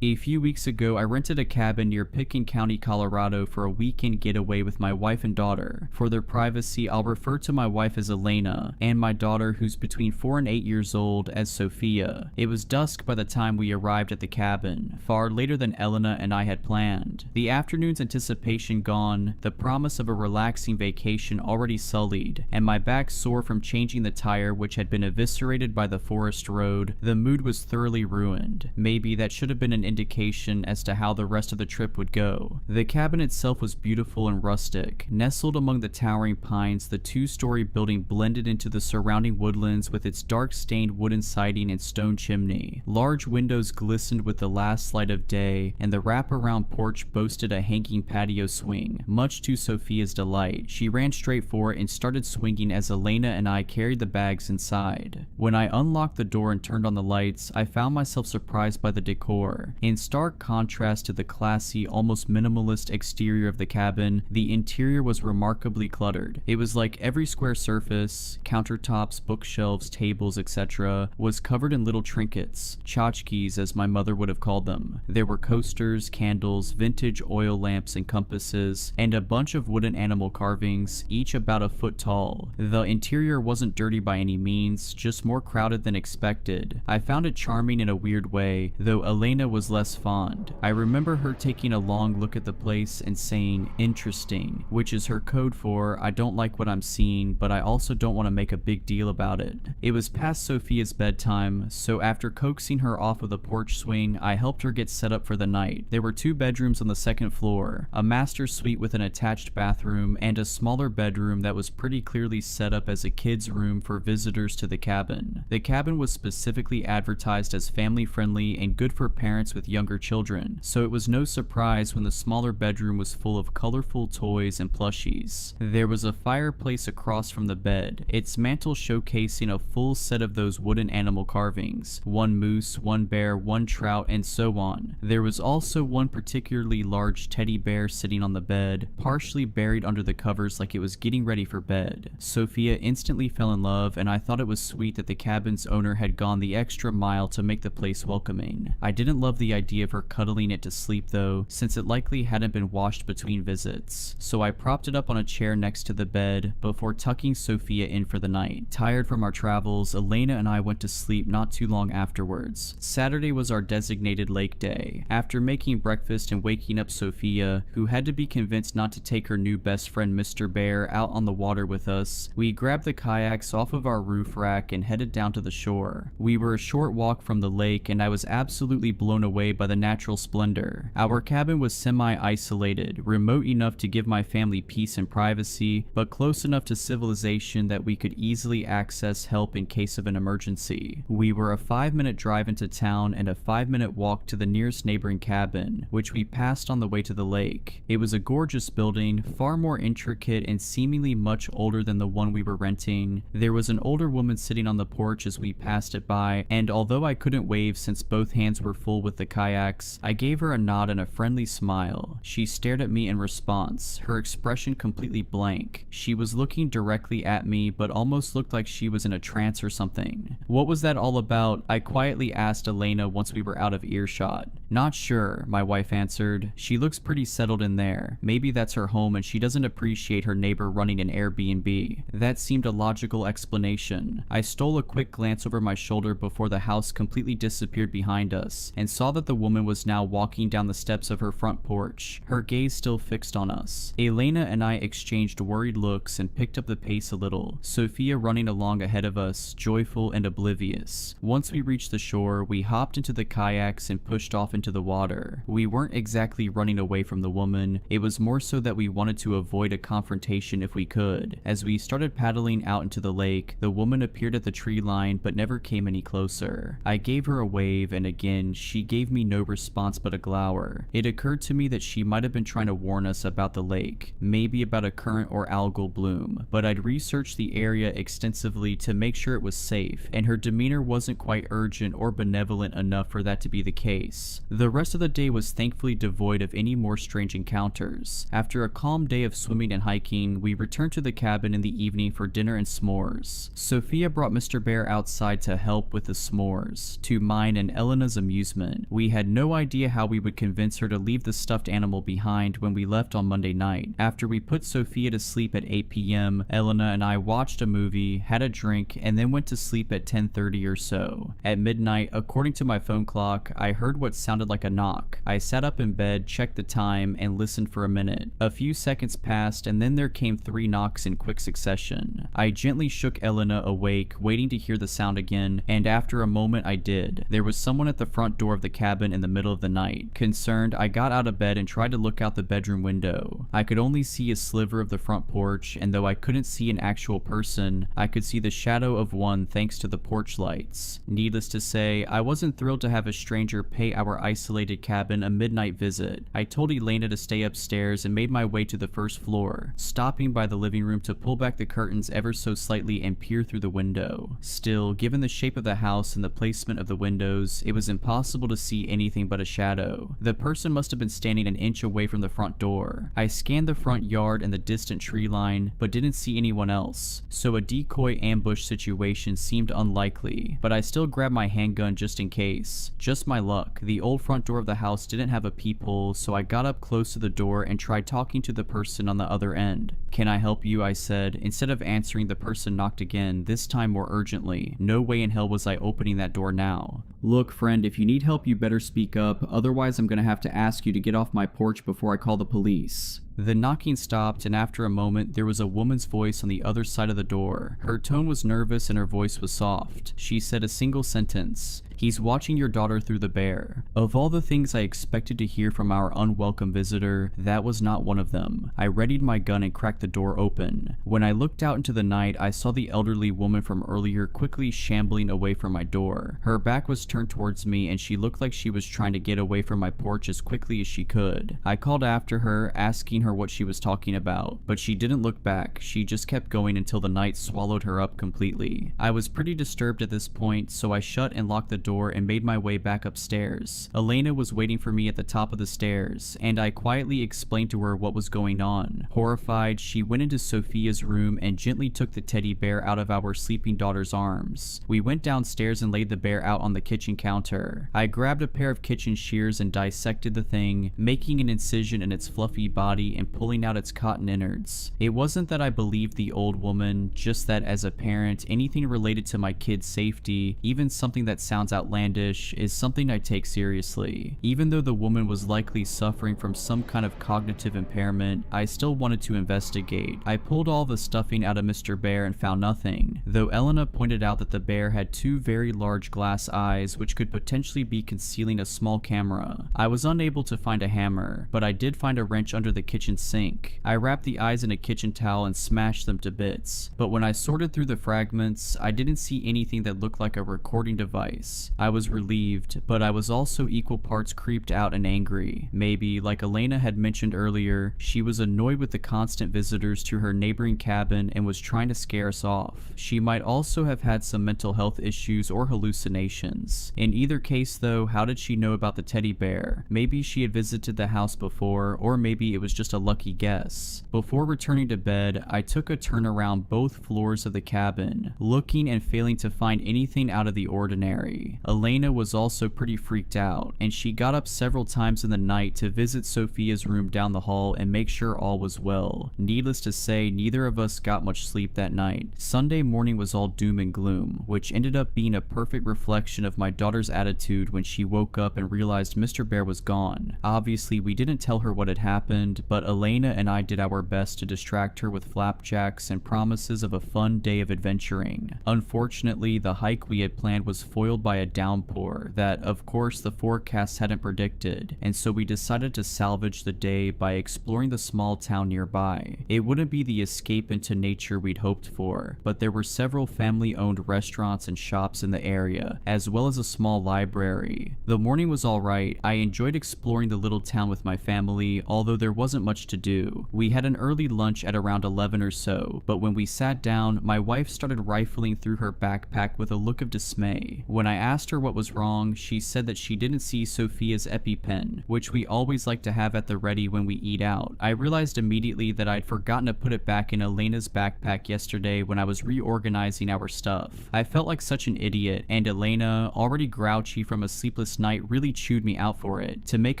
A few weeks ago, I rented a cabin near Pitkin County, Colorado for a weekend getaway with my wife and daughter. For their privacy, I'll refer to my wife as Elena, and my daughter, who's between 4 and 8 years old, as Sophia. It was dusk by the time we arrived at the cabin, far later than Elena and I had planned. The afternoon's anticipation gone, the promise of a relaxing vacation already sullied, and my back sore from changing the tire which had been eviscerated by the forest road. The mood was thoroughly ruined. Maybe that should have been an indication as to how the rest of the trip would go. The cabin itself was beautiful and rustic. Nestled among the towering pines, the 2-story building blended into the surrounding woodlands with its dark-stained wooden siding and stone chimney. Large windows glistened with the last light of day, and the wraparound porch boasted a hanging patio swing, much to Sophia's delight. She ran straight for it and started swinging as Elena and I carried the bags inside. When I unlocked the door and turned on the lights, I found myself surprised by the decor. In stark contrast to the classy, almost minimalist exterior of the cabin, the interior was remarkably cluttered. It was like every square surface, countertops, bookshelves, tables, etc., was covered in little trinkets, tchotchkes as my mother would have called them. There were coasters, candles, vintage oil lamps and compasses, and a bunch of wooden animal carvings, each about a foot tall. The interior wasn't dirty by any means, just more crowded than expected. I found it charming in a weird way, though Elena was less fond. I remember her taking a long look at the place and saying, "Interesting," which is her code for, "I don't like what I'm seeing, but I also don't want to make a big deal about it." It was past Sophia's bedtime, so after coaxing her off of the porch swing, I helped her get set up for the night. There were 2 bedrooms on the 2nd floor, a master suite with an attached bathroom, and a smaller bedroom that was pretty clearly set up as a kid's room for visitors to the cabin. The cabin was specifically advertised as family-friendly and good for parents with younger children, so it was no surprise when the smaller bedroom was full of colorful toys and plushies. There was a fireplace across from the bed, its mantel showcasing a full set of those wooden animal carvings, 1 moose, 1 bear, 1 trout, and so on. There was also 1 particularly large teddy bear sitting on the bed, partially buried under the covers like it was getting ready for bed. Sophia instantly fell in love, and I thought it was sweet that the cabin's owner had gone the extra mile to make the place welcoming. I didn't love the the idea of her cuddling it to sleep though, since it likely hadn't been washed between visits. So I propped it up on a chair next to the bed before tucking Sophia in for the night. Tired from our travels, Elena and I went to sleep not too long afterwards. Saturday was our designated lake day. After making breakfast and waking up Sophia, who had to be convinced not to take her new best friend Mr. Bear out on the water with us, we grabbed the kayaks off of our roof rack and headed down to the shore. We were a short walk from the lake and I was absolutely blown away by the natural splendor. Our cabin was semi-isolated, remote enough to give my family peace and privacy, but close enough to civilization that we could easily access help in case of an emergency. We were a 5-minute drive into town and a 5-minute walk to the nearest neighboring cabin, which we passed on the way to the lake. It was a gorgeous building, far more intricate and seemingly much older than the one we were renting. There was an older woman sitting on the porch as we passed it by, and although I couldn't wave since both hands were full with the kayaks, I gave her a nod and a friendly smile. She stared at me in response, her expression completely blank. She was looking directly at me, but almost looked like she was in a trance or something. What was that all about? I quietly asked Elena once we were out of earshot. Not sure, my wife answered. She looks pretty settled in there. Maybe that's her home and she doesn't appreciate her neighbor running an Airbnb. That seemed a logical explanation. I stole a quick glance over my shoulder before the house completely disappeared behind us, and saw that the woman was now walking down the steps of her front porch, her gaze still fixed on us. Elena and I exchanged worried looks and picked up the pace a little, Sophia running along ahead of us, joyful and oblivious. Once we reached the shore, we hopped into the kayaks and pushed off into the water. We weren't exactly running away from the woman, it was more so that we wanted to avoid a confrontation if we could. As we started paddling out into the lake, the woman appeared at the tree line but never came any closer. I gave her a wave and again, she gave me no response but a glower. It occurred to me that she might have been trying to warn us about the lake, maybe about a current or algal bloom, but I'd researched the area extensively to make sure it was safe, and her demeanor wasn't quite urgent or benevolent enough for that to be the case. The rest of the day was thankfully devoid of any more strange encounters. After a calm day of swimming and hiking, we returned to the cabin in the evening for dinner and s'mores. Sophia brought Mr. Bear outside to help with the s'mores, to mine and Elena's amusement. We had no idea how we would convince her to leave the stuffed animal behind when we left on Monday night. After we put Sophia to sleep at 8 p.m., Elena and I watched a movie, had a drink, and then went to sleep at 10:30 or so. At midnight, according to my phone clock, I heard what sounded like a knock. I sat up in bed, checked the time, and listened for a minute. A few seconds passed, and then there came 3 knocks in quick succession. I gently shook Elena awake, waiting to hear the sound again, and after a moment I did. There was someone at the front door of the cabin in the middle of the night. Concerned, I got out of bed and tried to look out the bedroom window. I could only see a sliver of the front porch, and though I couldn't see an actual person, I could see the shadow of one thanks to the porch lights. Needless to say, I wasn't thrilled to have a stranger pay our isolated cabin a midnight visit. I told Elena to stay upstairs and made my way to the first floor, stopping by the living room to pull back the curtains ever so slightly and peer through the window. Still, given the shape of the house and the placement of the windows, it was impossible to see anything but a shadow. The person must have been standing an inch away from the front door. I scanned the front yard and the distant tree line, but didn't see anyone else, so a decoy ambush situation seemed unlikely, but I still grabbed my handgun just in case. Just my luck, the old front door of the house didn't have a peephole, so I got up close to the door and tried talking to the person on the other end. "Can I help you?" I said. Instead of answering, the person knocked again, this time more urgently. No way in hell was I opening that door now. "Look, friend, if you need help you better speak up, otherwise I'm gonna have to ask you to get off my porch before I call the police." The knocking stopped, and after a moment, there was a woman's voice on the other side of the door. Her tone was nervous and her voice was soft. She said a single sentence: "He's watching your daughter through the bear." Of all the things I expected to hear from our unwelcome visitor, that was not one of them. I readied my gun and cracked the door open. When I looked out into the night, I saw the elderly woman from earlier quickly shambling away from my door. Her back was turned towards me, and she looked like she was trying to get away from my porch as quickly as she could. I called after her, asking her what she was talking about, but she didn't look back. She just kept going until the night swallowed her up completely. I was pretty disturbed at this point, so I shut and locked the door and made my way back upstairs. Elena was waiting for me at the top of the stairs, and I quietly explained to her what was going on. Horrified, she went into Sophia's room and gently took the teddy bear out of our sleeping daughter's arms. We went downstairs and laid the bear out on the kitchen counter. I grabbed a pair of kitchen shears and dissected the thing, making an incision in its fluffy body and pulling out its cotton innards. It wasn't that I believed the old woman, just that as a parent, anything related to my kid's safety, even something that sounds outlandish, is something I take seriously. Even though the woman was likely suffering from some kind of cognitive impairment, I still wanted to investigate. I pulled all the stuffing out of Mr. Bear and found nothing, though Elena pointed out that the bear had two very large glass eyes which could potentially be concealing a small camera. I was unable to find a hammer, but I did find a wrench under the kitchen sink. I wrapped the eyes in a kitchen towel and smashed them to bits, but when I sorted through the fragments, I didn't see anything that looked like a recording device. I was relieved, but I was also equal parts creeped out and angry. Maybe, like Elena had mentioned earlier, she was annoyed with the constant visitors to her neighboring cabin and was trying to scare us off. She might also have had some mental health issues or hallucinations. In either case though, how did she know about the teddy bear? Maybe she had visited the house before, or maybe it was just a lucky guess. Before returning to bed, I took a turn around both floors of the cabin, looking and failing to find anything out of the ordinary. Elena was also pretty freaked out, and she got up several times in the night to visit Sophia's room down the hall and make sure all was well. Needless to say, neither of us got much sleep that night. Sunday morning was all doom and gloom, which ended up being a perfect reflection of my daughter's attitude when she woke up and realized Mr. Bear was gone. Obviously, we didn't tell her what had happened, but Elena and I did our best to distract her with flapjacks and promises of a fun day of adventuring. Unfortunately, the hike we had planned was foiled by a downpour that, of course, the forecast hadn't predicted, and so we decided to salvage the day by exploring the small town nearby. It wouldn't be the escape into nature we'd hoped for, but there were several family-owned restaurants and shops in the area, as well as a small library. The morning was alright. I enjoyed exploring the little town with my family, although there wasn't much to do. We had an early lunch at around 11 or so, but when we sat down, my wife started rifling through her backpack with a look of dismay. When I asked her what was wrong, she said that she didn't see Sophia's EpiPen, which we always like to have at the ready when we eat out. I realized immediately that I'd forgotten to put it back in Elena's backpack yesterday when I was reorganizing our stuff. I felt like such an idiot, and Elena, already grouchy from a sleepless night, really chewed me out for it. To make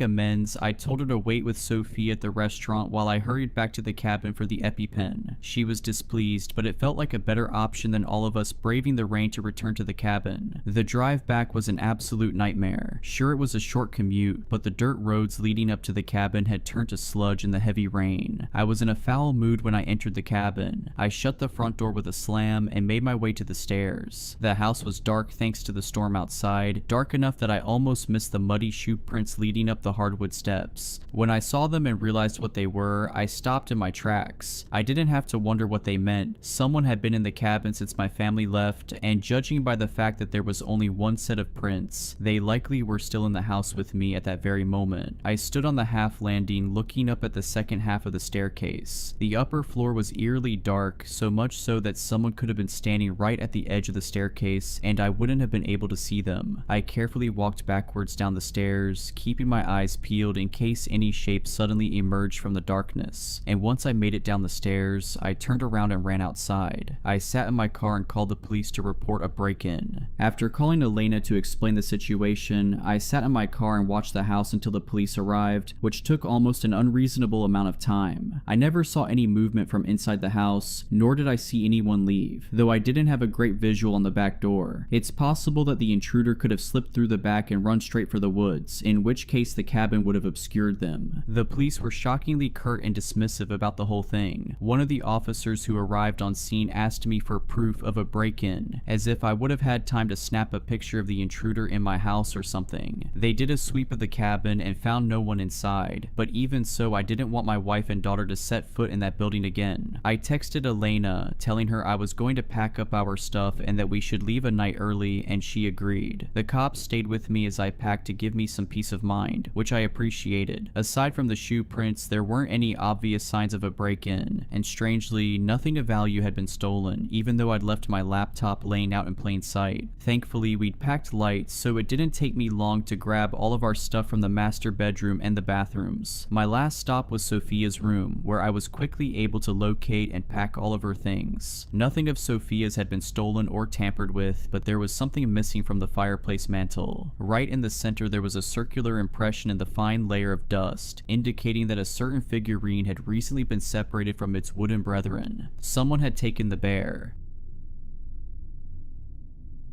amends, I told her to wait with Sophia at the restaurant while I hurried back to the cabin for the EpiPen. She was displeased, but it felt like a better option than all of us braving the rain to return to the cabin. The drive back was an absolute nightmare. Sure, it was a short commute, but the dirt roads leading up to the cabin had turned to sludge in the heavy rain. I was in a foul mood when I entered the cabin. I shut the front door with a slam and made my way to the stairs. The house was dark thanks to the storm outside, dark enough that I almost missed the muddy shoe prints leading up the hardwood steps. When I saw them and realized what they were, I stopped in my tracks. I didn't have to wonder what they meant. Someone had been in the cabin since my family left, and judging by the fact that there was only one set of prints, they likely were still in the house with me at that very moment. I stood on the half landing looking up at the second half of the staircase. The upper floor was eerily dark, so much so that someone could have been standing right at the edge of the staircase and I wouldn't have been able to see them. I carefully walked backwards down the stairs, keeping my eyes peeled in case any shape suddenly emerged from the darkness, and once I made it down the stairs, I turned around and ran outside. I sat in my car and called the police to report a break-in. After calling Elena to explain the situation, I sat in my car and watched the house until the police arrived, which took almost an unreasonable amount of time. I never saw any movement from inside the house, nor did I see anyone leave, though I didn't have a great visual on the back door. It's possible that the intruder could have slipped through the back and run straight for the woods, in which case the cabin would have obscured them. The police were shockingly curt and dismissive about the whole thing. One of the officers who arrived on scene asked me for proof of a break-in, as if I would have had time to snap a picture of the intruder in my house or something. They did a sweep of the cabin and found no one inside, but even so, I didn't want my wife and daughter to set foot in that building again. I texted Elena, telling her I was going to pack up our stuff and that we should leave a night early, and she agreed. The cops stayed with me as I packed to give me some peace of mind, which I appreciated. Aside from the shoe prints, there weren't any obvious signs of a break-in, and strangely, nothing of value had been stolen, even though I'd left my laptop laying out in plain sight. Thankfully, we'd We'd packed light, so it didn't take me long to grab all of our stuff from the master bedroom and the bathrooms. My last stop was Sophia's room, where I was quickly able to locate and pack all of her things. Nothing of Sophia's had been stolen or tampered with, but there was something missing from the fireplace mantle. Right in the center there was a circular impression in the fine layer of dust, indicating that a certain figurine had recently been separated from its wooden brethren. Someone had taken the bear.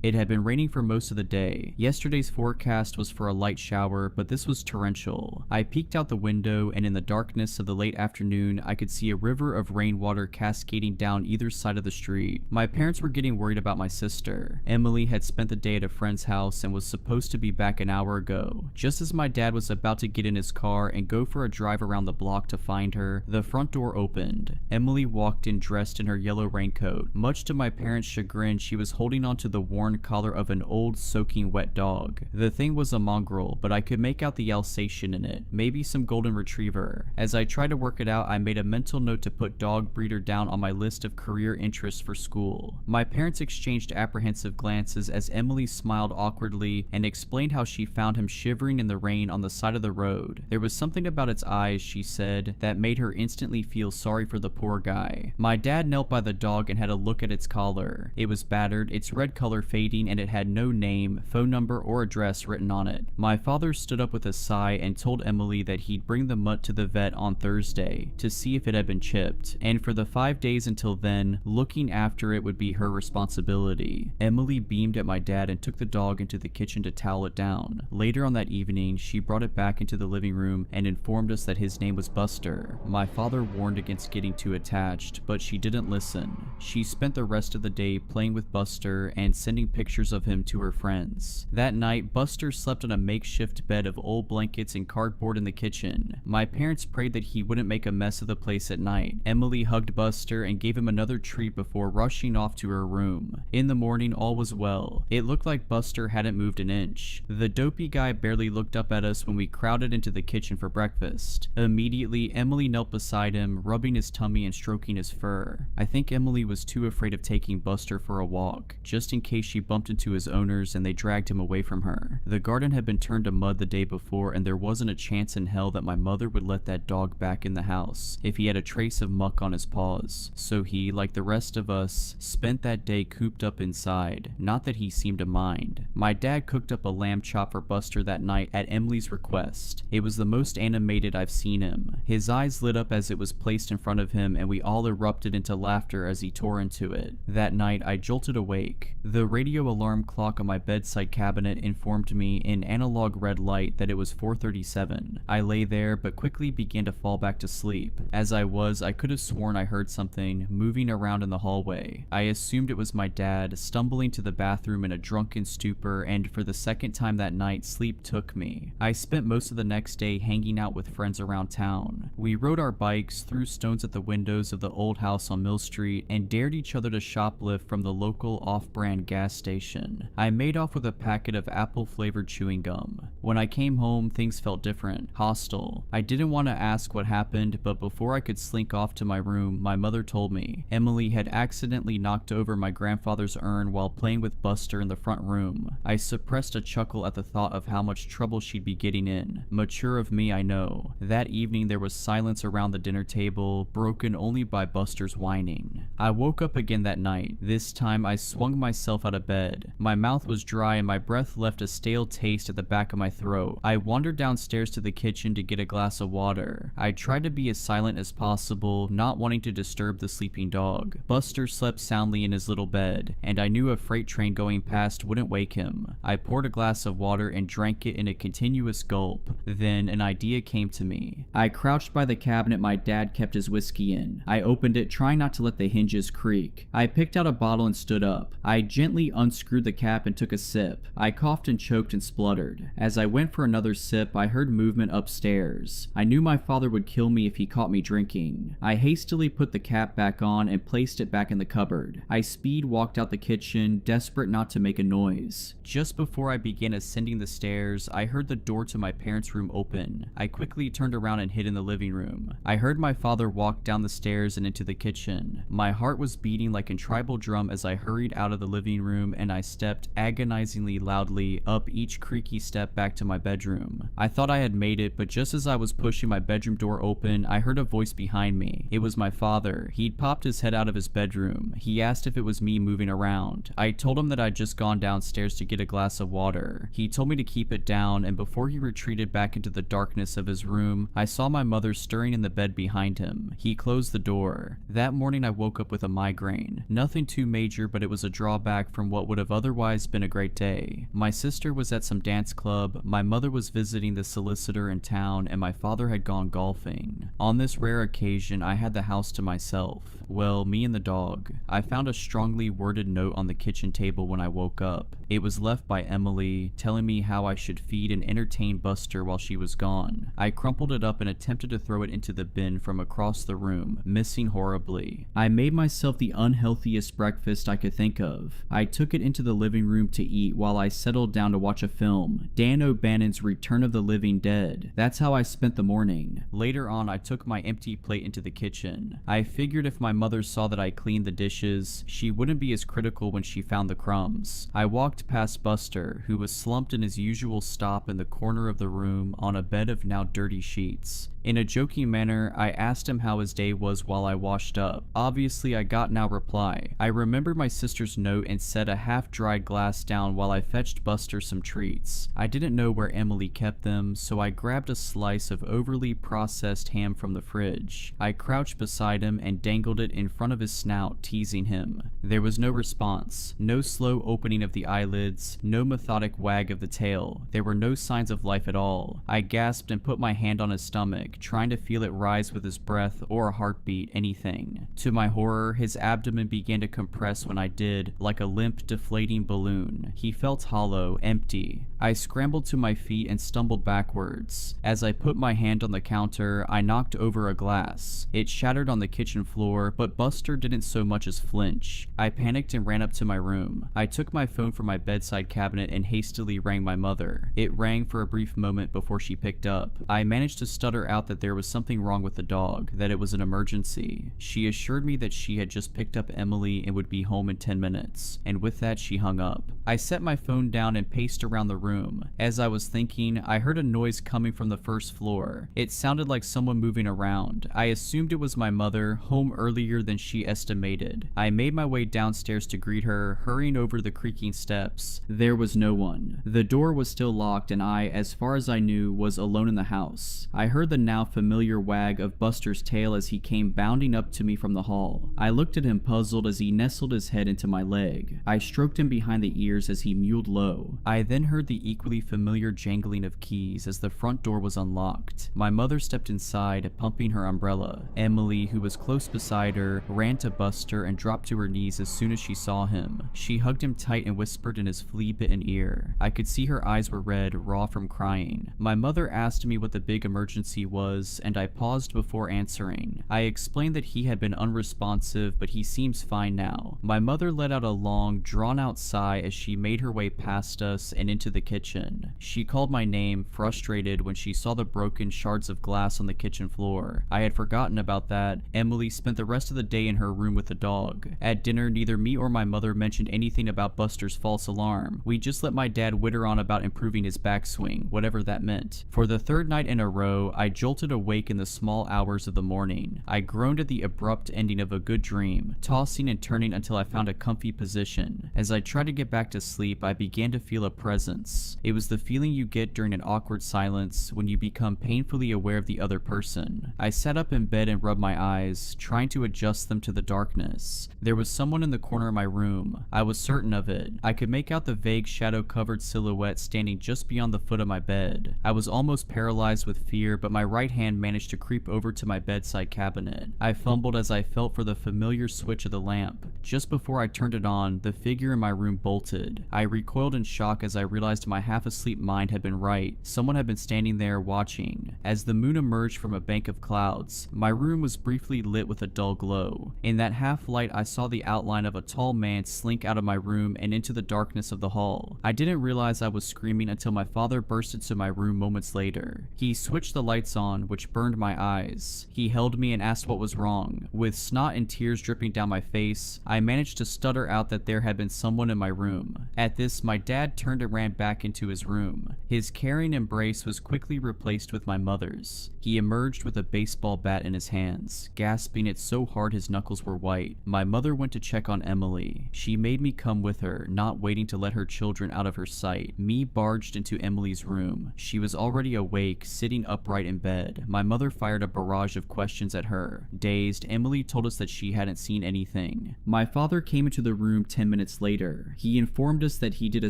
It had been raining for most of the day. Yesterday's forecast was for a light shower, but this was torrential. I peeked out the window, and in the darkness of the late afternoon, I could see a river of rainwater cascading down either side of the street. My parents were getting worried about my sister. Emily had spent the day at a friend's house and was supposed to be back an hour ago. Just as my dad was about to get in his car and go for a drive around the block to find her, the front door opened. Emily walked in dressed in her yellow raincoat. Much to my parents' chagrin, she was holding onto the worn collar of an old soaking wet dog. The thing was a mongrel, but I could make out the Alsatian in it, maybe some golden retriever. As I tried to work it out, I made a mental note to put dog breeder down on my list of career interests for school. My parents exchanged apprehensive glances as Emily smiled awkwardly and explained how she found him shivering in the rain on the side of the road. There was something about its eyes, she said, that made her instantly feel sorry for the poor guy. My dad knelt by the dog and had a look at its collar. It was battered, its red color fading, and it had no name, phone number, or address written on it. My father stood up with a sigh and told Emily that he'd bring the mutt to the vet on Thursday to see if it had been chipped, and for the 5 days until then, looking after it would be her responsibility. Emily beamed at my dad and took the dog into the kitchen to towel it down. Later on that evening, she brought it back into the living room and informed us that his name was Buster. My father warned against getting too attached, but she didn't listen. She spent the rest of the day playing with Buster and sending pictures of him to her friends. That night, Buster slept on a makeshift bed of old blankets and cardboard in the kitchen. My parents prayed that he wouldn't make a mess of the place at night. Emily hugged Buster and gave him another treat before rushing off to her room. In the morning, all was well. It looked like Buster hadn't moved an inch. The dopey guy barely looked up at us when we crowded into the kitchen for breakfast. Immediately, Emily knelt beside him, rubbing his tummy and stroking his fur. I think Emily was too afraid of taking Buster for a walk, just in case she bumped into his owners and they dragged him away from her. The garden had been turned to mud the day before, and there wasn't a chance in hell that my mother would let that dog back in the house if he had a trace of muck on his paws. So he, like the rest of us, spent that day cooped up inside. Not that he seemed to mind. My dad cooked up a lamb chop for Buster that night at Emily's request. It was the most animated I've seen him. His eyes lit up as it was placed in front of him, and we all erupted into laughter as he tore into it. That night, I jolted awake. The radio alarm clock on my bedside cabinet informed me in analog red light that it was 4:37. I lay there, but quickly began to fall back to sleep. As I could have sworn I heard something moving around in the hallway. I assumed it was my dad, stumbling to the bathroom in a drunken stupor, and for the second time that night, sleep took me. I spent most of the next day hanging out with friends around town. We rode our bikes, threw stones at the windows of the old house on Mill Street, and dared each other to shoplift from the local off-brand gas station. I made off with a packet of apple-flavored chewing gum. When I came home, things felt different, hostile. I didn't want to ask what happened, but before I could slink off to my room, my mother told me Emily had accidentally knocked over my grandfather's urn while playing with Buster in the front room. I suppressed a chuckle at the thought of how much trouble she'd be getting in. Mature of me, I know. That evening there was silence around the dinner table, broken only by Buster's whining. I woke up again that night. This time I swung myself out of bed. My mouth was dry and my breath left a stale taste at the back of my throat. I wandered downstairs to the kitchen to get a glass of water. I tried to be as silent as possible, not wanting to disturb the sleeping dog. Buster slept soundly in his little bed, and I knew a freight train going past wouldn't wake him. I poured a glass of water and drank it in a continuous gulp. Then an idea came to me. I crouched by the cabinet my dad kept his whiskey in. I opened it, trying not to let the hinges creak. I picked out a bottle and stood up. I gently unscrewed the cap and took a sip. I coughed and choked and spluttered. As I went for another sip, I heard movement upstairs. I knew my father would kill me if he caught me drinking. I hastily put the cap back on and placed it back in the cupboard. I speed walked out the kitchen, desperate not to make a noise. Just before I began ascending the stairs, I heard the door to my parents' room open. I quickly turned around and hid in the living room. I heard my father walk down the stairs and into the kitchen. My heart was beating like a tribal drum as I hurried out of the living room room and I stepped agonizingly loudly up each creaky step back to my bedroom. I thought I had made it, but just as I was pushing my bedroom door open, I heard a voice behind me. It was my father. He'd popped his head out of his bedroom. He asked if it was me moving around. I told him that I'd just gone downstairs to get a glass of water. He told me to keep it down, and before he retreated back into the darkness of his room, I saw my mother stirring in the bed behind him. He closed the door. That morning I woke up with a migraine. Nothing too major, but it was a drawback from what would have otherwise been a great day. My sister was at some dance club, my mother was visiting the solicitor in town, and my father had gone golfing. On this rare occasion, I had the house to myself. Well, me and the dog. I found a strongly worded note on the kitchen table when I woke up. It was left by Emily, telling me how I should feed and entertain Buster while she was gone. I crumpled it up and attempted to throw it into the bin from across the room, missing horribly. I made myself the unhealthiest breakfast I could think of. I took it into the living room to eat while I settled down to watch a film, Dan O'Bannon's Return of the Living Dead. That's how I spent the morning. Later on, I took my empty plate into the kitchen. I figured if my mother saw that I cleaned the dishes, she wouldn't be as critical when she found the crumbs. I walked past Buster, who was slumped in his usual stop in the corner of the room on a bed of now dirty sheets. In a joking manner, I asked him how his day was while I washed up. Obviously, I got no reply. I remembered my sister's note and set a half-dried glass down while I fetched Buster some treats. I didn't know where Emily kept them, so I grabbed a slice of overly processed ham from the fridge. I crouched beside him and dangled it in front of his snout, teasing him. There was no response, no slow opening of the eyelids, no methodic wag of the tail. There were no signs of life at all. I gasped and put my hand on his stomach, trying to feel it rise with his breath or a heartbeat, anything. To my horror, his abdomen began to compress when I did, like a limp, deflating balloon. He felt hollow, empty. I scrambled to my feet and stumbled backwards. As I put my hand on the counter, I knocked over a glass. It shattered on the kitchen floor, but Buster didn't so much as flinch. I panicked and ran up to my room. I took my phone from my bedside cabinet and hastily rang my mother. It rang for a brief moment before she picked up. I managed to stutter out that there was something wrong with the dog, that it was an emergency. She assured me that she had just picked up Emily and would be home in 10 minutes, and with that she hung up. I set my phone down and paced around the room. As I was thinking, I heard a noise coming from the first floor. It sounded like someone moving around. I assumed it was my mother, home earlier than she estimated. I made my way downstairs to greet her, hurrying over the creaking steps. There was no one. The door was still locked and I, as far as I knew, was alone in the house. I heard the now familiar wag of Buster's tail as he came bounding up to me from the hall. I looked at him puzzled as he nestled his head into my leg. I stroked him behind the ears as he mewed low. I then heard the equally familiar jangling of keys as the front door was unlocked. My mother stepped inside, pumping her umbrella. Emily, who was close beside her, ran to Buster and dropped to her knees as soon as she saw him. She hugged him tight and whispered in his flea-bitten ear. I could see her eyes were red, raw from crying. My mother asked me what the big emergency was, and I paused before answering. I explained that he had been unresponsive, but he seems fine now. My mother let out a long, drawn-out sigh as she made her way past us and into the kitchen. She called my name, frustrated, when she saw the broken shards of glass on the kitchen floor. I had forgotten about that. Emily spent the rest of the day in her room with the dog. At dinner, neither me or my mother mentioned anything about Buster's false alarm. We just let my dad witter on about improving his backswing, whatever that meant. For the third night in a row, I jolted awake in the small hours of the morning. I groaned at the abrupt ending of a good dream, tossing and turning until I found a comfy position. As I tried to get back to sleep, I began to feel a presence. It was the feeling you get during an awkward silence when you become painfully aware of the other person. I sat up in bed and rubbed my eyes, trying to adjust them to the darkness. There was someone in the corner of my room. I was certain of it. I could make out the vague shadow-covered silhouette standing just beyond the foot of my bed. I was almost paralyzed with fear, but my right hand managed to creep over to my bedside cabinet. I fumbled as I felt for the familiar switch of the lamp. Just before I turned it on, the figure in my room bolted. unfolded. I recoiled in shock as I realized my half-asleep mind had been right. Someone had been standing there watching. As the moon emerged from a bank of clouds, my room was briefly lit with a dull glow. In that half-light, I saw the outline of a tall man slink out of my room and into the darkness of the hall. I didn't realize I was screaming until my father burst into my room moments later. He switched the lights on, which burned my eyes. He held me and asked what was wrong. With snot and tears dripping down my face, I managed to stutter out that there had been someone in my room. At this, my dad turned and ran back into his room. His caring embrace was quickly replaced with my mother's. He emerged with a baseball bat in his hands, gasping it so hard his knuckles were white. My mother went to check on Emily. She made me come with her, not waiting to let her children out of her sight. Me barged into Emily's room. She was already awake, sitting upright in bed. My mother fired a barrage of questions at her. Dazed, Emily told us that she hadn't seen anything. My father came into the room 10 minutes later. He informed us that he did a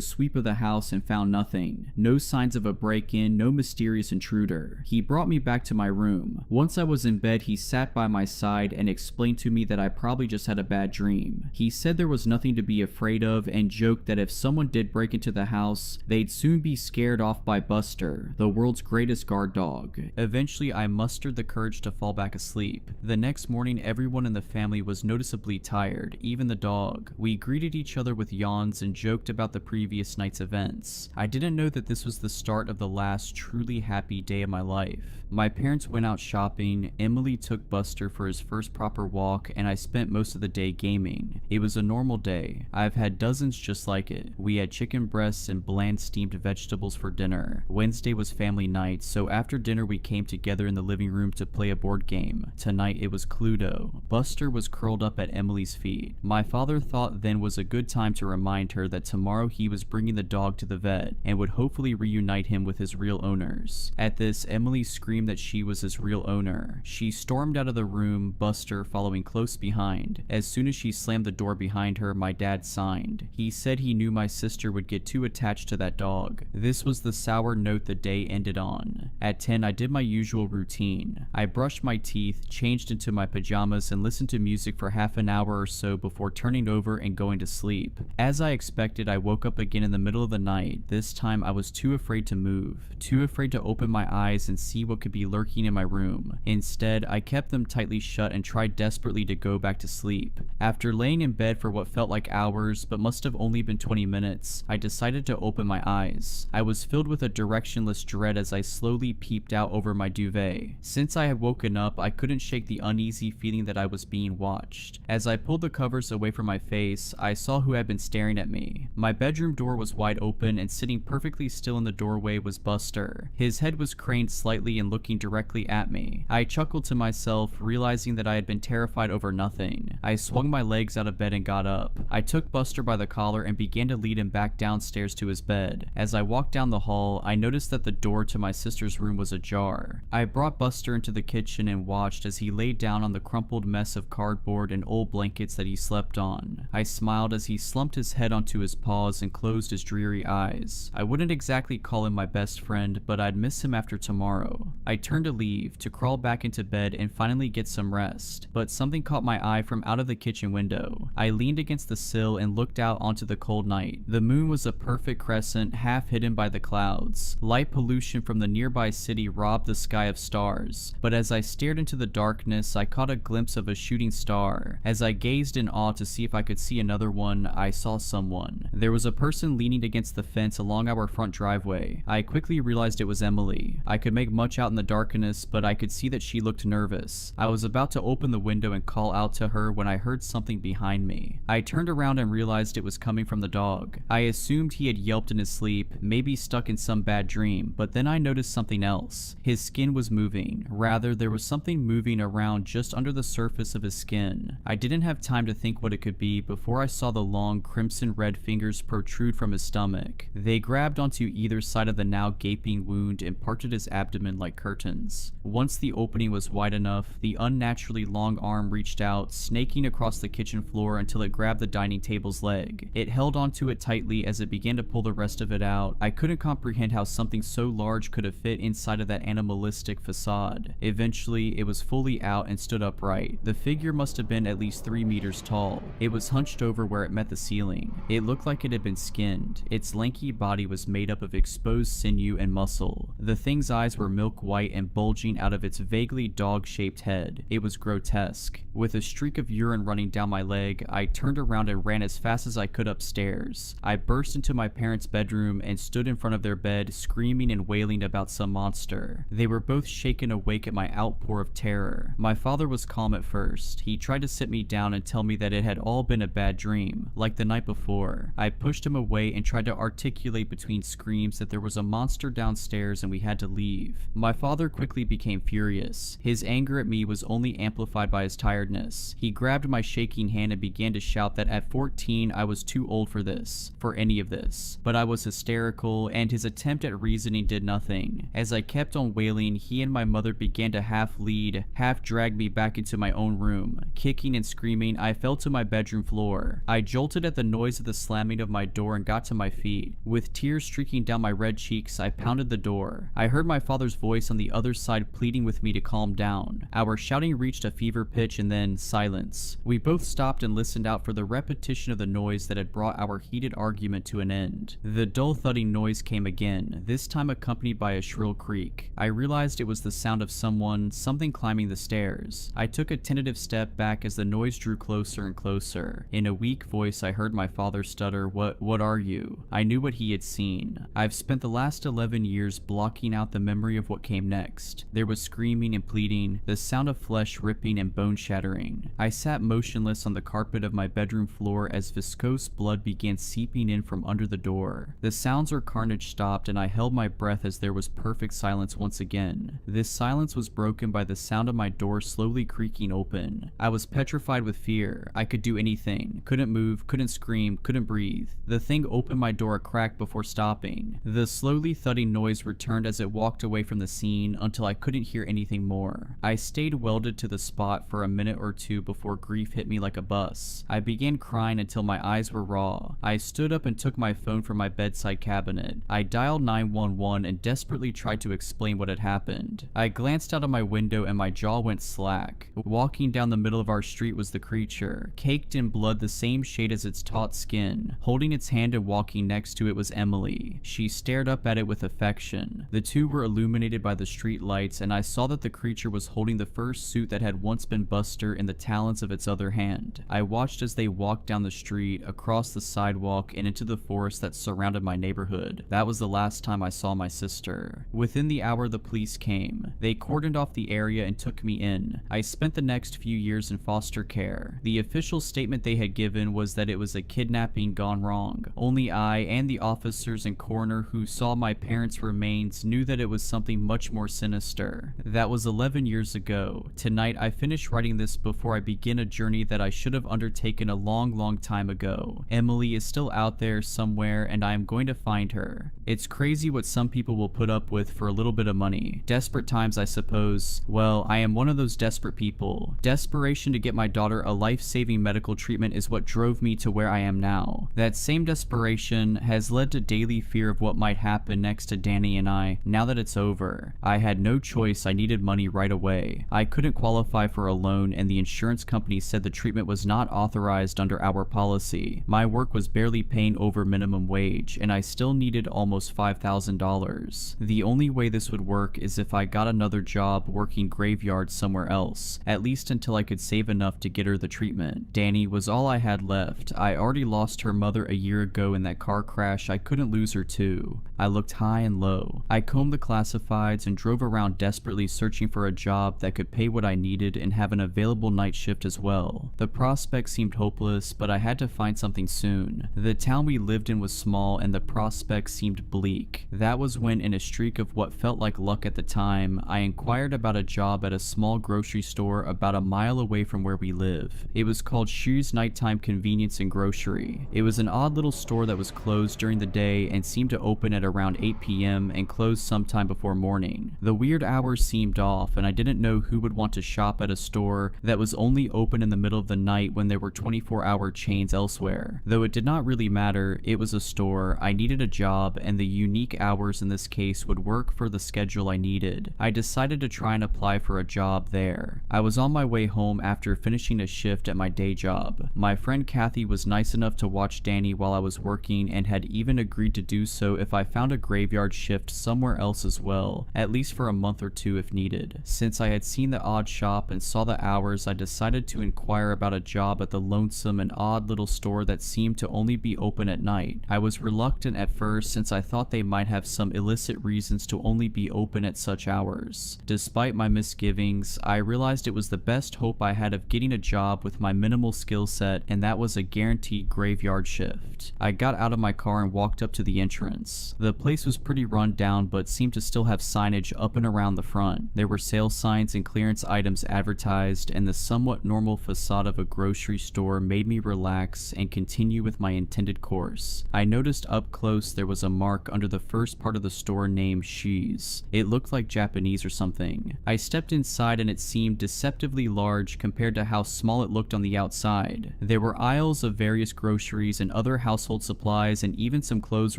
sweep of the house and found nothing. No signs of a break-in, no mysterious intruder. He brought me back to my room. Once I was in bed, he sat by my side and explained to me that I probably just had a bad dream. He said there was nothing to be afraid of and joked that if someone did break into the house, they'd soon be scared off by Buster, the world's greatest guard dog. Eventually, I mustered the courage to fall back asleep. The next morning, everyone in the family was noticeably tired, even the dog. We greeted each other with yawns and joked about the previous night's events. I didn't know that this was the start of the last truly happy day of my life. My parents went out shopping, Emily took Buster for his first proper walk, and I spent most of the day gaming. It was a normal day. I've had dozens just like it. We had chicken breasts and bland steamed vegetables for dinner. Wednesday was family night, so after dinner we came together in the living room to play a board game. Tonight it was Cluedo. Buster was curled up at Emily's feet. My father thought then was a good time to remind her that tomorrow he was bringing the dog to the vet and would hopefully reunite him with his real owners. At this, Emily screamed that she was his real owner. She stormed out of the room, Buster following close behind. As soon as she slammed the door behind her, my dad signed. He said he knew my sister would get too attached to that dog. This was the sour note the day ended on. At 10, I did my usual routine. I brushed my teeth, changed into my pajamas, and listened to music for half an hour or so before turning over and going to sleep. As I expected, I woke up again in the middle of the night. This time I was too afraid to move, too afraid to open my eyes and see what could be lurking in my room. Instead, I kept them tightly shut and tried desperately to go back to sleep. After laying in bed for what felt like hours, but must have only been 20 minutes, I decided to open my eyes. I was filled with a directionless dread as I slowly peeped out over my duvet. Since I had woken up, I couldn't shake the uneasy feeling that I was being watched. As I pulled the covers away from my face, I saw who had been staring at me. My bedroom door was wide open, and sitting perfectly still in the doorway was Buster. His head was craned slightly and looking directly at me. I chuckled to myself, realizing that I had been terrified over nothing. I swung my legs out of bed and got up. I took Buster by the collar and began to lead him back downstairs to his bed. As I walked down the hall, I noticed that the door to my sister's room was ajar. I brought Buster into the kitchen and watched as he laid down on the crumpled mess of cardboard and old blankets that he slept on. I smiled as he slumped his head onto his paws and closed his dreary eyes. I wouldn't exactly call him my best friend, but I'd miss him after tomorrow. I turned to leave, to crawl back into bed and finally get some rest, but something caught my eye from out of the kitchen window. I leaned against the sill and looked out onto the cold night. The moon was a perfect crescent, half hidden by the clouds. Light pollution from the nearby city robbed the sky of stars, but as I stared into the darkness, I caught a glimpse of a shooting star. As I gazed in awe to see if I could see another one, I saw someone. There was a person leaning against the fence along our front driveway. I quickly realized it was Emily. I could make much out in the darkness, but I could see that she looked nervous. I was about to open the window and call out to her when I heard something behind me. I turned around and realized it was coming from the dog. I assumed he had yelped in his sleep, maybe stuck in some bad dream, but then I noticed something else. His skin was moving. Rather, there was something moving around just under the surface of his skin. I didn't have time to think what it could be before I saw the long crimson-red fingers protrude from his stomach. They grabbed onto either side of the now gaping wound and parted his abdomen like curtains. Once the opening was wide enough, the unnaturally long arm reached out, snaking across the kitchen floor until it grabbed the dining table's leg. It held onto it tightly as it began to pull the rest of it out. I couldn't comprehend how something so large could have fit inside of that animalistic facade. Eventually, it was fully out and stood upright. The figure must have been at least 3 meters tall. It was hunched over where it met the ceiling. It It looked like it had been skinned. Its lanky body was made up of exposed sinew and muscle. The thing's eyes were milk white and bulging out of its vaguely dog-shaped head. It was grotesque. With a streak of urine running down my leg, I turned around and ran as fast as I could upstairs. I burst into my parents' bedroom and stood in front of their bed, screaming and wailing about some monster. They were both shaken awake at my outpour of terror. My father was calm at first. He tried to sit me down and tell me that it had all been a bad dream, like the night before. I pushed him away and tried to articulate between screams that there was a monster downstairs and we had to leave. My father quickly became furious. His anger at me was only amplified by his tiredness. He grabbed my shaking hand and began to shout that at 14 I was too old for this, for any of this. But I was hysterical, and his attempt at reasoning did nothing. As I kept on wailing, he and my mother began to half lead, half drag me back into my own room. Kicking and screaming, I fell to my bedroom floor. I jolted at the noise of the slamming of my door and got to my feet. With tears streaking down my red cheeks, I pounded the door. I heard my father's voice on the other side pleading with me to calm down. Our shouting reached a fever pitch and then silence. We both stopped and listened out for the repetition of the noise that had brought our heated argument to an end. The dull thudding noise came again, this time accompanied by a shrill creak. I realized it was the sound of something climbing the stairs. I took a tentative step back as the noise drew closer and closer. In a weak voice, I heard my father stutter, What are you?" I knew what he had seen. I've spent the last 11 years blocking out the memory of what came next. There was screaming and pleading, the sound of flesh ripping and bone shattering. I sat motionless on the carpet of my bedroom floor as viscose blood began seeping in from under the door. The sounds or carnage stopped, and I held my breath as there was perfect silence once again. This silence was broken by the sound of my door slowly creaking open. I was petrified with fear. I could do anything. Couldn't move, couldn't scream, couldn't breathe. The thing opened my door a crack before stopping. The slowly thudding noise returned as it walked away from the scene until I couldn't hear anything more. I stayed welded to the spot for a minute or two before grief hit me like a bus. I began crying until my eyes were raw. I stood up and took my phone from my bedside cabinet. I dialed 911 and desperately tried to explain what had happened. I glanced out of my window and my jaw went slack. Walking down the middle of our street was the creature, caked in blood the same shade as its taut skin. Holding its hand and walking next to it was Emily. She stared up at it with affection. The two were illuminated by the street lights, and I saw that the creature was holding the first suit that had once been Buster in the talons of its other hand. I watched as they walked down the street, across the sidewalk, and into the forest that surrounded my neighborhood. That was the last time I saw my sister. Within the hour, the police came. They cordoned off the area and took me in. I spent the next few years in foster care. The official statement they had given was that it was a kidnapping gone wrong. Only I and the officers and coroner who saw my parents' remains knew that it was something much more sinister. That was 11 years ago. Tonight, I finished writing this before I begin a journey that I should have undertaken a long time ago. Emily is still out there somewhere, and I am going to find her. It's crazy what some people will put up with for a little bit of money. Desperate times, I suppose. Well, I am one of those desperate people. Desperation to get my daughter a life-saving medical treatment is what drove me to where I am now. That same desperation has led to daily fear of what might happen next to Danny and I now that it's over. I had no choice. I needed money right away. I couldn't qualify for a loan, and the insurance company said the treatment was not authorized under our policy. My work was barely paying over minimum wage, and I still needed almost $5,000. The only way this would work is if I got another job working graveyard somewhere else, at least until I could save enough to get her the treatment. Danny was all I had left. I already lost her mother a year ago in that car crash. I couldn't lose her too. I looked high and low. I combed the classifieds and drove around desperately searching for a job that could pay what I needed and have an available night shift as well. The prospect seemed hopeless, but I had to find something soon. The town we lived in was small and the prospect seemed bleak. That was when, in a streak of what felt like luck at the time, I inquired about a job at a small grocery store about a mile away from where we live. It was called Shoe's Nighttime Convenience and Grocery. It was an odd little store that was closed during the day and seemed to open at at around 8 p.m. and closed sometime before morning. The weird hours seemed off, and I didn't know who would want to shop at a store that was only open in the middle of the night when there were 24-hour chains elsewhere. Though it did not really matter, it was a store, I needed a job, and the unique hours in this case would work for the schedule I needed. I decided to try and apply for a job there. I was on my way home after finishing a shift at my day job. My friend Kathy was nice enough to watch Danny while I was working and had even agreed to do so if I found a graveyard shift somewhere else as well, at least for a month or two if needed. Since I had seen the odd shop and saw the hours, I decided to inquire about a job at the lonesome and odd little store that seemed to only be open at night. I was reluctant at first since I thought they might have some illicit reasons to only be open at such hours. Despite my misgivings, I realized it was the best hope I had of getting a job with my minimal skill set, and that was a guaranteed graveyard shift. I got out of my car and walked up to the entrance. The place was pretty run down but seemed to still have signage up and around the front. There were sale signs and clearance items advertised, and the somewhat normal facade of a grocery store made me relax and continue with my intended course. I noticed up close there was a mark under the first part of the store named She's. It looked like Japanese or something. I stepped inside and it seemed deceptively large compared to how small it looked on the outside. There were aisles of various groceries and other household supplies and even some clothes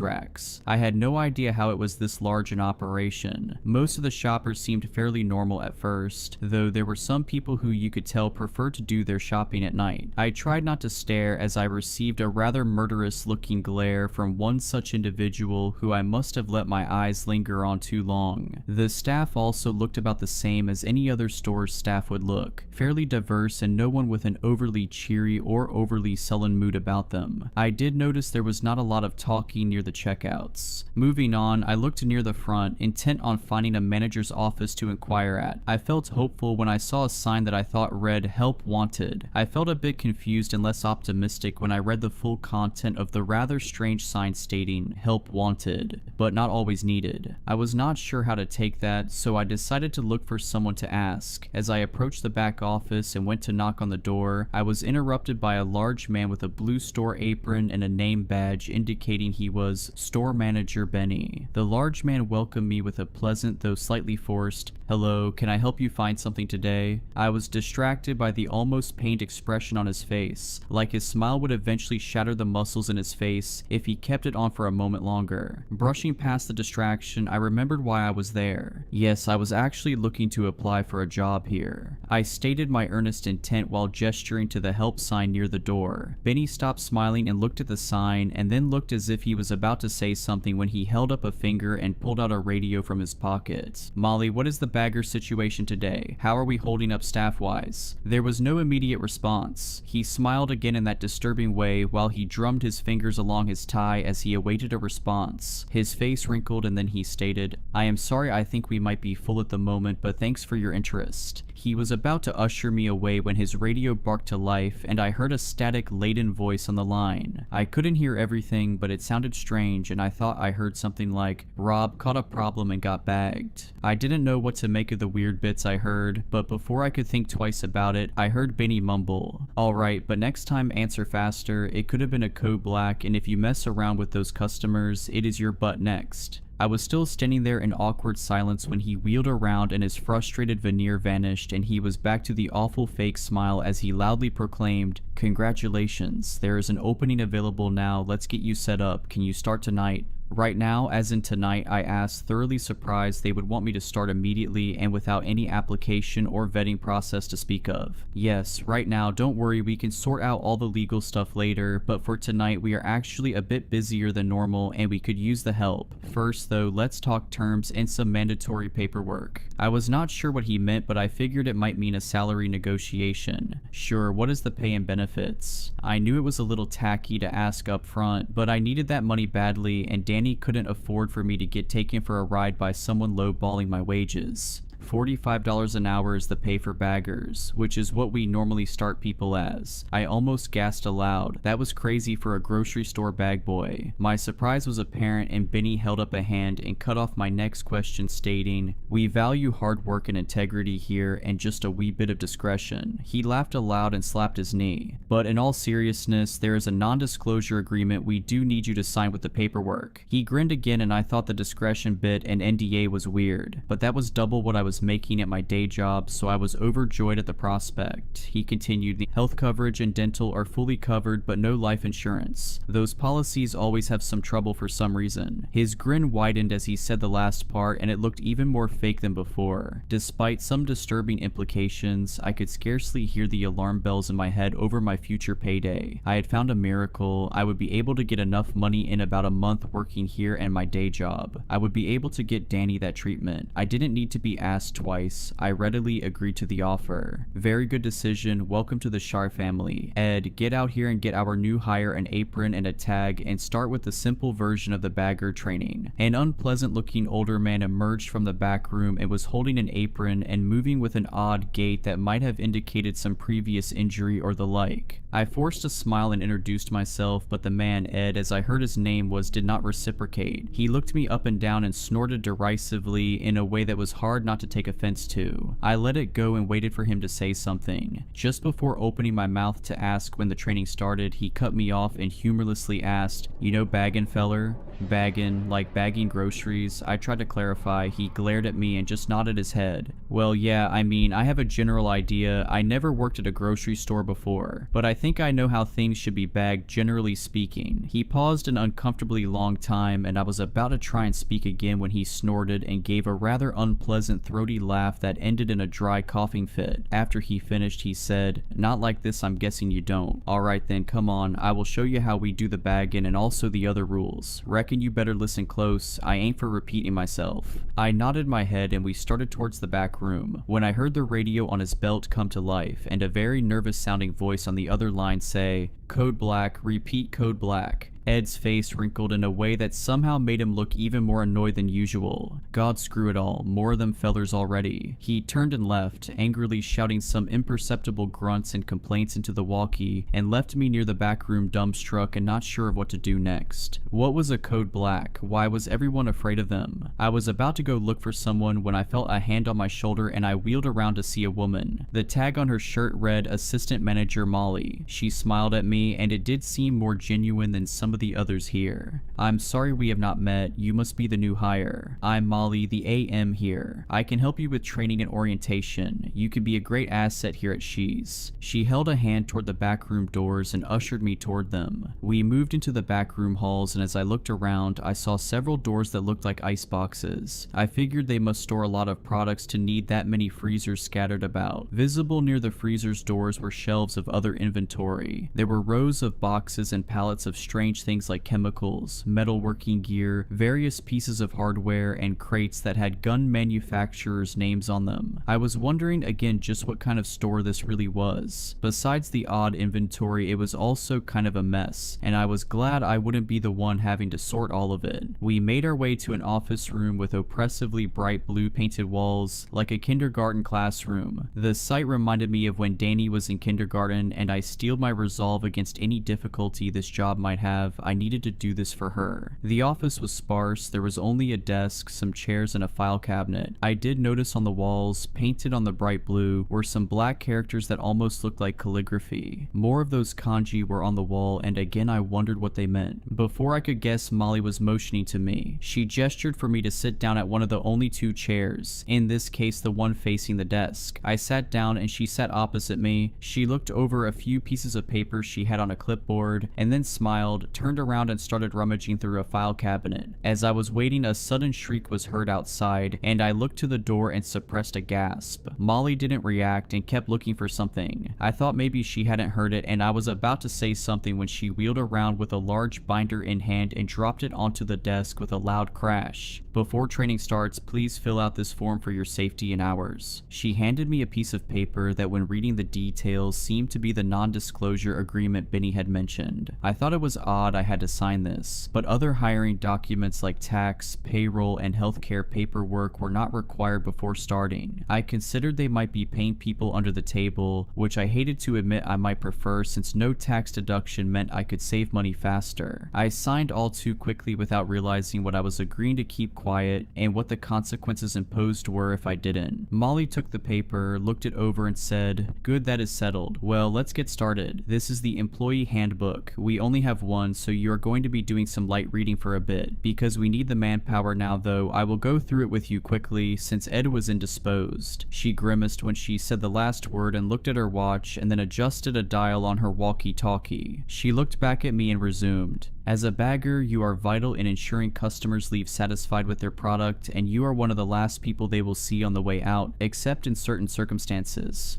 racks. I had no idea how it was this large in operation. Most of the shoppers seemed fairly normal at first, though there were some people who you could tell preferred to do their shopping at night. I tried not to stare as I received a rather murderous looking glare from one such individual who I must have let my eyes linger on too long. The staff also looked about the same as any other store's staff would look, fairly diverse and no one with an overly cheery or overly sullen mood about them. I did notice there was not a lot of talking near the checkouts. Moving on, I looked near the front, intent on finding a manager's office to inquire at. I felt hopeful when I saw a sign that I thought read "Help Wanted." I felt a bit confused and less optimistic when I read the full content of the rather strange sign stating "Help Wanted," but not always needed. I was not sure how to take that, so I decided to look for someone to ask. As I approached the back office and went to knock on the door, I was interrupted by a large man with a blue store apron and a name badge indicating he was Store Manager Benny. The large man welcomed me with a pleasant though slightly forced, "Hello, can I help you find something today?" I was distracted by the almost pained expression on his face, like his smile would eventually shatter the muscles in his face if he kept it on for a moment longer. Brushing past the distraction, I remembered why I was there. Yes, I was actually looking to apply for a job here. I stated my earnest intent while gesturing to the help sign near the door. Benny stopped smiling and looked at the sign, and then looked as if he was about to say something when he held up a finger and pulled out a radio from his pocket. "Molly, what is the bagger situation today? How are we holding up staff-wise?" There was no immediate response. He smiled again in that disturbing way while he drummed his fingers along his tie as he awaited a response. His face wrinkled and then he stated, "I am sorry, I think we might be full at the moment, but thanks for your interest." He was about to usher me away when his radio barked to life and I heard a static-laden voice on the line. I couldn't hear everything, but it sounded strange and I thought I heard something like, "Rob caught a problem and got bagged." I didn't know what to make of the weird bits I heard, but before I could think twice about it, I heard Benny mumble, "Alright, but next time answer faster. It could have been a code black, and if you mess around with those customers, it is your butt next." I was still standing there in awkward silence when he wheeled around and his frustrated veneer vanished and he was back to the awful fake smile as he loudly proclaimed, "Congratulations, there is an opening available now, let's get you set up, can you start tonight?" Right now, as in tonight, I asked, thoroughly surprised they would want me to start immediately and without any application or vetting process to speak of. "Yes, right now, don't worry, we can sort out all the legal stuff later, but for tonight we are actually a bit busier than normal and we could use the help. First though, let's talk terms and some mandatory paperwork." I was not sure what he meant, but I figured it might mean a salary negotiation. Sure, what is the pay and benefits? I knew it was a little tacky to ask up front, but I needed that money badly and Danny couldn't afford for me to get taken for a ride by someone lowballing my wages. $45 an hour is the pay for baggers, which is what we normally start people as. I almost gasped aloud. That was crazy for a grocery store bag boy. My surprise was apparent and Benny held up a hand and cut off my next question stating, "We value hard work and integrity here and just a wee bit of discretion." He laughed aloud and slapped his knee. "But in all seriousness, there is a non-disclosure agreement we do need you to sign with the paperwork." He grinned again and I thought the discretion bit and NDA was weird, but that was double what I was making at my day job, so I was overjoyed at the prospect. He continued, "The health coverage and dental are fully covered, but no life insurance. Those policies always have some trouble for some reason." His grin widened as he said the last part, and it looked even more fake than before. Despite some disturbing implications, I could scarcely hear the alarm bells in my head over my future payday. I had found a miracle. I would be able to get enough money in about a month working here and my day job. I would be able to get Danny that treatment. I didn't need to be asked twice. I readily agreed to the offer. "Very good decision. Welcome to the Shar family. Ed, get out here and get our new hire an apron and a tag and start with the simple version of the bagger training." An unpleasant looking older man emerged from the back room and was holding an apron and moving with an odd gait that might have indicated some previous injury or the like. I forced a smile and introduced myself, but the man, Ed, as I heard his name was, did not reciprocate. He looked me up and down and snorted derisively in a way that was hard not to take offense to. I let it go and waited for him to say something. Just before opening my mouth to ask when the training started, he cut me off and humorlessly asked, "You know baggin', feller?" "Baggin', like bagging groceries?" I tried to clarify. He glared at me and just nodded his head. "Well, yeah, I mean, I have a general idea. I never worked at a grocery store before, but I think I know how things should be bagged generally speaking." He paused an uncomfortably long time, and I was about to try and speak again when he snorted and gave a rather unpleasant throaty laugh that ended in a dry coughing fit. After he finished, he said, "Not like this, I'm guessing you don't. Alright then, come on, I will show you how we do the bagging and also the other rules. Reckon you better listen close, I ain't for repeating myself." I nodded my head and we started towards the back room, when I heard the radio on his belt come to life and a very nervous sounding voice on the other line say, "Code black, repeat code black." Ed's face wrinkled in a way that somehow made him look even more annoyed than usual. God screw it all, more of them fellers already. He turned and left, angrily shouting some imperceptible grunts and complaints into the walkie, and left me near the back room dumbstruck and not sure of what to do next. What was a code black? Why was everyone afraid of them? I was about to go look for someone when I felt a hand on my shoulder and I wheeled around to see a woman. The tag on her shirt read Assistant Manager Molly. She smiled at me and it did seem more genuine than some of the others here. "I'm sorry we have not met. You must be the new hire. I'm Molly, the AM here. I can help you with training and orientation. You could be a great asset here at She's." She held a hand toward the backroom doors and ushered me toward them. We moved into the backroom halls, and as I looked around, I saw several doors that looked like ice boxes. I figured they must store a lot of products to need that many freezers scattered about. Visible near the freezers' doors were shelves of other inventory. There were rows of boxes and pallets of strange things like chemicals, metalworking gear, various pieces of hardware, and crates that had gun manufacturers' names on them. I was wondering again just what kind of store this really was. Besides the odd inventory, it was also kind of a mess, and I was glad I wouldn't be the one having to sort all of it. We made our way to an office room with oppressively bright blue painted walls, like a kindergarten classroom. The sight reminded me of when Danny was in kindergarten, and I steeled my resolve against any difficulty this job might have. I needed to do this for her. The office was sparse. There was only a desk, some chairs, and a file cabinet. I did notice on the walls, painted on the bright blue, were some black characters that almost looked like calligraphy. More of those kanji were on the wall, and again I wondered what they meant. Before I could guess, Molly was motioning to me. She gestured for me to sit down at one of the only two chairs, in this case the one facing the desk. I sat down and she sat opposite me. She looked over a few pieces of paper she had on a clipboard, and then smiled, turned around and started rummaging through a file cabinet. As I was waiting, a sudden shriek was heard outside, and I looked to the door and suppressed a gasp. Molly didn't react and kept looking for something. I thought maybe she hadn't heard it, and I was about to say something when she wheeled around with a large binder in hand and dropped it onto the desk with a loud crash. "Before training starts, please fill out this form for your safety and ours." She handed me a piece of paper that, when reading the details, seemed to be the non-disclosure agreement Benny had mentioned. I thought it was odd I had to sign this, but other hiring documents like tax, payroll, and healthcare paperwork were not required before starting. I considered they might be paying people under the table, which I hated to admit I might prefer since no tax deduction meant I could save money faster. I signed all too quickly without realizing what I was agreeing to keep quiet and what the consequences imposed were if I didn't. Molly took the paper, looked it over, and said, "Good, that is settled. Well, let's get started. This is the employee handbook. We only have one, so you are going to be doing some light reading for a bit. Because we need the manpower now though, I will go through it with you quickly since Ed was indisposed." She grimaced when she said the last word and looked at her watch and then adjusted a dial on her walkie-talkie. She looked back at me and resumed. "As a bagger, you are vital in ensuring customers leave satisfied with their product, and you are one of the last people they will see on the way out, except in certain circumstances."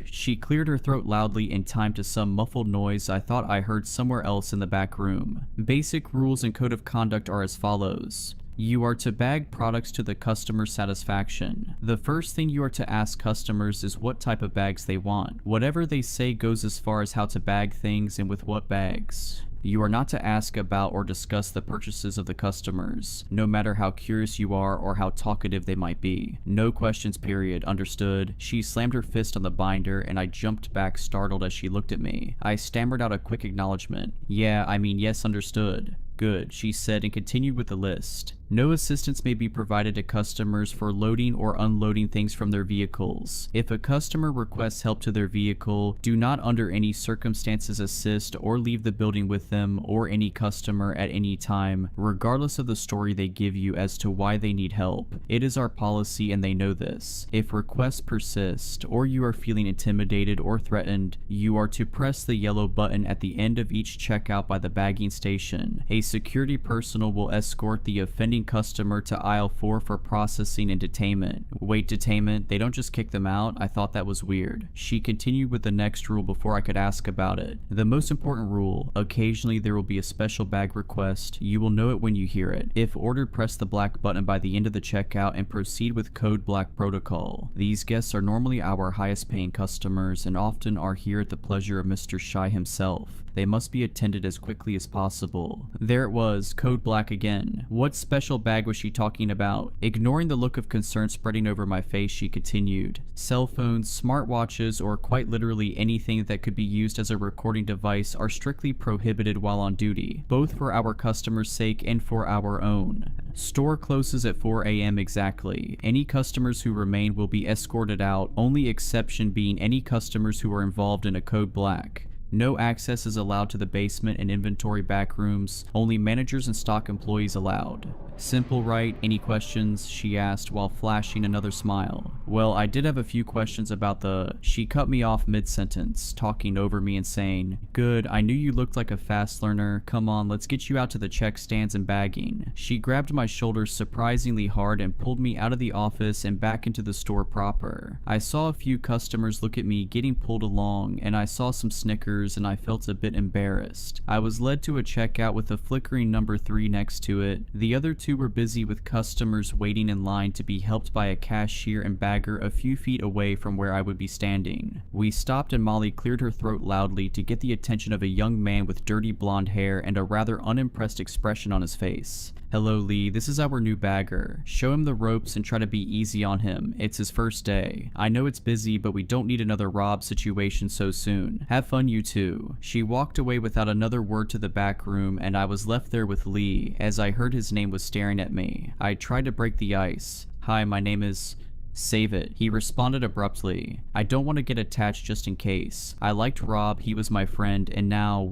She cleared her throat loudly in time to some muffled noise I thought I heard somewhere else in the back room. Basic rules and code of conduct are as follows. You are to bag products to the customer's satisfaction. The first thing you are to ask customers is what type of bags they want. Whatever they say goes as far as how to bag things and with what bags. You are not to ask about or discuss the purchases of the customers, no matter how curious you are or how talkative they might be. No questions, period. Understood? She slammed her fist on the binder and I jumped back startled as she looked at me. I stammered out a quick acknowledgement. Yes, understood. Good, she said and continued with the list. No assistance may be provided to customers for loading or unloading things from their vehicles. If a customer requests help to their vehicle, do not under any circumstances assist or leave the building with them or any customer at any time, regardless of the story they give you as to why they need help. It is our policy and they know this. If requests persist or you are feeling intimidated or threatened, you are to press the yellow button at the end of each checkout by the bagging station. A security personnel will escort the offending customer to aisle 4 for processing and detainment. Wait, detainment? They don't just kick them out? I thought that was weird. She continued with the next rule before I could ask about it. The most important rule, occasionally there will be a special bag request. You will know it when you hear it. If ordered, press the black button by the end of the checkout and proceed with code black protocol. These guests are normally our highest paying customers and often are here at the pleasure of Mr. Shy himself. They must be attended as quickly as possible. There it was, code black again. What special bag was she talking about? Ignoring the look of concern spreading over my face, she continued. Cell phones, smartwatches, or quite literally anything that could be used as a recording device are strictly prohibited while on duty, both for our customers' sake and for our own. Store closes at 4 a.m. exactly. Any customers who remain will be escorted out, only exception being any customers who are involved in a code black. No access is allowed to the basement and inventory back rooms, only managers and stock employees allowed. Simple, right? Any questions? She asked while flashing another smile. Well, I did have a few questions about the... She cut me off mid-sentence, talking over me and saying, "Good, I knew you looked like a fast learner. Come on, let's get you out to the check stands and bagging." She grabbed my shoulders surprisingly hard and pulled me out of the office and back into the store proper. I saw a few customers look at me getting pulled along, and I saw some snickers and I felt a bit embarrassed. I was led to a checkout with a flickering number 3 next to it. The other two were busy with customers waiting in line to be helped by a cashier and bagger a few feet away from where I would be standing. We stopped and Molly cleared her throat loudly to get the attention of a young man with dirty blonde hair and a rather unimpressed expression on his face. "Hello, Lee, this is our new bagger. Show him the ropes and try to be easy on him. It's his first day. I know it's busy, but we don't need another Rob situation so soon. Have fun, you two." She walked away without another word to the back room, and I was left there with Lee, as I heard his name was staring at me. I tried to break the ice. "Hi, my name is..." "Save it," he responded abruptly. "I don't want to get attached just in case. I liked Rob, he was my friend, and now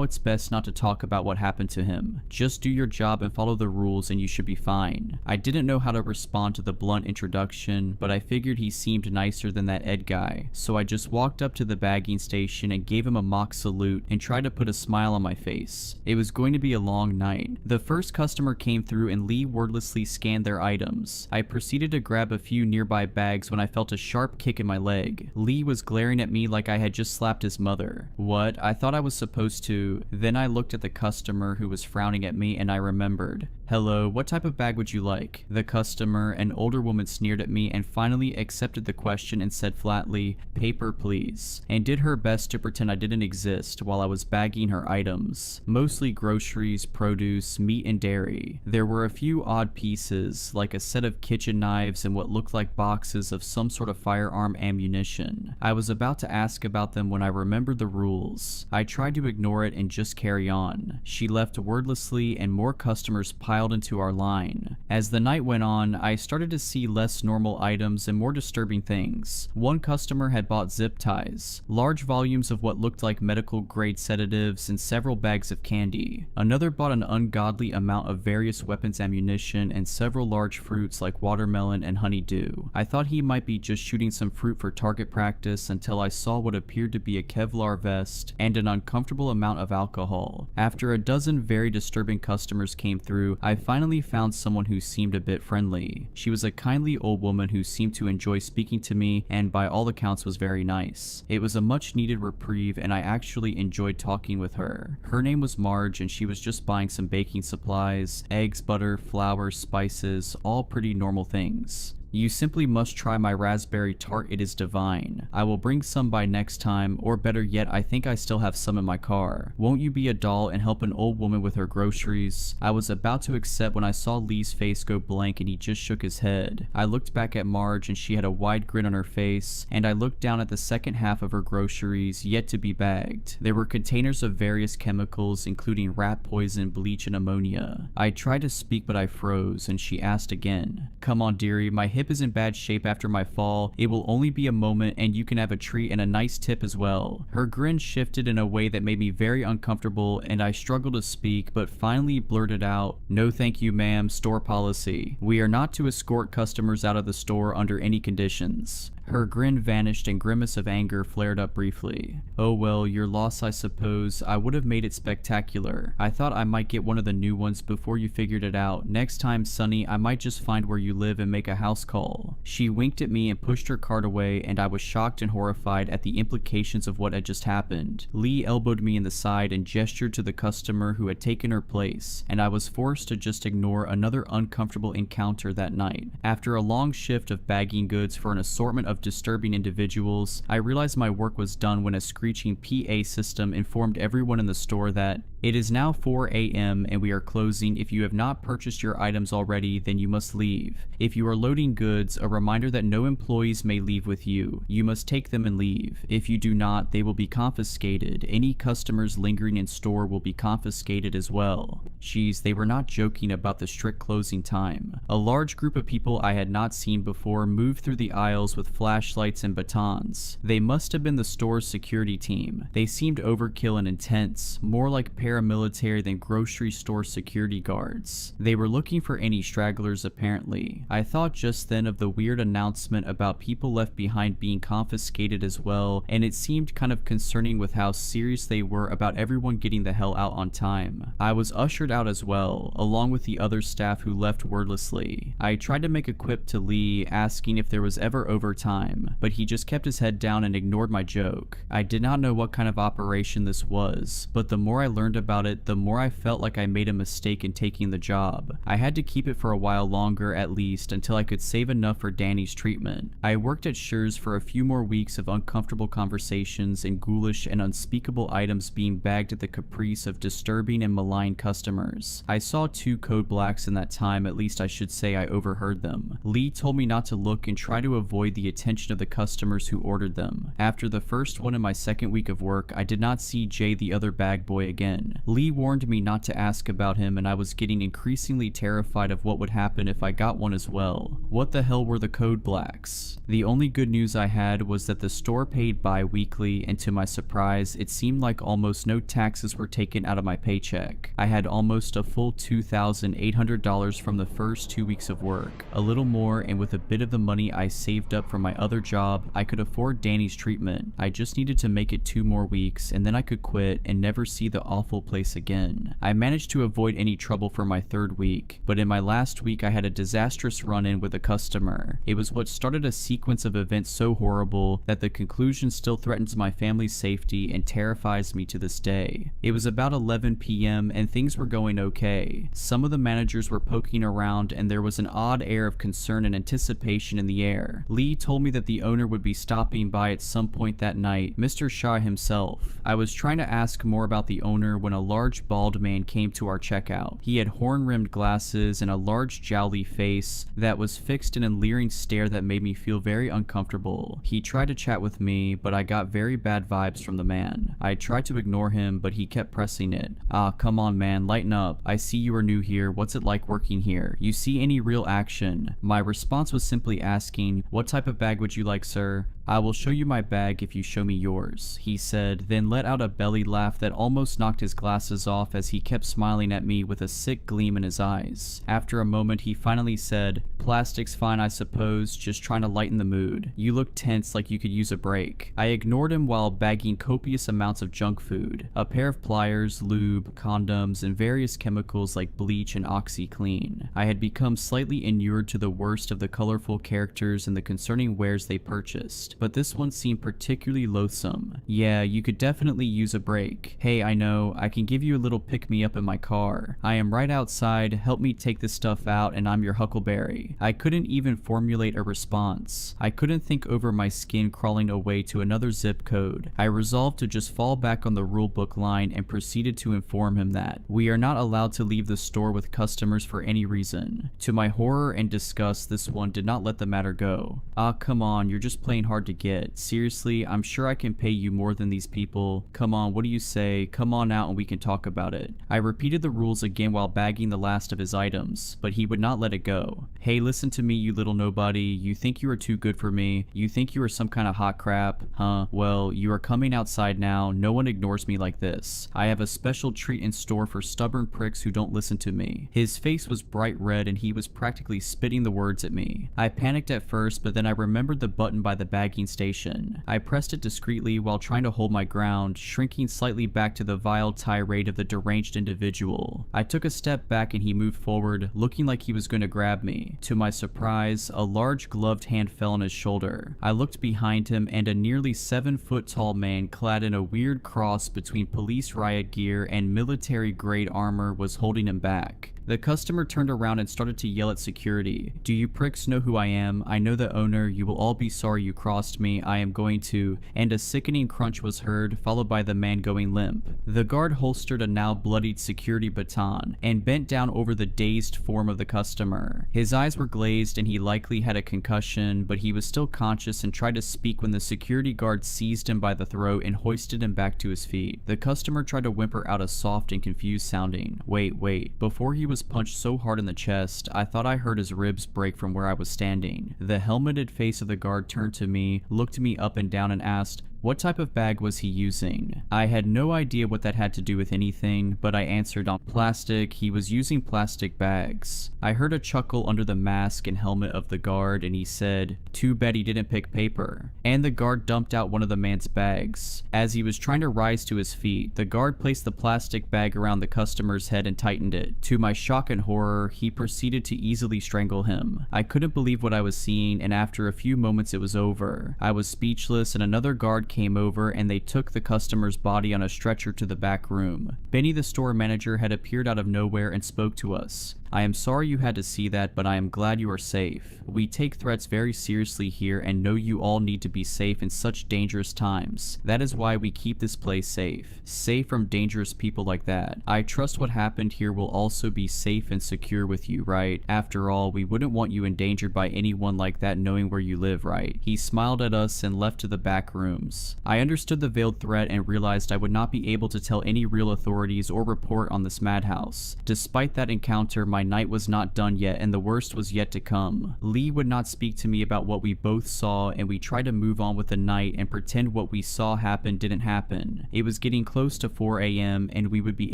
it's best not to talk about what happened to him. Just do your job and follow the rules and you should be fine." I didn't know how to respond to the blunt introduction, but I figured he seemed nicer than that Ed guy, so I just walked up to the bagging station and gave him a mock salute and tried to put a smile on my face. It was going to be a long night. The first customer came through and Lee wordlessly scanned their items. I proceeded to grab a few nearby bags when I felt a sharp kick in my leg. Lee was glaring at me like I had just slapped his mother. What? I thought I was supposed to. Then I looked at the customer who was frowning at me and I remembered. "Hello, what type of bag would you like?" The customer, an older woman, sneered at me and finally accepted the question and said flatly, "Paper please," and did her best to pretend I didn't exist while I was bagging her items, mostly groceries, produce, meat and dairy. There were a few odd pieces, like a set of kitchen knives and what looked like boxes of some sort of firearm ammunition. I was about to ask about them when I remembered the rules. I tried to ignore it and just carry on. She left wordlessly and more customers piled into our line. As the night went on, I started to see less normal items and more disturbing things. One customer had bought zip ties, large volumes of what looked like medical grade sedatives, and several bags of candy. Another bought an ungodly amount of various weapons ammunition and several large fruits like watermelon and honeydew. I thought he might be just shooting some fruit for target practice until I saw what appeared to be a Kevlar vest and an uncomfortable amount of alcohol. After a dozen very disturbing customers came through, I finally found someone who seemed a bit friendly. She was a kindly old woman who seemed to enjoy speaking to me and by all accounts was very nice. It was a much needed reprieve and I actually enjoyed talking with her. Her name was Marge and she was just buying some baking supplies, eggs, butter, flour, spices, all pretty normal things. "You simply must try my raspberry tart, it is divine. I will bring some by next time, or better yet, I think I still have some in my car. Won't you be a doll and help an old woman with her groceries?" I was about to accept when I saw Lee's face go blank and he just shook his head. I looked back at Marge and she had a wide grin on her face, and I looked down at the second half of her groceries, yet to be bagged. There were containers of various chemicals, including rat poison, bleach, and ammonia. I tried to speak but I froze, and she asked again, "Come on dearie, my hip is in bad shape after my fall. It will only be a moment and you can have a treat and a nice tip as well." Her grin shifted in a way that made me very uncomfortable and I struggled to speak but finally blurted out, "No thank you ma'am, store policy. We are not to escort customers out of the store under any conditions." Her grin vanished and grimace of anger flared up briefly. "Oh well, your loss I suppose. I would have made it spectacular. I thought I might get one of the new ones before you figured it out. Next time, Sonny, I might just find where you live and make a house call." She winked at me and pushed her cart away and I was shocked and horrified at the implications of what had just happened. Lee elbowed me in the side and gestured to the customer who had taken her place, and I was forced to just ignore another uncomfortable encounter that night. After a long shift of bagging goods for an assortment of disturbing individuals, I realized my work was done when a screeching PA system informed everyone in the store that it is now 4 a.m. and we are closing. If you have not purchased your items already, then you must leave. If you are loading goods, a reminder that no employees may leave with you. You must take them and leave. If you do not, they will be confiscated. Any customers lingering in store will be confiscated as well. Jeez, they were not joking about the strict closing time. A large group of people I had not seen before moved through the aisles with flashlights and batons. They must have been the store's security team. They seemed overkill and intense, more like paramilitary than grocery store security guards. They were looking for any stragglers apparently. I thought just then of the weird announcement about people left behind being confiscated as well, and it seemed kind of concerning with how serious they were about everyone getting the hell out on time. I was ushered out as well, along with the other staff who left wordlessly. I tried to make a quip to Lee, asking if there was ever overtime, but he just kept his head down and ignored my joke. I did not know what kind of operation this was, but the more I learned about it, the more I felt like I made a mistake in taking the job. I had to keep it for a while longer at least until I could save enough for Danny's treatment. I worked at Schur's for a few more weeks of uncomfortable conversations and ghoulish and unspeakable items being bagged at the caprice of disturbing and malign customers. I saw 2 code blacks in that time, at least I should say I overheard them. Lee told me not to look and try to avoid the attention of the customers who ordered them. After the first one in my second week of work, I did not see Jay the other bag boy again. Lee warned me not to ask about him and I was getting increasingly terrified of what would happen if I got one as well. What the hell were the code blacks? The only good news I had was that the store paid bi-weekly, and to my surprise, it seemed like almost no taxes were taken out of my paycheck. I had almost a full $2,800 from the first 2 weeks of work. A little more, and with a bit of the money I saved up from my other job, I could afford Danny's treatment. I just needed to make it 2 more weeks and then I could quit and never see the awful awful place again. I managed to avoid any trouble for my 3rd week, but in my last week I had a disastrous run-in with a customer. It was what started a sequence of events so horrible that the conclusion still threatens my family's safety and terrifies me to this day. It was about 11 p.m. and things were going okay. Some of the managers were poking around and there was an odd air of concern and anticipation in the air. Lee told me that the owner would be stopping by at some point that night, Mr. Shaw himself. I was trying to ask more about the owner when a large bald man came to our checkout. He had horn-rimmed glasses and a large jowly face that was fixed in a leering stare that made me feel very uncomfortable. He tried to chat with me, but I got very bad vibes from the man. I tried to ignore him, but he kept pressing it. "Ah, come on man, lighten up. I see you are new here. What's it like working here? You see any real action?" My response was simply asking, "What type of bag would you like, sir?" "I will show you my bag if you show me yours," he said, then let out a belly laugh that almost knocked his glasses off as he kept smiling at me with a sick gleam in his eyes. After a moment, he finally said, "Plastic's fine, I suppose, just trying to lighten the mood. You look tense like you could use a break." I ignored him while bagging copious amounts of junk food, a pair of pliers, lube, condoms, and various chemicals like bleach and OxyClean. I had become slightly inured to the worst of the colorful characters and the concerning wares they purchased, but this one seemed particularly loathsome. "Yeah, you could definitely use a break. Hey, I know, I can give you a little pick-me-up in my car. I am right outside, help me take this stuff out and I'm your huckleberry." I couldn't even formulate a response. I couldn't think over my skin crawling away to another zip code. I resolved to just fall back on the rulebook line and proceeded to inform him that we are not allowed to leave the store with customers for any reason. To my horror and disgust, this one did not let the matter go. "Ah, come on, you're just playing hard to get. Seriously, I'm sure I can pay you more than these people. Come on, what do you say? Come on out and we can talk about it." I repeated the rules again while bagging the last of his items, but he would not let it go. "Hey, listen to me, you little nobody. You think you are too good for me? You think you are some kind of hot crap? Huh? Well, you are coming outside now. No one ignores me like this. I have a special treat in store for stubborn pricks who don't listen to me." His face was bright red and he was practically spitting the words at me. I panicked at first, but then I remembered the button by the bagging station. I pressed it discreetly while trying to hold my ground, shrinking slightly back to the vile tirade of the deranged individual. I took a step back and he moved forward, looking like he was going to grab me. To my surprise, a large gloved hand fell on his shoulder. I looked behind him and a nearly 7-foot tall man clad in a weird cross between police riot gear and military grade armor was holding him back. The customer turned around and started to yell at security. "Do you pricks know who I am? I know the owner. You will all be sorry you crossed me. I am going to..." And a sickening crunch was heard, followed by the man going limp. The guard holstered a now bloodied security baton and bent down over the dazed form of the customer. His eyes were glazed and he likely had a concussion, but he was still conscious and tried to speak when the security guard seized him by the throat and hoisted him back to his feet. The customer tried to whimper out a soft and confused sounding "Wait." Before he was punched so hard in the chest, I thought I heard his ribs break from where I was standing. The helmeted face of the guard turned to me, looked me up and down and asked, "What type of bag was he using?" I had no idea what that had to do with anything, but I answered on plastic. He was using plastic bags. I heard a chuckle under the mask and helmet of the guard and he said, "Too bad he didn't pick paper." And the guard dumped out one of the man's bags. As he was trying to rise to his feet, the guard placed the plastic bag around the customer's head and tightened it. To my shock and horror, he proceeded to easily strangle him. I couldn't believe what I was seeing, and after a few moments it was over. I was speechless and another guard came over and they took the customer's body on a stretcher to the back room. Benny, the store manager, had appeared out of nowhere and spoke to us. "I am sorry you had to see that, but I am glad you are safe. We take threats very seriously here and know you all need to be safe in such dangerous times. That is why we keep this place safe. Safe from dangerous people like that. I trust what happened here will also be safe and secure with you, right? After all, we wouldn't want you endangered by anyone like that knowing where you live, right?" He smiled at us and left to the back rooms. I understood the veiled threat and realized I would not be able to tell any real authorities or report on this madhouse. Despite that encounter, my my night was not done yet and the worst was yet to come. Lee would not speak to me about what we both saw, and we tried to move on with the night and pretend what we saw happen didn't happen. It was getting close to 4 a.m. and we would be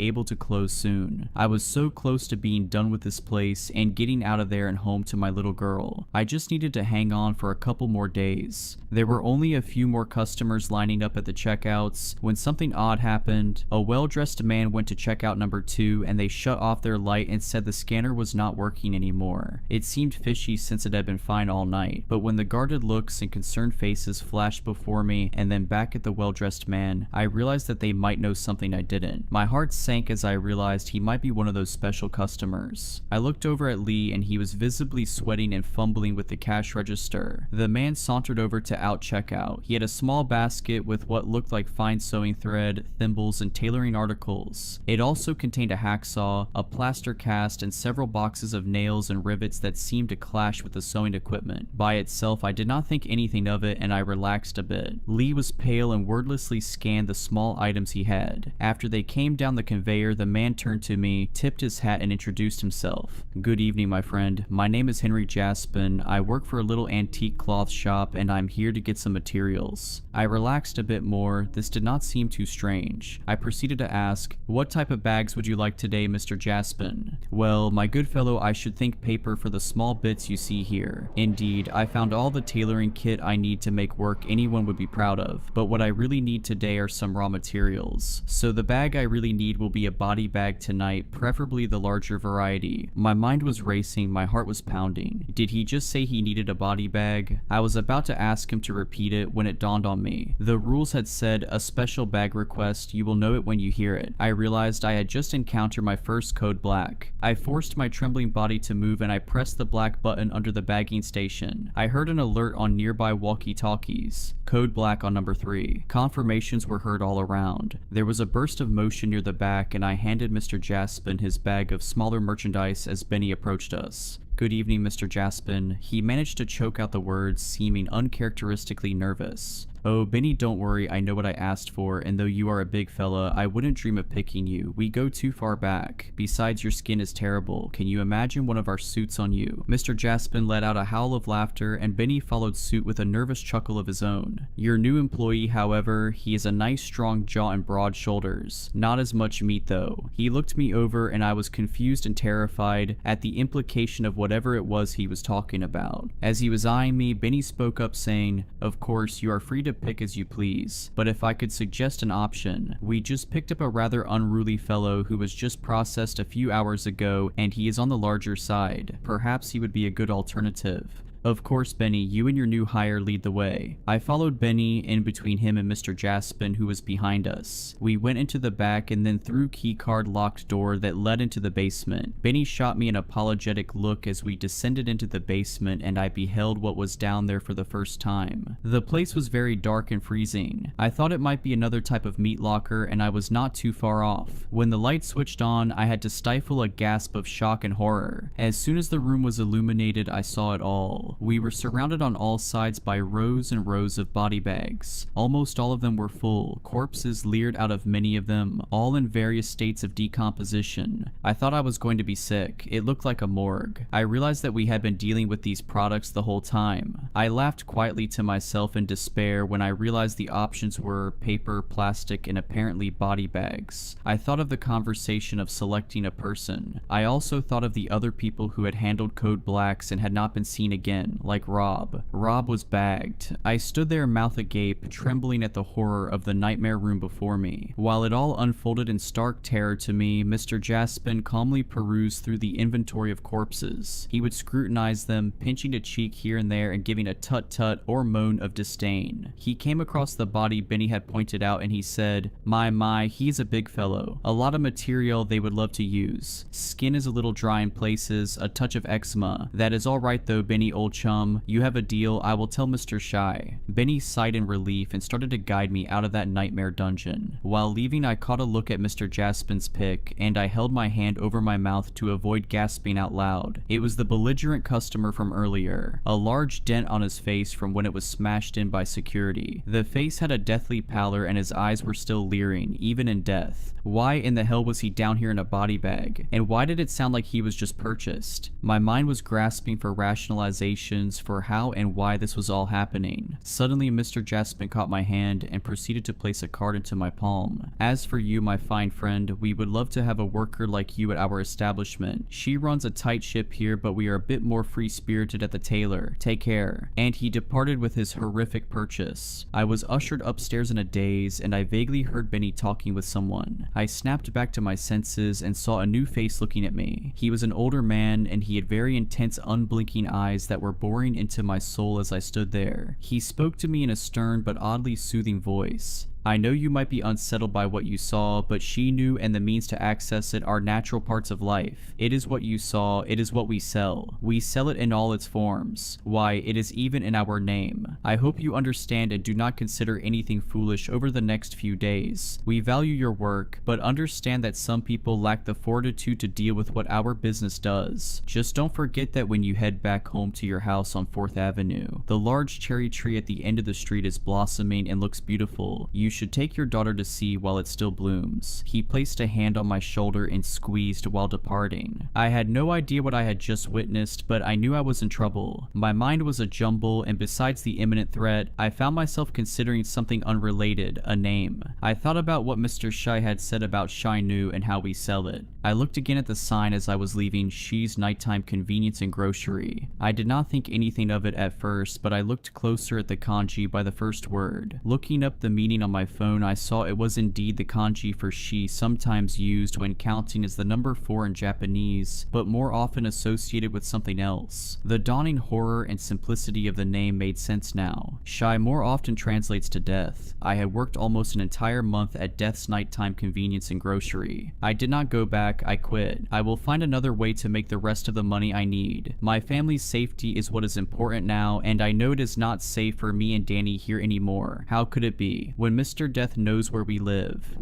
able to close soon. I was so close to being done with this place and getting out of there and home to my little girl. I just needed to hang on for a couple more days. There were only a few more customers lining up at the checkouts when something odd happened. A well-dressed man went to checkout number 2 and they shut off their light and said the scanner was not working anymore. It seemed fishy since it had been fine all night, but when the guarded looks and concerned faces flashed before me and then back at the well-dressed man, I realized that they might know something I didn't. My heart sank as I realized he might be one of those special customers. I looked over at Lee and he was visibly sweating and fumbling with the cash register. The man sauntered over to out checkout. He had a small basket with what looked like fine sewing thread, thimbles, and tailoring articles. It also contained a hacksaw, a plaster cast, and several boxes of nails and rivets that seemed to clash with the sewing equipment. By itself, I did not think anything of it and I relaxed a bit. Lee was pale and wordlessly scanned the small items he had. After they came down the conveyor, the man turned to me, tipped his hat, and introduced himself. "Good evening, my friend. My name is Henry Jaspin. I work for a little antique cloth shop and I'm here to get some materials." I relaxed a bit more. This did not seem too strange. I proceeded to ask, "What type of bags would you like today, Mr. Jaspin?" "Well, my good fellow, I should think paper for the small bits you see here. Indeed, I found all the tailoring kit I need to make work anyone would be proud of, but what I really need today are some raw materials. So the bag I really need will be a body bag tonight, preferably the larger variety." My mind was racing, my heart was pounding. Did he just say he needed a body bag? I was about to ask him to repeat it when it dawned on me. The rules had said, "A special bag request, you will know it when you hear it." I realized I had just encountered my first code black. I forced my trembling body to move and I pressed the black button under the bagging station. I heard an alert on nearby walkie-talkies. Code black on number 3. Confirmations were heard all around. There was a burst of motion near the back and I handed Mr. Jaspin his bag of smaller merchandise as Benny approached us. "Good evening, Mr. Jaspin." He managed to choke out the words, seeming uncharacteristically nervous. "Oh, Benny, don't worry, I know what I asked for, and though you are a big fella, I wouldn't dream of picking you. We go too far back. Besides, your skin is terrible. Can you imagine one of our suits on you?" Mr. Jaspin let out a howl of laughter, and Benny followed suit with a nervous chuckle of his own. "Your new employee, however, he has a nice strong jaw and broad shoulders. Not as much meat, though." He looked me over, and I was confused and terrified at the implication of whatever it was he was talking about. As he was eyeing me, Benny spoke up saying, "Of course, you are free to pick as you please, but if I could suggest an option, we just picked up a rather unruly fellow who was just processed a few hours ago and he is on the larger side. Perhaps he would be a good alternative." "Of course, Benny, you and your new hire lead the way." I followed Benny in between him and Mr. Jaspin, who was behind us. We went into the back and then through keycard locked door that led into the basement. Benny shot me an apologetic look as we descended into the basement and I beheld what was down there for the first time. The place was very dark and freezing. I thought it might be another type of meat locker and I was not too far off. When the light switched on, I had to stifle a gasp of shock and horror. As soon as the room was illuminated, I saw it all. We were surrounded on all sides by rows and rows of body bags. Almost all of them were full. Corpses leered out of many of them, all in various states of decomposition. I thought I was going to be sick. It looked like a morgue. I realized that we had been dealing with these products the whole time. I laughed quietly to myself in despair when I realized the options were paper, plastic, and apparently body bags. I thought of the conversation of selecting a person. I also thought of the other people who had handled code blacks and had not been seen again, like Rob. Rob was bagged. I stood there mouth agape, trembling at the horror of the nightmare room before me. While it all unfolded in stark terror to me, Mr. Jaspin calmly perused through the inventory of corpses. He would scrutinize them, pinching a cheek here and there and giving a tut-tut or moan of disdain. He came across the body Benny had pointed out and he said, My, he's a big fellow. A lot of material they would love to use. Skin is a little dry in places, a touch of eczema. That is all right though, Benny, old old chum. You have a deal. I will tell Mr. Shy. Benny sighed in relief and started to guide me out of that nightmare dungeon. While leaving, I caught a look at Mr. Jaspin's pic, and I held my hand over my mouth to avoid gasping out loud. It was the belligerent customer from earlier, a large dent on his face from when it was smashed in by security. The face had a deathly pallor and his eyes were still leering, even in death. Why in the hell was he down here in a body bag? And why did it sound like he was just purchased? My mind was grasping for rationalizations for how and why this was all happening. Suddenly, Mr. Jaspin caught my hand and proceeded to place a card into my palm. As for you, my fine friend, we would love to have a worker like you at our establishment. She runs a tight ship here, but we are a bit more free-spirited at the tailor. Take care. And he departed with his horrific purchase. I was ushered upstairs in a daze, and I vaguely heard Benny talking with someone. I snapped back to my senses and saw a new face looking at me. He was an older man, and he had very intense, unblinking eyes that were boring into my soul as I stood there. He spoke to me in a stern but oddly soothing voice. I know you might be unsettled by what you saw, but she knew and the means to access it are natural parts of life. It is what you saw, it is what we sell. We sell it in all its forms. Why, it is even in our name. I hope you understand and do not consider anything foolish over the next few days. We value your work, but understand that some people lack the fortitude to deal with what our business does. Just don't forget that when you head back home to your house on 4th Avenue. The large cherry tree at the end of the street is blossoming and looks beautiful. You should take your daughter to see while it still blooms. He placed a hand on my shoulder and squeezed while departing. I had no idea what I had just witnessed, but I knew I was in trouble. My mind was a jumble, and besides the imminent threat, I found myself considering something unrelated, a name. I thought about what Mr. Shy had said about Shy Nu and how we sell it. I looked again at the sign as I was leaving She's Nighttime Convenience and Grocery. I did not think anything of it at first, but I looked closer at the kanji by the first word. Looking up the meaning on my phone, I saw it was indeed the kanji for she sometimes used when counting as the number 4 in Japanese, but more often associated with something else. The dawning horror and simplicity of the name made sense now. Shy more often translates to death. I had worked almost an entire month at Death's Nighttime Convenience and Grocery. I did not go back, I quit. I will find another way to make the rest of the money I need. My family's safety is what is important now, and I know it is not safe for me and Danny here anymore. How could it be? When Mr. Death knows where we live.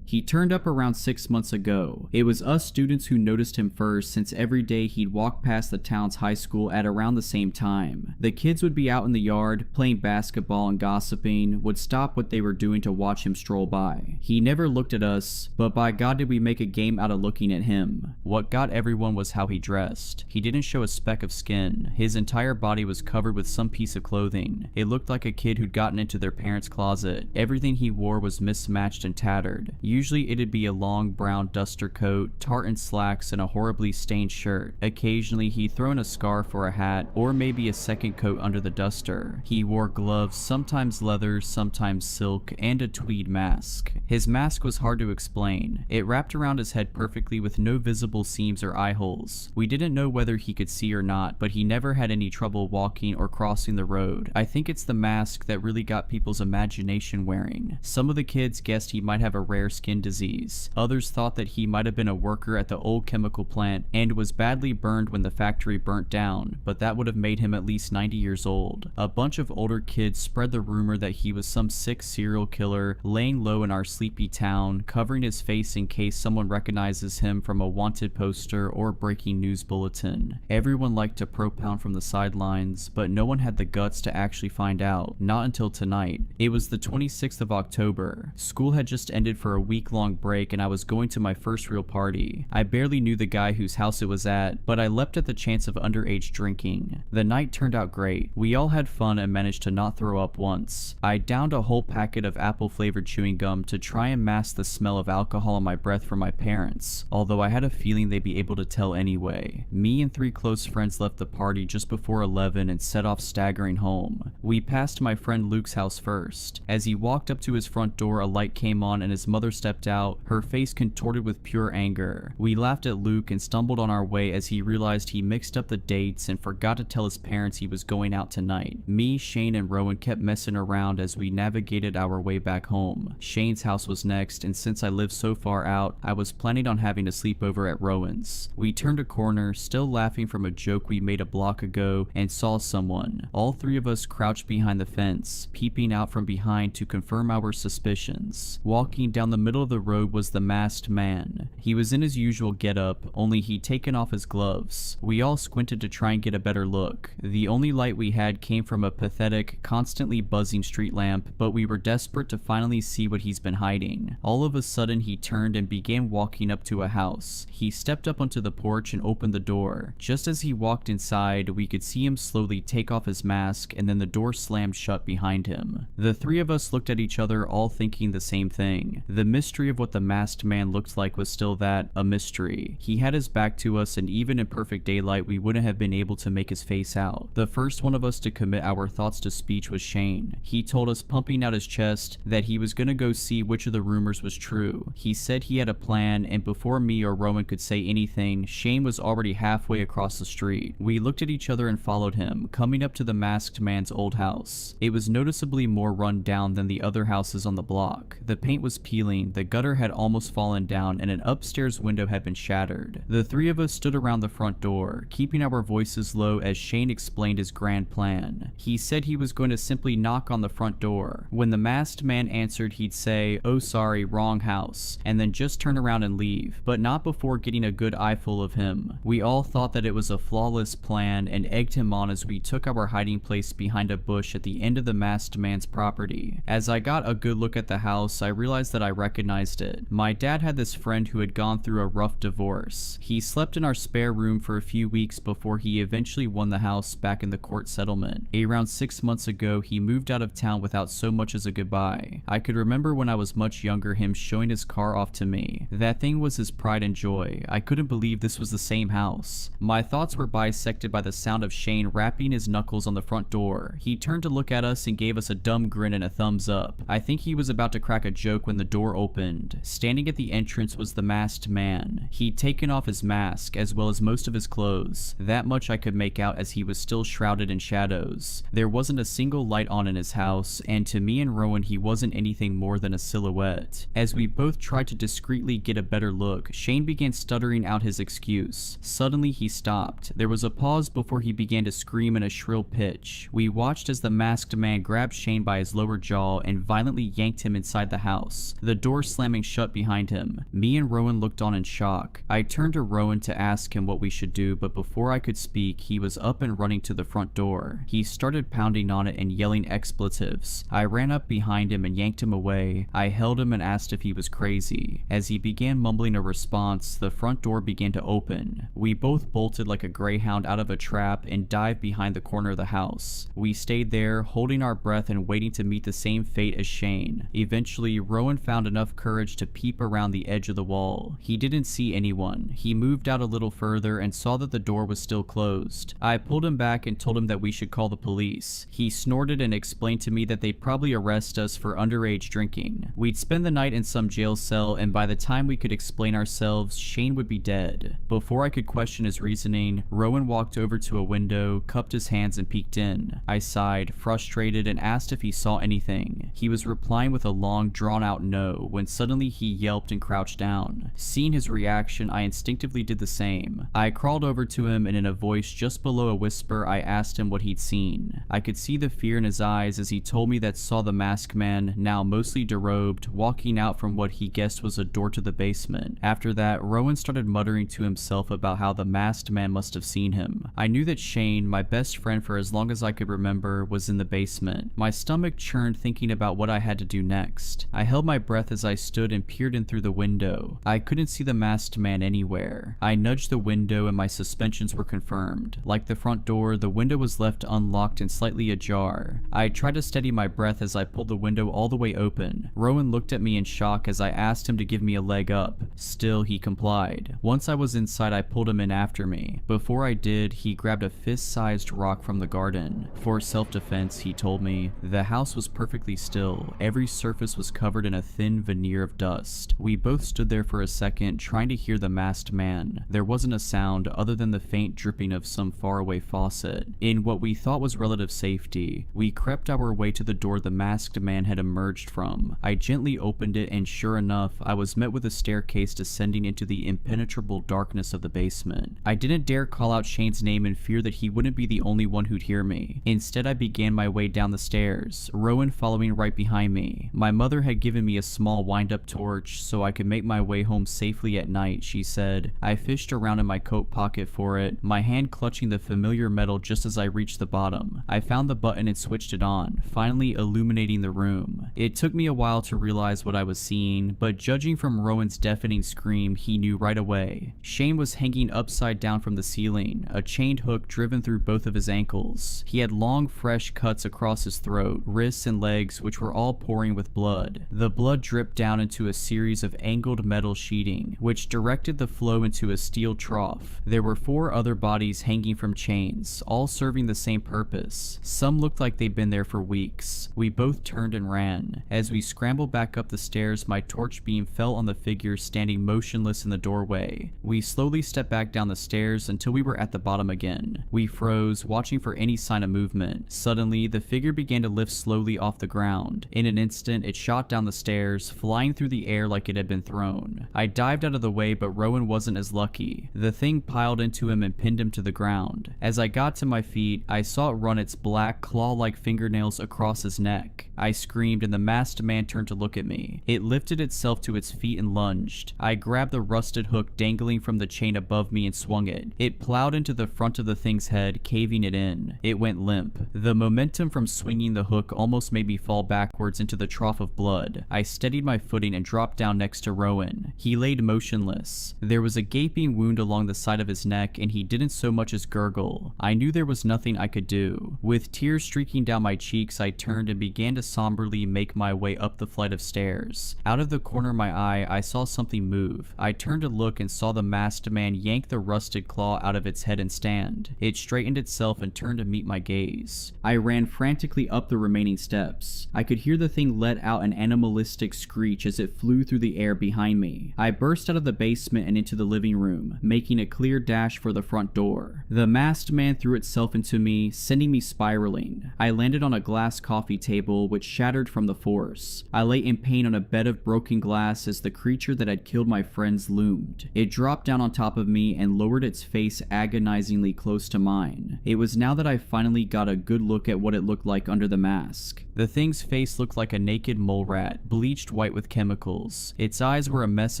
He turned up around 6 months ago. It was us students who noticed him first, since every day he'd walk past the town's high school at around the same time. The kids would be out in the yard, playing basketball and gossiping, would stop what they were doing to watch him stroll by. He never looked at us, but by God did we make a game out of looking at him. What got everyone was how he dressed. He didn't show a speck of skin. His entire body was covered with some piece of clothing. It looked like a kid who'd gotten into their parents' closet. Everything he wore was mismatched and tattered. Usually it'd be a long brown duster coat, tartan slacks, and a horribly stained shirt. Occasionally he'd throw in a scarf or a hat, or maybe a second coat under the duster. He wore gloves, sometimes leather, sometimes silk, and a tweed mask. His mask was hard to explain. It wrapped around his head perfectly with no visible seams or eye holes. We didn't know whether he could see or not, but he never had any trouble walking or crossing the road. I think it's the mask that really got people's imagination wearing. Some of the kids guessed he might have a rare skin disease. Others thought that he might have been a worker at the old chemical plant and was badly burned when the factory burnt down, but that would have made him at least 90 years old. A bunch of older kids spread the rumor that he was some sick serial killer laying low in our sleepy town, covering his face in case someone recognizes him from a wanted poster or breaking news bulletin. Everyone liked to propound from the sidelines, but no one had the guts to actually find out, not until tonight. It was the 26th of October. School had just ended for a week-long break and I was going to my first real party. I barely knew the guy whose house it was at, but I leapt at the chance of underage drinking. The night turned out great. We all had fun and managed to not throw up once. I downed a whole packet of apple-flavored chewing gum to try and mask the smell of alcohol on my breath from my parents, although I had a feeling they'd be able to tell anyway. Me and 3 close friends left the party just before 11 and set off staggering home. We passed my friend Luke's house first. As he walked up to his front door, a light came on and his mother stepped out, her face contorted with pure anger. We laughed at Luke and stumbled on our way as he realized he mixed up the dates and forgot to tell his parents he was going out tonight. Me, Shane, and Rowan kept messing around as we navigated our way back home. Shane's house was next, and since I lived so far out, I was planning on having a sleepover at Rowan's. We turned a corner, still laughing from a joke we made a block ago, and saw someone. All three of us crouched behind the fence, peeping out from behind to confirm our suspicions. Walking down the middle of the road was the masked man. He was in his usual getup, only he'd taken off his gloves. We all squinted to try and get a better look. The only light we had came from a pathetic, constantly buzzing street lamp, but we were desperate to finally see what he's been hiding. All of a sudden he turned and began walking up to a house. He stepped up onto the porch and opened the door. Just as he walked inside, we could see him slowly take off his mask, and then the door slammed shut behind him. The three of us looked at each other, all thinking the same thing. The mystery of what the masked man looked like was still a mystery. He had his back to us, and even in perfect daylight we wouldn't have been able to make his face out. The first one of us to commit our thoughts to speech was Shane. He told us, pumping out his chest, that he was gonna go see which of the rumors was true. He said he had a plan, and before me or Rowan could say anything, Shane was already halfway across the street. We looked at each other and followed him, coming up to the masked man's old house. It was noticeably more run down than the other houses on the block. The paint was peeling, the gutter had almost fallen down, and an upstairs window had been shattered. The three of us stood around the front door, keeping our voices low as Shane explained his grand plan. He said he was going to simply knock on the front door. When the masked man answered, he'd say, "Oh sorry, wrong house," and then just turn around and leave, but not before getting a good eyeful of him. We all thought that it was a flawless plan and egged him on as we took our hiding place behind a bush at the end of the masked man's property. As I got a good look at the house, I realized that I recognized it. My dad had this friend who had gone through a rough divorce. He slept in our spare room for a few weeks before he eventually won the house back in the court settlement. Around 6 months ago, he moved out of town without so much as a goodbye. I could remember when I was much younger him showing his car off to me. That thing was his pride and joy. I couldn't believe this was the same house. My thoughts were bisected by the sound of Shane rapping his knuckles on the front door. He turned to look at us and gave us a dumb grin and a thumbs up. I think he was about to crack a joke when the door opened. Standing at the entrance was the masked man. He'd taken off his mask, as well as most of his clothes. That much I could make out as he was still shrouded in shadows. There wasn't a single light on in his house, and to me and Rowan he wasn't anything more than a silhouette. As we both tried to discreetly get a better look, Shane began stuttering out his excuse. Suddenly he stopped. There was a pause before he began to scream in a shrill pitch. We watched as the masked man grabbed Shane by his lower jaw and violently yanked him inside the house, the door slamming shut behind him. Me and Rowan looked on in shock. I turned to Rowan to ask him what we should do, but before I could speak, he was up and running to the front door. He started pounding on it and yelling expletives. I ran up behind him and yanked him away. I held him and asked if he was crazy. As he began mumbling a response, the front door began to open. We both bolted like a greyhound out of a trap and dived behind the corner of the house. We stayed there, holding our breath and waiting to meet the same fate as Shane. Eventually, Rowan found enough courage to peep around the edge of the wall. He didn't see anyone. He moved out a little further and saw that the door was still closed. I pulled him back and told him that we should call the police. He snorted and explained to me that they'd probably arrest us for underage drinking. We'd spend the night in some jail cell, and by the time we could explain ourselves, Shane would be dead. Before I could question his reasoning, Rowan walked over to a window, cupped his hands and peeked in. I sighed, frustrated, and asked if he saw anything. He was replying with a long, drawn-out no, when suddenly he yelped and crouched down. Seeing his reaction, I instinctively did the same. I crawled over to him and in a voice just below a whisper, I asked him what he'd seen. I could see the fear in his eyes as he told me that saw the masked man, now mostly derobed, walking out from what he guessed was a door to the basement. After that, Rowan started muttering to himself about how the masked man must have seen him. I knew that Shane, my best friend for as long as I could remember, was in the basement. My stomach churned thinking about what I had to do next. I held my breath as I stood and peered in through the window. I couldn't see the masked man anywhere. I nudged the window and my suspicions were confirmed. Like the front door, the window was left unlocked and slightly ajar. I tried to steady my breath as I pulled the window all the way open. Rowan looked at me in shock as I asked him to give me a leg up. Still, he complied. Once I was inside, I pulled him in after me. Before I did, he grabbed a fist-sized rock from the garden. For self-defense, he told me. The house was perfectly still. Every surface was covered in a thin veneer of dust. We both stood there for a second, trying to hear the masked man. There wasn't a sound other than the faint dripping of some faraway faucet. In what we thought was relative safety, we crept our way to the door the masked man had emerged from. I gently opened it, and sure enough, I was met with a staircase descending into the impenetrable darkness of the basement. I didn't dare call out Shane's name in fear that he wouldn't be the only one who'd hear me. Instead, I began my way down the stairs, Rowan following right behind me. My mother had given me a small wind-up torch so I could make my way home safely at night, she said. I fished around in my coat pocket for it, my hand clutching the familiar metal just as I reached the bottom. I found the button and switched it on, finally illuminating the room. It took me a while to realize what I was seeing, but judging from Rowan's deafening scream, he knew right away. Shane was hanging upside down from the ceiling, a chained hook driven through both of his ankles. He had long, fresh cuts across his throat, wrists, and legs, which were all pouring with blood. The blood dripped down into a series of angled metal sheeting, which directed the flow into a steel trough. There were 4 other bodies hanging from chains, all serving the same purpose. Some looked like they'd been there for weeks. We both turned and ran. As we scrambled back up the stairs, my torch beam fell on the figure standing motionless in the doorway. We slowly stepped back down the stairs until we were at the bottom again. We froze, watching for any sign of movement. Suddenly, the figure began to lift slowly off the ground. In an instant, it shot down the stairs, flying through the air like it had been thrown. I dived out of the way, but Rowan wasn't as lucky. The thing piled into him and pinned him to the ground. As I got to my feet, I saw it run its black, claw-like fingernails across his neck. I screamed, and the masked man turned to look at me. It lifted itself to its feet and lunged. I grabbed the rusted hook dangling from the chain above me and swung it. It plowed into the front of the thing's head, caving it in. It went limp. The momentum from swinging the hook almost made me fall backwards into the trough of blood. I steadied my footing and dropped down next to Rowan. He laid motionless. There was a gaping wound along the side of his neck, and he didn't so much as gurgle. I knew there was nothing I could do. With tears streaking down my cheeks, I turned and began to somberly make my way up the flight of stairs. Out of the corner of my eye, I saw something move. I turned to look and saw the masked man yank the rusted claw out of its head and stand. It straightened itself and turned to meet my gaze. I ran frantically up the remaining steps. I could hear the thing let out an animalistic screech as it flew through the air behind me. I burst out of the basement and into the living room, making a clear dash for the front door. The masked man threw itself into me, sending me spiraling. I landed on a glass coffee table, which shattered from the force. I lay in pain on a bed of broken glass as the creature that had killed my friends loomed. It dropped down on top of me and lowered its face agonizingly close to mine. It was now that I finally got a good look at what it looked like under the mask. The thing's face looked like a naked mole rat, bleached white with chemicals. Its eyes were a mess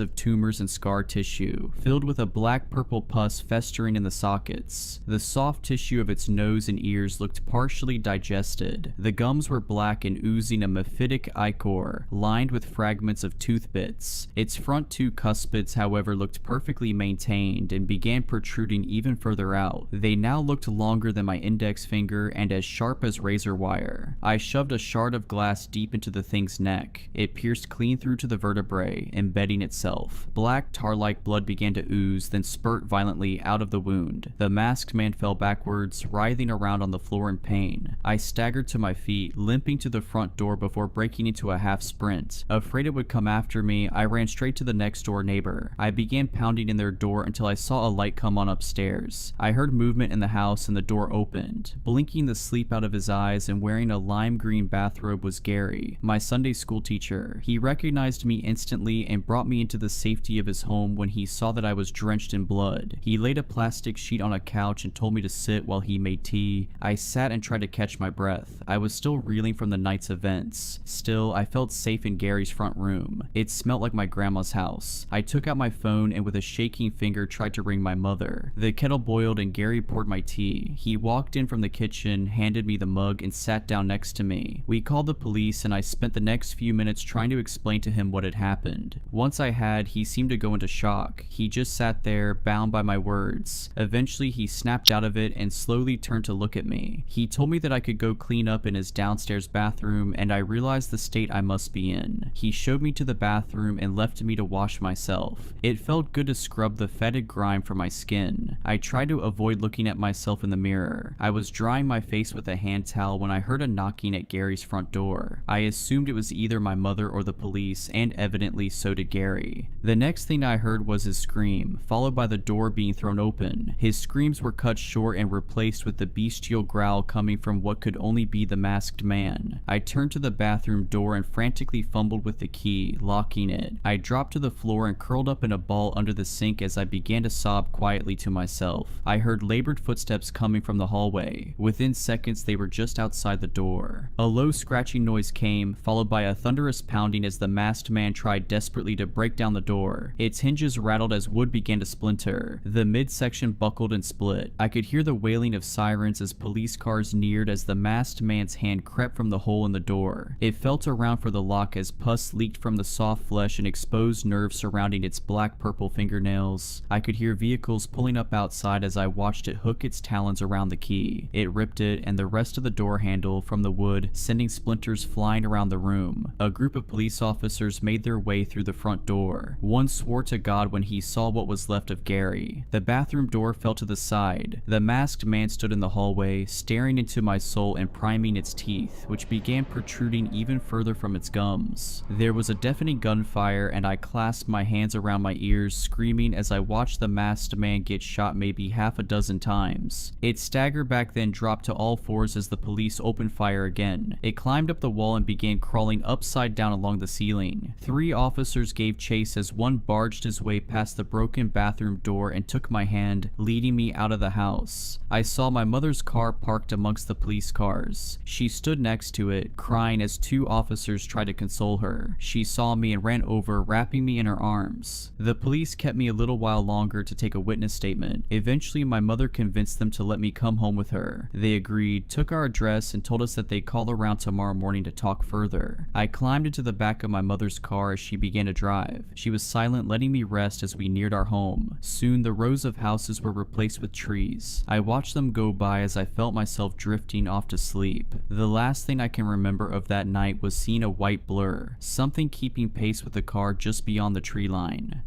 of tumors and scar tissue, filled with a black-purple pus festering in the sockets. The soft tissue of its nose and ears looked partially digested. The gums were black and oozing a mephitic ichor, lined with fragments of tooth bits. Its front 2 cuspids, however, looked perfectly maintained and began protruding even further out. They now looked longer than my index finger and as sharp as razor wire. I shoved a shard of glass deep into the thing's neck. It pierced clean through to the vertebrae, embedding itself. Black tar-like blood began to ooze, then spurt violently out of the wound. The masked man fell backwards, writhing around on the floor in pain. I staggered to my feet, limping to the front door before breaking into a half sprint. Afraid it would come after me, I ran straight to the next door neighbor. I began pounding in their door until I saw a light come on upstairs. I heard movement in the house and the door opened. Blinking the sleep out of his eyes and wearing a lime green bathrobe was Gary, my Sunday school teacher. He recognized me instantly and brought me into the safety of his home when he saw that I was drenched in blood. He laid a plastic sheet on a couch and told me to sit while he made tea. I sat and tried to catch my breath. I was still reeling from the night's events. Still, I felt safe in Gary's front room. It smelled like my grandma's house. I took out my phone and with a shaking finger tried to ring my mother. The kettle boiled and Gary poured my tea. He walked in from the kitchen, handed me the mug, and sat down next to me. We called the police and I spent the next few minutes trying to explain to him what had happened. Once I had, he seemed to go into shock. He just sat there, bound by my words. Eventually, he snapped out of it and slowly turned to look at me. He told me that I could go clean up in his downstairs bathroom, and I realized the state I must be in. He showed me to the bathroom and left me to wash myself. It felt good to scrub the fetid grime from my skin. I tried to avoid looking at myself in the mirror. I was drying my face with a hand towel when I heard a knocking at Gary's front door. I assumed it was either my mother or the police, and evidently so did Gary. The next thing I heard was his scream, followed by the door being thrown open. His screams were cut short and replaced with the bestial growl coming from what could only be the masked man. I turned to the bathroom door and frantically fumbled with the key, locking it. I dropped to the floor and curled up in a ball under the sink as I began to sob quietly to myself. I heard labored footsteps coming from the hallway. Within seconds, they were just outside the door. A low scratching noise came, followed by a thunderous pounding as the masked man tried desperately to break down the door. Its hinges rattled as wood began to splinter. The midsection buckled and split. I could hear the wailing of sirens as police cars neared as the masked man's hand crept from the hole in the door. It felt around for the lock as pus leaked from the soft flesh and exposed nerves surrounding its black-purple fingernails. I could hear vehicles pulling up outside as I watched it hook its talons around the key. It ripped it and the rest of the door handle from the wood, sending splinters flying around the room. A group of police officers made their way through the front door. One swore to God when he saw what was left of Gary. The bathroom door fell to the side. The masked man stood in the hallway, staring into my soul and priming its teeth, which began protruding even further from its gums. There was a deafening gunfire and I clasped my hands around my ears, screaming as I watched the masked man get shot maybe half a dozen times. It staggered back, then dropped to all fours as the police opened fire again. It climbed up the wall and began crawling upside down along the ceiling. 3 officers gave chase as one barged his way past the broken bathroom door and took my hand, leading me out of the house. I saw my mother's car parked amongst the police cars. She stood next to it, crying as 2 officers tried to console her. She saw me and ran over, wrapping me in her arms. The police kept me a little while longer to take a witness statement. Eventually, my mother convinced them to let me come home with her. They agreed, took our address, and told us that they'd call around tomorrow morning to talk further. I climbed into the back of my mother's car as she began to drive. She was silent, letting me rest as we neared our home. Soon, the rows of houses were replaced with trees. I watched them go by as I felt myself drifting off to sleep. The last thing I can remember of that night was seeing a white blur, something keeping pace with the car just beyond the tree line.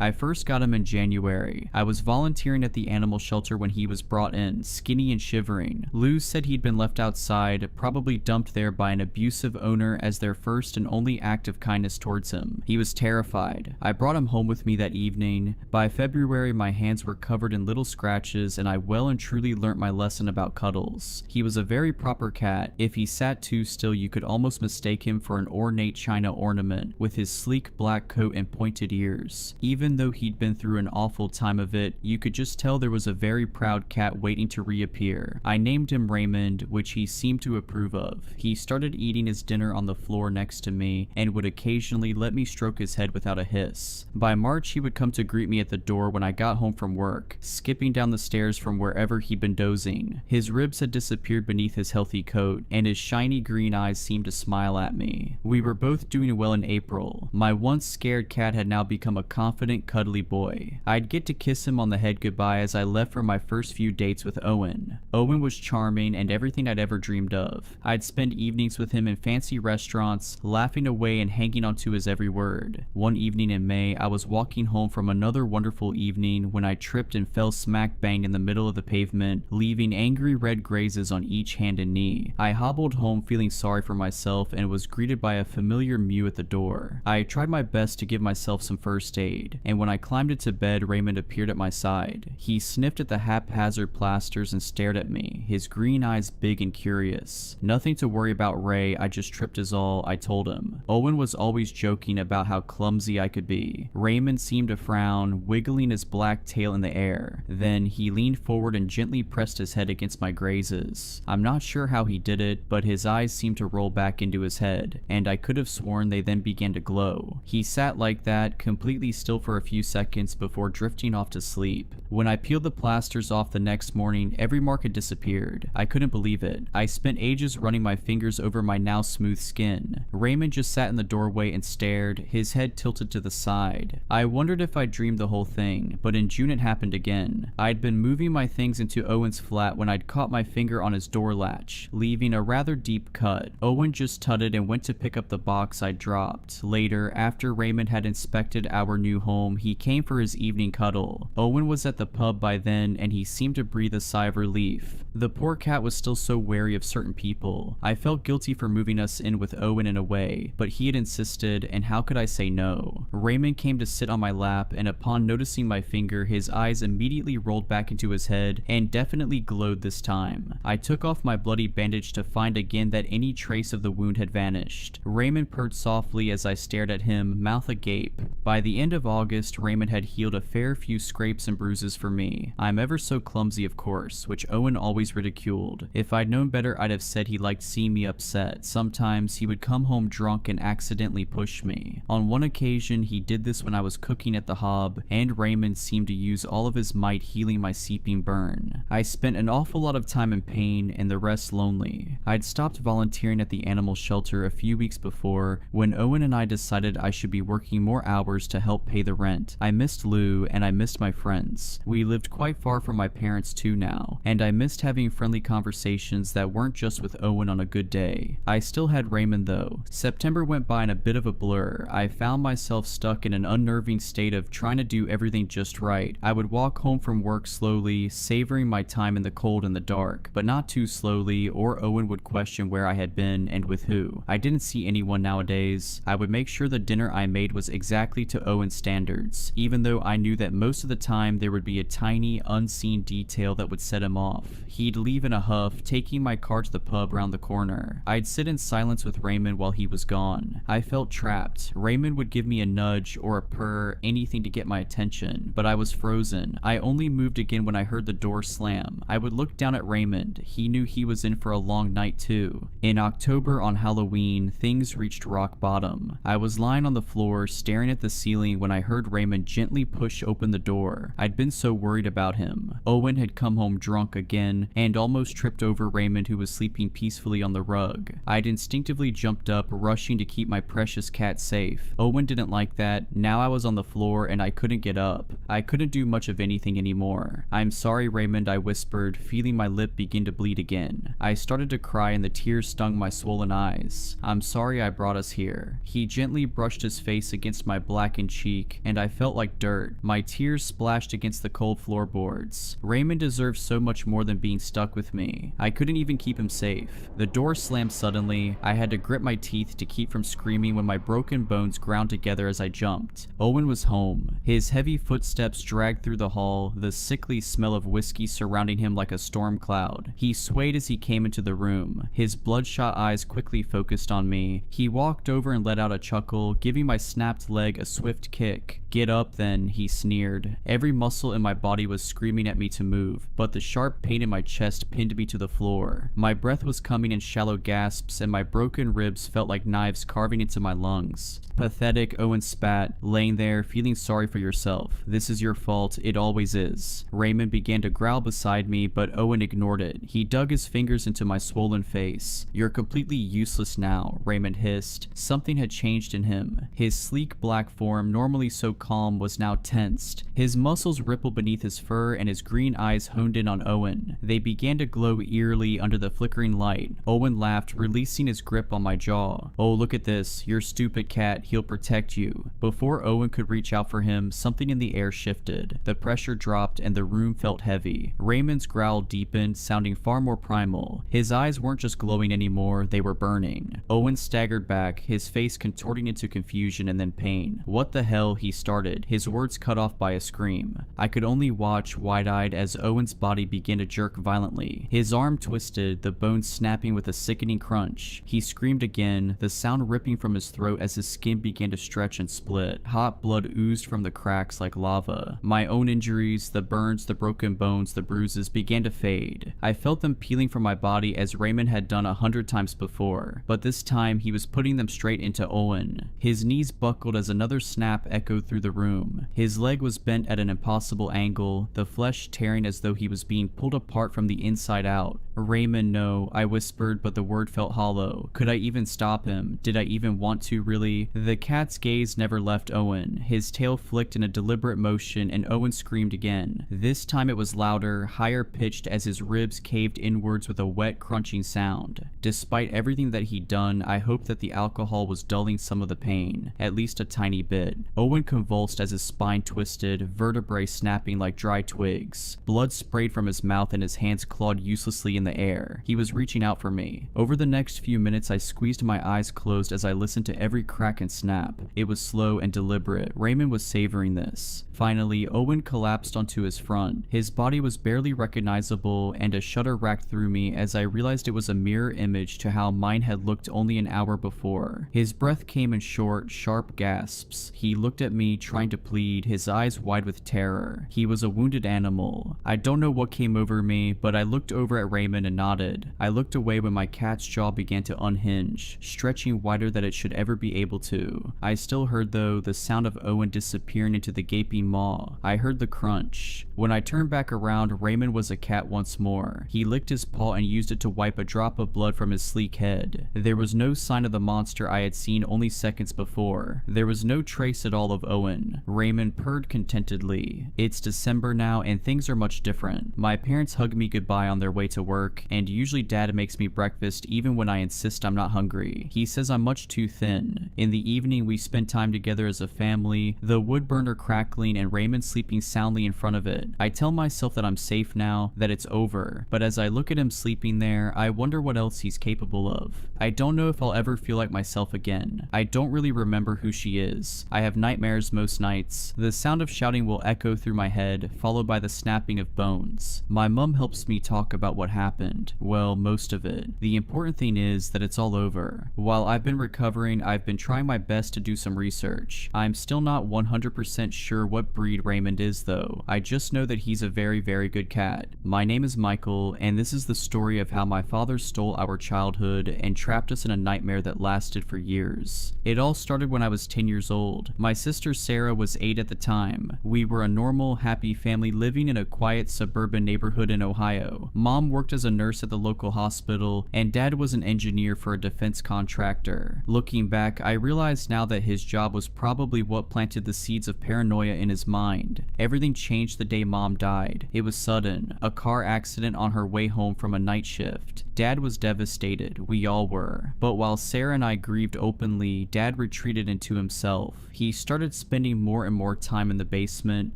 I first got him in January. I was volunteering at the animal shelter when he was brought in, skinny and shivering. Lou said he'd been left outside, probably dumped there by an abusive owner as their first and only act of kindness towards him. He was terrified. I brought him home with me that evening. By February, my hands were covered in little scratches and I well and truly learnt my lesson about cuddles. He was a very proper cat. If he sat too still, you could almost mistake him for an ornate china ornament with his sleek black coat and pointed ears. Even though he'd been through an awful time of it, you could just tell there was a very proud cat waiting to reappear. I named him Raymond, which he seemed to approve of. He started eating his dinner on the floor next to me and would occasionally let me stroke his head without a hiss. By March, he would come to greet me at the door when I got home from work, skipping down the stairs from wherever he'd been dozing. His ribs had disappeared beneath his healthy coat, and his shiny green eyes seemed to smile at me. We were both doing well in April. My once scared cat had now become a confident, cuddly boy. I'd get to kiss him on the head goodbye as I left for my first few dates with Owen. Owen was charming and everything I'd ever dreamed of. I'd spend evenings with him in fancy restaurants, laughing away and hanging onto his every word. One evening in May, I was walking home from another wonderful evening when I tripped and fell smack bang in the middle of the pavement, leaving angry red grazes on each hand and knee. I hobbled home feeling sorry for myself and was greeted by a familiar mew at the door. I tried my best to give myself some first aid, and when I climbed into bed, Raymond appeared at my side. He sniffed at the haphazard plasters and stared at me, his green eyes big and curious. Nothing to worry about, Ray, I just tripped is all, I told him. Owen was always joking about how clumsy I could be. Raymond seemed to frown, wiggling his black tail in the air. Then he leaned forward and gently pressed his head against my grazes. I'm not sure how he did it, but his eyes seemed to roll back into his head, and I could have sworn they then began to glow. He sat like that, completely still for a few seconds before drifting off to sleep. When I peeled the plasters off the next morning, every mark had disappeared. I couldn't believe it. I spent ages running my fingers over my now smooth skin. Raymond just sat in the doorway and stared, his head tilted to the side. I wondered if I dreamed the whole thing, but in June it happened again. I'd been moving my things into Owen's flat when I'd caught my finger on his door latch, leaving a rather deep cut. Owen just tutted and went to pick up the box I'd dropped. Later, after Raymond had inspected our new home, home, he came for his evening cuddle. Owen was at the pub by then, and he seemed to breathe a sigh of relief. The poor cat was still so wary of certain people. I felt guilty for moving us in with Owen in a way, but he had insisted, and how could I say no? Raymond came to sit on my lap, and upon noticing my finger, his eyes immediately rolled back into his head and definitely glowed this time. I took off my bloody bandage to find again that any trace of the wound had vanished. Raymond purred softly as I stared at him, mouth agape. By the end of August, Raymond had healed a fair few scrapes and bruises for me. I'm ever so clumsy, of course, which Owen always ridiculed. If I'd known better, I'd have said he liked seeing me upset. Sometimes he would come home drunk and accidentally push me. On one occasion, he did this when I was cooking at the hob, and Raymond seemed to use all of his might healing my seeping burn. I spent an awful lot of time in pain and the rest lonely. I'd stopped volunteering at the animal shelter a few weeks before when Owen and I decided I should be working more hours to help pay the rent. I missed Lou and I missed my friends. We lived quite far from my parents too now, and I missed having friendly conversations that weren't just with Owen on a good day. I still had Raymond though. September went by in a bit of a blur. I found myself stuck in an unnerving state of trying to do everything just right. I would walk home from work slowly, savoring my time in the cold and the dark, but not too slowly, or Owen would question where I had been and with who. I didn't see anyone nowadays. I would make sure the dinner I made was exactly to Owen's standards, even though I knew that most of the time there would be a tiny, unseen detail that would set him off. He'd leave in a huff, taking my car to the pub round the corner. I'd sit in silence with Raymond while he was gone. I felt trapped. Raymond would give me a nudge or a purr, anything to get my attention, but I was frozen. I only moved again when I heard the door slam. I would look down at Raymond. He knew he was in for a long night too. In October on Halloween, things reached rock bottom. I was lying on the floor, staring at the ceiling when I heard Raymond gently push open the door. I'd been so worried about him. Owen had come home drunk again and almost tripped over Raymond, who was sleeping peacefully on the rug. I'd instinctively jumped up, rushing to keep my precious cat safe. Owen didn't like that. Now I was on the floor and I couldn't get up. I couldn't do much of anything anymore. "I'm sorry, Raymond," I whispered, feeling my lip begin to bleed again. I started to cry and the tears stung my swollen eyes. "I'm sorry I brought us here." He gently brushed his face against my blackened cheek, and I felt like dirt. My tears splashed against the cold floorboards. Raymond deserved so much more than being stuck with me. I couldn't even keep him safe. The door slammed suddenly. I had to grip my teeth to keep from screaming when my broken bones ground together as I jumped. Owen was home. His heavy footsteps dragged through the hall, the sickly smell of whiskey surrounding him like a storm cloud. He swayed as he came into the room. His bloodshot eyes quickly focused on me. He walked over and let out a chuckle, giving my snapped leg a swift kick. "Get up then," he sneered. Every muscle in my body was screaming at me to move, but the sharp pain in my chest pinned me to the floor. My breath was coming in shallow gasps, and my broken ribs felt like knives carving into my lungs. "Pathetic," Owen spat, "laying there, feeling sorry for yourself. This is your fault, it always is." Raymond began to growl beside me, but Owen ignored it. He dug his fingers into my swollen face. "You're completely useless now," Raymond hissed. Something had changed in him. His sleek black form, normally so calm, was now tensed. His muscles rippled beneath his fur and his green eyes honed in on Owen. They began to glow eerily under the flickering light. Owen laughed, releasing his grip on my jaw. "Oh, look at this. You're stupid, cat. He'll protect you." Before Owen could reach out for him, something in the air shifted. The pressure dropped and the room felt heavy. Raymond's growl deepened, sounding far more primal. His eyes weren't just glowing anymore, they were burning. Owen staggered back, his face contorting into confusion and then pain. "What the hell?" he started, his words cut off by a scream. I could only watch, wide-eyed, as Owen's body began to jerk violently. His arm twisted, the bones snapping with a sickening crunch. He screamed again, the sound ripping from his throat as his skin began to stretch and split. Hot blood oozed from the cracks like lava. My own injuries, the burns, the broken bones, the bruises, began to fade. I felt them peeling from my body as Raymond had done 100 times before, but this time he was putting them straight into Owen. His knees buckled as another snap echoed through the room. His leg was bent at an impossible angle, the flesh tearing as though he was being pulled apart from the inside out. "Raymond, no," I whispered, but the word felt hollow. Could I even stop him? Did I even want to, really? The cat's gaze never left Owen. His tail flicked in a deliberate motion, and Owen screamed again. This time it was louder, higher pitched as his ribs caved inwards with a wet, crunching sound. Despite everything that he'd done, I hoped that the alcohol was dulling some of the pain, at least a tiny bit. Owen convulsed as his spine twisted, vertebrae snapping like dry twigs. Blood sprayed from his mouth and his hands clawed uselessly in the air. He was reaching out for me. Over the next few minutes, I squeezed my eyes closed as I listened to every crack and snap. It was slow and deliberate. Raymond was savoring this. Finally, Owen collapsed onto his front. His body was barely recognizable, and a shudder racked through me as I realized it was a mirror image to how mine had looked only an hour before. His breath came in short, sharp gasps. He looked at me, trying to plead, his eyes wide with terror. He was a wounded animal. I don't know what came over me, but I looked over at Raymond and nodded. I looked away when my cat's jaw began to unhinge, stretching wider than it should ever be able to. I still heard, though, the sound of Owen disappearing into the gaping maw. I heard the crunch. When I turned back around, Raymond was a cat once more. He licked his paw and used it to wipe a drop of blood from his sleek head. There was no sign of the monster I had seen only seconds before. There was no trace at all of Owen. Raymond purred contentedly. It's December now and things are much different. My parents hug me goodbye on their way to work, and usually Dad makes me breakfast even when I insist I'm not hungry. He says I'm much too thin. In the evening we spend time together as a family, the wood burner crackling and Raymond sleeping soundly in front of it. I tell myself that I'm safe now, that it's over, but as I look at him sleeping there, I wonder what else he's capable of. I don't know if I'll ever feel like myself again. I don't really remember who she is. I have nightmares most nights. The sound of shouting will echo through my head, followed by the snapping of bones. My mom helps me talk about what happened. Well, most of it. The important thing is that it's all over. While I've been recovering, I've been trying my best to do some research. I'm still not 100% sure what breed Raymond is though. I just know that he's a very, very good cat. My name is Michael, and this is the story of how my father stole our childhood and trapped us in a nightmare that lasted for years. It all started when I was 10 years old. My sister Sarah was 8 at the time. We were a normal, happy family living in a quiet suburban neighborhood in Ohio. Mom worked as a nurse at the local hospital, and Dad was an engineer for a defense contractor. Looking back, I realize now that his job was probably what planted the seeds of paranoia in his mind. Everything changed the day Mom died. It was sudden, a car accident on her way home from a night shift. Dad was devastated, we all were. But while Sarah and I grieved openly, Dad retreated into himself. He started spending more and more time in the basement,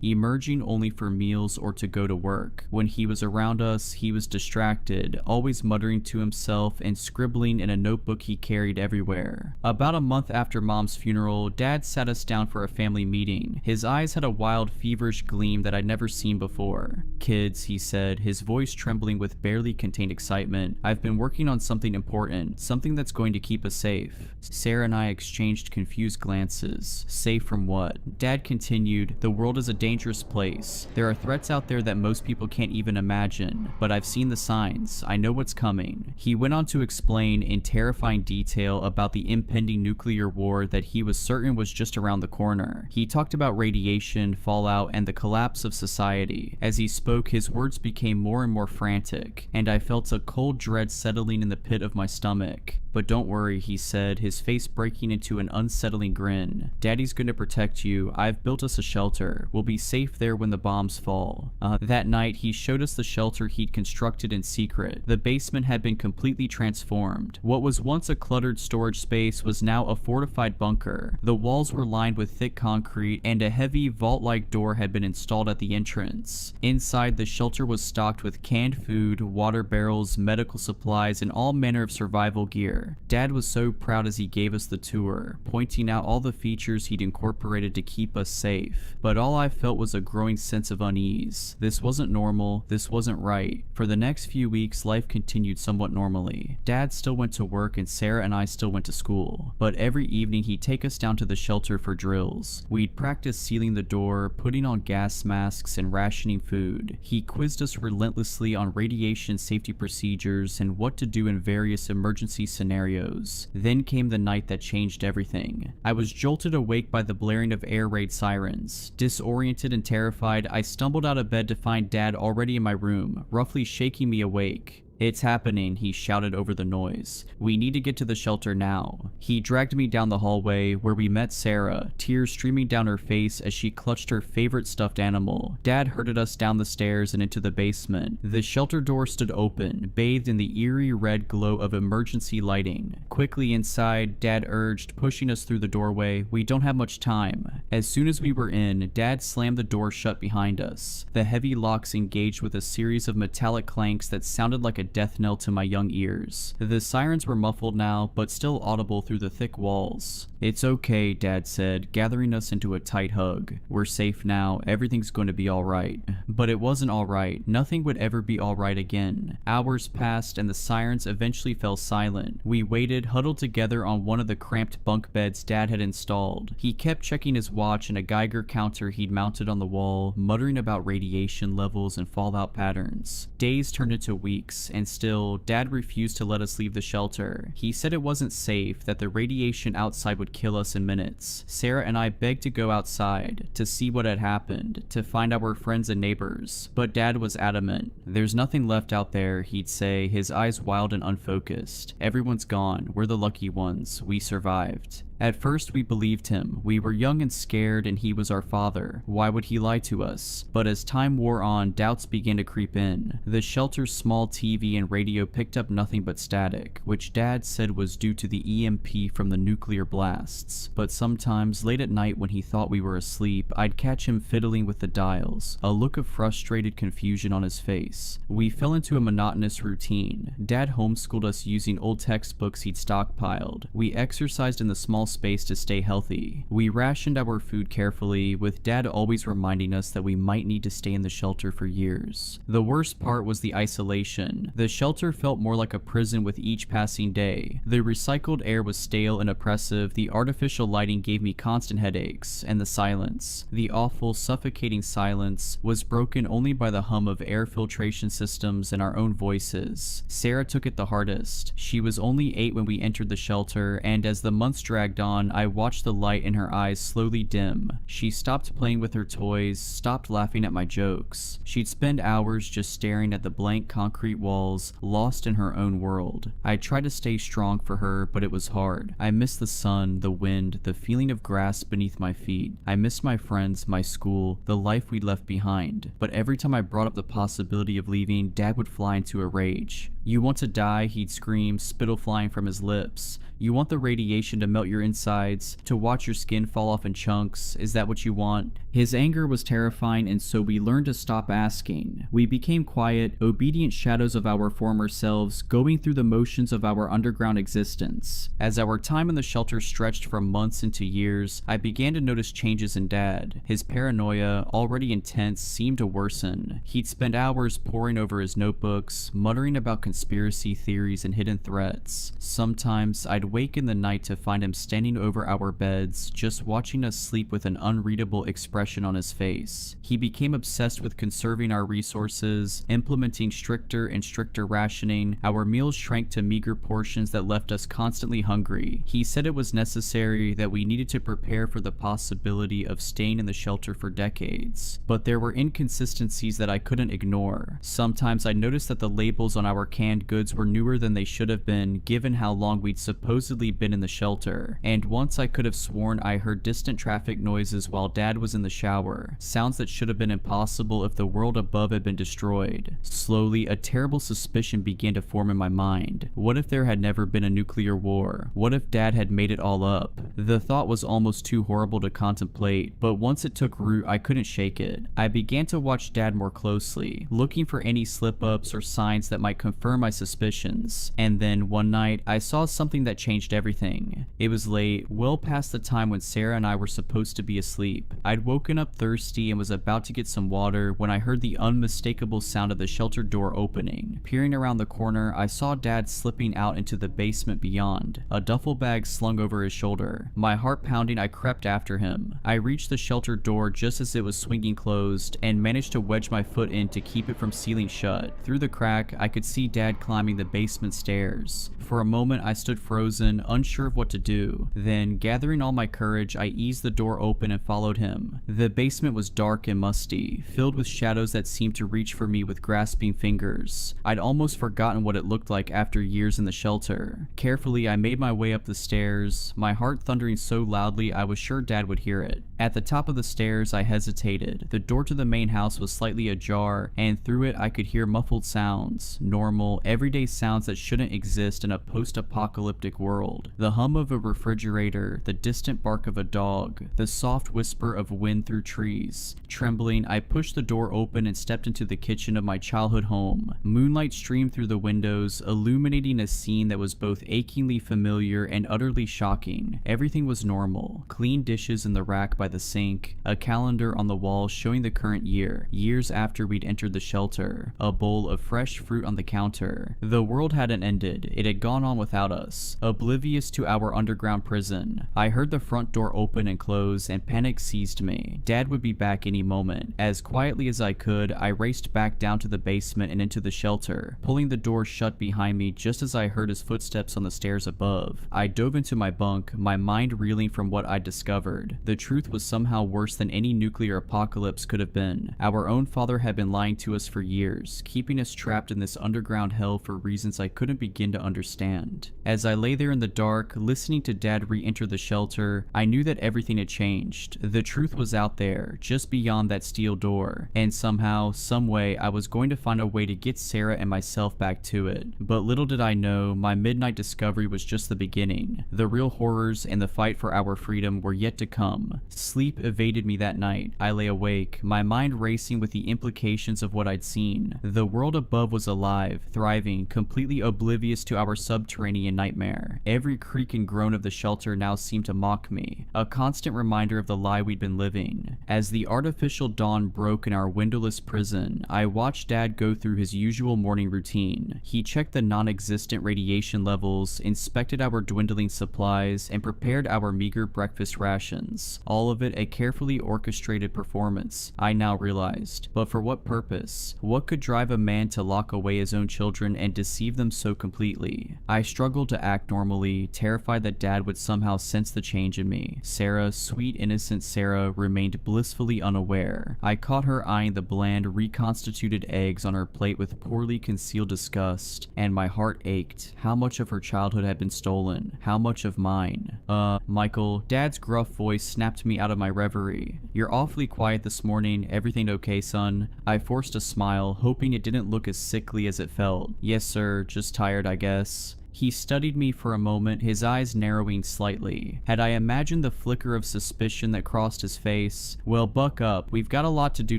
emerging only for meals or to go to work. When he was around us, he was distracted, always muttering to himself and scribbling in a notebook he carried everywhere. About a month after Mom's funeral, Dad sat us down for a family meeting. His eyes had a wild, feverish gleam that I'd never seen before. "Kids," he said, his voice trembling with barely contained excitement, "I've been working on something important, something that's going to keep us safe." Sarah and I exchanged confused glances. Safe from what? Dad continued, "The world is a dangerous place. There are threats out there that most people can't even imagine, but I've seen the signs. I know what's coming." He went on to explain in terrifying detail about the impending nuclear war that he was certain was just around the corner. He talked about radiation, fallout, and the collapse of society. As he spoke, his words became more and more frantic, and I felt a cold dread settling in the pit of my stomach. "But don't worry," he said, his face breaking into an unsettling grin. "Daddy's going to protect you. I've built us a shelter. We'll be safe there when the bombs fall." That night, he showed us the shelter he'd constructed in secret. The basement had been completely transformed. What was once a cluttered storage space was now a fortified bunker. The walls were lined with thick concrete, and a heavy vault-like door had been installed at the entrance. Inside, the shelter was stocked with canned food, water barrels, medical supplies, and all manner of survival gear. Dad was so proud as he gave us the tour, pointing out all the features he'd incorporated to keep us safe. But all I felt was a growing sense of unease. This wasn't normal, this wasn't right. For the next few weeks, life continued somewhat normally. Dad still went to work and Sarah and I still went to school. But every evening he'd take us down to the shelter for drills. We'd practice sealing the door, putting on gas masks, and rationing food. He quizzed us relentlessly on radiation safety procedures and what to do in various emergency scenarios. Then came the night that changed everything. I was jolted awake by the blaring of air raid sirens. Disoriented and terrified, I stumbled out of bed to find Dad already in my room, roughly shaking me awake. "It's happening," he shouted over the noise. "We need to get to the shelter now." He dragged me down the hallway where we met Sarah, tears streaming down her face as she clutched her favorite stuffed animal. Dad herded us down the stairs and into the basement. The shelter door stood open, bathed in the eerie red glow of emergency lighting. Quickly inside, Dad urged, pushing us through the doorway. "We don't have much time." As soon as we were in, Dad slammed the door shut behind us. The heavy locks engaged with a series of metallic clanks that sounded like a death knell to my young ears. The sirens were muffled now, but still audible through the thick walls. "It's okay," Dad said, gathering us into a tight hug. "We're safe now. Everything's going to be alright." But it wasn't alright. Nothing would ever be alright again. Hours passed and the sirens eventually fell silent. We waited, huddled together on one of the cramped bunk beds Dad had installed. He kept checking his watch and a Geiger counter he'd mounted on the wall, muttering about radiation levels and fallout patterns. Days turned into weeks, and still, Dad refused to let us leave the shelter. He said it wasn't safe, that the radiation outside would kill us in minutes. Sarah and I begged to go outside, to see what had happened, to find our friends and neighbors. But Dad was adamant. "There's nothing left out there," he'd say, his eyes wild and unfocused. "Everyone's gone. We're the lucky ones. We survived." At first we believed him. We were young and scared and he was our father. Why would he lie to us? But as time wore on, doubts began to creep in. The shelter's small TV and radio picked up nothing but static, which Dad said was due to the EMP from the nuclear blasts. But sometimes, late at night when he thought we were asleep, I'd catch him fiddling with the dials, a look of frustrated confusion on his face. We fell into a monotonous routine. Dad homeschooled us using old textbooks he'd stockpiled. We exercised in the small space to stay healthy. We rationed our food carefully, with Dad always reminding us that we might need to stay in the shelter for years. The worst part was the isolation. The shelter felt more like a prison with each passing day. The recycled air was stale and oppressive, the artificial lighting gave me constant headaches, and the silence, the awful, suffocating silence, was broken only by the hum of air filtration systems and our own voices. Sarah took it the hardest. She was only 8 when we entered the shelter, and as the months dragged on, I watched the light in her eyes slowly dim. She stopped playing with her toys, stopped laughing at my jokes. She'd spend hours just staring at the blank concrete walls, lost in her own world. I tried to stay strong for her, but it was hard. I missed the sun, the wind, the feeling of grass beneath my feet. I missed my friends, my school, the life we'd left behind. But every time I brought up the possibility of leaving, Dad would fly into a rage. "You want to die?" he'd scream, spittle flying from his lips. "You want the radiation to melt your insides, to watch your skin fall off in chunks? Is that what you want?" His anger was terrifying, and so we learned to stop asking. We became quiet, obedient shadows of our former selves, going through the motions of our underground existence. As our time in the shelter stretched from months into years, I began to notice changes in Dad. His paranoia, already intense, seemed to worsen. He'd spend hours poring over his notebooks, muttering about conspiracy theories and hidden threats. Sometimes I'd wake in the night to find him standing over our beds, just watching us sleep with an unreadable expression on his face. He became obsessed with conserving our resources, implementing stricter and stricter rationing. Our meals shrank to meager portions that left us constantly hungry. He said it was necessary, that we needed to prepare for the possibility of staying in the shelter for decades. But there were inconsistencies that I couldn't ignore. Sometimes I noticed that the labels on our canned goods were newer than they should have been, given how long we'd supposedly been in the shelter. And once I could have sworn I heard distant traffic noises while Dad was in the shower, sounds that should have been impossible if the world above had been destroyed. Slowly, a terrible suspicion began to form in my mind. What if there had never been a nuclear war? What if Dad had made it all up? The thought was almost too horrible to contemplate, but once it took root, I couldn't shake it. I began to watch Dad more closely, looking for any slip-ups or signs that might confirm my suspicions. And then, one night, I saw something that changed everything. It was late, well past the time when Sarah and I were supposed to be asleep. I'd woken up thirsty and was about to get some water when I heard the unmistakable sound of the shelter door opening. Peering around the corner, I saw Dad slipping out into the basement beyond, a duffel bag slung over his shoulder. My heart pounding, I crept after him. I reached the shelter door just as it was swinging closed, and managed to wedge my foot in to keep it from sealing shut. Through the crack, I could see Dad climbing the basement stairs. For a moment, I stood frozen frozen, unsure of what to do. Then, gathering all my courage, I eased the door open and followed him. The basement was dark and musty, filled with shadows that seemed to reach for me with grasping fingers. I'd almost forgotten what it looked like after years in the shelter. Carefully, I made my way up the stairs, my heart thundering so loudly I was sure Dad would hear it. At the top of the stairs, I hesitated. The door to the main house was slightly ajar, and through it I could hear muffled sounds, normal, everyday sounds that shouldn't exist in a post-apocalyptic world. The hum of a refrigerator, the distant bark of a dog, the soft whisper of wind through trees. Trembling, I pushed the door open and stepped into the kitchen of my childhood home. Moonlight streamed through the windows, illuminating a scene that was both achingly familiar and utterly shocking. Everything was normal. Clean dishes in the rack by the sink, a calendar on the wall showing the current year, years after we'd entered the shelter, a bowl of fresh fruit on the counter. The world hadn't ended, it had gone on without us, oblivious to our underground prison. I heard the front door open and close, and panic seized me. Dad would be back any moment. As quietly as I could, I raced back down to the basement and into the shelter, pulling the door shut behind me just as I heard his footsteps on the stairs above. I dove into my bunk, my mind reeling from what I'd discovered. The truth was somehow worse than any nuclear apocalypse could have been. Our own father had been lying to us for years, keeping us trapped in this underground hell for reasons I couldn't begin to understand. As I lay there in the dark, listening to Dad re-enter the shelter, I knew that everything had changed. The truth was out there, just beyond that steel door, and somehow, someway, I was going to find a way to get Sarah and myself back to it. But little did I know, my midnight discovery was just the beginning. The real horrors and the fight for our freedom were yet to come. Sleep evaded me that night. I lay awake, my mind racing with the implications of what I'd seen. The world above was alive, thriving, completely oblivious to our subterranean nightmare. Every creak and groan of the shelter now seemed to mock me, a constant reminder of the lie we'd been living. As the artificial dawn broke in our windowless prison, I watched Dad go through his usual morning routine. He checked the non-existent radiation levels, inspected our dwindling supplies, and prepared our meager breakfast rations. All of it a carefully orchestrated performance, I now realized. But for what purpose? What could drive a man to lock away his own children and deceive them so completely? I struggled to act normally, terrified that Dad would somehow sense the change in me. Sarah, sweet innocent Sarah, remained blissfully unaware. I caught her eyeing the bland, reconstituted eggs on her plate with poorly concealed disgust, and my heart ached. How much of her childhood had been stolen? How much of mine? Michael, Dad's gruff voice snapped me out of my reverie. You're awfully quiet this morning. Everything okay, son? I forced a smile, hoping it didn't look as sickly as it felt. Yes, sir. Just tired, I guess. He studied me for a moment, his eyes narrowing slightly. Had I imagined the flicker of suspicion that crossed his face? Well, buck up. We've got a lot to do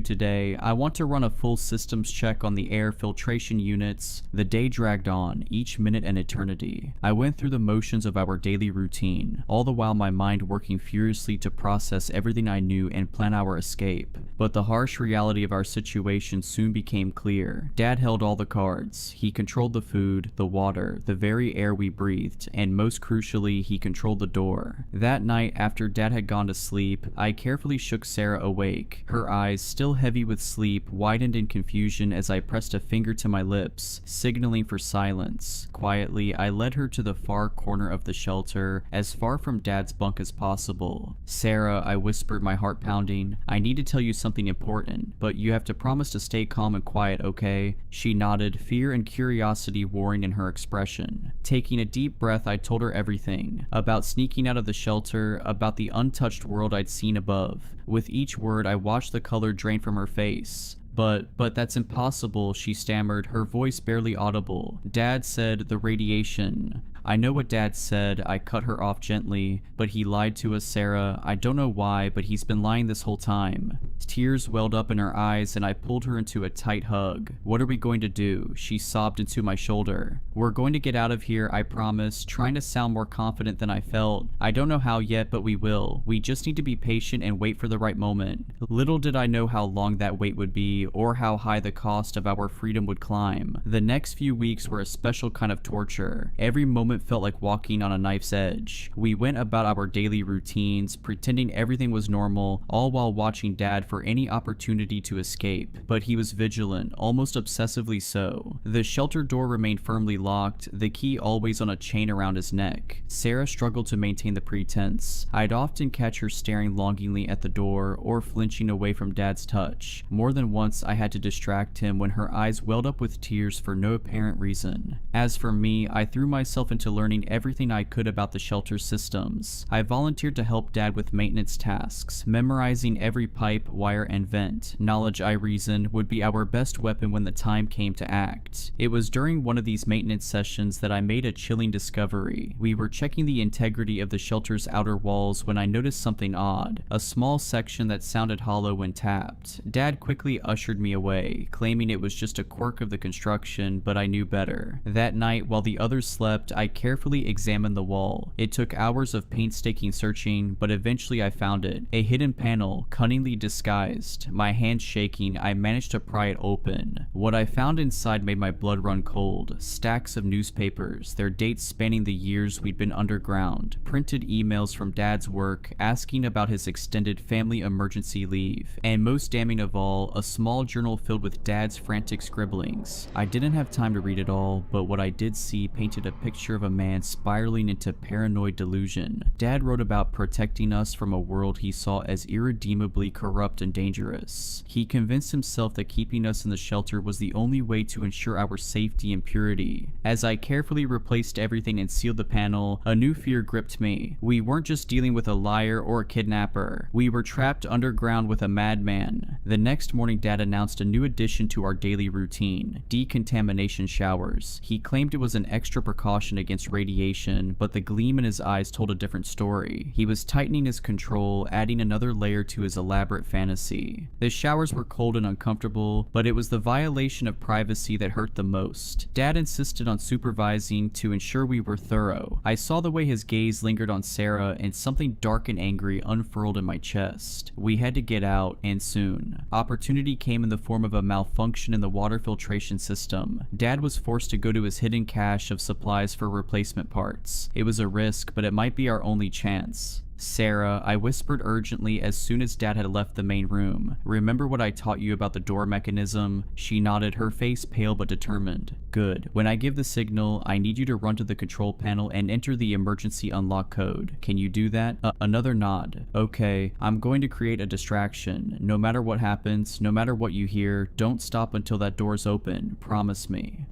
today. I want to run a full systems check on the air filtration units. The day dragged on, each minute an eternity. I went through the motions of our daily routine, all the while my mind working furiously to process everything I knew and plan our escape. But the harsh reality of our situation soon became clear. Dad held all the cards. He controlled the food, the water, the very air we breathed, and most crucially, he controlled the door. That night, after Dad had gone to sleep, I carefully shook Sarah awake. Her eyes, still heavy with sleep, widened in confusion as I pressed a finger to my lips, signaling for silence. Quietly, I led her to the far corner of the shelter, as far from Dad's bunk as possible. Sarah, I whispered, my heart pounding, I need to tell you something important, but you have to promise to stay calm and quiet, okay? She nodded, fear and curiosity warring in her expression. Taking a deep breath, I told her everything. About sneaking out of the shelter, about the untouched world I'd seen above. With each word, I watched the color drain from her face. But that's impossible, she stammered, her voice barely audible. Dad said the radiation. I know what Dad said, I cut her off gently, but he lied to us, Sarah. I don't know why, but he's been lying this whole time. Tears welled up in her eyes and I pulled her into a tight hug. What are we going to do? She sobbed into my shoulder. We're going to get out of here, I promise, trying to sound more confident than I felt. I don't know how yet, but we will. We just need to be patient and wait for the right moment. Little did I know how long that wait would be, or how high the cost of our freedom would climb. The next few weeks were a special kind of torture. Every moment moment felt like walking on a knife's edge. We went about our daily routines, pretending everything was normal, all while watching Dad for any opportunity to escape. But he was vigilant, almost obsessively so. The shelter door remained firmly locked, the key always on a chain around his neck. Sarah struggled to maintain the pretense. I'd often catch her staring longingly at the door or flinching away from Dad's touch. More than once I had to distract him when her eyes welled up with tears for no apparent reason. As for me, I threw myself into learning everything I could about the shelter's systems. I volunteered to help Dad with maintenance tasks, memorizing every pipe, wire, and vent. Knowledge, I reasoned, would be our best weapon when the time came to act. It was during one of these maintenance sessions that I made a chilling discovery. We were checking the integrity of the shelter's outer walls when I noticed something odd, a small section that sounded hollow when tapped. Dad quickly ushered me away, claiming it was just a quirk of the construction, but I knew better. That night, while the others slept, I carefully examined the wall. It took hours of painstaking searching, but eventually I found it. A hidden panel, cunningly disguised. My hands shaking, I managed to pry it open. What I found inside made my blood run cold. Stacks of newspapers, their dates spanning the years we'd been underground. Printed emails from Dad's work, asking about his extended family emergency leave. And most damning of all, a small journal filled with Dad's frantic scribblings. I didn't have time to read it all, but what I did see painted a picture of a man spiraling into paranoid delusion. Dad wrote about protecting us from a world he saw as irredeemably corrupt and dangerous. He convinced himself that keeping us in the shelter was the only way to ensure our safety and purity. As I carefully replaced everything and sealed the panel, a new fear gripped me. We weren't just dealing with a liar or a kidnapper. We were trapped underground with a madman. The next morning, Dad announced a new addition to our daily routine: decontamination showers. He claimed it was an extra precaution against radiation, but the gleam in his eyes told a different story. He was tightening his control, adding another layer to his elaborate fantasy. The showers were cold and uncomfortable, but it was the violation of privacy that hurt the most. Dad insisted on supervising to ensure we were thorough. I saw the way his gaze lingered on Sarah, and something dark and angry unfurled in my chest. We had to get out, and soon. Opportunity came in the form of a malfunction in the water filtration system. Dad was forced to go to his hidden cache of supplies for replacement parts. It was a risk, but it might be our only chance. Sarah, I whispered urgently as soon as Dad had left the main room. Remember what I taught you about the door mechanism? She nodded, her face pale but determined. Good. When I give the signal, I need you to run to the control panel and enter the emergency unlock code. Can you do that? Another nod. Okay, I'm going to create a distraction. No matter what happens, no matter what you hear, don't stop until that door's open. Promise me.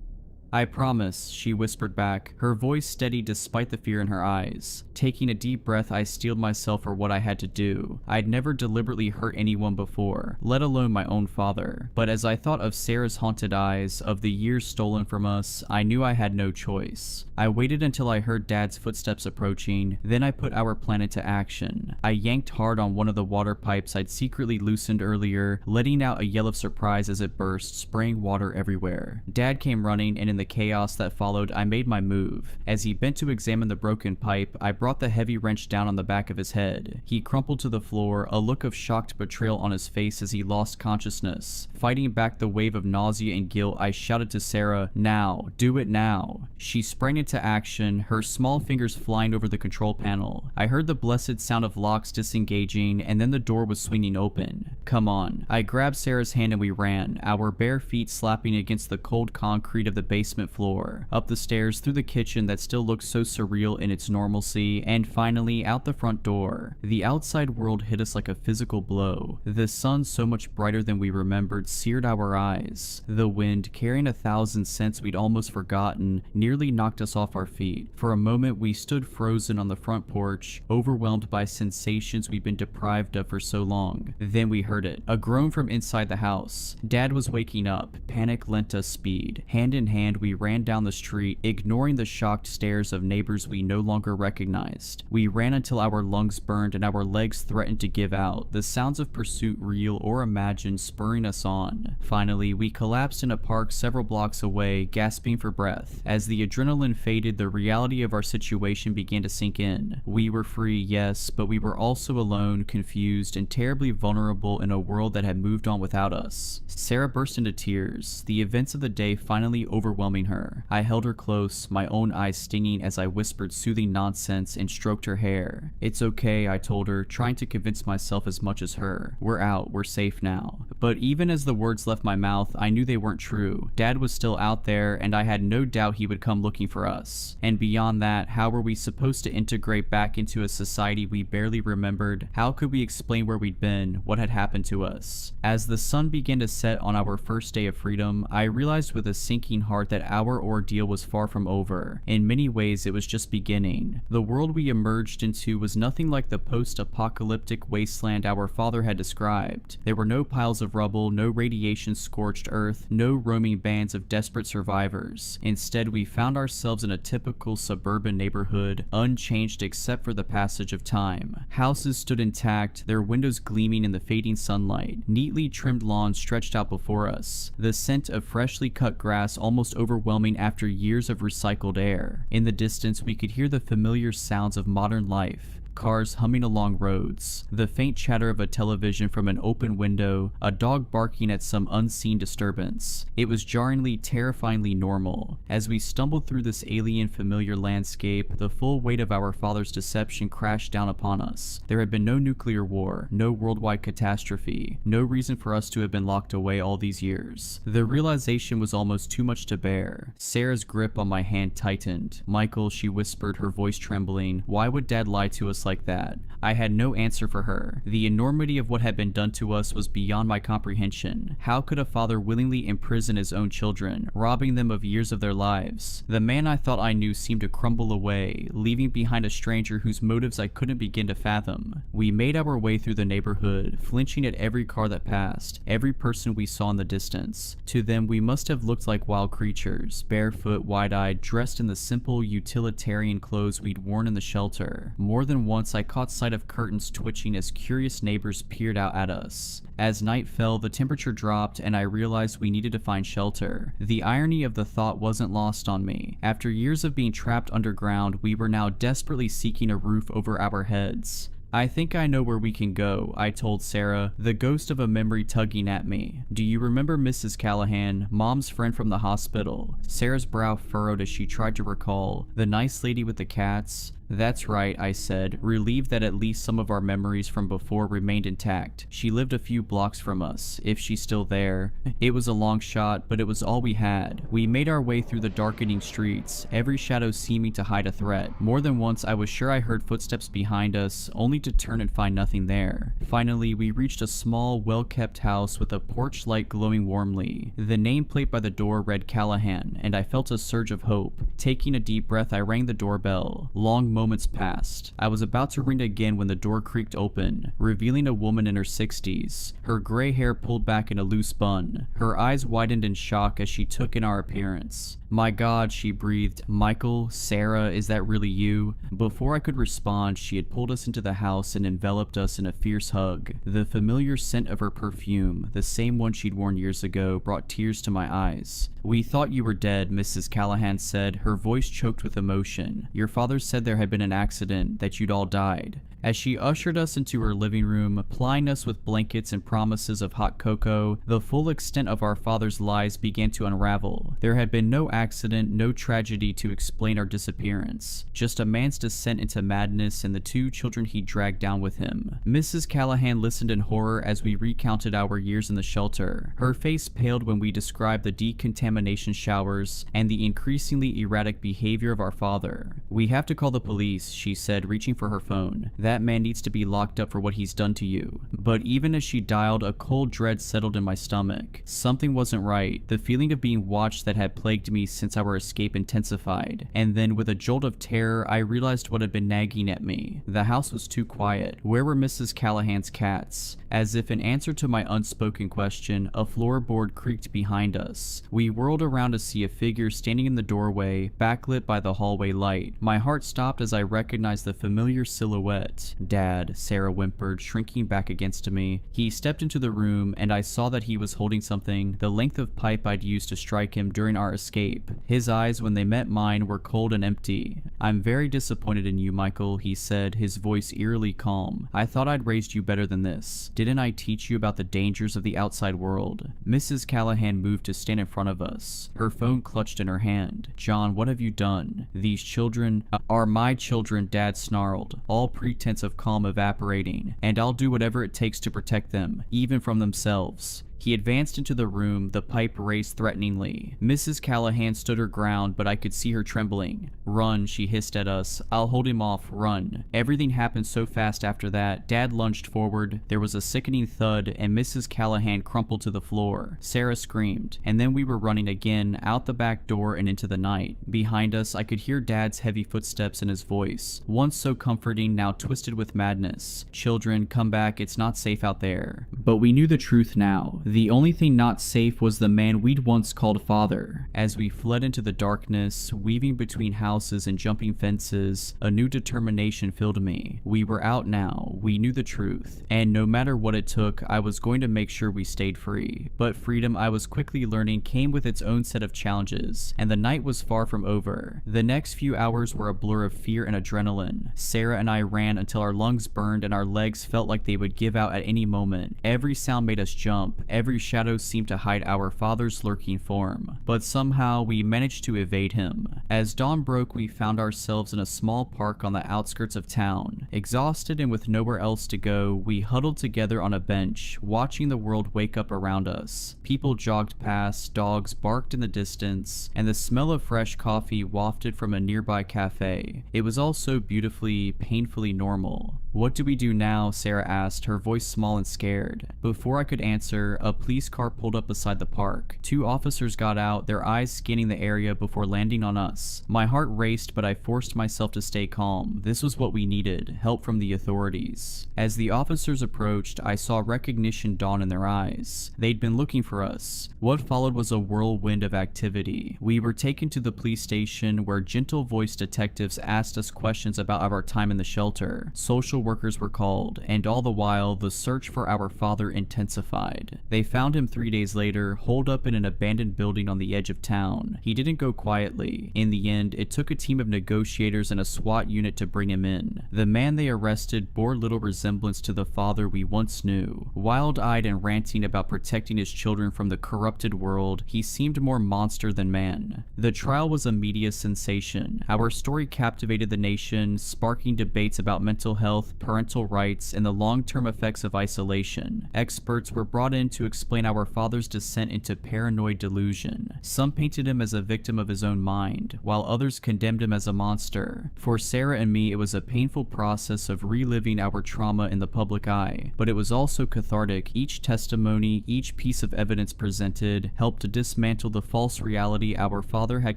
I promise, she whispered back, her voice steady despite the fear in her eyes. Taking a deep breath, I steeled myself for what I had to do. I'd never deliberately hurt anyone before, let alone my own father. But as I thought of Sarah's haunted eyes, of the years stolen from us, I knew I had no choice. I waited until I heard Dad's footsteps approaching, then I put our plan into action. I yanked hard on one of the water pipes I'd secretly loosened earlier, letting out a yell of surprise as it burst, spraying water everywhere. Dad came running, and in the chaos that followed, I made my move. As he bent to examine the broken pipe, I brought the heavy wrench down on the back of his head. He crumpled to the floor, a look of shocked betrayal on his face as he lost consciousness. Fighting back the wave of nausea and guilt, I shouted to Sarah, "Now, do it now." She sprang into action, her small fingers flying over the control panel. I heard the blessed sound of locks disengaging, and then the door was swinging open. Come on. I grabbed Sarah's hand and we ran, our bare feet slapping against the cold concrete of the basement floor, up the stairs, through the kitchen that still looked so surreal in its normalcy, and finally out the front door. The outside world hit us like a physical blow. The sun, so much brighter than we remembered, seared our eyes. The wind, carrying 1,000 scents we'd almost forgotten, nearly knocked us off our feet. For a moment we stood frozen on the front porch, overwhelmed by sensations we'd been deprived of for so long. Then we heard it, a groan from inside the house. Dad was waking up. Panic lent us speed. Hand in hand we ran down the street, ignoring the shocked stares of neighbors we no longer recognized. We ran until our lungs burned and our legs threatened to give out, the sounds of pursuit, real or imagined, spurring us on. Finally, we collapsed in a park several blocks away, gasping for breath. As the adrenaline faded, the reality of our situation began to sink in. We were free, yes, but we were also alone, confused, and terribly vulnerable in a world that had moved on without us. Sarah burst into tears. The events of the day finally overwhelmed overwhelming her. I held her close, my own eyes stinging as I whispered soothing nonsense and stroked her hair. "It's okay," I told her, trying to convince myself as much as her. "We're out, we're safe now." But even as the words left my mouth, I knew they weren't true. Dad was still out there, and I had no doubt he would come looking for us. And beyond that, how were we supposed to integrate back into a society we barely remembered? How could we explain where we'd been, what had happened to us? As the sun began to set on our first day of freedom, I realized with a sinking heart that our ordeal was far from over. In many ways, it was just beginning. The world we emerged into was nothing like the post-apocalyptic wasteland our father had described. There were no piles of rubble, no radiation-scorched earth, no roaming bands of desperate survivors. Instead, we found ourselves in a typical suburban neighborhood, unchanged except for the passage of time. Houses stood intact, their windows gleaming in the fading sunlight. Neatly trimmed lawns stretched out before us, the scent of freshly cut grass almost overwhelming after years of recycled air. In the distance, we could hear the familiar sounds of modern life. Cars humming along roads, the faint chatter of a television from an open window, a dog barking at some unseen disturbance. It was jarringly, terrifyingly normal. As we stumbled through this alien, familiar landscape, the full weight of our father's deception crashed down upon us. There had been no nuclear war, no worldwide catastrophe, no reason for us to have been locked away all these years. The realization was almost too much to bear. Sarah's grip on my hand tightened. "Michael," she whispered, her voice trembling, "why would Dad lie to us like that?" I had no answer for her. The enormity of what had been done to us was beyond my comprehension. How could a father willingly imprison his own children, robbing them of years of their lives? The man I thought I knew seemed to crumble away, leaving behind a stranger whose motives I couldn't begin to fathom. We made our way through the neighborhood, flinching at every car that passed, every person we saw in the distance. To them, we must have looked like wild creatures, barefoot, wide-eyed, dressed in the simple, utilitarian clothes we'd worn in the shelter. More than once, I caught sight of curtains twitching as curious neighbors peered out at us. As night fell, the temperature dropped, and I realized we needed to find shelter. The irony of the thought wasn't lost on me. After years of being trapped underground, we were now desperately seeking a roof over our heads. "I think I know where we can go," I told Sarah, the ghost of a memory tugging at me. "Do you remember Mrs. Callahan, Mom's friend from the hospital?" Sarah's brow furrowed as she tried to recall. "The nice lady with the cats?" "That's right," I said, relieved that at least some of our memories from before remained intact. "She lived a few blocks from us, if she's still there." It was a long shot, but it was all we had. We made our way through the darkening streets, every shadow seeming to hide a threat. More than once I was sure I heard footsteps behind us, only to turn and find nothing there. Finally, we reached a small, well-kept house with a porch light glowing warmly. The nameplate by the door read Callahan, and I felt a surge of hope. Taking a deep breath, I rang the doorbell. Long moments passed. I was about to ring again when the door creaked open, revealing a woman in her 60s, her gray hair pulled back in a loose bun. Her eyes widened in shock as she took in our appearance. "My God," she breathed. "Michael, Sarah, is that really you?" Before I could respond, she had pulled us into the house and enveloped us in a fierce hug. The familiar scent of her perfume, the same one she'd worn years ago, brought tears to my eyes. "We thought you were dead," Mrs. Callahan said, her voice choked with emotion. "Your father said there had been an accident, that you'd all died." As she ushered us into her living room, plying us with blankets and promises of hot cocoa, the full extent of our father's lies began to unravel. There had been no accident, no tragedy to explain our disappearance. Just a man's descent into madness and the 2 children he dragged down with him. Mrs. Callahan listened in horror as we recounted our years in the shelter. Her face paled when we described the decontamination showers and the increasingly erratic behavior of our father. "We have to call the police," she said, reaching for her phone. "That man needs to be locked up for what he's done to you." But even as she dialed, a cold dread settled in my stomach. Something wasn't right. The feeling of being watched that had plagued me since our escape intensified. And then, with a jolt of terror, I realized what had been nagging at me. The house was too quiet. Where were Mrs. Callahan's cats? As if in answer to my unspoken question, a floorboard creaked behind us. We whirled around to see a figure standing in the doorway, backlit by the hallway light. My heart stopped as I recognized the familiar silhouette. "Dad," Sarah whimpered, shrinking back against me. He stepped into the room, and I saw that he was holding something the length of pipe I'd used to strike him during our escape. His eyes, when they met mine, were cold and empty. "I'm very disappointed in you, Michael," he said, his voice eerily calm. "I thought I'd raised you better than this. Didn't I teach you about the dangers of the outside world?" Mrs. Callahan moved to stand in front of us, her phone clutched in her hand. "John, what have you done? These children are my children," Dad snarled, all pretense of calm evaporating, "and I'll do whatever it takes to protect them, even from themselves." He advanced into the room, the pipe raised threateningly. Mrs. Callahan stood her ground, but I could see her trembling. "Run," she hissed at us. "I'll hold him off, run." Everything happened so fast after that. Dad lunged forward, there was a sickening thud, and Mrs. Callahan crumpled to the floor. Sarah screamed, and then we were running again, out the back door and into the night. Behind us, I could hear Dad's heavy footsteps in his voice, once so comforting, now twisted with madness. "Children, come back, it's not safe out there." But we knew the truth now. The only thing not safe was the man we'd once called father. As we fled into the darkness, weaving between houses and jumping fences, a new determination filled me. We were out now, we knew the truth, and no matter what it took, I was going to make sure we stayed free. But freedom, I was quickly learning, came with its own set of challenges, and the night was far from over. The next few hours were a blur of fear and adrenaline. Sarah and I ran until our lungs burned and our legs felt like they would give out at any moment. Every sound made us jump. Every shadow seemed to hide our father's lurking form, but somehow we managed to evade him. As dawn broke, we found ourselves in a small park on the outskirts of town. Exhausted and with nowhere else to go, we huddled together on a bench, watching the world wake up around us. People jogged past, dogs barked in the distance, and the smell of fresh coffee wafted from a nearby cafe. It was all so beautifully, painfully normal. "What do we do now?" Sarah asked, her voice small and scared. Before I could answer, a police car pulled up beside the park. Two officers got out, their eyes scanning the area before landing on us. My heart raced, but I forced myself to stay calm. This was what we needed, help from the authorities. As the officers approached, I saw recognition dawn in their eyes. They'd been looking for us. What followed was a whirlwind of activity. We were taken to the police station, where gentle-voiced detectives asked us questions about our time in the shelter. Social workers were called, and all the while, the search for our father intensified. They found him 3 days later, holed up in an abandoned building on the edge of town. He didn't go quietly. In the end, it took a team of negotiators and a SWAT unit to bring him in. The man they arrested bore little resemblance to the father we once knew. Wild-eyed and ranting about protecting his children from the corrupted world, he seemed more monster than man. The trial was a media sensation. Our story captivated the nation, sparking debates about mental health, parental rights, and the long-term effects of isolation. Experts were brought in to explain our father's descent into paranoid delusion. Some painted him as a victim of his own mind, while others condemned him as a monster. For Sarah and me, it was a painful process of reliving our trauma in the public eye, but it was also cathartic. Each testimony, each piece of evidence presented, helped to dismantle the false reality our father had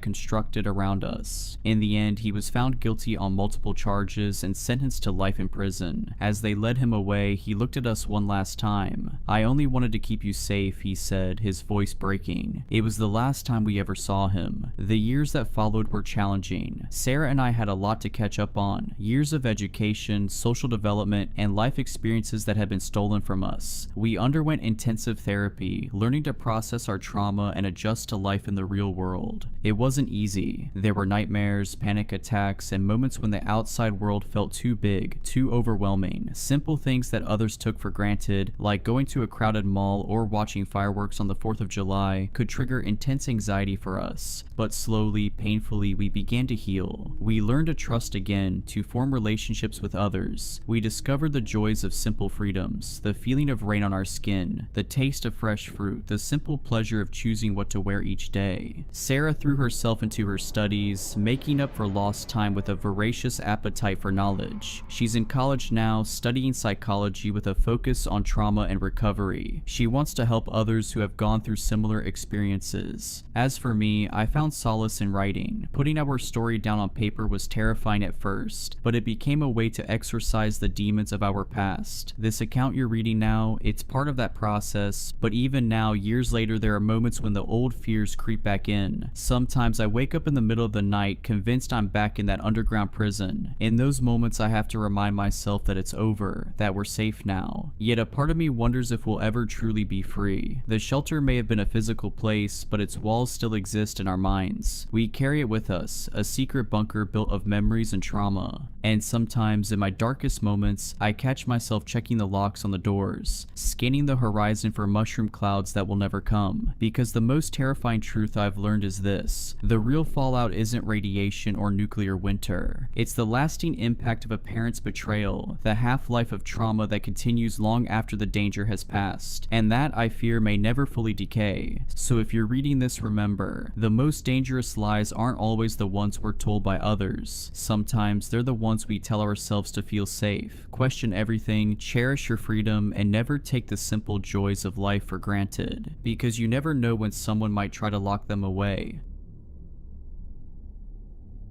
constructed around us. In the end, he was found guilty on multiple charges and sentenced to life in prison. As they led him away, he looked at us one last time. "I only wanted to keep you safe," he said, his voice breaking. It was the last time we ever saw him. The years that followed were challenging. Sarah and I had a lot to catch up on. Years of education, social development, and life experiences that had been stolen from us. We underwent intensive therapy, learning to process our trauma and adjust to life in the real world. It wasn't easy. There were nightmares, panic attacks, and moments when the outside world felt too big, too overwhelming. Simple things that others took for granted, like going to a crowded mall or watching fireworks on the 4th of July, could trigger intense anxiety for us. But slowly, painfully, we began to heal. We learned to trust again, to form relationships with others. We discovered the joys of simple freedoms, the feeling of rain on our skin, the taste of fresh fruit, the simple pleasure of choosing what to wear each day. Sarah threw herself into her studies, making up for lost time with a voracious appetite for knowledge. She's in college college now, studying psychology with a focus on trauma and recovery. She wants to help others who have gone through similar experiences. As for me, I found solace in writing. Putting our story down on paper was terrifying at first, but it became a way to exorcise the demons of our past. This account you're reading now, it's part of that process, but even now, years later, there are moments when the old fears creep back in. Sometimes I wake up in the middle of the night, convinced I'm back in that underground prison. In those moments, I have to remind myself that it's over, that we're safe now. Yet a part of me wonders if we'll ever truly be free. The shelter may have been a physical place, but its walls still exist in our minds. We carry it with us, a secret bunker built of memories and trauma. And sometimes, in my darkest moments, I catch myself checking the locks on the doors, scanning the horizon for mushroom clouds that will never come. Because the most terrifying truth I've learned is this: the real fallout isn't radiation or nuclear winter. It's the lasting impact of a parent's betrayal, the half-life of trauma that continues long after the danger has passed. And that, I fear, may never fully decay. So if you're reading this, remember, the most dangerous lies aren't always the ones we're told by others. Sometimes they're the ones we tell ourselves to feel safe. Question everything, cherish your freedom, and never take the simple joys of life for granted, because you never know when someone might try to lock them away.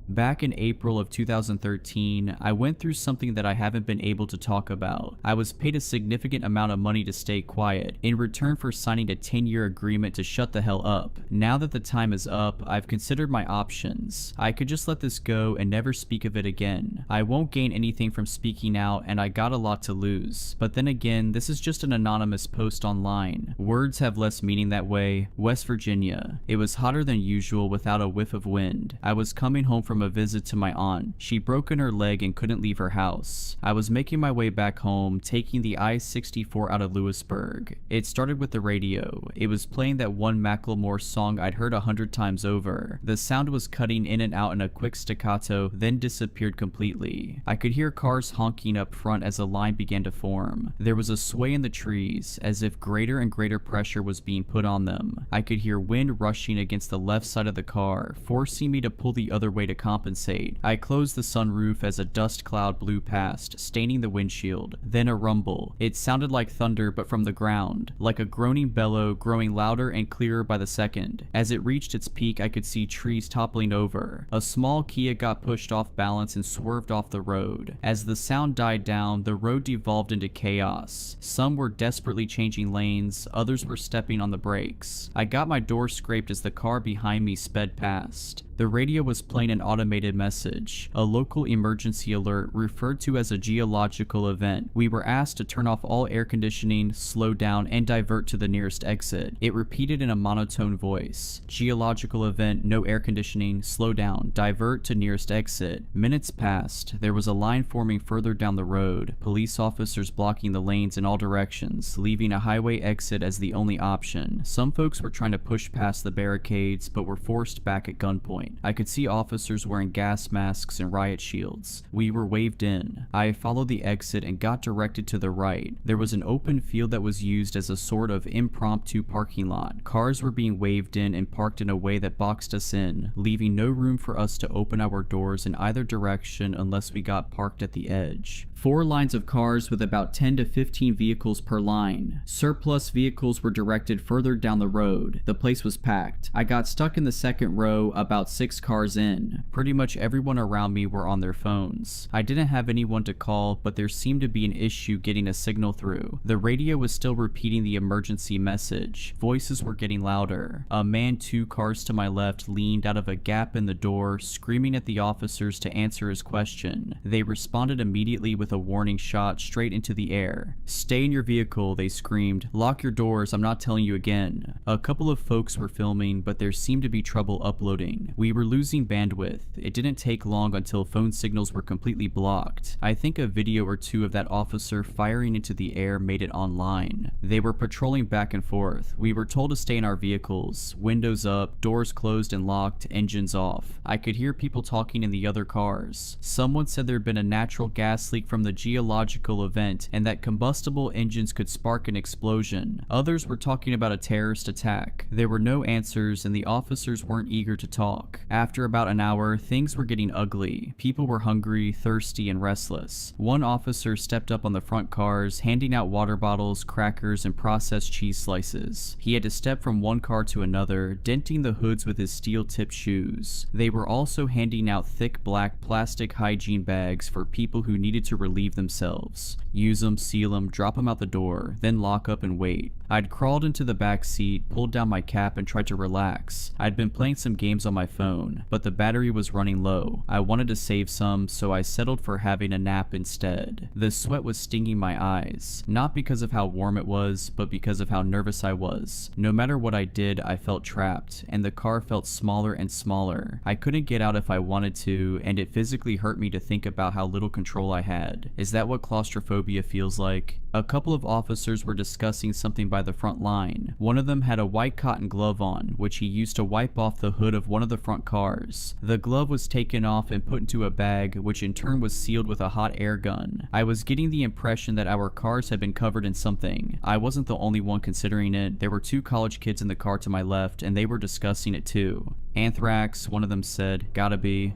Back in April of 2013, I went through something that I haven't been able to talk about. I was paid a significant amount of money to stay quiet, in return for signing a 10-year agreement to shut the hell up. Now that the time is up, I've considered my options. I could just let this go and never speak of it again. I won't gain anything from speaking out, and I got a lot to lose. But then again, this is just an anonymous post online. Words have less meaning that way. West Virginia. It was hotter than usual without a whiff of wind. I was coming home from a visit to my aunt. She'd broken her leg and couldn't leave her house. I was making my way back home, taking the I-64 out of Lewisburg. It started with the radio. It was playing that one Macklemore song I'd heard 100 times over. The sound was cutting in and out in a quick staccato, then disappeared completely. I could hear cars honking up front as a line began to form. There was a sway in the trees, as if greater and greater pressure was being put on them. I could hear wind rushing against the left side of the car, forcing me to pull the other way to compensate. I closed the sunroof as a dust cloud blew past, staining the windshield. Then a rumble. It sounded like thunder, but from the ground, like a groaning bellow, growing louder and clearer by the second. As it reached its peak, I could see trees toppling over. A small Kia got pushed off balance and swerved off the road. As the sound died down, the road devolved into chaos. Some were desperately changing lanes, others were stepping on the brakes. I got my door scraped as the car behind me sped past. The radio was playing an automated message, a local emergency alert referred to as a geological event. We were asked to turn off all air conditioning, slow down, and divert to the nearest exit. It repeated in a monotone voice. Geological event, no air conditioning, slow down, divert to nearest exit. Minutes passed. There was a line forming further down the road, police officers blocking the lanes in all directions, leaving a highway exit as the only option. Some folks were trying to push past the barricades, but were forced back at gunpoint. I could see officers wearing gas masks and riot shields. We were waved in. I followed the exit and got directed to the right. There was an open field that was used as a sort of impromptu parking lot. Cars were being waved in and parked in a way that boxed us in, leaving no room for us to open our doors in either direction unless we got parked at the edge. 4 lines of cars with about 10 to 15 vehicles per line. Surplus vehicles were directed further down the road. The place was packed. I got stuck in the second row, about 6 cars in. Pretty much everyone around me were on their phones. I didn't have anyone to call, but there seemed to be an issue getting a signal through. The radio was still repeating the emergency message. Voices were getting louder. A man 2 cars to my left leaned out of a gap in the door, screaming at the officers to answer his question. They responded immediately with a warning shot straight into the air. "Stay in your vehicle," they screamed. "Lock your doors, I'm not telling you again." A couple of folks were filming, but there seemed to be trouble uploading. We were losing bandwidth. It didn't take long until phone signals were completely blocked. I think a video or 2 of that officer firing into the air made it online. They were patrolling back and forth. We were told to stay in our vehicles, windows up, doors closed and locked, engines off. I could hear people talking in the other cars. Someone said there had been a natural gas leak from from the geological event and that combustible engines could spark an explosion. Others were talking about a terrorist attack. There were no answers and the officers weren't eager to talk. After about an hour, things were getting ugly. People were hungry, thirsty, and restless. One officer stepped up on the front cars, handing out water bottles, crackers, and processed cheese slices. He had to step from one car to another, denting the hoods with his steel-tipped shoes. They were also handing out thick black plastic hygiene bags for people who needed to relieve themselves. Use them, seal them, drop them out the door, then lock up and wait. I'd crawled into the back seat, pulled down my cap, and tried to relax. I'd been playing some games on my phone, but the battery was running low. I wanted to save some, so I settled for having a nap instead. The sweat was stinging my eyes, not because of how warm it was, but because of how nervous I was. No matter what I did, I felt trapped, and the car felt smaller and smaller. I couldn't get out if I wanted to, and it physically hurt me to think about how little control I had. Is that what claustrophobia feels like? A couple of officers were discussing something by the front line. One of them had a white cotton glove on, which he used to wipe off the hood of one of the front cars. The glove was taken off and put into a bag, which in turn was sealed with a hot air gun. I was getting the impression that our cars had been covered in something. I wasn't the only one considering it. There were two college kids in the car to my left, and they were discussing it too. Anthrax, one of them said. Gotta be.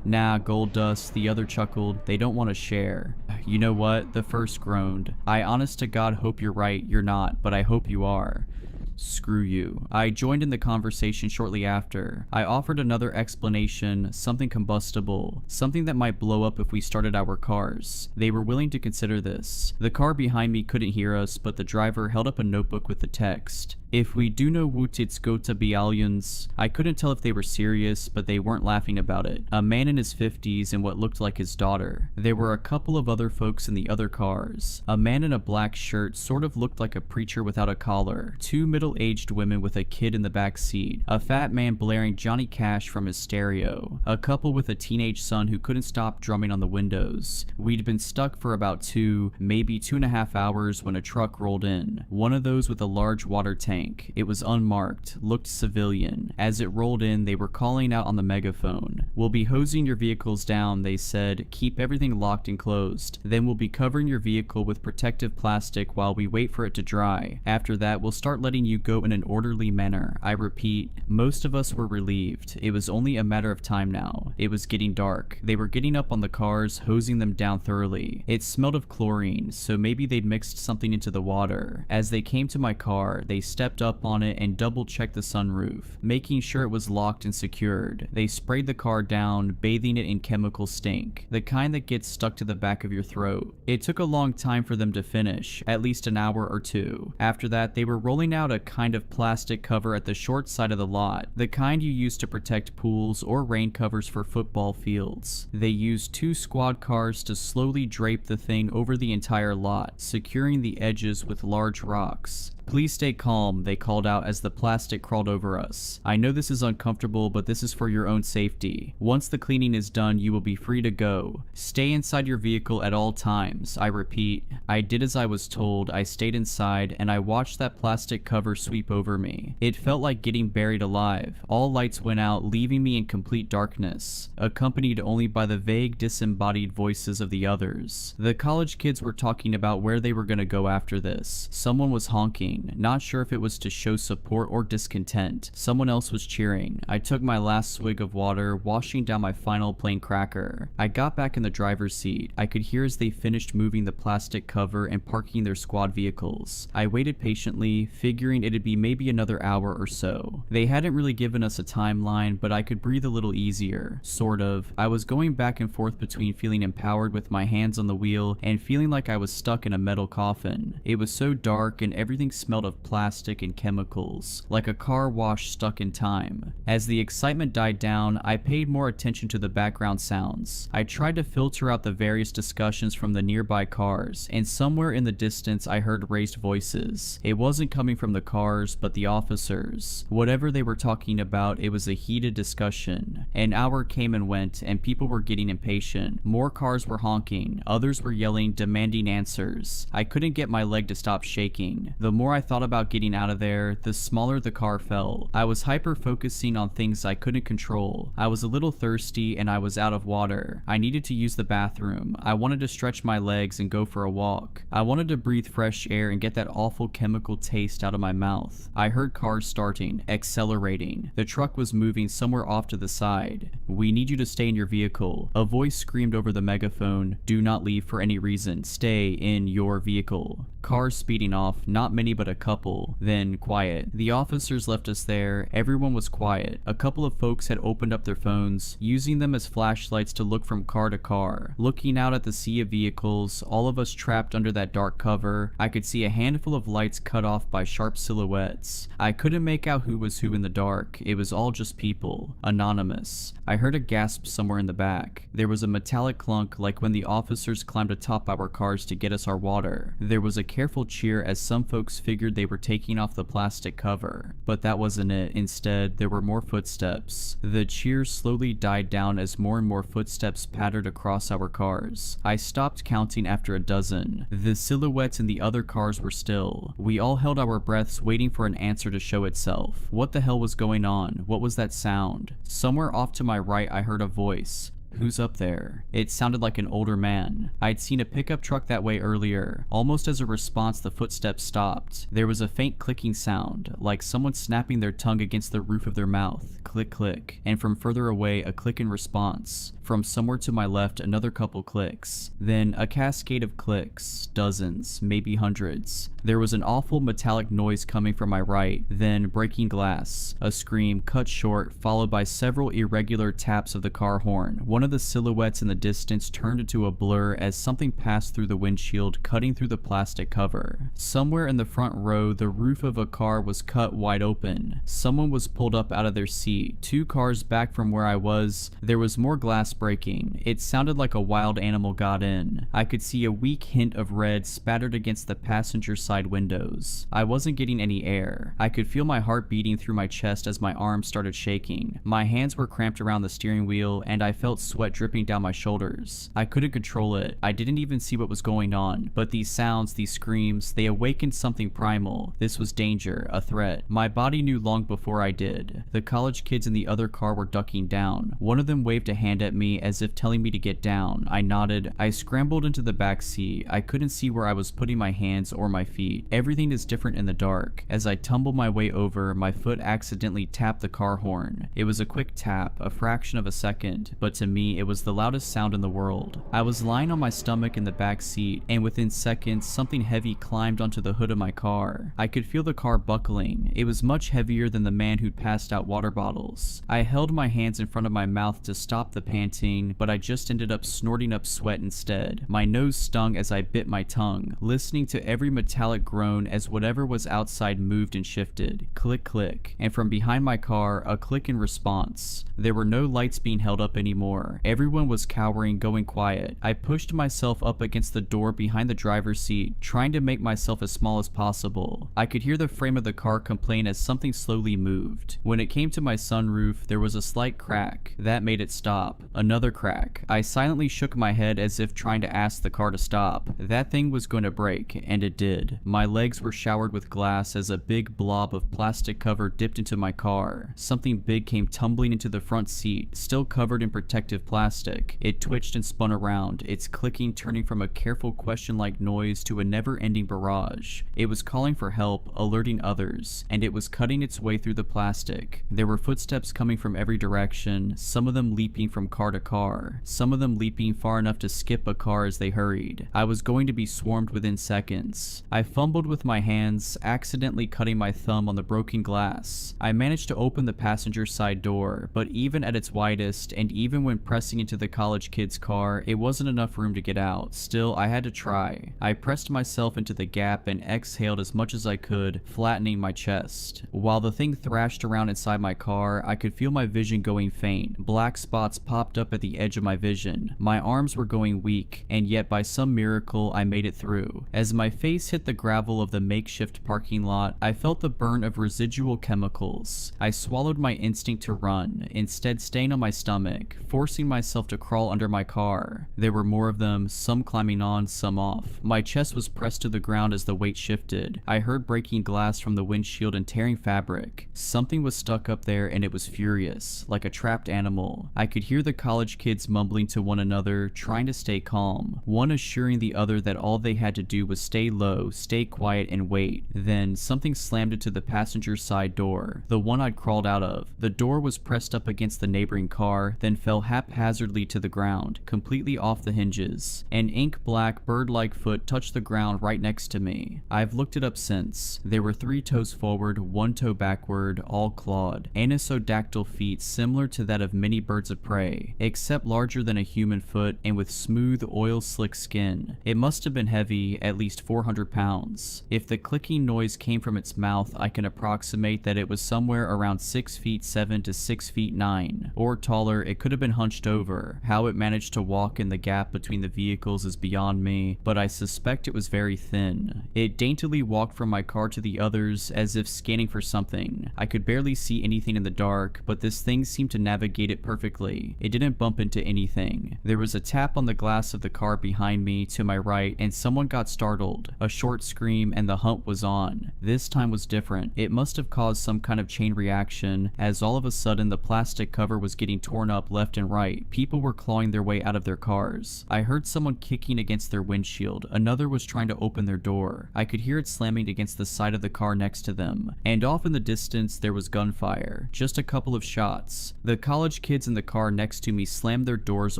Nah, gold dust, the other chuckled. They don't want to share. You know what? The first groaned. I honest to God hope you're right. You're not, but I hope you are. Screw you. I joined in the conversation shortly after. I offered another explanation, something combustible, something that might blow up if we started our cars. They were willing to consider this. The car behind me couldn't hear us, but the driver held up a notebook with the text. If we do know what it's go to be aliens. I couldn't tell if they were serious, but they weren't laughing about it. A man in his 50s and what looked like his daughter. There were a couple of other folks in the other cars. A man in a black shirt sort of looked like a preacher without a collar. Two middle-aged women with a kid in the back seat. A fat man blaring Johnny Cash from his stereo. A couple with a teenage son who couldn't stop drumming on the windows. We'd been stuck for about 2, maybe 2.5 hours when a truck rolled in. One of those with a large water tank. It was unmarked, looked civilian. As it rolled in, they were calling out on the megaphone. We'll be hosing your vehicles down, they said. Keep everything locked and closed. Then we'll be covering your vehicle with protective plastic while we wait for it to dry. After that, we'll start letting you go in an orderly manner. I repeat, most of us were relieved. It was only a matter of time now. It was getting dark. They were getting up on the cars, hosing them down thoroughly. It smelled of chlorine, so maybe they'd mixed something into the water. As they came to my car, they stepped up on it and double-checked the sunroof, making sure it was locked and secured. They sprayed the car down, bathing it in chemical stink, the kind that gets stuck to the back of your throat. It took a long time for them to finish, at least an hour or two. After that, they were rolling out a kind of plastic cover at the short side of the lot, the kind you use to protect pools or rain covers for football fields. They used 2 squad cars to slowly drape the thing over the entire lot, securing the edges with large rocks. Please stay calm, they called out as the plastic crawled over us. I know this is uncomfortable, but this is for your own safety. Once the cleaning is done, you will be free to go. Stay inside your vehicle at all times. I repeat, I did as I was told. I stayed inside, and I watched that plastic cover sweep over me. It felt like getting buried alive. All lights went out, leaving me in complete darkness, accompanied only by the vague, disembodied voices of the others. The college kids were talking about where they were going to go after this. Someone was honking. Not sure if it was to show support or discontent. Someone else was cheering. I took my last swig of water, washing down my final plain cracker. I got back in the driver's seat. I could hear as they finished moving the plastic cover and parking their squad vehicles. I waited patiently, figuring it'd be maybe another hour or so. They hadn't really given us a timeline, but I could breathe a little easier. Sort of. I was going back and forth between feeling empowered with my hands on the wheel and feeling like I was stuck in a metal coffin. It was so dark and everything smelled of plastic and chemicals, like a car wash stuck in time. As the excitement died down, I paid more attention to the background sounds. I tried to filter out the various discussions from the nearby cars, and somewhere in the distance I heard raised voices. It wasn't coming from the cars, but the officers. Whatever they were talking about, it was a heated discussion. An hour came and went, and people were getting impatient. More cars were honking, others were yelling, demanding answers. I couldn't get my leg to stop shaking. The more more I thought about getting out of there, the smaller the car felt. I was hyper-focusing on things I couldn't control. I was a little thirsty and I was out of water. I needed to use the bathroom. I wanted to stretch my legs and go for a walk. I wanted to breathe fresh air and get that awful chemical taste out of my mouth. I heard cars starting, accelerating. The truck was moving somewhere off to the side. "We need you to stay in your vehicle." A voice screamed over the megaphone, "Do not leave for any reason. Stay in your vehicle." Cars speeding off, not many but a couple, then quiet. The officers left us there. Everyone was quiet. A couple of folks had opened up their phones, using them as flashlights to look from car to car. Looking out at the sea of vehicles, all of us trapped under that dark cover, I could see a handful of lights cut off by sharp silhouettes. I couldn't make out who was who in the dark. It was all just people. Anonymous. I heard a gasp somewhere in the back. There was a metallic clunk like when the officers climbed atop our cars to get us our water. There was a careful cheer as some folks figured they were taking off the plastic cover. But that wasn't it. Instead, there were more footsteps. The cheers slowly died down as more and more footsteps pattered across our cars. I stopped counting after a dozen. The silhouettes in the other cars were still. We all held our breaths waiting for an answer to show itself. What the hell was going on? What was that sound? Somewhere off to my right I heard a voice. "Who's up there?" It sounded like an older man. I'd seen a pickup truck that way earlier. Almost as a response, the footsteps stopped. There was a faint clicking sound, like someone snapping their tongue against the roof of their mouth. Click, click. And from further away, a click in response. From somewhere to my left, another couple clicks. Then a cascade of clicks. Dozens, maybe hundreds. There was an awful metallic noise coming from my right, then breaking glass. A scream cut short, followed by several irregular taps of the car horn. One of the silhouettes in the distance turned into a blur as something passed through the windshield, cutting through the plastic cover. Somewhere in the front row, the roof of a car was cut wide open. Someone was pulled up out of their seat. 2 cars back from where I was, there was more glass breaking. It sounded like a wild animal got in. I could see a weak hint of red spattered against the passenger side windows. I wasn't getting any air. I could feel my heart beating through my chest as my arms started shaking. My hands were cramped around the steering wheel, and I felt sweat dripping down my shoulders. I couldn't control it. I didn't even see what was going on, but these sounds, these screams, they awakened something primal. This was danger, a threat. My body knew long before I did. The college kids in the other car were ducking down. One of them waved a hand at me as if telling me to get down. I nodded. I scrambled into the back seat. I couldn't see where I was putting my hands or my feet. Everything is different in the dark. As I tumbled my way over, my foot accidentally tapped the car horn. It was a quick tap, a fraction of a second, but to me it was the loudest sound in the world. I was lying on my stomach in the back seat, and within seconds something heavy climbed onto the hood of my car. I could feel the car buckling. It was much heavier than the man who'd passed out water bottles. I held my hands in front of my mouth to stop the panting, but I just ended up snorting up sweat instead. My nose stung as I bit my tongue, listening to every metallic groan as whatever was outside moved and shifted. Click, click. And from behind my car, a click in response. There were no lights being held up anymore. Everyone was cowering, going quiet. I pushed myself up against the door behind the driver's seat, trying to make myself as small as possible. I could hear the frame of the car complain as something slowly moved. When it came to my sunroof, there was a slight crack. That made it stop. Another crack. I silently shook my head as if trying to ask the car to stop. That thing was going to break, and it did. My legs were showered with glass as a big blob of plastic cover dipped into my car. Something big came tumbling into the front seat, still covered in protective plastic. It twitched and spun around, its clicking turning from a careful question-like noise to a never-ending barrage. It was calling for help, alerting others, and it was cutting its way through the plastic. There were footsteps coming from every direction, some of them leaping from car to car, some of them leaping far enough to skip a car as they hurried. I was going to be swarmed within seconds. I fumbled with my hands, accidentally cutting my thumb on the broken glass. I managed to open the passenger side door, but even at its widest, and even when pressing into the college kid's car, it wasn't enough room to get out. Still, I had to try. I pressed myself into the gap and exhaled as much as I could, flattening my chest. While the thing thrashed around inside my car, I could feel my vision going faint. Black spots popped up at the edge of my vision. My arms were going weak, and yet by some miracle, I made it through. As my face hit the gravel of the makeshift parking lot, I felt the burn of residual chemicals. I swallowed my instinct to run, instead staying on my stomach, forcing forcing myself to crawl under my car. There were more of them, some climbing on, some off. My chest was pressed to the ground as the weight shifted. I heard breaking glass from the windshield and tearing fabric. Something was stuck up there and it was furious, like a trapped animal. I could hear the college kids mumbling to one another, trying to stay calm, one assuring the other that all they had to do was stay low, stay quiet, and wait. Then something slammed into the passenger side door, the one I'd crawled out of. The door was pressed up against the neighboring car, then fell haphazardly to the ground, completely off the hinges. An ink-black, bird-like foot touched the ground right next to me. I've looked it up since. There were 3 toes forward, 1 toe backward, all clawed. Anisodactyl feet similar to that of many birds of prey, except larger than a human foot and with smooth, oil-slick skin. It must have been heavy, at least 400 pounds. If the clicking noise came from its mouth, I can approximate that it was somewhere around 6 feet 7 to 6 feet 9. Or taller, it could have been hunched over. How it managed to walk in the gap between the vehicles is beyond me, but I suspect it was very thin. It daintily walked from my car to the others as if scanning for something. I could barely see anything in the dark, but this thing seemed to navigate it perfectly. It didn't bump into anything. There was a tap on the glass of the car behind me to my right, and someone got startled. A short scream and the hunt was on. This time was different. It must have caused some kind of chain reaction, as all of a sudden the plastic cover was getting torn up left and right. People were clawing their way out of their cars. I heard someone kicking against their windshield. Another was trying to open their door. I could hear it slamming against the side of the car next to them. And off in the distance there was gunfire. Just a couple of shots. The college kids in the car next to me slammed their doors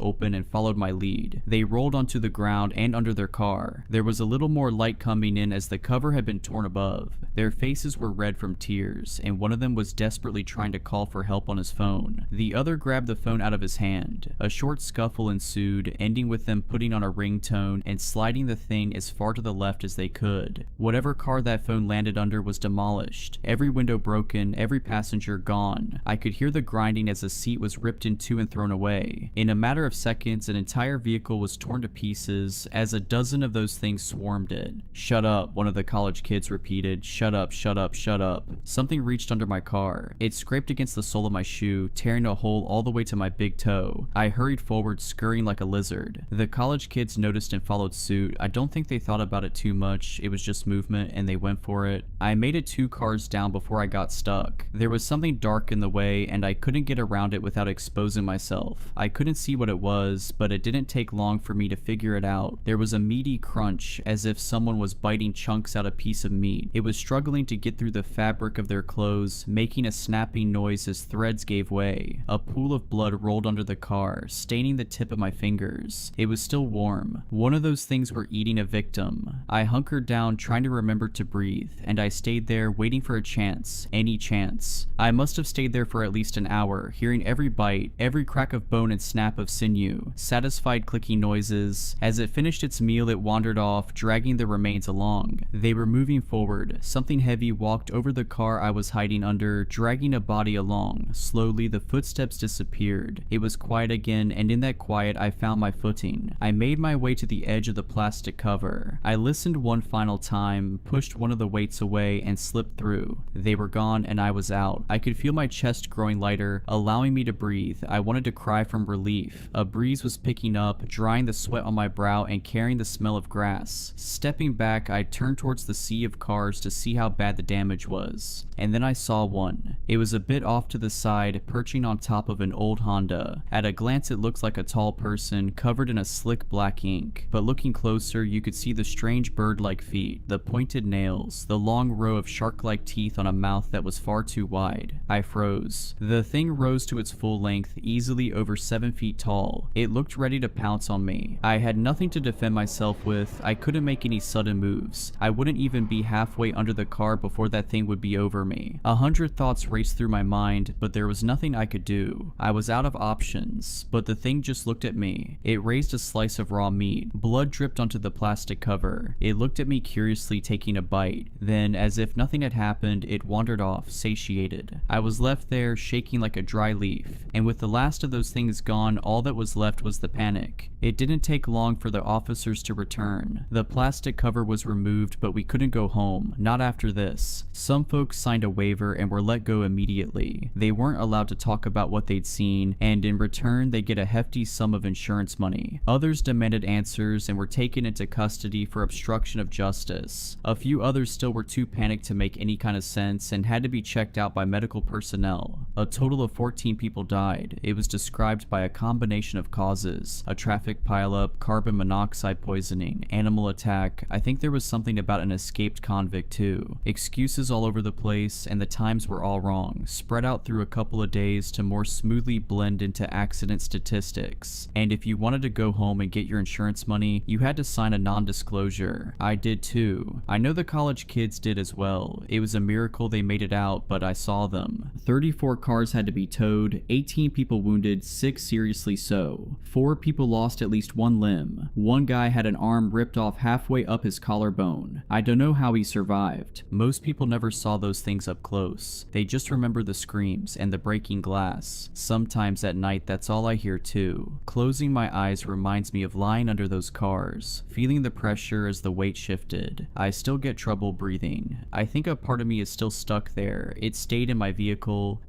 open and followed my lead. They rolled onto the ground and under their car. There was a little more light coming in as the cover had been torn above. Their faces were red from tears, and one of them was desperately trying to call for help on his phone. The other grabbed the phone out of his hand. A short scuffle ensued, ending with them putting on a ringtone and sliding the thing as far to the left as they could. Whatever car that phone landed under was demolished. Every window broken, every passenger gone. I could hear the grinding as the seat was ripped in two and thrown away. In a matter of seconds, an entire vehicle was torn to pieces as a dozen of those things swarmed it. "Shut up," one of the college kids repeated. "Shut up, shut up, shut up." Something reached under my car. It scraped against the sole of my shoe, tearing a hole all the way to my big toe. I hurried forward, scurrying like a lizard. The college kids noticed and followed suit. I don't think they thought about it too much. It was just movement and they went for it. I made it 2 cars down before I got stuck. There was something dark in the way and I couldn't get around it without exposing myself. I couldn't see what it was, but it didn't take long for me to figure it out. There was a meaty crunch, as if someone was biting chunks out of a piece of meat. It was struggling to get through the fabric of their clothes, making a snapping noise as threads gave way. A pool of blood rolled under the car, staining the tip of my fingers. It was still warm. One of those things were eating a victim. I hunkered down, trying to remember to breathe, and I stayed there waiting for a chance, any chance. I must have stayed there for at least an hour, hearing every bite, every crack of bone and snap of sinew, satisfied clicking noises. As it finished its meal, it wandered off, dragging the remains along. They were moving forward. Something heavy walked over the car I was hiding under, dragging a body along. Slowly, the footsteps disappeared. It was quiet again, and in that quiet, I found my footing. I made my way to the edge of the plastic cover. I listened one final time, pushed one of the weights away, and slipped through. They were gone, and I was out. I could feel my chest growing lighter, allowing me to breathe. I wanted to cry from relief. A breeze was picking up, drying the sweat on my brow and carrying the smell of grass. Stepping back, I turned towards the sea of cars to see how bad the damage was. And then I saw one. It was a bit off to the side, perching on top of an old Honda. At a glance, it looked like a tall person, covered in a slick black ink. But looking closer, you could see the strange bird-like feet, the pointed nails, the long row of shark-like teeth on a mouth that was far too wide. I froze. The thing rose to its full length, easily over 7 feet tall. It looked ready to pounce on me. I had nothing to defend myself with. I couldn't make any sudden moves. I wouldn't even be halfway under the car before that thing would be over me. 100 thoughts raced through my mind, but there was nothing I could do. I was out of options, but the thing just looked at me. It raised a slice of raw meat. Blood dripped onto the plastic cover. It looked at me curiously, taking a bite. Then, as if nothing had happened, it wandered off, satiated. I was left there, shaking like a dry leaf. And with the last of those things gone, all that was left was the panic. It didn't take long for the officers to return. The plastic cover was removed, but we couldn't go home. Not after this. Some folks signed a waiver and were let go immediately. They weren't allowed to talk about what they'd seen, and in return they get a hefty sum of insurance money. Others demanded answers and were taken into custody for obstruction of justice. A few others still were too panicked to make any kind of sense and had to be checked out by medical personnel. A total of 14 people died. It was described by a combination of causes: a traffic pileup, carbon monoxide poisoning, animal attack. I think there was something about an escaped convict too. Excuses all over the place, and the times were all wrong, spread out through a couple of days to more smoothly blend into accident statistics. And if you wanted to go home and get your insurance money, you had to sign a non-disclosure. I did too. I know the college kids did as well. It was a miracle they made it out, but I saw them. 34 cars had to be towed, 18 people wounded, 6 seriously so. 4 people lost at least one limb. One guy had an arm ripped off halfway up his collarbone. I don't know how he survived. Most people never saw those things up close. They just remember the screams and the breaking glass. Sometimes at night that's all I hear too. Closing my eyes reminds me of lying under those cars, feeling the pressure as the weight shifted. I still get trouble breathing. I think a part of me is still stuck there. It stayed in my vehicle.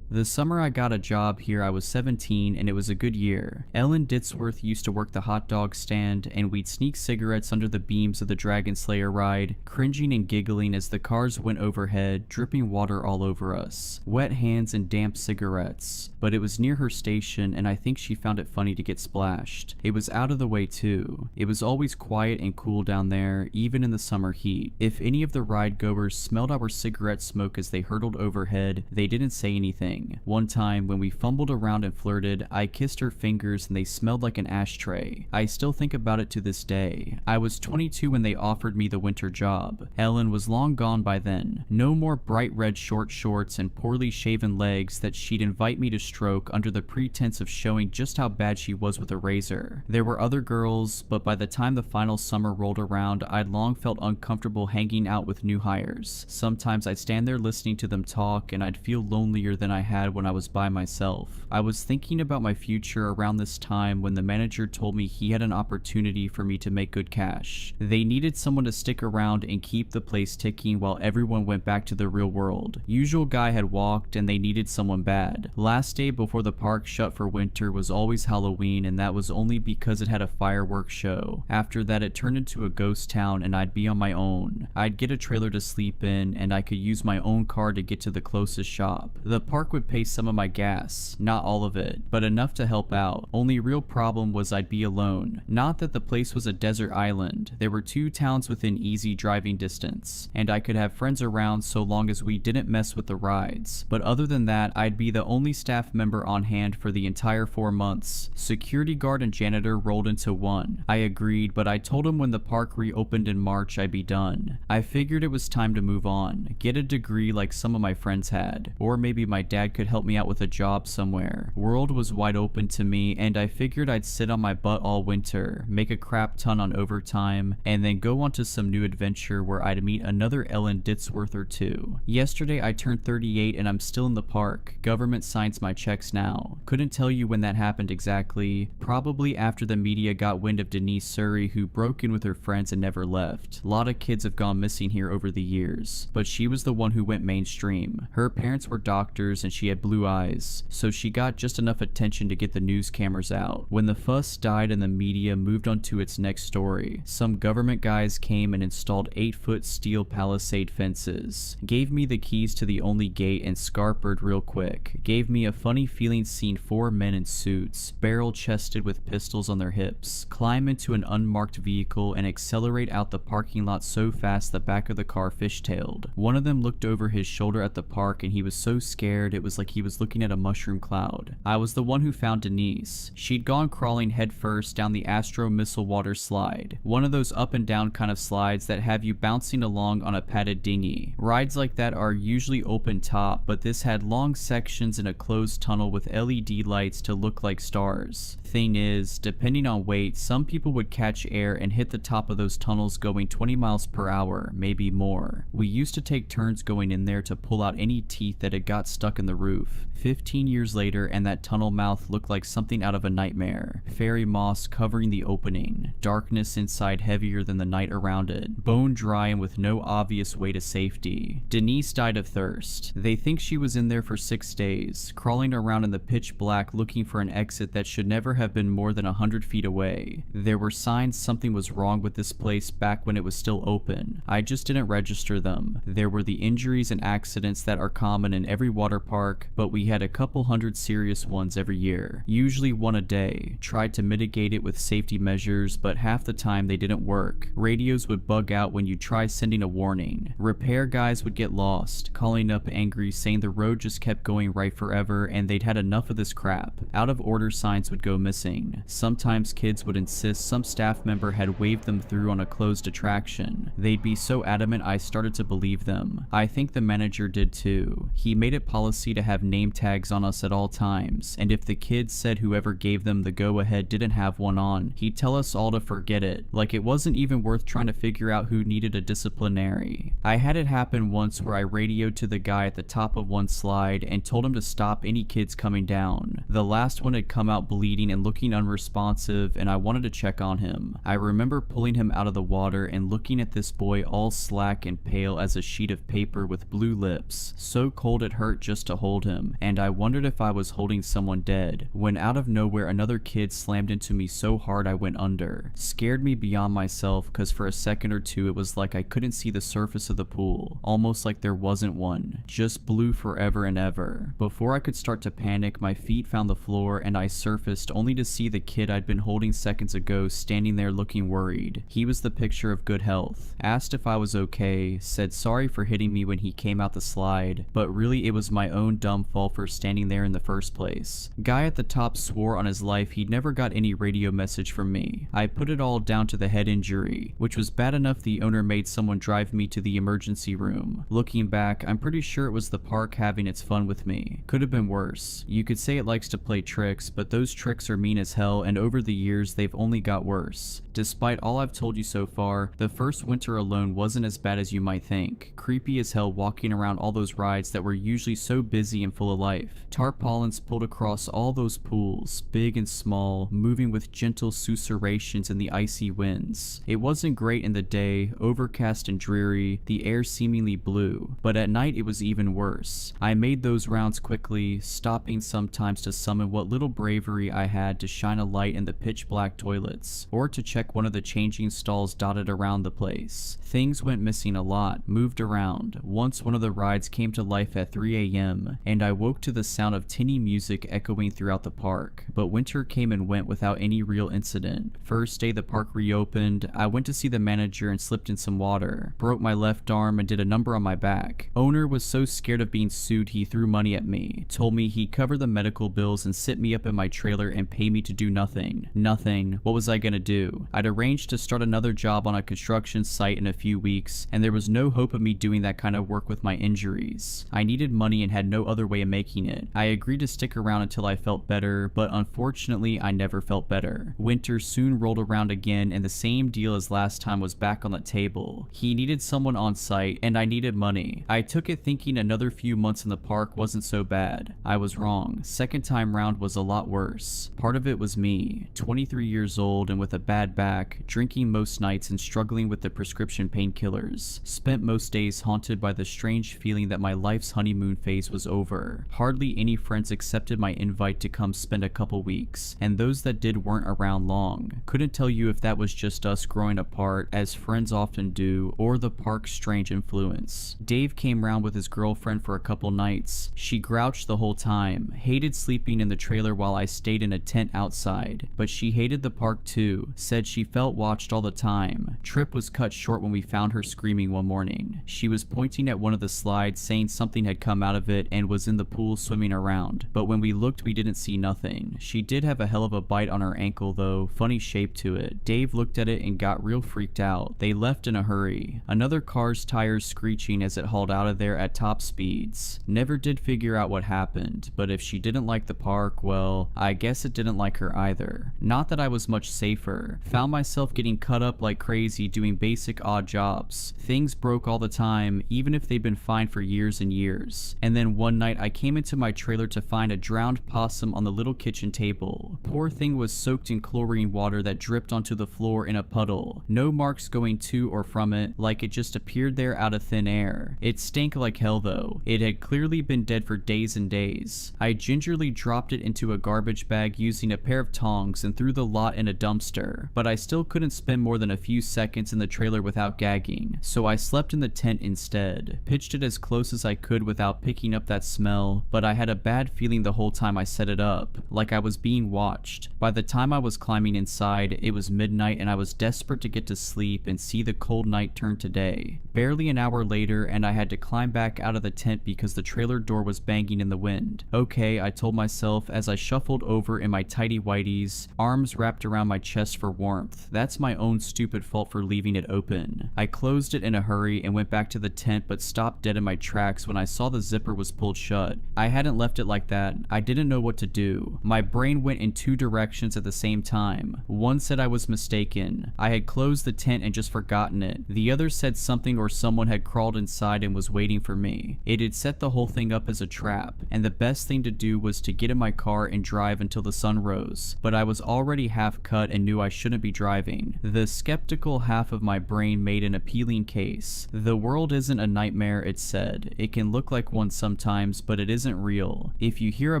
The summer I got a job here I was 17 and it was a good year. Ellen Ditzworth used to work the hot dog stand and we'd sneak cigarettes under the beams of the Dragon Slayer ride, cringing and giggling as the cars went overhead, dripping water all over us. Wet hands and damp cigarettes. But it was near her station and I think she found it funny to get splashed. It was out of the way too. It was always quiet and cool down there, even in the summer heat. If any of the ride goers smelled our cigarette smoke as they hurtled overhead, they didn't say anything. One time, when we fumbled around and flirted, I kissed her fingers and they smelled like an ashtray. I still think about it to this day. I was 22 when they offered me the winter job. Ellen was long gone by then. No more bright red short shorts and poorly shaven legs that she'd invite me to stroke under the pretense of showing just how bad she was with a razor. There were other girls, but by the time the final summer rolled around, I'd long felt uncomfortable hanging out with new hires. Sometimes I'd stand there listening to them talk and I'd feel lonelier than I had when I was by myself. I was thinking about my future around this time when the manager told me he had an opportunity for me to make good cash. They needed someone to stick around and keep the place ticking while everyone went back to the real world. Usual guy had walked and they needed someone bad. Last day before the park shut for winter was always Halloween, and that was only because it had a fireworks show. After that it turned into a ghost town and I'd be on my own. I'd get a trailer to sleep in and I could use my own car to get to the closest shop. The park would pay some of my gas, not all of it, but enough to help out. Only real problem was I'd be alone. Not that the place was a desert island. There were 2 towns within easy driving distance, and I could have friends around so long as we didn't mess with the rides. But other than that, I'd be the only staff member on hand for the entire 4 months. Security guard and janitor rolled into one. I agreed, but I told him when the park reopened in March I'd be done. I figured it was time to move on, get a degree like some of my friends had, or maybe my dad could help me out with a job somewhere. World was wide open to me, and I figured I'd sit on my butt all winter, make a crap ton on overtime, and then go on to some new adventure where I'd meet another Ellen Ditzworth or 2. Yesterday I turned 38 and I'm still in the park. Government signs my checks now. Couldn't tell you when that happened exactly. Probably after the media got wind of Denise Surrey, who broke in with her friends and never left. A lot of kids have gone missing here over the years, but she was the one who went mainstream. Her parents were doctors and she had blue eyes, so she got just enough attention to get the news cameras out. When the fuss died and the media moved on to its next story, some government guys came and installed 8-foot steel palisade fences, gave me the keys to the only gate and scarpered real quick. Gave me a funny feeling seeing 4 men in suits, barrel-chested with pistols on their hips, climb into an unmarked vehicle and accelerate out the parking lot so fast the back of the car fishtailed. One of them looked over his shoulder at the park and he was so scared it was like he was looking at a mushroom cloud. I was the one who found Denise. She'd gone crawling headfirst down the Astro Missile Water Slide, one of those up and down kind of slides that have you bouncing along on a padded dinghy. Rides like that are usually open top, but this had long sections in a closed tunnel with LED lights to look like stars. Thing is, depending on weight, some people would catch air and hit the top of those tunnels going 20 miles per hour, maybe more. We used to take turns going in there to pull out any teeth that had got stuck in the the roof. 15 years later, and that tunnel mouth looked like something out of a nightmare. Fairy moss covering the opening, darkness inside heavier than the night around it, bone dry and with no obvious way to safety. Denise died of thirst. They think she was in there for 6 days, crawling around in the pitch black looking for an exit that should never have been more than 100 feet away. There were signs something was wrong with this place back when it was still open. I just didn't register them. There were the injuries and accidents that are common in every water park, but we had a couple hundred serious ones every year, usually one a day. Tried to mitigate it with safety measures, but half the time they didn't work. Radios would bug out when you try sending a warning. Repair guys would get lost, calling up angry saying the road just kept going right forever and they'd had enough of this crap. Out of order signs would go missing. Sometimes kids would insist some staff member had waved them through on a closed attraction. They'd be so adamant I started to believe them. I think the manager did too. He made it policy to have name tags on us at all times, and if the kids said whoever gave them the go-ahead didn't have one on, he'd tell us all to forget it, like it wasn't even worth trying to figure out who needed a disciplinary. I had it happen once where I radioed to the guy at the top of one slide and told him to stop any kids coming down. The last one had come out bleeding and looking unresponsive, and I wanted to check on him. I remember pulling him out of the water and looking at this boy all slack and pale as a sheet of paper with blue lips, so cold it hurt just to hold him, and I wondered if I was holding someone dead, when out of nowhere another kid slammed into me so hard I went under. Scared me beyond myself, cause for a second or two it was like I couldn't see the surface of the pool, almost like there wasn't one, just blue forever and ever. Before I could start to panic, my feet found the floor and I surfaced only to see the kid I'd been holding seconds ago standing there looking worried. He was the picture of good health. Asked if I was okay, said sorry for hitting me when he came out the slide, but really it was my own dumb fault for standing there in the first place. Guy at the top swore on his life he'd never got any radio message from me. I put it all down to the head injury, which was bad enough the owner made someone drive me to the emergency room. Looking back, I'm pretty sure it was the park having its fun with me. Could have been worse. You could say it likes to play tricks, but those tricks are mean as hell, and over the years they've only got worse. Despite all I've told you so far, the first winter alone wasn't as bad as you might think. Creepy as hell walking around all those rides that were usually so busy and full of life. Tarpaulins pulled across all those pools, big and small, moving with gentle susurrations in the icy winds. It wasn't great in the day, overcast and dreary, the air seemingly blue, but at night it was even worse. I made those rounds quickly, stopping sometimes to summon what little bravery I had to shine a light in the pitch black toilets, or to check one of the changing stalls dotted around the place. Things went missing a lot, moved around. Once one of the rides came to life at 3 a.m., and I woke to the sound of tinny music echoing throughout the park, but winter came and went without any real incident. First day the park reopened, I went to see the manager and slipped in some water, broke my left arm and did a number on my back. Owner was so scared of being sued he threw money at me, told me he'd cover the medical bills and sit me up in my trailer and pay me to do nothing. Nothing. What was I gonna do? I'd arranged to start another job on a construction site in a few weeks, and there was no hope of me doing that kind of work with my injuries. I needed money and had no other way of making it. I agreed to stick around until I felt better, but unfortunately I never felt better. Winter soon rolled around again and the same deal as last time was back on the table. He needed someone on site and I needed money. I took it thinking another few months in the park wasn't so bad. I was wrong. Second time round was a lot worse. Part of it was me, 23 years old and with a bad back, drinking most nights and struggling with the prescription painkillers. Spent most days haunted by the strange feeling that my life's honeymoon phase was over. Hardly any friends accepted my invite to come spend a couple weeks, and those that did weren't around long. Couldn't tell you if that was just us growing apart, as friends often do, or the park's strange influence. Dave came round with his girlfriend for a couple nights. She grouched the whole time, hated sleeping in the trailer while I stayed in a tent outside, but she hated the park too, said she felt watched all the time. Trip was cut short when we found her screaming one morning. She was pointing at one of the slides saying something had come out of it and was in the pool swimming around, but when we looked we didn't see nothing. She did have a hell of a bite on her ankle though, funny shape to it. Dave looked at it and got real freaked out. They left in a hurry. Another car's tires screeching as it hauled out of there at top speeds. Never did figure out what happened, but if she didn't like the park, well, I guess it didn't like her either. Not that I was much safer. Found myself getting cut up like crazy doing basic odd jobs. Things broke all the time, even if they'd been fine for years and years. And then One night I came into my trailer to find a drowned possum on the little kitchen table. Poor thing was soaked in chlorine water that dripped onto the floor in a puddle. No marks going to or from it, like it just appeared there out of thin air. It stank like hell though. It had clearly been dead for days and days. I gingerly dropped it into a garbage bag using a pair of tongs and threw the lot in a dumpster, but I still couldn't spend more than a few seconds in the trailer without gagging, so I slept in the tent instead. Pitched it as close as I could without picking up that smell, but I had a bad feeling the whole time I set it up, like I was being watched. By the time I was climbing inside, it was midnight and I was desperate to get to sleep and see the cold night turn to day. Barely an hour later and I had to climb back out of the tent because the trailer door was banging in the wind. Okay, I told myself as I shuffled over in my tighty whities, arms wrapped around my chest for warmth. That's my own stupid fault for leaving it open. I closed it in a hurry and went back to the tent but stopped dead in my tracks when I saw the zipper was pulled shut. I hadn't left it like that. I didn't know what to do. My brain went in two directions at the same time. One said I was mistaken. I had closed the tent and just forgotten it. The other said something or someone had crawled inside and was waiting for me. It had set the whole thing up as a trap, and the best thing to do was to get in my car and drive until the sun rose, but I was already half cut and knew I shouldn't be driving. The skeptical half of my brain made an appealing case. The world isn't a nightmare, it said. It can look like one sometimes, but it isn't real. If you hear a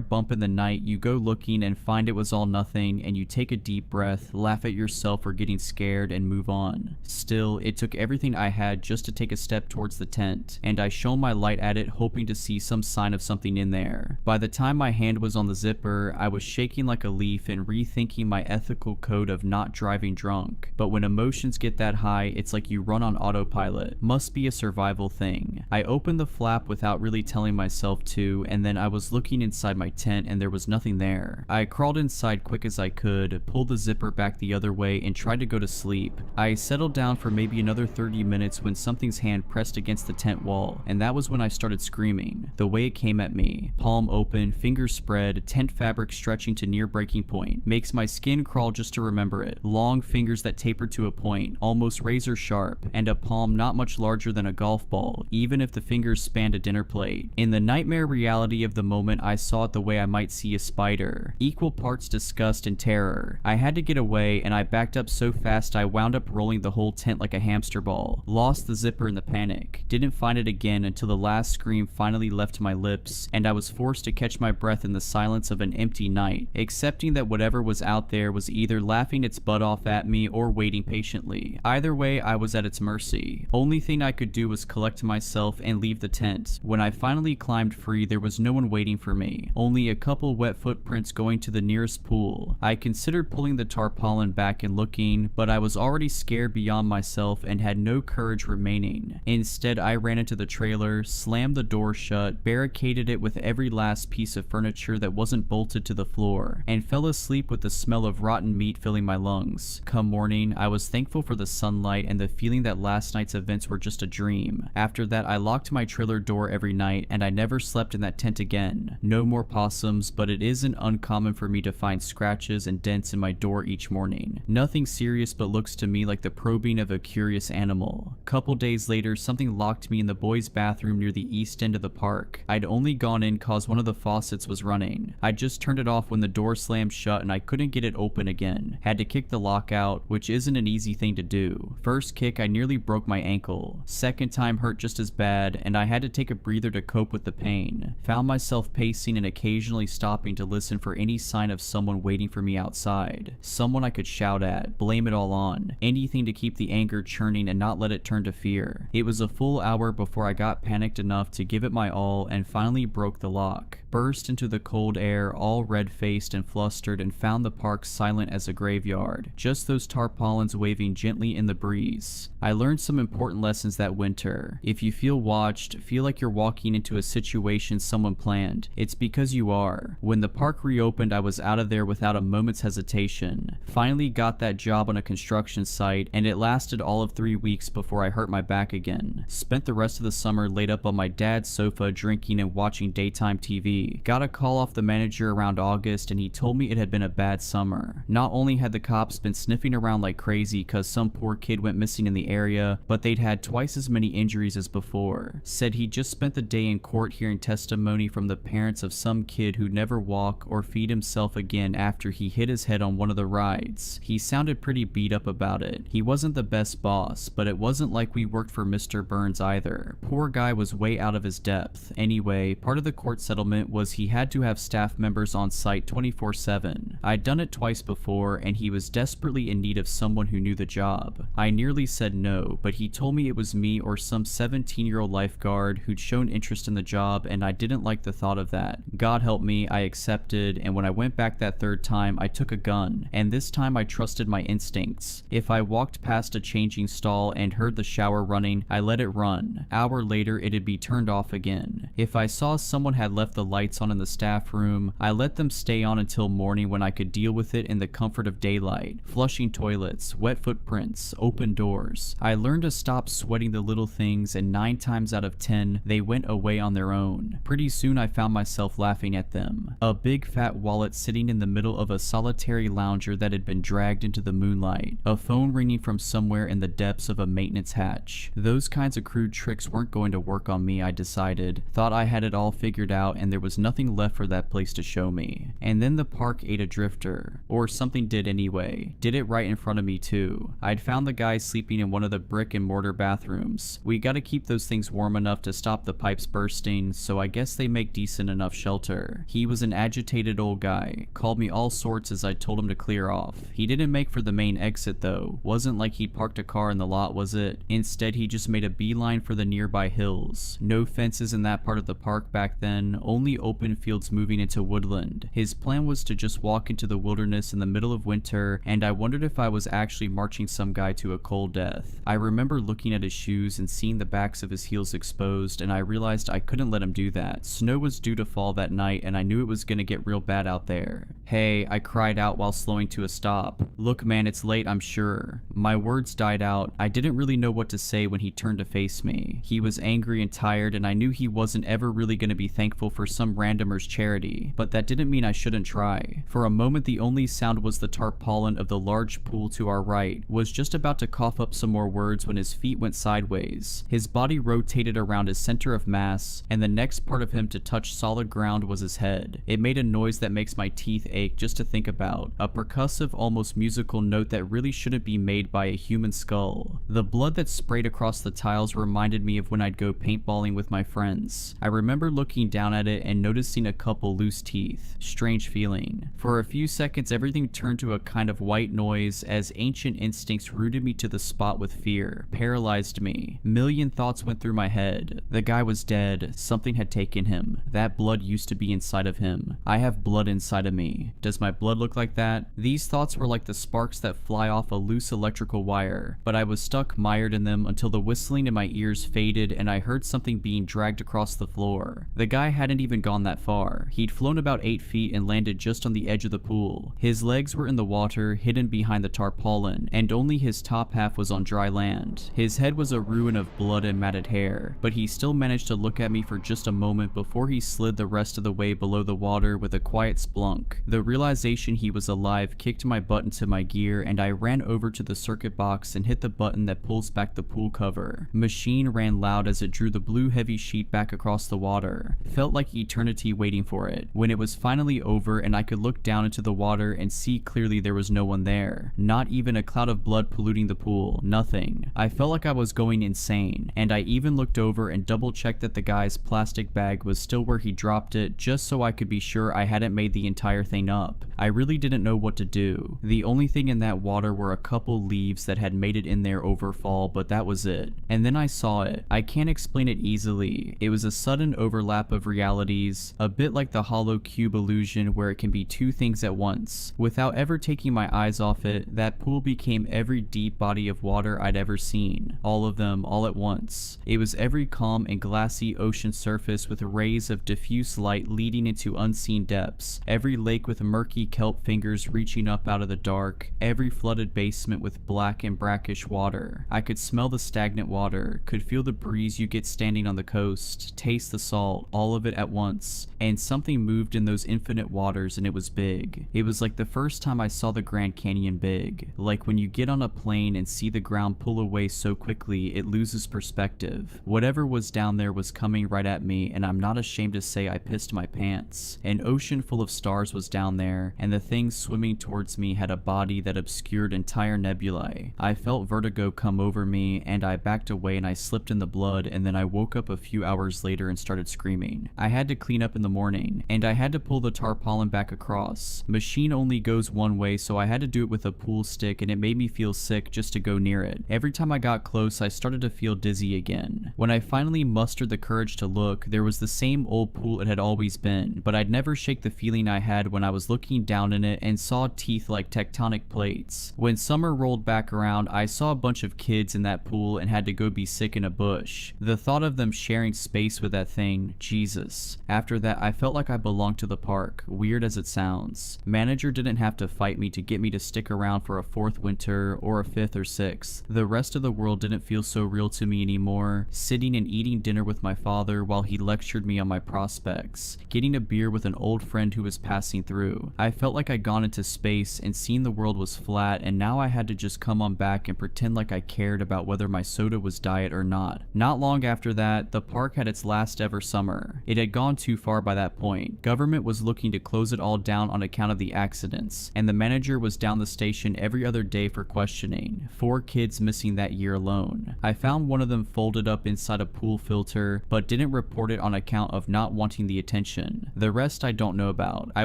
bump in the night, you go looking and find it was all nothing, and you take a deep breath, laugh at yourself for getting scared, and move on. Still, it took everything I had just to take a step towards the tent, and I shone my light at it hoping to see some sign of something in there. By the time my hand was on the zipper, I was shaking like a leaf and rethinking my ethical code of not driving drunk. But when emotions get that high, it's like you run on autopilot. Must be a survival thing. I opened the flap without really telling myself to, and then I was looking inside my tent and there was nothing there. I crawled inside quick as I could, pulled the zipper back the other way, and tried to go to sleep. I settled down for maybe another 30 minutes when something's hand pressed against the tent wall, and that was when I started screaming. The way it came at me, palm open, fingers spread, tent fabric stretching to near breaking point, makes my skin crawl just to remember it. Long fingers that tapered to a point, almost razor sharp, and a palm not much larger than a golf ball, even if the fingers spanned a dinner plate. In the nightmare reality of the moment, I saw it the way I might see a spider. Equal parts disgust and terror. I had to get away, and I backed up so fast I wound up rolling the whole tent like a hamster ball. Lost the zipper in the panic. Didn't find it again until the last scream finally left my lips, and I was forced to catch my breath in the silence of an empty night, accepting that whatever was out there was either laughing its butt off at me or waiting patiently. Either way, I was at its mercy. Only thing I could do was collect myself and leave the tent. When I finally climbed free, there was no one waiting for me, only a couple wet footprints going to the nearest pool. I considered pulling the tarpaulin back and looking, but I was already scared beyond myself and had no courage remaining. Instead, I ran into the trailer, slammed the door shut, barricaded it with every last piece of furniture that wasn't bolted to the floor, and fell asleep with the smell of rotten meat filling my lungs. Come morning, I was thankful for the sunlight and the feeling that last night's events were just a dream. After that, I locked my trailer door every night, and I never slept in that tent again. No more possums, but it isn't uncommon for me to find scratches and dents in my door each morning. Nothing serious, but looks to me like the probing of a curious animal. Couple days later, something locked me in the boys' bathroom near the east end of the park. I'd only gone in cause one of the faucets was running. I just turned it off when the door slammed shut and I couldn't get it open again. Had to kick the lock out, which isn't an easy thing to do. First kick, I nearly broke my ankle. Second time hurt just as bad, and I had to take a breather to cope with the pain. Found myself pacing and occasionally stopping to listen for any sign of someone waiting for me outside. Someone I could shout at, blame it all on. Anything to keep the anger churning and not let it turn to fear. It was a full hour before I got panicked enough to give it my all and finally broke the lock. Burst into the cold air, all red-faced and flustered, and found the park silent as a graveyard. Just those tarpaulins waving gently in the breeze. I learned some important lessons that winter. If you feel watched, feel like you're walking into a situation someone planned, it's because you are. When the park reopened, I was out of there without a moment's hesitation. Finally got that job on a construction site, and it lasted all of 3 weeks before I hurt my back again. Spent the rest of the summer laid up on my dad's sofa drinking and watching daytime TV. Got a call off the manager around August, and he told me it had been a bad summer. Not only had the cops been sniffing around like crazy cause some poor kid went missing in the area, but they'd had twice as many injuries as before. Said he just spent the day in court court hearing testimony from the parents of some kid who'd never walk or feed himself again after he hit his head on one of the rides. He sounded pretty beat up about it. He wasn't the best boss, but it wasn't like we worked for Mr. Burns either. Poor guy was way out of his depth. Anyway, part of the court settlement was he had to have staff members on site 24/7. I'd done it twice before, and he was desperately in need of someone who knew the job. I nearly said no, but he told me it was me or some 17-year-old lifeguard who'd shown interest in the job, and I didn't like the thought of that. God help me, I accepted, and when I went back that third time, I took a gun, and this time I trusted my instincts. If I walked past a changing stall and heard the shower running, I let it run. Hour later, it'd be turned off again. If I saw someone had left the lights on in the staff room, I let them stay on until morning when I could deal with it in the comfort of daylight. Flushing toilets, wet footprints, open doors. I learned to stop sweating the little things, and 9 times out of 10, they went away on their own. Pretty soon I found myself laughing at them. A big fat wallet sitting in the middle of a solitary lounger that had been dragged into the moonlight. A phone ringing from somewhere in the depths of a maintenance hatch. Those kinds of crude tricks weren't going to work on me, I decided. Thought I had it all figured out and there was nothing left for that place to show me. And then the park ate a drifter. Or something did anyway. Did it right in front of me too. I'd found the guy sleeping in one of the brick and mortar bathrooms. We gotta keep those things warm enough to stop the pipes bursting, so I guess they make decent enough shelter. He was an agitated old guy. Called me all sorts as I told him to clear off. He didn't make for the main exit though. Wasn't like he'd parked a car in the lot, was it? Instead, he just made a beeline for the nearby hills. No fences in that part of the park back then, only open fields moving into woodland. His plan was to just walk into the wilderness in the middle of winter, and I wondered if I was actually marching some guy to a cold death. I remember looking at his shoes and seeing the backs of his heels exposed, and I realized I couldn't let him do that. Snow was due to fall that night, and I knew it was gonna get real bad out there. Hey, I cried out while slowing to a stop. Look man, it's late, I'm sure. My words died out. I didn't really know what to say when he turned to face me. He was angry and tired, and I knew he wasn't ever really gonna be thankful for some randomer's charity, but that didn't mean I shouldn't try. For a moment, the only sound was the tarpaulin of the large pool to our right. Was just about to cough up some more words when his feet went sideways. His body rotated around his center of mass, and the next part of him to touch solid ground was his head. It made a noise that makes my teeth ache just to think about. A percussive, almost musical note that really shouldn't be made by a human skull. The blood that sprayed across the tiles reminded me of when I'd go paintballing with my friends. I remember looking down at it and noticing a couple loose teeth. Strange feeling. For a few seconds, everything turned to a kind of white noise as ancient instincts rooted me to the spot with fear, paralyzed me. Million thoughts went through my head. The guy was dead. Something had taken him. That blood used to be inside of him. I have blood inside of me. Does my blood look like that? These thoughts were like the sparks that fly off a loose electrical wire, but I was stuck mired in them until the whistling in my ears faded and I heard something being dragged across the floor. The guy hadn't even gone that far. He'd flown about 8 feet and landed just on the edge of the pool. His legs were in the water, hidden behind the tarpaulin, and only his top half was on dry land. His head was a ruin of blood and matted hair, but he still managed to look at me for just a moment before he slid the rest of the way below the water with a quiet splunk. The realization he was alive kicked my butt into my gear, and I ran over to the circuit box and hit the button that pulls back the pool cover. Machine ran loud as it drew the blue heavy sheet back across the water. Felt like eternity waiting for it. When it was finally over and I could look down into the water and see clearly there was no one there. Not even a cloud of blood polluting the pool. Nothing. I felt like I was going insane, and I even looked over and double checked that the guy's plastic bag was still where he dropped it just so I could be sure I hadn't made the entire thing up. I really didn't know what to do. The only thing in that water were a couple leaves that had made it in there over fall, but that was it. And then I saw it. I can't explain it easily. It was a sudden overlap of realities, a bit like the hollow cube illusion where it can be two things at once. Without ever taking my eyes off it, that pool became every deep body of water I'd ever seen. All of them, all at once. It was every calm and glassy ocean surface with rays of diffuse light leading into unseen depths. Every lake with murky kelp fingers reaching up out of the dark. Every flooded basement with black and brackish water. I could smell the stagnant water, could feel the breeze you get standing on the coast, taste the salt, all of it at once. And something moved in those infinite waters and it was big. It was like the first time I saw the Grand Canyon big. Like when you get on a plane and see the ground pull away so quickly it loses perspective. Whatever was down there was coming right right at me, and I'm not ashamed to say I pissed my pants. An ocean full of stars was down there, and the thing swimming towards me had a body that obscured entire nebulae. I felt vertigo come over me, and I backed away and I slipped in the blood, and then I woke up a few hours later and started screaming. I had to clean up in the morning, and I had to pull the tarpaulin back across. Machine only goes one way, so I had to do it with a pool stick, and it made me feel sick just to go near it. Every time I got close, I started to feel dizzy again. When I finally mustered the courage to look, there was the same old pool it had always been, but I'd never shake the feeling I had when I was looking down in it and saw teeth like tectonic plates. When summer rolled back around, I saw a bunch of kids in that pool and had to go be sick in a bush. The thought of them sharing space with that thing, Jesus. After that, I felt like I belonged to the park, weird as it sounds. Manager didn't have to fight me to get me to stick around for a 4th winter or a 5th or 6th. The rest of the world didn't feel so real to me anymore, sitting and eating dinner with my father while he lectured me on my prospects, getting a beer with an old friend who was passing through. I felt like I'd gone into space and seen the world was flat, and now I had to just come on back and pretend like I cared about whether my soda was diet or not. Not long after that, the park had its last ever summer. It had gone too far by that point. Government was looking to close it all down on account of the accidents, and the manager was down the station every other day for questioning. 4 kids missing that year alone. I found one of them folded up inside a pool filter, but didn't report it on account of not wanting the attention. The rest I don't know about. I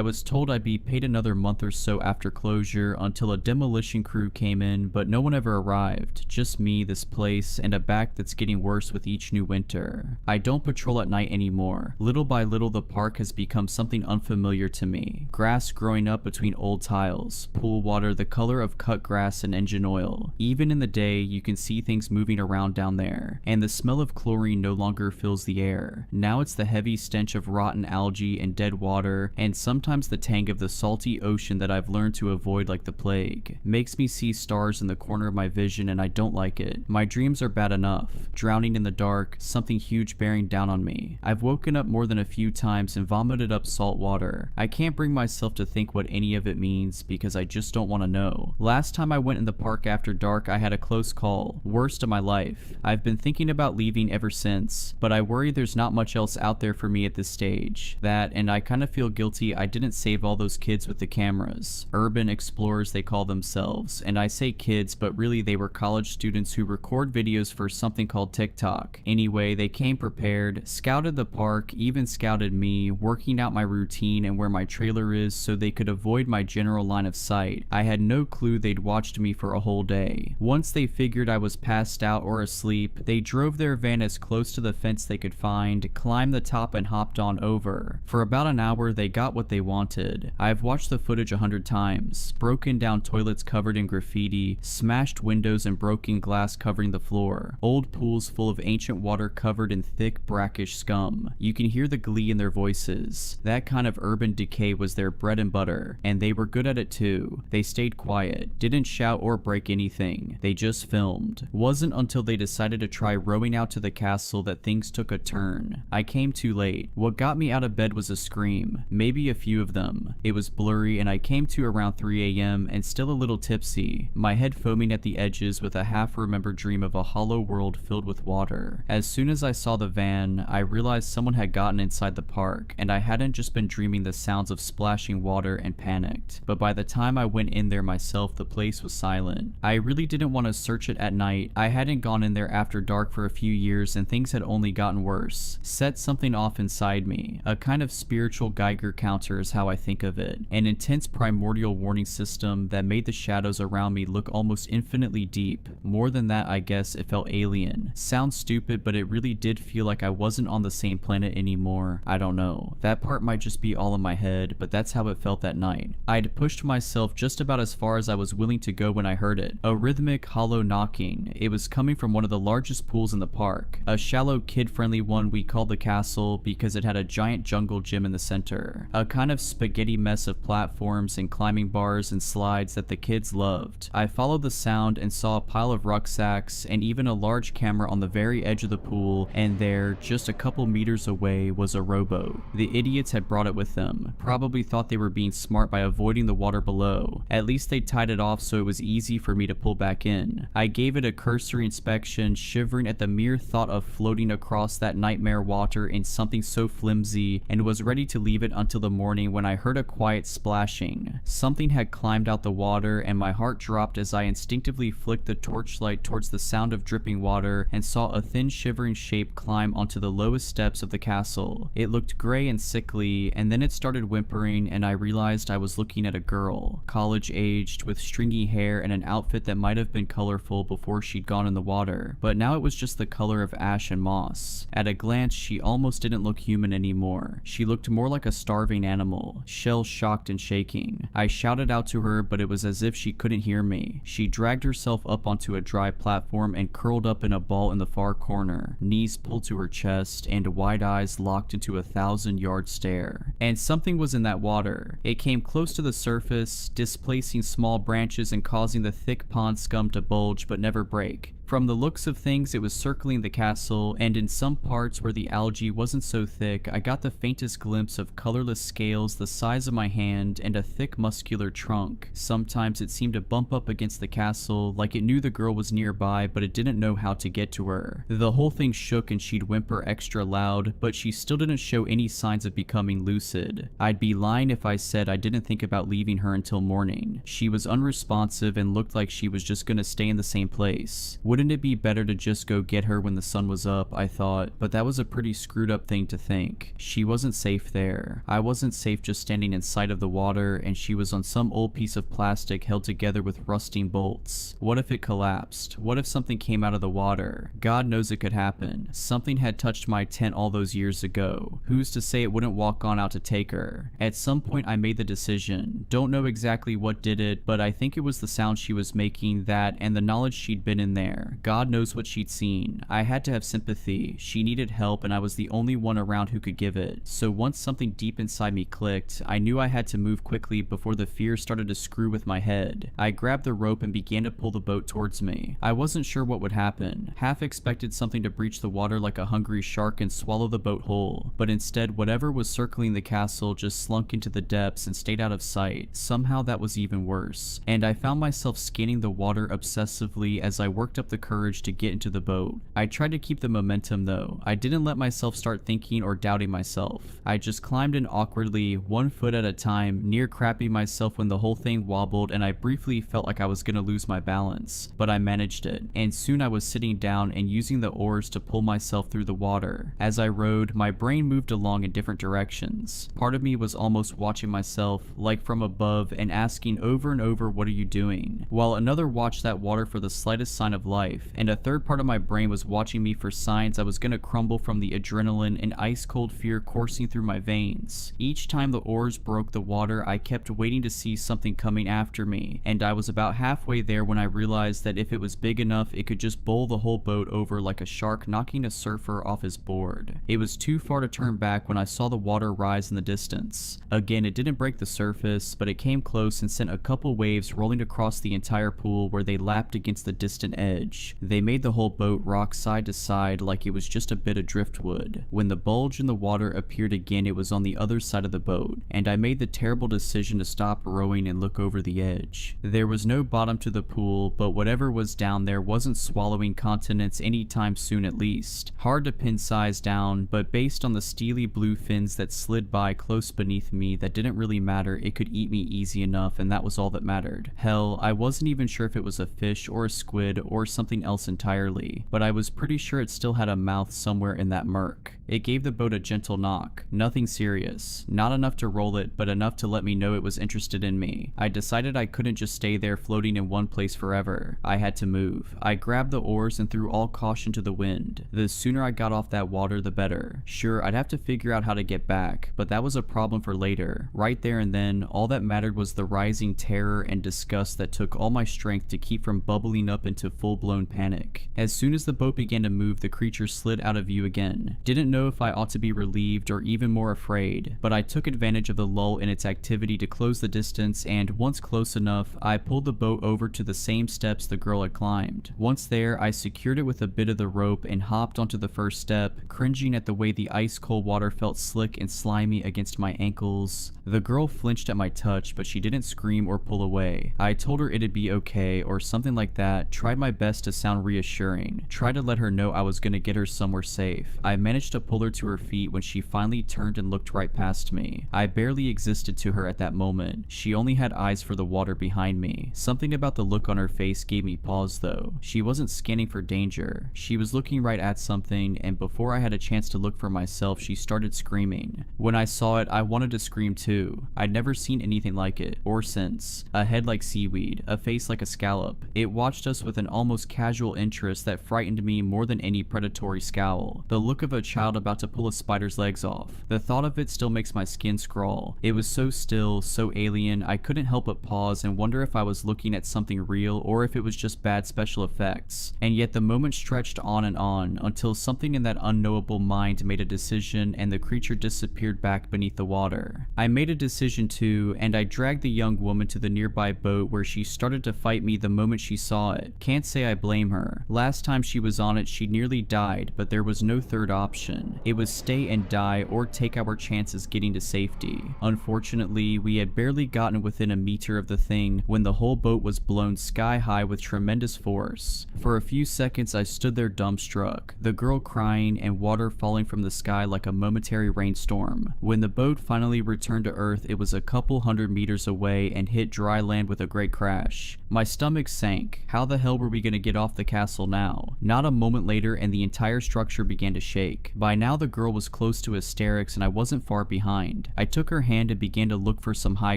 was told I'd be paid another month or so after closure until a demolition crew came in, but no one ever arrived. Just me, this place, and a back that's getting worse with each new winter. I don't patrol at night anymore. Little by little, the park has become something unfamiliar to me. Grass growing up between old tiles, pool water the color of cut grass and engine oil. Even in the day, you can see things moving around down there, and the smell of chlorine no longer fills the air. Now it's the heavy stench of rotten algae and dead water, and sometimes the tang of the salty ocean that I've learned to avoid like the plague. Makes me see stars in the corner of my vision, and I don't like it. My dreams are bad enough. Drowning in the dark, something huge bearing down on me. I've woken up more than a few times and vomited up salt water. I can't bring myself to think what any of it means because I just don't want to know. Last time I went in the park after dark, I had a close call. Worst of my life. I've been thinking about leaving ever since, but I worry there's not much else out there for me at this stage. That, and I kind of feel guilty I didn't save all those kids with the cameras. Urban explorers they call themselves, and I say kids, but really they were college students who record videos for something called TikTok. Anyway, they came prepared, scouted the park, even scouted me, working out my routine and where my trailer is so they could avoid my general line of sight. I had no clue they'd watched me for a whole day. Once they figured I was passed out or asleep, they drove their van as close to the fence they could find, climbed the top and hopped on over. For about an hour, they got what they wanted. I've watched the footage 100 times. Broken down toilets covered in graffiti, smashed windows and broken glass covering the floor, old pools full of ancient water covered in thick brackish scum. You can hear the glee in their voices. That kind of urban decay was their bread and butter, and they were good at it too. They stayed quiet, didn't shout or break anything. They just filmed. Wasn't until they decided to try rowing out to the castle that things took a turn. I came too late. What got me out of bed was a scream, maybe a few of them. It was blurry and I came to around 3 a.m. and still a little tipsy, my head foaming at the edges with a half-remembered dream of a hollow world filled with water. As soon as I saw the van, I realized someone had gotten inside the park, and I hadn't just been dreaming the sounds of splashing water and panicked. But by the time I went in there myself, the place was silent. I really didn't want to search it at night. I hadn't gone in there after dark for a few years and things had only gotten worse. Set something off inside me. A kind of spiritual Geiger counter is how I think of it. An intense primordial warning system that made the shadows around me look almost infinitely deep. More than that, I guess it felt alien. Sounds stupid, but it really did feel like I wasn't on the same planet anymore. I don't know. That part might just be all in my head, but that's how it felt that night. I'd pushed myself just about as far as I was willing to go when I heard it. A rhythmic, hollow knocking. It was coming from one of the largest pools in the park. A shallow, kid-friendly one we called the castle because it had a giant jungle gym in the center. A kind of spaghetti mess of platforms and climbing bars and slides that the kids loved. I followed the sound and saw a pile of rucksacks and even a large camera on the very edge of the pool, and there, just a couple meters away, was a rowboat. The idiots had brought it with them. Probably thought they were being smart by avoiding the water below. At least they tied it off so it was easy for me to pull back in. I gave it a cursory inspection, shivering at the mere thought of floating across that that nightmare water in something so flimsy and was ready to leave it until the morning when I heard a quiet splashing. Something had climbed out the water and my heart dropped as I instinctively flicked the torchlight towards the sound of dripping water and saw a thin shivering shape climb onto the lowest steps of the castle. It looked gray and sickly, and then it started whimpering and I realized I was looking at a girl, college aged, with stringy hair and an outfit that might have been colorful before she'd gone in the water, but now it was just the color of ash and moss. At a glance, she almost didn't look human anymore. She looked more like a starving animal, shell-shocked and shaking. I shouted out to her, but it was as if she couldn't hear me. She dragged herself up onto a dry platform and curled up in a ball in the far corner, knees pulled to her chest and wide eyes locked into a 1,000-yard stare. And something was in that water. It came close to the surface, displacing small branches and causing the thick pond scum to bulge but never break. From the looks of things, it was circling the castle, and in some parts where the algae wasn't so thick, I got the faintest glimpse of colorless scales the size of my hand and a thick muscular trunk. Sometimes it seemed to bump up against the castle, like it knew the girl was nearby, but it didn't know how to get to her. The whole thing shook and she'd whimper extra loud, but she still didn't show any signs of becoming lucid. I'd be lying if I said I didn't think about leaving her until morning. She was unresponsive and looked like she was just gonna stay in the same place. Wouldn't it be better to just go get her when the sun was up, I thought, but that was a pretty screwed up thing to think. She wasn't safe there. I wasn't safe just standing in sight of the water, and she was on some old piece of plastic held together with rusting bolts. What if it collapsed? What if something came out of the water? God knows it could happen. Something had touched my tent all those years ago. Who's to say it wouldn't walk on out to take her? At some point I made the decision. Don't know exactly what did it, but I think it was the sound she was making, that, and the knowledge she'd been in there. God knows what she'd seen. I had to have sympathy. She needed help and I was the only one around who could give it. So once something deep inside me clicked, I knew I had to move quickly before the fear started to screw with my head. I grabbed the rope and began to pull the boat towards me. I wasn't sure what would happen. Half expected something to breach the water like a hungry shark and swallow the boat whole, but instead whatever was circling the castle just slunk into the depths and stayed out of sight. Somehow that was even worse, and I found myself scanning the water obsessively as I worked up the courage to get into the boat. I tried to keep the momentum though. I didn't let myself start thinking or doubting myself. I just climbed in awkwardly, 1 foot at a time, near crapping myself when the whole thing wobbled and I briefly felt like I was gonna lose my balance. But I managed it, and soon I was sitting down and using the oars to pull myself through the water. As I rowed, my brain moved along in different directions. Part of me was almost watching myself, like from above, and asking over and over, what are you doing? While another watched that water for the slightest sign of life, and a third part of my brain was watching me for signs I was gonna crumble from the adrenaline and ice-cold fear coursing through my veins. Each time the oars broke the water, I kept waiting to see something coming after me, and I was about halfway there when I realized that if it was big enough, it could just bowl the whole boat over like a shark knocking a surfer off his board. It was too far to turn back when I saw the water rise in the distance. Again, it didn't break the surface, but it came close and sent a couple waves rolling across the entire pool where they lapped against the distant edge. They made the whole boat rock side to side like it was just a bit of driftwood. When the bulge in the water appeared again, it was on the other side of the boat, and I made the terrible decision to stop rowing and look over the edge. There was no bottom to the pool, but whatever was down there wasn't swallowing continents anytime soon at least. Hard to pin size down, but based on the steely blue fins that slid by close beneath me, that didn't really matter. It could eat me easy enough, and that was all that mattered. Hell, I wasn't even sure if it was a fish or a squid or something else entirely, but I was pretty sure it still had a mouth somewhere in that murk. It gave the boat a gentle knock. Nothing serious. Not enough to roll it, but enough to let me know it was interested in me. I decided I couldn't just stay there floating in one place forever. I had to move. I grabbed the oars and threw all caution to the wind. The sooner I got off that water, the better. Sure, I'd have to figure out how to get back, but that was a problem for later. Right there and then, all that mattered was the rising terror and disgust that took all my strength to keep from bubbling up into full-blown panic. As soon as the boat began to move, the creature slid out of view again. Didn't know know if I ought to be relieved or even more afraid, but I took advantage of the lull in its activity to close the distance, and once close enough, I pulled the boat over to the same steps the girl had climbed. Once there, I secured it with a bit of the rope and hopped onto the first step, cringing at the way the ice-cold water felt slick and slimy against my ankles. The girl flinched at my touch, but she didn't scream or pull away. I told her it'd be okay or something like that, tried my best to sound reassuring, tried to let her know I was gonna get her somewhere safe. I managed to pull her to her feet when she finally turned and looked right past me. I barely existed to her at that moment. She only had eyes for the water behind me. Something about the look on her face gave me pause though. She wasn't scanning for danger. She was looking right at something, and before I had a chance to look for myself, she started screaming. When I saw it, I wanted to scream too. I'd never seen anything like it, or since. A head like seaweed, a face like a scallop. It watched us with an almost casual interest that frightened me more than any predatory scowl. The look of a child about to pull a spider's legs off. The thought of it still makes my skin crawl. It was so still, so alien, I couldn't help but pause and wonder if I was looking at something real or if it was just bad special effects. And yet the moment stretched on and on until something in that unknowable mind made a decision and the creature disappeared back beneath the water. I made a decision too, and I dragged the young woman to the nearby boat where she started to fight me the moment she saw it. Can't say I blame her. Last time she was on it, she nearly died, but there was no third option. It was stay and die or take our chances getting to safety. Unfortunately, we had barely gotten within a meter of the thing when the whole boat was blown sky high with tremendous force. For a few seconds I stood there dumbstruck, the girl crying and water falling from the sky like a momentary rainstorm. When the boat finally returned to Earth, it was a couple hundred meters away and hit dry land with a great crash. My stomach sank. How the hell were we gonna get off the castle now? Not a moment later and the entire structure began to shake. By now the girl was close to hysterics and I wasn't far behind. I took her hand and began to look for some high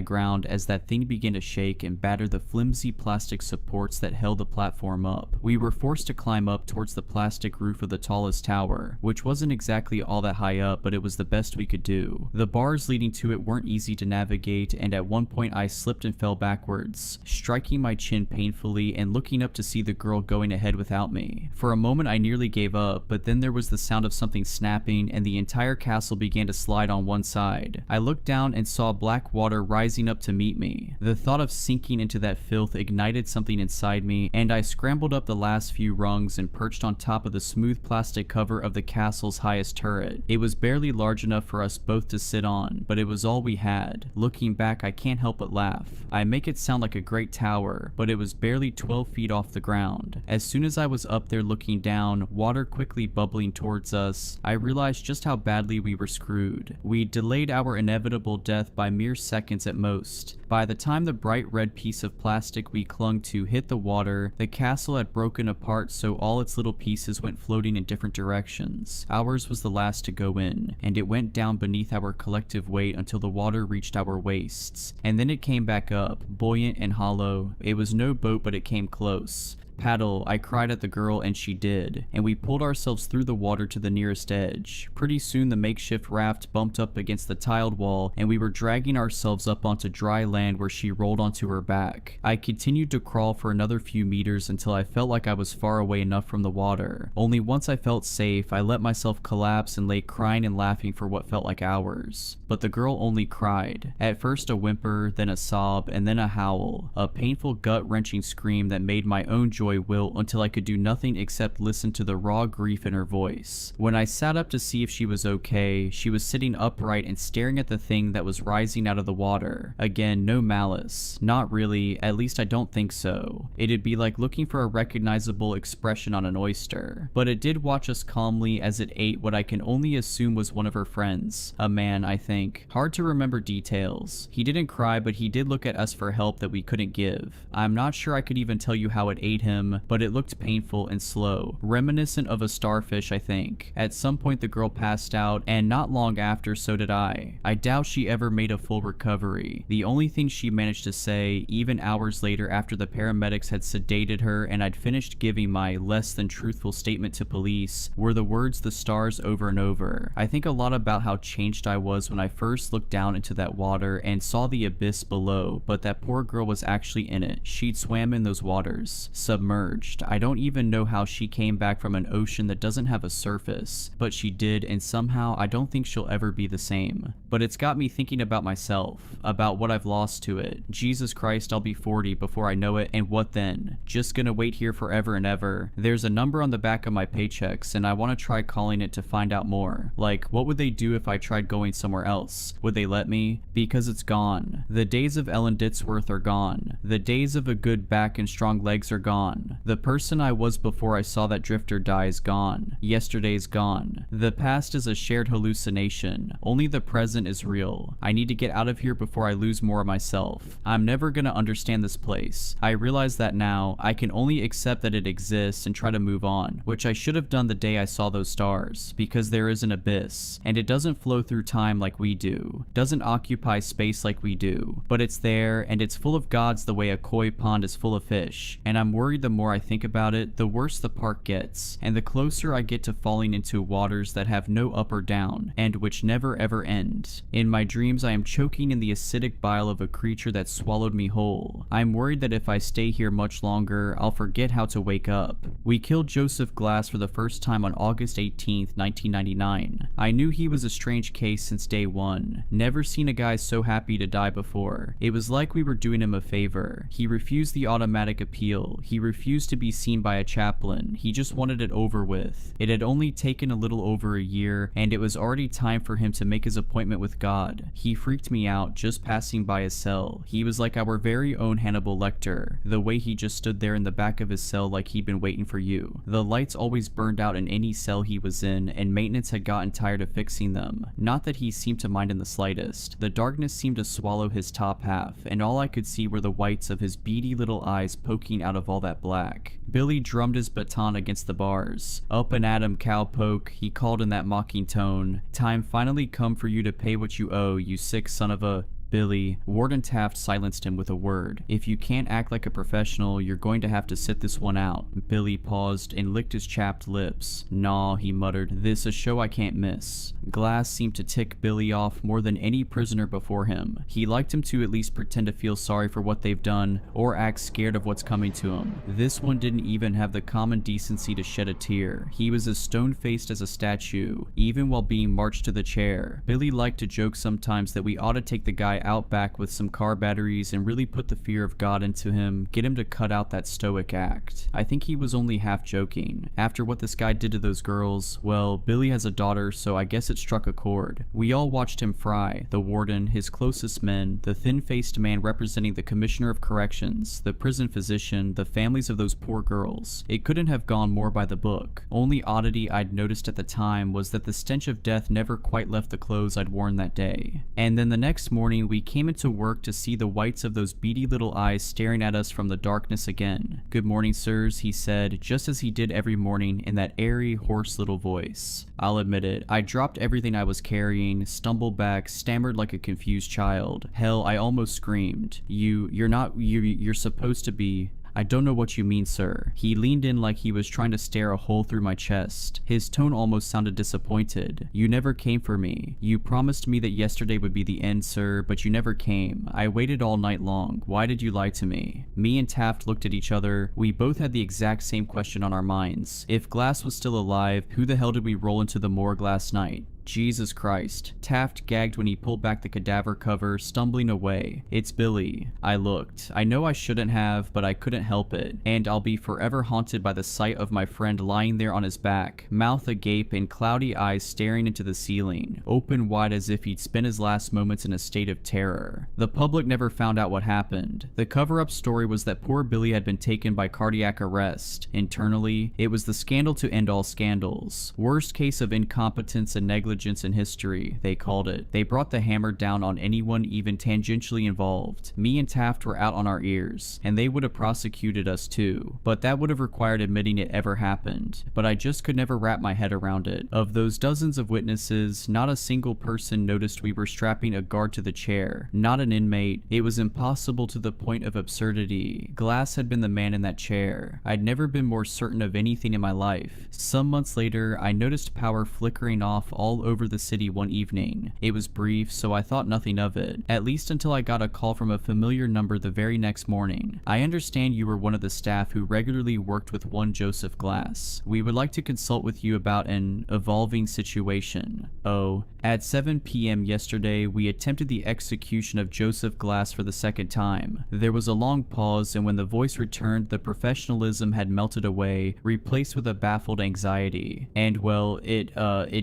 ground as that thing began to shake and batter the flimsy plastic supports that held the platform up. We were forced to climb up towards the plastic roof of the tallest tower, which wasn't exactly all that high up, but it was the best we could do. The bars leading to it weren't easy to navigate, and at one point I slipped and fell backwards, striking my chin painfully and looking up to see the girl going ahead without me. For a moment I nearly gave up, but then there was the sound of something snapping and the entire castle began to slide on one side. I looked down and saw black water rising up to meet me. The thought of sinking into that filth ignited something inside me, and I scrambled up the last few rungs and perched on top of the smooth plastic cover of the castle's highest turret. It was barely large enough for us both to sit on, but it was all we had. Looking back, I can't help but laugh. I make it sound like a great tower, but it was barely 12 feet off the ground. As soon as I was up there looking down, water quickly bubbling towards us, I realized just how badly we were screwed. We delayed our inevitable death by mere seconds at most. By the time the bright red piece of plastic we clung to hit the water, the castle had broken apart so all its little pieces went floating in different directions. Ours was the last to go in, and it went down beneath our collective weight until the water reached our waists. And then it came back up, buoyant and hollow. It was no boat, but it came close. Paddle, I cried at the girl and she did, and we pulled ourselves through the water to the nearest edge. Pretty soon the makeshift raft bumped up against the tiled wall and we were dragging ourselves up onto dry land where she rolled onto her back. I continued to crawl for another few meters until I felt like I was far away enough from the water. Only once I felt safe, I let myself collapse and lay crying and laughing for what felt like hours. But the girl only cried. At first a whimper, then a sob, and then a howl. A painful gut-wrenching scream that made my own joy wilt until I could do nothing except listen to the raw grief in her voice. When I sat up to see if she was okay, she was sitting upright and staring at the thing that was rising out of the water. Again, no malice. Not really, at least I don't think so. It'd be like looking for a recognizable expression on an oyster. But it did watch us calmly as it ate what I can only assume was one of her friends. A man, I think. Hard to remember details. He didn't cry, but he did look at us for help that we couldn't give. I'm not sure I could even tell you how it ate him, but it looked painful and slow, reminiscent of a starfish, I think. At some point the girl passed out, and not long after so did I. I doubt she ever made a full recovery. The only thing she managed to say, even hours later after the paramedics had sedated her and I'd finished giving my less than truthful statement to police, were the words "the stars" over and over. I think a lot about how changed I was when I first looked down into that water and saw the abyss below, but that poor girl was actually in it. She'd swam in those waters, submerged submerged. I don't even know how she came back from an ocean that doesn't have a surface, but she did, and somehow I don't think she'll ever be the same. But it's got me thinking about myself, about what I've lost to it. Jesus Christ, I'll be 40 before I know it, and what then? Just gonna wait here forever and ever. There's a number on the back of my paychecks, and I want to try calling it to find out more. Like, what would they do if I tried going somewhere else? Would they let me? Because it's gone. The days of Ellen Ditzworth are gone. The days of a good back and strong legs are gone. The person I was before I saw that drifter die is gone. Yesterday's gone. The past is a shared hallucination. Only the present is real. I need to get out of here before I lose more of myself. I'm never gonna understand this place. I realize that now. I can only accept that it exists and try to move on, which I should have done the day I saw those stars, because there is an abyss, and it doesn't flow through time like we do, doesn't occupy space like we do, but it's there, and it's full of gods the way a koi pond is full of fish, and I'm worried the more I think about it, the worse the park gets, and the closer I get to falling into waters that have no up or down, and which never ever end. In my dreams I am choking in the acidic bile of a creature that swallowed me whole. I'm worried that if I stay here much longer, I'll forget how to wake up. We killed Joseph Glass for the first time on August 18th, 1999. I knew he was a strange case since day one. Never seen a guy so happy to die before. It was like we were doing him a favor. He refused the automatic appeal. He refused to be seen by a chaplain. He just wanted it over with. It had only taken a little over a year, and it was already time for him to make his appointment with God. He freaked me out just passing by his cell. He was like our very own Hannibal Lecter, the way he just stood there in the back of his cell like he'd been waiting for you. The lights always burned out in any cell he was in, and maintenance had gotten tired of fixing them. Not that he seemed to mind in the slightest. The darkness seemed to swallow his top half, and all I could see were the whites of his beady little eyes poking out of all that black. Billy drummed his baton against the bars. "Up and at 'em, cowpoke," he called in that mocking tone. "Time finally come for you to pay what you owe, you sick son of a..." Billy. Warden Taft silenced him with a word. "If you can't act like a professional, you're going to have to sit this one out." Billy paused and licked his chapped lips. "Naw," he muttered, "this a show I can't miss." Glass seemed to tick Billy off more than any prisoner before him. He liked him to at least pretend to feel sorry for what they've done, or act scared of what's coming to him. This one didn't even have the common decency to shed a tear. He was as stone-faced as a statue, even while being marched to the chair. Billy liked to joke sometimes that we ought to take the guy out back with some car batteries and really put the fear of God into him, get him to cut out that stoic act. I think he was only half joking. After what this guy did to those girls, well, Billy has a daughter, so I guess it struck a chord. We all watched him fry, the warden, his closest men, the thin-faced man representing the commissioner of corrections, the prison physician, the families of those poor girls. It couldn't have gone more by the book. Only oddity I'd noticed at the time was that the stench of death never quite left the clothes I'd worn that day. And then the next morning, we came into work to see the whites of those beady little eyes staring at us from the darkness again. "Good morning, sirs," he said, just as he did every morning in that airy, hoarse little voice. I'll admit it, I dropped everything I was carrying, stumbled back, stammered like a confused child. Hell, I almost screamed. You're supposed to be..." "I don't know what you mean, sir." He leaned in like he was trying to stare a hole through my chest. His tone almost sounded disappointed. "You never came for me. You promised me that yesterday would be the end, sir, but you never came. I waited all night long. Why did you lie to me?" Me and Taft looked at each other. We both had the exact same question on our minds. If Glass was still alive, who the hell did we roll into the morgue last night? Jesus Christ. Taft gagged when he pulled back the cadaver cover, stumbling away. "It's Billy." I looked. I know I shouldn't have, but I couldn't help it. And I'll be forever haunted by the sight of my friend lying there on his back, mouth agape and cloudy eyes staring into the ceiling, open wide as if he'd spent his last moments in a state of terror. The public never found out what happened. The cover-up story was that poor Billy had been taken by cardiac arrest. Internally, it was the scandal to end all scandals. Worst case of incompetence and negligence in history, they called it. They brought the hammer down on anyone even tangentially involved. Me and Taft were out on our ears, and they would have prosecuted us too, but that would have required admitting it ever happened. But I just could never wrap my head around it. Of those dozens of witnesses, not a single person noticed we were strapping a guard to the chair, not an inmate. It was impossible to the point of absurdity. Glass had been the man in that chair. I'd never been more certain of anything in my life. Some months later, I noticed power flickering off all over the city one evening. It was brief, so I thought nothing of it, at least until I got a call from a familiar number the very next morning. I understand you were one of the staff who regularly worked with one Joseph Glass. We would like to consult with you about an evolving situation. Oh, at 7 p.m. yesterday, we attempted the execution of Joseph Glass for the second time. There was a long pause, and when the voice returned, the professionalism had melted away, replaced with a baffled anxiety. And well, it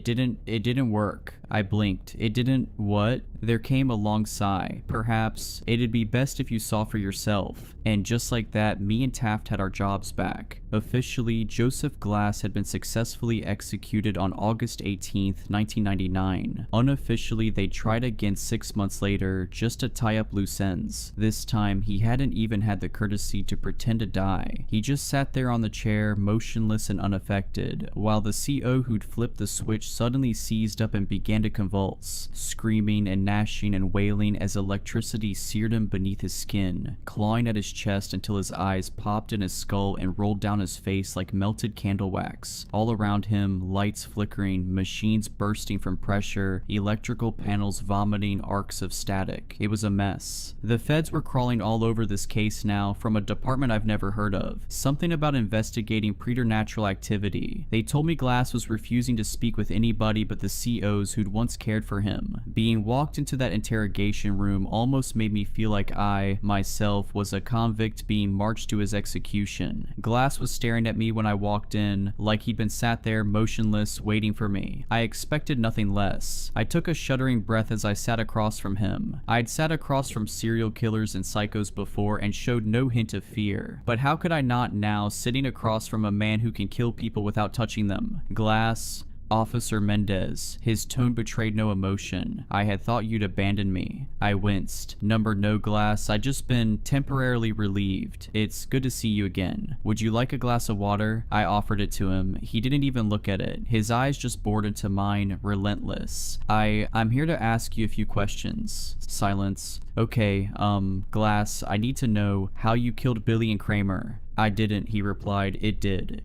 didn't work. I blinked. It didn't what? There came a long sigh. Perhaps it'd be best if you saw for yourself. And just like that, me and Taft had our jobs back. Officially, Joseph Glass had been successfully executed on August 18th, 1999. Unofficially, they tried again 6 months later, just to tie up loose ends. This time, he hadn't even had the courtesy to pretend to die. He just sat there on the chair, motionless and unaffected, while the CO who'd flipped the switch suddenly seized up and began to convulse, screaming and gnashing and wailing as electricity seared him beneath his skin, clawing at his chest until his eyes popped in his skull and rolled down his face like melted candle wax. All around him, lights flickering, machines bursting from pressure, electrical panels vomiting arcs of static. It was a mess. The feds were crawling all over this case now from a department I've never heard of. Something about investigating preternatural activity. They told me Glass was refusing to speak with anybody but the COs who'd once cared for him. Being walked into that interrogation room almost made me feel like I, myself, was a convict being marched to his execution. Glass was staring at me when I walked in, like he'd been sat there motionless, waiting for me. I expected nothing less. I took a shuddering breath as I sat across from him. I'd sat across from serial killers and psychos before and showed no hint of fear. But how could I not now, sitting across from a man who can kill people without touching them? Glass, Officer Mendez. His tone betrayed no emotion. I had thought you'd abandon me. I winced. Number no Glass, I'd just been temporarily relieved. It's good to see you again. Would you like a glass of water? I offered it to him. He didn't even look at it. His eyes just bored into mine, relentless. I'm here to ask you a few questions. Silence. Okay, Glass, I need to know how you killed Billy and Kramer. I didn't, he replied. It did.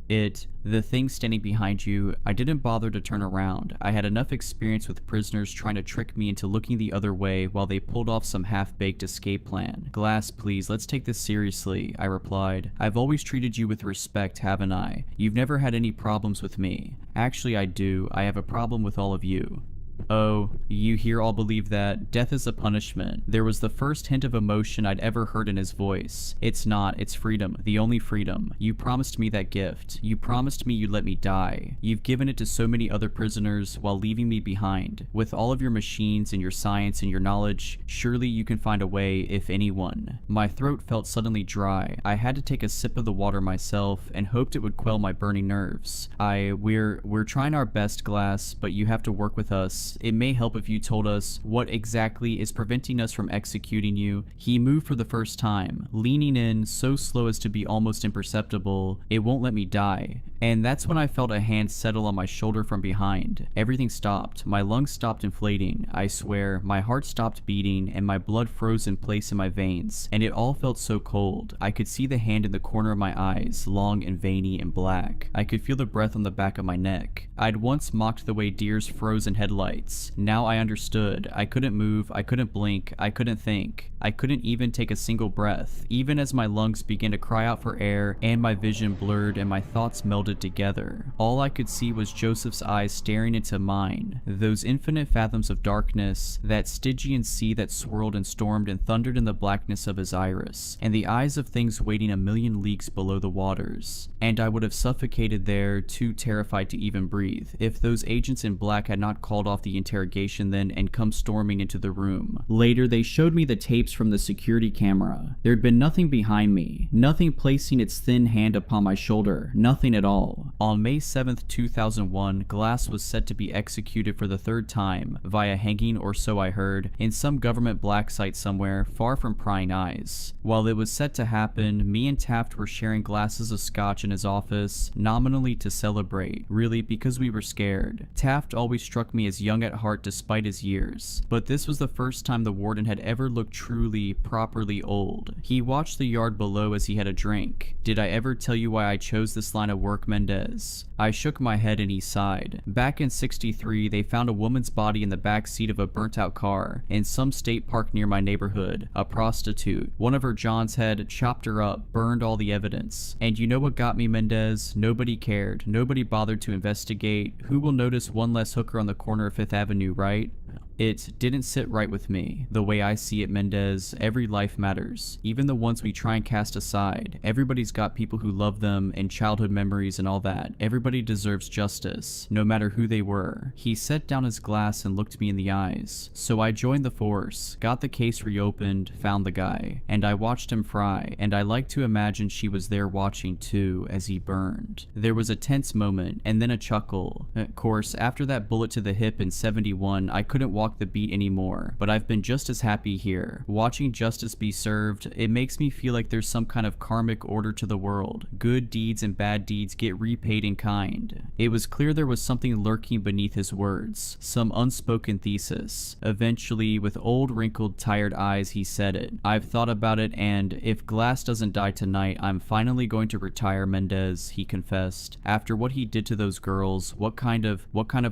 The thing standing behind you, I didn't bother to turn around. I had enough experience with prisoners trying to trick me into looking the other way while they pulled off some half-baked escape plan. Glass, please, let's take this seriously, I replied. I've always treated you with respect, haven't I? You've never had any problems with me. Actually, I do. I have a problem with all of you. Oh, you here all believe that death is a punishment. There was the first hint of emotion I'd ever heard in his voice. It's not, it's freedom, the only freedom. You promised me that gift. You promised me you'd let me die. You've given it to so many other prisoners while leaving me behind. With all of your machines and your science and your knowledge, surely you can find a way, if anyone. My throat felt suddenly dry. I had to take a sip of the water myself and hoped it would quell my burning nerves. We're trying our best, Glass, but you have to work with us. It may help if you told us what exactly is preventing us from executing you. He moved for the first time, leaning in so slow as to be almost imperceptible. It won't let me die. And that's when I felt a hand settle on my shoulder from behind. Everything stopped. My lungs stopped inflating. I swear, my heart stopped beating and my blood froze in place in my veins. And it all felt so cold. I could see the hand in the corner of my eyes, long and veiny and black. I could feel the breath on the back of my neck. I'd once mocked the way deers froze in headlights. Now I understood. I couldn't move. I couldn't blink. I couldn't think. I couldn't even take a single breath. Even as my lungs began to cry out for air and my vision blurred and my thoughts melded together. All I could see was Joseph's eyes staring into mine. Those infinite fathoms of darkness, that Stygian sea that swirled and stormed and thundered in the blackness of his iris, and the eyes of things waiting a million leagues below the waters. And I would have suffocated there, too terrified to even breathe, if those agents in black had not called off the interrogation then and come storming into the room. Later, they showed me the tapes from the security camera. There'd been nothing behind me, nothing placing its thin hand upon my shoulder, nothing at all. On May 7th, 2001, Glass was set to be executed for the third time, via hanging or so I heard, in some government black site somewhere far from prying eyes. While it was set to happen, me and Taft were sharing glasses of scotch in his office, nominally to celebrate, really because we were scared. Taft always struck me as young at heart despite his years, but this was the first time the warden had ever looked truly, properly old. He watched the yard below as he had a drink. Did I ever tell you why I chose this line of work Mark Mendez. I shook my head and he sighed. Back in '63, they found a woman's body in the back seat of a burnt-out car in some state park near my neighborhood. A prostitute. One of her Johns had chopped her up, burned all the evidence. And you know what got me, Mendez? Nobody cared. Nobody bothered to investigate. Who will notice one less hooker on the corner of 5th Avenue, right? It didn't sit right with me. The way I see it, Mendez, every life matters. Even the ones we try and cast aside. Everybody's got people who love them and childhood memories and all that. Everybody deserves justice, no matter who they were. He set down his glass and looked me in the eyes. So I joined the force, got the case reopened, found the guy, and I watched him fry, and I like to imagine she was there watching too as he burned. There was a tense moment, and then a chuckle. Of course, after that bullet to the hip in '71, I couldn't walk the beat anymore, but I've been just as happy here. Watching justice be served, it makes me feel like there's some kind of karmic order to the world. Good deeds and bad deeds get repaid in kind. It was clear there was something lurking beneath his words, some unspoken thesis. Eventually, with old, wrinkled, tired eyes, he said it. I've thought about it, and if Glass doesn't die tonight, I'm finally going to retire, Mendez, he confessed. After what he did to those girls, what kind of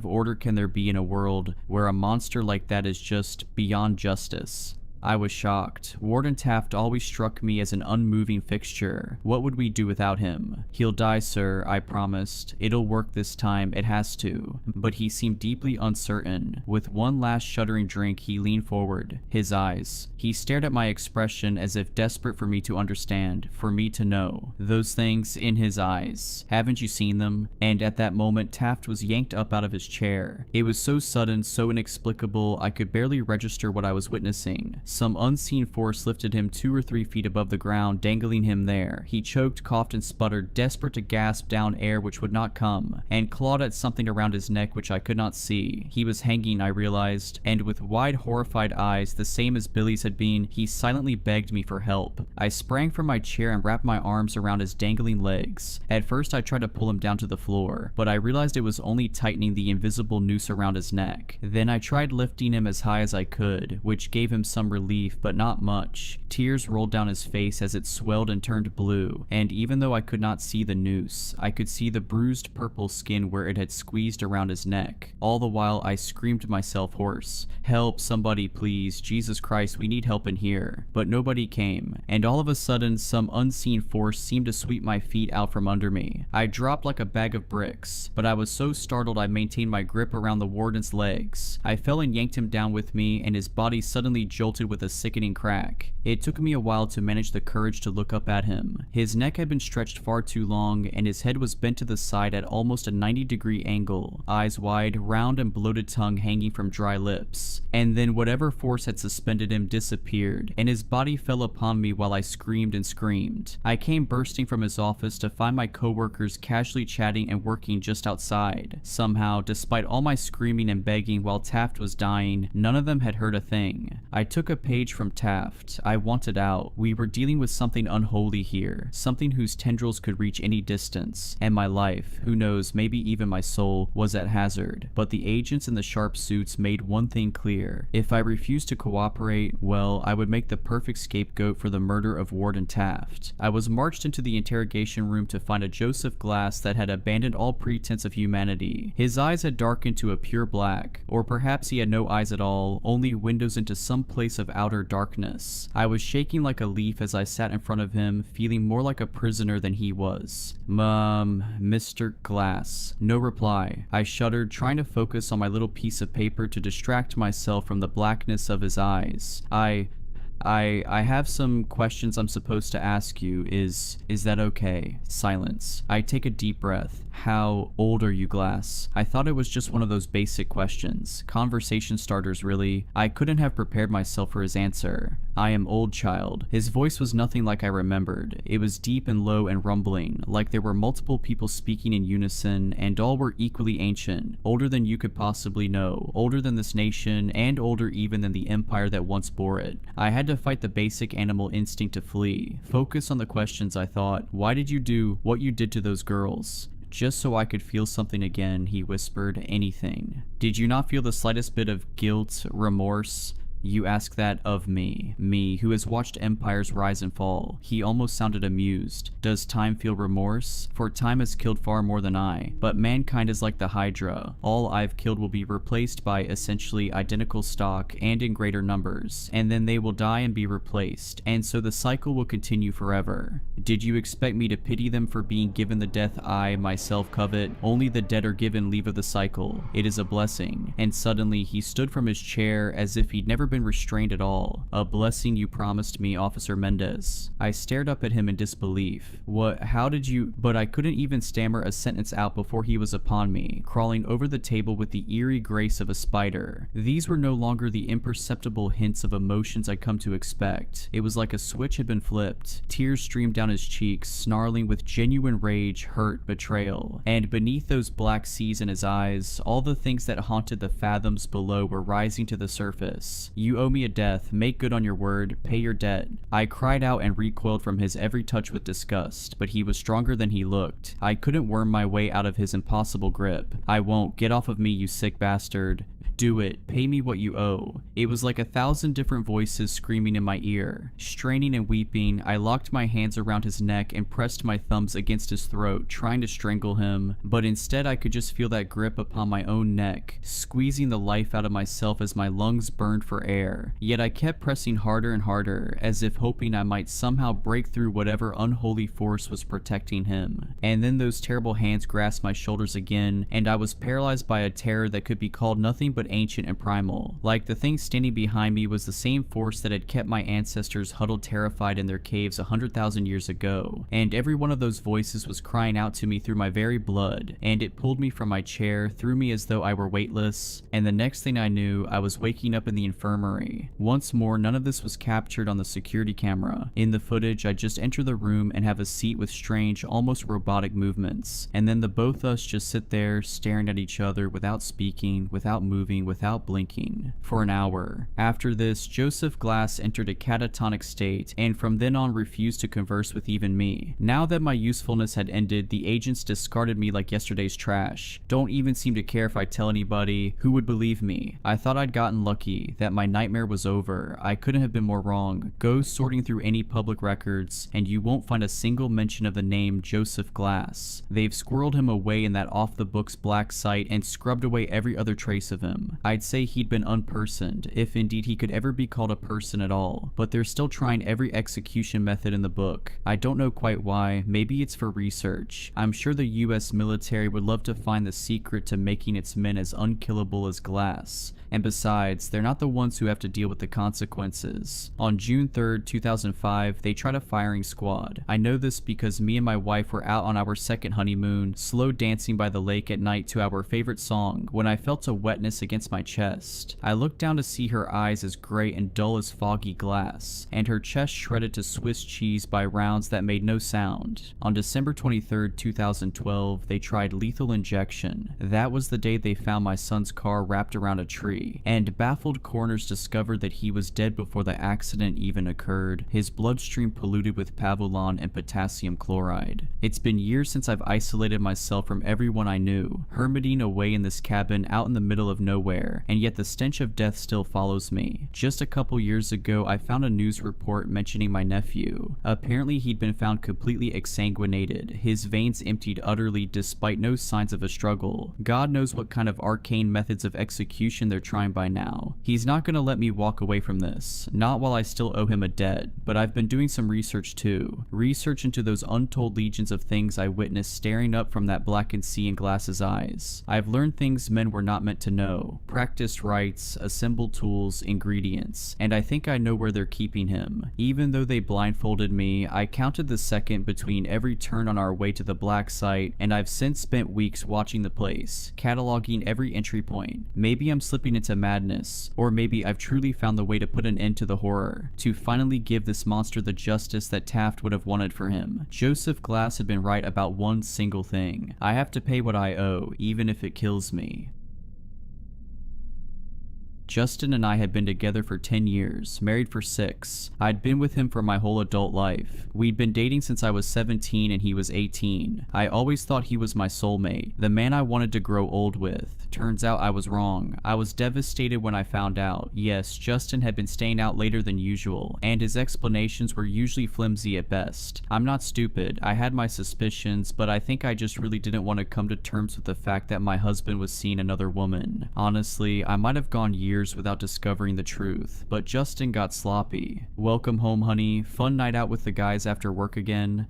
order can there be in a world where a monster like that is just beyond justice? I was shocked. Warden Taft always struck me as an unmoving fixture. What would we do without him? He'll die, sir, I promised. It'll work this time, it has to. But he seemed deeply uncertain. With one last shuddering drink, he leaned forward. His eyes. He stared at my expression as if desperate for me to understand, for me to know. Those things in his eyes. Haven't you seen them? And at that moment, Taft was yanked up out of his chair. It was so sudden, so inexplicable, I could barely register what I was witnessing. Some unseen force lifted him 2 or 3 feet above the ground, dangling him there. He choked, coughed, and sputtered, desperate to gasp down air which would not come, and clawed at something around his neck which I could not see. He was hanging, I realized, and with wide, horrified eyes, the same as Billy's had been, he silently begged me for help. I sprang from my chair and wrapped my arms around his dangling legs. At first I tried to pull him down to the floor, but I realized it was only tightening the invisible noose around his neck. Then I tried lifting him as high as I could, which gave him some relief, but not much. Tears rolled down his face as it swelled and turned blue, and even though I could not see the noose, I could see the bruised purple skin where it had squeezed around his neck. All the while I screamed myself hoarse. Help, somebody please, Jesus Christ, we need help in here. But nobody came, and all of a sudden some unseen force seemed to sweep my feet out from under me. I dropped like a bag of bricks, but I was so startled I maintained my grip around the warden's legs. I fell and yanked him down with me, and his body suddenly jolted with a sickening crack. It took me a while to manage the courage to look up at him. His neck had been stretched far too long, and his head was bent to the side at almost a 90-degree angle, eyes wide, round and bloated tongue hanging from dry lips. And then whatever force had suspended him disappeared, and his body fell upon me while I screamed and screamed. I came bursting from his office to find my coworkers casually chatting and working just outside. Somehow, despite all my screaming and begging while Taft was dying, none of them had heard a thing. I took a page from Taft. I wanted out. We were dealing with something unholy here, something whose tendrils could reach any distance, and my life, who knows, maybe even my soul, was at hazard. But the agents in the sharp suits made one thing clear. If I refused to cooperate, well, I would make the perfect scapegoat for the murder of Warden Taft. I was marched into the interrogation room to find a Joseph Glass that had abandoned all pretense of humanity. His eyes had darkened to a pure black, or perhaps he had no eyes at all, only windows into some place of outer darkness. I was shaking like a leaf as I sat in front of him, feeling more like a prisoner than he was. Mr. Glass. No reply. I shuddered, trying to focus on my little piece of paper to distract myself from the blackness of his eyes. I have some questions I'm supposed to ask you. Is that okay? Silence. I take a deep breath. How old are you, Glass? I thought it was just one of those basic questions. Conversation starters, really. I couldn't have prepared myself for his answer. I am old, child. His voice was nothing like I remembered. It was deep and low and rumbling, like there were multiple people speaking in unison, and all were equally ancient. Older than you could possibly know. Older than this nation, and older even than the empire that once bore it. I had to fight the basic animal instinct to flee. Focus on the questions, I thought. Why did you do what you did to those girls? Just so I could feel something again, he whispered. Anything. Did you not feel the slightest bit of guilt, remorse? You ask that of me. Me, who has watched empires rise and fall. He almost sounded amused. Does time feel remorse? For time has killed far more than I. But mankind is like the Hydra. All I've killed will be replaced by essentially identical stock and in greater numbers. And then they will die and be replaced. And so the cycle will continue forever. Did you expect me to pity them for being given the death I, myself, covet? Only the dead are given leave of the cycle. It is a blessing. And suddenly he stood from his chair as if he'd never been restrained at all. A blessing you promised me, Officer Mendez. I stared up at him in disbelief. What, how did you? But I couldn't even stammer a sentence out before he was upon me, crawling over the table with the eerie grace of a spider. These were no longer the imperceptible hints of emotions I'd come to expect. It was like a switch had been flipped. Tears streamed down his cheeks, snarling with genuine rage, hurt, betrayal. And beneath those black seas in his eyes, all the things that haunted the fathoms below were rising to the surface. You owe me a death. Make good on your word. Pay your debt. I cried out and recoiled from his every touch with disgust, but he was stronger than he looked. I couldn't worm my way out of his impossible grip. I won't. Get off of me, you sick bastard. Do it. Pay me what you owe. It was like 1,000 different voices screaming in my ear. Straining and weeping, I locked my hands around his neck and pressed my thumbs against his throat, trying to strangle him. But instead I could just feel that grip upon my own neck, squeezing the life out of myself as my lungs burned for air. Yet I kept pressing harder and harder, as if hoping I might somehow break through whatever unholy force was protecting him. And then those terrible hands grasped my shoulders again, and I was paralyzed by a terror that could be called nothing but ancient and primal. Like the thing standing behind me was the same force that had kept my ancestors huddled terrified in their caves 100,000 years ago. And every one of those voices was crying out to me through my very blood, and it pulled me from my chair, threw me as though I were weightless, and the next thing I knew, I was waking up in the infirmary. Once more, none of this was captured on the security camera. In the footage, I just enter the room and have a seat with strange, almost robotic movements, and then the both of us just sit there staring at each other without speaking, without moving, without blinking, for an hour. After this, Joseph Glass entered a catatonic state, and from then on refused to converse with even me. Now that my usefulness had ended, the agents discarded me like yesterday's trash. Don't even seem to care if I tell anybody. Who would believe me? I thought I'd gotten lucky, that my nightmare was over. I couldn't have been more wrong. Go sorting through any public records, and you won't find a single mention of the name Joseph Glass. They've squirreled him away in that off-the-books black site and scrubbed away every other trace of him. I'd say he'd been unpersoned, if indeed he could ever be called a person at all, but they're still trying every execution method in the book. I don't know quite why. Maybe it's for research. I'm sure the US military would love to find the secret to making its men as unkillable as Glass. And besides, they're not the ones who have to deal with the consequences. On June 3rd, 2005, they tried a firing squad. I know this because me and my wife were out on our second honeymoon, slow dancing by the lake at night to our favorite song, when I felt a wetness against my chest. I looked down to see her eyes as gray and dull as foggy glass, and her chest shredded to Swiss cheese by rounds that made no sound. On December 23rd, 2012, they tried lethal injection. That was the day they found my son's car wrapped around a tree, and baffled coroners discovered that he was dead before the accident even occurred, his bloodstream polluted with pavulon and potassium chloride. It's been years since I've isolated myself from everyone I knew, hermiting away in this cabin out in the middle of nowhere, and yet the stench of death still follows me. Just a couple years ago, I found a news report mentioning my nephew. Apparently he'd been found completely exsanguinated, his veins emptied utterly despite no signs of a struggle. God knows what kind of arcane methods of execution they're trying by now. He's not gonna let me walk away from this, not while I still owe him a debt, but I've been doing some research too. Research into those untold legions of things I witnessed staring up from that blackened sea in Glass's eyes. I've learned things men were not meant to know, practiced rites, assembled tools, ingredients, and I think I know where they're keeping him. Even though they blindfolded me, I counted the second between every turn on our way to the black site, and I've since spent weeks watching the place, cataloging every entry point. Maybe I'm slipping into madness, or maybe I've truly found the way to put an end to the horror, to finally give this monster the justice that Taft would have wanted for him. Joseph Glass had been right about one single thing. I have to pay what I owe, even if it kills me. Justin and I had been together for 10 years, married for 6. I'd been with him for my whole adult life. We'd been dating since I was 17 and he was 18. I always thought he was my soulmate, the man I wanted to grow old with. Turns out I was wrong. I was devastated when I found out. Yes, Justin had been staying out later than usual, and his explanations were usually flimsy at best. I'm not stupid. I had my suspicions, but I think I just really didn't want to come to terms with the fact that my husband was seeing another woman. Honestly, I might have gone years without discovering the truth, but Justin got sloppy. Welcome home, honey. Fun night out with the guys after work again?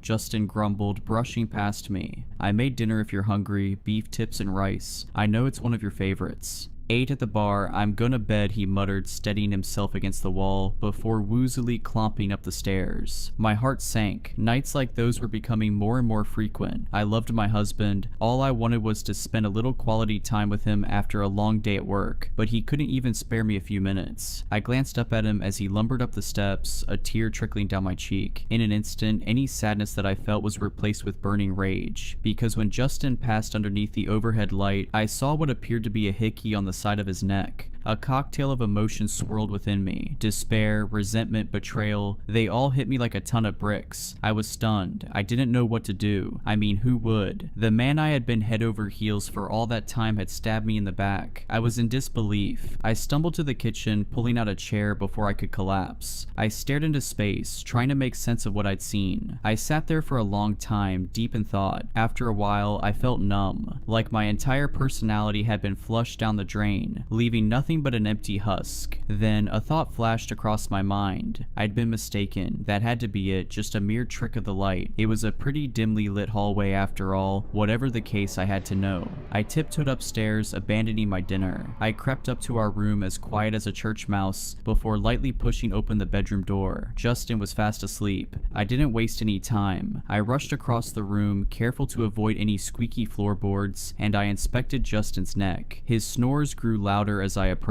Justin grumbled, brushing past me. I made dinner if you're hungry, beef tips and rice. I know it's one of your favorites. 8 at the bar. I'm gonna bed, he muttered, steadying himself against the wall before woozily clomping up the stairs. My heart sank. Nights like those were becoming more and more frequent. I loved my husband. All I wanted was to spend a little quality time with him after a long day at work, but he couldn't even spare me a few minutes. I glanced up at him as he lumbered up the steps, a tear trickling down my cheek. In an instant, any sadness that I felt was replaced with burning rage, because when Justin passed underneath the overhead light, I saw what appeared to be a hickey on the side of his neck. A cocktail of emotions swirled within me. Despair, resentment, betrayal. They all hit me like a ton of bricks. I was stunned. I didn't know what to do. I mean, who would? The man I had been head over heels for all that time had stabbed me in the back. I was in disbelief. I stumbled to the kitchen, pulling out a chair before I could collapse. I stared into space, trying to make sense of what I'd seen. I sat there for a long time, deep in thought. After a while, I felt numb, like my entire personality had been flushed down the drain, leaving nothing but an empty husk. Then a thought flashed across my mind. I'd been mistaken. That had to be it, just a mere trick of the light. It was a pretty dimly lit hallway after all. Whatever the case, I had to know. I tiptoed upstairs, abandoning my dinner. I crept up to our room as quiet as a church mouse before lightly pushing open the bedroom door. Justin was fast asleep. I didn't waste any time. I rushed across the room, careful to avoid any squeaky floorboards, and I inspected Justin's neck. His snores grew louder as I approached.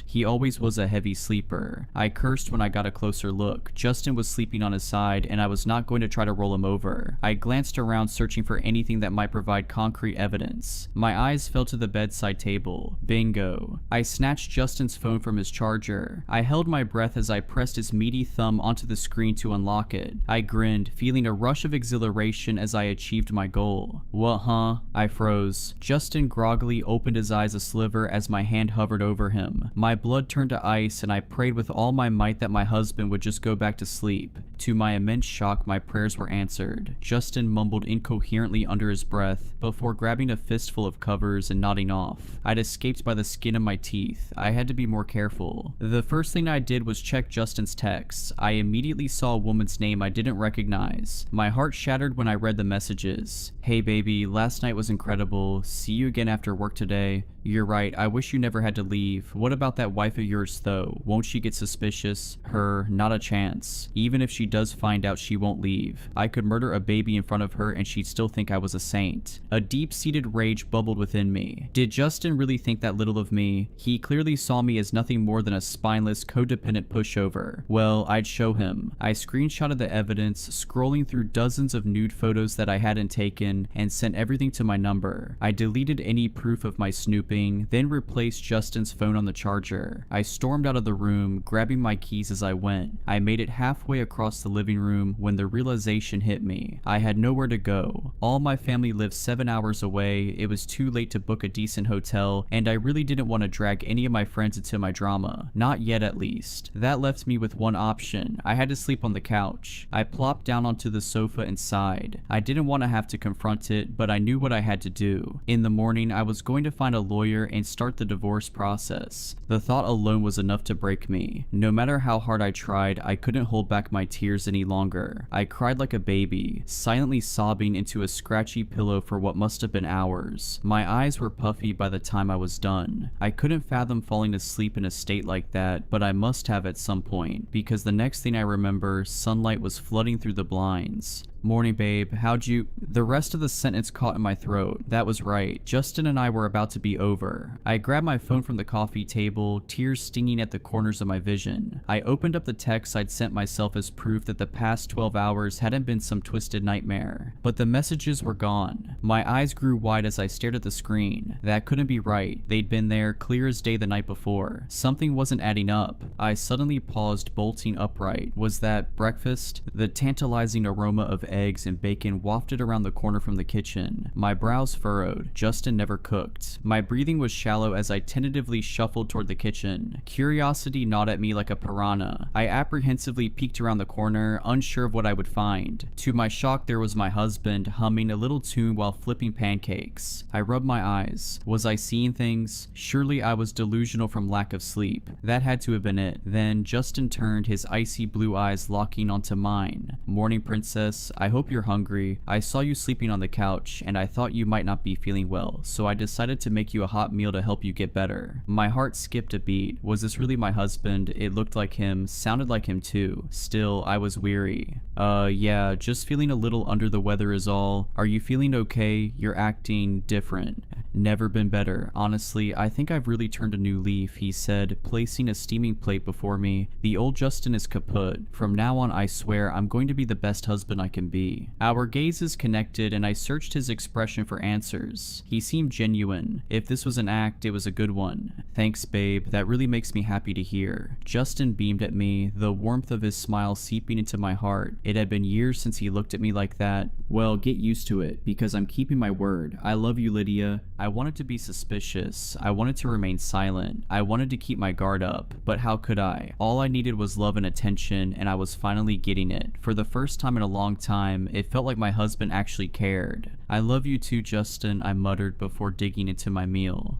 He always was a heavy sleeper. I cursed when I got a closer look. Justin was sleeping on his side, and I was not going to try to roll him over. I glanced around, searching for anything that might provide concrete evidence. My eyes fell to the bedside table. Bingo. I snatched Justin's phone from his charger. I held my breath as I pressed his meaty thumb onto the screen to unlock it. I grinned, feeling a rush of exhilaration as I achieved my goal. What, huh? I froze. Justin groggily opened his eyes a sliver as my hand hovered over him. My blood turned to ice, and I prayed with all my might that my husband would just go back to sleep. To my immense shock, my prayers were answered. Justin mumbled incoherently under his breath before grabbing a fistful of covers and nodding off. I'd escaped by the skin of my teeth. I had to be more careful. The first thing I did was check Justin's texts. I immediately saw a woman's name I didn't recognize. My heart shattered when I read the messages. Hey baby, last night was incredible. See you again after work today. You're right, I wish you never had to leave. What about that wife of yours though? Won't she get suspicious? Her, not a chance. Even if she does find out, she won't leave. I could murder a baby in front of her and she'd still think I was a saint. A deep-seated rage bubbled within me. Did Justin really think that little of me? He clearly saw me as nothing more than a spineless, codependent pushover. Well, I'd show him. I screenshotted the evidence, scrolling through dozens of nude photos that I hadn't taken, and sent everything to my number. I deleted any proof of my snooping, then replaced Justin's phone on the charger. I stormed out of the room, grabbing my keys as I went. I made it halfway across the living room when the realization hit me. I had nowhere to go. All my family lived 7 hours away, it was too late to book a decent hotel, and I really didn't want to drag any of my friends into my drama. Not yet, at least. That left me with one option. I had to sleep on the couch. I plopped down onto the sofa and sighed. I didn't want to have to confront it, but I knew what I had to do. In the morning, I was going to find a lawyer and start the divorce process. The thought alone was enough to break me. No matter how hard I tried, I couldn't hold back my tears any longer. I cried like a baby, silently sobbing into a scratchy pillow for what must have been hours. My eyes were puffy by the time I was done. I couldn't fathom falling asleep in a state like that, but I must have at some point, because the next thing I remember, sunlight was flooding through the blinds. Morning, babe. How'd you... The rest of the sentence caught in my throat. That was right. Justin and I were about to be over. over. I grabbed my phone from the coffee table, tears stinging at the corners of my vision. I opened up the text I'd sent myself as proof that the past 12 hours hadn't been some twisted nightmare. But the messages were gone. My eyes grew wide as I stared at the screen. That couldn't be right. They'd been there clear as day the night before. Something wasn't adding up. I suddenly paused, bolting upright. Was that breakfast? The tantalizing aroma of eggs and bacon wafted around the corner from the kitchen. My brows furrowed. Justin never cooked. My breathing was shallow as I tentatively shuffled toward the kitchen. Curiosity gnawed at me like a piranha. I apprehensively peeked around the corner, unsure of what I would find. To my shock, there was my husband, humming a little tune while flipping pancakes. I rubbed my eyes. Was I seeing things? Surely I was delusional from lack of sleep. That had to have been it. Then Justin turned, his icy blue eyes locking onto mine. "Morning, princess. I hope you're hungry. I saw you sleeping on the couch, and I thought you might not be feeling well, so I decided to make you a hot meal to help you get better." My heart skipped a beat. Was this really my husband? It looked like him, sounded like him too. Still, I was weary. Yeah, just feeling a little under the weather is all. Are you feeling okay? You're acting different. Never been better. Honestly, I think I've really turned a new leaf, he said, placing a steaming plate before me. The old Justin is kaput. From now on, I swear, I'm going to be the best husband I can be. Our gazes connected, and I searched his expression for answers. He seemed genuine. If this was an act, it was a good one. Thanks, babe. That really makes me happy to hear. Justin beamed at me, the warmth of his smile seeping into my heart. It had been years since he looked at me like that. Well, get used to it, because I'm keeping my word. I love you, Lydia. I wanted to be suspicious. I wanted to remain silent. I wanted to keep my guard up. But how could I? All I needed was love and attention, and I was finally getting it. For the first time in a long time, it felt like my husband actually cared. "I love you too, Justin," I muttered before digging into my meal.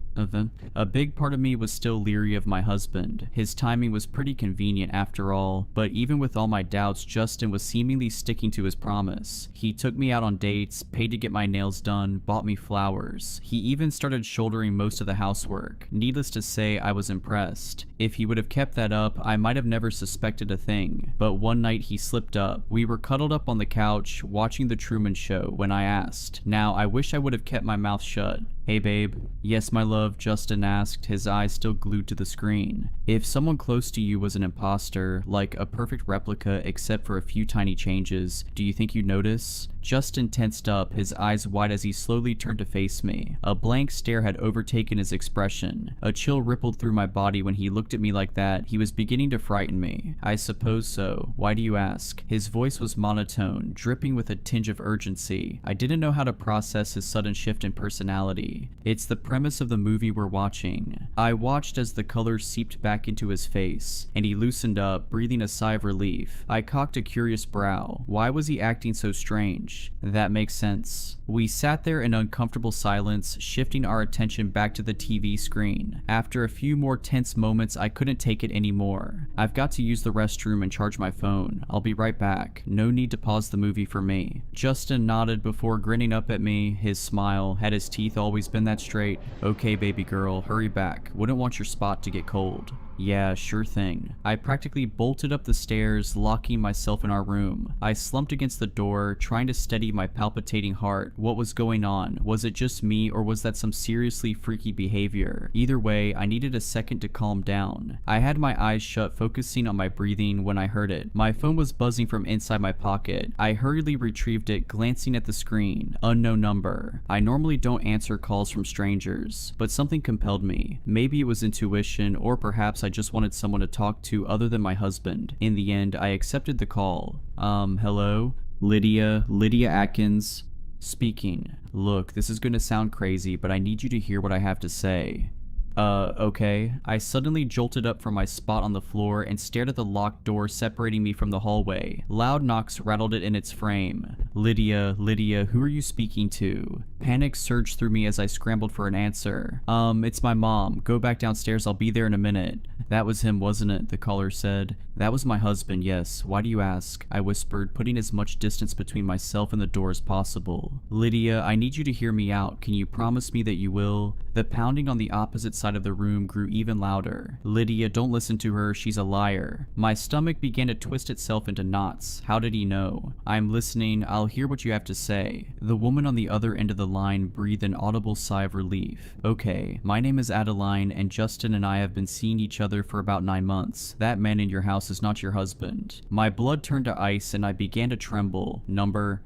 A big part of me was still leery of my husband. His timing was pretty convenient after all, but even with all my doubts, Justin was seemingly sticking to his promise. He took me out on dates, paid to get my nails done, bought me flowers. He even started shouldering most of the housework. Needless to say, I was impressed. If he would have kept that up, I might have never suspected a thing. But one night he slipped up. We were cuddled up on the couch, watching The Truman Show, when I asked. Now, I wish I would have kept my mouth shut. "Hey, babe." "Yes, my love," Justin asked, his eyes still glued to the screen. "If someone close to you was an imposter, like a perfect replica except for a few tiny changes, do you think you'd notice?" Justin tensed up, his eyes wide as he slowly turned to face me. A blank stare had overtaken his expression. A chill rippled through my body when he looked at me like that. He was beginning to frighten me. "I suppose so. Why do you ask?" His voice was monotone, dripping with a tinge of urgency. I didn't know how to process his sudden shift in personality. "It's the premise of the movie we're watching." I watched as the colors seeped back into his face, and he loosened up, breathing a sigh of relief. I cocked a curious brow. Why was he acting so strange? That makes sense. We sat there in uncomfortable silence, shifting our attention back to the TV screen. After a few more tense moments, I couldn't take it anymore. "I've got to use the restroom and charge my phone. I'll be right back. No need to pause the movie for me." Justin nodded before grinning up at me. His smile, had his teeth always been that straight? "Okay, baby girl, hurry back. Wouldn't want your spot to get cold." "Yeah, sure thing." I practically bolted up the stairs, locking myself in our room. I slumped against the door, trying to steady my palpitating heart. What was going on? Was it just me, or was that some seriously freaky behavior? Either way, I needed a second to calm down. I had my eyes shut, focusing on my breathing, when I heard it. My phone was buzzing from inside my pocket. I hurriedly retrieved it, glancing at the screen. Unknown number. I normally don't answer calls from strangers, but something compelled me. Maybe it was intuition, or perhaps I just wanted someone to talk to other than my husband. In the end, I accepted the call. Hello? Lydia Atkins speaking. "Look, this is gonna sound crazy, but I need you to hear what I have to say." Okay. I suddenly jolted up from my spot on the floor and stared at the locked door separating me from the hallway. Loud knocks rattled it in its frame. Lydia, who are you speaking to?" Panic surged through me as I scrambled for an answer. It's my mom. Go back downstairs, I'll be there in a minute." "That was him, wasn't it?" the caller said. That was my husband, yes. Why do you ask? I whispered, putting as much distance between myself and the door as possible. Lydia, I need you to hear me out. Can you promise me that you will? The pounding on the opposite side of the room grew even louder. Lydia, don't listen to her. She's a liar. My stomach began to twist itself into knots. How did he know? I'm listening. I'll hear what you have to say. The woman on the other end of the line breathed an audible sigh of relief. Okay, my name is Adeline, and Justin and I have been seeing each other for about 9 months. That man in your house is not your husband. My blood turned to ice and I began to tremble. Number?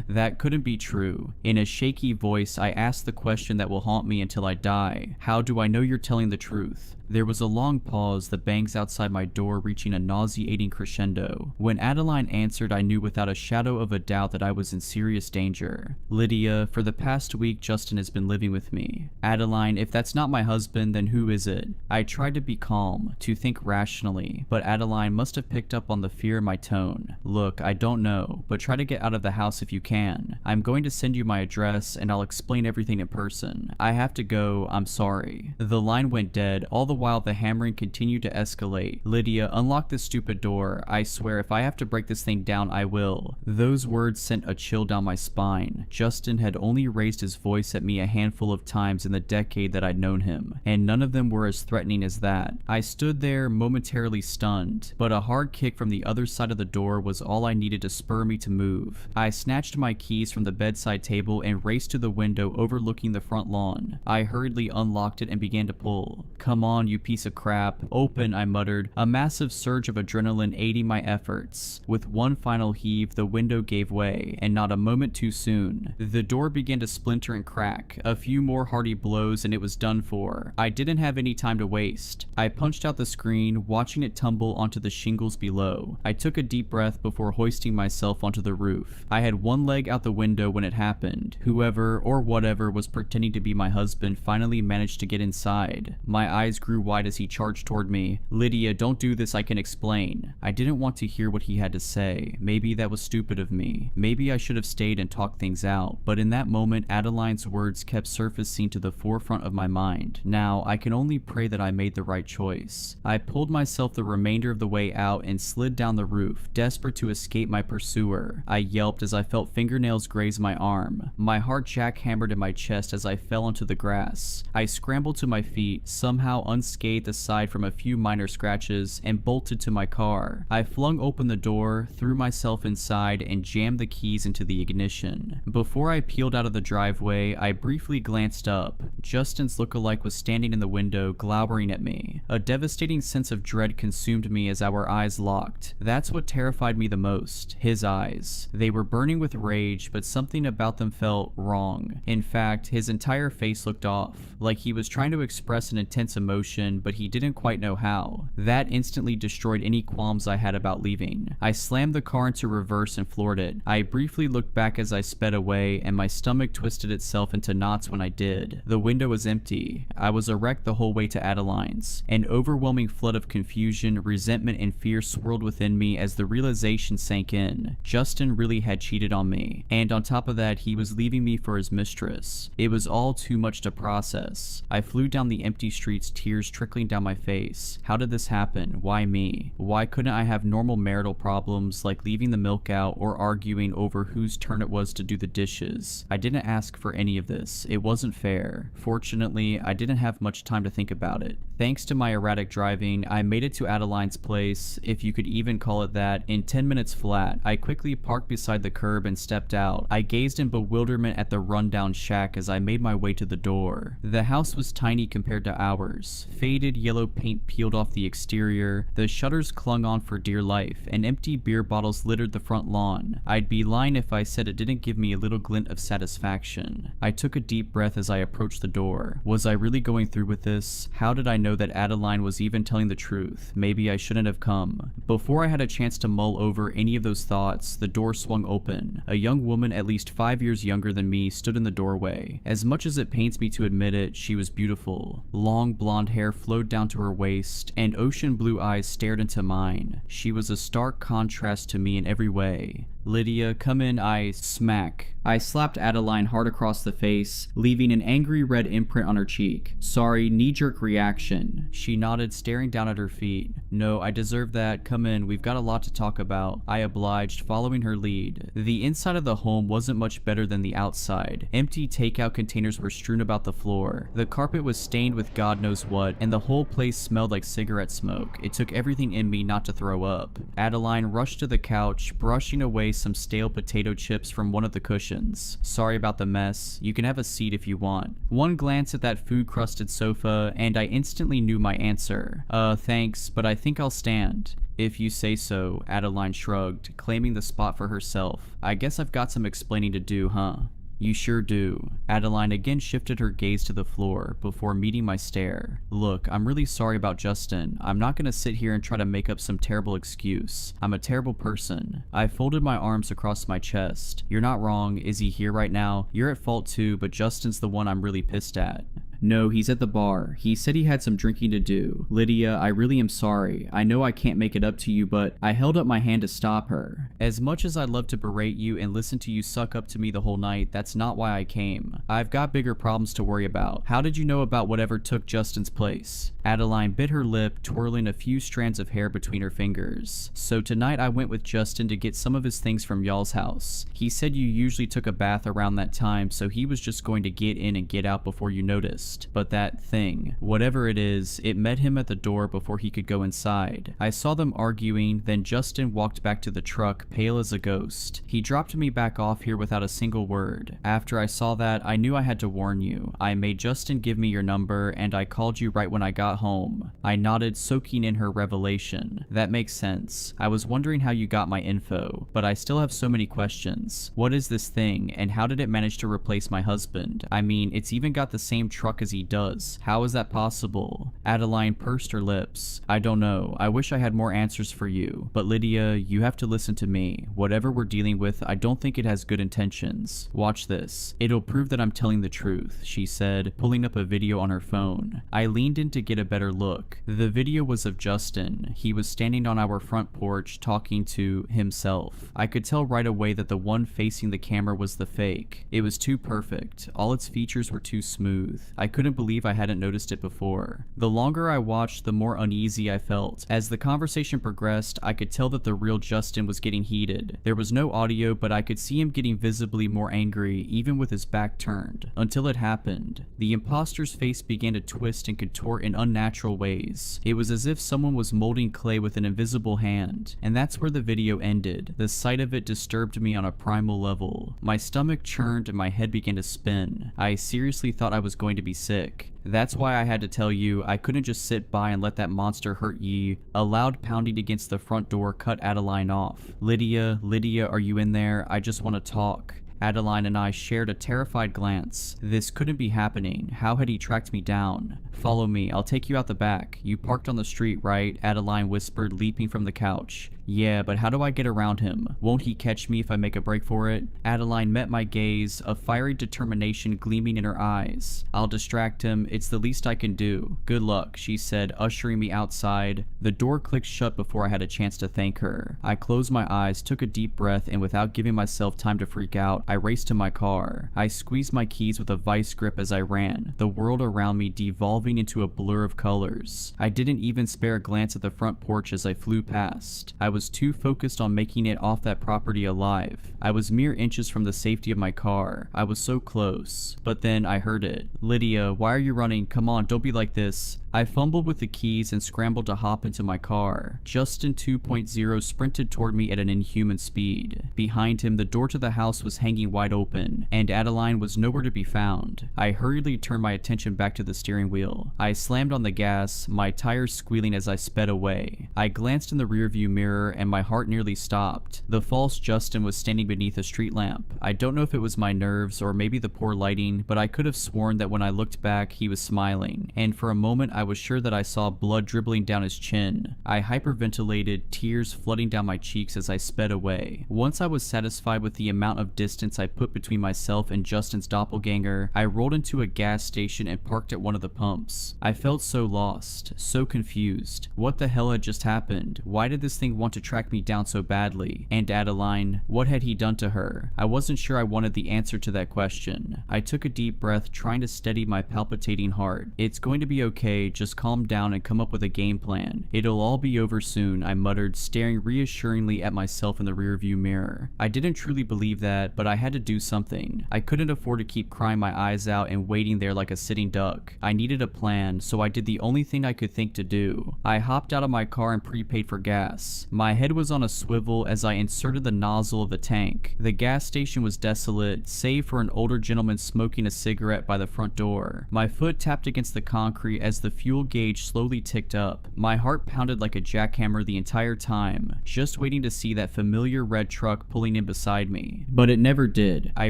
That couldn't be true. In a shaky voice, I asked the question that will haunt me until I die. How do I know you're telling the truth? There was a long pause, the bangs outside my door reaching a nauseating crescendo. When Adeline answered, I knew without a shadow of a doubt that I was in serious danger. Lydia, for the past week, Justin has been living with me. Adeline, if that's not my husband, then who is it? I tried to be calm, to think rationally, but Adeline must have picked up on the fear in my tone. Look, I don't know, but try to get out of the house if you can. I'm going to send you my address, and I'll explain everything in person. I have to go, I'm sorry. The line went dead, all the while the hammering continued to escalate. Lydia, unlock this stupid door. I swear if I have to break this thing down, I will. Those words sent a chill down my spine. Justin had only raised his voice at me a handful of times in the decade that I'd known him, and none of them were as threatening as that. I stood there momentarily stunned, but a hard kick from the other side of the door was all I needed to spur me to move. I snatched my keys from the bedside table and raced to the window overlooking the front lawn. I hurriedly unlocked it and began to pull. Come on, you piece of crap. Open, I muttered, a massive surge of adrenaline aiding my efforts. With one final heave, the window gave way, and not a moment too soon. The door began to splinter and crack. A few more hearty blows and it was done for. I didn't have any time to waste. I punched out the screen, watching it tumble onto the shingles below. I took a deep breath before hoisting myself onto the roof. I had one leg out the window when it happened. Whoever or whatever was pretending to be my husband finally managed to get inside. My eyes grew wide as he charged toward me. Lydia, don't do this, I can explain. I didn't want to hear what he had to say. Maybe that was stupid of me. Maybe I should have stayed and talked things out. But in that moment, Adeline's words kept surfacing to the forefront of my mind. Now, I can only pray that I made the right choice. I pulled myself the remainder of the way out and slid down the roof, desperate to escape my pursuer. I yelped as I felt fingernails graze my arm. My heart jackhammered in my chest as I fell onto the grass. I scrambled to my feet, somehow unscathed aside from a few minor scratches, and bolted to my car. I flung open the door, threw myself inside, and jammed the keys into the ignition. Before I peeled out of the driveway, I briefly glanced up. Justin's lookalike was standing in the window, glowering at me. A devastating sense of dread consumed me as our eyes locked. That's what terrified me the most. His eyes. They were burning with rage, but something about them felt wrong. In fact, his entire face looked off, like he was trying to express an intense emotion, but he didn't quite know how. That instantly destroyed any qualms I had about leaving. I slammed the car into reverse and floored it. I briefly looked back as I sped away, and my stomach twisted itself into knots when I did. The window was empty. I was a wreck the whole way to Adeline's. An overwhelming flood of confusion, resentment, and fear swirled within me as the realization sank in. Justin really had cheated on me, and on top of that, he was leaving me for his mistress. It was all too much to process. I flew down the empty streets, tears trickling down my face. How did this happen? Why me? Why couldn't I have normal marital problems like leaving the milk out or arguing over whose turn it was to do the dishes? I didn't ask for any of this. It wasn't fair. Fortunately, I didn't have much time to think about it. Thanks to my erratic driving, I made it to Adeline's place, if you could even call it that, in 10 minutes flat. I quickly parked beside the curb and stepped out. I gazed in bewilderment at the rundown shack as I made my way to the door. The house was tiny compared to ours. Faded yellow paint peeled off the exterior, the shutters clung on for dear life, and empty beer bottles littered the front lawn. I'd be lying if I said it didn't give me a little glint of satisfaction. I took a deep breath as I approached the door. Was I really going through with this? How did I know that Adeline was even telling the truth? Maybe I shouldn't have come. Before I had a chance to mull over any of those thoughts, the door swung open. A young woman at least 5 years younger than me stood in the doorway. As much as it pains me to admit it, she was beautiful. Long blonde hair flowed down to her waist, and ocean blue eyes stared into mine. She was a stark contrast to me in every way. Lydia, come in, I smack. I slapped Adeline hard across the face, leaving an angry red imprint on her cheek. Sorry, knee-jerk reaction. She nodded, staring down at her feet. No, I deserve that. Come in, we've got a lot to talk about. I obliged, following her lead. The inside of the home wasn't much better than the outside. Empty takeout containers were strewn about the floor. The carpet was stained with God knows what, and the whole place smelled like cigarette smoke. It took everything in me not to throw up. Adeline rushed to the couch, brushing away some stale potato chips from one of the cushions. Sorry about the mess. You can have a seat if you want. One glance at that food-crusted sofa, and I instantly knew my answer. Thanks, but I think I'll stand. If you say so, Adeline shrugged, claiming the spot for herself. I guess I've got some explaining to do, huh? You sure do. Adeline again shifted her gaze to the floor before meeting my stare. Look, I'm really sorry about Justin. I'm not gonna sit here and try to make up some terrible excuse. I'm a terrible person. I folded my arms across my chest. You're not wrong. Is he here right now? You're at fault too, but Justin's the one I'm really pissed at. No, he's at the bar. He said he had some drinking to do. Lydia, I really am sorry. I know I can't make it up to you, but I held up my hand to stop her. As much as I'd love to berate you and listen to you suck up to me the whole night, that's not why I came. I've got bigger problems to worry about. How did you know about whatever took Justin's place? Adeline bit her lip, twirling a few strands of hair between her fingers. So tonight I went with Justin to get some of his things from y'all's house. He said you usually took a bath around that time, so he was just going to get in and get out before you noticed. But that thing, whatever it is, it met him at the door before he could go inside. I saw them arguing, then Justin walked back to the truck, pale as a ghost. He dropped me back off here without a single word. After I saw that, I knew I had to warn you. I made Justin give me your number, and I called you right when I got home. I nodded, soaking in her revelation. That makes sense. I was wondering how you got my info, but I still have so many questions. What is this thing, and how did it manage to replace my husband? I mean, it's even got the same truck as he does. How is that possible? Adeline pursed her lips. I don't know. I wish I had more answers for you. But Lydia, you have to listen to me. Whatever we're dealing with, I don't think it has good intentions. Watch this. It'll prove that I'm telling the truth, she said, pulling up a video on her phone. I leaned in to get a better look. The video was of Justin. He was standing on our front porch talking to himself. I could tell right away that the one facing the camera was the fake. It was too perfect. All its features were too smooth. I couldn't believe I hadn't noticed it before. The longer I watched, the more uneasy I felt. As the conversation progressed, I could tell that the real Justin was getting heated. There was no audio, but I could see him getting visibly more angry, even with his back turned. Until it happened. The imposter's face began to twist and contort in unnatural ways. It was as if someone was molding clay with an invisible hand. And that's where the video ended. The sight of it disturbed me on a primal level. My stomach churned and my head began to spin. I seriously thought I was going to be sick. That's why I had to tell you, I couldn't just sit by and let that monster hurt ye. A loud pounding against the front door cut Adeline off. Lydia, are you in there? I just want to talk. Adeline and I shared a terrified glance. This couldn't be happening. How had he tracked me down? Follow me, I'll take you out the back. You parked on the street, right? Adeline whispered, leaping from the couch. Yeah, but how do I get around him? Won't he catch me if I make a break for it? Adeline met my gaze, a fiery determination gleaming in her eyes. I'll distract him, it's the least I can do. Good luck, she said, ushering me outside. The door clicked shut before I had a chance to thank her. I closed my eyes, took a deep breath, and without giving myself time to freak out, I raced to my car. I squeezed my keys with a vice grip as I ran, the world around me devolving into a blur of colors. I didn't even spare a glance at the front porch as I flew past. I was too focused on making it off that property alive. I was mere inches from the safety of my car. I was so close. But then I heard it. Lydia, why are you running? Come on, don't be like this. I fumbled with the keys and scrambled to hop into my car. Justin 2.0 sprinted toward me at an inhuman speed. Behind him, the door to the house was hanging wide open, and Adeline was nowhere to be found. I hurriedly turned my attention back to the steering wheel. I slammed on the gas, my tires squealing as I sped away. I glanced in the rearview mirror and my heart nearly stopped. The false Justin was standing beneath a street lamp. I don't know if it was my nerves or maybe the poor lighting, but I could have sworn that when I looked back, he was smiling, and for a moment I was sure that I saw blood dribbling down his chin. I hyperventilated, tears flooding down my cheeks as I sped away. Once I was satisfied with the amount of distance I put between myself and Justin's doppelganger, I rolled into a gas station and parked at one of the pumps. I felt so lost, so confused. What the hell had just happened? Why did this thing want to track me down so badly? And Adeline, what had he done to her? I wasn't sure I wanted the answer to that question. I took a deep breath, trying to steady my palpitating heart. It's going to be okay, just calm down and come up with a game plan. It'll all be over soon, I muttered, staring reassuringly at myself in the rearview mirror. I didn't truly believe that, but I had to do something. I couldn't afford to keep crying my eyes out and waiting there like a sitting duck. I needed a plan, so I did the only thing I could think to do. I hopped out of my car and prepaid for gas. My head was on a swivel as I inserted the nozzle of the tank. The gas station was desolate, save for an older gentleman smoking a cigarette by the front door. My foot tapped against the concrete as the fuel gauge slowly ticked up. My heart pounded like a jackhammer the entire time, just waiting to see that familiar red truck pulling in beside me. But it never did. I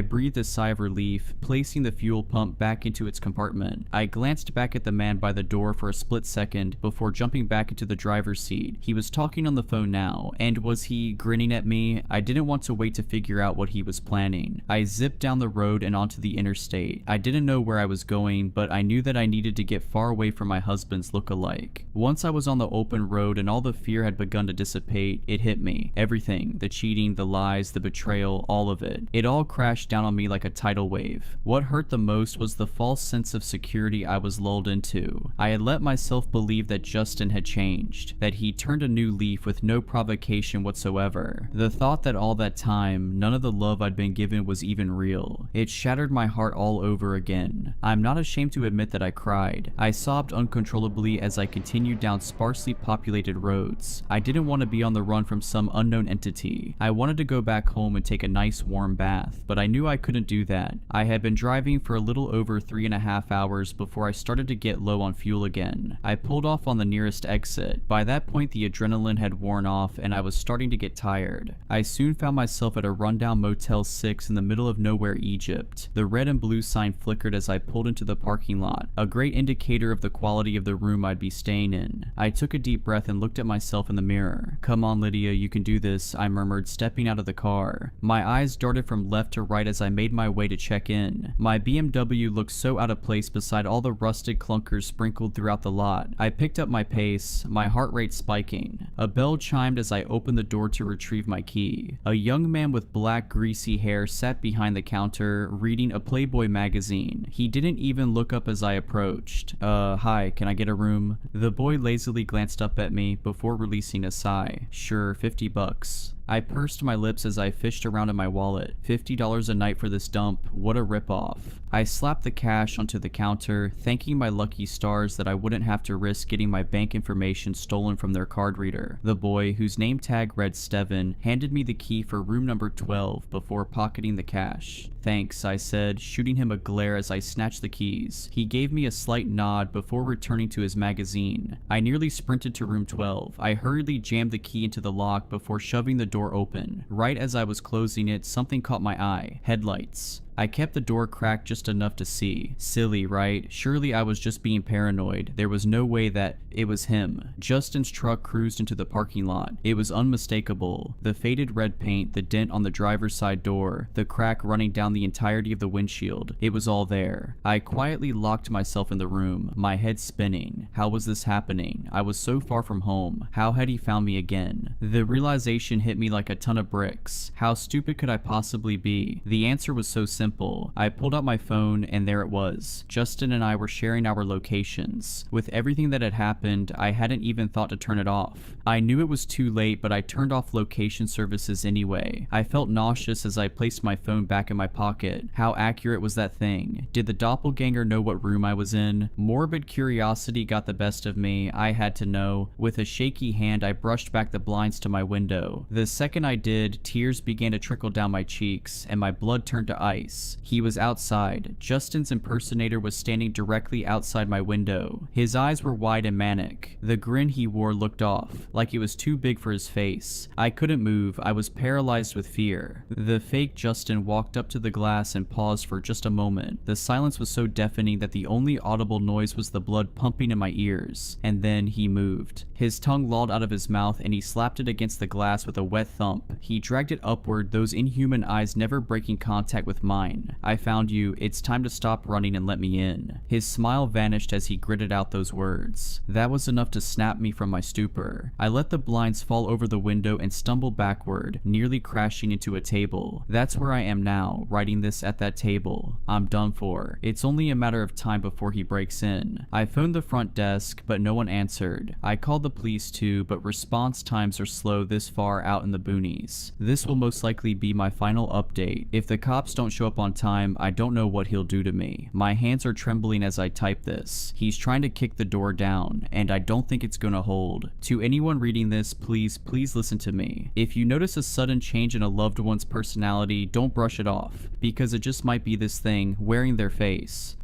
breathed a sigh of relief, placing the fuel pump back into its compartment. I glanced back at the man by the door for a split second before jumping back into the driver's seat. He was talking on the phone now, and was he grinning at me? I didn't want to wait to figure out what he was planning. I zipped down the road and onto the interstate. I didn't know where I was going, but I knew that I needed to get far away from my husband's look-alike. Once I was on the open road and all the fear had begun to dissipate, it hit me. Everything. The cheating, the lies, the betrayal, all of it. It all crashed down on me like a tidal wave. What hurt the most was the false sense of security I was lulled into. I had let myself believe that Justin had changed, that he turned a new leaf with no provocation whatsoever. The thought that all that time, none of the love I'd been given was even real. It shattered my heart all over again. I'm not ashamed to admit that I cried. I sobbed uncontrollably as I continued down sparsely populated roads. I didn't want to be on the run from some unknown entity. I wanted to go back home and take a nice warm bath, but I knew I couldn't do that. I had been driving for a little over 3.5 hours before I started to get low on fuel again. I pulled off on the nearest exit. By that point, the adrenaline had worn off and I was starting to get tired. I soon found myself at a rundown Motel 6 in the middle of nowhere, Egypt. The red and blue sign flickered as I pulled into the parking lot, a great indicator of the quality of the room I'd be staying in. I took a deep breath and looked at myself in the mirror. "Come on, Lydia, you can do this," I murmured, stepping out of the car. My eyes darted from left to right as I made my way to check in. My BMW looked so out of place beside all the rusted clunkers sprinkled throughout the lot. I picked up my pace, my heart rate spiking. A bell chimed as I opened the door to retrieve my key. A young man with black, greasy hair sat behind the counter, reading a Playboy magazine. He didn't even look up as I approached. Hi, can I get a room?" The boy lazily glanced up at me before releasing a sigh. "Sure, $50. I pursed my lips as I fished around in my wallet. $50 a night for this dump, what a ripoff. I slapped the cash onto the counter, thanking my lucky stars that I wouldn't have to risk getting my bank information stolen from their card reader. The boy, whose name tag read Steven, handed me the key for room number 12 before pocketing the cash. "Thanks," I said, shooting him a glare as I snatched the keys. He gave me a slight nod before returning to his magazine. I nearly sprinted to room 12. I hurriedly jammed the key into the lock before shoving the door open. Right as I was closing it, something caught my eye. Headlights. I kept the door cracked just enough to see. Silly, right? Surely I was just being paranoid. There was no way that it was him. Justin's truck cruised into the parking lot. It was unmistakable. The faded red paint, the dent on the driver's side door, the crack running down the entirety of the windshield. It was all there. I quietly locked myself in the room, my head spinning. How was this happening? I was so far from home. How had he found me again? The realization hit me like a ton of bricks. How stupid could I possibly be? The answer was so simple. I pulled out my phone and there it was. Justin and I were sharing our locations. With everything that had happened, I hadn't even thought to turn it off. I knew it was too late, but I turned off location services anyway. I felt nauseous as I placed my phone back in my pocket. How accurate was that thing? Did the doppelganger know what room I was in? Morbid curiosity got the best of me. I had to know. With a shaky hand, I brushed back the blinds to my window. The second I did, tears began to trickle down my cheeks, and my blood turned to ice. face. He was outside. Justin's impersonator was standing directly outside my window. His eyes were wide and manic. The grin he wore looked off, like it was too big for his face. I couldn't move. I was paralyzed with fear. The fake Justin walked up to the glass and paused for just a moment. The silence was so deafening that the only audible noise was the blood pumping in my ears. And then he moved. His tongue lolled out of his mouth and he slapped it against the glass with a wet thump. He dragged it upward, those inhuman eyes never breaking contact with mine. "I found you. It's time to stop running and let me in." His smile vanished as he gritted out those words. That was enough to snap me from my stupor. I let the blinds fall over the window and stumbled backward, nearly crashing into a table. That's where I am now, writing this at that table. I'm done for. It's only a matter of time before he breaks in. I phoned the front desk, but no one answered. I called the police too, but response times are slow this far out in the boonies. This will most likely be my final update. If the cops don't show up on time, I don't know what he'll do to me. My hands are trembling as I type this. He's trying to kick the door down, and I don't think it's gonna hold. To anyone reading this, please listen to me. If you notice a sudden change in a loved one's personality, don't brush it off, because it just might be this thing wearing their face.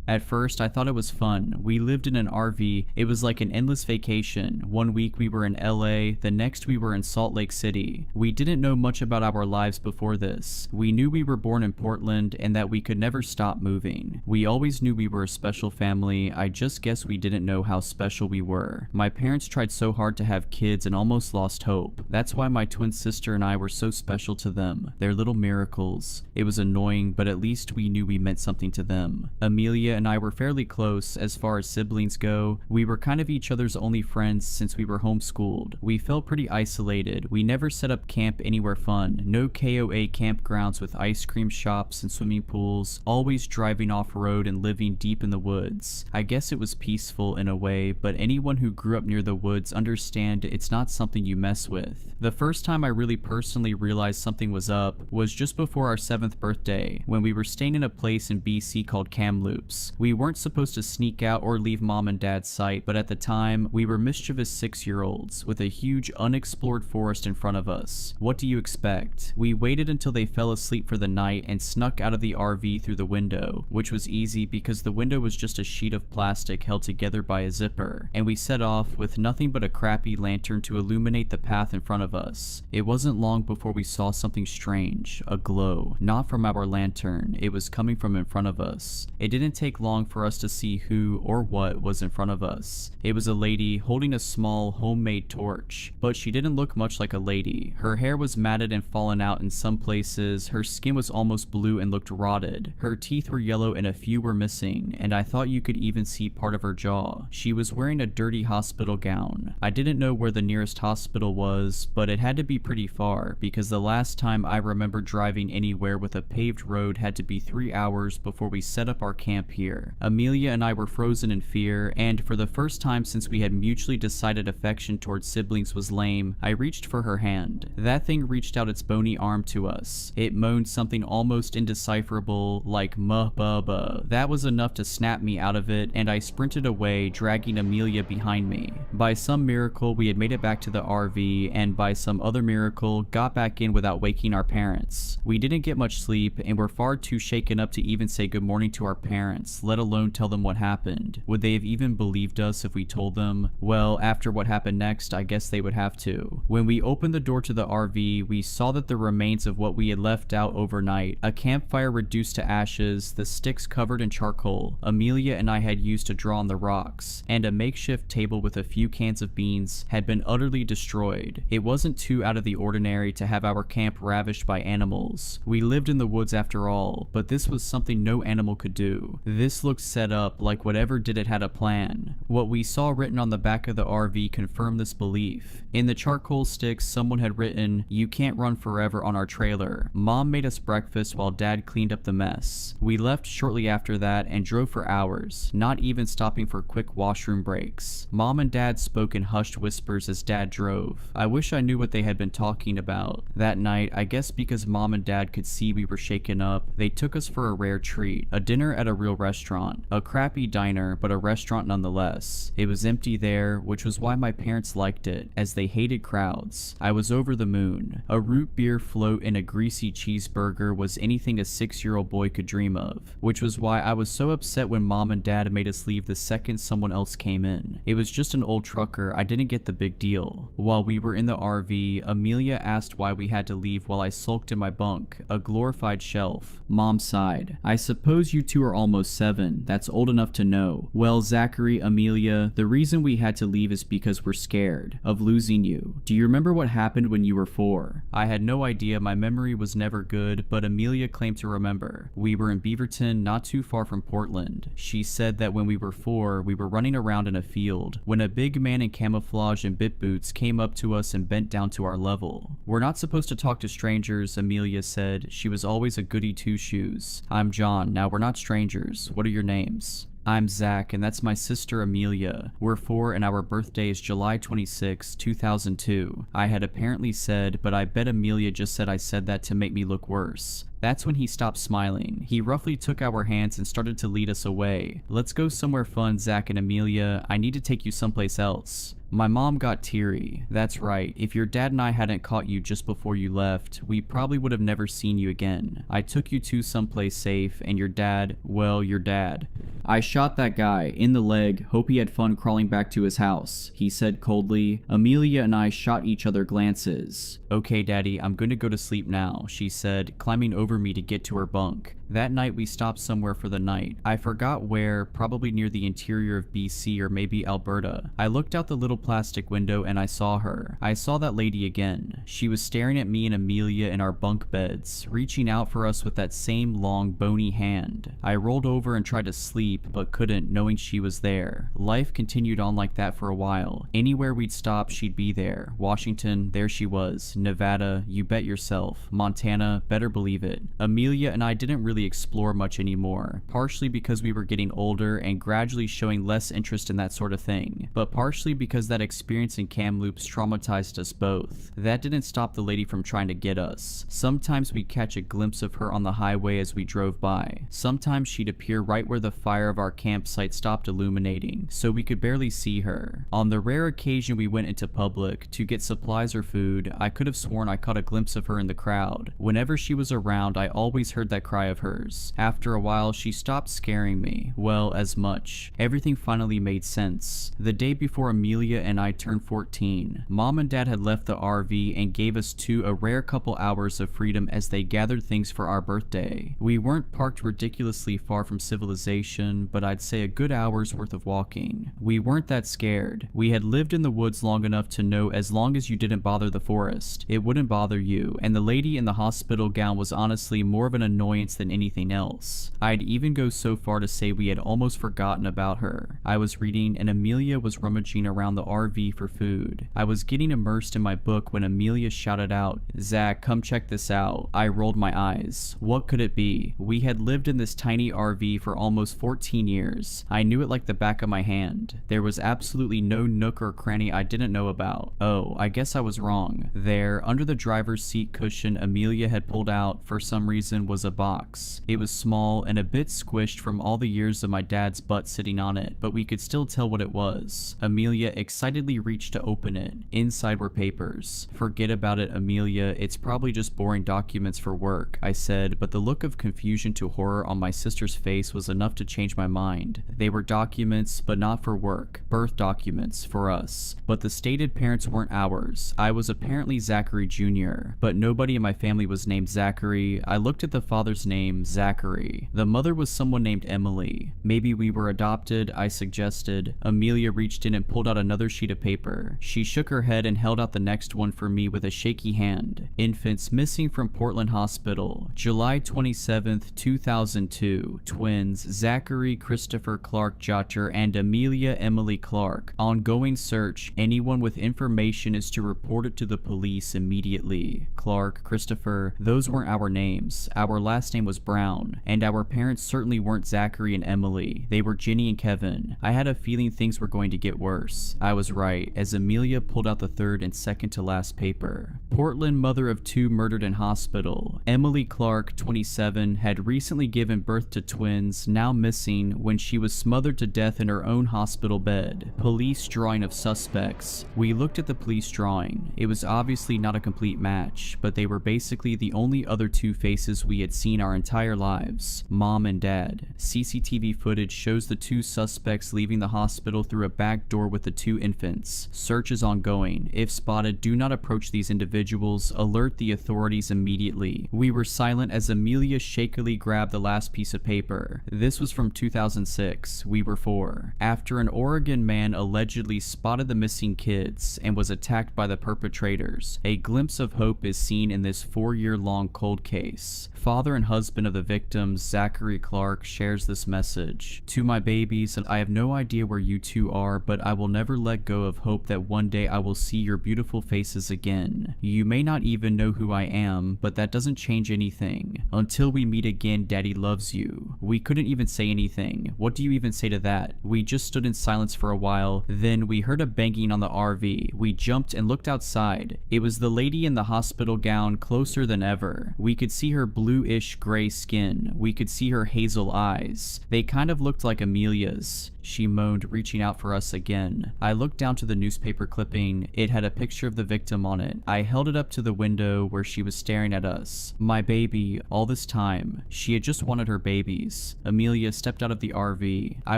At first, I thought it was fun. We lived in an RV. It was like an endless vacation. One week we were in LA, the next we were in Salt Lake City. We didn't know much about our lives before this. We knew we were born in Portland and that we could never stop moving. We always knew we were a special family. I just guess we didn't know how special we were. My parents tried so hard to have kids and almost lost hope. That's why my twin sister and I were so special to them. They're little miracles. It was annoying, but at least we knew we meant something to them. Amelia and I were fairly close as far as siblings go. We were kind of each other's only friends since we were homeschooled. We felt pretty isolated. We never set up camp anywhere fun. No KOA campgrounds with ice cream shops and swimming pools, always driving off-road and living deep in the woods. I guess it was peaceful in a way, but anyone who grew up near the woods understand it's not something you mess with. The first time I really personally realized something was up was just before our 7th birthday, when we were staying in a place in BC called Kamloops. We weren't supposed to sneak out or leave mom and dad's sight, but at the time, we were mischievous 6-year-olds with a huge unexplored forest in front of us. What do you expect? We waited until they fell asleep for the night and snuck out of the RV through the window, which was easy because the window was just a sheet of plastic held together by a zipper, and we set off with nothing but a crappy lantern to illuminate the path in front of us. It wasn't long before we saw something strange, a glow, not from our lantern, it was coming from in front of us. It didn't take long for us to see who or what was in front of us. It was a lady holding a small homemade torch, but she didn't look much like a lady. Her hair was matted and fallen out in some places, her skin was almost blue and looked rotted, her teeth were yellow and a few were missing, and I thought you could even see part of her jaw. She was wearing a dirty hospital gown. I didn't know where the nearest hospital was, but it had to be pretty far, because the last time I remember driving anywhere with a paved road had to be 3 hours before we set up our camp here. Amelia and I were frozen in fear, and for the first time since we had mutually decided affection towards siblings was lame, I reached for her hand. That thing reached out its bony arm to us. It moaned something almost indecipherable, like muh-buh-buh. That was enough to snap me out of it, and I sprinted away, dragging Amelia behind me. By some miracle, we had made it back to the RV, and by some other miracle, got back in without waking our parents. We didn't get much sleep, and were far too shaken up to even say good morning to our parents, let alone tell them what happened. Would they have even believed us if we told them? Well, after what happened next, I guess they would have to. When we opened the door to the RV, we saw that the remains of what we had left out overnight, a campfire reduced to ashes, the sticks covered in charcoal Amelia and I had used to draw on the rocks, and a makeshift table with a few cans of beans had been utterly destroyed. It wasn't too out of the ordinary to have our camp ravished by animals. We lived in the woods after all, but this was something no animal could do. This looked set up like whatever did it had a plan. What we saw written on the back of the RV confirmed this belief. In the charcoal sticks, someone had written, "You can't run forever" on our trailer. Mom made us breakfast while Dad cleaned up the mess. We left shortly after that and drove for hours, not even stopping for quick washroom breaks. Mom and Dad spoke in hushed whispers as Dad drove. I wish I knew what they had been talking about. That night, I guess because Mom and Dad could see we were shaken up, they took us for a rare treat, a dinner at a real restaurant. A crappy diner, but a restaurant nonetheless. It was empty there, which was why my parents liked it, as they hated crowds. I was over the moon. A root beer float and a greasy cheeseburger was anything a 6-year-old boy could dream of, which was why I was so upset when mom and dad made us leave the second someone else came in. It was just an old trucker, I didn't get the big deal. While we were in the RV, Amelia asked why we had to leave while I sulked in my bunk, a glorified shelf. Mom sighed. I suppose you two are almost 7, that's old enough to know. Well, Zachary, Amelia, the reason we had to leave is because we're scared of losing you. Do you remember what happened when you were 4? I had no idea, my memory was never good, but Amelia claimed to remember. We were in Beaverton, not too far from Portland. She said that when we were 4, we were running around in a field when a big man in camouflage and bit boots came up to us and bent down to our level. We're not supposed to talk to strangers, Amelia said. She was always a goody two-shoes. I'm John. Now we're not strangers. What are your names? I'm Zach, and that's my sister Amelia. We're 4 and our birthday is July 26, 2002. I had apparently said, but I bet Amelia just said I said that to make me look worse. That's when he stopped smiling. He roughly took our hands and started to lead us away. Let's go somewhere fun, Zach and Amelia. I need to take you someplace else. My mom got teary. That's right, if your dad and I hadn't caught you just before you left, we probably would have never seen you again. I took you to someplace safe, and your dad, well, your dad. I shot that guy, in the leg, hope he had fun crawling back to his house, he said coldly. Amelia and I shot each other glances. Okay, Daddy, I'm going to go to sleep now, she said, climbing over me to get to her bunk. That night we stopped somewhere for the night. I forgot where, probably near the interior of BC or maybe Alberta. I looked out the little plastic window and I saw her. I saw that lady again. She was staring at me and Amelia in our bunk beds, reaching out for us with that same long, bony hand. I rolled over and tried to sleep, but couldn't, knowing she was there. Life continued on like that for a while. Anywhere we'd stop, she'd be there. Washington, there she was. Nevada, you bet yourself. Montana, better believe it. Amelia and I didn't really explore much anymore, partially because we were getting older and gradually showing less interest in that sort of thing, but partially because that experience in Kamloops traumatized us both. That didn't stop the lady from trying to get us. Sometimes we'd catch a glimpse of her on the highway as we drove by. Sometimes she'd appear right where the fire of our campsite stopped illuminating, so we could barely see her. On the rare occasion we went into public to get supplies or food, I could have sworn I caught a glimpse of her in the crowd. Whenever she was around, I always heard that cry of hers. After a while, she stopped scaring me. Well, as much. Everything finally made sense. The day before Amelia and I turned 14, Mom and Dad had left the RV and gave us two a rare couple hours of freedom as they gathered things for our birthday. We weren't parked ridiculously far from civilization, but I'd say a good hour's worth of walking. We weren't that scared. We had lived in the woods long enough to know as long as you didn't bother the forest, it wouldn't bother you, and the lady in the hospital gown was honestly more of an annoyance than anything else. I'd even go so far to say we had almost forgotten about her. I was reading and Amelia was rummaging around the RV for food. I was getting immersed in my book when Amelia shouted out, "Zach, come check this out." I rolled my eyes. What could it be? We had lived in this tiny RV for almost 14 years. I knew it like the back of my hand. There was absolutely no nook or cranny I didn't know about. Oh, I guess I was wrong. There, under the driver's seat cushion Amelia had pulled out, for some reason, was a box. It was small and a bit squished from all the years of my dad's butt sitting on it, but we could still tell what it was. Amelia excitedly reached to open it. Inside were papers. Forget about it, Amelia. It's probably just boring documents for work, I said, but the look of confusion to horror on my sister's face was enough to change my mind. They were documents, but not for work. Birth documents, for us. But the stated parents weren't ours. I was apparently Zachary Jr., but nobody in my family was named Zachary. I looked at the father's name, Zachary. The mother was someone named Emily. Maybe we were adopted, I suggested. Amelia reached in and pulled out another sheet of paper. She shook her head and held out the next one for me with a shaky hand. Infants missing from Portland Hospital. July 27th, 2002. Twins, Zachary Christopher Clark Jotter and Amelia Emily Clark. Ongoing search. Anyone with information is to report it to the police immediately. Clark, Christopher, those weren't our names. Our last name was Brown, and our parents certainly weren't Zachary and Emily. They were Ginny and Kevin. I had a feeling things were going to get worse. I was right, as Amelia pulled out the third and second to last paper. Portland mother of 2 murdered in hospital. Emily Clark, 27, had recently given birth to twins, now missing missing when she was smothered to death in her own hospital bed. Police drawing of suspects. We looked at the police drawing. It was obviously not a complete match, but they were basically the only other two faces we had seen our entire lives. Mom and Dad. CCTV footage shows the two suspects leaving the hospital through a back door with the two infants. Search is ongoing. If spotted, do not approach these individuals. Alert the authorities immediately. We were silent as Amelia shakily grabbed the last piece of paper. This was from 2006. We were 4. After an Oregon man allegedly spotted the missing kids and was attacked by the perpetrators, a glimpse of hope is seen in this 4-year-long cold case. Father and husband of the victims, Zachary Clark, shares this message. To my babies, I have no idea where you two are, but I will never let go of hope that one day I will see your beautiful faces again. You may not even know who I am, but that doesn't change anything. Until we meet again, Daddy loves you. We couldn't even say anything. What do you even say to that? We just stood in silence for a while. Then we heard a banging on the RV. We jumped and looked outside. It was the lady in the hospital gown, closer than ever. We could see her bluish gray skin. We could see her hazel eyes. They kind of looked like Amelia's. She moaned, reaching out for us again. I looked down to the newspaper clipping. It had a picture of the victim on it. I held it up to the window where she was staring at us. My baby, all this time. She had just wanted her babies. Amelia stepped out of the RV. I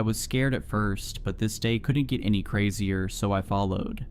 was scared at first, but this day couldn't get any crazier, so I followed.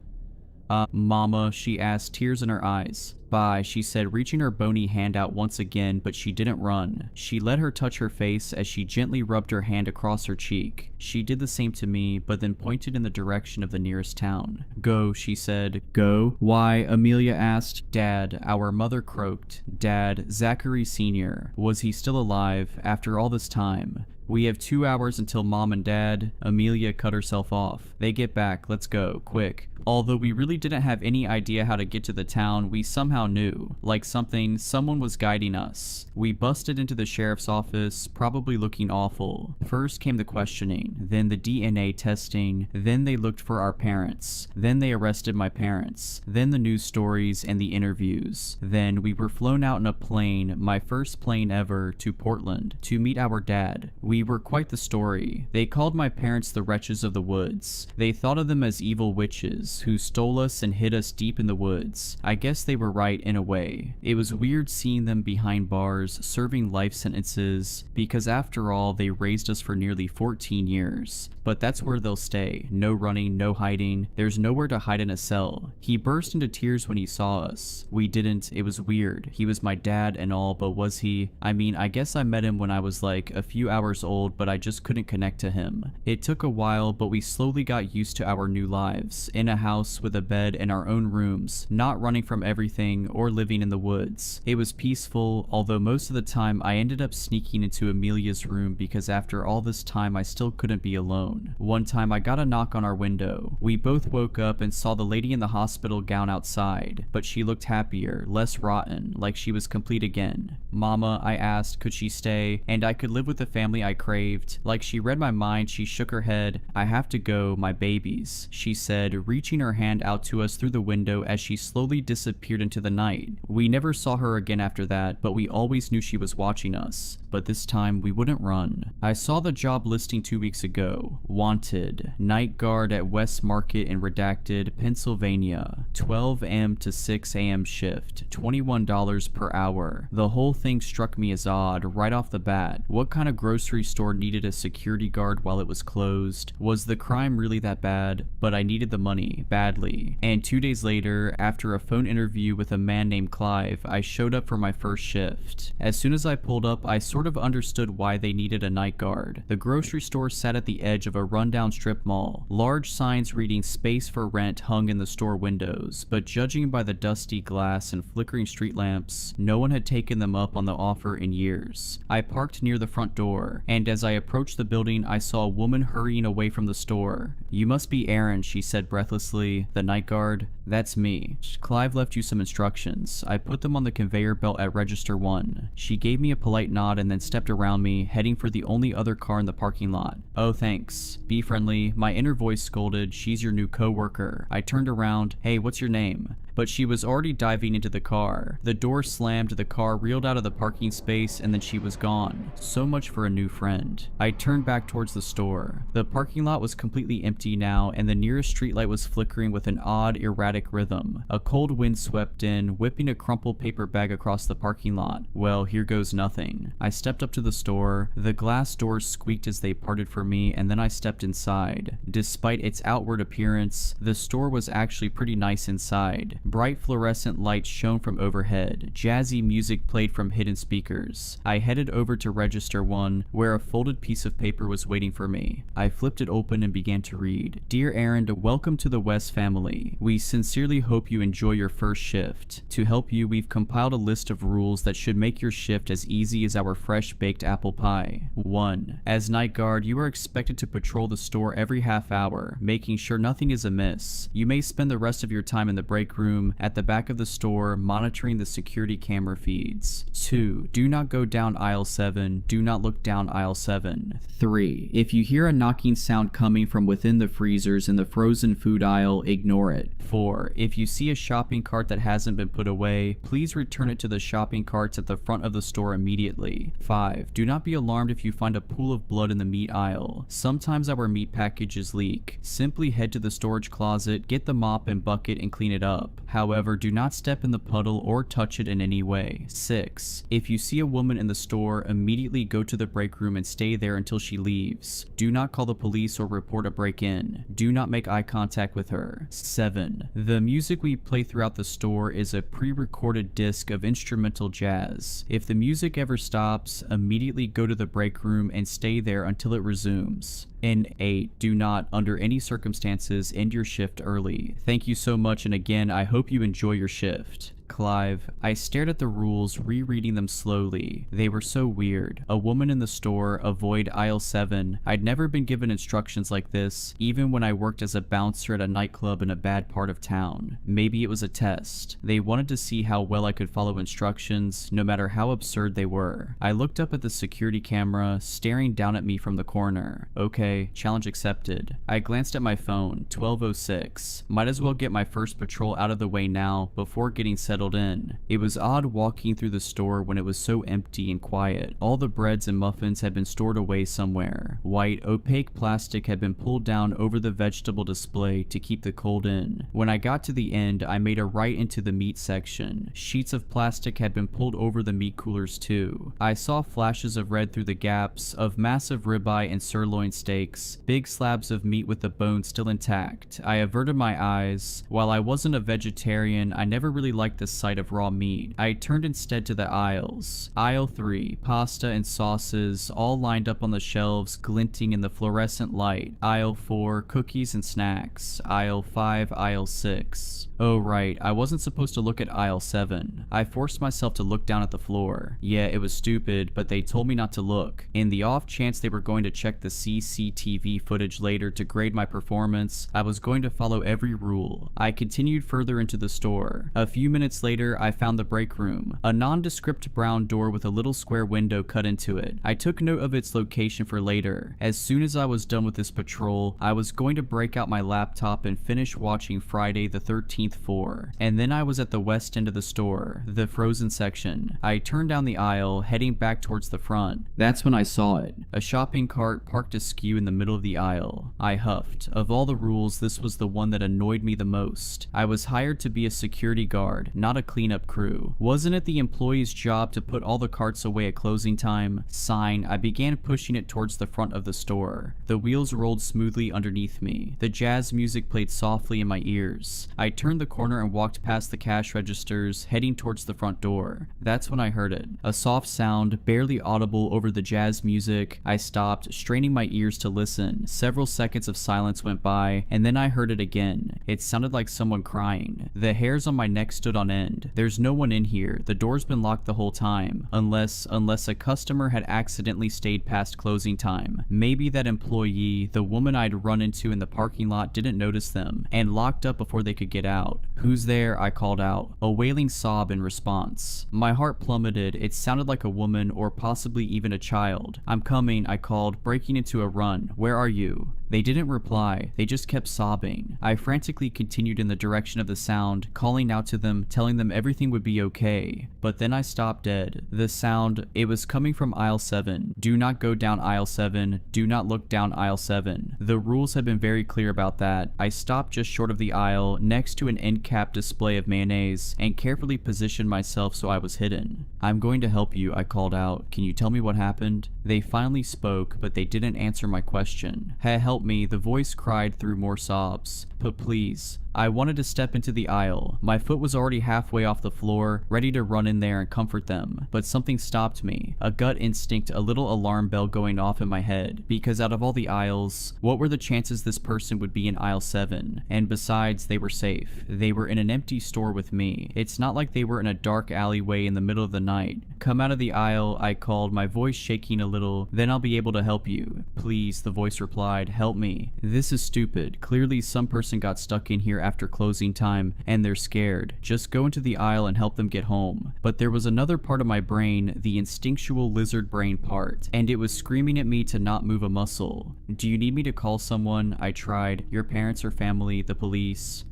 Mama, she asked, tears in her eyes. Bye, she said, reaching her bony hand out once again, but she didn't run. She let her touch her face as she gently rubbed her hand across her cheek. She did the same to me, but then pointed in the direction of the nearest town. Go, she said. Go? Why? Amelia asked. Dad, our mother croaked. Dad, Zachary Sr. Was he still alive after all this time? We have 2 hours until Mom and Dad. Amelia cut herself off. They get back. Let's go. Quick. Although we really didn't have any idea how to get to the town, we somehow knew. Like someone was guiding us. We busted into the sheriff's office, probably looking awful. First came the questioning, then the DNA testing, then they looked for our parents. Then they arrested my parents. Then the news stories and the interviews. Then we were flown out in a plane, my first plane ever, to Portland, to meet our dad. We were quite the story. They called my parents the wretches of the woods. They thought of them as evil witches who stole us and hid us deep in the woods. I guess they were right in a way. It was weird seeing them behind bars, serving life sentences, because after all, they raised us for nearly 14 years. But that's where they'll stay. No running, no hiding. There's nowhere to hide in a cell. He burst into tears when he saw us. We didn't. It was weird. He was my dad and all, but was he? I mean, I guess I met him when I was like a few hours old, but I just couldn't connect to him. It took a while, but we slowly got used to our new lives. In a house with a bed and our own rooms, not running from everything or living in the woods. It was peaceful, although most of the time I ended up sneaking into Amelia's room because after all this time I still couldn't be alone. One time I got a knock on our window. We both woke up and saw the lady in the hospital gown outside, but she looked happier, less rotten, like she was complete again. Mama, I asked, could she stay, and I could live with the family I craved. Like she read my mind, she shook her head. I have to go, my babies, she said, reaching her hand out to us through the window as she slowly disappeared into the night. We never saw her again after that, but we always knew she was watching us. But this time, we wouldn't run. I saw the job listing 2 weeks ago. Wanted, night guard at West Market in Redacted, Pennsylvania. 12 a.m. to 6 a.m. shift, $21 per hour. The whole thing struck me as odd right off the bat. What kind of grocery store needed a security guard while it was closed? Was the crime really that bad? But I needed the money, badly. And 2 days later, after a phone interview with a man named Clive, I showed up for my first shift. As soon as I pulled up, I sort of understood why they needed a night guard. The grocery store sat at the edge of a rundown strip mall. Large signs reading space for rent hung in the store windows, but judging by the dusty glass and flickering street lamps, no one had taken them up on the offer in years. I parked near the front door, and as I approached the building, I saw a woman hurrying away from the store. You must be Aaron, she said breathlessly, the night guard. That's me. Clive left you some instructions. I put them on the conveyor belt at register 1. She gave me a polite nod and then stepped around me, heading for the only other car in the parking lot. Oh, thanks. Be friendly. My inner voice scolded, she's your new co-worker. I turned around. Hey, what's your name? but she was already diving into the car. The door slammed, the car reeled out of the parking space, and then she was gone. So much for a new friend. I turned back towards the store. The parking lot was completely empty now, and the nearest streetlight was flickering with an odd, erratic rhythm. A cold wind swept in, whipping a crumpled paper bag across the parking lot. Well, here goes nothing. I stepped up to the store. The glass doors squeaked as they parted for me, and then I stepped inside. Despite its outward appearance, the store was actually pretty nice inside. Bright fluorescent lights shone from overhead. Jazzy music played from hidden speakers. I headed over to register one, where a folded piece of paper was waiting for me. I flipped it open and began to read. Dear Aaron, welcome to the West family. We sincerely hope you enjoy your first shift. To help you, we've compiled a list of rules that should make your shift as easy as our fresh baked apple pie. 1. As night guard, you are expected to patrol the store every half hour, making sure nothing is amiss. You may spend the rest of your time in the break room at the back of the store monitoring the security camera feeds. 2. Do not go down aisle 7. Do not look down aisle 7. 3. If you hear a knocking sound coming from within the freezers in the frozen food aisle, ignore it. 4. If you see a shopping cart that hasn't been put away, please return it to the shopping carts at the front of the store immediately. 5. Do not be alarmed if you find a pool of blood in the meat aisle. Sometimes our meat packages leak. Simply head to the storage closet, get the mop and bucket and clean it up. However, do not step in the puddle or touch it in any way. 6. If you see a woman in the store, immediately go to the break room and stay there until she leaves. Do not call the police or report a break-in. Do not make eye contact with her. 7. The music we play throughout the store is a pre-recorded disc of instrumental jazz. If the music ever stops, immediately go to the break room and stay there until it resumes. And 8. Do not, under any circumstances, end your shift early. Thank you so much, and again, I hope you enjoy your shift. Clive. I stared at the rules, rereading them slowly. They were so weird. A woman in the store, avoid aisle 7. I'd never been given instructions like this, even when I worked as a bouncer at a nightclub in a bad part of town. Maybe it was a test. They wanted to see how well I could follow instructions, no matter how absurd they were. I looked up at the security camera, staring down at me from the corner. Okay, challenge accepted. I glanced at my phone, 12:06. Might as well get my first patrol out of the way now, before getting settled in. It was odd walking through the store when it was so empty and quiet. All the breads and muffins had been stored away somewhere. White, opaque plastic had been pulled down over the vegetable display to keep the cold in. When I got to the end, I made a right into the meat section. Sheets of plastic had been pulled over the meat coolers too. I saw flashes of red through the gaps, of massive ribeye and sirloin steaks, big slabs of meat with the bone still intact. I averted my eyes. While I wasn't a vegetarian, I never really liked the sight of raw meat. I turned instead to the aisles. Aisle 3, pasta and sauces, all lined up on the shelves, glinting in the fluorescent light. Aisle 4, cookies and snacks. Aisle 5, aisle 6. Oh right, I wasn't supposed to look at aisle 7. I forced myself to look down at the floor. Yeah, it was stupid, but they told me not to look. In the off chance they were going to check the CCTV footage later to grade my performance, I was going to follow every rule. I continued further into the store. A few minutes later, I found the break room, a nondescript brown door with a little square window cut into it. I took note of its location for later. As soon as I was done with this patrol, I was going to break out my laptop and finish watching Friday the 13th 4. And then I was at the west end of the store, the frozen section. I turned down the aisle, heading back towards the front. That's when I saw it. A shopping cart parked askew in the middle of the aisle. I huffed. Of all the rules, this was the one that annoyed me the most. I was hired to be a security guard, not a cleanup crew. Wasn't it the employee's job to put all the carts away at closing time? Sign. I began pushing it towards the front of the store. The wheels rolled smoothly underneath me. The jazz music played softly in my ears. I turned the corner and walked past the cash registers, heading towards the front door. That's when I heard it. A soft sound, barely audible over the jazz music. I stopped, straining my ears to listen. Several seconds of silence went by, and then I heard it again. It sounded like someone crying. The hairs on my neck stood on end. There's no one in here. The door's been locked the whole time. Unless a customer had accidentally stayed past closing time. Maybe that employee, the woman I'd run into in the parking lot, didn't notice them, and locked up before they could get out. Who's there? I called out. A wailing sob in response. My heart plummeted. It sounded like a woman, or possibly even a child. I'm coming, I called, breaking into a run. Where are you? They didn't reply, they just kept sobbing. I frantically continued in the direction of the sound, calling out to them, telling them everything would be okay. But then I stopped dead. The sound, it was coming from aisle 7. Do not go down aisle 7. Do not look down aisle 7. The rules have been very clear about that. I stopped just short of the aisle, next to an end cap display of mayonnaise, and carefully positioned myself so I was hidden. I'm going to help you, I called out. Can you tell me what happened? They finally spoke, but they didn't answer my question. Help me, the voice cried through more sobs. But please. I wanted to step into the aisle. My foot was already halfway off the floor, ready to run in there and comfort them. But something stopped me. A gut instinct, a little alarm bell going off in my head. Because out of all the aisles, what were the chances this person would be in aisle 7? And besides, they were safe. They were in an empty store with me. It's not like they were in a dark alleyway in the middle of the night. Come out of the aisle, I called, my voice shaking a little. Then I'll be able to help you. Please, the voice replied, help me. This is stupid. Clearly some person got stuck in here after closing time, and they're scared. Just go into the aisle and help them get home. But there was another part of my brain, the instinctual lizard brain part, and it was screaming at me to not move a muscle. Do you need me to call someone? I tried. Your parents or family, the police?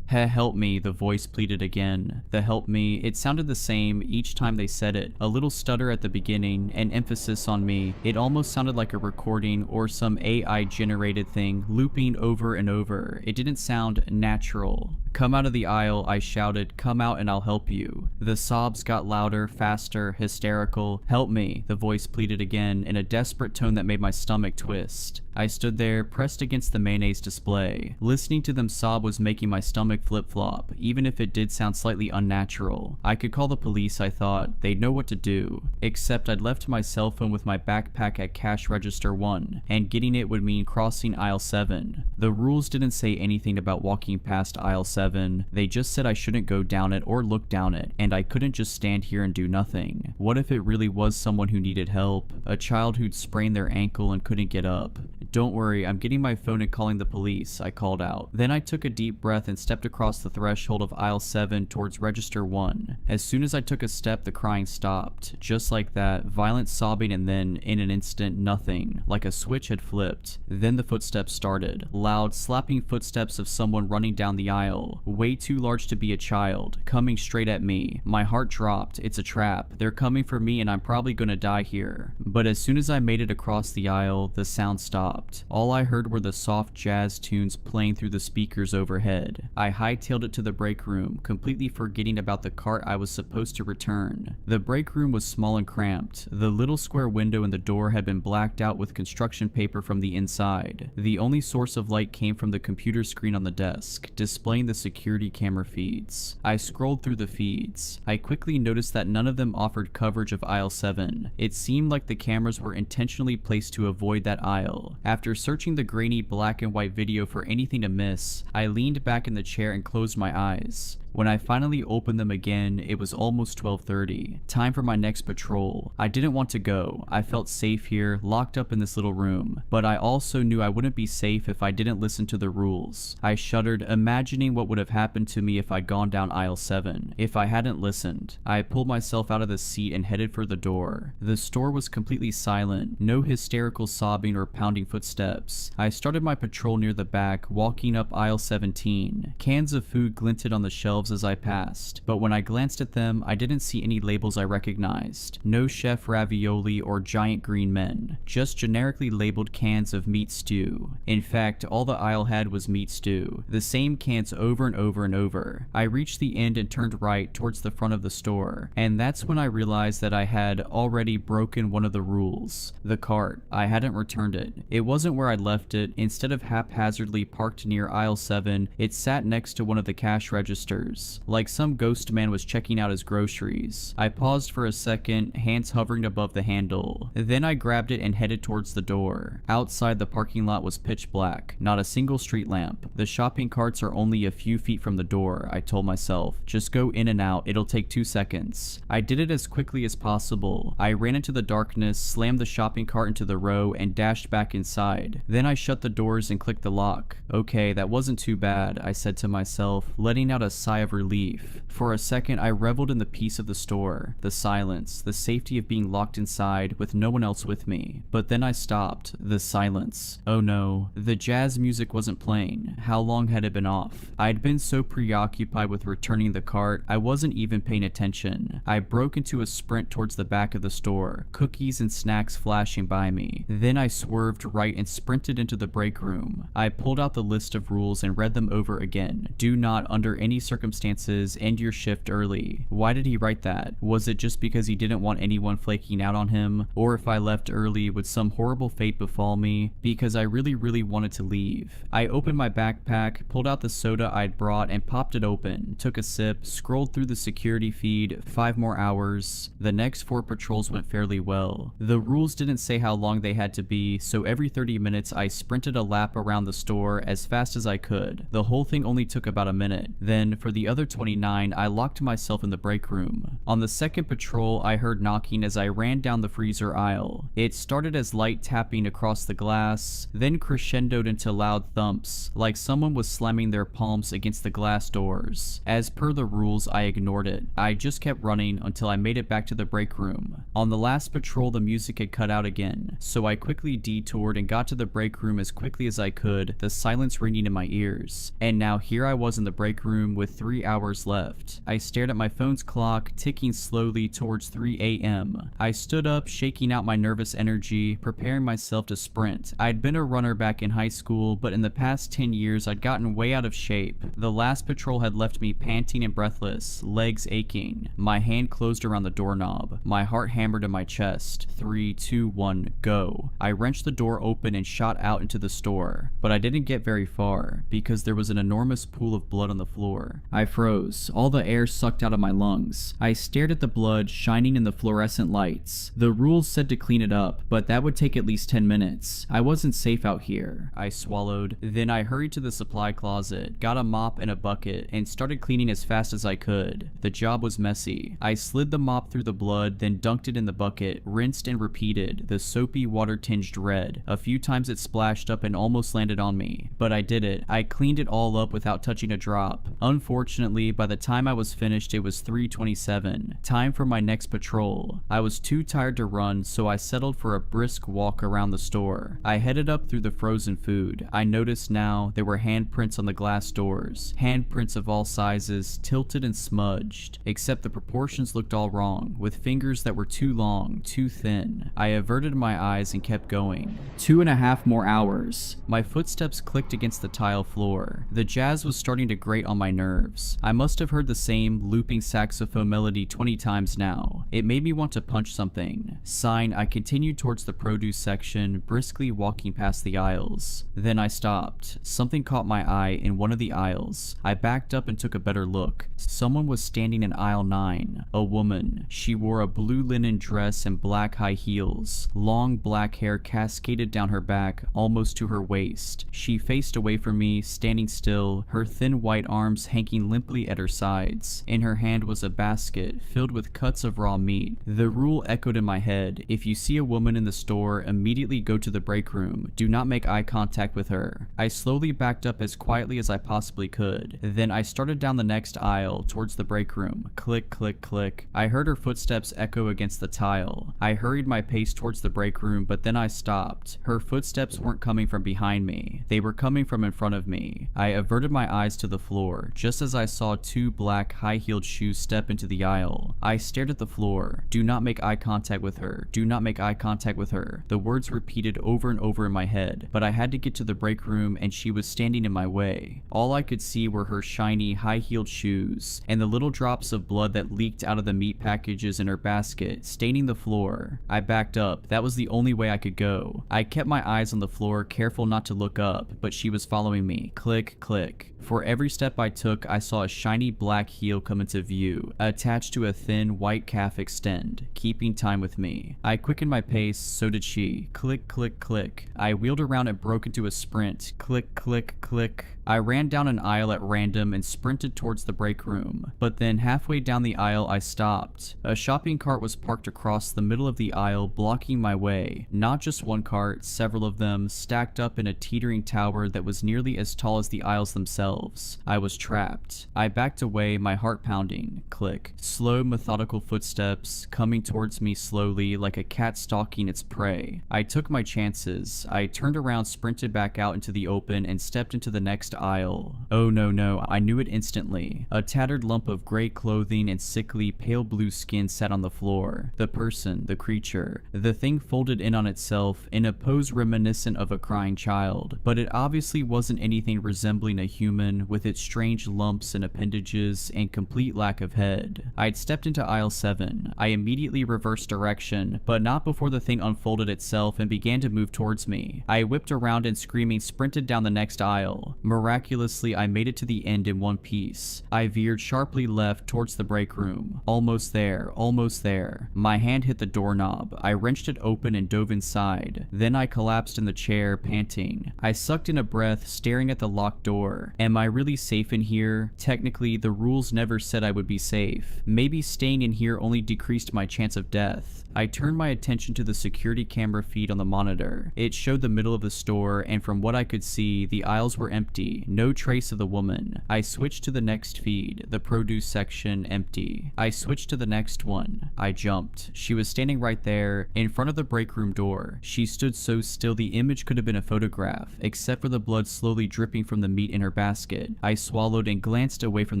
Help me, the voice pleaded again. The help me, it sounded the same each time they said it. A little stutter at the beginning, an emphasis on me. It almost sounded like a recording or some AI generated thing looping over and over. It didn't sound natural. Come out of the aisle, I shouted. Come out and I'll help you. The sobs got louder, faster, hysterical. Help me, the voice pleaded again in a desperate tone that made my stomach twist. I stood there, pressed against the mayonnaise display. Listening to them sob was making my stomach flip-flop, even if it did sound slightly unnatural. I could call the police, I thought. They'd know what to do. Except I'd left my cell phone with my backpack at cash register 1, and getting it would mean crossing aisle 7. The rules didn't say anything about walking past aisle 7. They just said I shouldn't go down it or look down it, and I couldn't just stand here and do nothing. What if it really was someone who needed help? A child who'd sprained their ankle and couldn't get up? Don't worry, I'm getting my phone and calling the police, I called out. Then I took a deep breath and stepped across the threshold of aisle 7 towards register 1. As soon as I took a step, the crying stopped. Just like that, violent sobbing, and then, in an instant, nothing. Like a switch had flipped. Then the footsteps started. Loud, slapping footsteps of someone running down the aisle. Way too large to be a child. Coming straight at me. My heart dropped. It's a trap. They're coming for me and I'm probably gonna die here. But as soon as I made it across the aisle, the sound stopped. All I heard were the soft jazz tunes playing through the speakers overhead. I hightailed it to the break room, completely forgetting about the cart I was supposed to return. The break room was small and cramped. The little square window in the door had been blacked out with construction paper from the inside. The only source of light came from the computer screen on the desk, displaying the security camera feeds. I scrolled through the feeds. I quickly noticed that none of them offered coverage of aisle 7. It seemed like the cameras were intentionally placed to avoid that aisle. After searching the grainy black and white video for anything to miss, I leaned back in the chair and closed my eyes. When I finally opened them again, it was almost 12:30. Time for my next patrol. I didn't want to go. I felt safe here, locked up in this little room. But I also knew I wouldn't be safe if I didn't listen to the rules. I shuddered, imagining what would have happened to me if I'd gone down aisle 7. If I hadn't listened. I pulled myself out of the seat and headed for the door. The store was completely silent. No hysterical sobbing or pounding footsteps. I started my patrol near the back, walking up aisle 17. Cans of food glinted on the shelves as I passed, but when I glanced at them, I didn't see any labels I recognized. No chef ravioli or giant green men, just generically labeled cans of meat stew. In fact, all the aisle had was meat stew, the same cans over and over and over. I reached the end and turned right towards the front of the store, and that's when I realized that I had already broken one of the rules. The cart. I hadn't returned it. It wasn't where I'd left it. Instead of haphazardly parked near aisle 7, it sat next to one of the cash registers. Like some ghost man was checking out his groceries. I paused for a second, hands hovering above the handle. Then I grabbed it and headed towards the door. Outside, the parking lot was pitch black, not a single street lamp. The shopping carts are only a few feet from the door, I told myself. Just go in and out, it'll take 2 seconds. I did it as quickly as possible. I ran into the darkness, slammed the shopping cart into the row, and dashed back inside. Then I shut the doors and clicked the lock. Okay, that wasn't too bad, I said to myself, letting out a sigh sigh of relief. For a second, I reveled in the peace of the store, the silence, the safety of being locked inside with no one else with me. But then I stopped. The silence. Oh no. The jazz music wasn't playing. How long had it been off? I'd been so preoccupied with returning the cart, I wasn't even paying attention. I broke into a sprint towards the back of the store, cookies and snacks flashing by me. Then I swerved right and sprinted into the break room. I pulled out the list of rules and read them over again. Do not, under any circumstances, end your shift early. Why did he write that? Was it just because he didn't want anyone flaking out on him? Or if I left early, would some horrible fate befall me? Because I really wanted to leave. I opened my backpack, pulled out the soda I'd brought and popped it open, took a sip, scrolled through the security feed, 5 more hours. The next 4 patrols went fairly well. The rules didn't say how long they had to be, so every 30 minutes I sprinted a lap around the store as fast as I could. The whole thing only took about a minute. Then, for the other 29, I locked myself in the break room. On the second patrol, I heard knocking as I ran down the freezer aisle. It started as light tapping across the glass, then crescendoed into loud thumps, like someone was slamming their palms against the glass doors. As per the rules, I ignored it. I just kept running until I made it back to the break room. On the last patrol, the music had cut out again, so I quickly detoured and got to the break room as quickly as I could, the silence ringing in my ears. And now here I was in the break room with 3 hours left. I stared at my phone's clock, ticking slowly towards 3 a.m. I stood up, shaking out my nervous energy, preparing myself to sprint. I'd been a runner back in high school, but in the past 10 years I'd gotten way out of shape. The last patrol had left me panting and breathless, legs aching. My hand closed around the doorknob. My heart hammered in my chest. 3, 2, 1, go. I wrenched the door open and shot out into the store, but I didn't get very far because there was an enormous pool of blood on the floor. I froze, all the air sucked out of my lungs. I stared at the blood shining in the fluorescent lights. The rules said to clean it up, but that would take at least 10 minutes. I wasn't safe out here. I swallowed. Then I hurried to the supply closet, got a mop and a bucket, and started cleaning as fast as I could. The job was messy. I slid the mop through the blood, then dunked it in the bucket, rinsed and repeated, the soapy water-tinged red. A few times it splashed up and almost landed on me, but I did it. I cleaned it all up without touching a drop. Unfortunately, by the time I was finished, it was 3:27. Time for my next patrol. I was too tired to run, so I settled for a brisk walk around the store. I headed up through the frozen food. I noticed now there were handprints on the glass doors. Handprints of all sizes, tilted and smudged, except the proportions looked all wrong, with fingers that were too long, too thin. I averted my eyes and kept going. 2.5 more hours. My footsteps clicked against the tile floor. The jazz was starting to grate on my nerves. I must have heard the same looping saxophone melody 20 times now. It made me want to punch something. Sighing, I continued towards the produce section, briskly walking past the aisles. Then I stopped. Something caught my eye in one of the aisles. I backed up and took a better look. Someone was standing in aisle 9. A woman. She wore a blue linen dress and black high heels. Long black hair cascaded down her back, almost to her waist. She faced away from me, standing still, her thin white arms hanging limply at her sides. In her hand was a basket filled with cuts of raw meat. The rule echoed in my head. If you see a woman in the store, immediately go to the break room. Do not make eye contact with her. I slowly backed up as quietly as I possibly could. Then I started down the next aisle towards the break room. Click, click, click. I heard her footsteps echo against the tile. I hurried my pace towards the break room, but then I stopped. Her footsteps weren't coming from behind me. They were coming from in front of me. I averted my eyes to the floor, just as I saw 2 black, high-heeled shoes step into the aisle. I stared at the floor. Do not make eye contact with her. Do not make eye contact with her. The words repeated over and over in my head, but I had to get to the break room and she was standing in my way. All I could see were her shiny, high-heeled shoes, and the little drops of blood that leaked out of the meat packages in her basket, staining the floor. I backed up. That was the only way I could go. I kept my eyes on the floor, careful not to look up, but she was following me. Click, click. For every step I took, I saw a shiny black heel come into view, attached to a thin white calf extend, keeping time with me. I quickened my pace, so did she. Click, click, click. I wheeled around and broke into a sprint. Click, click, click. I ran down an aisle at random and sprinted towards the break room, but then halfway down the aisle I stopped. A shopping cart was parked across the middle of the aisle, blocking my way. Not just one cart, several of them, stacked up in a teetering tower that was nearly as tall as the aisles themselves. I was trapped. I backed away, my heart pounding. Click. Slow, methodical footsteps, coming towards me slowly like a cat stalking its prey. I took my chances. I turned around, sprinted back out into the open, and stepped into the next aisle. Oh no, I knew it instantly. A tattered lump of gray clothing and sickly, pale blue skin sat on the floor. The person, the creature, the thing folded in on itself in a pose reminiscent of a crying child, but it obviously wasn't anything resembling a human with its strange lumps and appendages and complete lack of head. I'd stepped into aisle 7. I immediately reversed direction, but not before the thing unfolded itself and began to move towards me. I whipped around and screaming sprinted down the next aisle. Miraculously, I made it to the end in one piece. I veered sharply left towards the break room. Almost there, almost there. My hand hit the doorknob. I wrenched it open and dove inside. Then I collapsed in the chair, panting. I sucked in a breath, staring at the locked door. Am I really safe in here? Technically, the rules never said I would be safe. Maybe staying in here only decreased my chance of death. I turned my attention to the security camera feed on the monitor. It showed the middle of the store, and from what I could see, the aisles were empty. No trace of the woman. I switched to the next feed. The produce section empty. I switched to the next one. I jumped. She was standing right there, in front of the break room door. She stood so still the image could have been a photograph, except for the blood slowly dripping from the meat in her basket. I swallowed and glanced away from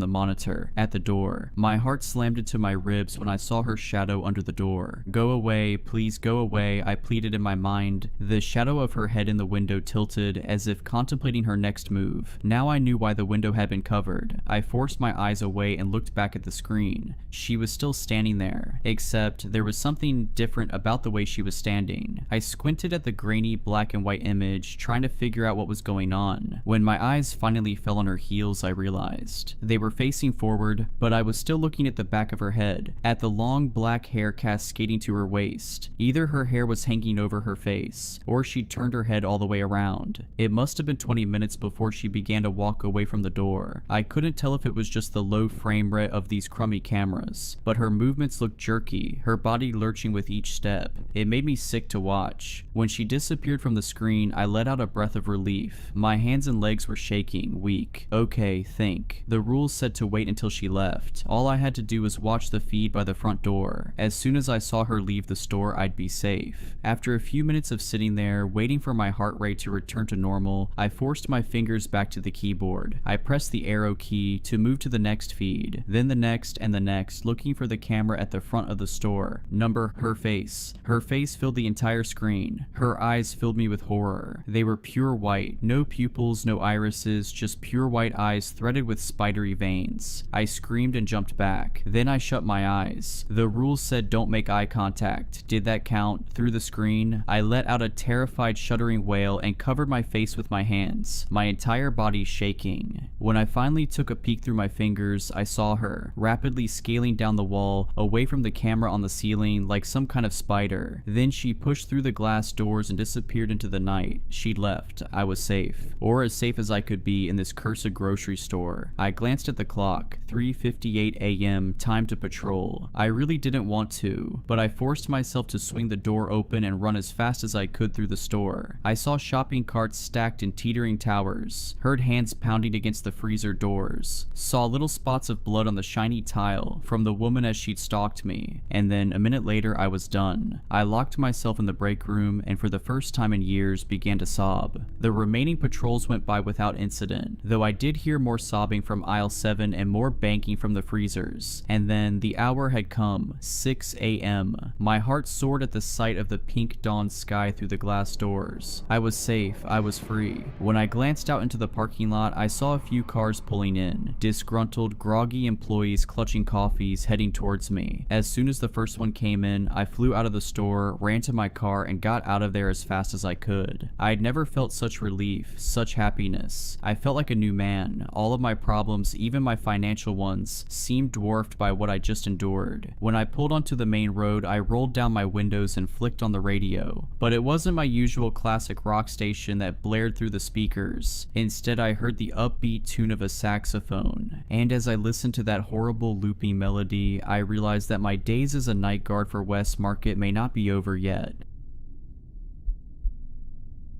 the monitor. At the door. My heart slammed into my ribs when I saw her shadow under the door. Go away, please go away, I pleaded in my mind. The shadow of her head in the window tilted, as if contemplating her next move. Now I knew why the window had been covered. I forced my eyes away and looked back at the screen. She was still standing there, except there was something different about the way she was standing. I squinted at the grainy black and white image, trying to figure out what was going on. When my eyes finally fell on her heels, I realized. They were facing forward, but I was still looking at the back of her head, at the long black hair cascading to her waist. Either her hair was hanging over her face, or she'd turned her head all the way around. It must have been 20 minutes before she began to walk away from the door. I couldn't tell if it was just the low frame rate of these crummy cameras, but her movements looked jerky, her body lurching with each step. It made me sick to watch. When she disappeared from the screen, I let out a breath of relief. My hands and legs were shaking, weak. Okay, think. The rules said to wait until she left. All I had to do was watch the feed by the front door. As soon as I saw her leave the store, I'd be safe. After a few minutes of sitting there, waiting for my heart rate to return to normal, I forced my fingers back to the keyboard. I pressed the arrow key to move to the next feed, then the next and the next, looking for the camera at the front of the store. Number, her face. Her face filled the entire screen. Her eyes filled me with horror. They were pure white, no pupils, no irises, just pure white eyes threaded with spidery veins. I screamed and jumped back. Then I shut my eyes. The rules said don't make eye contact. Did that count? Through the screen, I let out a terrified shuddering wail and covered my face with my hands, my entire body shaking. When I finally took a peek through my fingers, I saw her, rapidly scaling down the wall, away from the camera on the ceiling like some kind of spider. Then she pushed through the glass doors and disappeared into the night. She'd left. I was safe. Or as safe as I could be in this cursed grocery store. I glanced at the clock. 3:58 a.m. Time to patrol. I really didn't want to, but I forced myself to swing the door open and run as fast as I could through the store. I saw shopping carts stacked in teetering towers, heard hands pounding against the freezer doors, saw little spots of blood on the shiny tile from the woman as she'd stalked me, and then a minute later I was done. I locked myself in the break room and for the first time in years began to sob. The remaining patrols went by without incident, though I did hear more sobbing from aisle 7 and more banking from the freezers. And then the hour had come, 6 a.m. My heart soared at the sight of the pink dawn sky through the glass doors. I was safe, I was free. When I glanced out into the parking lot, I saw a few cars pulling in, disgruntled, groggy employees clutching coffees heading towards me. As soon as the first one came in, I flew out of the store, ran to my car, and got out of there as fast as I could. I had never felt such relief, such happiness. I felt like a new man. All of my problems, even my financial ones, seemed dwarfed by what I just endured. When I pulled onto the main road, I rolled down my windows and flicked on the radio. But it wasn't my usual classic rock station that blared through the speakers. Instead, Instead, I heard the upbeat tune of a saxophone, and as I listened to that horrible looping melody, I realized that my days as a night guard for West Market may not be over yet.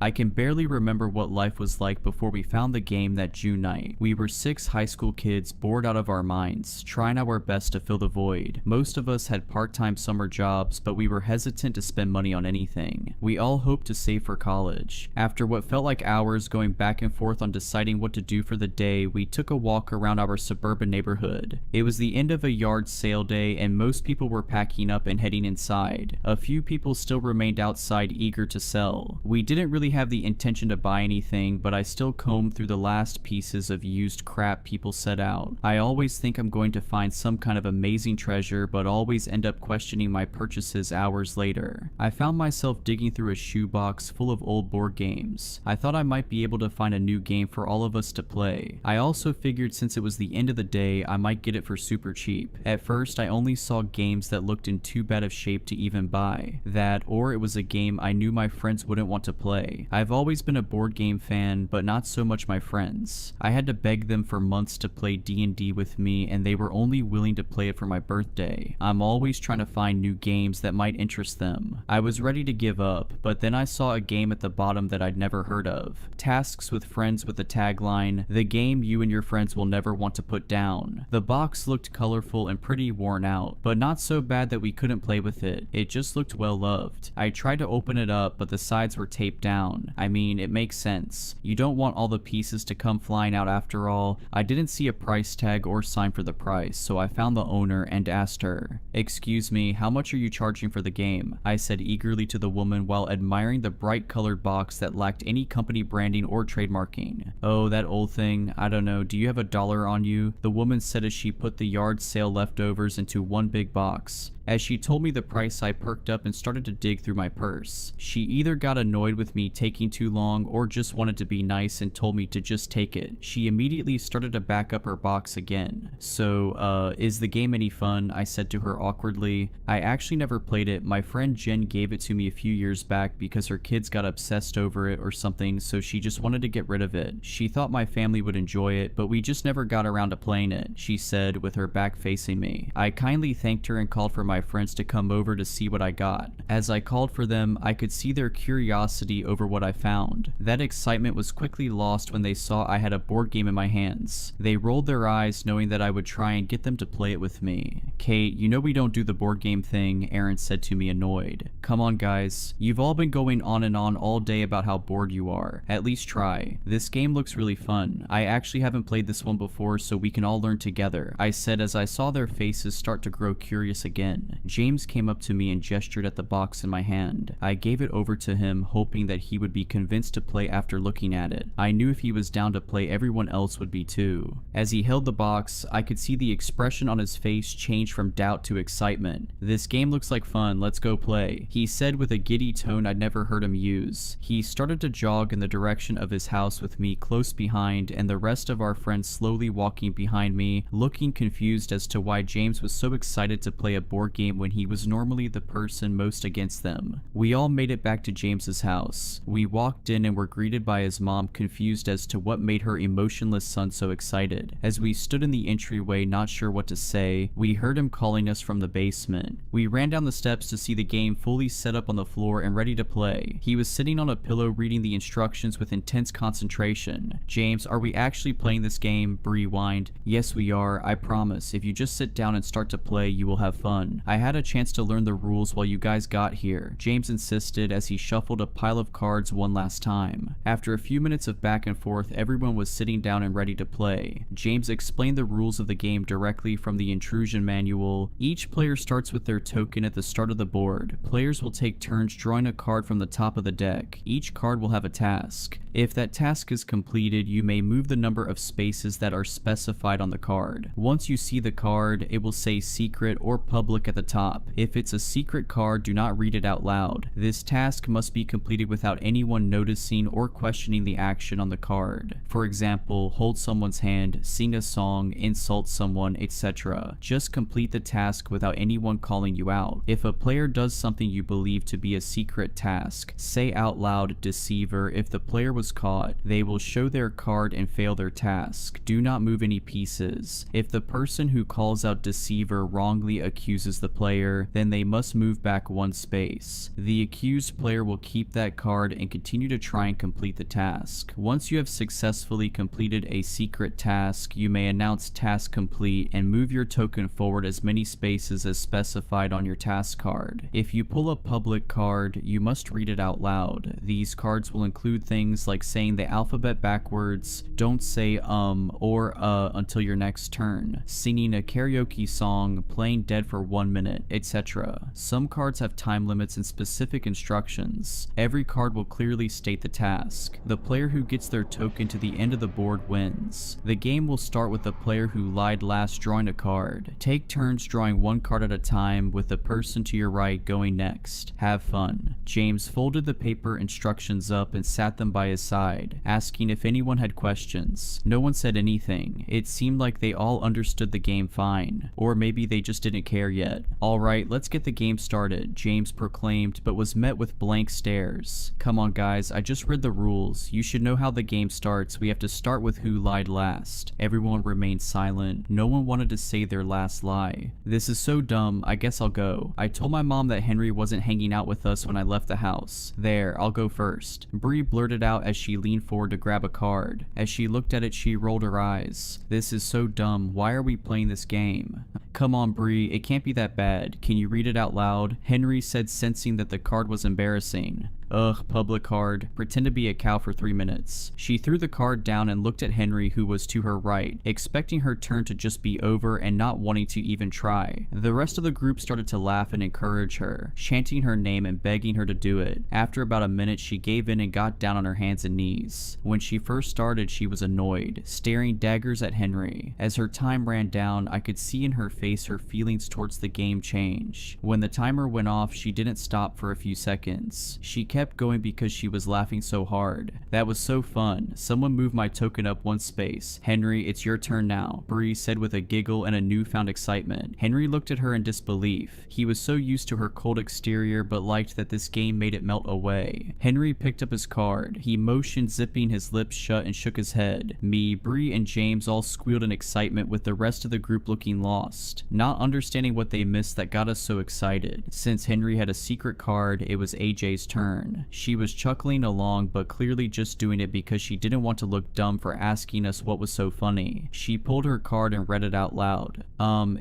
I can barely remember what life was like before we found the game that June night. We were 6 high school kids bored out of our minds, trying our best to fill the void. Most of us had part-time summer jobs, but we were hesitant to spend money on anything. We all hoped to save for college. After what felt like hours going back and forth on deciding what to do for the day, we took a walk around our suburban neighborhood. It was the end of a yard sale day, and most people were packing up and heading inside. A few people still remained outside eager to sell. We didn't really have the intention to buy anything, but I still combed through the last pieces of used crap people set out. I always think I'm going to find some kind of amazing treasure, but always end up questioning my purchases hours later. I found myself digging through a shoebox full of old board games. I thought I might be able to find a new game for all of us to play. I also figured since it was the end of the day, I might get it for super cheap. At first, I only saw games that looked in too bad of shape to even buy. That, or it was a game I knew my friends wouldn't want to play. I've always been a board game fan, but not so much my friends. I had to beg them for months to play D&D with me, and they were only willing to play it for my birthday. I'm always trying to find new games that might interest them. I was ready to give up, but then I saw a game at the bottom that I'd never heard of. Tasks with Friends with the tagline, "The game you and your friends will never want to put down." The box looked colorful and pretty worn out, but not so bad that we couldn't play with it. It just looked well loved. I tried to open it up, but the sides were taped down. I mean, it makes sense. You don't want all the pieces to come flying out after all. I didn't see a price tag or sign for the price, so I found the owner and asked her, "Excuse me, how much are you charging for the game?" I said eagerly to the woman while admiring the bright colored box that lacked any company branding or trademarking. "Oh, that old thing. I don't know. Do you have $1 on you?" the woman said as she put the yard sale leftovers into one big box. As she told me the price, I perked up and started to dig through my purse. She either got annoyed with me taking too long or just wanted to be nice and told me to just take it. She immediately started to back up her box again. "So, is the game any fun?" I said to her awkwardly. "I actually never played it. My friend Jen gave it to me a few years back because her kids got obsessed over it or something, so she just wanted to get rid of it. She thought my family would enjoy it, but we just never got around to playing it," she said with her back facing me. I kindly thanked her and called for my friends to come over to see what I got. As I called for them, I could see their curiosity over what I found. That excitement was quickly lost when they saw I had a board game in my hands. They rolled their eyes knowing that I would try and get them to play it with me. "Kate, you know we don't do the board game thing," Aaron said to me annoyed. "Come on guys, you've all been going on and on all day about how bored you are. At least try. This game looks really fun. I actually haven't played this one before, so we can all learn together," I said as I saw their faces start to grow curious again. James came up to me and gestured at the box in my hand. I gave it over to him, hoping that he would be convinced to play after looking at it. I knew if he was down to play, everyone else would be too. As he held the box, I could see the expression on his face change from doubt to excitement. "This game looks like fun, let's go play," he said with a giddy tone I'd never heard him use. He started to jog in the direction of his house with me close behind and the rest of our friends slowly walking behind me, looking confused as to why James was so excited to play a board game when he was normally the person most against them. We all made it back to James's house. We walked in and were greeted by his mom, confused as to what made her emotionless son so excited. As we stood in the entryway not sure what to say, we heard him calling us from the basement. We ran down the steps to see the game fully set up on the floor and ready to play. He was sitting on a pillow reading the instructions with intense concentration. "James, are we actually playing this game?" Bree whined. "Yes we are, I promise. If you just sit down and start to play, you will have fun. I had a chance to learn the rules while you guys got here," James insisted as he shuffled a pile of cards one last time. After a few minutes of back and forth, everyone was sitting down and ready to play. James explained the rules of the game directly from the intrusion manual. Each player starts with their token at the start of the board. Players will take turns drawing a card from the top of the deck. Each card will have a task. If that task is completed, you may move the number of spaces that are specified on the card. Once you see the card, it will say secret or public at the top. If it's a secret card, do not read it out loud. This task must be completed without anyone noticing or questioning the action on the card. For example, hold someone's hand, sing a song, insult someone, etc. Just complete the task without anyone calling you out. If a player does something you believe to be a secret task, say out loud "deceiver." If the player was caught, they will show their card and fail their task. Do not move any pieces. If the person who calls out "deceiver" wrongly accuses the player, then they must move back one space. The accused player will keep that card and continue to try and complete the task. Once you have successfully completed a secret task, you may announce task complete and move your token forward as many spaces as specified on your task card. If you pull a public card, you must read it out loud. These cards will include things like saying the alphabet backwards, don't say or until your next turn, singing a karaoke song, playing dead for 1 minute, etc. Some cards have time limits and specific instructions. Every card will clearly state the task. The player who gets their token to the end of the board wins. The game will start with the player who lied last drawing a card. Take turns drawing one card at a time, with the person to your right going next. Have fun. James folded the paper instructions up and sat them by his side, asking if anyone had questions. No one said anything. It seemed like they all understood the game fine. Or maybe they just didn't care yet. "Alright, let's get the game started," James proclaimed, but was met with blank stares. "Come on guys, I just read the rules. You should know how the game starts. We have to start with who lied last." Everyone remained silent. No one wanted to say their last lie. "This is so dumb, I guess I'll go. I told my mom that Henry wasn't hanging out with us when I left the house. There, I'll go first." Bree blurted out as she leaned forward to grab a card. As she looked at it, she rolled her eyes. "This is so dumb. Why are we playing this game?" "Come on, Bree, it can't be that bad. Can you read it out loud?" Henry said, sensing that the card was embarrassing. "Ugh, public card. Pretend to be a cow for 3 minutes." She threw the card down and looked at Henry, who was to her right, expecting her turn to just be over and not wanting to even try. The rest of the group started to laugh and encourage her, chanting her name and begging her to do it. After about a minute, she gave in and got down on her hands and knees. When she first started, she was annoyed, staring daggers at Henry. As her time ran down, I could see in her face her feelings towards the game change. When the timer went off, she didn't stop for a few seconds. She kept going because she was laughing so hard. "That was so fun. Someone move my token up one space. Henry, it's your turn now," Bree said with a giggle and a newfound excitement. Henry looked at her in disbelief. He was so used to her cold exterior but liked that this game made it melt away. Henry picked up his card. He motioned, zipping his lips shut, and shook his head. Me, Bree, and James all squealed in excitement, with the rest of the group looking lost, not understanding what they missed that got us so excited. Since Henry had a secret card, it was AJ's turn. She was chuckling along, but clearly just doing it because she didn't want to look dumb for asking us what was so funny. She pulled her card and read it out loud.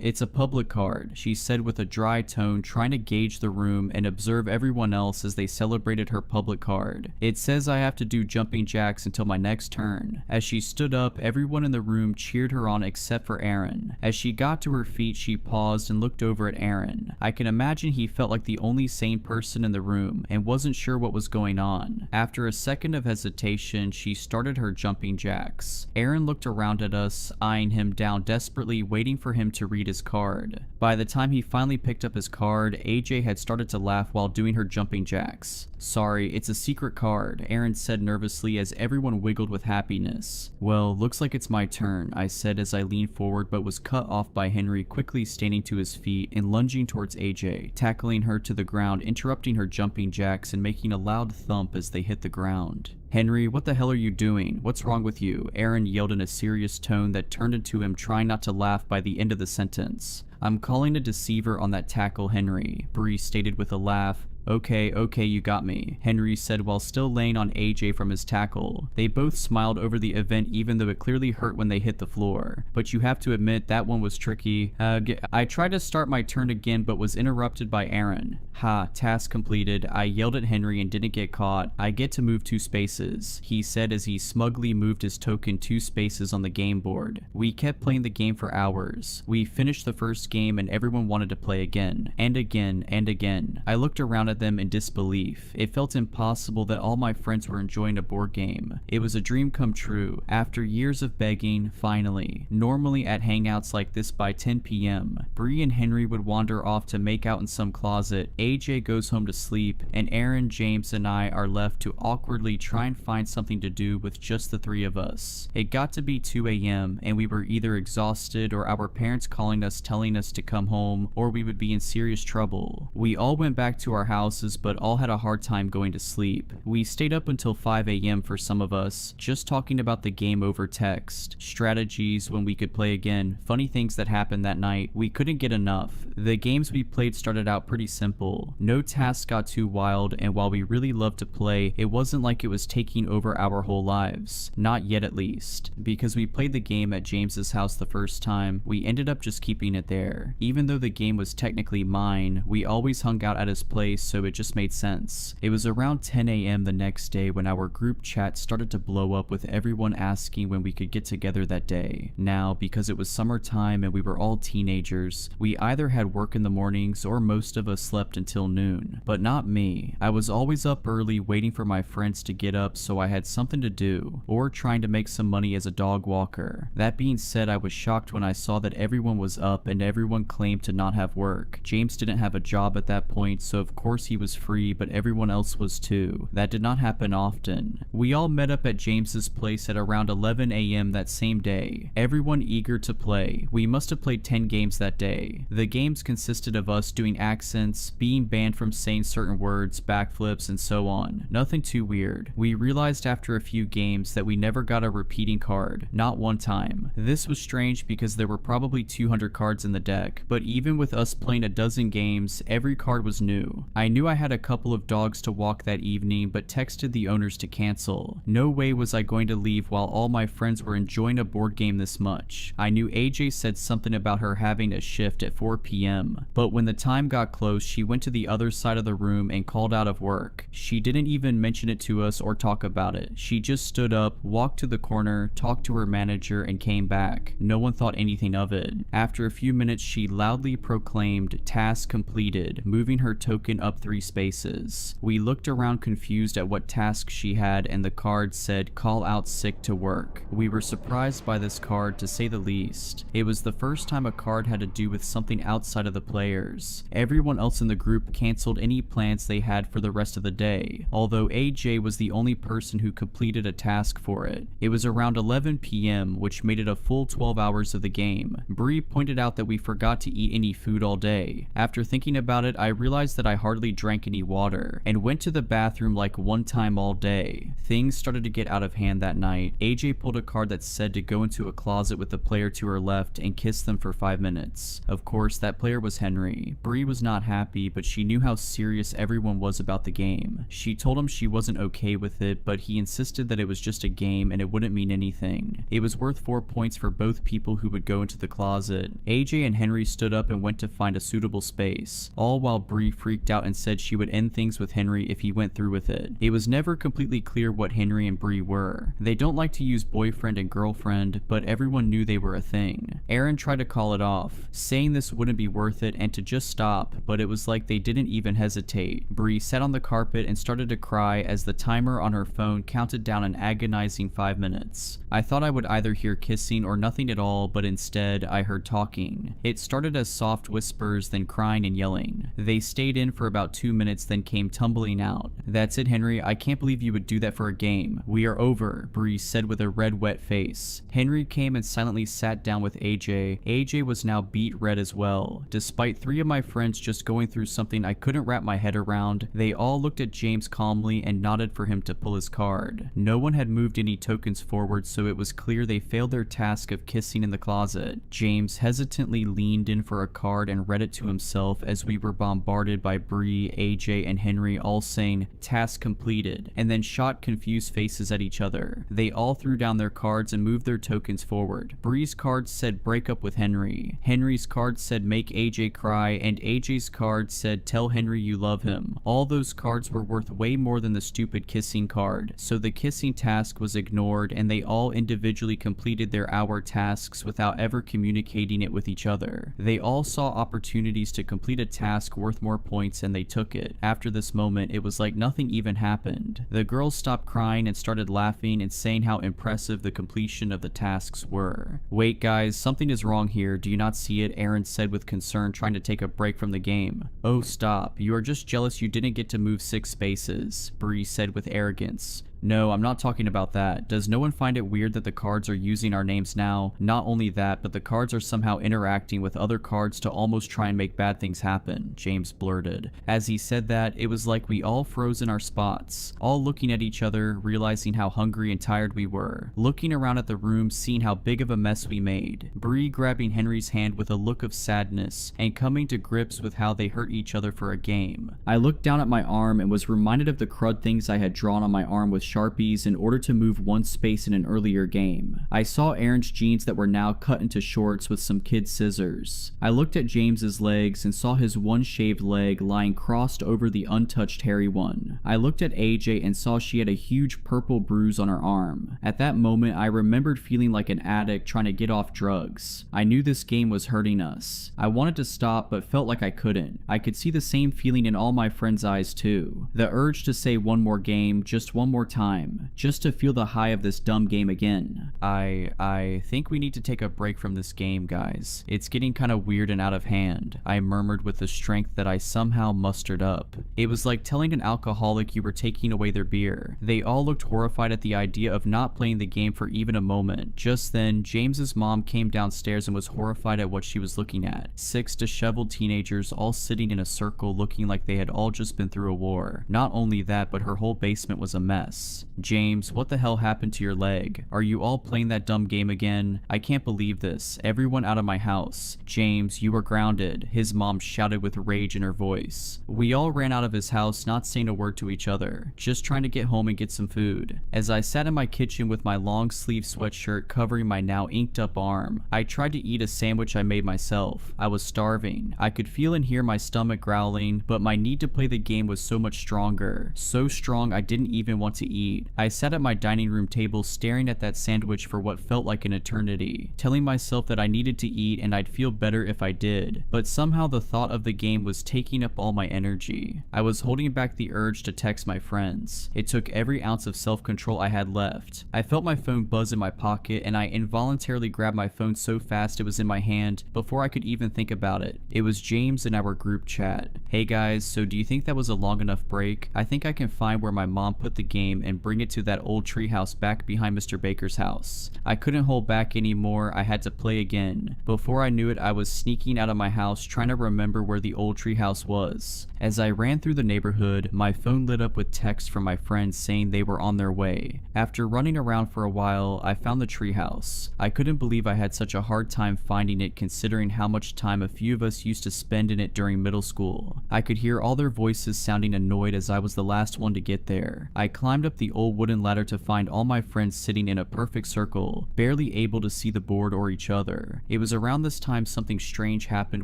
It's a public card," she said with a dry tone, trying to gauge the room and observe everyone else as they celebrated her public card. "It says I have to do jumping jacks until my next turn." As she stood up, everyone in the room cheered her on except for Aaron. As she got to her feet, she paused and looked over at Aaron. I can imagine he felt like the only sane person in the room and wasn't sure what was going on. After a second of hesitation, she started her jumping jacks. Aaron looked around at us, eyeing him down desperately, waiting for him to read his card. By the time he finally picked up his card, AJ had started to laugh while doing her jumping jacks. "Sorry, it's a secret card," Aaron said nervously as everyone wiggled with happiness. "Well, looks like it's my turn," I said as I leaned forward, but was cut off by Henry quickly standing to his feet and lunging towards AJ, tackling her to the ground, interrupting her jumping jacks and making a loud thump as they hit the ground. "Henry, what the hell are you doing? What's wrong with you?" Aaron yelled in a serious tone that turned into him trying not to laugh by the end of the sentence. "I'm calling a deceiver on that tackle, Henry," Bree stated with a laugh. Okay, you got me," Henry said while still laying on AJ from his tackle. They both smiled over the event even though it clearly hurt when they hit the floor. "But you have to admit that one was tricky." I tried to start my turn again but was interrupted by Aaron. "Ha, task completed." I yelled at Henry and didn't get caught. "I get to move 2 spaces," he said as he smugly moved his token 2 spaces on the game board. We kept playing the game for hours. We finished the first game and everyone wanted to play again, and again, and again. I looked around at at them in disbelief. It felt impossible that all my friends were enjoying a board game. It was a dream come true. After years of begging, finally. Normally at hangouts like this by 10 p.m., Bree and Henry would wander off to make out in some closet, AJ goes home to sleep, and Aaron, James, and I are left to awkwardly try and find something to do with just the three of us. It got to be 2 a.m. and we were either exhausted or our parents calling us telling us to come home, or we would be in serious trouble. We all went back to our houses but all had a hard time going to sleep. We stayed up until 5 a.m. for some of us, just talking about the game over text, strategies when we could play again, funny things that happened that night. We couldn't get enough. The games we played started out pretty simple. No tasks got too wild, and while we really loved to play, it wasn't like it was taking over our whole lives. Not yet at least. Because we played the game at James's house the first time, we ended up just keeping it there. Even though the game was technically mine, we always hung out at his place, so it just made sense. It was around 10 a.m. the next day when our group chat started to blow up with everyone asking when we could get together that day. Now, because it was summertime and we were all teenagers, we either had work in the mornings or most of us slept until noon. But not me. I was always up early waiting for my friends to get up so I had something to do, or trying to make some money as a dog walker. That being said, I was shocked when I saw that everyone was up and everyone claimed to not have work. James didn't have a job at that point, so of course he was free, but everyone else was too. That did not happen often. We all met up at James's place at around 11 a.m. that same day. Everyone eager to play. We must have played 10 games that day. The games consisted of us doing accents, being banned from saying certain words, backflips, and so on. Nothing too weird. We realized after a few games that we never got a repeating card. Not one time. This was strange because there were probably 200 cards in the deck, but even with us playing a dozen games, every card was new. I knew I had a couple of dogs to walk that evening, but texted the owners to cancel. No way was I going to leave while all my friends were enjoying a board game this much. I knew AJ said something about her having a shift at 4 p.m., but when the time got close, she went to the other side of the room and called out of work. She didn't even mention it to us or talk about it. She just stood up, walked to the corner, talked to her manager, and came back. No one thought anything of it. After a few minutes, she loudly proclaimed, "Task completed," moving her token up 3 spaces. We looked around confused at what task she had, and the card said, "Call out sick to work." We were surprised by this card, to say the least. It was the first time a card had to do with something outside of the players. Everyone else in the group canceled any plans they had for the rest of the day, although AJ was the only person who completed a task for it. It was around 11 p.m., which made it a full 12 hours of the game. Bree pointed out that we forgot to eat any food all day. After thinking about it, I realized that I hardly drank any water, and went to the bathroom like one time all day. Things started to get out of hand that night. AJ pulled a card that said to go into a closet with the player to her left and kiss them for 5 minutes. Of course, that player was Henry. Bree was not happy, but she knew how serious everyone was about the game. She told him she wasn't okay with it, but he insisted that it was just a game and it wouldn't mean anything. It was worth 4 points for both people who would go into the closet. AJ and Henry stood up and went to find a suitable space, all while Bree freaked out and said she would end things with Henry if he went through with it. It was never completely clear what Henry and Bree were. They don't like to use boyfriend and girlfriend, but everyone knew they were a thing. Aaron tried to call it off, saying this wouldn't be worth it and to just stop, but it was like they didn't even hesitate. Bree sat on the carpet and started to cry as the timer on her phone counted down an agonizing 5 minutes. I thought I would either hear kissing or nothing at all, but instead I heard talking. It started as soft whispers, then crying and yelling. They stayed in for about 2 minutes, then came tumbling out. "That's it, Henry. I can't believe you would do that for a game. We are over," Bree said with a red, wet face. Henry came and silently sat down with AJ. AJ was now beet red as well. Despite 3 of my friends just going through something I couldn't wrap my head around, they all looked at James calmly and nodded for him to pull his card. No one had moved any tokens forward, so it was clear they failed their task of kissing in the closet. James hesitantly leaned in for a card and read it to himself as we were bombarded by Bree, AJ, and Henry all saying, "Task completed," and then shot confused faces at each other. They all threw down their cards and moved their tokens forward. Bree's card said break up with Henry. Henry's card said make AJ cry, and AJ's card said tell Henry you love him. All those cards were worth way more than the stupid kissing card, so the kissing task was ignored and they all individually completed their hour tasks without ever communicating it with each other. They all saw opportunities to complete a task worth more points and they took it. After this moment, it was like nothing even happened. The girls stopped crying and started laughing and saying how impressive the completion of the tasks were. Wait guys, something is wrong here. Do you not see it? Aaron said with concern, trying to take a break from the game. Oh stop, you are just jealous you didn't get to move 6 spaces, Bree said with arrogance. No, I'm not talking about that. Does no one find it weird that the cards are using our names now? Not only that, but the cards are somehow interacting with other cards to almost try and make bad things happen, James blurted. As he said that, it was like we all froze in our spots, all looking at each other, realizing how hungry and tired we were, looking around at the room, seeing how big of a mess we made, Bree grabbing Henry's hand with a look of sadness, and coming to grips with how they hurt each other for a game. I looked down at my arm and was reminded of the crud things I had drawn on my arm with Sharpies in order to move 1 space in an earlier game. I saw Aaron's jeans that were now cut into shorts with some kid scissors. I looked at James's legs and saw his one shaved leg lying crossed over the untouched hairy one. I looked at AJ and saw she had a huge purple bruise on her arm. At that moment, I remembered feeling like an addict trying to get off drugs. I knew this game was hurting us. I wanted to stop but felt like I couldn't. I could see the same feeling in all my friends' eyes too. The urge to say one more game, just one more time, just to feel the high of this dumb game again. I think we need to take a break from this game, guys. It's getting kind of weird and out of hand, I murmured with the strength that I somehow mustered up. It was like telling an alcoholic you were taking away their beer. They all looked horrified at the idea of not playing the game for even a moment. Just then, James's mom came downstairs and was horrified at what she was looking at. 6 disheveled teenagers all sitting in a circle looking like they had all just been through a war. Not only that, but her whole basement was a mess. James, what the hell happened to your leg? Are you all playing that dumb game again? I can't believe this. Everyone out of my house. James, you are grounded, his mom shouted with rage in her voice. We all ran out of his house, not saying a word to each other, just trying to get home and get some food. As I sat in my kitchen with my long sleeve sweatshirt covering my now inked up arm, I tried to eat a sandwich I made myself. I was starving. I could feel and hear my stomach growling, but my need to play the game was so much stronger. So strong I didn't even want to eat. I sat at my dining room table staring at that sandwich for what felt like an eternity, telling myself that I needed to eat and I'd feel better if I did, but somehow the thought of the game was taking up all my energy. I was holding back the urge to text my friends. It took every ounce of self-control I had left. I felt my phone buzz in my pocket and I involuntarily grabbed my phone so fast it was in my hand before I could even think about it. It was James in our group chat. Hey guys, so do you think that was a long enough break? I think I can find where my mom put the game and bring it to that old treehouse back behind Mr. Baker's house. I couldn't hold back anymore. I had to play again. Before I knew it, I was sneaking out of my house trying to remember where the old treehouse was. As I ran through the neighborhood, my phone lit up with texts from my friends saying they were on their way. After running around for a while, I found the treehouse. I couldn't believe I had such a hard time finding it considering how much time a few of us used to spend in it during middle school. I could hear all their voices sounding annoyed as I was the last one to get there. I climbed up the old wooden ladder to find all my friends sitting in a perfect circle, barely able to see the board or each other. It was around this time something strange happened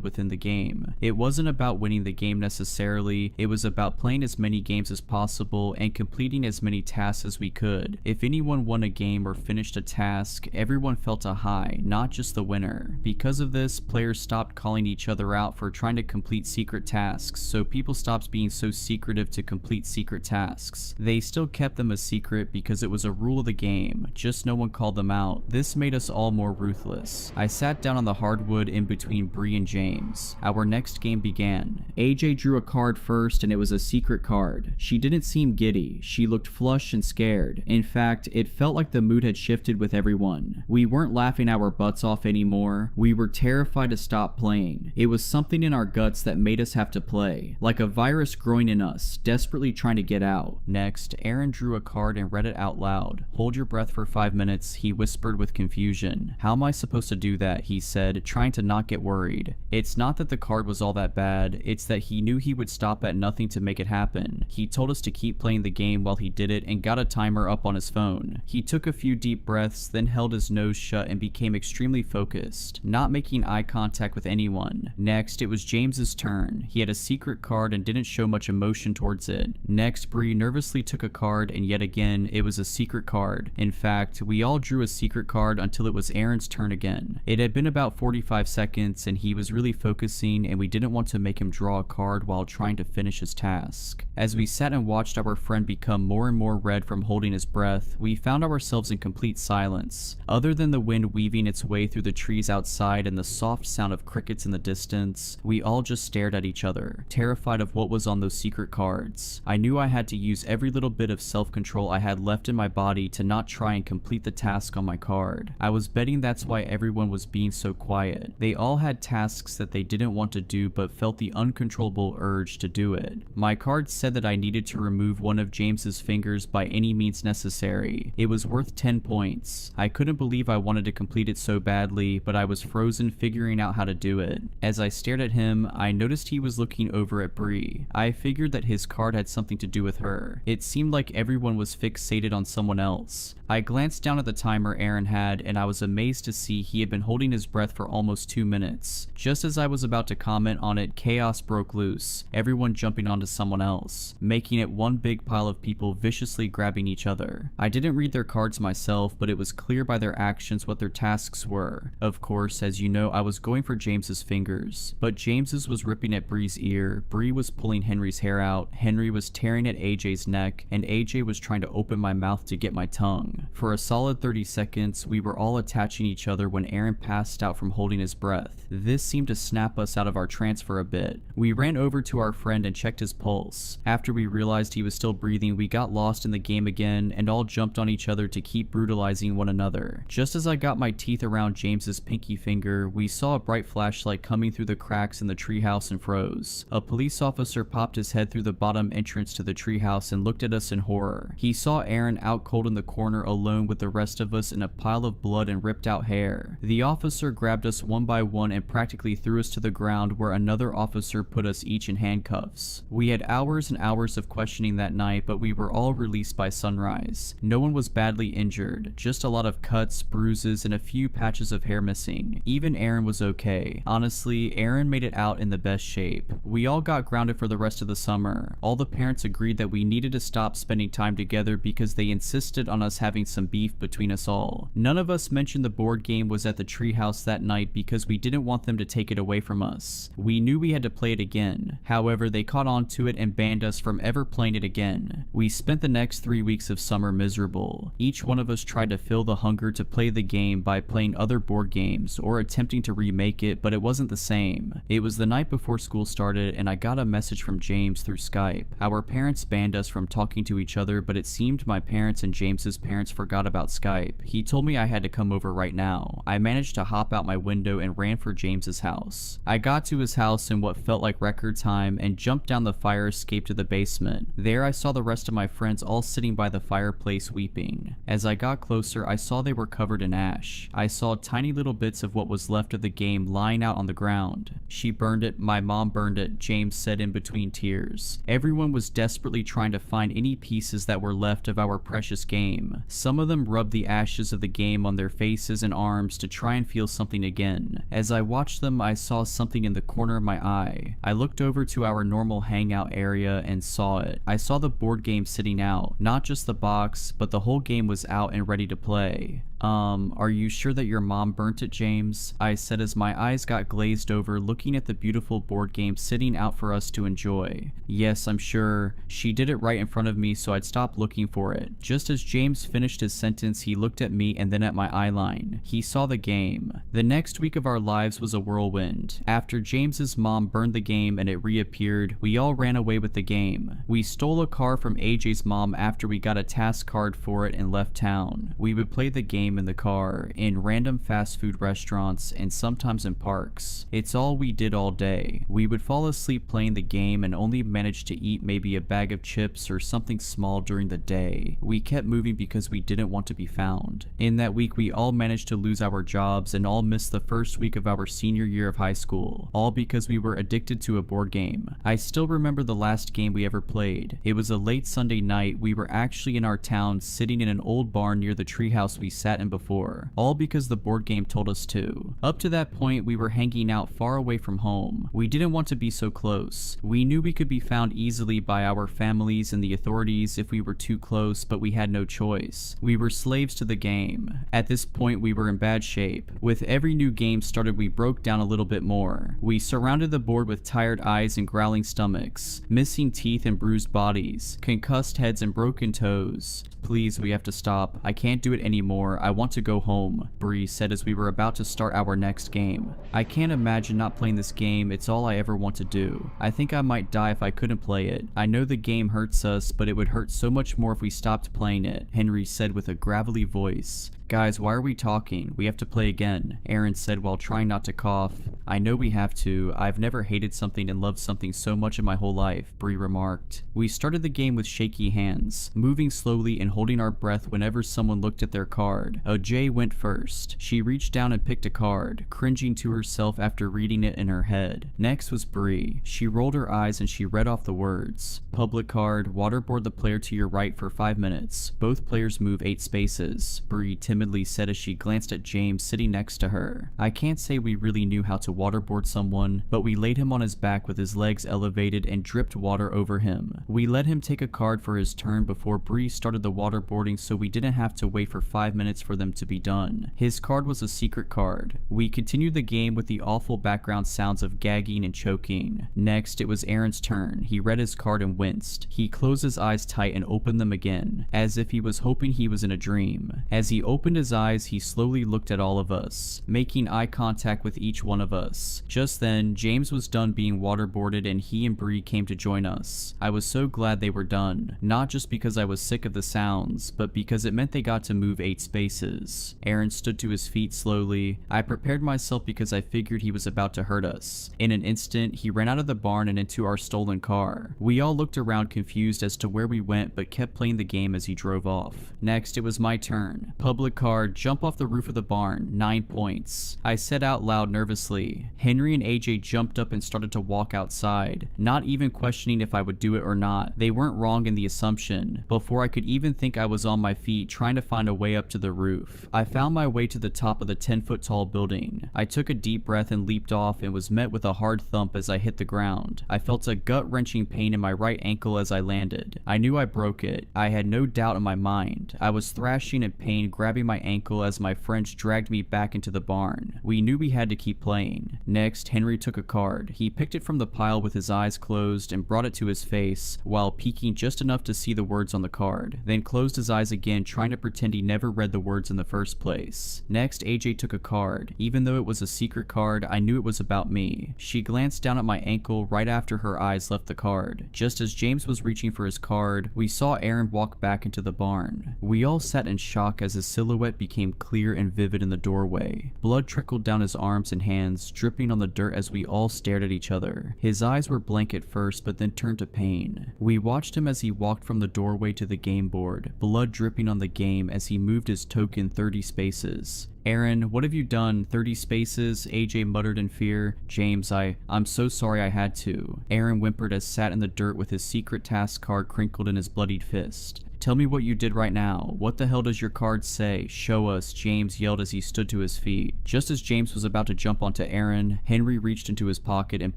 within the game. It wasn't about winning the game necessarily, it was about playing as many games as possible and completing as many tasks as we could. If anyone won a game or finished a task, everyone felt a high, not just the winner. Because of this, players stopped calling each other out for trying to complete secret tasks, so people stopped being so secretive to complete secret tasks. They still kept them a secret because it was a rule of the game, just no one called them out. This made us all more ruthless. I sat down on the hardwood in between Bree and James. Our next game began. AJ drew a card first and it was a secret card. She didn't seem giddy. She looked flushed and scared. In fact, it felt like the mood had shifted with everyone. We weren't laughing our butts off anymore. We were terrified to stop playing. It was something in our guts that made us have to play, like a virus growing in us, desperately trying to get out. Next, Aaron drew a card and read it out loud. Hold your breath for 5 minutes, he whispered with confusion. How am I supposed to do that? He said, trying to not get worried. It's not that the card was all that bad, it's that he knew he would stop at nothing to make it happen. He told us to keep playing the game while he did it and got a timer up on his phone. He took a few deep breaths, then held his nose shut and became extremely focused, not making eye contact with anyone. Next, it was James's turn. He had a secret card and didn't show much emotion towards it. Next, Bree nervously took a card and yet again, it was a secret card. In fact, we all drew a secret card until it was Aaron's turn again. It had been about 45 seconds and he was really focusing, and we didn't want to make him draw a card while trying to finish his task. As we sat and watched our friend become more and more red from holding his breath, we found ourselves in complete silence. Other than the wind weaving its way through the trees outside and the soft sound of crickets in the distance, we all just stared at each other, terrified of what was on those secret cards. I knew I had to use every little bit of self-control I had left in my body to not try and complete the task on my card. I was betting that's why everyone was being so quiet. They all had tasks that they didn't want to do but felt the uncontrollable urge to do it. My card said that I needed to remove one of James's fingers by any means necessary. It was worth 10 points. I couldn't believe I wanted to complete it so badly, but I was frozen figuring out how to do it. As I stared at him, I noticed he was looking over at Bree. I figured that his card had something to do with her. It seemed like everyone was fixated on someone else. I glanced down at the timer Aaron had, and I was amazed to see he had been holding his breath for almost 2 minutes. Just as I was about to comment on it, chaos broke loose, everyone jumping onto someone else, making it one big pile of people viciously grabbing each other. I didn't read their cards myself, but it was clear by their actions what their tasks were. Of course, as you know, I was going for James's fingers, but James's was ripping at Bree's ear, Bree was pulling Henry's hair out, Henry was tearing at AJ's neck, and AJ was trying to open my mouth to get my tongue. For a solid 30 seconds, we were all attaching each other when Aaron passed out from holding his breath. This seemed to snap us out of our trance for a bit. We ran over to our friend and checked his pulse. After we realized he was still breathing, we got lost in the game again and all jumped on each other to keep brutalizing one another. Just as I got my teeth around James's pinky finger, we saw a bright flashlight coming through the cracks in the treehouse and froze. A police officer popped his head through the bottom entrance to the treehouse and looked at us in horror. He saw Aaron out cold in the corner alone with the rest of us in a pile of blood and ripped out hair. The officer grabbed us one by one and practically threw us to the ground, where another officer put us each in handcuffs. We had hours and hours of questioning that night, but we were all released by sunrise. No one was badly injured, just a lot of cuts, bruises, and a few patches of hair missing. Even Aaron was okay. Honestly, Aaron made it out in the best shape. We all got grounded for the rest of the summer. All the parents agreed that we needed to stop spending time together because they insisted on us having some beef between us all. None of us mentioned the board game was at the treehouse that night because we didn't want them to take it away from us. We knew we had to play it again. However, they caught on to it and banned us from ever playing it again. We spent the next 3 weeks of summer miserable. Each one of us tried to fill the hunger to play the game by playing other board games or attempting to remake it, but it wasn't the same. It was the night before school started and I got a message from James through Skype. Our parents banned us from talking to each other, but it seemed my parents and James's parents forgot about Skype. He told me I had to come over right now. I managed to hop out my window and ran for James's house. I got to his house in what felt like record time and jumped down the fire escape to the basement. There I saw the rest of my friends all sitting by the fireplace weeping. As I got closer, I saw they were covered in ash. I saw tiny little bits of what was left of the game lying out on the ground. She burned it, my mom burned it, James said in between tears. Everyone was desperately trying to find any pieces that were left of our precious game. Some of them rubbed the ashes of the game on their faces and arms to try and feel something again. As I watched them, I saw something in the corner of my eye. I looked over to our normal hangout area and saw it. I saw the board game sitting out, not just the box, but the whole game was out and ready to play. Are you sure that your mom burnt it, James? I said as my eyes got glazed over looking at the beautiful board game sitting out for us to enjoy. Yes, I'm sure. She did it right in front of me, so I'd stop looking for it. Just as James finished his sentence, he looked at me and then at my eyeline. He saw the game. The next week of our lives was a whirlwind. After James's mom burned the game and it reappeared, we all ran away with the game. We stole a car from AJ's mom after we got a task card for it and left town. We would play the game in the car, in random fast food restaurants, and sometimes in parks. It's all we did all day. We would fall asleep playing the game and only manage to eat maybe a bag of chips or something small during the day. We kept moving because we didn't want to be found. In that week, we all managed to lose our jobs and all missed the first week of our senior year of high school, all because we were addicted to a board game. I still remember the last game we ever played. It was a late Sunday night. We were actually in our town, sitting in an old barn near the treehouse we sat in before, all because the board game told us to. Up to that point, we were hanging out far away from home. We didn't want to be so close. We knew we could be found easily by our families and the authorities if we were too close, but we had no choice. We were slaves to the game. At this point, we were in bad shape. With every new game started, we broke down a little bit more. We surrounded the board with tired eyes and growling stomachs, missing teeth and bruised bodies, concussed heads and broken toes. Please, we have to stop. I can't do it anymore. I want to go home, Bree said as we were about to start our next game. I can't imagine not playing this game. It's all I ever want to do. I think I might die if I couldn't play it. I know the game hurts us, but it would hurt so much more if we stopped playing it, Henry said with a gravelly voice. Guys, why are we talking? We have to play again, Aaron said while trying not to cough. I know we have to. I've never hated something and loved something so much in my whole life, Bree remarked. We started the game with shaky hands, moving slowly and holding our breath whenever someone looked at their card. J went first. She reached down and picked a card, cringing to herself after reading it in her head. Next was Bree. She rolled her eyes and she read off the words. Public card, waterboard the player to your right for 5 minutes. Both players move 8 spaces, Bree timidly said as she glanced at James sitting next to her. I can't say we really knew how to waterboard someone, but we laid him on his back with his legs elevated and dripped water over him. We let him take a card for his turn before Bree started the waterboarding so we didn't have to wait for 5 minutes for them to be done. His card was a secret card. We continued the game with the awful background sounds of gagging and choking. Next, it was Aaron's turn. He read his card and winced. He closed his eyes tight and opened them again, as if he was hoping he was in a dream. As he opened his eyes, he slowly looked at all of us, making eye contact with each one of us. Just then, James was done being waterboarded and he and Bree came to join us. I was so glad they were done, not just because I was sick of the sounds, but because it meant they got to move 8 spaces. Aaron stood to his feet slowly. I prepared myself because I figured he was about to hurt us. In an instant, he ran out of the barn and into our stolen car. We all looked around confused as to where we went, but kept playing the game as he drove off. Next, it was my turn. Public card, jump off the roof of the barn, 9 points. I said out loud nervously. Henry and AJ jumped up and started to walk outside, not even questioning if I would do it or not. They weren't wrong in the assumption. Before I could even think I was on my feet trying to find a way up to the roof, I found my way to the top of the 10-foot tall building. I took a deep breath and leaped off and was met with a hard thump as I hit the ground. I felt a gut-wrenching pain in my right ankle as I landed. I knew I broke it. I had no doubt in my mind. I was thrashing in pain, grabbing my ankle as my friends dragged me back into the barn. We knew we had to keep playing. Next, Henry took a card. He picked it from the pile with his eyes closed and brought it to his face, while peeking just enough to see the words on the card, then closed his eyes again, trying to pretend he never read the words in the first place. Next, AJ took a card. Even though it was a secret card, I knew it was about me. She glanced down at my ankle right after her eyes left the card. Just as James was reaching for his card, we saw Aaron walk back into the barn. We all sat in shock as his silhouette became clear and vivid in the doorway. Blood trickled down his arms and hands, dripping on the dirt as we all stared at each other. His eyes were blank at first, but then turned to pain. We watched him as he walked from the doorway to the game board, blood dripping on the game as he moved his token 30 spaces. Aaron, what have you done? 30 spaces, AJ muttered in fear. James, I'm so sorry I had to. Aaron whimpered as sat in the dirt with his secret task card crinkled in his bloodied fist. Tell me what you did right now. What the hell does your card say? Show us, James yelled as he stood to his feet. Just as James was about to jump onto Aaron, Henry reached into his pocket and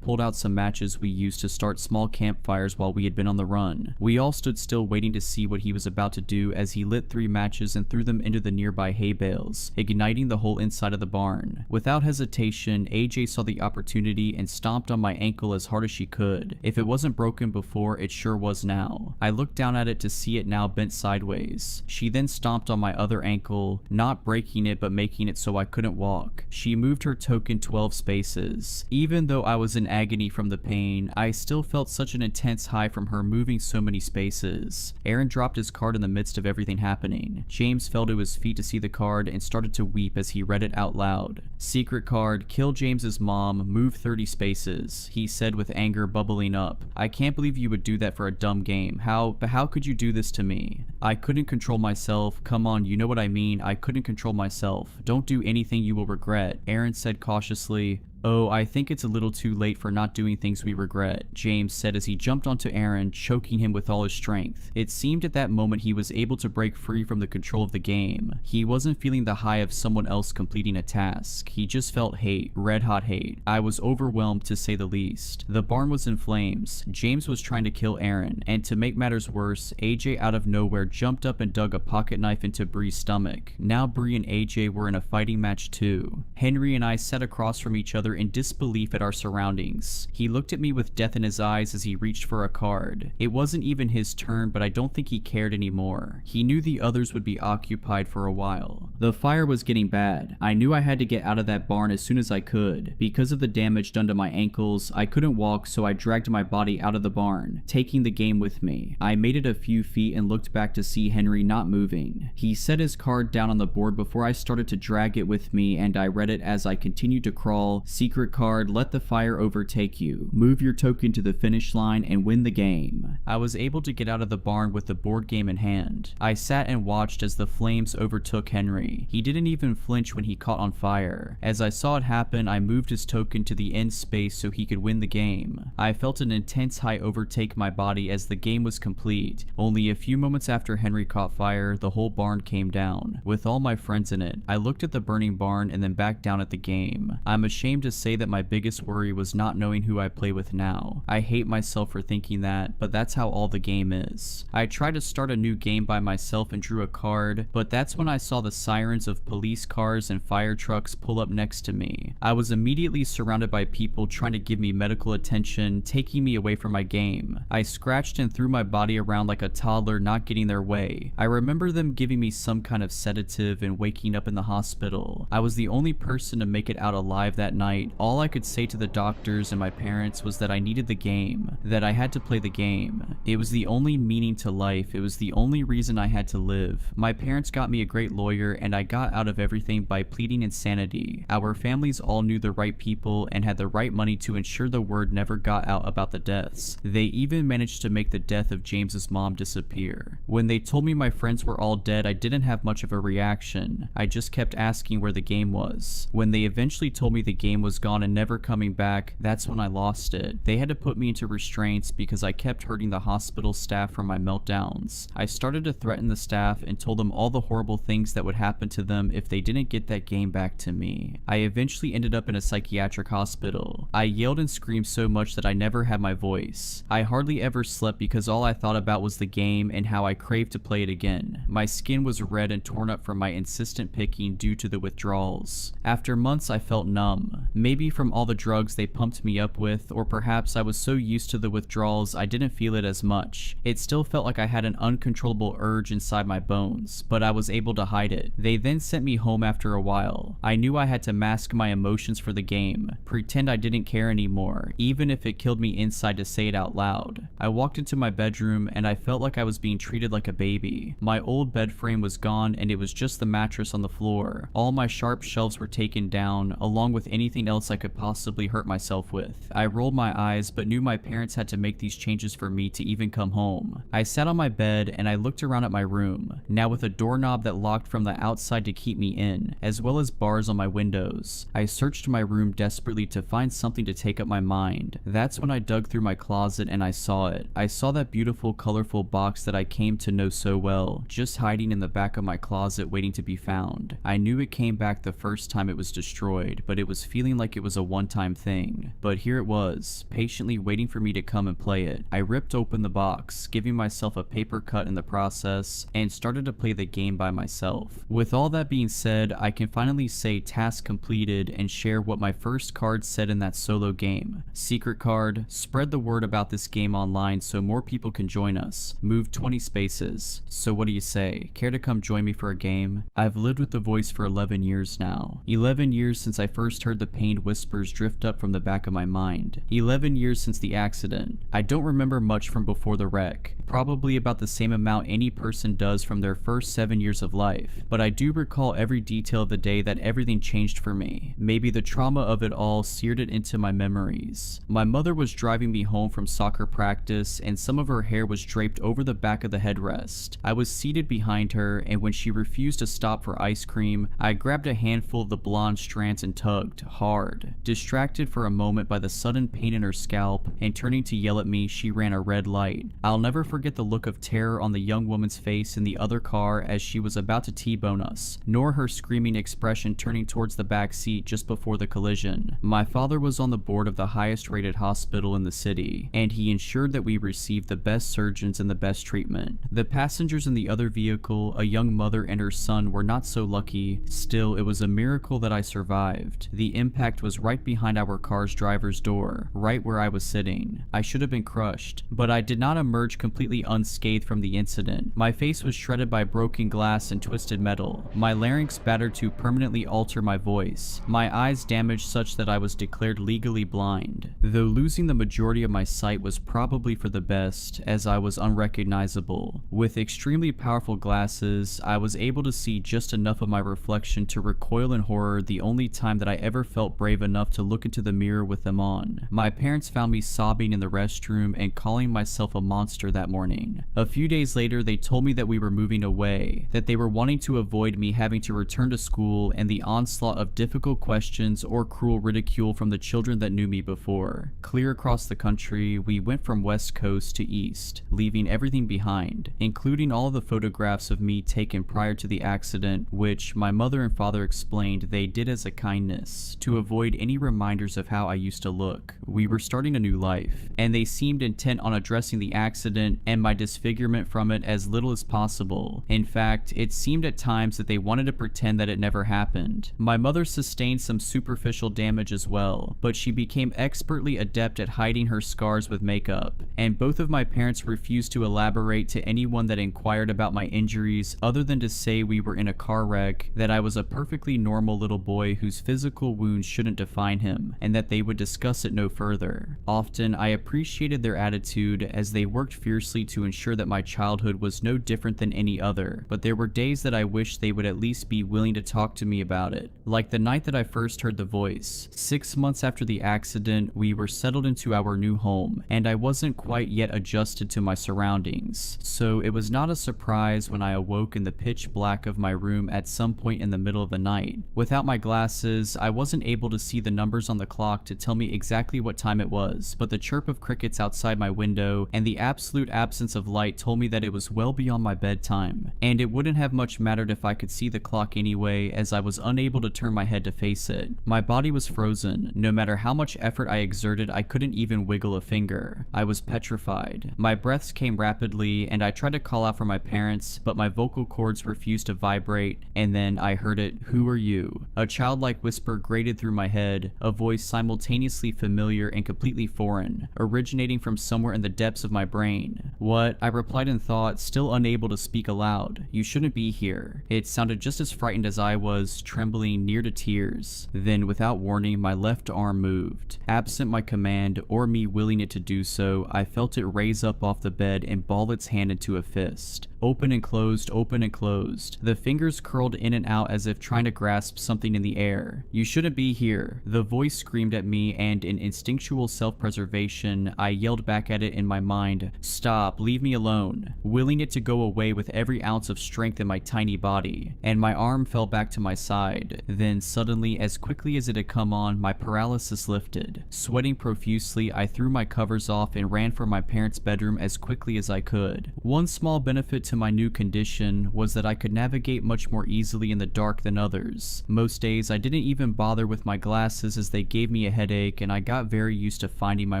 pulled out some matches we used to start small campfires while we had been on the run. We all stood still waiting to see what he was about to do as he lit 3 matches and threw them into the nearby hay bales, igniting the whole inside of the barn. Without hesitation, AJ saw the opportunity and stomped on my ankle as hard as she could. If it wasn't broken before, it sure was now. I looked down at it to see it now bent sideways. She then stomped on my other ankle, not breaking it but making it so I couldn't walk. She moved her token 12 spaces. Even though I was in agony from the pain, I still felt such an intense high from her moving so many spaces. Aaron dropped his card in the midst of everything happening. James fell to his feet to see the card and started to weep as he read it out loud. Secret card, kill James's mom, move 30 spaces, he said with anger bubbling up. I can't believe you would do that for a dumb game. How could you do this to me? I couldn't control myself. Come on, you know what I mean. I couldn't control myself. Don't do anything you will regret, Aaron said cautiously. "Oh, I think it's a little too late for not doing things we regret," James said as he jumped onto Aaron, choking him with all his strength. It seemed at that moment he was able to break free from the control of the game. He wasn't feeling the high of someone else completing a task. He just felt hate, red hot hate. I was overwhelmed to say the least. The barn was in flames. James was trying to kill Aaron, and to make matters worse, AJ out of nowhere jumped up and dug a pocket knife into Bree's stomach. Now Bree and AJ were in a fighting match too. Henry and I sat across from each other in disbelief at our surroundings. He looked at me with death in his eyes as he reached for a card. It wasn't even his turn, but I don't think he cared anymore. He knew the others would be occupied for a while. The fire was getting bad. I knew I had to get out of that barn as soon as I could. Because of the damage done to my ankles, I couldn't walk, so I dragged my body out of the barn, taking the game with me. I made it a few feet and looked back to see Henry not moving. He set his card down on the board before I started to drag it with me, and I read it as I continued to crawl. Secret card, let the fire overtake you. Move your token to the finish line and win the game. I was able to get out of the barn with the board game in hand. I sat and watched as the flames overtook Henry. He didn't even flinch when he caught on fire. As I saw it happen, I moved his token to the end space so he could win the game. I felt an intense high overtake my body as the game was complete. Only a few moments after Henry caught fire, the whole barn came down, with all my friends in it. I looked at the burning barn and then back down at the game. I'm ashamed to say that my biggest worry was not knowing who I play with now. I hate myself for thinking that, but that's how all the game is. I tried to start a new game by myself and drew a card, but that's when I saw the sirens of police cars and fire trucks pull up next to me. I was immediately surrounded by people trying to give me medical attention, taking me away from my game. I scratched and threw my body around like a toddler, not getting their way. I remember them giving me some kind of sedative and waking up in the hospital. I was the only person to make it out alive that night. All I could say to the doctors and my parents was that I needed the game, that I had to play the game. It was the only meaning to life. It was the only reason I had to live. My parents got me a great lawyer, and I got out of everything by pleading insanity. Our families all knew the right people and had the right money to ensure the word never got out about the deaths. They even managed to make the death of James's mom disappear. When they told me my friends were all dead, I didn't have much of a reaction. I just kept asking where the game was. When they eventually told me the game was gone and never coming back, that's when I lost it. They had to put me into restraints because I kept hurting the hospital staff from my meltdowns. I started to threaten the staff and told them all the horrible things that would happen to them if they didn't get that game back to me. I eventually ended up in a psychiatric hospital. I yelled and screamed so much that I never had my voice. I hardly ever slept because all I thought about was the game and how I craved to play it again. My skin was red and torn up from my insistent picking due to the withdrawals. After months, I felt numb. Maybe from all the drugs they pumped me up with, or perhaps I was so used to the withdrawals I didn't feel it as much. It still felt like I had an uncontrollable urge inside my bones, but I was able to hide it. They then sent me home after a while. I knew I had to mask my emotions for the game, pretend I didn't care anymore, even if it killed me inside to say it out loud. I walked into my bedroom and I felt like I was being treated like a baby. My old bed frame was gone and it was just the mattress on the floor. All my sharp shelves were taken down, along with anything else I could possibly hurt myself with. I rolled my eyes but knew my parents had to make these changes for me to even come home. I sat on my bed and I looked around at my room, now with a doorknob that locked from the outside to keep me in, as well as bars on my windows. I searched my room desperately to find something to take up my mind. That's when I dug through my closet and I saw it. I saw that beautiful, colorful box that I came to know so well, just hiding in the back of my closet waiting to be found. I knew it came back the first time it was destroyed, but it was feeling like it was a one-time thing. But here it was, patiently waiting for me to come and play it. I ripped open the box, giving myself a paper cut in the process, and started to play the game by myself. With all that being said, I can finally say task completed and share what my first card said in that solo game. Secret card, spread the word about this game online so more people can join us. Move 20 spaces. So what do you say? Care to come join me for a game? I've lived with the voice for 11 years now. 11 years since I first heard the pained whispers drift up from the back of my mind. 11 years since the accident. I don't remember much from before the wreck. Probably about the same amount any person does from their first 7 years of life. But I I do recall every detail of the day that everything changed for me. Maybe the trauma of it all seared it into my memories. My mother was driving me home from soccer practice, and some of her hair was draped over the back of the headrest. I was seated behind her, and when she refused to stop for ice cream, I grabbed a handful of the blonde strands and tugged hard. Distracted for a moment by the sudden pain in her scalp, and turning to yell at me, she ran a red light. I'll never forget the look of terror on the young woman's face in the other car as she was about to T-bone us, nor her screaming expression turning towards the back seat just before the collision. My father was on the board of the highest rated hospital in the city, and he ensured that we received the best surgeons and the best treatment. The passengers in the other vehicle, a young mother and her son, were not so lucky. Still, it was a miracle that I survived. The impact was right behind our car's driver's door, right where I was sitting. I should have been crushed, but I did not emerge completely unscathed from the incident. My face was shredded by broken glass and twisted metal, my larynx battered to permanently alter my voice, my eyes damaged such that I was declared legally blind. Though losing the majority of my sight was probably for the best, as I was unrecognizable. With extremely powerful glasses, I was able to see just enough of my reflection to recoil in horror the only time that I ever felt brave enough to look into the mirror with them on. My parents found me sobbing in the restroom and calling myself a monster that morning. A few days later, they told me that we were moving away, that they were wanting to avoid me having to return to school and the onslaught of difficult questions or cruel ridicule from the children that knew me before. Clear across the country, we went from west coast to east, leaving everything behind, including all of the photographs of me taken prior to the accident, which my mother and father explained they did as a kindness, to avoid any reminders of how I used to look. We were starting a new life, and they seemed intent on addressing the accident and my disfigurement from it as little as possible. In fact, it seemed at times that they wanted to pretend that it never happened. My mother sustained some superficial damage as well, but she became expertly adept at hiding her scars with makeup, and both of my parents refused to elaborate to anyone that inquired about my injuries other than to say we were in a car wreck, that I was a perfectly normal little boy whose physical wounds shouldn't define him, and that they would discuss it no further. Often, I appreciated their attitude as they worked fiercely to ensure that my childhood was no different than any other, but there were days that I wished they would at least be willing to talk to me about it. Like the night that I first heard the voice. 6 months after the accident, we were settled into our new home, and I wasn't quite yet adjusted to my surroundings, so it was not a surprise when I awoke in the pitch black of my room at some point in the middle of the night. Without my glasses, I wasn't able to see the numbers on the clock to tell me exactly what time it was, but the chirp of crickets outside my window and the absolute absence of light told me that it was well beyond my bedtime, and it wouldn't have much mattered if I could see the clock anyway, as I was unable to turn my head to face it. My body was frozen. No matter how much effort I exerted, I couldn't even wiggle a finger. I was petrified. My breaths came rapidly, and I tried to call out for my parents, but my vocal cords refused to vibrate, and then I heard it. "Who are you?" A childlike whisper grated through my head, a voice simultaneously familiar and completely foreign, originating from somewhere in the depths of my brain. "What?" I replied in thought, still unable to speak aloud. "You shouldn't be here." It sounded just as frightened as I was, trembling near to tears. Then, without warning, my left arm moved. Absent my command, or me willing it to do so, I felt it raise up off the bed and ball its hand into a fist. Open and closed, open and closed. The fingers curled in and out as if trying to grasp something in the air. "You shouldn't be here." The voice screamed at me, and in instinctual self-preservation, I yelled back at it in my mind, "Stop, leave me alone," willing it to go away with every ounce of strength in my tiny body, and my arm fell back to my side. Then suddenly, as quickly as it had come on, my paralysis lifted. Sweating profusely, I threw my covers off and ran for my parents' bedroom as quickly as I could. One small benefit to my new condition was that I could navigate much more easily in the dark than others. Most days I didn't even bother with my glasses as they gave me a headache, and I got very used to finding my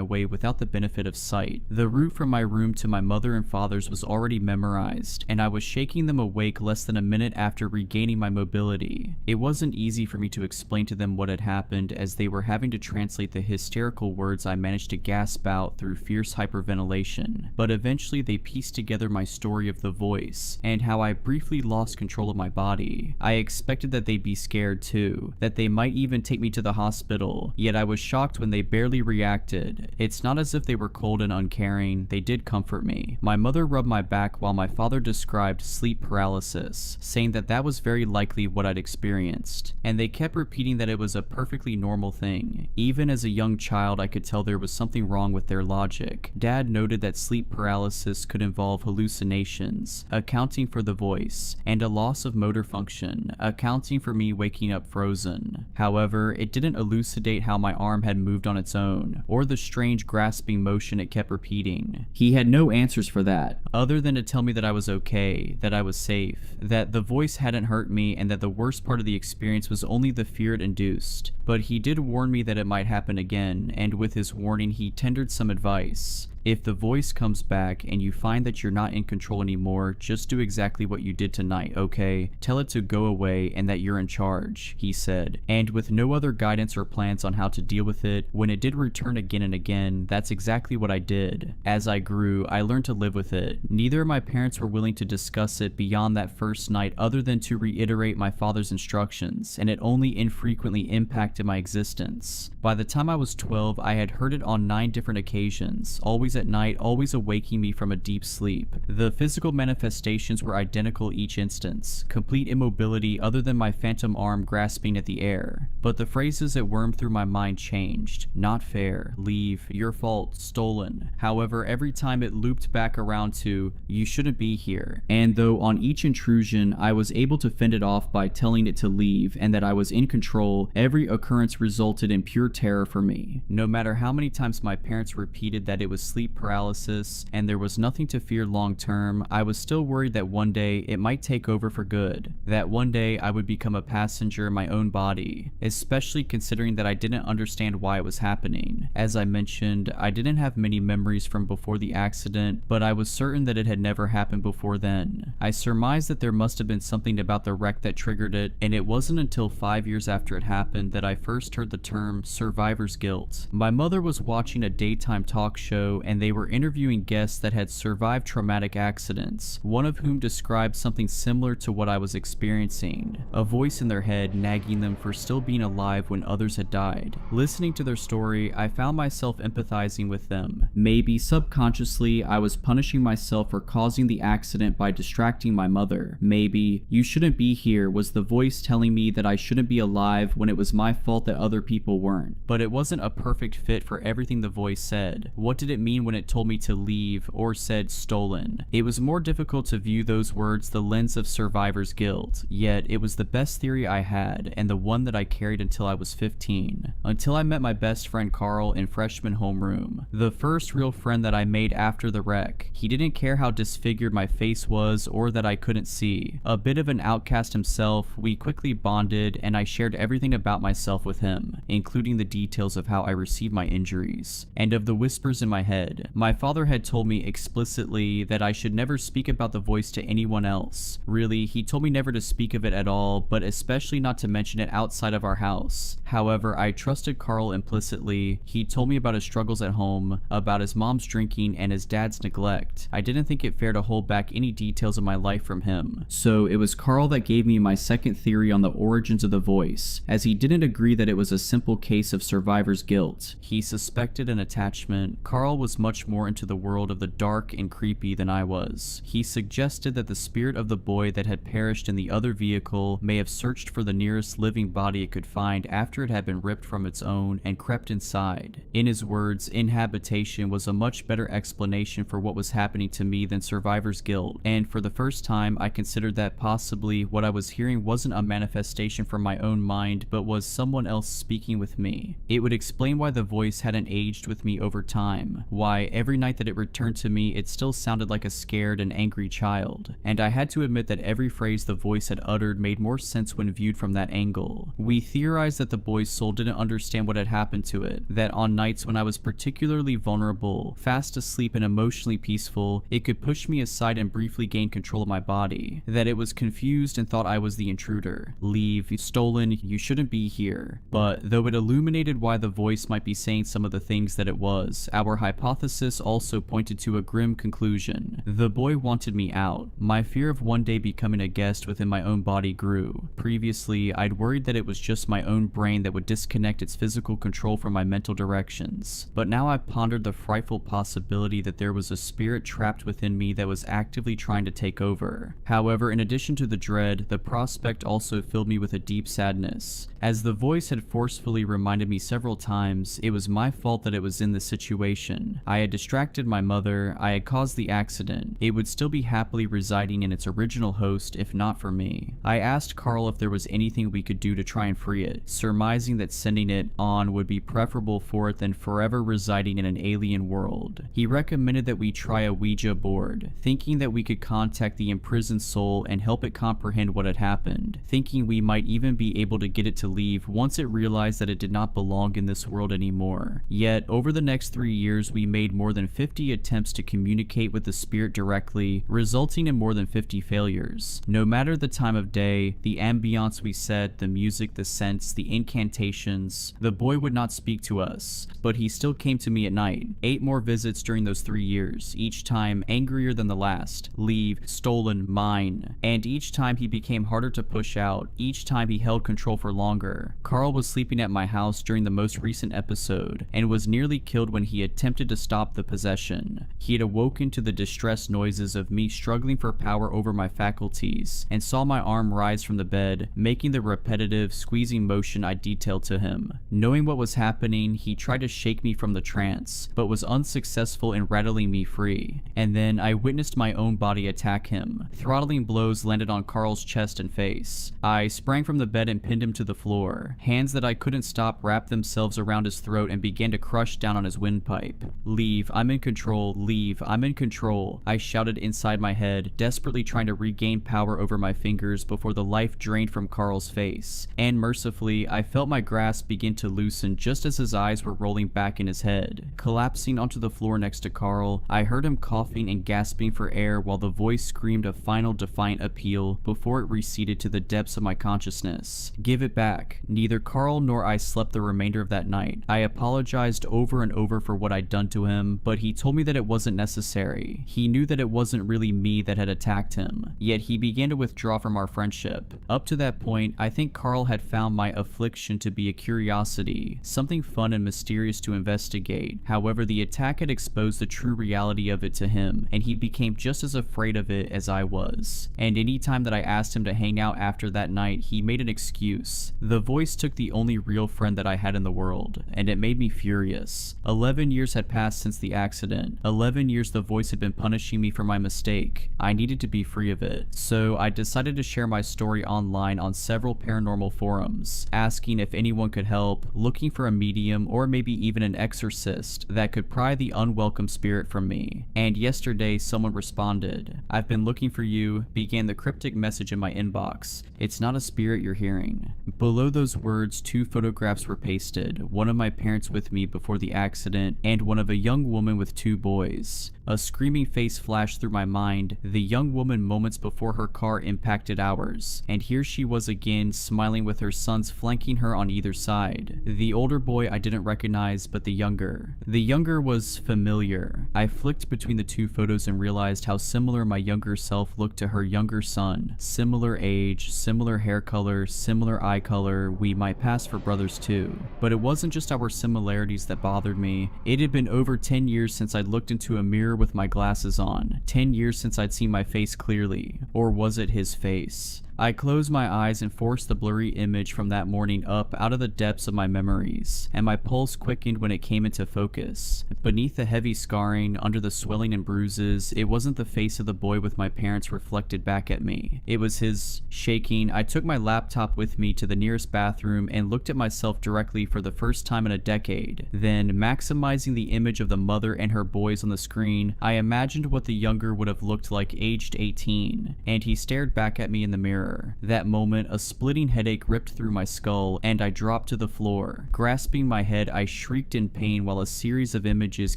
way without the benefit of sight. The route from my room to my mother and father's was already memorized, and I was shaking them awake less than a minute after regaining my mobility. It wasn't easy for me to explain to them what had happened, as they were having to translate the hysterical words I managed to gasp out through fierce hyperventilation, but eventually they pieced together my story of the voice, and how I briefly lost control of my body. I expected that they'd be scared too, that they might even take me to the hospital, yet I was shocked when they barely reacted. It's not as if they were cold and uncaring, they did comfort me. My mother rubbed my back while my father described sleep paralysis, saying saying that that was very likely what I'd experienced, and they kept repeating that it was a perfectly normal thing. Even as a young child, I could tell there was something wrong with their logic. Dad noted that sleep paralysis could involve hallucinations, accounting for the voice, and a loss of motor function, accounting for me waking up frozen. However, it didn't elucidate how my arm had moved on its own, or the strange grasping motion it kept repeating. He had no answers for that, other than to tell me that I was okay, that I was safe, that the voice hadn't hurt me, and that the worst part of the experience was only the fear it induced. But he did warn me that it might happen again, and with his warning he tendered some advice. If the voice comes back and you find that you're not in control anymore, just do exactly what you did tonight, okay? Tell it to go away and that you're in charge, he said. And with no other guidance or plans on how to deal with it, when it did return again and again, that's exactly what I did. As I grew, I learned to live with it. Neither of my parents were willing to discuss it beyond that first night other than to reiterate my father's instructions, and it only infrequently impacted my existence. By the time I was 12, I had heard it on 9 different occasions, always at night, always awaking me from a deep sleep. The physical manifestations were identical each instance, complete immobility other than my phantom arm grasping at the air. But the phrases that wormed through my mind changed. Not fair, leave, your fault, stolen. However, every time it looped back around to, you shouldn't be here. And though on each intrusion I was able to fend it off by telling it to leave and that I was in control, every occurrence resulted in pure terror for me. No matter how many times my parents repeated that it was sleep paralysis and there was nothing to fear long term, I was still worried that one day it might take over for good, that one day I would become a passenger in my own body, especially considering that I didn't understand why it was happening. As I mentioned, I didn't have many memories from before the accident, but I was certain that it had never happened before then. I surmised that there must have been something about the wreck that triggered it, and it wasn't until 5 years after it happened that I first heard the term survivor's guilt. My mother was watching a daytime talk show and they were interviewing guests that had survived traumatic accidents, one of whom described something similar to what I was experiencing, a voice in their head nagging them for still being alive when others had died. Listening to their story, I found myself empathizing with them. Maybe subconsciously, I was punishing myself for causing the accident by distracting my mother. Maybe, you shouldn't be here was the voice telling me that I shouldn't be alive when it was my fault that other people weren't. But it wasn't a perfect fit for everything the voice said. What did it mean when it told me to leave or said stolen? It was more difficult to view those words the lens of survivor's guilt, yet it was the best theory I had and the one that I carried until I was 15, until I met my best friend Carl in freshman homeroom, the first real friend that I made after the wreck. He didn't care how disfigured my face was or that I couldn't see. A bit of an outcast himself, we quickly bonded and I shared everything about myself with him, including the details of how I received my injuries, and of the whispers in my head. My father had told me explicitly that I should never speak about the voice to anyone else. Really, he told me never to speak of it at all, but especially not to mention it outside of our house. However, I trusted Carl implicitly. He told me about his struggles at home, about his mom's drinking and his dad's neglect. I didn't think it fair to hold back any details of my life from him. So it was Carl that gave me my second theory on the origins of the voice, as he didn't agree that it was a simple case of survivor's guilt. He suspected an attachment. Carl was much more into the world of the dark and creepy than I was. He suggested that the spirit of the boy that had perished in the other vehicle may have searched for the nearest living body it could find after it had been ripped from its own and crept inside. In his words, inhabitation was a much better explanation for what was happening to me than survivor's guilt, and for the first time I considered that possibly what I was hearing wasn't a manifestation from my own mind but was someone else speaking with me. It would explain why the voice hadn't aged with me over time, why every night that it returned to me it still sounded like a scared and angry child, and I had to admit that every phrase the voice had uttered made more sense when viewed from that angle. We theorized that the boy's soul didn't understand what had happened to it, that on nights when I was particularly vulnerable, fast asleep and emotionally peaceful, it could push me aside and briefly gain control of my body, that it was confused and thought I was the intruder. Leave, stolen, you shouldn't be here. But though it illuminated why the voice might be saying some of the things that it was, our hypothesis hypothesis also pointed to a grim conclusion. The boy wanted me out. My fear of one day becoming a guest within my own body grew. Previously, I'd worried that it was just my own brain that would disconnect its physical control from my mental directions. But now I pondered the frightful possibility that there was a spirit trapped within me that was actively trying to take over. However, in addition to the dread, the prospect also filled me with a deep sadness. As the voice had forcefully reminded me several times, it was my fault that it was in this situation. I had distracted my mother, I had caused the accident. It would still be happily residing in its original host if not for me. I asked Carl if there was anything we could do to try and free it, surmising that sending it on would be preferable for it than forever residing in an alien world. He recommended that we try a Ouija board, thinking that we could contact the imprisoned soul and help it comprehend what had happened, thinking we might even be able to get it to leave once it realized that it did not belong in this world anymore. Yet, over the next 3 years, we made more than 50 attempts to communicate with the spirit directly, resulting in more than 50 failures. No matter the time of day, the ambiance we set, the music, the scents, the incantations, the boy would not speak to us, but he still came to me at night. 8 more visits during those 3 years, each time angrier than the last. Leave, stolen, mine. And each time he became harder to push out, each time he held control for longer. Carl was sleeping at my house during the most recent episode, and was nearly killed when he attempted to stop the possession. He had awoken to the distressed noises of me struggling for power over my faculties, and saw my arm rise from the bed, making the repetitive, squeezing motion I detailed to him. Knowing what was happening, he tried to shake me from the trance, but was unsuccessful in rattling me free. And then I witnessed my own body attack him. Throttling blows landed on Carl's chest and face. I sprang from the bed and pinned him to the floor. Hands that I couldn't stop wrapped themselves around his throat and began to crush down on his windpipe. Leave, I'm in control, leave, I'm in control, I shouted inside my head, desperately trying to regain power over my fingers before the life drained from Carl's face. And mercifully, I felt my grasp begin to loosen just as his eyes were rolling back in his head. Collapsing onto the floor next to Carl, I heard him coughing and gasping for air while the voice screamed a final defiant appeal before it receded to the depths of my consciousness. Give it back. Neither Carl nor I slept the remainder of that night. I apologized over and over for what I'd done to him, but he told me that it wasn't necessary. He knew that it wasn't really me that had attacked him, yet he began to withdraw from our friendship. Up to that point, I think Carl had found my affliction to be a curiosity, something fun and mysterious to investigate. However, the attack had exposed the true reality of it to him, and he became just as afraid of it as I was. And any time that I asked him to hang out after that night, he made an excuse. The voice took the only real friend that I had in the world, and it made me furious. 11 years had passed since the accident. 11 years the voice had been punishing me for my mistake. I needed to be free of it. So I decided to share my story online on several paranormal forums, asking if anyone could help, looking for a medium or maybe even an exorcist that could pry the unwelcome spirit from me. And yesterday someone responded. I've been looking for you, began the cryptic message in my inbox. It's not a spirit you're hearing. Below those words, 2 photographs were pasted, one of my parents with me before the accident, and one of a young woman with 2 boys. A screaming face flashed through my mind, the young woman moments before her car impacted ours, and here she was again, smiling with her sons flanking her on either side. The older boy I didn't recognize, but the younger. The younger was familiar. I flicked between the 2 photos and realized how similar my younger self looked to her younger son. Similar age, similar hair color, similar eye color, we might pass for brothers too. But it wasn't just our similarities that bothered me. It had been over 10 years since I'd looked into a mirror with my glasses on. 10 years since I'd seen my face clearly. Or was it his face? I closed my eyes and forced the blurry image from that morning up out of the depths of my memories, and my pulse quickened when it came into focus. Beneath the heavy scarring, under the swelling and bruises, it wasn't the face of the boy with my parents reflected back at me. It was his. Shaking, I took my laptop with me to the nearest bathroom and looked at myself directly for the first time in a decade. Then, maximizing the image of the mother and her boys on the screen, I imagined what the younger would have looked like aged 18, and he stared back at me in the mirror. her. That moment, a splitting headache ripped through my skull, and I dropped to the floor. Grasping my head, I shrieked in pain while a series of images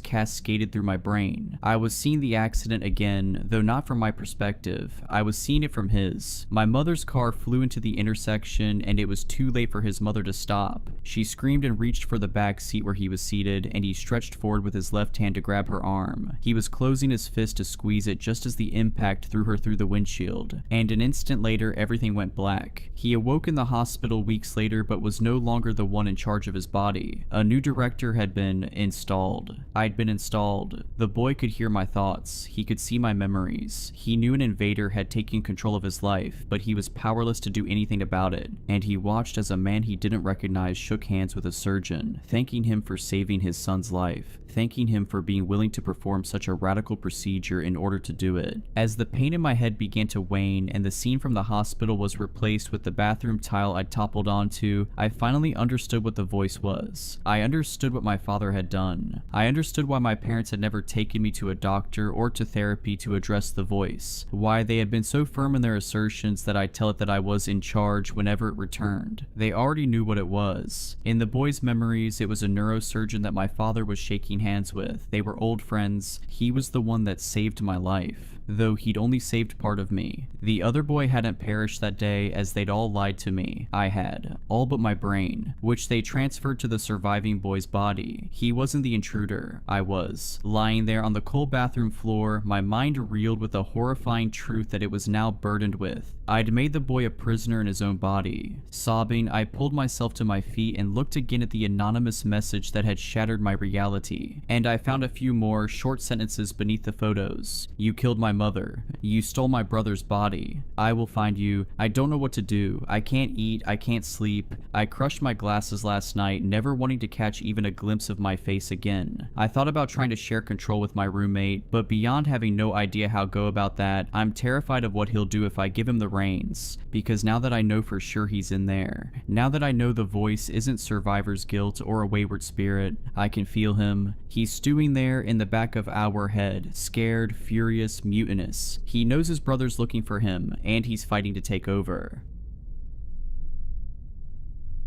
cascaded through my brain. I was seeing the accident again, though not from my perspective. I was seeing it from his. My mother's car flew into the intersection, and it was too late for his mother to stop. She screamed and reached for the back seat where he was seated, and he stretched forward with his left hand to grab her arm. He was closing his fist to squeeze it just as the impact threw her through the windshield, and an instant later everything went black. He awoke in the hospital weeks later but was no longer the one in charge of his body. A new director had been installed. I'd been installed. The boy could hear my thoughts. He could see my memories. He knew an invader had taken control of his life, but he was powerless to do anything about it, and he watched as a man he didn't recognize shook hands with a surgeon, thanking him for saving his son's life, thanking him for being willing to perform such a radical procedure in order to do it. As the pain in my head began to wane and the scene from the hospital was replaced with the bathroom tile I'd toppled onto, I finally understood what the voice was. I understood what my father had done. I understood why my parents had never taken me to a doctor or to therapy to address the voice, why they had been so firm in their assertions that I'd tell it that I was in charge whenever it returned. They already knew what it was. In the boy's memories, it was a neurosurgeon that my father was shaking hands with. They were old friends. He was the one that saved my life, though he'd only saved part of me. The other boy hadn't perished that day, as they'd all lied to me. I had, all but my brain, which they transferred to the surviving boy's body. He wasn't the intruder. I was. Lying there on the cold bathroom floor, my mind reeled with the horrifying truth that it was now burdened with. I'd made the boy a prisoner in his own body. Sobbing, I pulled myself to my feet and looked again at the anonymous message that had shattered my reality. And I found a few more short sentences beneath the photos. You killed my mother. You stole my brother's body. I will find you. I don't know what to do. I can't eat. I can't sleep. I crushed my glasses last night, never wanting to catch even a glimpse of my face again. I thought about trying to share control with my roommate, but beyond having no idea how to go about that, I'm terrified of what he'll do if I give him the reins, because now that I know for sure he's in there, now that I know the voice isn't survivor's guilt or a wayward spirit, I can feel him. He's stewing there in the back of our head, scared, furious, mutinous. He knows his brother's looking for him, and he's fighting to take over.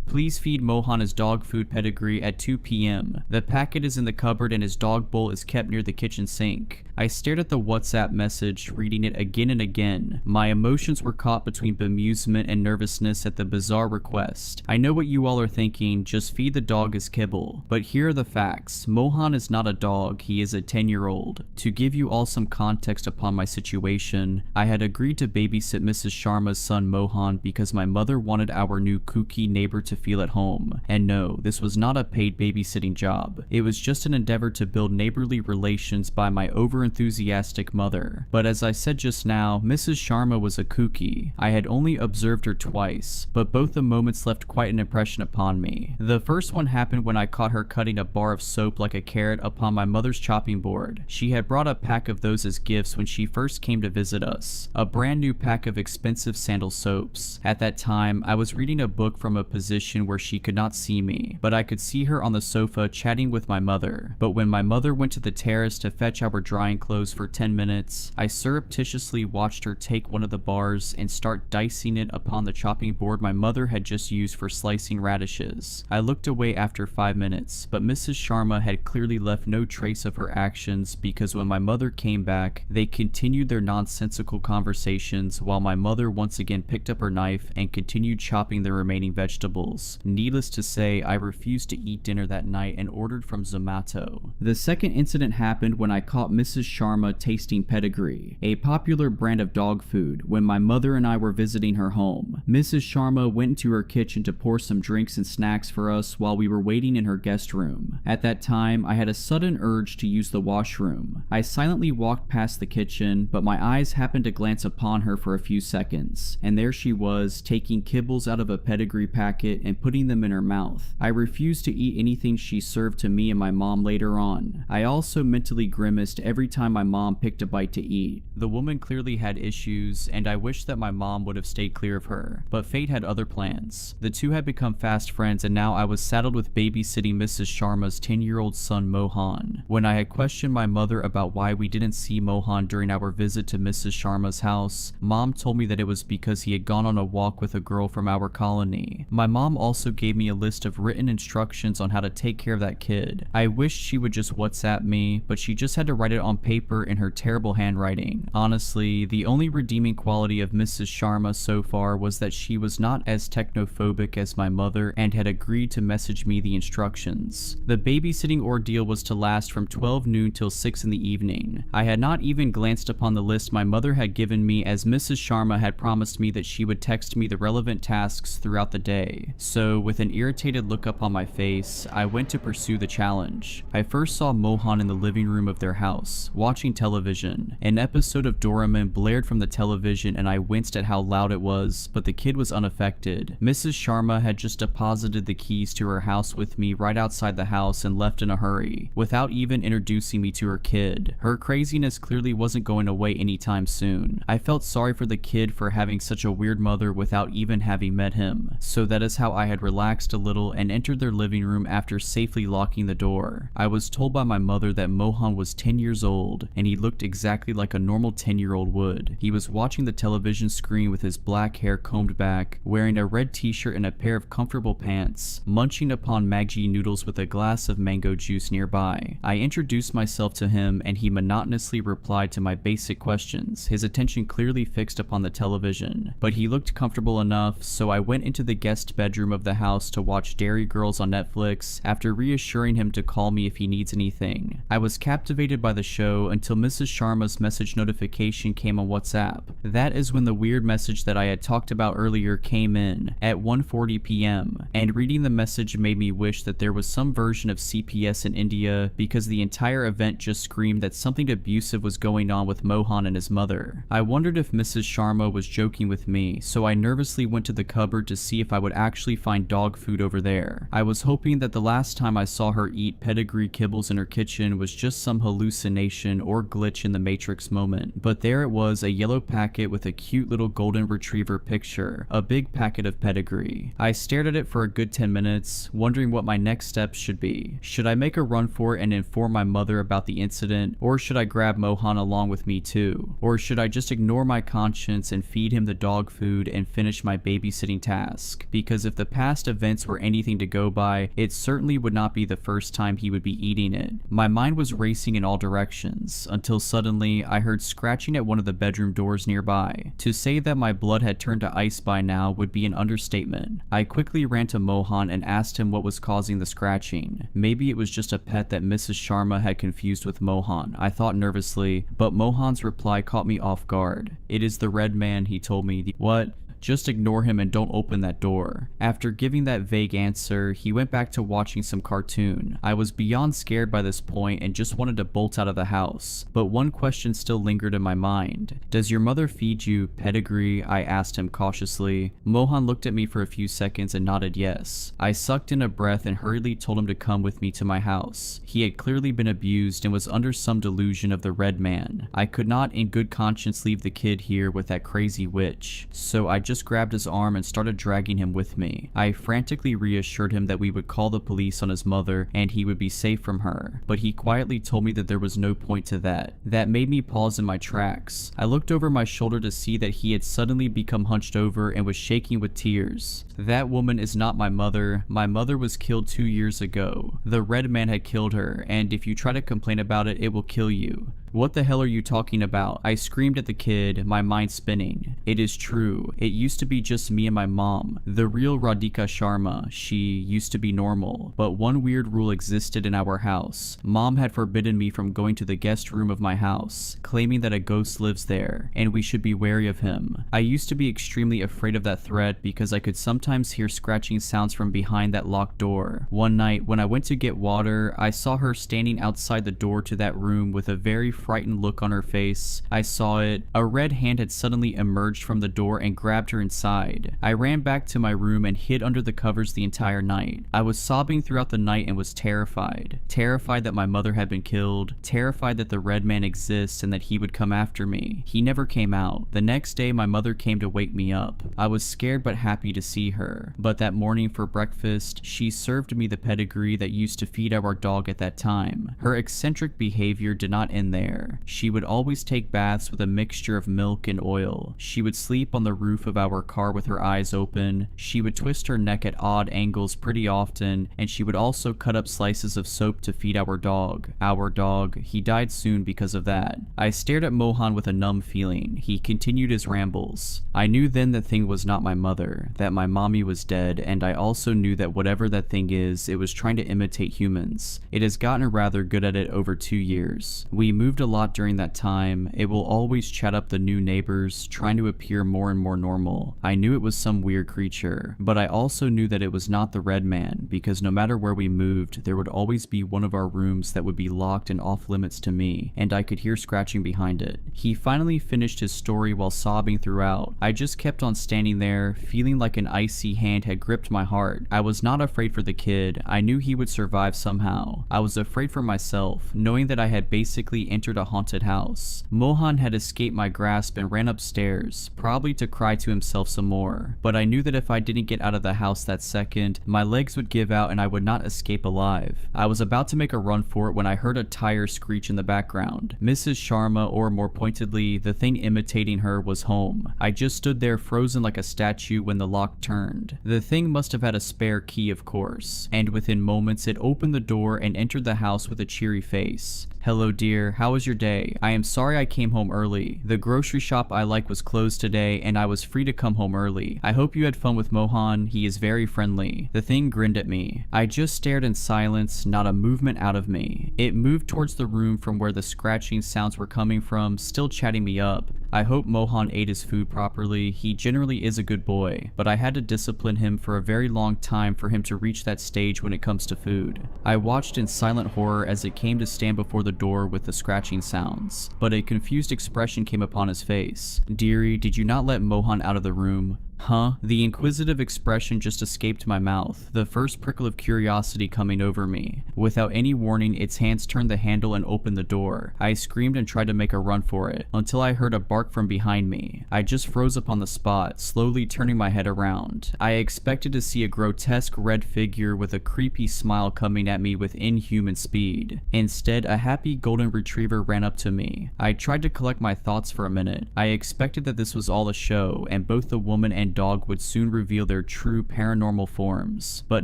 Please feed Mohan his dog food pedigree at 2 p.m. The packet is in the cupboard and his dog bowl is kept near the kitchen sink. I stared at the WhatsApp message, reading it again and again. My emotions were caught between bemusement and nervousness at the bizarre request. I know what you all are thinking, just feed the dog his kibble. But here are the facts. Mohan is not a dog, he is a 10-year-old. To give you all some context upon my situation, I had agreed to babysit Mrs. Sharma's son Mohan because my mother wanted our new kooky neighbor to feel at home. And no, this was not a paid babysitting job. It was just an endeavor to build neighborly relations by my over-enthusiastic mother. But as I said just now, Mrs. Sharma was a kooky. I had only observed her twice, but both the moments left quite an impression upon me. The first one happened when I caught her cutting a bar of soap like a carrot upon my mother's chopping board. She had brought a pack of those as gifts when she first came to visit us. A brand new pack of expensive sandal soaps. At that time, I was reading a book from a position where she could not see me, but I could see her on the sofa chatting with my mother. But when my mother went to the terrace to fetch our drying clothes for 10 minutes, I surreptitiously watched her take one of the bars and start dicing it upon the chopping board my mother had just used for slicing radishes. I looked away after 5 minutes, but Mrs. Sharma had clearly left no trace of her actions because when my mother came back, they continued their nonsensical conversations while my mother once again picked up her knife and continued chopping the remaining vegetables. Needless to say, I refused to eat dinner that night and ordered from Zomato. The second incident happened when I caught Mrs. Sharma tasting Pedigree, a popular brand of dog food, when my mother and I were visiting her home. Mrs. Sharma went into her kitchen to pour some drinks and snacks for us while we were waiting in her guest room. At that time, I had a sudden urge to use the washroom. I silently walked past the kitchen, but my eyes happened to glance upon her for a few seconds, and there she was, taking kibbles out of a Pedigree packet and putting them in her mouth. I refused to eat anything she served to me and my mom later on. I also mentally grimaced every time my mom picked a bite to eat. The woman clearly had issues, and I wish that my mom would have stayed clear of her, but fate had other plans. The two had become fast friends, and now I was saddled with babysitting Mrs. Sharma's 10-year-old son Mohan. When I had questioned my mother about why we didn't see Mohan during our visit to Mrs. Sharma's house, Mom told me that it was because he had gone on a walk with a girl from our colony. My mom also gave me a list of written instructions on how to take care of that kid. I wished she would just WhatsApp me, but she just had to write it on paper in her terrible handwriting. Honestly, the only redeeming quality of Mrs. Sharma so far was that she was not as technophobic as my mother and had agreed to message me the instructions. The babysitting ordeal was to last from 12 noon till 6 in the evening. I had not even glanced upon the list my mother had given me, as Mrs. Sharma had promised me that she would text me the relevant tasks throughout the day. So, with an irritated look up on my face, I went to pursue the challenge. I first saw Mohan in the living room of their house, watching television. An episode of Doraemon blared from the television and I winced at how loud it was, but the kid was unaffected. Mrs. Sharma had just deposited the keys to her house with me right outside the house and left in a hurry, without even introducing me to her kid. Her craziness clearly wasn't going away anytime soon. I felt sorry for the kid for having such a weird mother without even having met him, so that is how I had relaxed a little and entered their living room after safely locking the door. I was told by my mother that Mohan was 10 years old, and he looked exactly like a normal 10-year-old would. He was watching the television screen with his black hair combed back, wearing a red t-shirt and a pair of comfortable pants, munching upon Maggi noodles with a glass of mango juice nearby. I introduced myself to him and he monotonously replied to my basic questions, his attention clearly fixed upon the television. But he looked comfortable enough, so I went into the guest bedroom of the house to watch Dairy Girls on Netflix after reassuring him to call me if he needs anything. I was captivated by the show until Mrs. Sharma's message notification came on WhatsApp. That is when the weird message that I had talked about earlier came in at 1:40 p.m. and reading the message made me wish that there was some version of CPS in India, because the entire event just screamed that something abusive was going on with Mohan and his mother. I wondered if Mrs. Sharma was joking with me, so I nervously went to the cupboard to see if I would actually find dog food over there. I was hoping that the last time I saw her eat pedigree kibbles in her kitchen was just some hallucination or glitch in the Matrix moment, but there it was, a yellow packet with a cute little golden retriever picture, a big packet of pedigree. I stared at it for a good 10 minutes, wondering what my next steps should be. Should I make a run for it and inform my mother about the incident, or should I grab Mohan along with me too? Or should I just ignore my conscience and feed him the dog food and finish my babysitting task? Because if the past events were anything to go by, it certainly would not be the first time he would be eating it. My mind was racing in all directions, until suddenly I heard scratching at one of the bedroom doors nearby. To say that my blood had turned to ice by now would be an understatement. I quickly ran to Mohan and asked him what was causing the scratching. Maybe it was just a pet that Mrs. Sharma had confused with Mohan, I thought nervously, but Mohan's reply caught me off guard. "It is the red man," he told me. What? Just ignore him and don't open that door. After giving that vague answer, he went back to watching some cartoon. I was beyond scared by this point and just wanted to bolt out of the house. But one question still lingered in my mind. "Does your mother feed you pedigree?" I asked him cautiously. Mohan looked at me for a few seconds and nodded yes. I sucked in a breath and hurriedly told him to come with me to my house. He had clearly been abused and was under some delusion of the red man. I could not in good conscience leave the kid here with that crazy witch. So I just grabbed his arm and started dragging him with me. I frantically reassured him that we would call the police on his mother and he would be safe from her, but he quietly told me that there was no point to that. That made me pause in my tracks. I looked over my shoulder to see that he had suddenly become hunched over and was shaking with tears. "That woman is not my mother. My mother was killed 2 years ago. The red man had killed her, and if you try to complain about it, it will kill you." "What the hell are you talking about?" I screamed at the kid, my mind spinning. "It is true. It used to be just me and my mom. The real Radhika Sharma. She used to be normal. But one weird rule existed in our house. Mom had forbidden me from going to the guest room of my house, claiming that a ghost lives there, and we should be wary of him. I used to be extremely afraid of that threat because I could sometimes hear scratching sounds from behind that locked door. One night, when I went to get water, I saw her standing outside the door to that room with a very frightened look on her face. I saw it. A red hand had suddenly emerged from the door and grabbed her inside. I ran back to my room and hid under the covers the entire night. I was sobbing throughout the night and was terrified. Terrified that my mother had been killed. Terrified that the red man exists and that he would come after me. He never came out. The next day, my mother came to wake me up. I was scared but happy to see her. But that morning for breakfast, she served me the pedigree that used to feed our dog at that time. Her eccentric behavior did not end there. She would always take baths with a mixture of milk and oil. She would sleep on the roof of our car with her eyes open. She would twist her neck at odd angles pretty often, and she would also cut up slices of soap to feed our dog. Our dog, he died soon because of that. I stared at Mohan with a numb feeling. He continued his rambles. I knew then that thing was not my mother, that my mommy was dead, and I also knew that whatever that thing is, it was trying to imitate humans. It has gotten rather good at it over 2 years. We moved a lot during that time. It will always chat up the new neighbors, trying to appear more and more normal. I knew it was some weird creature, but I also knew that it was not the red man, because no matter where we moved, there would always be one of our rooms that would be locked and off limits to me, and I could hear scratching behind it. He finally finished his story while sobbing throughout. I just kept on standing there, feeling like an icy hand had gripped my heart. I was not afraid for the kid. I knew he would survive somehow. I was afraid for myself, knowing that I had basically entered a haunted house. Mohan had escaped my grasp and ran upstairs, probably to cry to himself some more. But I knew that if I didn't get out of the house that second, my legs would give out and I would not escape alive. I was about to make a run for it when I heard a tire screech in the background. Mrs. Sharma, or more pointedly, the thing imitating her, was home. I just stood there frozen like a statue when the lock turned. The thing must have had a spare key, of course, and within moments it opened the door and entered the house with a cheery face. "Hello dear, how was your day? I am sorry I came home early. The grocery shop I like was closed today and I was free to come home early. I hope you had fun with Mohan, he is very friendly." The thing grinned at me. I just stared in silence, not a movement out of me. It moved towards the room from where the scratching sounds were coming from, still chatting me up. I hope Mohan ate his food properly. He generally is a good boy, but I had to discipline him for a very long time for him to reach that stage when it comes to food. I watched in silent horror as it came to stand before the door with the scratching sounds, but a confused expression came upon his face. "Dearie, did you not let Mohan out of the room?" Huh? The inquisitive expression just escaped my mouth, the first prickle of curiosity coming over me. Without any warning, its hands turned the handle and opened the door. I screamed and tried to make a run for it, until I heard a bark from behind me. I just froze up on the spot, slowly turning my head around. I expected to see a grotesque red figure with a creepy smile coming at me with inhuman speed. Instead, a happy golden retriever ran up to me. I tried to collect my thoughts for a minute. I expected that this was all a show, and both the woman and dog would soon reveal their true paranormal forms, but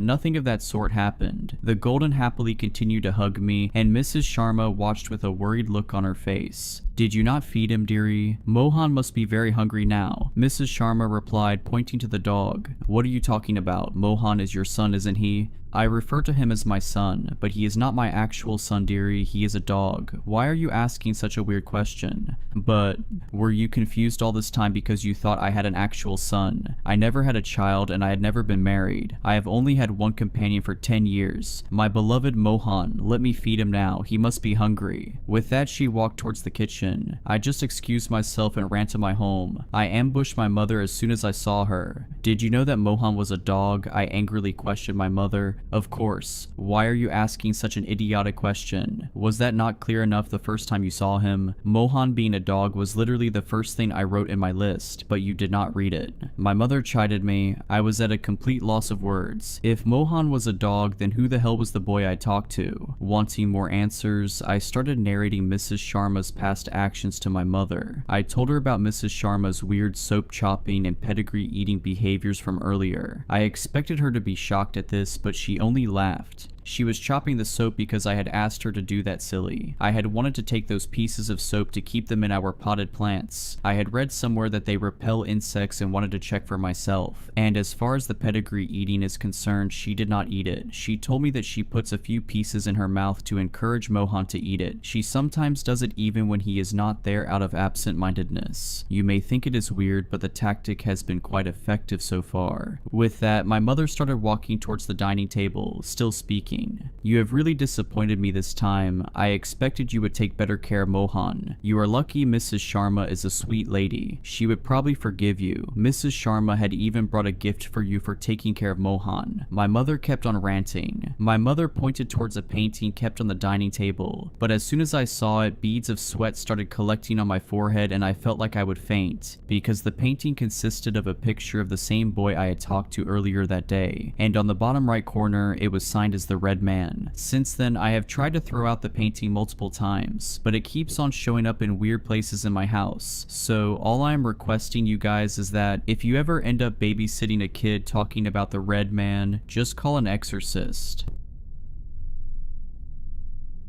nothing of that sort happened. The golden happily continued to hug me, and Mrs. Sharma watched with a worried look on her face. "Did you not feed him, dearie? Mohan must be very hungry now," Mrs. Sharma replied, pointing to the dog. "What are you talking about? Mohan is your son, isn't he?" "I refer to him as my son, but he is not my actual son, dearie. He is a dog. Why are you asking such a weird question?" "But were you confused all this time because you thought I had an actual son? I never had a child and I had never been married. I have only had one companion for 10 years. My beloved Mohan. Let me feed him now. He must be hungry." With that, she walked towards the kitchen. I just excused myself and ran to my home. I ambushed my mother as soon as I saw her. "Did you know that Mohan was a dog?" I angrily questioned my mother. "Of course. Why are you asking such an idiotic question? Was that not clear enough the first time you saw him? Mohan being a dog was literally the first thing I wrote in my list, but you did not read it." My mother chided me. I was at a complete loss of words. If Mohan was a dog, then who the hell was the boy I talked to? Wanting more answers, I started narrating Mrs. Sharma's past actions to my mother. I told her about Mrs. Sharma's weird soap chopping and pedigree eating behaviors from earlier. I expected her to be shocked at this, but she only laughed. She was chopping the soap because I had asked her to do that silly. I had wanted to take those pieces of soap to keep them in our potted plants. I had read somewhere that they repel insects and wanted to check for myself. And as far as the pedigree eating is concerned, she did not eat it. She told me that she puts a few pieces in her mouth to encourage Mohan to eat it. She sometimes does it even when he is not there out of absent-mindedness. You may think it is weird, but the tactic has been quite effective so far. With that, my mother started walking towards the dining table, still speaking. thinking. You have really disappointed me this time. I expected you would take better care of Mohan. You are lucky Mrs. Sharma is a sweet lady. She would probably forgive you. Mrs. Sharma had even brought a gift for you for taking care of Mohan. My mother kept on ranting. My mother pointed towards a painting kept on the dining table, but as soon as I saw it, beads of sweat started collecting on my forehead and I felt like I would faint, because the painting consisted of a picture of the same boy I had talked to earlier that day, and on the bottom right corner it was signed as the Red Man. Since then, I have tried to throw out the painting multiple times, but it keeps on showing up in weird places in my house. So all I am requesting you guys is that if you ever end up babysitting a kid talking about the Red Man, just call an exorcist.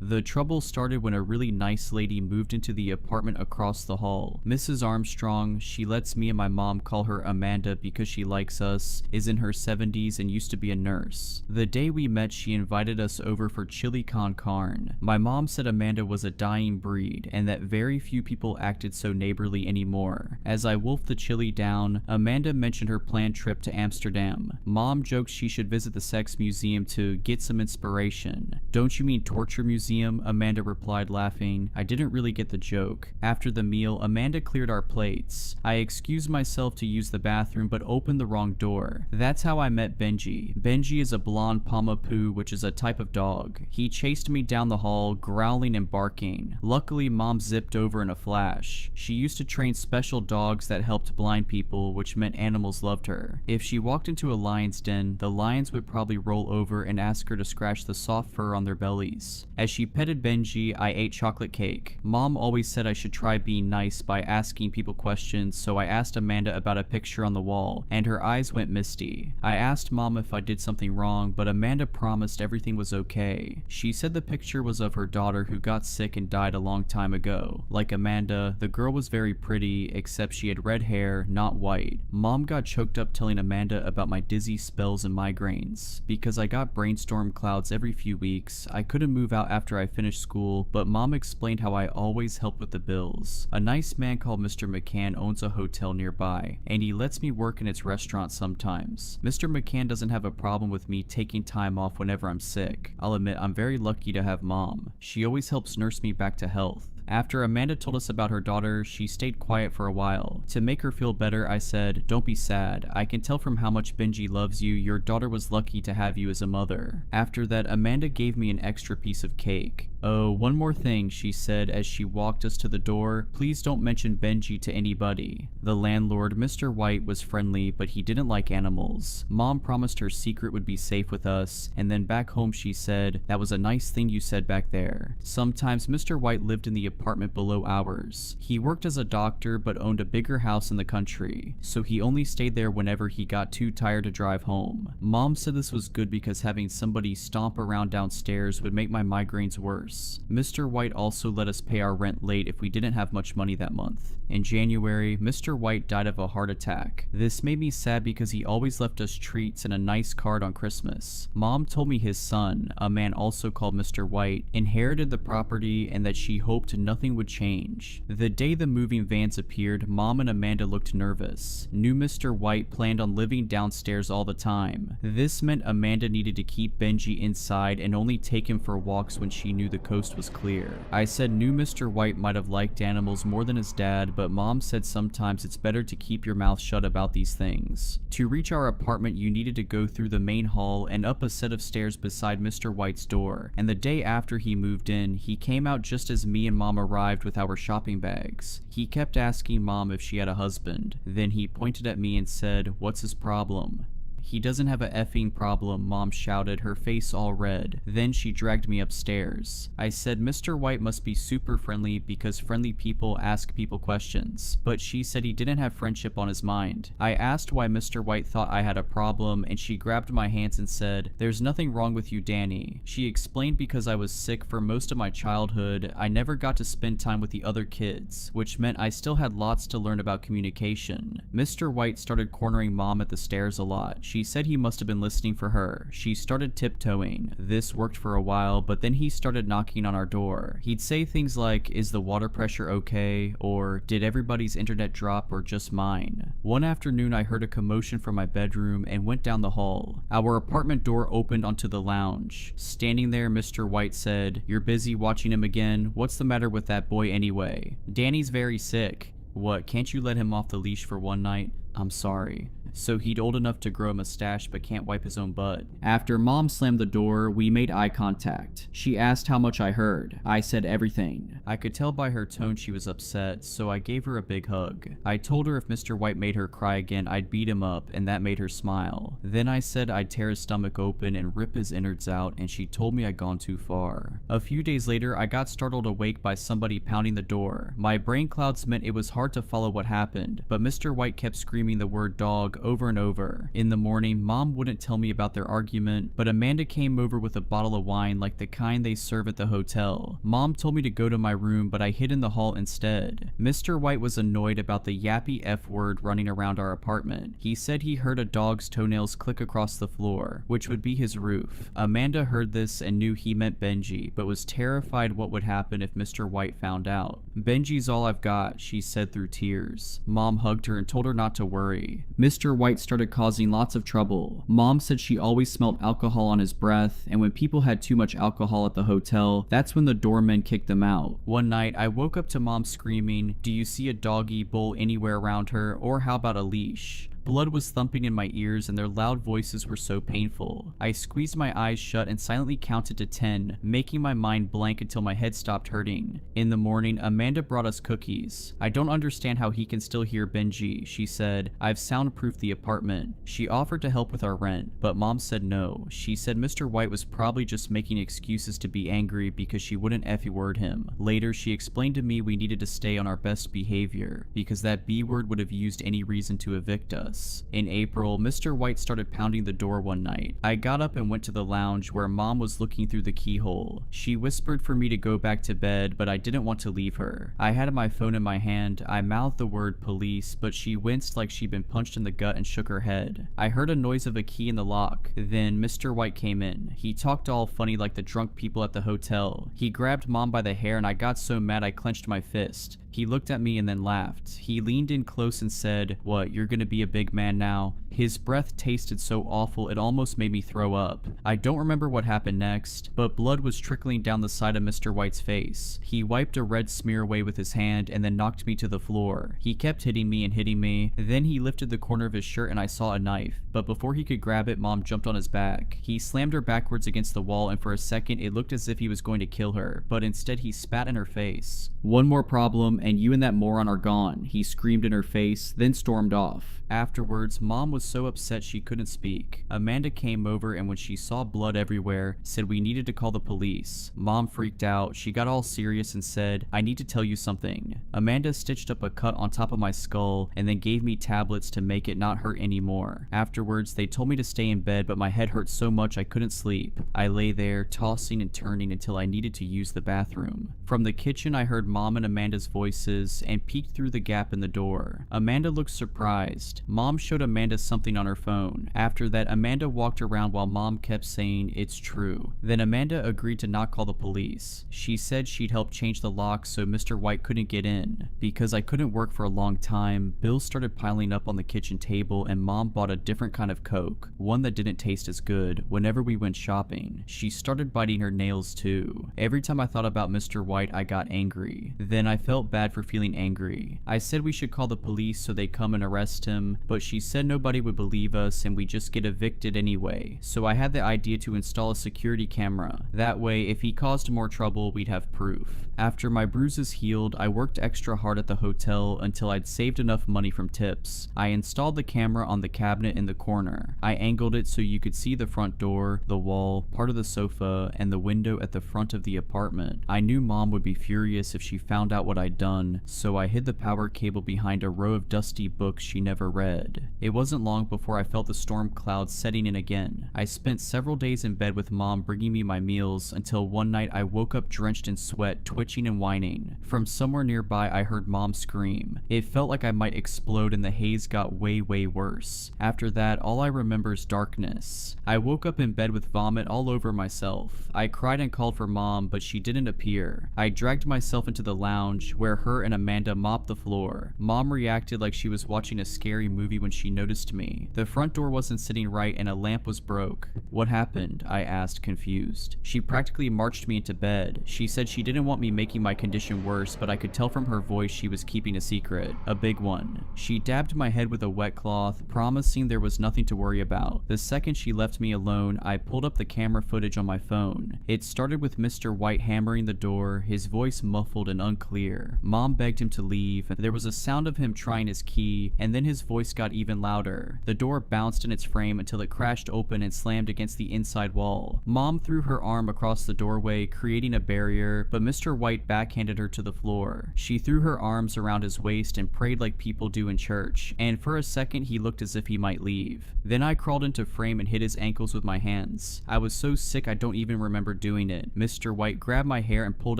The trouble started when a really nice lady moved into the apartment across the hall. Mrs. Armstrong, she lets me and my mom call her Amanda because she likes us, is in her 70s and used to be a nurse. The day we met, she invited us over for chili con carne. My mom said Amanda was a dying breed and that very few people acted so neighborly anymore. As I wolfed the chili down, Amanda mentioned her planned trip to Amsterdam. Mom joked she should visit the sex museum to get some inspiration. Don't you mean torture museum? Amanda replied, laughing. I didn't really get the joke. After the meal, Amanda cleared our plates. I excused myself to use the bathroom but opened the wrong door. That's how I met Benji. Benji is a blonde Pomapoo, which is a type of dog. He chased me down the hall, growling and barking. Luckily, Mom zipped over in a flash. She used to train special dogs that helped blind people, which meant animals loved her. If she walked into a lion's den, the lions would probably roll over and ask her to scratch the soft fur on their bellies. As she petted Benji, I ate chocolate cake. Mom always said I should try being nice by asking people questions, so I asked Amanda about a picture on the wall, and her eyes went misty. I asked Mom if I did something wrong, but Amanda promised everything was okay. She said the picture was of her daughter who got sick and died a long time ago. Like Amanda, the girl was very pretty, except she had red hair, not white. Mom got choked up telling Amanda about my dizzy spells and migraines. Because I got brainstorm clouds every few weeks, I couldn't move out after I finished school, but Mom explained how I always help with the bills. A nice man called Mr. McCann owns a hotel nearby, and he lets me work in its restaurant sometimes. Mr. McCann doesn't have a problem with me taking time off whenever I'm sick. I'll admit I'm very lucky to have Mom. She always helps nurse me back to health. After Amanda told us about her daughter, she stayed quiet for a while. To make her feel better, I said, "Don't be sad. I can tell from how much Benji loves you, your daughter was lucky to have you as a mother." After that, Amanda gave me an extra piece of cake. "Oh, one more thing," she said as she walked us to the door. "Please don't mention Benji to anybody." The landlord, Mr. White, was friendly, but he didn't like animals. Mom promised her secret would be safe with us, and then back home she said, "That was a nice thing you said back there." Sometimes Mr. White lived in the apartment below ours. He worked as a doctor but owned a bigger house in the country, so he only stayed there whenever he got too tired to drive home. Mom said this was good because having somebody stomp around downstairs would make my migraines worse. Mr. White also let us pay our rent late if we didn't have much money that month. In January, Mr. White died of a heart attack. This made me sad because he always left us treats and a nice card on Christmas. Mom told me his son, a man also called Mr. White, inherited the property and that she hoped nothing would change. The day the moving vans appeared, Mom and Amanda looked nervous. New Mr. White planned on living downstairs all the time. This meant Amanda needed to keep Benji inside and only take him for walks when she knew the coast was clear. I said new Mr. White might have liked animals more than his dad, but Mom said sometimes it's better to keep your mouth shut about these things. To reach our apartment, you needed to go through the main hall and up a set of stairs beside Mr. White's door, and the day after he moved in, he came out just as me and Mom arrived with our shopping bags. He kept asking Mom if she had a husband. Then he pointed at me and said, "What's his problem?" "He doesn't have a effing problem," Mom shouted, her face all red. Then she dragged me upstairs. I said Mr. White must be super friendly because friendly people ask people questions, but she said he didn't have friendship on his mind. I asked why Mr. White thought I had a problem, and she grabbed my hands and said, "There's nothing wrong with you, Danny." She explained because I was sick for most of my childhood, I never got to spend time with the other kids, which meant I still had lots to learn about communication. Mr. White started cornering Mom at the stairs a lot. She said he must have been listening for her. She started tiptoeing. This worked for a while, but then he started knocking on our door. He'd say things like, "Is the water pressure okay?" or "Did everybody's internet drop or just mine?" One afternoon I heard a commotion from my bedroom and went down the hall. Our apartment door opened onto the lounge. Standing there, Mr. White said, "You're busy watching him again? What's the matter with that boy anyway?" "Danny's very sick." "What, can't you let him off the leash for one night?" "I'm sorry." "So he'd old enough to grow a mustache but can't wipe his own butt." After Mom slammed the door, we made eye contact. She asked how much I heard. I said everything. I could tell by her tone she was upset, so I gave her a big hug. I told her if Mr. White made her cry again, I'd beat him up, and that made her smile. Then I said I'd tear his stomach open and rip his innards out, and she told me I'd gone too far. A few days later, I got startled awake by somebody pounding the door. My brain clouds meant it was hard to follow what happened, but Mr. White kept screaming the word dog over and over. In the morning, Mom wouldn't tell me about their argument, but Amanda came over with a bottle of wine like the kind they serve at the hotel. Mom told me to go to my room, but I hid in the hall instead. Mr. White was annoyed about the yappy F word running around our apartment. He said he heard a dog's toenails click across the floor, which would be his roof. Amanda heard this and knew he meant Benji, but was terrified what would happen if Mr. White found out. "Benji's all I've got," she said through tears. Mom hugged her and told her not to worry. Mr. White started causing lots of trouble. Mom said she always smelled alcohol on his breath, and when people had too much alcohol at the hotel, that's when the doorman kicked them out. One night, I woke up to Mom screaming, "Do you see a doggy bull anywhere around her, or how about a leash?" Blood was thumping in my ears and their loud voices were so painful. I squeezed my eyes shut and silently counted to 10, making my mind blank until my head stopped hurting. In the morning, Amanda brought us cookies. "I don't understand how he can still hear Benji," she said. "I've soundproofed the apartment." She offered to help with our rent, but Mom said no. She said Mr. White was probably just making excuses to be angry because she wouldn't F-word him. Later, she explained to me we needed to stay on our best behavior because that B-word would have used any reason to evict us. In April, Mr. White started pounding the door one night. I got up and went to the lounge where Mom was looking through the keyhole. She whispered for me to go back to bed, but I didn't want to leave her. I had my phone in my hand. I mouthed the word police, but she winced like she'd been punched in the gut and shook her head. I heard a noise of a key in the lock. Then Mr. White came in. He talked all funny like the drunk people at the hotel. He grabbed Mom by the hair and I got so mad I clenched my fist. He looked at me and then laughed. He leaned in close and said, "What, you're gonna be a big man now?" His breath tasted so awful it almost made me throw up. I don't remember what happened next, but blood was trickling down the side of Mr. White's face. He wiped a red smear away with his hand and then knocked me to the floor. He kept hitting me and hitting me. Then he lifted the corner of his shirt and I saw a knife. But before he could grab it, Mom jumped on his back. He slammed her backwards against the wall and for a second it looked as if he was going to kill her, but instead he spat in her face. "One more problem and you and that moron are gone," he screamed in her face, then stormed off. Afterwards, Mom was so upset she couldn't speak. Amanda came over and when she saw blood everywhere, said we needed to call the police. Mom freaked out. She got all serious and said, "I need to tell you something." Amanda stitched up a cut on top of my skull and then gave me tablets to make it not hurt anymore. Afterwards, they told me to stay in bed, but my head hurt so much I couldn't sleep. I lay there, tossing and turning until I needed to use the bathroom. From the kitchen, I heard Mom and Amanda's voices and peeked through the gap in the door. Amanda looked surprised. Mom showed Amanda something on her phone. After that, Amanda walked around while Mom kept saying, "It's true." Then Amanda agreed to not call the police. She said she'd help change the lock so Mr. White couldn't get in. Because I couldn't work for a long time, bills started piling up on the kitchen table and Mom bought a different kind of Coke, one that didn't taste as good, whenever we went shopping. She started biting her nails too. Every time I thought about Mr. White, I got angry. Then I felt bad for feeling angry. I said we should call the police so they'd come and arrest him, but she said nobody would believe us and we'd just get evicted anyway. So I had the idea to install a security camera. That way, if he caused more trouble, we'd have proof. After my bruises healed, I worked extra hard at the hotel until I'd saved enough money from tips. I installed the camera on the cabinet in the corner. I angled it so you could see the front door, the wall, part of the sofa, and the window at the front of the apartment. I knew Mom would be furious if she found out what I'd done, so I hid the power cable behind a row of dusty books she never read. red. It wasn't long before I felt the storm clouds setting in again. I spent several days in bed with Mom bringing me my meals until one night I woke up drenched in sweat, twitching and whining. From somewhere nearby I heard Mom scream. It felt like I might explode and the haze got way worse. After that, all I remember is darkness. I woke up in bed with vomit all over myself. I cried and called for Mom, but she didn't appear. I dragged myself into the lounge where her and Amanda mopped the floor. Mom reacted like she was watching a scary movie when she noticed me. The front door wasn't sitting right and a lamp was broke. What happened? I asked, confused. She practically marched me into bed. She said she didn't want me making my condition worse, but I could tell from her voice she was keeping a secret. A big one. She dabbed my head with a wet cloth, promising there was nothing to worry about. The second she left me alone, I pulled up the camera footage on my phone. It started with Mr. White hammering the door, his voice muffled and unclear. Mom begged him to leave. There was a sound of him trying his key, and then his voice got even louder. The door bounced in its frame until it crashed open and slammed against the inside wall. Mom threw her arm across the doorway, creating a barrier, but Mr. White backhanded her to the floor. She threw her arms around his waist and prayed like people do in church, and for a second he looked as if he might leave. Then I crawled into frame and hit his ankles with my hands. I was so sick I don't even remember doing it. Mr. White grabbed my hair and pulled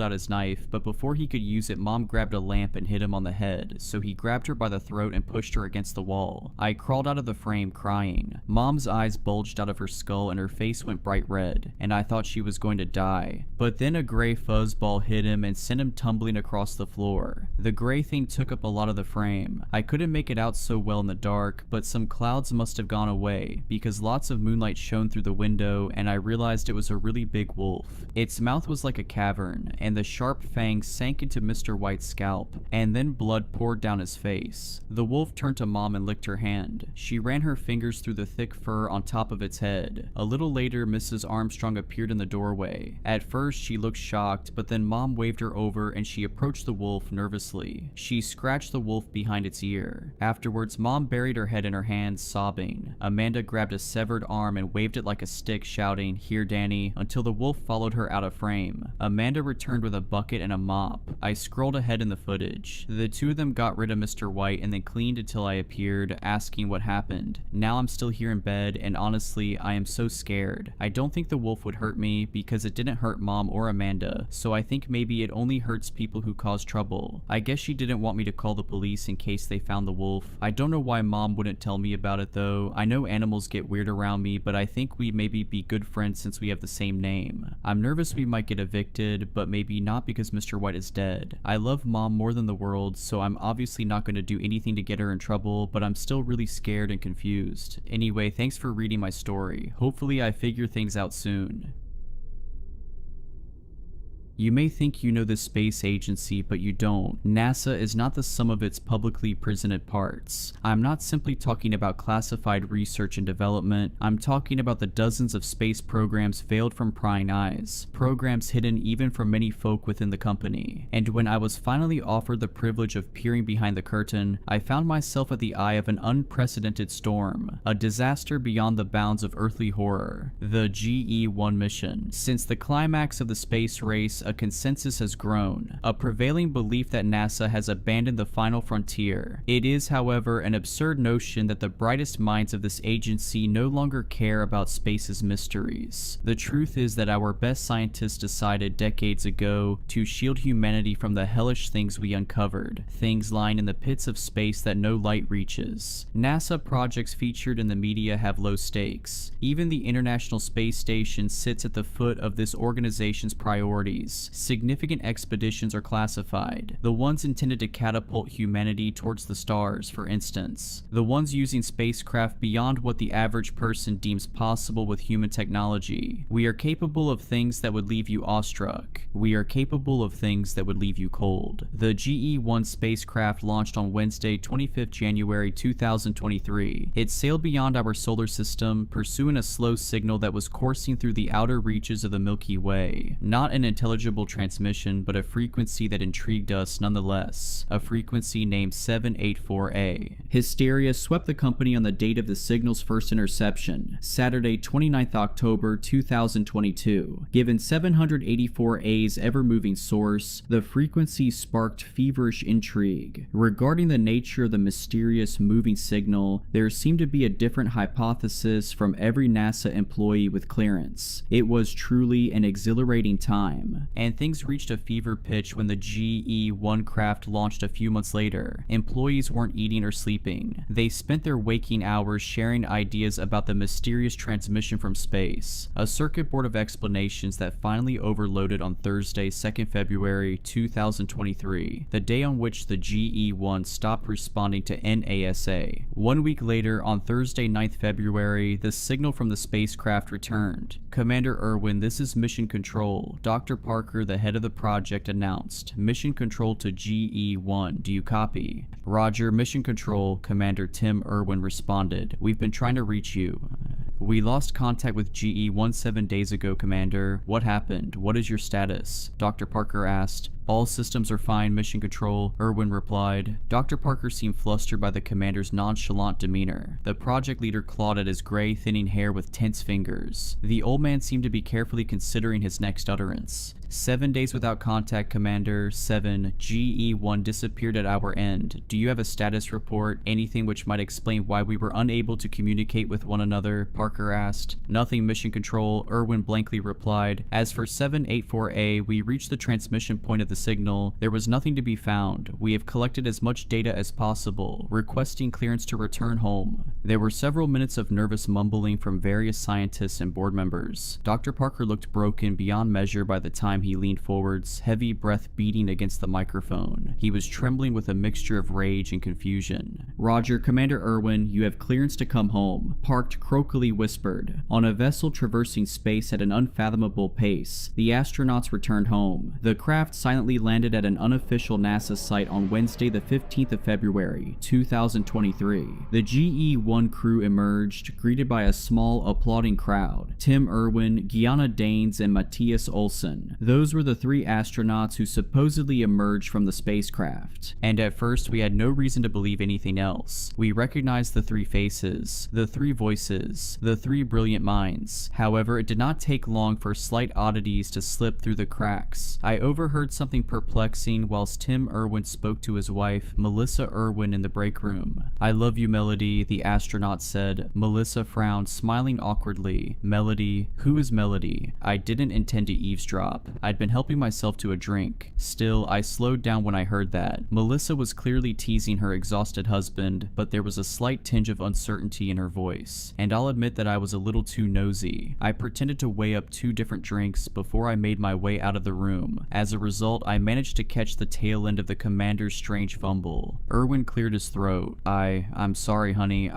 out his knife, but before he could use it, Mom grabbed a lamp and hit him on the head, so he grabbed her by the throat and pushed her against the wall. I crawled out of the frame crying. Mom's eyes bulged out of her skull and her face went bright red, and I thought she was going to die. But then a gray fuzzball hit him and sent him tumbling across the floor. The gray thing took up a lot of the frame. I couldn't make it out so well in the dark, but some clouds must have gone away because lots of moonlight shone through the window and I realized it was a really big wolf. Its mouth was like a cavern and the sharp fangs sank into Mr. White's scalp, and then blood poured down his face. The wolf turned to Mom and licked her hand. She ran her fingers through the thick fur on top of its head. A little later, Mrs. Armstrong appeared in the doorway. At first, she looked shocked, but then Mom waved her over and she approached the wolf nervously. She scratched the wolf behind its ear. Afterwards, Mom buried her head in her hands, sobbing. Amanda grabbed a severed arm and waved it like a stick, shouting, "Here, Danny," until the wolf followed her out of frame. Amanda returned with a bucket and a mop. I scrolled ahead in the footage. The two of them got rid of Mr. White and then cleaned until I appeared, asking what happened. Now I'm still here in bed, and honestly, I am so scared. I don't think the wolf would hurt me because it didn't hurt Mom or Amanda, so I think maybe it only hurts people who cause trouble. I guess she didn't want me to call the police in case they found the wolf. I don't know why Mom wouldn't tell me about it though. I know animals get weird around me, but I think we maybe be good friends since we have the same name. I'm nervous we might get evicted, but maybe not because Mr. White is dead. I love Mom more than the world, so I'm obviously not going to do anything to get her in trouble, but I'm still really scared and confused. Anyway, thanks for reading my story. Hopefully I figure things out soon. You may think you know the space agency, but you don't. NASA is not the sum of its publicly presented parts. I'm not simply talking about classified research and development. I'm talking about the dozens of space programs veiled from prying eyes, programs hidden even from many folk within the company. And when I was finally offered the privilege of peering behind the curtain, I found myself at the eye of an unprecedented storm, a disaster beyond the bounds of earthly horror, the GE-1 mission. Since the climax of the space race, a consensus has grown, a prevailing belief that NASA has abandoned the final frontier. It is, however, an absurd notion that the brightest minds of this agency no longer care about space's mysteries. The truth is that our best scientists decided decades ago to shield humanity from the hellish things we uncovered, things lying in the pits of space that no light reaches. NASA projects featured in the media have low stakes. Even the International Space Station sits at the foot of this organization's priorities. Significant expeditions are classified. The ones intended to catapult humanity towards the stars, for instance. The ones using spacecraft beyond what the average person deems possible with human technology. We are capable of things that would leave you awestruck. We are capable of things that would leave you cold. The GE-1 spacecraft launched on Wednesday, 25th January 2023. It sailed beyond our solar system, pursuing a slow signal that was coursing through the outer reaches of the Milky Way. Not an intelligent unintelligible transmission, but a frequency that intrigued us nonetheless, a frequency named 784A. Hysteria swept the company on the date of the signal's first interception, Saturday 29th October 2022. Given 784A's ever-moving source, the frequency sparked feverish intrigue. Regarding the nature of the mysterious moving signal, there seemed to be a different hypothesis from every NASA employee with clearance. It was truly an exhilarating time, and things reached a fever pitch when the GE-1 craft launched a few months later. Employees weren't eating or sleeping. They spent their waking hours sharing ideas about the mysterious transmission from space, a circuit board of explanations that finally overloaded on Thursday, 2nd February 2023, the day on which the GE-1 stopped responding to NASA. 1 week later, on Thursday, 9th February, the signal from the spacecraft returned. Commander Irwin, this is Mission Control. Dr. Parker, the head of the project, announced. Mission Control to GE-1. Do you copy? Roger, Mission Control. Commander Tim Irwin responded. We've been trying to reach you. We lost contact with GE-1 7 days ago, Commander. What happened? What is your status? Dr. Parker asked. All systems are fine, Mission Control, Irwin replied. Dr. Parker seemed flustered by the commander's nonchalant demeanor. The project leader clawed at his gray, thinning hair with tense fingers. The old man seemed to be carefully considering his next utterance. 7 days without contact, Commander. 7. GE-1 disappeared at our end. Do you have a status report? Anything which might explain why we were unable to communicate with one another? Parker asked. Nothing, Mission Control, Irwin blankly replied. As for 784A, we reached the transmission point of the signal. There was nothing to be found. We have collected as much data as possible, requesting clearance to return home. There were several minutes of nervous mumbling from various scientists and board members. Dr. Parker looked broken beyond measure by the time he leaned forwards, heavy breath beating against the microphone. He was trembling with a mixture of rage and confusion. Roger, Commander Irwin, you have clearance to come home, Parked croakily whispered. On a vessel traversing space at an unfathomable pace, the astronauts returned home. The craft silently landed at an unofficial NASA site on Wednesday the 15th of February, 2023. The GE-1 crew emerged, greeted by a small, applauding crowd. Tim Irwin, Gianna Danes, and Matthias Olsen. Those were the three astronauts who supposedly emerged from the spacecraft. And at first, we had no reason to believe anything else. We recognized the three faces, the three voices, the three brilliant minds. However, it did not take long for slight oddities to slip through the cracks. I overheard something perplexing whilst Tim Irwin spoke to his wife, Melissa Irwin, in the break room. I love you, Melody, the astronaut said. Melissa frowned, smiling awkwardly. Melody? Who is Melody? I didn't intend to eavesdrop. I'd been helping myself to a drink. Still, I slowed down when I heard that. Melissa was clearly teasing her exhausted husband, but there was a slight tinge of uncertainty in her voice. And I'll admit that I was a little too nosy. I pretended to weigh up 2 different drinks before I made my way out of the room. As a result, I managed to catch the tail end of the commander's strange fumble. Irwin cleared his throat. I'm sorry, honey,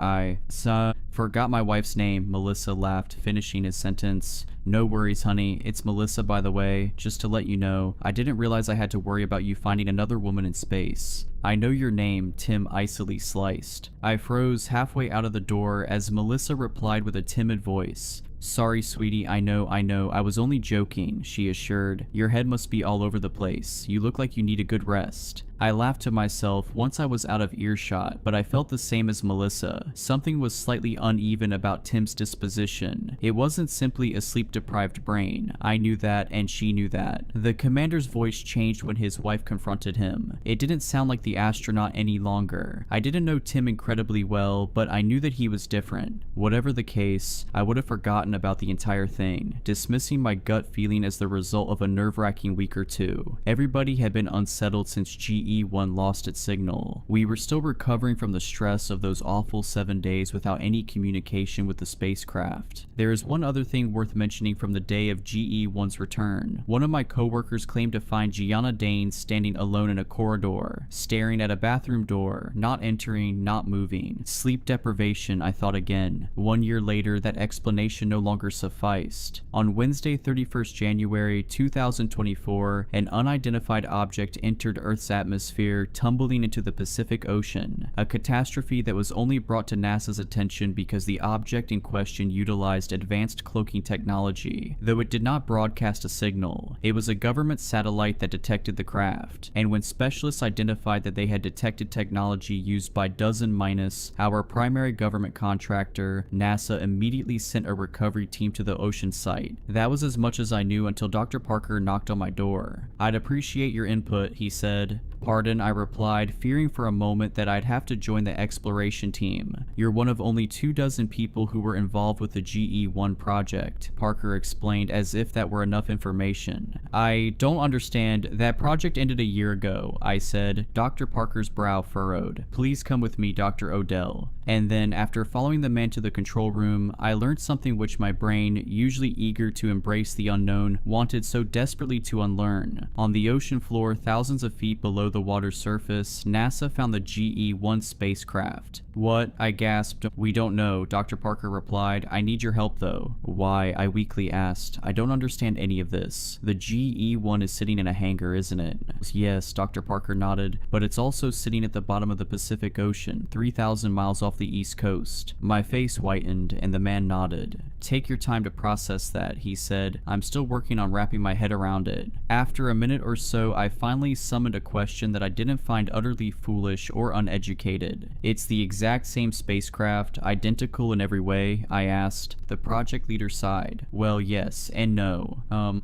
forgot my wife's name, Melissa laughed, finishing his sentence. No worries, honey. It's Melissa, by the way. Just to let you know, I didn't realize I had to worry about you finding another woman in space. I know your name, Tim icily sliced. I froze halfway out of the door as Melissa replied with a timid voice. Sorry, sweetie, I know, I was only joking, she assured. Your head must be all over the place. You look like you need a good rest. I laughed to myself once I was out of earshot, but I felt the same as Melissa. Something was slightly uneven about Tim's disposition. It wasn't simply a sleep-deprived brain. I knew that, and she knew that. The commander's voice changed when his wife confronted him. It didn't sound like the astronaut any longer. I didn't know Tim incredibly well, but I knew that he was different. Whatever the case, I would have forgotten about the entire thing, dismissing my gut feeling as the result of a nerve-wracking week or two. Everybody had been unsettled since GE-1 lost its signal. We were still recovering from the stress of those awful 7 days without any communication with the spacecraft. There is one other thing worth mentioning from the day of GE-1's return. One of my coworkers claimed to find Gianna Danes standing alone in a corridor, staring at a bathroom door, not entering, not moving. Sleep deprivation, I thought again. 1 year later, that explanation no longer sufficed. On Wednesday, 31st January 2024, an unidentified object entered Earth's atmosphere, tumbling into the Pacific Ocean, a catastrophe that was only brought to NASA's attention because the object in question utilized advanced cloaking technology, though it did not broadcast a signal. It was a government satellite that detected the craft, and when specialists identified that they had detected technology used by Dozen-, our primary government contractor, NASA immediately sent a recovery team to the ocean site. That was as much as I knew until Dr. Parker knocked on my door. "I'd appreciate your input," he said. "Pardon," I replied, fearing for a moment that I'd have to join the exploration team. "You're one of only 24 people who were involved with the GE-1 project," Parker explained as if that were enough information. "I don't understand. That project ended a year ago," I said. Dr. Parker's brow furrowed. "Please come with me, Dr. Odell." And then, after following the man to the control room, I learned something which my brain, usually eager to embrace the unknown, wanted so desperately to unlearn. On the ocean floor, thousands of feet below the water's surface, NASA found the GE-1 spacecraft. "What?" I gasped. "We don't know," Dr. Parker replied. "I need your help though." "Why?" I weakly asked. "I don't understand any of this. The GE-1 is sitting in a hangar, isn't it?" "Yes," Dr. Parker nodded, "but it's also sitting at the bottom of the Pacific Ocean, 3,000 miles off the east coast." My face whitened, and the man nodded. "Take your time to process that," he said. "I'm still working on wrapping my head around it." After a minute or so, I finally summoned a question that I didn't find utterly foolish or uneducated. "It's the exact same spacecraft, identical in every way?" I asked. The project leader sighed. "Well, yes and no.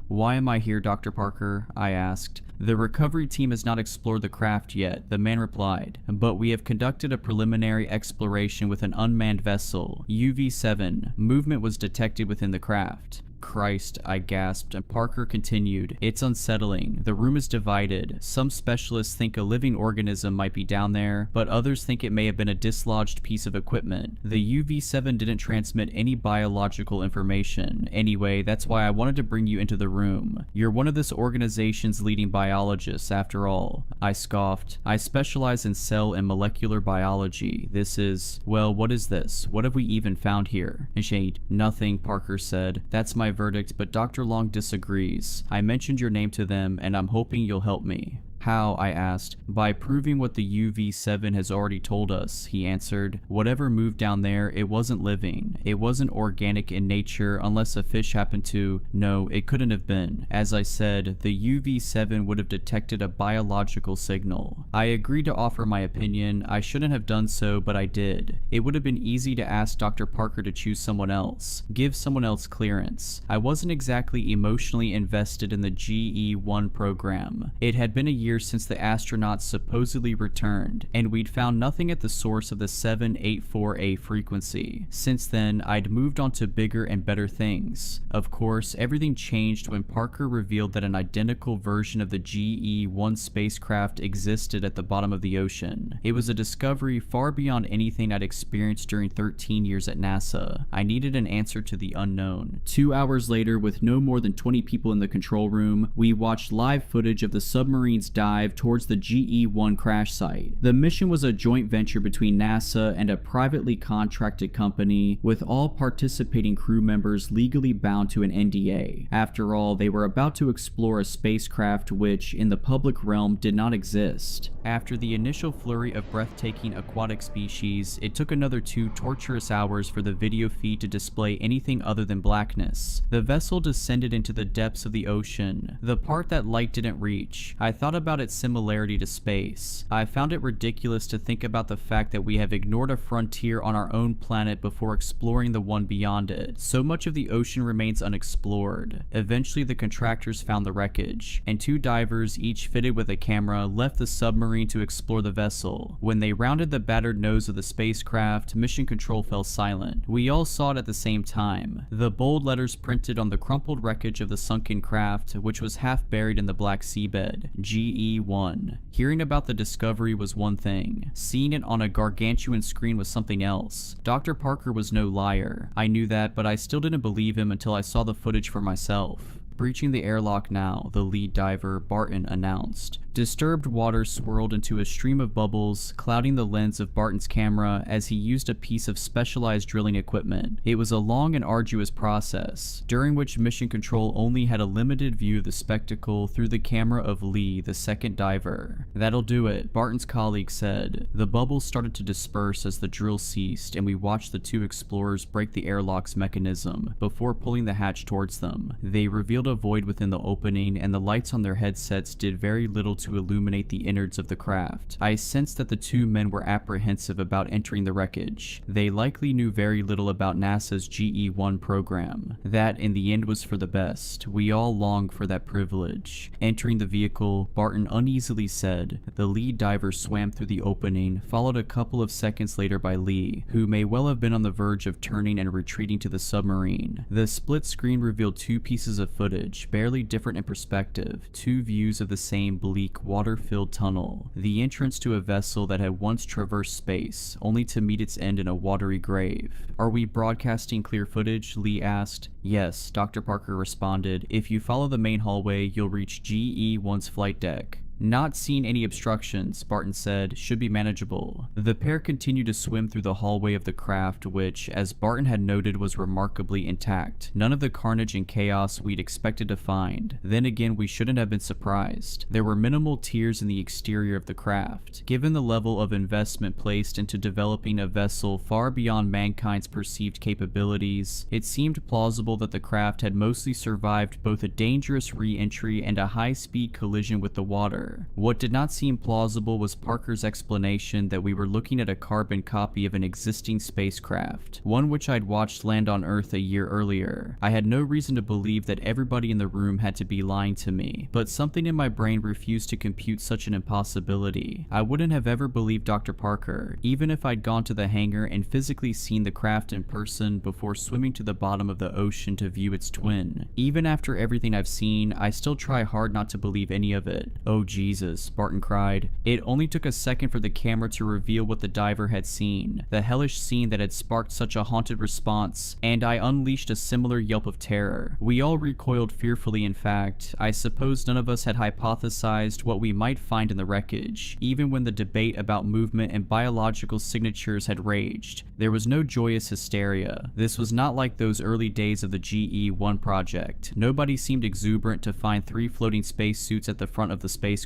Why am I here, Dr. Parker?" I asked. "The recovery team has not explored the craft yet," the man replied, "but we have conducted a preliminary exploration with an unmanned vessel, UV-7. Movement was detected within the craft." "Christ," I gasped, and Parker continued. "It's unsettling. The room is divided. Some specialists think a living organism might be down there, but others think it may have been a dislodged piece of equipment. The UV-7 didn't transmit any biological information. Anyway, that's why I wanted to bring you into the room. You're one of this organization's leading biologists, after all." I scoffed. "I specialize in cell and molecular biology. This is... well, what is this? What have we even found here?" "Shade. Nothing," Parker said. "That's my verdict, but Dr. Long disagrees. I mentioned your name to them, and I'm hoping you'll help me." "How?" I asked. "By proving what the UV-7 has already told us," he answered. "Whatever moved down there, it wasn't living. It wasn't organic in nature unless a fish happened to... No, it couldn't have been. As I said, the UV-7 would have detected a biological signal." I agreed to offer my opinion. I shouldn't have done so, but I did. It would have been easy to ask Dr. Parker to choose someone else, give someone else clearance. I wasn't exactly emotionally invested in the GE-1 program. It had been a year since the astronauts supposedly returned, and we'd found nothing at the source of the 784A frequency. Since then, I'd moved on to bigger and better things. Of course, everything changed when Parker revealed that an identical version of the GE-1 spacecraft existed at the bottom of the ocean. It was a discovery far beyond anything I'd experienced during 13 years at NASA. I needed an answer to the unknown. 2 hours later, with no more than 20 people in the control room, we watched live footage of the submarine's dive towards the GE-1 crash site. The mission was a joint venture between NASA and a privately contracted company, with all participating crew members legally bound to an NDA. After all, they were about to explore a spacecraft which, in the public realm, did not exist. After the initial flurry of breathtaking aquatic species, it took another 2 torturous hours for the video feed to display anything other than blackness. The vessel descended into the depths of the ocean, the part that light didn't reach. I thought about its similarity to space. I found it ridiculous to think about the fact that we have ignored a frontier on our own planet before exploring the one beyond it. So much of the ocean remains unexplored. Eventually, the contractors found the wreckage, and 2 divers, each fitted with a camera, left the submarine to explore the vessel. When they rounded the battered nose of the spacecraft, mission control fell silent. We all saw it at the same time. The bold letters printed on the crumpled wreckage of the sunken craft, which was half buried in the black seabed. GE-1. Hearing about the discovery was one thing. Seeing it on a gargantuan screen was something else. Dr. Parker was no liar. I knew that, but I still didn't believe him until I saw the footage for myself. "Breaching the airlock now," the lead diver, Barton, announced. Disturbed water swirled into a stream of bubbles, clouding the lens of Barton's camera as he used a piece of specialized drilling equipment. It was a long and arduous process, during which Mission Control only had a limited view of the spectacle through the camera of Lee, the second diver. "That'll do it," Barton's colleague said. The bubbles started to disperse as the drill ceased, and we watched the two explorers break the airlock's mechanism before pulling the hatch towards them. They revealed a void within the opening, and the lights on their headsets did very little to illuminate the innards of the craft. I sensed that the two men were apprehensive about entering the wreckage. They likely knew very little about NASA's GE-1 program. That, in the end, was for the best. We all longed for that privilege. Entering the vehicle, Barton uneasily said. The lead diver swam through the opening, followed a couple of seconds later by Lee, who may well have been on the verge of turning and retreating to the submarine. The split screen revealed two pieces of footage, barely different in perspective, two views of the same bleak, water-filled tunnel. The entrance to a vessel that had once traversed space, only to meet its end in a watery grave. "Are we broadcasting clear footage?" Lee asked. "Yes," Dr. Parker responded. "If you follow the main hallway, you'll reach GE-1's flight deck." "Not seeing any obstructions," Barton said. "Should be manageable." The pair continued to swim through the hallway of the craft, which, as Barton had noted, was remarkably intact. None of the carnage and chaos we'd expected to find. Then again, we shouldn't have been surprised. There were minimal tears in the exterior of the craft. Given the level of investment placed into developing a vessel far beyond mankind's perceived capabilities, it seemed plausible that the craft had mostly survived both a dangerous re-entry and a high-speed collision with the water. What did not seem plausible was Parker's explanation that we were looking at a carbon copy of an existing spacecraft, one which I'd watched land on Earth a year earlier. I had no reason to believe that everybody in the room had to be lying to me, but something in my brain refused to compute such an impossibility. I wouldn't have ever believed Dr. Parker, even if I'd gone to the hangar and physically seen the craft in person before swimming to the bottom of the ocean to view its twin. Even after everything I've seen, I still try hard not to believe any of it. "Oh Jesus," Barton cried. It only took a second for the camera to reveal what the diver had seen, the hellish scene that had sparked such a haunted response, and I unleashed a similar yelp of terror. We all recoiled fearfully. In fact, I suppose none of us had hypothesized what we might find in the wreckage, even when the debate about movement and biological signatures had raged. There was no joyous hysteria. This was not like those early days of the GE-1 project. Nobody seemed exuberant to find 3 floating spacesuits at the front of the spacecraft.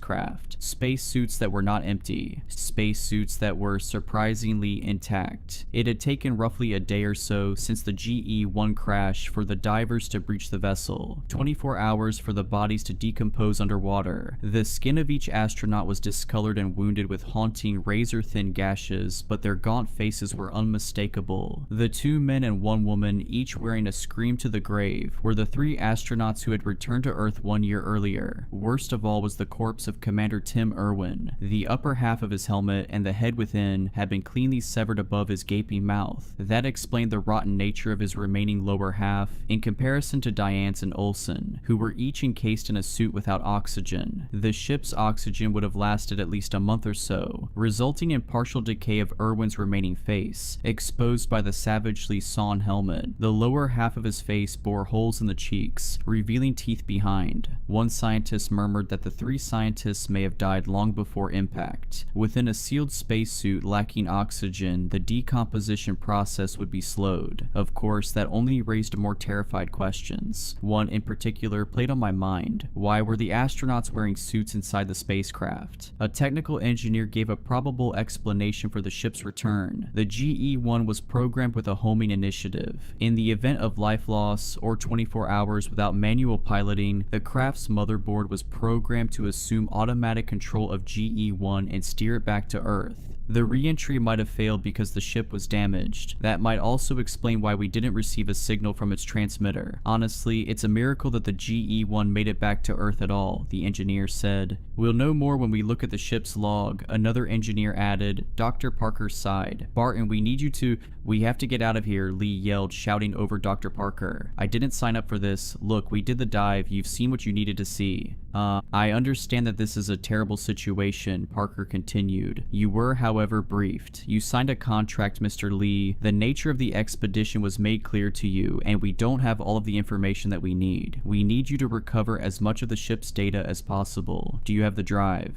Spacesuits that were not empty. Spacesuits that were surprisingly intact. It had taken roughly a day or so since the GE-1 crash for the divers to breach the vessel. 24 hours for the bodies to decompose underwater. The skin of each astronaut was discolored and wounded with haunting, razor-thin gashes, but their gaunt faces were unmistakable. The 2 men and 1 woman, each wearing a scream to the grave, were the 3 astronauts who had returned to Earth 1 year earlier. Worst of all was the corpse of Commander Tim Irwin. The upper half of his helmet and the head within had been cleanly severed above his gaping mouth. That explained the rotten nature of his remaining lower half, in comparison to Diane's and Olsen, who were each encased in a suit without oxygen. The ship's oxygen would have lasted at least a month or so, resulting in partial decay of Irwin's remaining face, exposed by the savagely sawn helmet. The lower half of his face bore holes in the cheeks, revealing teeth behind. One scientist murmured that the 3 scientists may have died long before impact. Within a sealed spacesuit lacking oxygen, the decomposition process would be slowed. Of course, that only raised more terrified questions. One in particular played on my mind. Why were the astronauts wearing suits inside the spacecraft? A technical engineer gave a probable explanation for the ship's return. The GE-1 was programmed with a homing initiative. In the event of life loss, or 24 hours without manual piloting, the craft's motherboard was programmed to assume automatic control of GE-1 and steer it back to Earth. The re-entry might have failed because the ship was damaged. That might also explain why we didn't receive a signal from its transmitter. Honestly, it's a miracle that the GE-1 made it back to Earth at all, the engineer said. We'll know more when we look at the ship's log, another engineer added. Dr. Parker sighed. Barton, we need you to... We have to get out of here, Lee yelled, shouting over Dr. Parker. I didn't sign up for this. Look, we did the dive. You've seen what you needed to see. I understand that this is a terrible situation, Parker continued. You were, however, briefed. You signed a contract, Mr. Lee. The nature of the expedition was made clear to you, and we don't have all of the information that we need. We need you to recover as much of the ship's data as possible. Do you have the drive?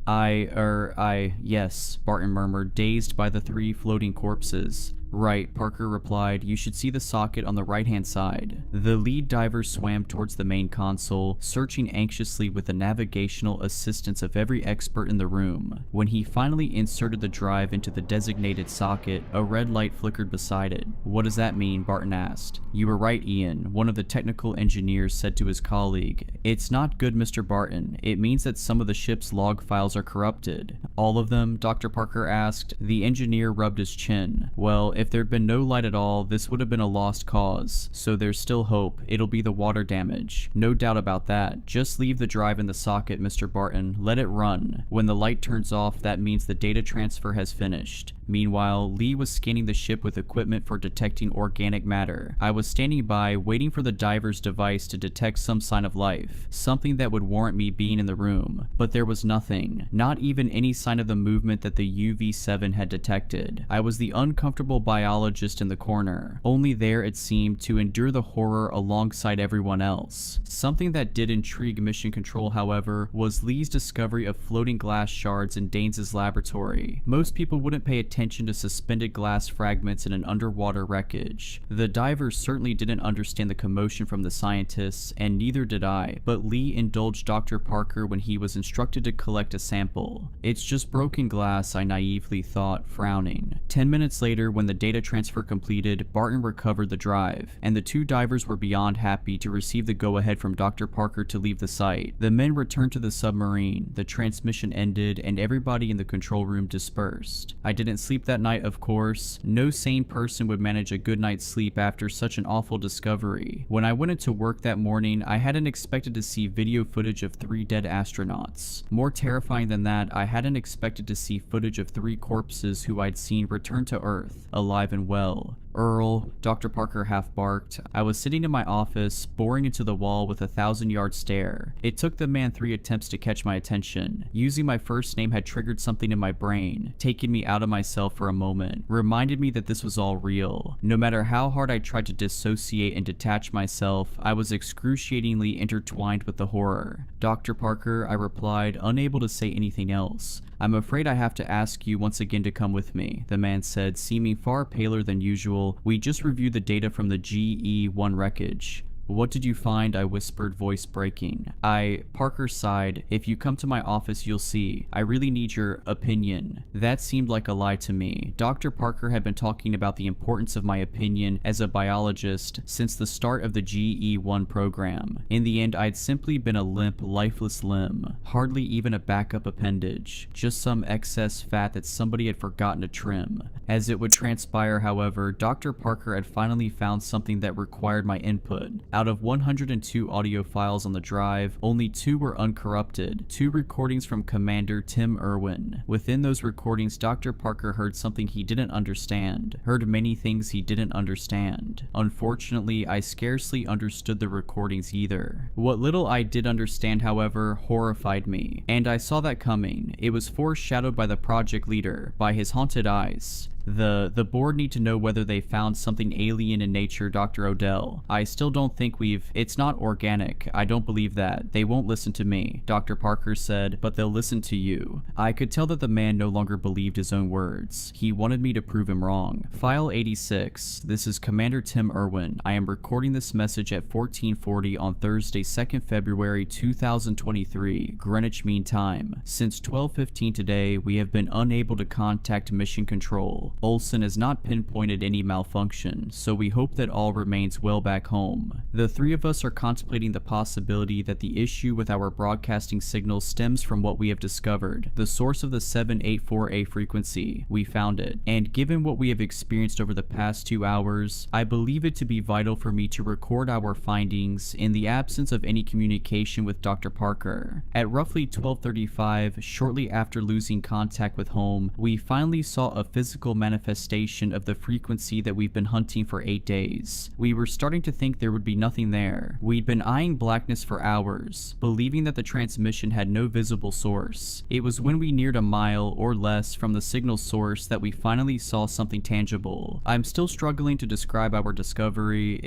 Yes, Barton murmured, dazed by the 3 floating corpses. Right, Parker replied. You should see the socket on the right-hand side. The lead diver swam towards the main console, searching anxiously with the navigational assistance of every expert in the room. When he finally inserted the drive into the designated socket, a red light flickered beside it. What does that mean? Barton asked. You were right, Ian, one of the technical engineers said to his colleague. It's not good, Mr. Barton. It means that some of the ship's log files are corrupted. All of them? Dr. Parker asked. The engineer rubbed his chin. Well, if there'd been no light at all, this would have been a lost cause. So there's still hope. It'll be the water damage. No doubt about that. Just leave the drive in the socket, Mr. Barton. Let it run. When the light turns off, that means the data transfer has finished. Meanwhile, Lee was scanning the ship with equipment for detecting organic matter. I was standing by, waiting for the diver's device to detect some sign of life, something that would warrant me being in the room. But there was nothing, not even any sign of the movement that the UV-7 had detected. I was the uncomfortable biologist in the corner, only there, it seemed, to endure the horror alongside everyone else. Something that did intrigue Mission Control, however, was Lee's discovery of floating glass shards in Daines' laboratory. Most people wouldn't pay attention to suspended glass fragments in an underwater wreckage. The divers certainly didn't understand the commotion from the scientists, and neither did I, but Lee indulged Dr. Parker when he was instructed to collect a sample. It's just broken glass, I naively thought, frowning. 10 minutes later, when the data transfer completed, Barton recovered the drive, and the 2 divers were beyond happy to receive the go-ahead from Dr. Parker to leave the site. The men returned to the submarine, the transmission ended, and everybody in the control room dispersed. I didn't sleep that night, of course. No sane person would manage a good night's sleep after such an awful discovery. When I went into work that morning, I hadn't expected to see video footage of 3 dead astronauts. More terrifying than that, I hadn't expected to see footage of 3 corpses who I'd seen return to Earth, alive and well. Earl, Dr. Parker half barked. I was sitting in my office, boring into the wall with a 1,000-yard stare. It took the man 3 attempts to catch my attention. Using my first name had triggered something in my brain, taking me out of myself for a moment, reminded me that this was all real. No matter how hard I tried to dissociate and detach myself, I was excruciatingly intertwined with the horror. Dr. Parker, I replied, unable to say anything else. I'm afraid I have to ask you once again to come with me, the man said, seeming far paler than usual. We just reviewed the data from the GE-1 wreckage. What did you find? I whispered, voice breaking. Parker sighed. If you come to my office, you'll see. I really need your opinion. That seemed like a lie to me. Dr. Parker had been talking about the importance of my opinion as a biologist since the start of the GE-1 program. In the end, I'd simply been a limp, lifeless limb. Hardly even a backup appendage. Just some excess fat that somebody had forgotten to trim. As it would transpire, however, Dr. Parker had finally found something that required my input. Out of 102 audio files on the drive, only 2 were uncorrupted, 2 recordings from Commander Tim Irwin. Within those recordings, Dr. Parker heard something he didn't understand, heard many things he didn't understand. Unfortunately, I scarcely understood the recordings either. What little I did understand, however, horrified me, and I saw that coming. It was foreshadowed by the project leader, by his haunted eyes. The board need to know whether they found something alien in nature, Dr. Odell. I still don't think it's not organic. I don't believe that. They won't listen to me, Dr. Parker said, but they'll listen to you. I could tell that the man no longer believed his own words. He wanted me to prove him wrong. File 86. This is Commander Tim Irwin. I am recording this message at 1440 on Thursday, 2nd February 2023, Greenwich Mean Time. Since 12:15 today, we have been unable to contact Mission Control. Olsen has not pinpointed any malfunction, so we hope that all remains well back home. The 3 of us are contemplating the possibility that the issue with our broadcasting signal stems from what we have discovered, the source of the 784A frequency. We found it, and given what we have experienced over the past 2 hours, I believe it to be vital for me to record our findings in the absence of any communication with Dr. Parker. At roughly 12:35, shortly after losing contact with home, we finally saw a physical manifestation of the frequency that we've been hunting for 8 days. We were starting to think there would be nothing there. We'd been eyeing blackness for hours, believing that the transmission had no visible source. It was when we neared a mile or less from the signal source that we finally saw something tangible. I'm still struggling to describe our discovery.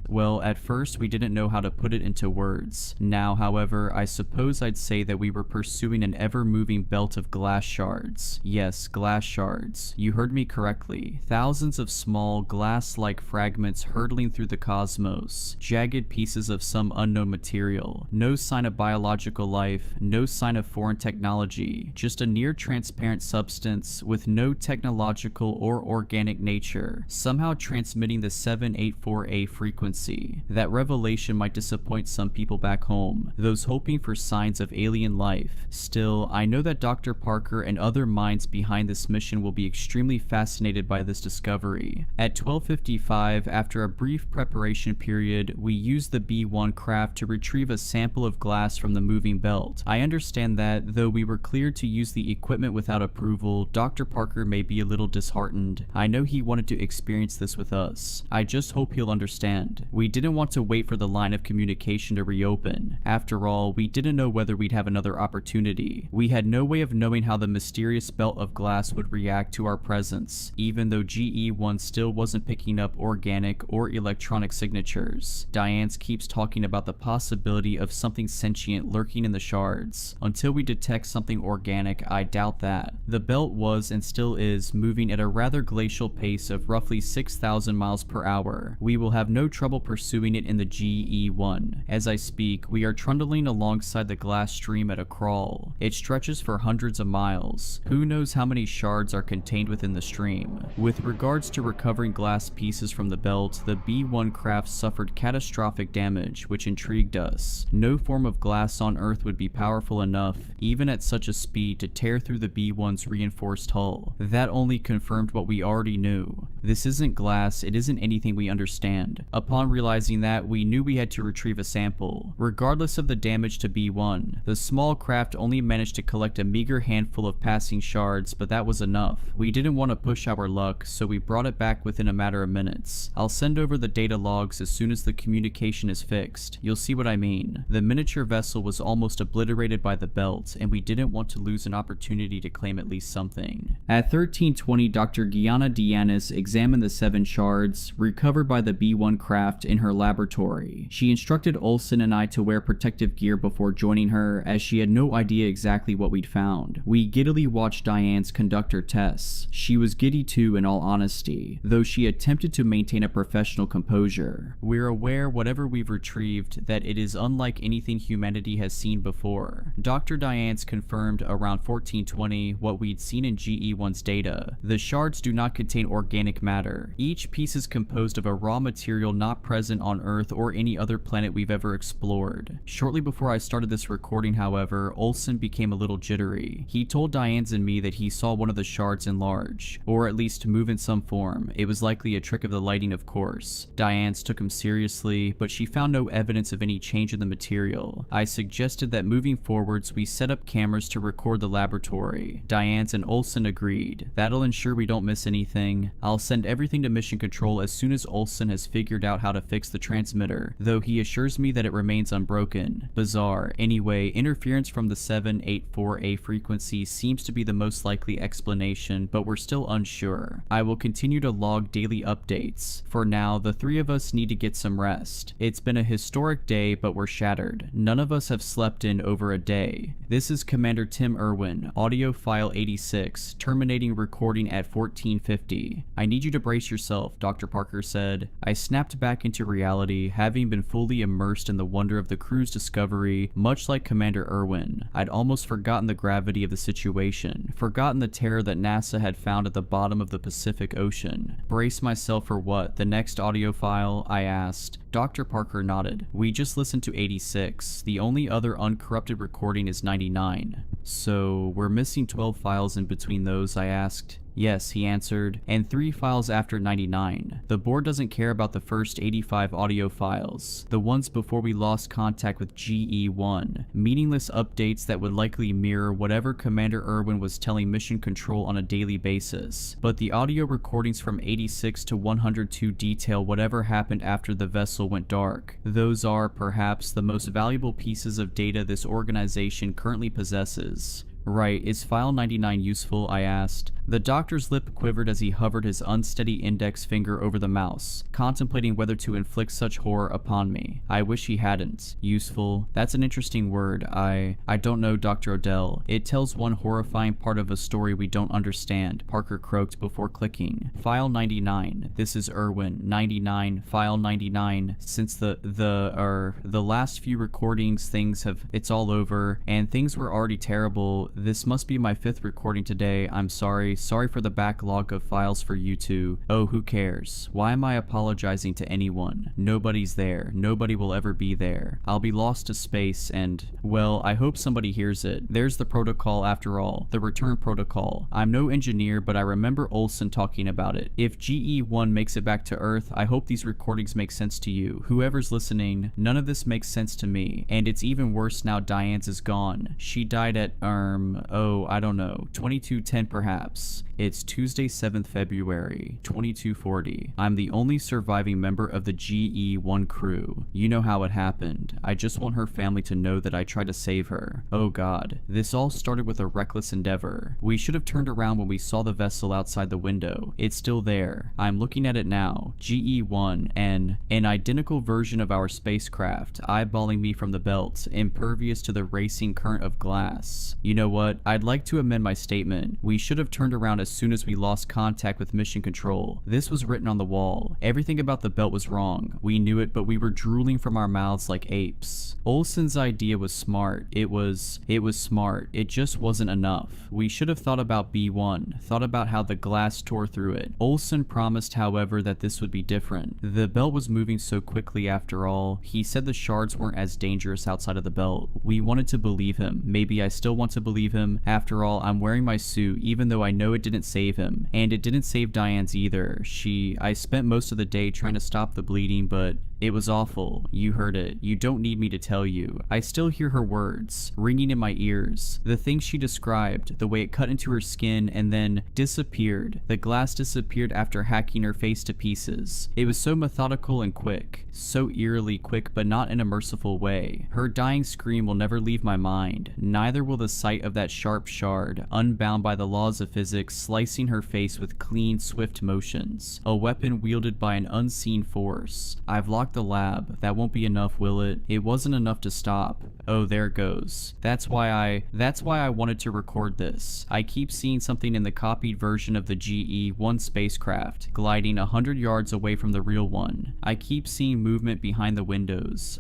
Well, at first we didn't know how to put it into words. Now, however, I suppose I'd say that we were pursuing an ever-moving belt of glass shards. Yes, glass shards. You heard me correctly. Thousands of small, glass-like fragments hurtling through the cosmos. Jagged pieces of some unknown material. No sign of biological life, no sign of foreign technology. Just a near-transparent substance with no technological or organic nature, somehow transmitting the 784A frequency. That revelation might disappoint some people back home, those hoping for signs of alien life. Still, I know that Dr. Parker and other minds behind this mission will be extremely fascinated by this discovery. At 12:55, after a brief preparation period, we used the B-1 craft to retrieve a sample of glass from the moving belt. I understand that, though we were cleared to use the equipment without approval, Dr. Parker may be a little disheartened. I know he wanted to experience this with us. I just hope he'll understand. We didn't want to wait for the line of communication to reopen. After all, we didn't know whether we'd have another opportunity. We had no way of knowing how the mysterious belt of glass would react to our presence, even though GE-1 still wasn't picking up organic or electronic signatures. Diane keeps talking about the possibility of something sentient lurking in the shards. Until we detect something organic, I doubt that. The belt was and still is moving at a rather glacial pace of roughly 6,000 miles per hour. We will have no trouble pursuing it in the GE-1. As I speak, we are trundling alongside the glass stream at a crawl. It stretches for hundreds of miles. Who knows how many shards are contained within the stream? With regards to recovering glass pieces from the belt, the B-1 craft suffered catastrophic damage, which intrigued us. No form of glass on Earth would be powerful enough, even at such a speed, to tear through the B-1's reinforced hull. That only confirmed what we already knew. This isn't glass, it isn't anything we understand. Upon realizing that, we knew we had to retrieve a sample. Regardless of the damage to B-1, the small craft only managed to collect a meager handful of passing shards, but that was enough. We didn't want to push our luck, so we brought it back within a matter of minutes. I'll send over the data logs as soon as the communication is fixed. You'll see what I mean. The miniature vessel was almost obliterated by the belt, and we didn't want to lose an opportunity to claim at least something. At 13:20, Dr. Gianna Dianis examined the 7 shards, recovered by the B-1 craft, in her laboratory. She instructed Olsen and I to wear protective gear before joining her, as she had no idea exactly what we'd found. We giddily watched Diane's conduct her tests. She was giddy too, in all honesty, though she attempted to maintain a professional composure. We're aware, whatever we've retrieved, that it is unlike anything humanity has seen before. Dr. Diane's confirmed around 1420 what we'd seen in GE-1's data. The shards do not contain organic matter. Each piece is composed of a raw material not present on Earth or any other planet we've ever explored. Shortly before I started this recording, however, Olsen became a little jittery. He told Diane's and me that he saw one of the shards enlarge, or at least move in some form. It was likely a trick of the lighting, of course. Diane's took him seriously, but she found no evidence of any change in the material. I suggested that moving forwards we set up cameras to record the laboratory. Diane's and Olsen agreed. That'll ensure we don't miss anything. I'll send everything to Mission Control as soon as Olsen has figured out how to fix the transmitter, though he assures me that it remains unbroken. Bizarre. Anyway, interference from the 784A frequency seems to be the most likely explanation, but we're still unsure. I will continue to log daily updates. For now, the 3 of us need to get some rest. It's been a historic day, but we're shattered. None of us have slept in over a day. This is Commander Tim Irwin, audio file 86, terminating recording at 1450. I need you to brace yourself, Dr. Parker said. I snapped back into reality, having been fully immersed in the wonder of the crew's discovery, much like Commander Irwin. I'd almost forgotten the gravity of the situation, forgotten the terror that NASA had found at the bottom of the Pacific Ocean. Brace myself for what? The next audio file? I asked. Dr. Parker nodded. We just listened to 86. The only other uncorrupted recording is 99. So, we're missing 12 files in between those, I asked. Yes, he answered, and 3 files after 99. The board doesn't care about the first 85 audio files, the ones before we lost contact with GE1, meaningless updates that would likely mirror whatever Commander Irwin was telling Mission Control on a daily basis. But the audio recordings from 86 to 102 detail whatever happened after the vessel went dark. Those are, perhaps, the most valuable pieces of data this organization currently possesses. Right, is file 99 useful? I asked. The doctor's lip quivered as he hovered his unsteady index finger over the mouse, contemplating whether to inflict such horror upon me. I wish he hadn't. Useful? That's an interesting word. I don't know, Dr. Odell. It tells one horrifying part of a story we don't understand, Parker croaked before clicking. File 99. This is Irwin. 99. File 99. Since the last few recordings, it's all over, and things were already terrible. This must be my 5th recording today. I'm sorry. Sorry for the backlog of files for you two. Oh, who cares? Why am I apologizing to anyone? Nobody's there. Nobody will ever be there. I'll be lost to space and, well, I hope somebody hears it. There's the protocol after all. The return protocol. I'm no engineer, but I remember Olsen talking about it. If GE1 makes it back to Earth, I hope these recordings make sense to you. Whoever's listening, none of this makes sense to me. And it's even worse now Diane's is gone. She died at, I don't know, 2210 perhaps. It's Tuesday, 7th February, 2240. I'm the only surviving member of the GE1 crew. You know how it happened. I just want her family to know that I tried to save her. Oh god. This all started with a reckless endeavor. We should have turned around when we saw the vessel outside the window. It's still there. I'm looking at it now. GE1, an identical version of our spacecraft, eyeballing me from the belt, impervious to the racing current of glass. You know what? I'd like to amend my statement. We should have turned around as soon as we lost contact with Mission Control. This was written on the wall. Everything about the belt was wrong. We knew it, but we were drooling from our mouths like apes. Olsen's idea was smart. It was smart. It just wasn't enough. We should have thought about B1, thought about how the glass tore through it. Olsen promised, however, that this would be different. The belt was moving so quickly after all. He said the shards weren't as dangerous outside of the belt. We wanted to believe him. Maybe I still want to believe him. After all, I'm wearing my suit, even though I know it didn't save him. And it didn't save Diane's either. I spent most of the day trying to stop the bleeding, but it was awful. You heard it. You don't need me to tell you. I still hear her words, ringing in my ears. The things she described, the way it cut into her skin and then disappeared. The glass disappeared after hacking her face to pieces. It was so methodical and quick. So eerily quick, but not in a merciful way. Her dying scream will never leave my mind. Neither will the sight of that sharp shard, unbound by the laws of physics, slicing her face with clean, swift motions. A weapon wielded by an unseen force. I've locked the lab. That won't be enough, will it? It wasn't enough to stop. Oh, there it goes. That's why I wanted to record this. I keep seeing something in the copied version of the GE1 spacecraft, gliding 100 yards away from the real one. I keep seeing movement behind the windows.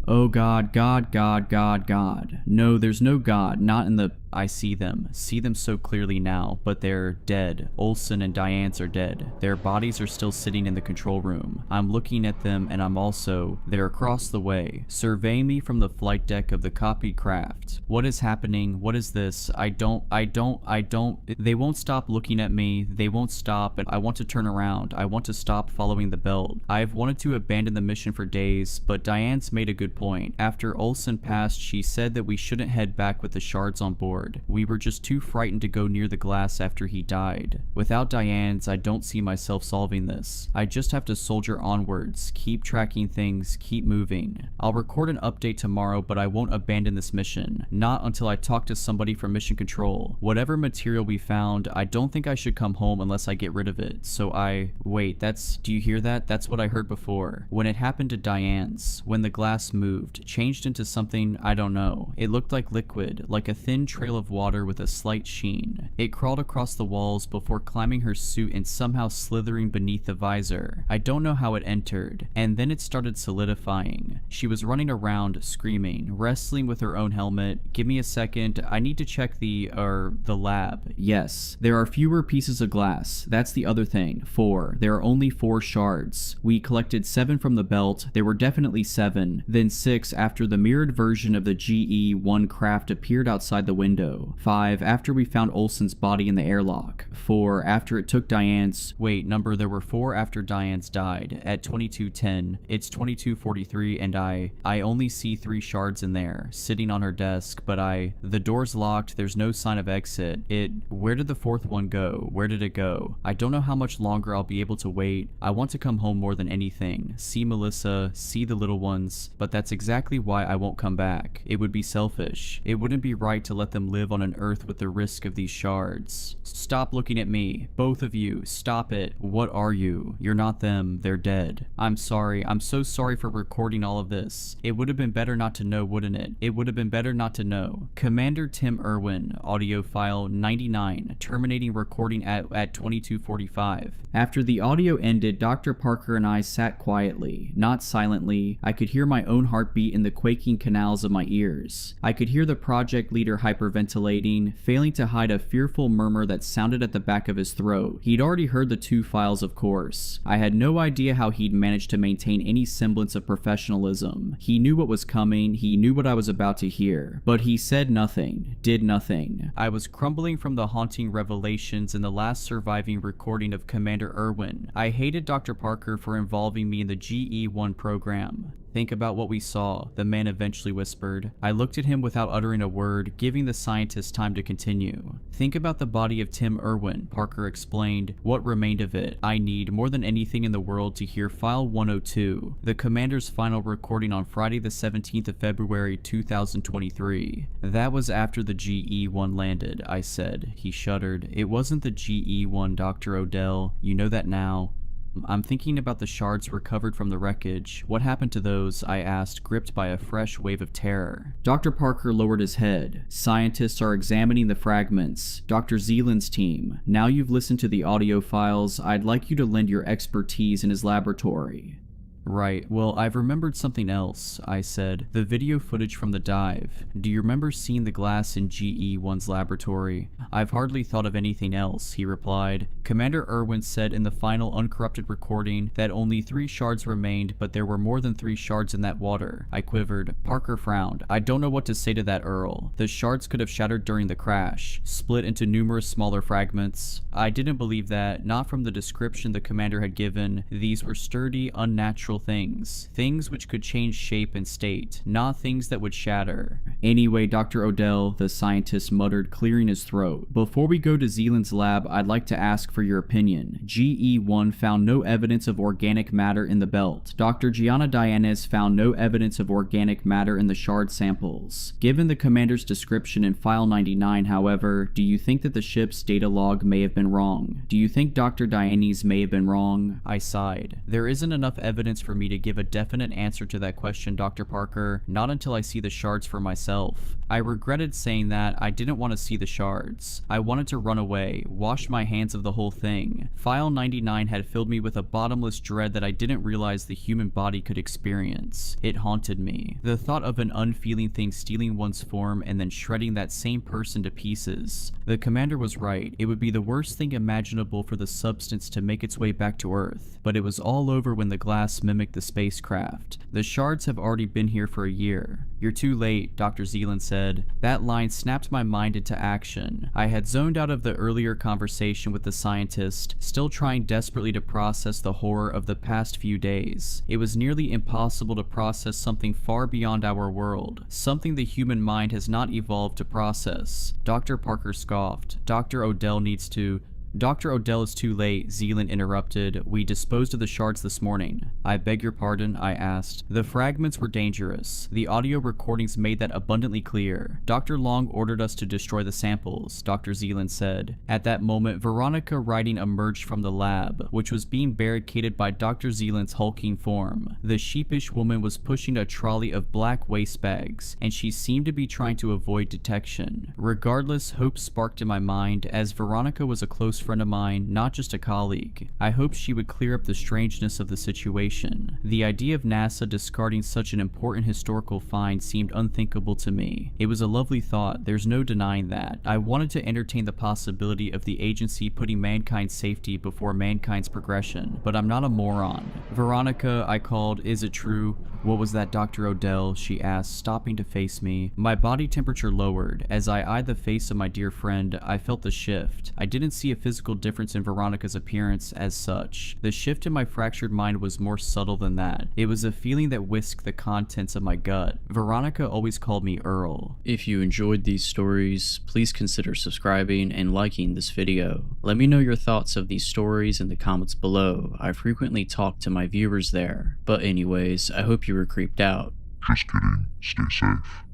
Oh God, God, God, God, God. No, there's no God, not in the... I see them so clearly now, but they're dead. Olsen and Diane's are dead. Their bodies are still sitting in the control room. I'm looking at them and they're across the way, surveying me from the flight deck of the copied craft. What is happening? What is this? They won't stop looking at me. They won't stop, and I want to turn around. I want to stop following the belt. I've wanted to abandon the mission for days, but Diane's made a good point. After Olsen passed, she said that we shouldn't head back with the shards on board. We were just too frightened to go near the glass after he died. Without Diane's, I don't see myself solving this. I just have to soldier onwards, keep tracking things, keep moving. I'll record an update tomorrow, but I won't abandon this mission. Not until I talk to somebody from Mission Control. Whatever material we found, I don't think I should come home unless I get rid of it. Wait, do you hear that? That's what I heard before. When it happened to Diane's, when the glass moved, changed into something, I don't know. It looked like liquid, like a thin trail of water with a slight sheen. It crawled across the walls before climbing her suit and somehow slithering beneath the visor. I don't know how it entered, and then it started solidifying. She was running around, screaming, wrestling with her own helmet. Give me a second, I need to check the lab. Yes, there are fewer pieces of glass. That's the other thing. 4. There are only 4 shards. We collected 7 from the belt. There were definitely 7, then 6 after the mirrored version of the GE1 craft appeared outside the window. window. 5. After we found Olsen's body in the airlock. 4. After it took Diane's— wait, there were 4 after Diane's died. At 22:10, it's 22:43 and I only see 3 shards in there, sitting on her desk, but the door's locked, there's no sign of exit. Where did the 4th one go? Where did it go? I don't know how much longer I'll be able to wait. I want to come home more than anything. See Melissa, see the little ones, but that's exactly why I won't come back. It would be selfish. It wouldn't be right to let them live on an Earth with the risk of these shards. Stop looking at me. Both of you, stop it. What are you? You're not them. They're dead. I'm sorry. I'm so sorry for recording all of this. It would have been better not to know, wouldn't it? It would have been better not to know. Commander Tim Irwin, audio file 99, terminating recording at 22:45. After the audio ended, Dr. Parker and I sat quietly, not silently. I could hear my own heartbeat in the quaking canals of my ears. I could hear the project leader hyperventilating, failing to hide a fearful murmur that sounded at the back of his throat. He'd already heard the 2 files, of course. I had no idea how he'd managed to maintain any semblance of professionalism. He knew what was coming, he knew what I was about to hear, but he said nothing, did nothing. I was crumbling from the haunting revelations in the last surviving recording of Commander Irwin. I hated Dr. Parker for involving me in the GE-1 program. Think about what we saw, the man eventually whispered. I looked at him without uttering a word, giving the scientist time to continue. Think about the body of Tim Irwin, Parker explained. What remained of it? I need, more than anything in the world, to hear file 102, the commander's final recording on Friday the 17th of February 2023. That was after the GE-1 landed, I said. He shuddered. It wasn't the GE-1, Dr. Odell. You know that now. I'm thinking about the shards recovered from the wreckage. What happened to those? I asked, gripped by a fresh wave of terror. Dr. Parker lowered his head. Scientists are examining the fragments. Dr. Zeeland's team. Now you've listened to the audio files, I'd like you to lend your expertise in his laboratory. Right, well, I've remembered something else, I said. The video footage from the dive. Do you remember seeing the glass in GE-1's laboratory? I've hardly thought of anything else, he replied. Commander Irwin said in the final uncorrupted recording that only 3 shards remained, but there were more than 3 shards in that water. I quivered. Parker frowned. I don't know what to say to that, Earl. The shards could have shattered during the crash, split into numerous smaller fragments. I didn't believe that, not from the description the commander had given. These were sturdy, unnatural things which could change shape and state, not things that would shatter. Anyway, Dr. Odell, the scientist muttered, clearing his throat. Before we go to Zeeland's lab, I'd like to ask for your opinion. GE-1 found no evidence of organic matter in the belt. Dr. Gianna Dianes found no evidence of organic matter in the shard samples. Given the commander's description in file 99, however, do you think that the ship's data log may have been wrong? Do you think Dr. Dianes may have been wrong? I sighed. There isn't enough evidence for me to give a definite answer to that question, Dr. Parker, not until I see the shards for myself. I regretted saying that. I didn't want to see the shards. I wanted to run away, wash my hands of the whole thing. File 99 had filled me with a bottomless dread that I didn't realize the human body could experience. It haunted me. The thought of an unfeeling thing stealing one's form and then shredding that same person to pieces. The commander was right. It would be the worst thing imaginable for the substance to make its way back to Earth. But it was all over when the glass mimicked the spacecraft. The shards have already been here for a year. You're too late, Dr. Zeeland said. That line snapped my mind into action. I had zoned out of the earlier conversation with the scientist, still trying desperately to process the horror of the past few days. It was nearly impossible to process something far beyond our world, something the human mind has not evolved to process. Dr. Parker scoffed. Dr. Odell is too late, Zeeland interrupted. We disposed of the shards this morning. I beg your pardon, I asked. The fragments were dangerous. The audio recordings made that abundantly clear. Dr. Long ordered us to destroy the samples, Dr. Zeeland said. At that moment, Veronica Riding emerged from the lab, which was being barricaded by Dr. Zeeland's hulking form. The sheepish woman was pushing a trolley of black waste bags, and she seemed to be trying to avoid detection. Regardless, hope sparked in my mind, as Veronica was a close friend of mine, not just a colleague. I hoped she would clear up the strangeness of the situation. The idea of NASA discarding such an important historical find seemed unthinkable to me. It was a lovely thought, there's no denying that. I wanted to entertain the possibility of the agency putting mankind's safety before mankind's progression, but I'm not a moron. Veronica, I called. Is it true? What was that, Dr. Odell? She asked, stopping to face me. My body temperature lowered. As I eyed the face of my dear friend, I felt the shift. I didn't see a physical difference in Veronica's appearance as such. The shift in my fractured mind was more subtle than that. It was a feeling that whisked the contents of my gut. Veronica always called me Earl. If you enjoyed these stories, please consider subscribing and liking this video. Let me know your thoughts of these stories in the comments below. I frequently talk to my viewers there. But anyways, I hope you were creeped out. Just kidding. Stay safe.